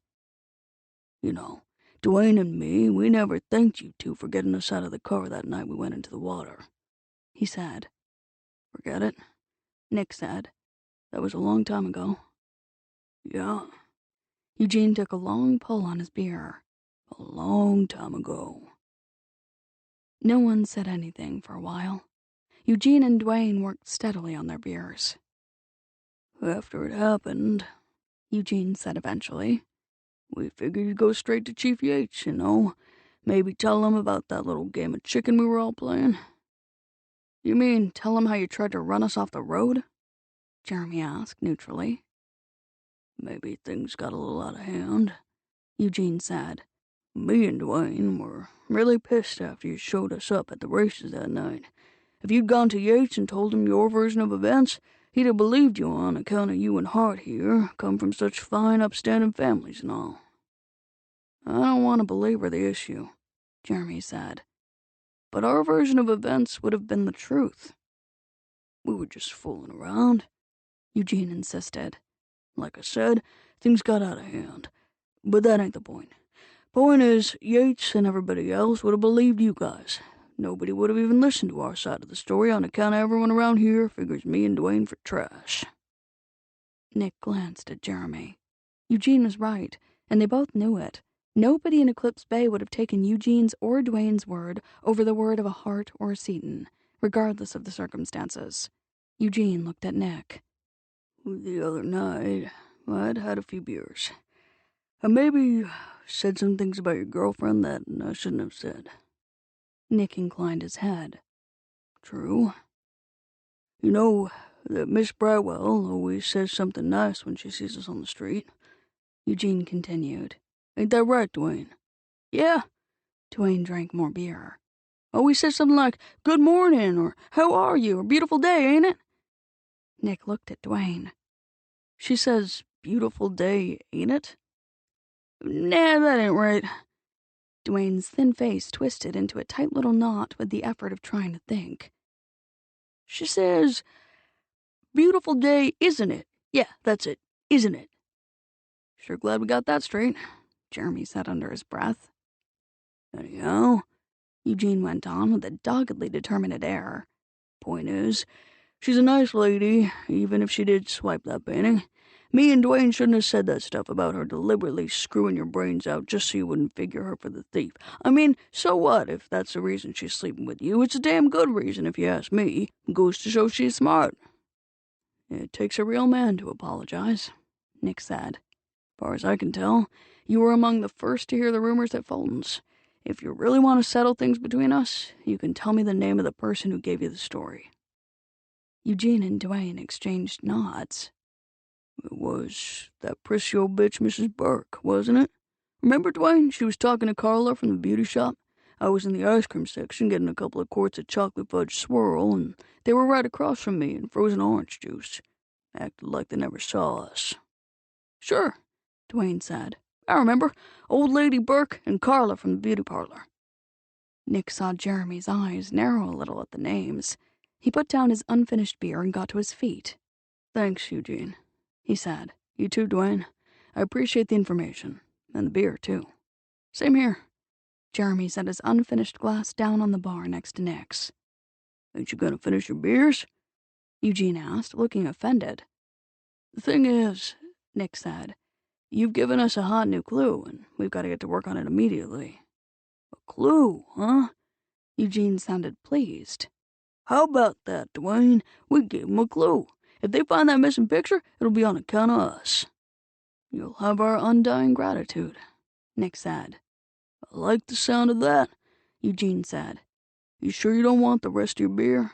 "You know, Dwayne and me, we never thanked you two for getting us out of the car that night we went into the water," he said. "Forget it?" Nick said. "That was a long time ago." "Yeah." Eugene took a long pull on his beer. "A long time ago." No one said anything for a while. Eugene and Dwayne worked steadily on their beers. "After it happened," Eugene said eventually, "we figured you'd go straight to Chief Yates, you know. Maybe tell him about that little game of chicken we were all playing." "You mean tell him how you tried to run us off the road?" Jeremy asked neutrally. "Maybe things got a little out of hand," Eugene said. "Me and Dwayne were really pissed after you showed us up at the races that night. If you'd gone to Yates and told him your version of events, he'd have believed you on account of you and Harte here come from such fine, upstanding families and all." "I don't want to belabor the issue," Jeremy said. "But our version of events would have been the truth." "We were just fooling around," Eugene insisted. "Like I said, things got out of hand. But that ain't the point. Point is, Yates and everybody else would have believed you guys. Nobody would have even listened to our side of the story on account of everyone around here figures me and Dwayne for trash." Nick glanced at Jeremy. Eugene was right, and they both knew it. Nobody in Eclipse Bay would have taken Eugene's or Dwayne's word over the word of a Harte or a Seaton, regardless of the circumstances. Eugene looked at Nick. "The other night, I'd had a few beers. I maybe said some things about your girlfriend that I shouldn't have said." Nick inclined his head. "True. You know that Miss Brightwell always says something nice when she sees us on the street," Eugene continued. "Ain't that right, Dwayne?" "Yeah." Dwayne drank more beer. "Always says something like, 'Good morning,' or 'How are you?' or 'Beautiful day, ain't it?'" Nick looked at Dwayne. "She says, 'Beautiful day, ain't it?'" "Nah, that ain't right." Dwayne's thin face twisted into a tight little knot with the effort of trying to think. "She says, 'Beautiful day, isn't it?' Yeah, that's it. Isn't it?" "Sure glad we got that straight," Jeremy said under his breath. "Anyhow," Eugene went on with a doggedly determined air, "point is, she's a nice lady, even if she did swipe that painting. Me and Dwayne shouldn't have said that stuff about her deliberately screwing your brains out just so you wouldn't figure her for the thief. I mean, so what if that's the reason she's sleeping with you? It's a damn good reason if you ask me. It goes to show she's smart." "It takes a real man to apologize," Nick said. "Far as I can tell, you were among the first to hear the rumors at Fulton's. If you really want to settle things between us, you can tell me the name of the person who gave you the story." Eugene and Dwayne exchanged nods. It was that prissy old bitch, Mrs. Burke, wasn't it? Remember, Dwayne? She was talking to Carla from the beauty shop. I was in the ice cream section getting a couple of quarts of chocolate fudge swirl, and they were right across from me in frozen orange juice. Acted like they never saw us. Sure, Dwayne said. I remember. Old Lady Burke and Carla from the beauty parlor. Nick saw Jeremy's eyes narrow a little at the names. He put down his unfinished beer and got to his feet. Thanks, Eugene, he said. You too, Dwayne. I appreciate the information. And the beer, too. Same here. Jeremy set his unfinished glass down on the bar next to Nick's. Ain't you gonna finish your beers? Eugene asked, looking offended. The thing is, Nick said, you've given us a hot new clue, and we've got to get to work on it immediately. A clue, huh? Eugene sounded pleased. How about that, Dwayne? We gave 'em a clue. If they find that missing picture, it'll be on account of us. You'll have our undying gratitude, Nick said. I like the sound of that, Eugene said. You sure you don't want the rest of your beer?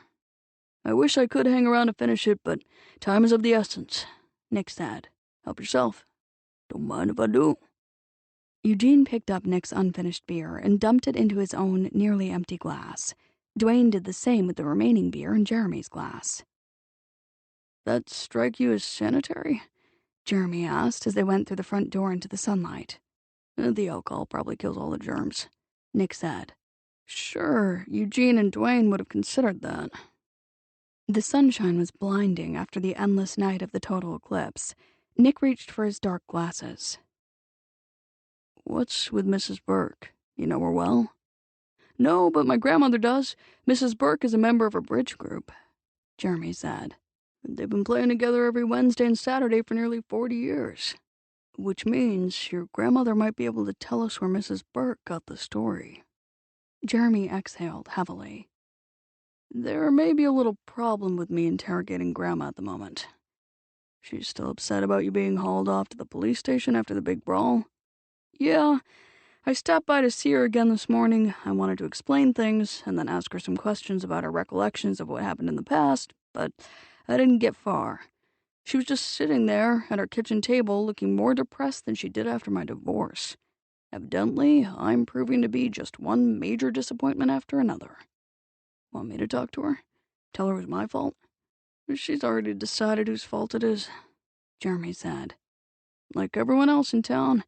I wish I could hang around to finish it, but time is of the essence, Nick said. Help yourself. Don't mind if I do. Eugene picked up Nick's unfinished beer and dumped it into his own nearly empty glass. Dwayne did the same with the remaining beer in Jeremy's glass. That strike you as sanitary? Jeremy asked as they went through the front door into the sunlight. The alcohol probably kills all the germs, Nick said. Sure, Eugene and Dwayne would have considered that. The sunshine was blinding after the endless night of the total eclipse. Nick reached for his dark glasses. What's with Mrs. Burke? You know her well? No, but my grandmother does. Mrs. Burke is a member of a bridge group, Jeremy said. They've been playing together every Wednesday and Saturday for nearly 40 years. Which means your grandmother might be able to tell us where Mrs. Burke got the story. Jeremy exhaled heavily. There may be a little problem with me interrogating Grandma at the moment. She's still upset about you being hauled off to the police station after the big brawl? Yeah, I stopped by to see her again this morning. I wanted to explain things and then ask her some questions about her recollections of what happened in the past, but I didn't get far. She was just sitting there at our kitchen table looking more depressed than she did after my divorce. Evidently, I'm proving to be just one major disappointment after another. Want me to talk to her? Tell her it was my fault? She's already decided whose fault it is, Jeremy said. Like everyone else in town,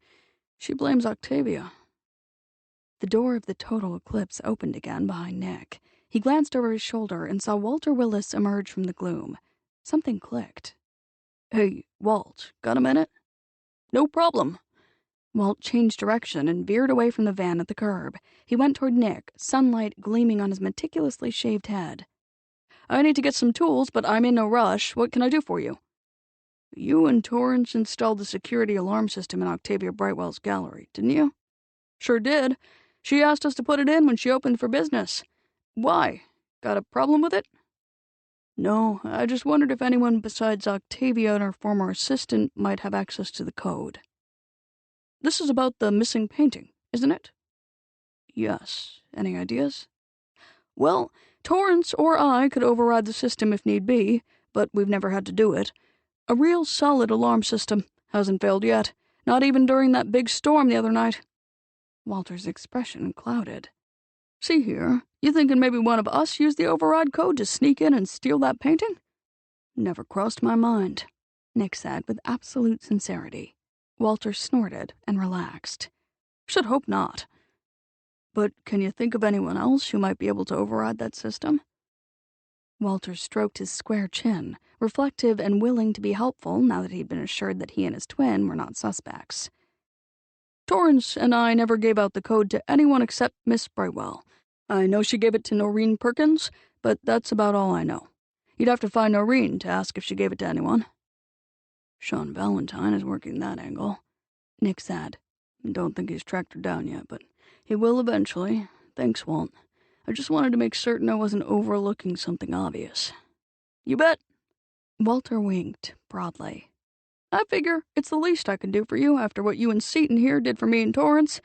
she blames Octavia. The door of the total eclipse opened again behind Nick. He glanced over his shoulder and saw Walter Willis emerge from the gloom. Something clicked. Hey, Walt, got a minute? No problem. Walt changed direction and veered away from the van at the curb. He went toward Nick, sunlight gleaming on his meticulously shaved head. I need to get some tools, but I'm in no rush. What can I do for you? You and Torrance installed the security alarm system in Octavia Brightwell's gallery, didn't you? Sure did. She asked us to put it in when she opened for business. Why? Got a problem with it? No, I just wondered if anyone besides Octavia and her former assistant might have access to the code. This is about the missing painting, isn't it? Yes. Any ideas? Well, Torrance or I could override the system if need be, but we've never had to do it. A real solid alarm system. Hasn't failed yet. Not even during that big storm the other night. Walter's expression clouded. See here, you thinking maybe one of us used the override code to sneak in and steal that painting? Never crossed my mind, Nick said with absolute sincerity. Walter snorted and relaxed. Should hope not. But can you think of anyone else who might be able to override that system? Walter stroked his square chin, reflective and willing to be helpful now that he'd been assured that he and his twin were not suspects. Torrance and I never gave out the code to anyone except Miss Brightwell. I know she gave it to Noreen Perkins, but that's about all I know. You'd have to find Noreen to ask if she gave it to anyone. Sean Valentine is working that angle, Nick said. Don't think he's tracked her down yet, but he will eventually. Thanks, Walt. I just wanted to make certain I wasn't overlooking something obvious. You bet. Walter winked broadly. I figure it's the least I can do for you after what you and Seton here did for me and Torrance.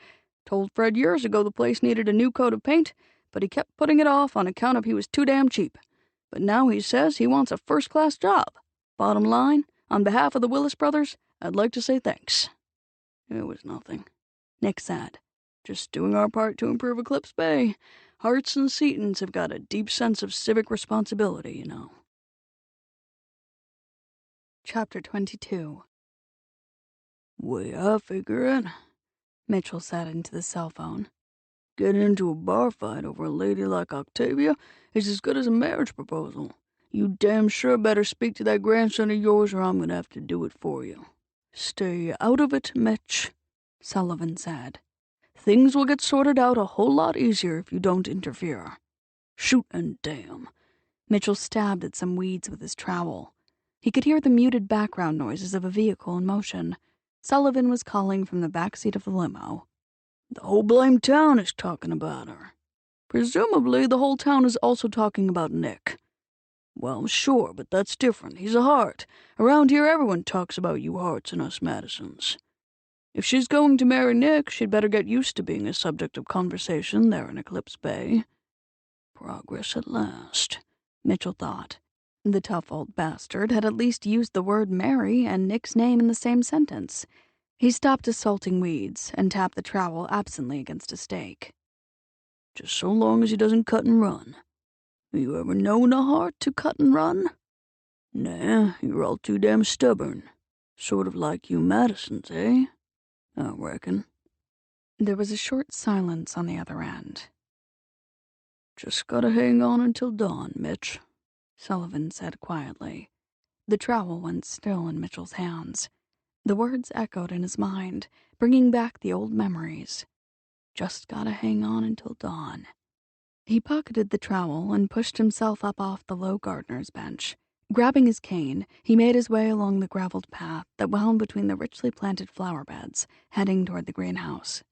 Told Fred years ago the place needed a new coat of paint, but he kept putting it off on account of he was too damn cheap. But now he says he wants a first-class job. Bottom line, On behalf of the Willis brothers, I'd like to say thanks." "It was nothing," Nick said. "Just doing our part to improve Eclipse Bay. Hartes and Setons have got a deep sense of civic responsibility, you know." Chapter 22. "Way I figure it," Mitchell said into the cell phone. "getting into a bar fight over a lady like Octavia is as good as a marriage proposal. You damn sure better speak to that grandson of yours or I'm gonna have to do it for you." "Stay out of it, Mitch," Sullivan said. "Things will get sorted out a whole lot easier if you don't interfere." "Shoot and damn." Mitchell stabbed at some weeds with his trowel. He could hear the muted background noises of a vehicle in motion. Sullivan was calling from the backseat of the limo. "The whole blame town is talking about her." "Presumably the whole town is also talking about Nick." "Well, sure, but that's different. He's a Harte. Around here everyone talks about you Hartes and us Madisons." "If she's going to marry Nick, she'd better get used to being a subject of conversation there in Eclipse Bay." Progress at last, Mitchell thought. The tough old bastard had at least used the word marry and Nick's name in the same sentence. He stopped assaulting weeds and tapped the trowel absently against a stake. "Just so long as he doesn't cut and run. You ever known a Harte to cut and run? Nah, you're all too damn stubborn. Sort of like you Madisons, eh? I reckon." There was a short silence on the other end. "Just gotta hang on until dawn, Mitch," Sullivan said quietly. The trowel went still in Mitchell's hands. The words echoed in his mind, bringing back the old memories. Just gotta hang on until dawn. He pocketed the trowel and pushed himself up off the low gardener's bench. Grabbing his cane, he made his way along the graveled path that wound between the richly planted flower beds, heading toward the greenhouse.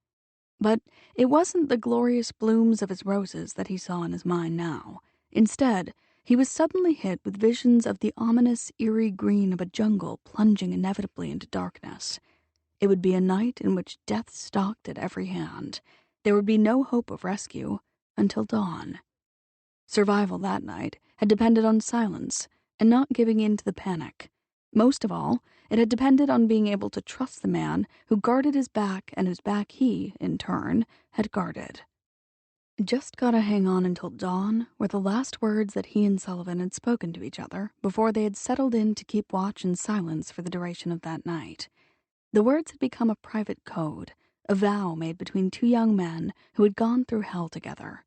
But it wasn't the glorious blooms of his roses that he saw in his mind now. Instead, he was suddenly hit with visions of the ominous, eerie green of a jungle plunging inevitably into darkness. It would be a night in which death stalked at every hand. There would be no hope of rescue until dawn. Survival that night had depended on silence and not giving in to the panic. Most of all, it had depended on being able to trust the man who guarded his back and whose back he, in turn, had guarded. Just gotta hang on until dawn were the last words that he and Sullivan had spoken to each other before they had settled in to keep watch in silence for the duration of that night. The words had become a private code, a vow made between two young men who had gone through hell together.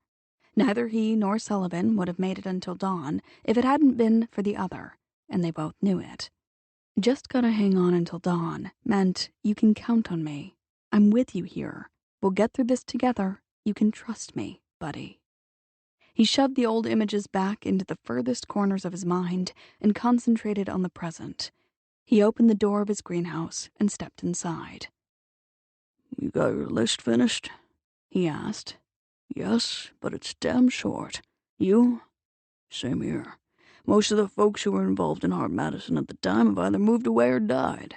Neither he nor Sullivan would have made it until dawn if it hadn't been for the other, and they both knew it. Just gotta hang on until dawn meant you can count on me. I'm with you here. We'll get through this together. You can trust me, buddy. He shoved the old images back into the furthest corners of his mind and concentrated on the present. He opened the door of his greenhouse and stepped inside. "You got your list finished?" he asked. "Yes, but it's damn short. You?" "Same here. Most of the folks who were involved in Harte Madison at the time have either moved away or died.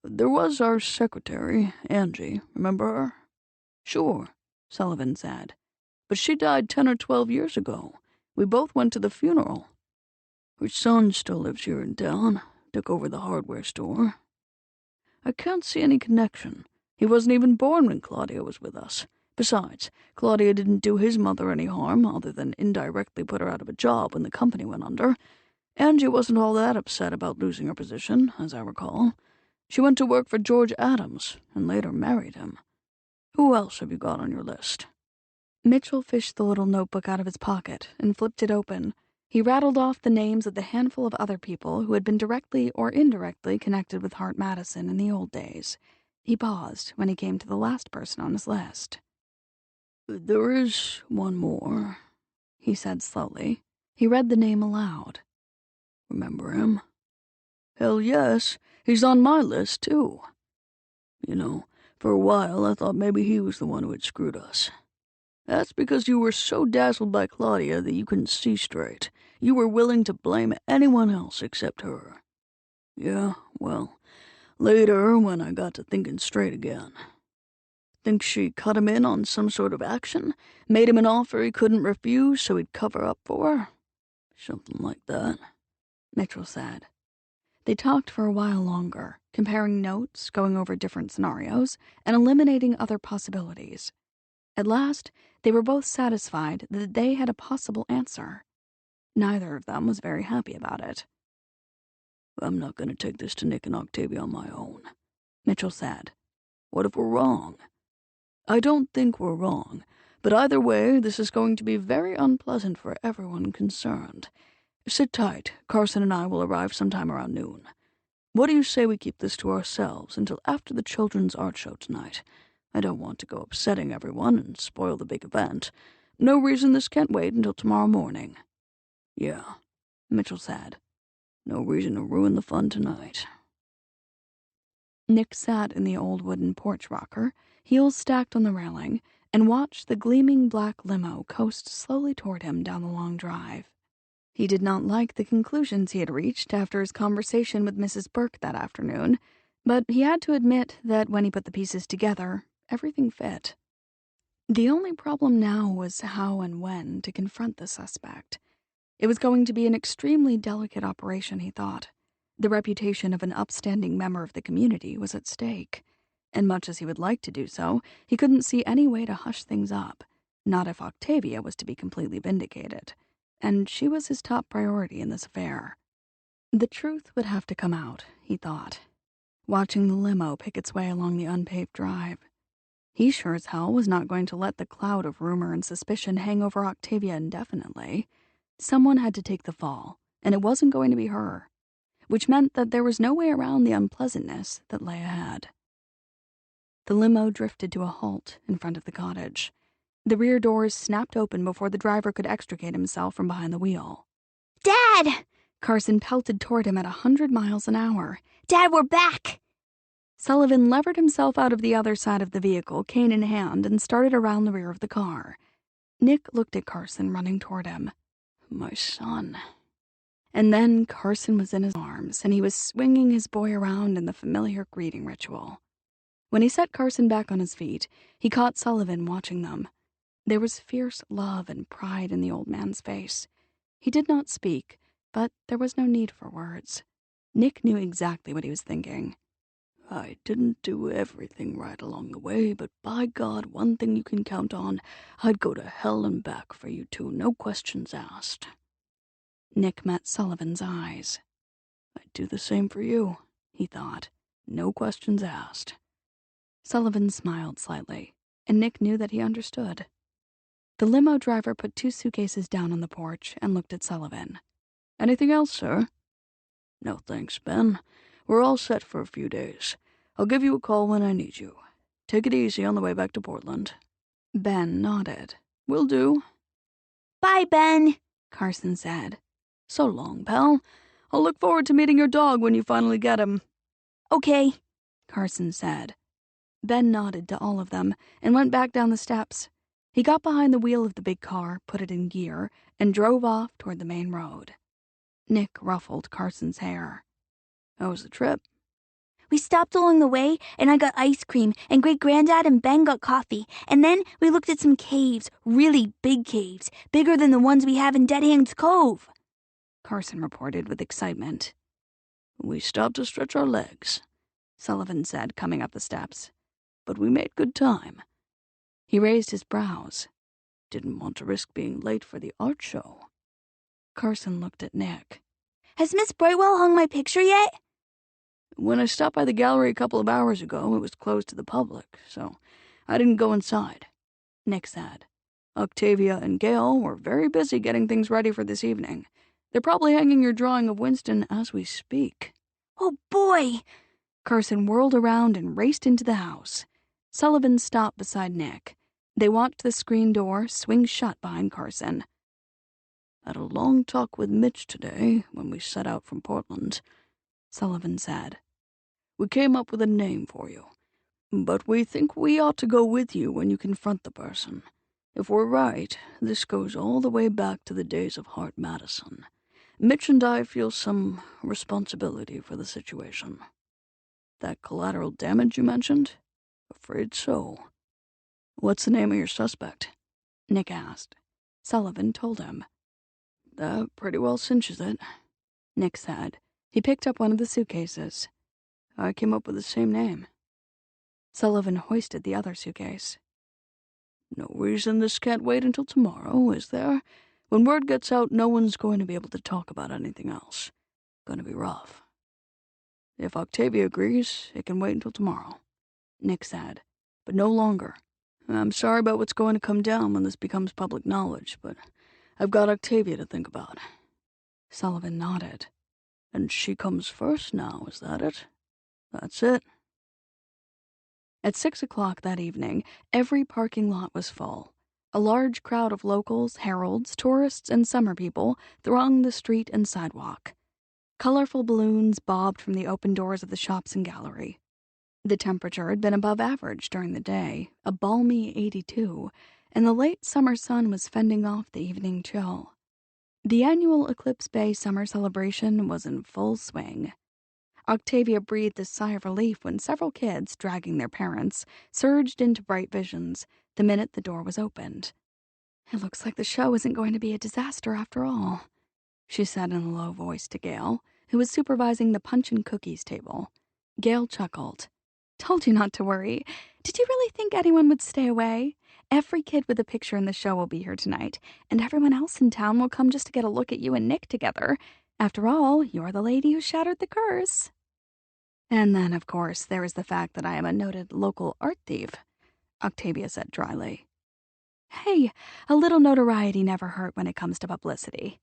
There was our secretary, Angie. Remember her?" "Sure," Sullivan said. "But she died 10 or 12 years ago. We both went to the funeral. Her son still lives here in town. Took over the hardware store. I can't see any connection. He wasn't even born when Claudia was with us. Besides, Claudia didn't do his mother any harm other than indirectly put her out of a job when the company went under. Angie wasn't all that upset about losing her position, as I recall. She went to work for George Adams and later married him. Who else have you got on your list?" Mitchell fished the little notebook out of his pocket and flipped it open. He rattled off the names of the handful of other people who had been directly or indirectly connected with Harte Madison in the old days. He paused when he came to the last person on his list. "There is one more," he said slowly. He read the name aloud. "Remember him?" "Hell yes. He's on my list, too. You know, for a while I thought maybe he was the one who had screwed us. That's because you were so dazzled by Claudia that you couldn't see straight. You were willing to blame anyone else except her. Yeah, well, later when I got to thinking straight again. Think she cut him in on some sort of action? Made him an offer he couldn't refuse so he'd cover up for her? Something like that," Mitchell said. They talked for a while longer, comparing notes, going over different scenarios, and eliminating other possibilities. At last, they were both satisfied that they had a possible answer. Neither of them was very happy about it. I'm not going to take this to Nick and Octavia on my own, Mitchell said. What if we're wrong? I don't think we're wrong, but either way, this is going to be very unpleasant for everyone concerned. Sit tight. Carson and I will arrive sometime around noon. What do you say we keep this to ourselves until after the children's art show tonight? I don't want to go upsetting everyone and spoil the big event. No reason this can't wait until tomorrow morning. Yeah, Mitchell said. No reason to ruin the fun tonight. Nick sat in the old wooden porch rocker, heels stacked on the railing, and watched the gleaming black limo coast slowly toward him down the long drive. He did not like the conclusions he had reached after his conversation with Mrs. Burke that afternoon, but he had to admit that when he put the pieces together, everything fit. The only problem now was how and when to confront the suspect. It was going to be an extremely delicate operation, he thought. The reputation of an upstanding member of the community was at stake, and much as he would like to do so, he couldn't see any way to hush things up, not if Octavia was to be completely vindicated, and she was his top priority in this affair. The truth would have to come out, he thought, watching the limo pick its way along the unpaved drive. He sure as hell was not going to let the cloud of rumor and suspicion hang over Octavia indefinitely. Someone had to take the fall, and it wasn't going to be her, which meant that there was no way around the unpleasantness that lay ahead. The limo drifted to a halt in front of the cottage. The rear doors snapped open before the driver could extricate himself from behind the wheel. Dad! Carson pelted toward him at 100 miles an hour. Dad, we're back! Sullivan levered himself out of the other side of the vehicle, cane in hand, and started around the rear of the car. Nick looked at Carson running toward him. My son. And then Carson was in his arms, and he was swinging his boy around in the familiar greeting ritual. When he set Carson back on his feet, he caught Sullivan watching them. There was fierce love and pride in the old man's face. He did not speak, but there was no need for words. Nick knew exactly what he was thinking. I didn't do everything right along the way, but by God, one thing you can count on, I'd go to hell and back for you two, no questions asked. Nick met Sullivan's eyes. I'd do the same for you, he thought, no questions asked. Sullivan smiled slightly, and Nick knew that he understood. The limo driver put 2 suitcases down on the porch and looked at Sullivan. Anything else, sir? No thanks, Ben. We're all set for a few days. I'll give you a call when I need you. Take it easy on the way back to Portland. Ben nodded. Will do. Bye, Ben, Carson said. So long, pal. I'll look forward to meeting your dog when you finally get him. Okay, Carson said. Ben nodded to all of them and went back down the steps. He got behind the wheel of the big car, put it in gear, and drove off toward the main road. Nick ruffled Carson's hair. How was the trip? We stopped along the way, and I got ice cream, and Great-Granddad and Ben got coffee, and then we looked at some caves, really big caves, bigger than the ones we have in Dead Hands Cove, Carson reported with excitement. We stopped to stretch our legs, Sullivan said, coming up the steps. But we made good time. He raised his brows. Didn't want to risk being late for the art show. Carson looked at Nick. Has Miss Brightwell hung my picture yet? When I stopped by the gallery a couple of hours ago, it was closed to the public, so I didn't go inside, Nick said. Octavia and Gail were very busy getting things ready for this evening. They're probably hanging your drawing of Winston as we speak. Oh, boy! Carson whirled around and raced into the house. Sullivan stopped beside Nick. They watched the screen door swing shut behind Carson. Had a long talk with Mitch today when we set out from Portland, Sullivan said. We came up with a name for you, but we think we ought to go with you when you confront the person. If we're right, this goes all the way back to the days of Harte Madison. Mitch and I feel some responsibility for the situation. That collateral damage you mentioned? Afraid so. What's the name of your suspect? Nick asked. Sullivan told him. That pretty well cinches it, Nick said. He picked up one of the suitcases. I came up with the same name. Sullivan hoisted the other suitcase. No reason this can't wait until tomorrow, is there? When word gets out, no one's going to be able to talk about anything else. Gonna be rough. If Octavia agrees, it can wait until tomorrow, Nick said. but no longer. I'm sorry about what's going to come down when this becomes public knowledge, but I've got Octavia to think about. Sullivan nodded. And she comes first now, is that it? That's it. At 6 o'clock that evening, every parking lot was full. A large crowd of locals, heralds, tourists, and summer people thronged the street and sidewalk. Colorful balloons bobbed from the open doors of the shops and gallery. The temperature had been above average during the day, a balmy 82, and the late summer sun was fending off the evening chill. The annual Eclipse Bay summer celebration was in full swing. Octavia breathed a sigh of relief when several kids, dragging their parents, surged into Bright Visions the minute the door was opened. "It looks like the show isn't going to be a disaster after all," she said in a low voice to Gail, who was supervising the punch and cookies table. Gail chuckled. "Told you not to worry. Did you really think anyone would stay away? Every kid with a picture in the show will be here tonight, and everyone else in town will come just to get a look at you and Nick together. After all, you're the lady who shattered the curse." "And then, of course, there is the fact that I am a noted local art thief," Octavia said dryly. "Hey, a little notoriety never hurt when it comes to publicity.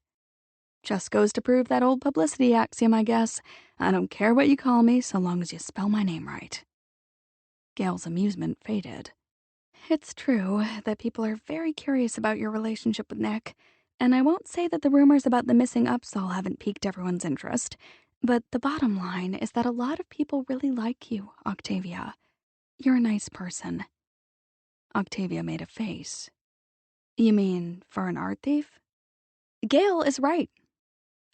Just goes to prove that old publicity axiom, I guess. I don't care what you call me, so long as you spell my name right." Gail's amusement faded. "It's true that people are very curious about your relationship with Nick, and I won't say that the rumors about the missing Upsall haven't piqued everyone's interest, but the bottom line is that a lot of people really like you, Octavia. You're a nice person." Octavia made a face. "You mean for an art thief?" "Gail is right."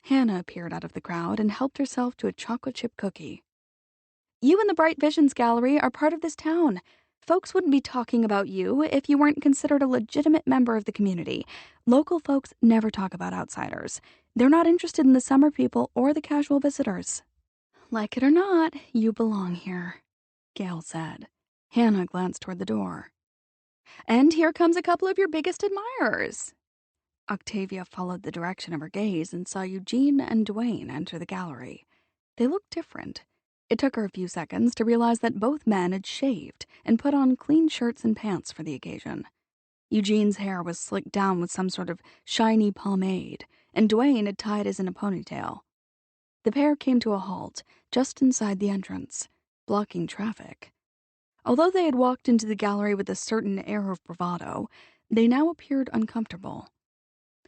Hannah appeared out of the crowd and helped herself to a chocolate chip cookie. "You and the Bright Visions Gallery are part of this town. Folks wouldn't be talking about you if you weren't considered a legitimate member of the community. Local folks never talk about outsiders. They're not interested in the summer people or the casual visitors." "Like it or not, you belong here," Gail said. Hannah glanced toward the door. "And here comes a couple of your biggest admirers." Octavia followed the direction of her gaze and saw Eugene and Dwayne enter the gallery. They looked different. It took her a few seconds to realize that both men had shaved and put on clean shirts and pants for the occasion. Eugene's hair was slicked down with some sort of shiny pomade, and Dwayne had tied his in a ponytail. The pair came to a halt just inside the entrance, blocking traffic. Although they had walked into the gallery with a certain air of bravado, they now appeared uncomfortable.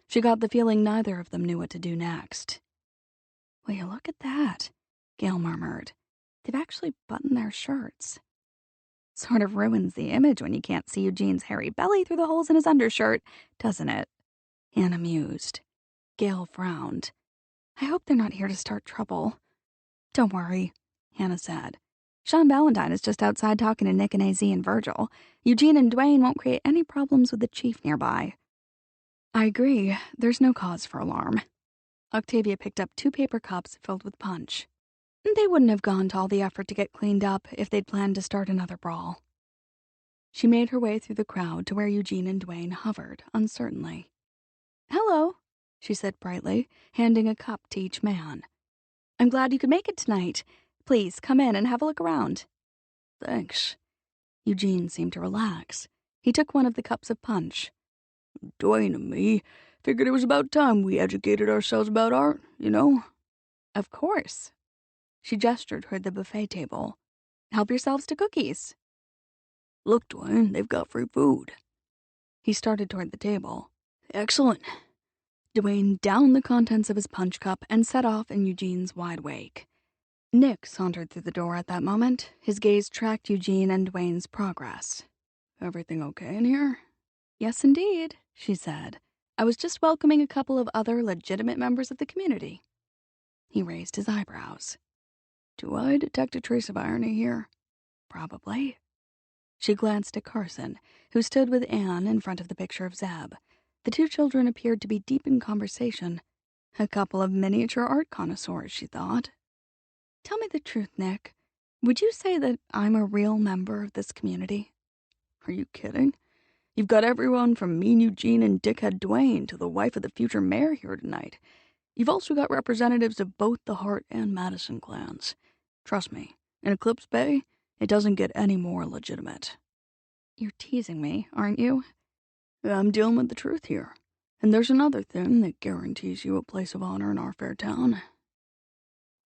She got the feeling neither of them knew what to do next. "Will you look at that?" Gail murmured. "They've actually buttoned their shirts." "Sort of ruins the image when you can't see Eugene's hairy belly through the holes in his undershirt, doesn't it?" Hannah mused. Gail frowned. "I hope they're not here to start trouble." "Don't worry," Hannah said. "Sean Valentine is just outside talking to Nick and AZ and Virgil. Eugene and Dwayne won't create any problems with the chief nearby." "I agree. There's no cause for alarm." Octavia picked up 2 paper cups filled with punch. They wouldn't have gone to all the effort to get cleaned up if they'd planned to start another brawl. She made her way through the crowd to where Eugene and Dwayne hovered uncertainly. "Hello," she said brightly, handing a cup to each man. "I'm glad you could make it tonight. Please come in and have a look around." Thanks. Eugene seemed to relax. He took one of the cups of punch. Dwayne and me figured it was about time we educated ourselves about art, you know? "Of course." She gestured toward the buffet table. "Help yourselves to cookies." Look, Dwayne, they've got free food. He started toward the table. Excellent. Dwayne downed the contents of his punch cup and set off in Eugene's wide wake. Nick sauntered through the door at that moment. His gaze tracked Eugene and Dwayne's progress. Everything okay in here? "Yes, indeed," she said. "I was just welcoming a couple of other legitimate members of the community." He raised his eyebrows. Do I detect a trace of irony here? "Probably." She glanced at Carson, who stood with Anne in front of the picture of Zeb. The 2 children appeared to be deep in conversation. A couple of miniature art connoisseurs, she thought. Tell me the truth, Nick. Would you say that I'm a real member of this community? Are you kidding? You've got everyone from Mean Eugene and Dickhead Dwayne to the wife of the future mayor here tonight. You've also got representatives of both the Harte and Madison clans. Trust me, in Eclipse Bay, it doesn't get any more legitimate. You're teasing me, aren't you? I'm dealing with the truth here. And there's another thing that guarantees you a place of honor in our fair town.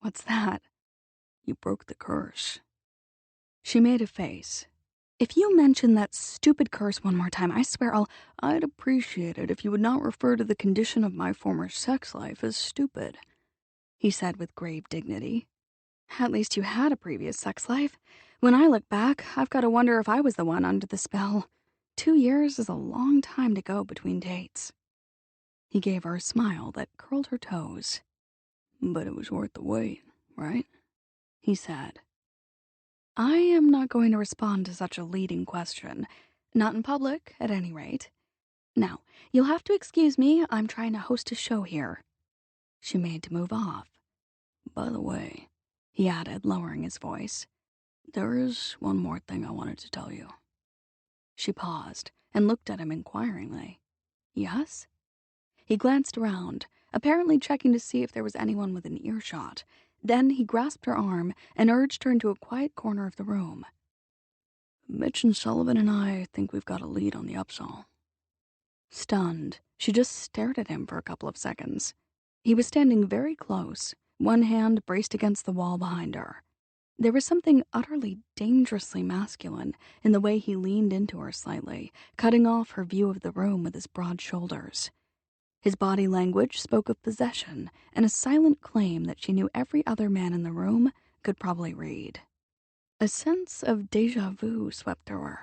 What's that? You broke the curse. She made a face. If you mention that stupid curse one more time, I swear I'd appreciate it if you would not refer to the condition of my former sex life as stupid, he said with grave dignity. At least you had a previous sex life. When I look back, I've got to wonder if I was the one under the spell. 2 years is a long time to go between dates. He gave her a smile that curled her toes. But it was worth the wait, right? He said. I am not going to respond to such a leading question. Not in public, at any rate. Now, you'll have to excuse me. I'm trying to host a show here. She made to move off. By the way, he added, lowering his voice, there is one more thing I wanted to tell you. She paused and looked at him inquiringly. Yes? He glanced around, apparently checking to see if there was anyone within earshot. Then he grasped her arm and urged her into a quiet corner of the room. Mitch and Sullivan and I think we've got a lead on the upsall. Stunned, she just stared at him for a couple of seconds. He was standing very close, one hand braced against the wall behind her. There was something utterly dangerously masculine in the way he leaned into her slightly, cutting off her view of the room with his broad shoulders. His body language spoke of possession and a silent claim that she knew every other man in the room could probably read. A sense of déjà vu swept through her.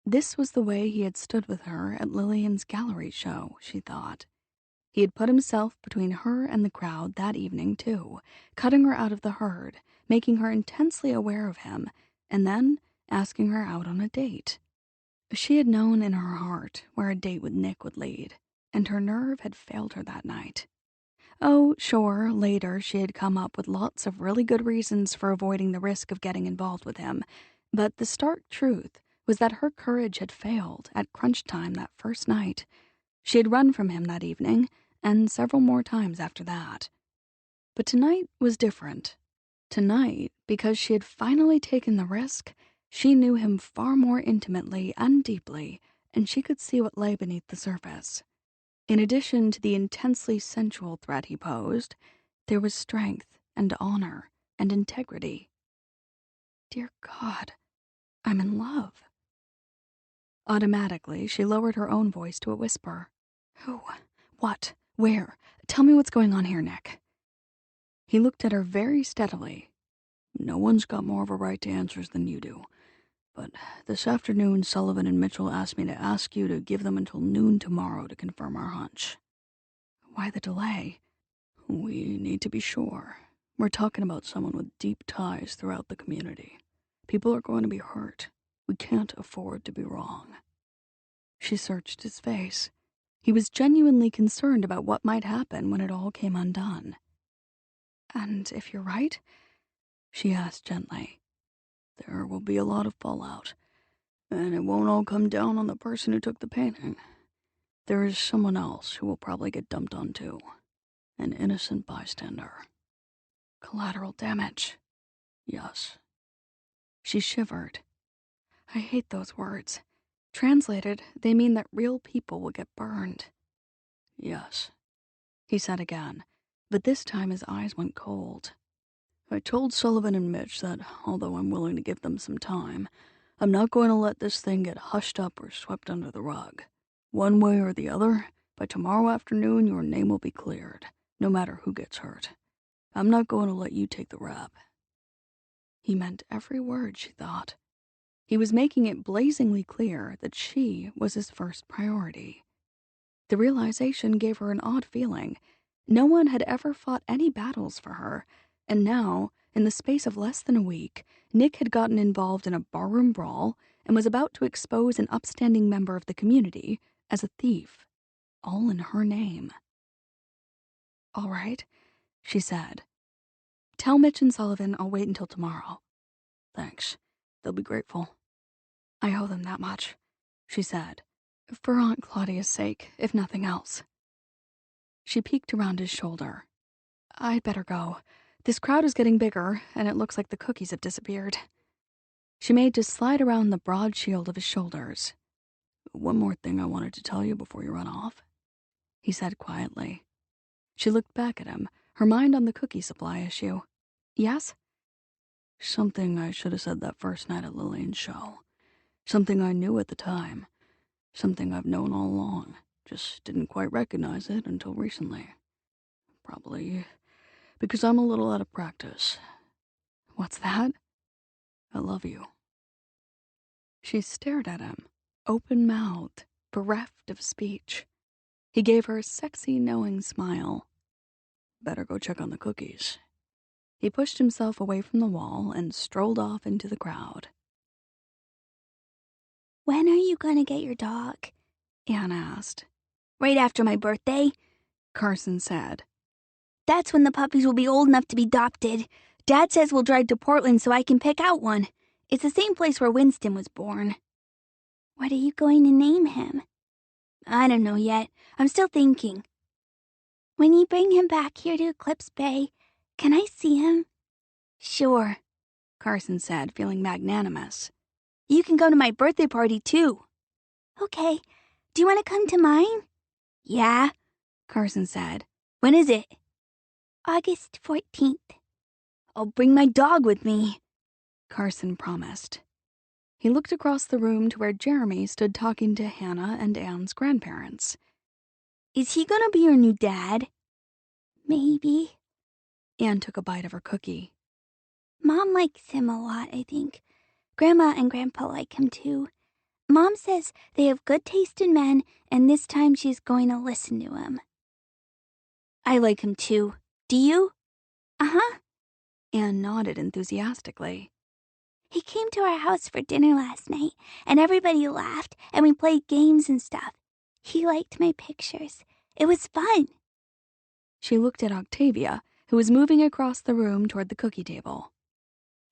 This was the way he had stood with her at Lillian's gallery show, she thought. He had put himself between her and the crowd that evening, too, cutting her out of the herd, making her intensely aware of him, and then asking her out on a date. She had known in her heart where a date with Nick would lead, and her nerve had failed her that night. Oh, sure, later she had come up with lots of really good reasons for avoiding the risk of getting involved with him, but the stark truth was that her courage had failed at crunch time that first night. She had run from him that evening, and several more times after that. But tonight was different. Tonight, because she had finally taken the risk, she knew him far more intimately and deeply, and she could see what lay beneath the surface. In addition to the intensely sensual threat he posed, there was strength and honor and integrity. Dear God, I'm in love. Automatically, she lowered her own voice to a whisper. Who? What? Where? Tell me what's going on here, Nick. He looked at her very steadily. No one's got more of a right to answers than you do. But this afternoon, Sullivan and Mitchell asked me to ask you to give them until noon tomorrow to confirm our hunch. Why the delay? We need to be sure. We're talking about someone with deep ties throughout the community. People are going to be hurt. We can't afford to be wrong. She searched his face. He was genuinely concerned about what might happen when it all came undone. And if you're right? She asked gently. There will be a lot of fallout, and it won't all come down on the person who took the painting. There is someone else who will probably get dumped on too. An innocent bystander. Collateral damage. Yes. She shivered. I hate those words. Translated, they mean that real people will get burned. Yes, he said again, but this time his eyes went cold. I told Sullivan and Mitch that, although I'm willing to give them some time, I'm not going to let this thing get hushed up or swept under the rug. One way or the other, by tomorrow afternoon your name will be cleared, no matter who gets hurt. I'm not going to let you take the rap. He meant every word, she thought. He was making it blazingly clear that she was his first priority. The realization gave her an odd feeling. No one had ever fought any battles for her, and now, in the space of less than a week, Nick had gotten involved in a barroom brawl and was about to expose an upstanding member of the community as a thief, all in her name. all right, she said. Tell Mitch and Sullivan I'll wait until tomorrow. Thanks. They'll be grateful. I owe them that much, she said. For Aunt Claudia's sake, if nothing else. She peeked around his shoulder. I'd better go. This crowd is getting bigger, and it looks like the cookies have disappeared. She made to slide around the broad shield of his shoulders. One more thing I wanted to tell you before you run off, he said quietly. She looked back at him, her mind on the cookie supply issue. Yes? Something I should have said that first night at Lillian's show. Something I knew at the time. Something I've known all along. Just didn't quite recognize it until recently. Probably because I'm a little out of practice. What's that? I love you. She stared at him, open-mouthed, bereft of speech. He gave her a sexy, knowing smile. Better go check on the cookies. He pushed himself away from the wall and strolled off into the crowd. When are you gonna get your dog? Anne asked. Right after my birthday, Carson said. That's when the puppies will be old enough to be adopted. Dad says we'll drive to Portland so I can pick out one. It's the same place where Winston was born. What are you going to name him? I don't know yet. I'm still thinking. When you bring him back here to Eclipse Bay, can I see him? Sure, Carson said, feeling magnanimous. You can go to my birthday party, too. Okay. Do you want to come to mine? Yeah, Carson said. When is it? August 14th. I'll bring my dog with me, Carson promised. He looked across the room to where Jeremy stood talking to Hannah and Anne's grandparents. Is he gonna be your new dad? Maybe. Anne took a bite of her cookie. Mom likes him a lot, I think. Grandma and Grandpa like him too. Mom says they have good taste in men, and this time she's going to listen to him. I like him too. Do you? Uh-huh. Anne nodded enthusiastically. He came to our house for dinner last night, and everybody laughed, and we played games and stuff. He liked my pictures. It was fun. She looked at Octavia, who was moving across the room toward the cookie table.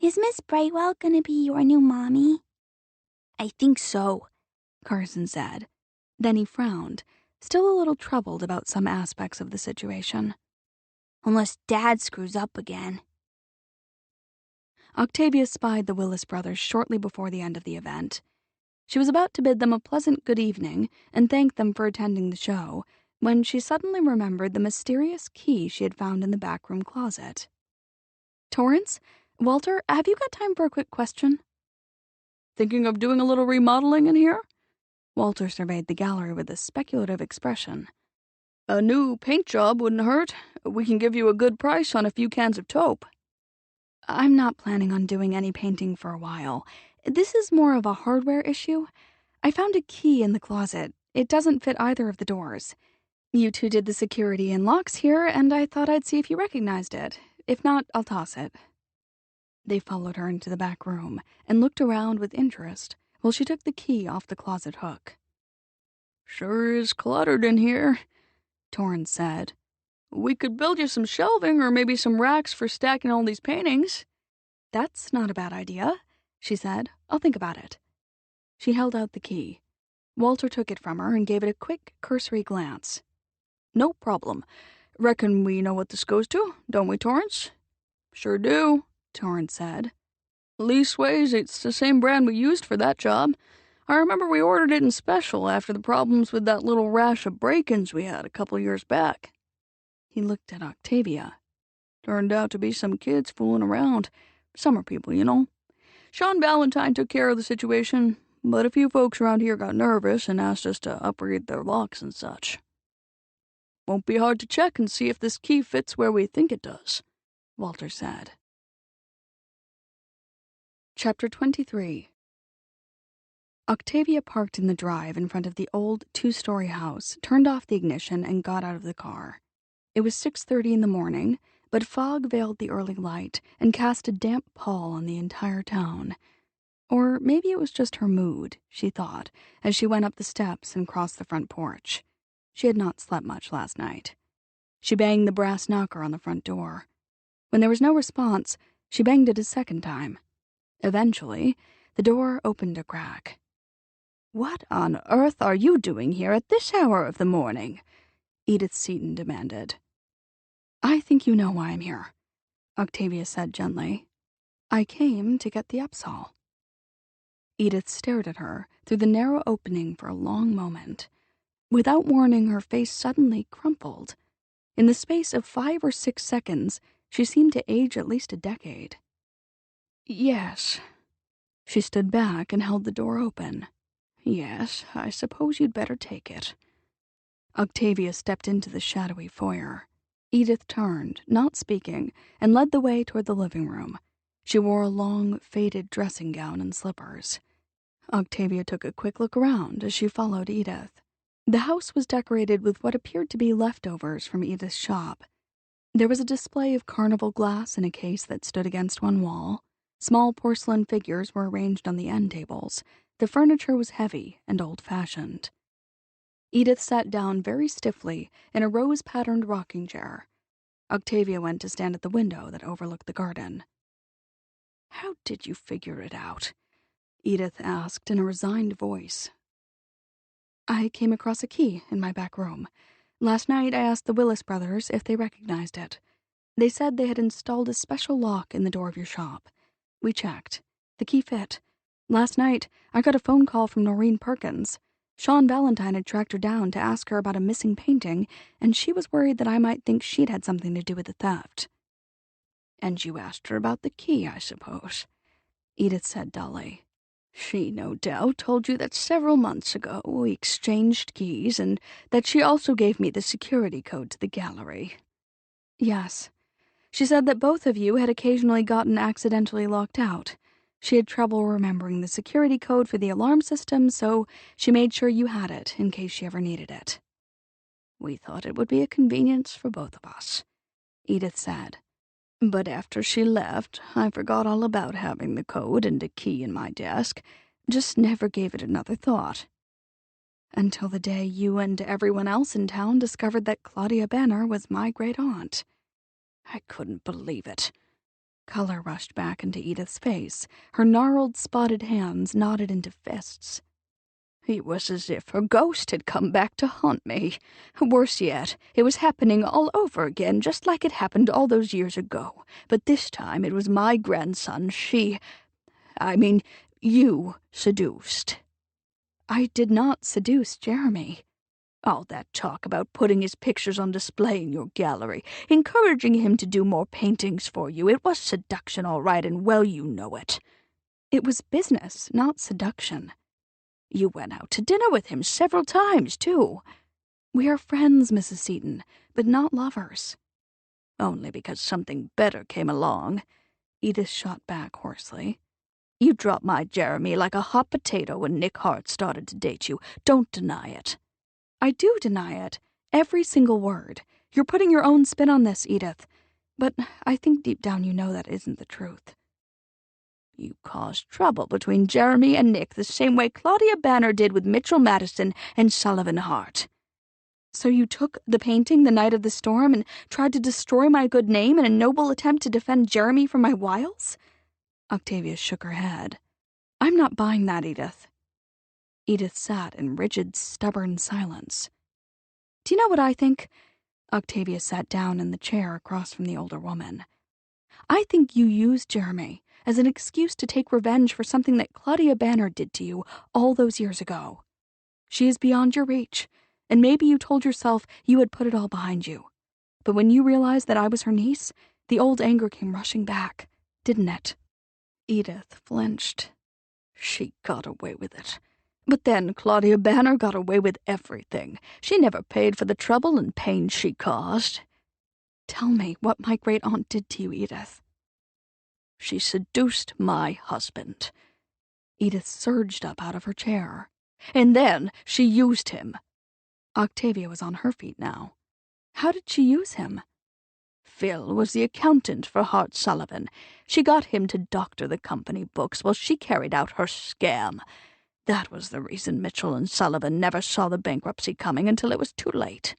Is Miss Brightwell gonna be your new mommy? I think so, Carson said. Then he frowned, still a little troubled about some aspects of the situation. Unless Dad screws up again. Octavia spied the Willis brothers shortly before the end of the event. She was about to bid them a pleasant good evening and thank them for attending the show when she suddenly remembered the mysterious key she had found in the backroom closet. Torrance? Walter, have you got time for a quick question? Thinking of doing a little remodeling in here? Walter surveyed the gallery with a speculative expression. A new paint job wouldn't hurt. We can give you a good price on a few cans of taupe. I'm not planning on doing any painting for a while. This is more of a hardware issue. I found a key in the closet. It doesn't fit either of the doors. You two did the security and locks here, and I thought I'd see if you recognized it. If not, I'll toss it. They followed her into the back room and looked around with interest while she took the key off the closet hook. Sure is cluttered in here, Torrance said. We could build you some shelving or maybe some racks for stacking all these paintings. That's not a bad idea, she said. I'll think about it. She held out the key. Walter took it from her and gave it a quick, cursory glance. No problem. Reckon we know what this goes to, don't we, Torrance? Sure do, Torrance said. Leastways, it's the same brand we used for that job. I remember we ordered it in special after the problems with that little rash of break-ins we had a couple years back. He looked at Octavia. Turned out to be some kids fooling around. Summer people, you know. Sean Valentine took care of the situation, but a few folks around here got nervous and asked us to upgrade their locks and such. Won't be hard to check and see if this key fits where we think it does, Walter said. Chapter 23. Octavia parked in the drive in front of the old two-story house, turned off the ignition, and got out of the car. It was 6:30 in the morning, but fog veiled the early light and cast a damp pall on the entire town. Or maybe it was just her mood, she thought, as she went up the steps and crossed the front porch. She had not slept much last night. She banged the brass knocker on the front door. When there was no response, she banged it a second time. Eventually, the door opened a crack. "What on earth are you doing here at this hour of the morning?" Edith Seton demanded. "I think you know why I'm here," Octavia said gently. "I came to get the Upsal." Edith stared at her through the narrow opening for a long moment. Without warning, her face suddenly crumpled. In the space of 5 or 6 seconds, she seemed to age at least a decade. "Yes." She stood back and held the door open. "Yes, I suppose you'd better take it." Octavia stepped into the shadowy foyer. Edith turned, not speaking, and led the way toward the living room. She wore a long, faded dressing gown and slippers. Octavia took a quick look around as she followed Edith. The house was decorated with what appeared to be leftovers from Edith's shop. There was a display of carnival glass in a case that stood against one wall. Small porcelain figures were arranged on the end tables. The furniture was heavy and old-fashioned. Edith sat down very stiffly in a rose-patterned rocking chair. Octavia went to stand at the window that overlooked the garden. "How did you figure it out?" Edith asked in a resigned voice. "I came across a key in my back room. Last night I asked the Willis brothers if they recognized it. They said they had installed a special lock in the door of your shop. We checked. The key fit. Last night I got a phone call from Noreen Perkins. Sean Valentine had tracked her down to ask her about a missing painting, and she was worried that I might think she'd had something to do with the theft." "And you asked her about the key, I suppose," Edith said dully. "She, no doubt, told you that several months ago we exchanged keys and that she also gave me the security code to the gallery." "Yes. She said that both of you had occasionally gotten accidentally locked out. She had trouble remembering the security code for the alarm system, so she made sure you had it in case she ever needed it." "We thought it would be a convenience for both of us," Edith said. "But after she left, I forgot all about having the code and a key in my desk. Just never gave it another thought." "Until the day you and everyone else in town discovered that Claudia Banner was my great-aunt." I couldn't believe it. Color rushed back into Edith's face. Her gnarled, spotted hands knotted into fists. It was as if her ghost had come back to haunt me. Worse yet, it was happening all over again, just like it happened all those years ago. But this time it was my grandson you seduced. "I did not seduce Jeremy." "All that talk about putting his pictures on display in your gallery, encouraging him to do more paintings for you, it was seduction, all right, and well you know it." "It was business, not seduction." "You went out to dinner with him several times, too." "We are friends, Mrs. Seton, but not lovers." "Only because something better came along," Edith shot back hoarsely. "You dropped my Jeremy like a hot potato when Nick Harte started to date you. Don't deny it." "I do deny it. Every single word. You're putting your own spin on this, Edith. But I think deep down you know that isn't the truth." "You caused trouble between Jeremy and Nick the same way Claudia Banner did with Mitchell Madison and Sullivan Harte." "So you took the painting the night of the storm and tried to destroy my good name in a noble attempt to defend Jeremy from my wiles?" Octavia shook her head. "I'm not buying that, Edith." Edith sat in rigid, stubborn silence. "Do you know what I think?" Octavia sat down in the chair across from the older woman. "I think you used Jeremy as an excuse to take revenge for something that Claudia Banner did to you all those years ago. She is beyond your reach, and maybe you told yourself you had put it all behind you. But when you realized that I was her niece, the old anger came rushing back, didn't it?" Edith flinched. "She got away with it. But then Claudia Banner got away with everything. She never paid for the trouble and pain she caused." "Tell me what my great-aunt did to you, Edith." "She seduced my husband." Edith surged up out of her chair. "And then she used him." Octavia was on her feet now. "How did she use him?" "Phil was the accountant for Hart Sullivan. She got him to doctor the company books while she carried out her scam. That was the reason Mitchell and Sullivan never saw the bankruptcy coming until it was too late."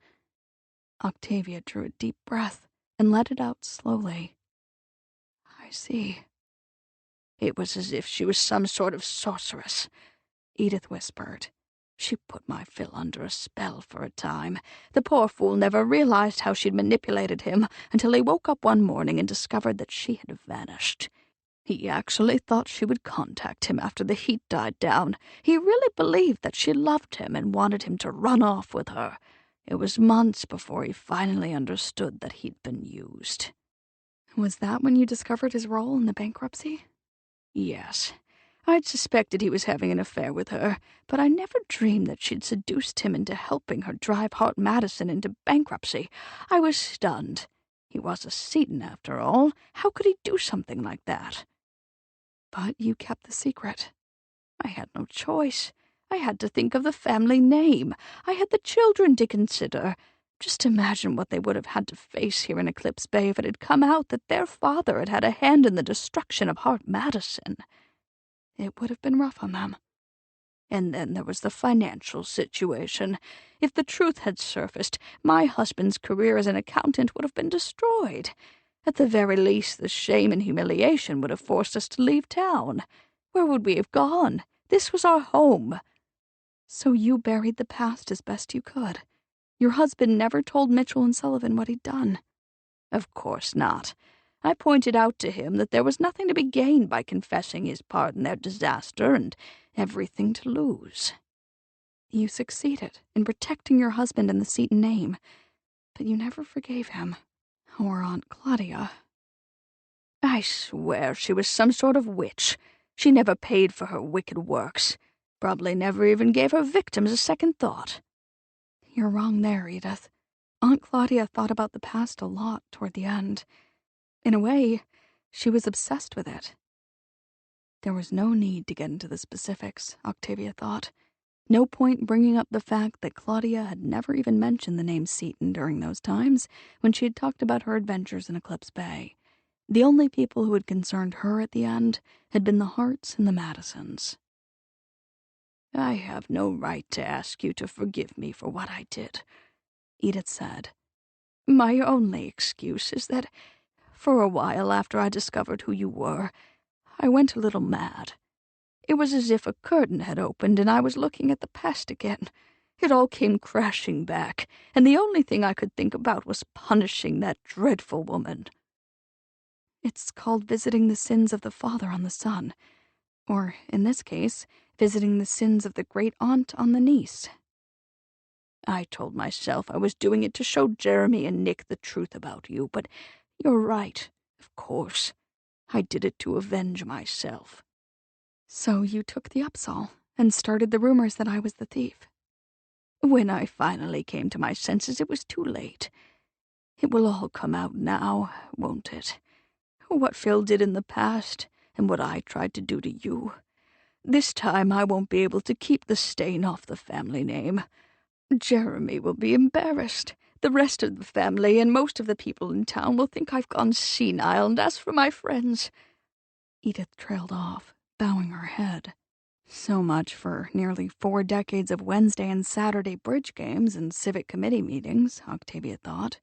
Octavia drew a deep breath and let it out slowly. I see. It was as if she was some sort of sorceress, Edith whispered. She put my Phil under a spell for a time. The poor fool never realized how she'd manipulated him until he woke up one morning and discovered that she had vanished. He actually thought she would contact him after the heat died down. He really believed that she loved him and wanted him to run off with her. It was months before he finally understood that he'd been used. Was that when you discovered his role in the bankruptcy? Yes. I'd suspected he was having an affair with her, but I never dreamed that she'd seduced him into helping her drive Madison into bankruptcy. I was stunned. He was a Seton, after all. How could he do something like that? But you kept the secret. I had no choice. I had to think of the family name. I had the children to consider. Just imagine what they would have had to face here in Eclipse Bay if it had come out that their father had had a hand in the destruction of Madison. It would have been rough on them. And then there was the financial situation. If the truth had surfaced, my husband's career as an accountant would have been destroyed. At the very least, the shame and humiliation would have forced us to leave town. Where would we have gone? This was our home. So you buried the past as best you could. Your husband never told Mitchell and Sullivan what he'd done. Of course not. I pointed out to him that there was nothing to be gained by confessing his part in their disaster and everything to lose. You succeeded in protecting your husband and the Seton name, but you never forgave him. Or Aunt Claudia. I swear she was some sort of witch. She never paid for her wicked works. Probably never even gave her victims a second thought. You're wrong there, Edith. Aunt Claudia thought about the past a lot toward the end. In a way, she was obsessed with it. There was no need to get into the specifics, Octavia thought. No point bringing up the fact that Claudia had never even mentioned the name Seton during those times when she had talked about her adventures in Eclipse Bay. The only people who had concerned her at the end had been the Hartes and the Madisons. I have no right to ask you to forgive me for what I did, Edith said. My only excuse is that, for a while after I discovered who you were, I went a little mad. It was as if a curtain had opened and I was looking at the past again. It all came crashing back, and the only thing I could think about was punishing that dreadful woman. It's called visiting the sins of the father on the son, or, in this case, visiting the sins of the great-aunt on the niece. I told myself I was doing it to show Jeremy and Nick the truth about you, but you're right, of course. I did it to avenge myself. So you took the Upsall and started the rumors that I was the thief. When I finally came to my senses, it was too late. It will all come out now, won't it? What Phil did in the past, and what I tried to do to you. This time I won't be able to keep the stain off the family name. Jeremy will be embarrassed. The rest of the family and most of the people in town will think I've gone senile, and as for my friends... Edith trailed off, bowing her head. So much for nearly 4 decades of Wednesday and Saturday bridge games and civic committee meetings, Octavia thought.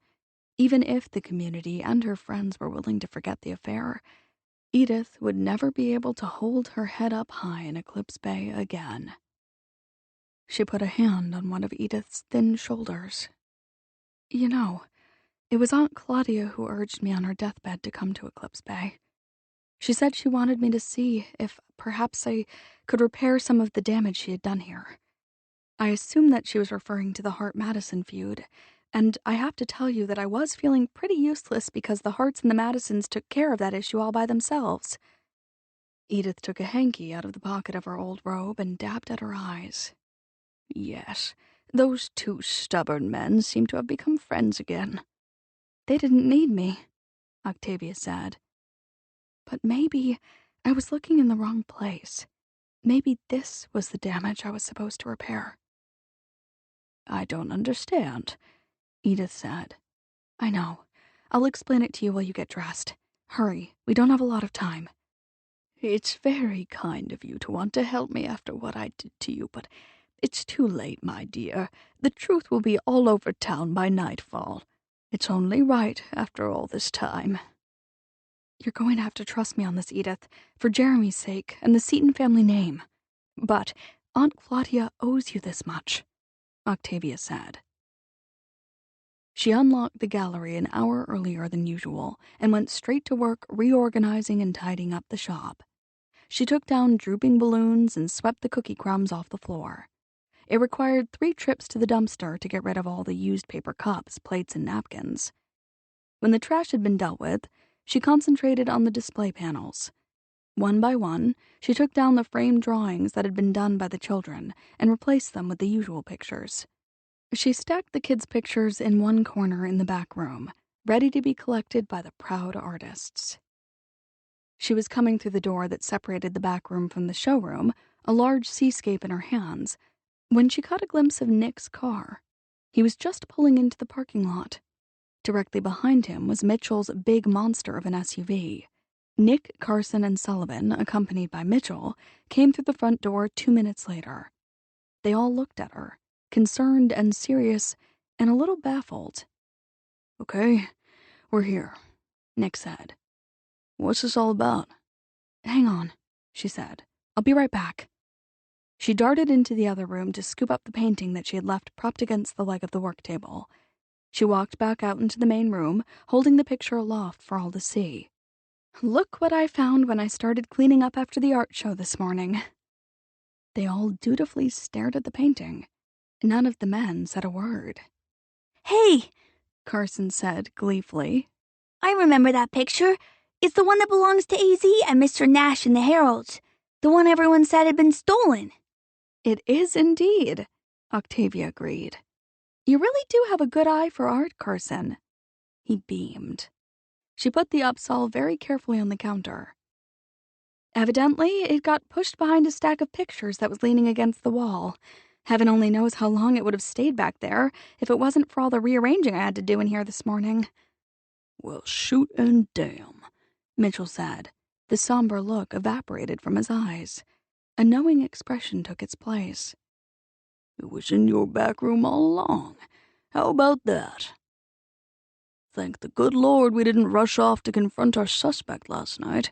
Even if the community and her friends were willing to forget the affair, Edith would never be able to hold her head up high in Eclipse Bay again. She put a hand on one of Edith's thin shoulders. You know, it was Aunt Claudia who urged me on her deathbed to come to Eclipse Bay. She said she wanted me to see if perhaps I could repair some of the damage she had done here. I assume that she was referring to the Harte-Madison feud, and I have to tell you that I was feeling pretty useless because the Hartes and the Madisons took care of that issue all by themselves. Edith took a hanky out of the pocket of her old robe and dabbed at her eyes. Yes, those 2 stubborn men seem to have become friends again. They didn't need me, Octavia said. But maybe I was looking in the wrong place. Maybe this was the damage I was supposed to repair. I don't understand, Edith said. I know. I'll explain it to you while you get dressed. Hurry, we don't have a lot of time. It's very kind of you to want to help me after what I did to you, but It's too late, my dear. The truth will be all over town by nightfall. It's only right after all this time. You're going to have to trust me on this, Edith, for Jeremy's sake and the Seton family name. But Aunt Claudia owes you this much, Octavia said. She unlocked the gallery an hour earlier than usual and went straight to work reorganizing and tidying up the shop. She took down drooping balloons and swept the cookie crumbs off the floor. It required 3 trips to the dumpster to get rid of all the used paper cups, plates, and napkins. When the trash had been dealt with, she concentrated on the display panels. One by one, she took down the framed drawings that had been done by the children and replaced them with the usual pictures. She stacked the kids' pictures in one corner in the back room, ready to be collected by the proud artists. She was coming through the door that separated the back room from the showroom, a large seascape in her hands, when she caught a glimpse of Nick's car. He was just pulling into the parking lot. Directly behind him was Mitchell's big monster of an SUV. Nick, Carson, and Sullivan, accompanied by Mitchell, came through the front door 2 minutes later. They all looked at her, concerned and serious, and a little baffled. Okay, we're here, Nick said. What's this all about? Hang on, she said. I'll be right back. She darted into the other room to scoop up the painting that she had left propped against the leg of the work table. She walked back out into the main room, holding the picture aloft for all to see. Look what I found when I started cleaning up after the art show this morning. They all dutifully stared at the painting. None of the men said a word. Hey, Carson said gleefully. I remember that picture. It's the one that belongs to AZ and Mr. Nash in the Herald. The one everyone said had been stolen. It is indeed, Octavia agreed. You really do have a good eye for art, Carson. He beamed. She put the Upsal very carefully on the counter. Evidently, it got pushed behind a stack of pictures that was leaning against the wall. Heaven only knows how long it would have stayed back there if it wasn't for all the rearranging I had to do in here this morning. Well, shoot and damn, Mitchell said. The somber look evaporated from his eyes. A knowing expression took its place. It was in your back room all along. How about that? Thank the good Lord we didn't rush off to confront our suspect last night,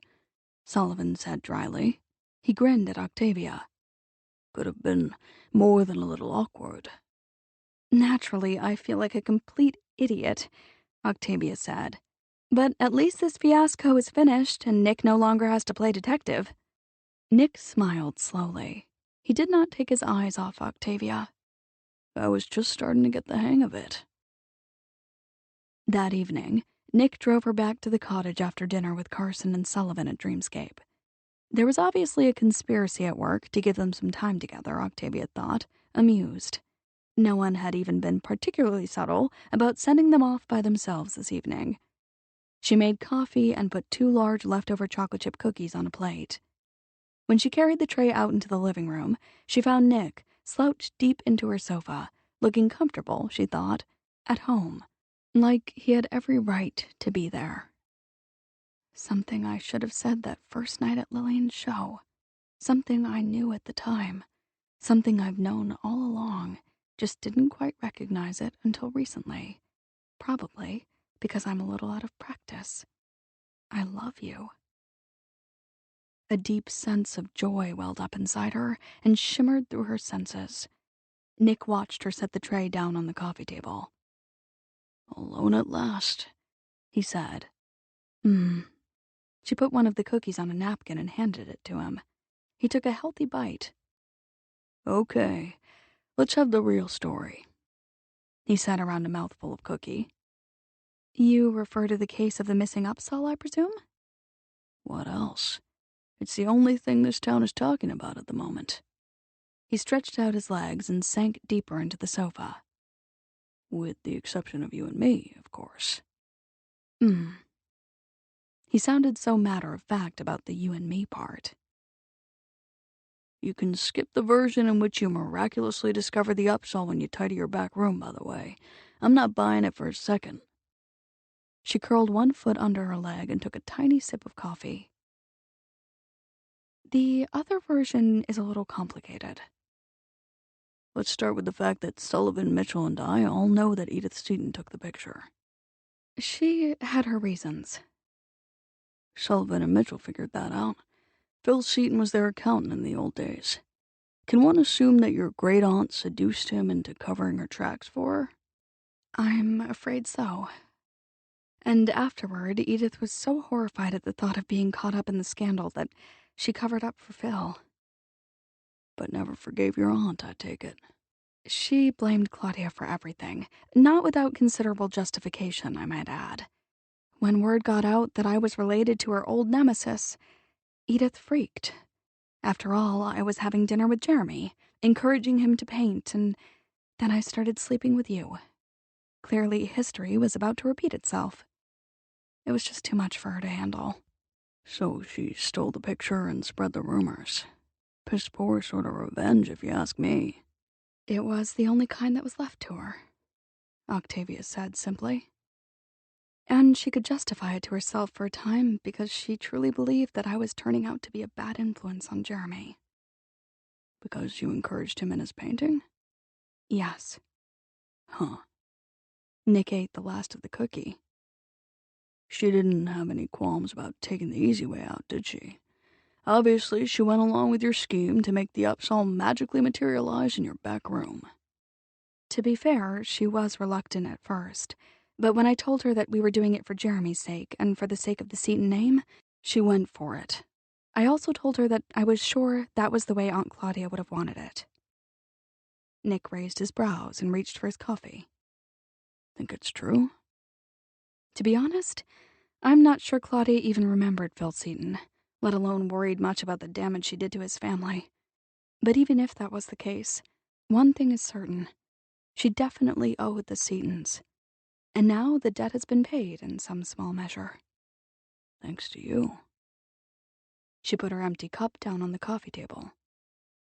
Sullivan said dryly. He grinned at Octavia. Could have been more than a little awkward. Naturally, I feel like a complete idiot, Octavia said. But at least this fiasco is finished and Nick no longer has to play detective. Nick smiled slowly. He did not take his eyes off Octavia. I was just starting to get the hang of it. That evening, Nick drove her back to the cottage after dinner with Carson and Sullivan at Dreamscape. There was obviously a conspiracy at work to give them some time together, Octavia thought, amused. No one had even been particularly subtle about sending them off by themselves this evening. She made coffee and put 2 large leftover chocolate chip cookies on a plate. When she carried the tray out into the living room, she found Nick slouched deep into her sofa, looking comfortable, she thought, at home, like he had every right to be there. Something I should have said that first night at Lillian's show. Something I knew at the time. Something I've known all along, just didn't quite recognize it until recently. Probably because I'm a little out of practice. I love you. A deep sense of joy welled up inside her and shimmered through her senses. Nick watched her set the tray down on the coffee table. Alone at last, he said. She put one of the cookies on a napkin and handed it to him. He took a healthy bite. Okay, let's have the real story, he said around a mouthful of cookie. You refer to the case of the missing Upsal, I presume? What else? It's the only thing this town is talking about at the moment. He stretched out his legs and sank deeper into the sofa. With the exception of you and me, of course. He sounded so matter-of-fact about the you and me part. You can skip the version in which you miraculously discover the Upsal when you tidy your back room, by the way. I'm not buying it for a second. She curled one foot under her leg and took a tiny sip of coffee. The other version is a little complicated. Let's start with the fact that Sullivan, Mitchell, and I all know that Edith Seton took the picture. She had her reasons. Sullivan and Mitchell figured that out. Phil Seton was their accountant in the old days. Can one assume that your great-aunt seduced him into covering her tracks for her? I'm afraid so. And afterward, Edith was so horrified at the thought of being caught up in the scandal that she covered up for Phil. But never forgave your aunt, I take it. She blamed Claudia for everything, not without considerable justification, I might add. When word got out that I was related to her old nemesis, Edith freaked. After all, I was having dinner with Jeremy, encouraging him to paint, and then I started sleeping with you. Clearly, history was about to repeat itself. It was just too much for her to handle. So she stole the picture and spread the rumors. Piss poor sort of revenge, if you ask me. It was the only kind that was left to her, Octavia said simply. And she could justify it to herself for a time because she truly believed that I was turning out to be a bad influence on Jeremy. Because you encouraged him in his painting? Yes. Huh. Nick ate the last of the cookie. She didn't have any qualms about taking the easy way out, did she? Obviously, she went along with your scheme to make the ups all magically materialize in your back room. To be fair, she was reluctant at first, but when I told her that we were doing it for Jeremy's sake and for the sake of the Seton name, she went for it. I also told her that I was sure that was the way Aunt Claudia would have wanted it. Nick raised his brows and reached for his coffee. Think it's true? To be honest, I'm not sure Claudia even remembered Phil Seton, let alone worried much about the damage she did to his family. But even if that was the case, one thing is certain. She definitely owed the Setons. And now the debt has been paid in some small measure. Thanks to you. She put her empty cup down on the coffee table.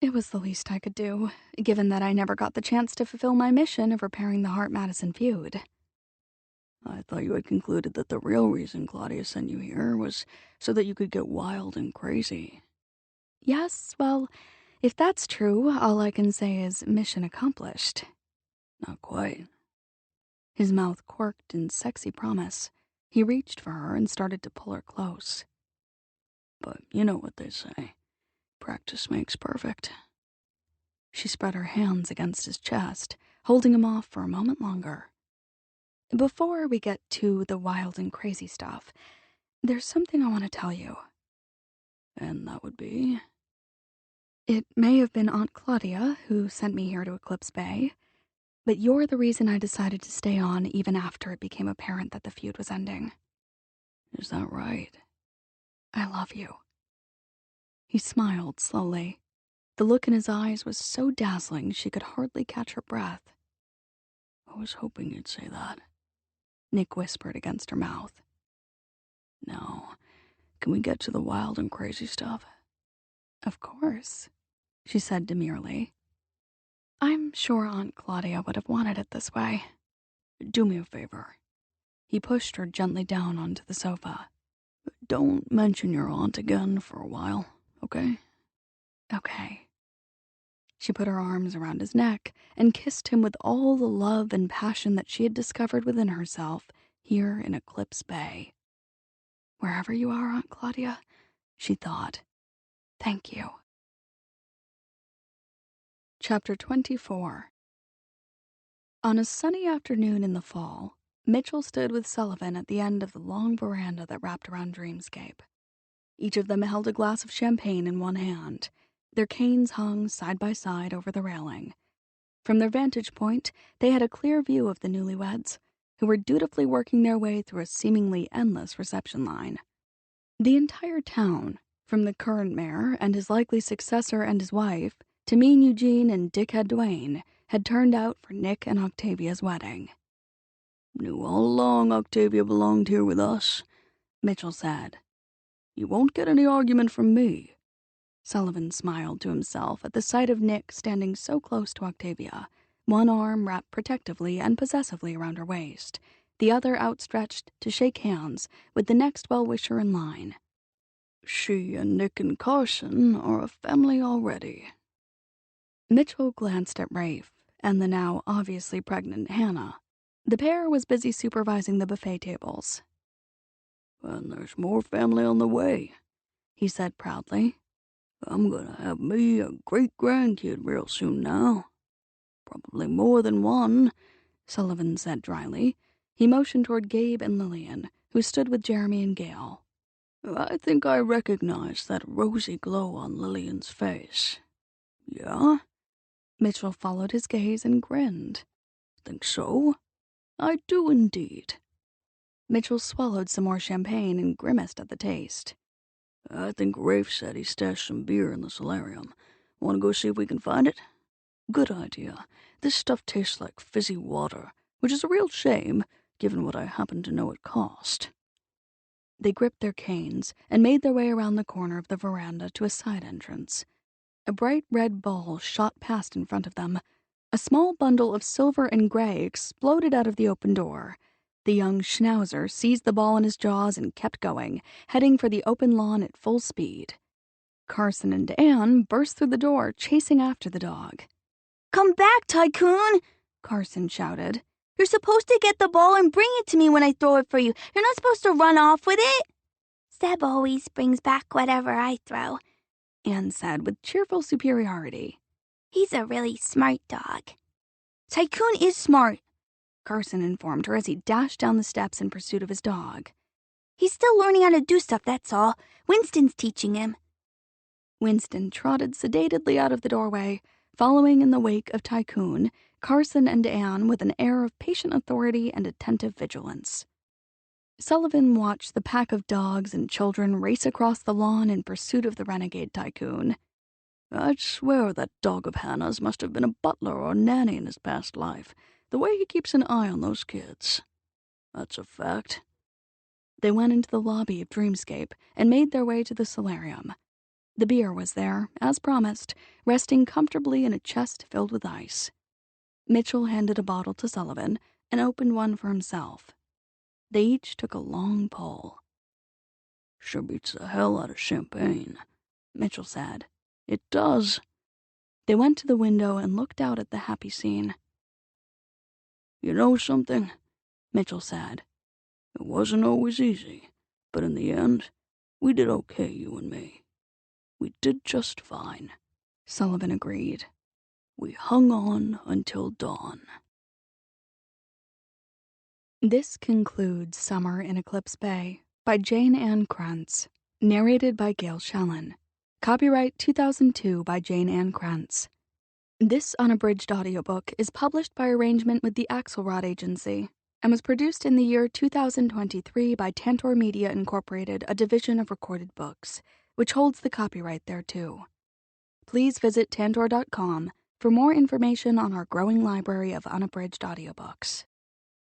It was the least I could do, given that I never got the chance to fulfill my mission of repairing the Harte-Madison feud. I thought you had concluded that the real reason Claudia sent you here was so that you could get wild and crazy. Yes, well, if that's true, all I can say is mission accomplished. Not quite. His mouth quirked in sexy promise. He reached for her and started to pull her close. But you know what they say. Practice makes perfect. She spread her hands against his chest, holding him off for a moment longer. Before we get to the wild and crazy stuff, there's something I want to tell you. And that would be? It may have been Aunt Claudia who sent me here to Eclipse Bay, but you're the reason I decided to stay on even after it became apparent that the feud was ending. Is that right? I love you. He smiled slowly. The look in his eyes was so dazzling she could hardly catch her breath. I was hoping you'd say that. Nick whispered against her mouth. Now, can we get to the wild and crazy stuff? Of course, she said demurely. I'm sure Aunt Claudia would have wanted it this way. Do me a favor. He pushed her gently down onto the sofa. Don't mention your aunt again for a while, okay? Okay. She put her arms around his neck and kissed him with all the love and passion that she had discovered within herself here in Eclipse Bay. Wherever you are, Aunt Claudia, she thought, thank you. Chapter 24. On a sunny afternoon in the fall, Mitchell stood with Sullivan at the end of the long veranda that wrapped around Dreamscape. Each of them held a glass of champagne in one hand. Their canes hung side by side over the railing. From their vantage point, they had a clear view of the newlyweds, who were dutifully working their way through a seemingly endless reception line. The entire town, from the current mayor and his likely successor and his wife, to Mean Eugene and Dickhead Dwayne, had turned out for Nick and Octavia's wedding. Knew all along Octavia belonged here with us, Mitchell said. You won't get any argument from me. Sullivan smiled to himself at the sight of Nick standing so close to Octavia, one arm wrapped protectively and possessively around her waist, the other outstretched to shake hands with the next well-wisher in line. She and Nick and Carson are a family already. Mitchell glanced at Rafe and the now obviously pregnant Hannah. The pair was busy supervising the buffet tables. And there's more family on the way, he said proudly. I'm gonna have me a great-grandkid real soon now. Probably more than one, Sullivan said dryly. He motioned toward Gabe and Lillian, who stood with Jeremy and Gail. I think I recognize that rosy glow on Lillian's face. Yeah? Mitchell followed his gaze and grinned. Think so? I do indeed. Mitchell swallowed some more champagne and grimaced at the taste. I think Rafe said he stashed some beer in the solarium. Want to go see if we can find it? Good idea. This stuff tastes like fizzy water, which is a real shame, given what I happen to know it cost. They gripped their canes and made their way around the corner of the veranda to a side entrance. A bright red ball shot past in front of them. A small bundle of silver and gray exploded out of the open door. The young schnauzer seized the ball in his jaws and kept going, heading for the open lawn at full speed. Carson and Anne burst through the door, chasing after the dog. "Come back, Tycoon!" Carson shouted. "You're supposed to get the ball and bring it to me when I throw it for you. You're not supposed to run off with it." "Seb always brings back whatever I throw," Anne said with cheerful superiority. "He's a really smart dog." "Tycoon is smart," Carson informed her as he dashed down the steps in pursuit of his dog. "He's still learning how to do stuff, that's all. Winston's teaching him." Winston trotted sedately out of the doorway, following in the wake of Tycoon, Carson and Anne with an air of patient authority and attentive vigilance. Sullivan watched the pack of dogs and children race across the lawn in pursuit of the renegade Tycoon. I'd swear that dog of Hannah's must have been a butler or nanny in his past life, the way he keeps an eye on those kids. That's a fact. They went into the lobby of Dreamscape and made their way to the solarium. The beer was there, as promised, resting comfortably in a chest filled with ice. Mitchell handed a bottle to Sullivan and opened one for himself. They each took a long pull. Sure beats the hell out of champagne, Mitchell said. It does. They went to the window and looked out at the happy scene. You know something? Mitchell said. It wasn't always easy, but in the end, we did okay, you and me. We did just fine. Sullivan agreed. We hung on until dawn. This concludes Summer in Eclipse Bay by Jayne Ann Krentz, narrated by Gail Shellen. Copyright 2002 by Jayne Ann Krentz. This unabridged audiobook is published by arrangement with the Axelrod Agency and was produced in the year 2023 by Tantor Media Incorporated, a division of Recorded Books, which holds the copyright thereto. Please visit tantor.com for more information on our growing library of unabridged audiobooks.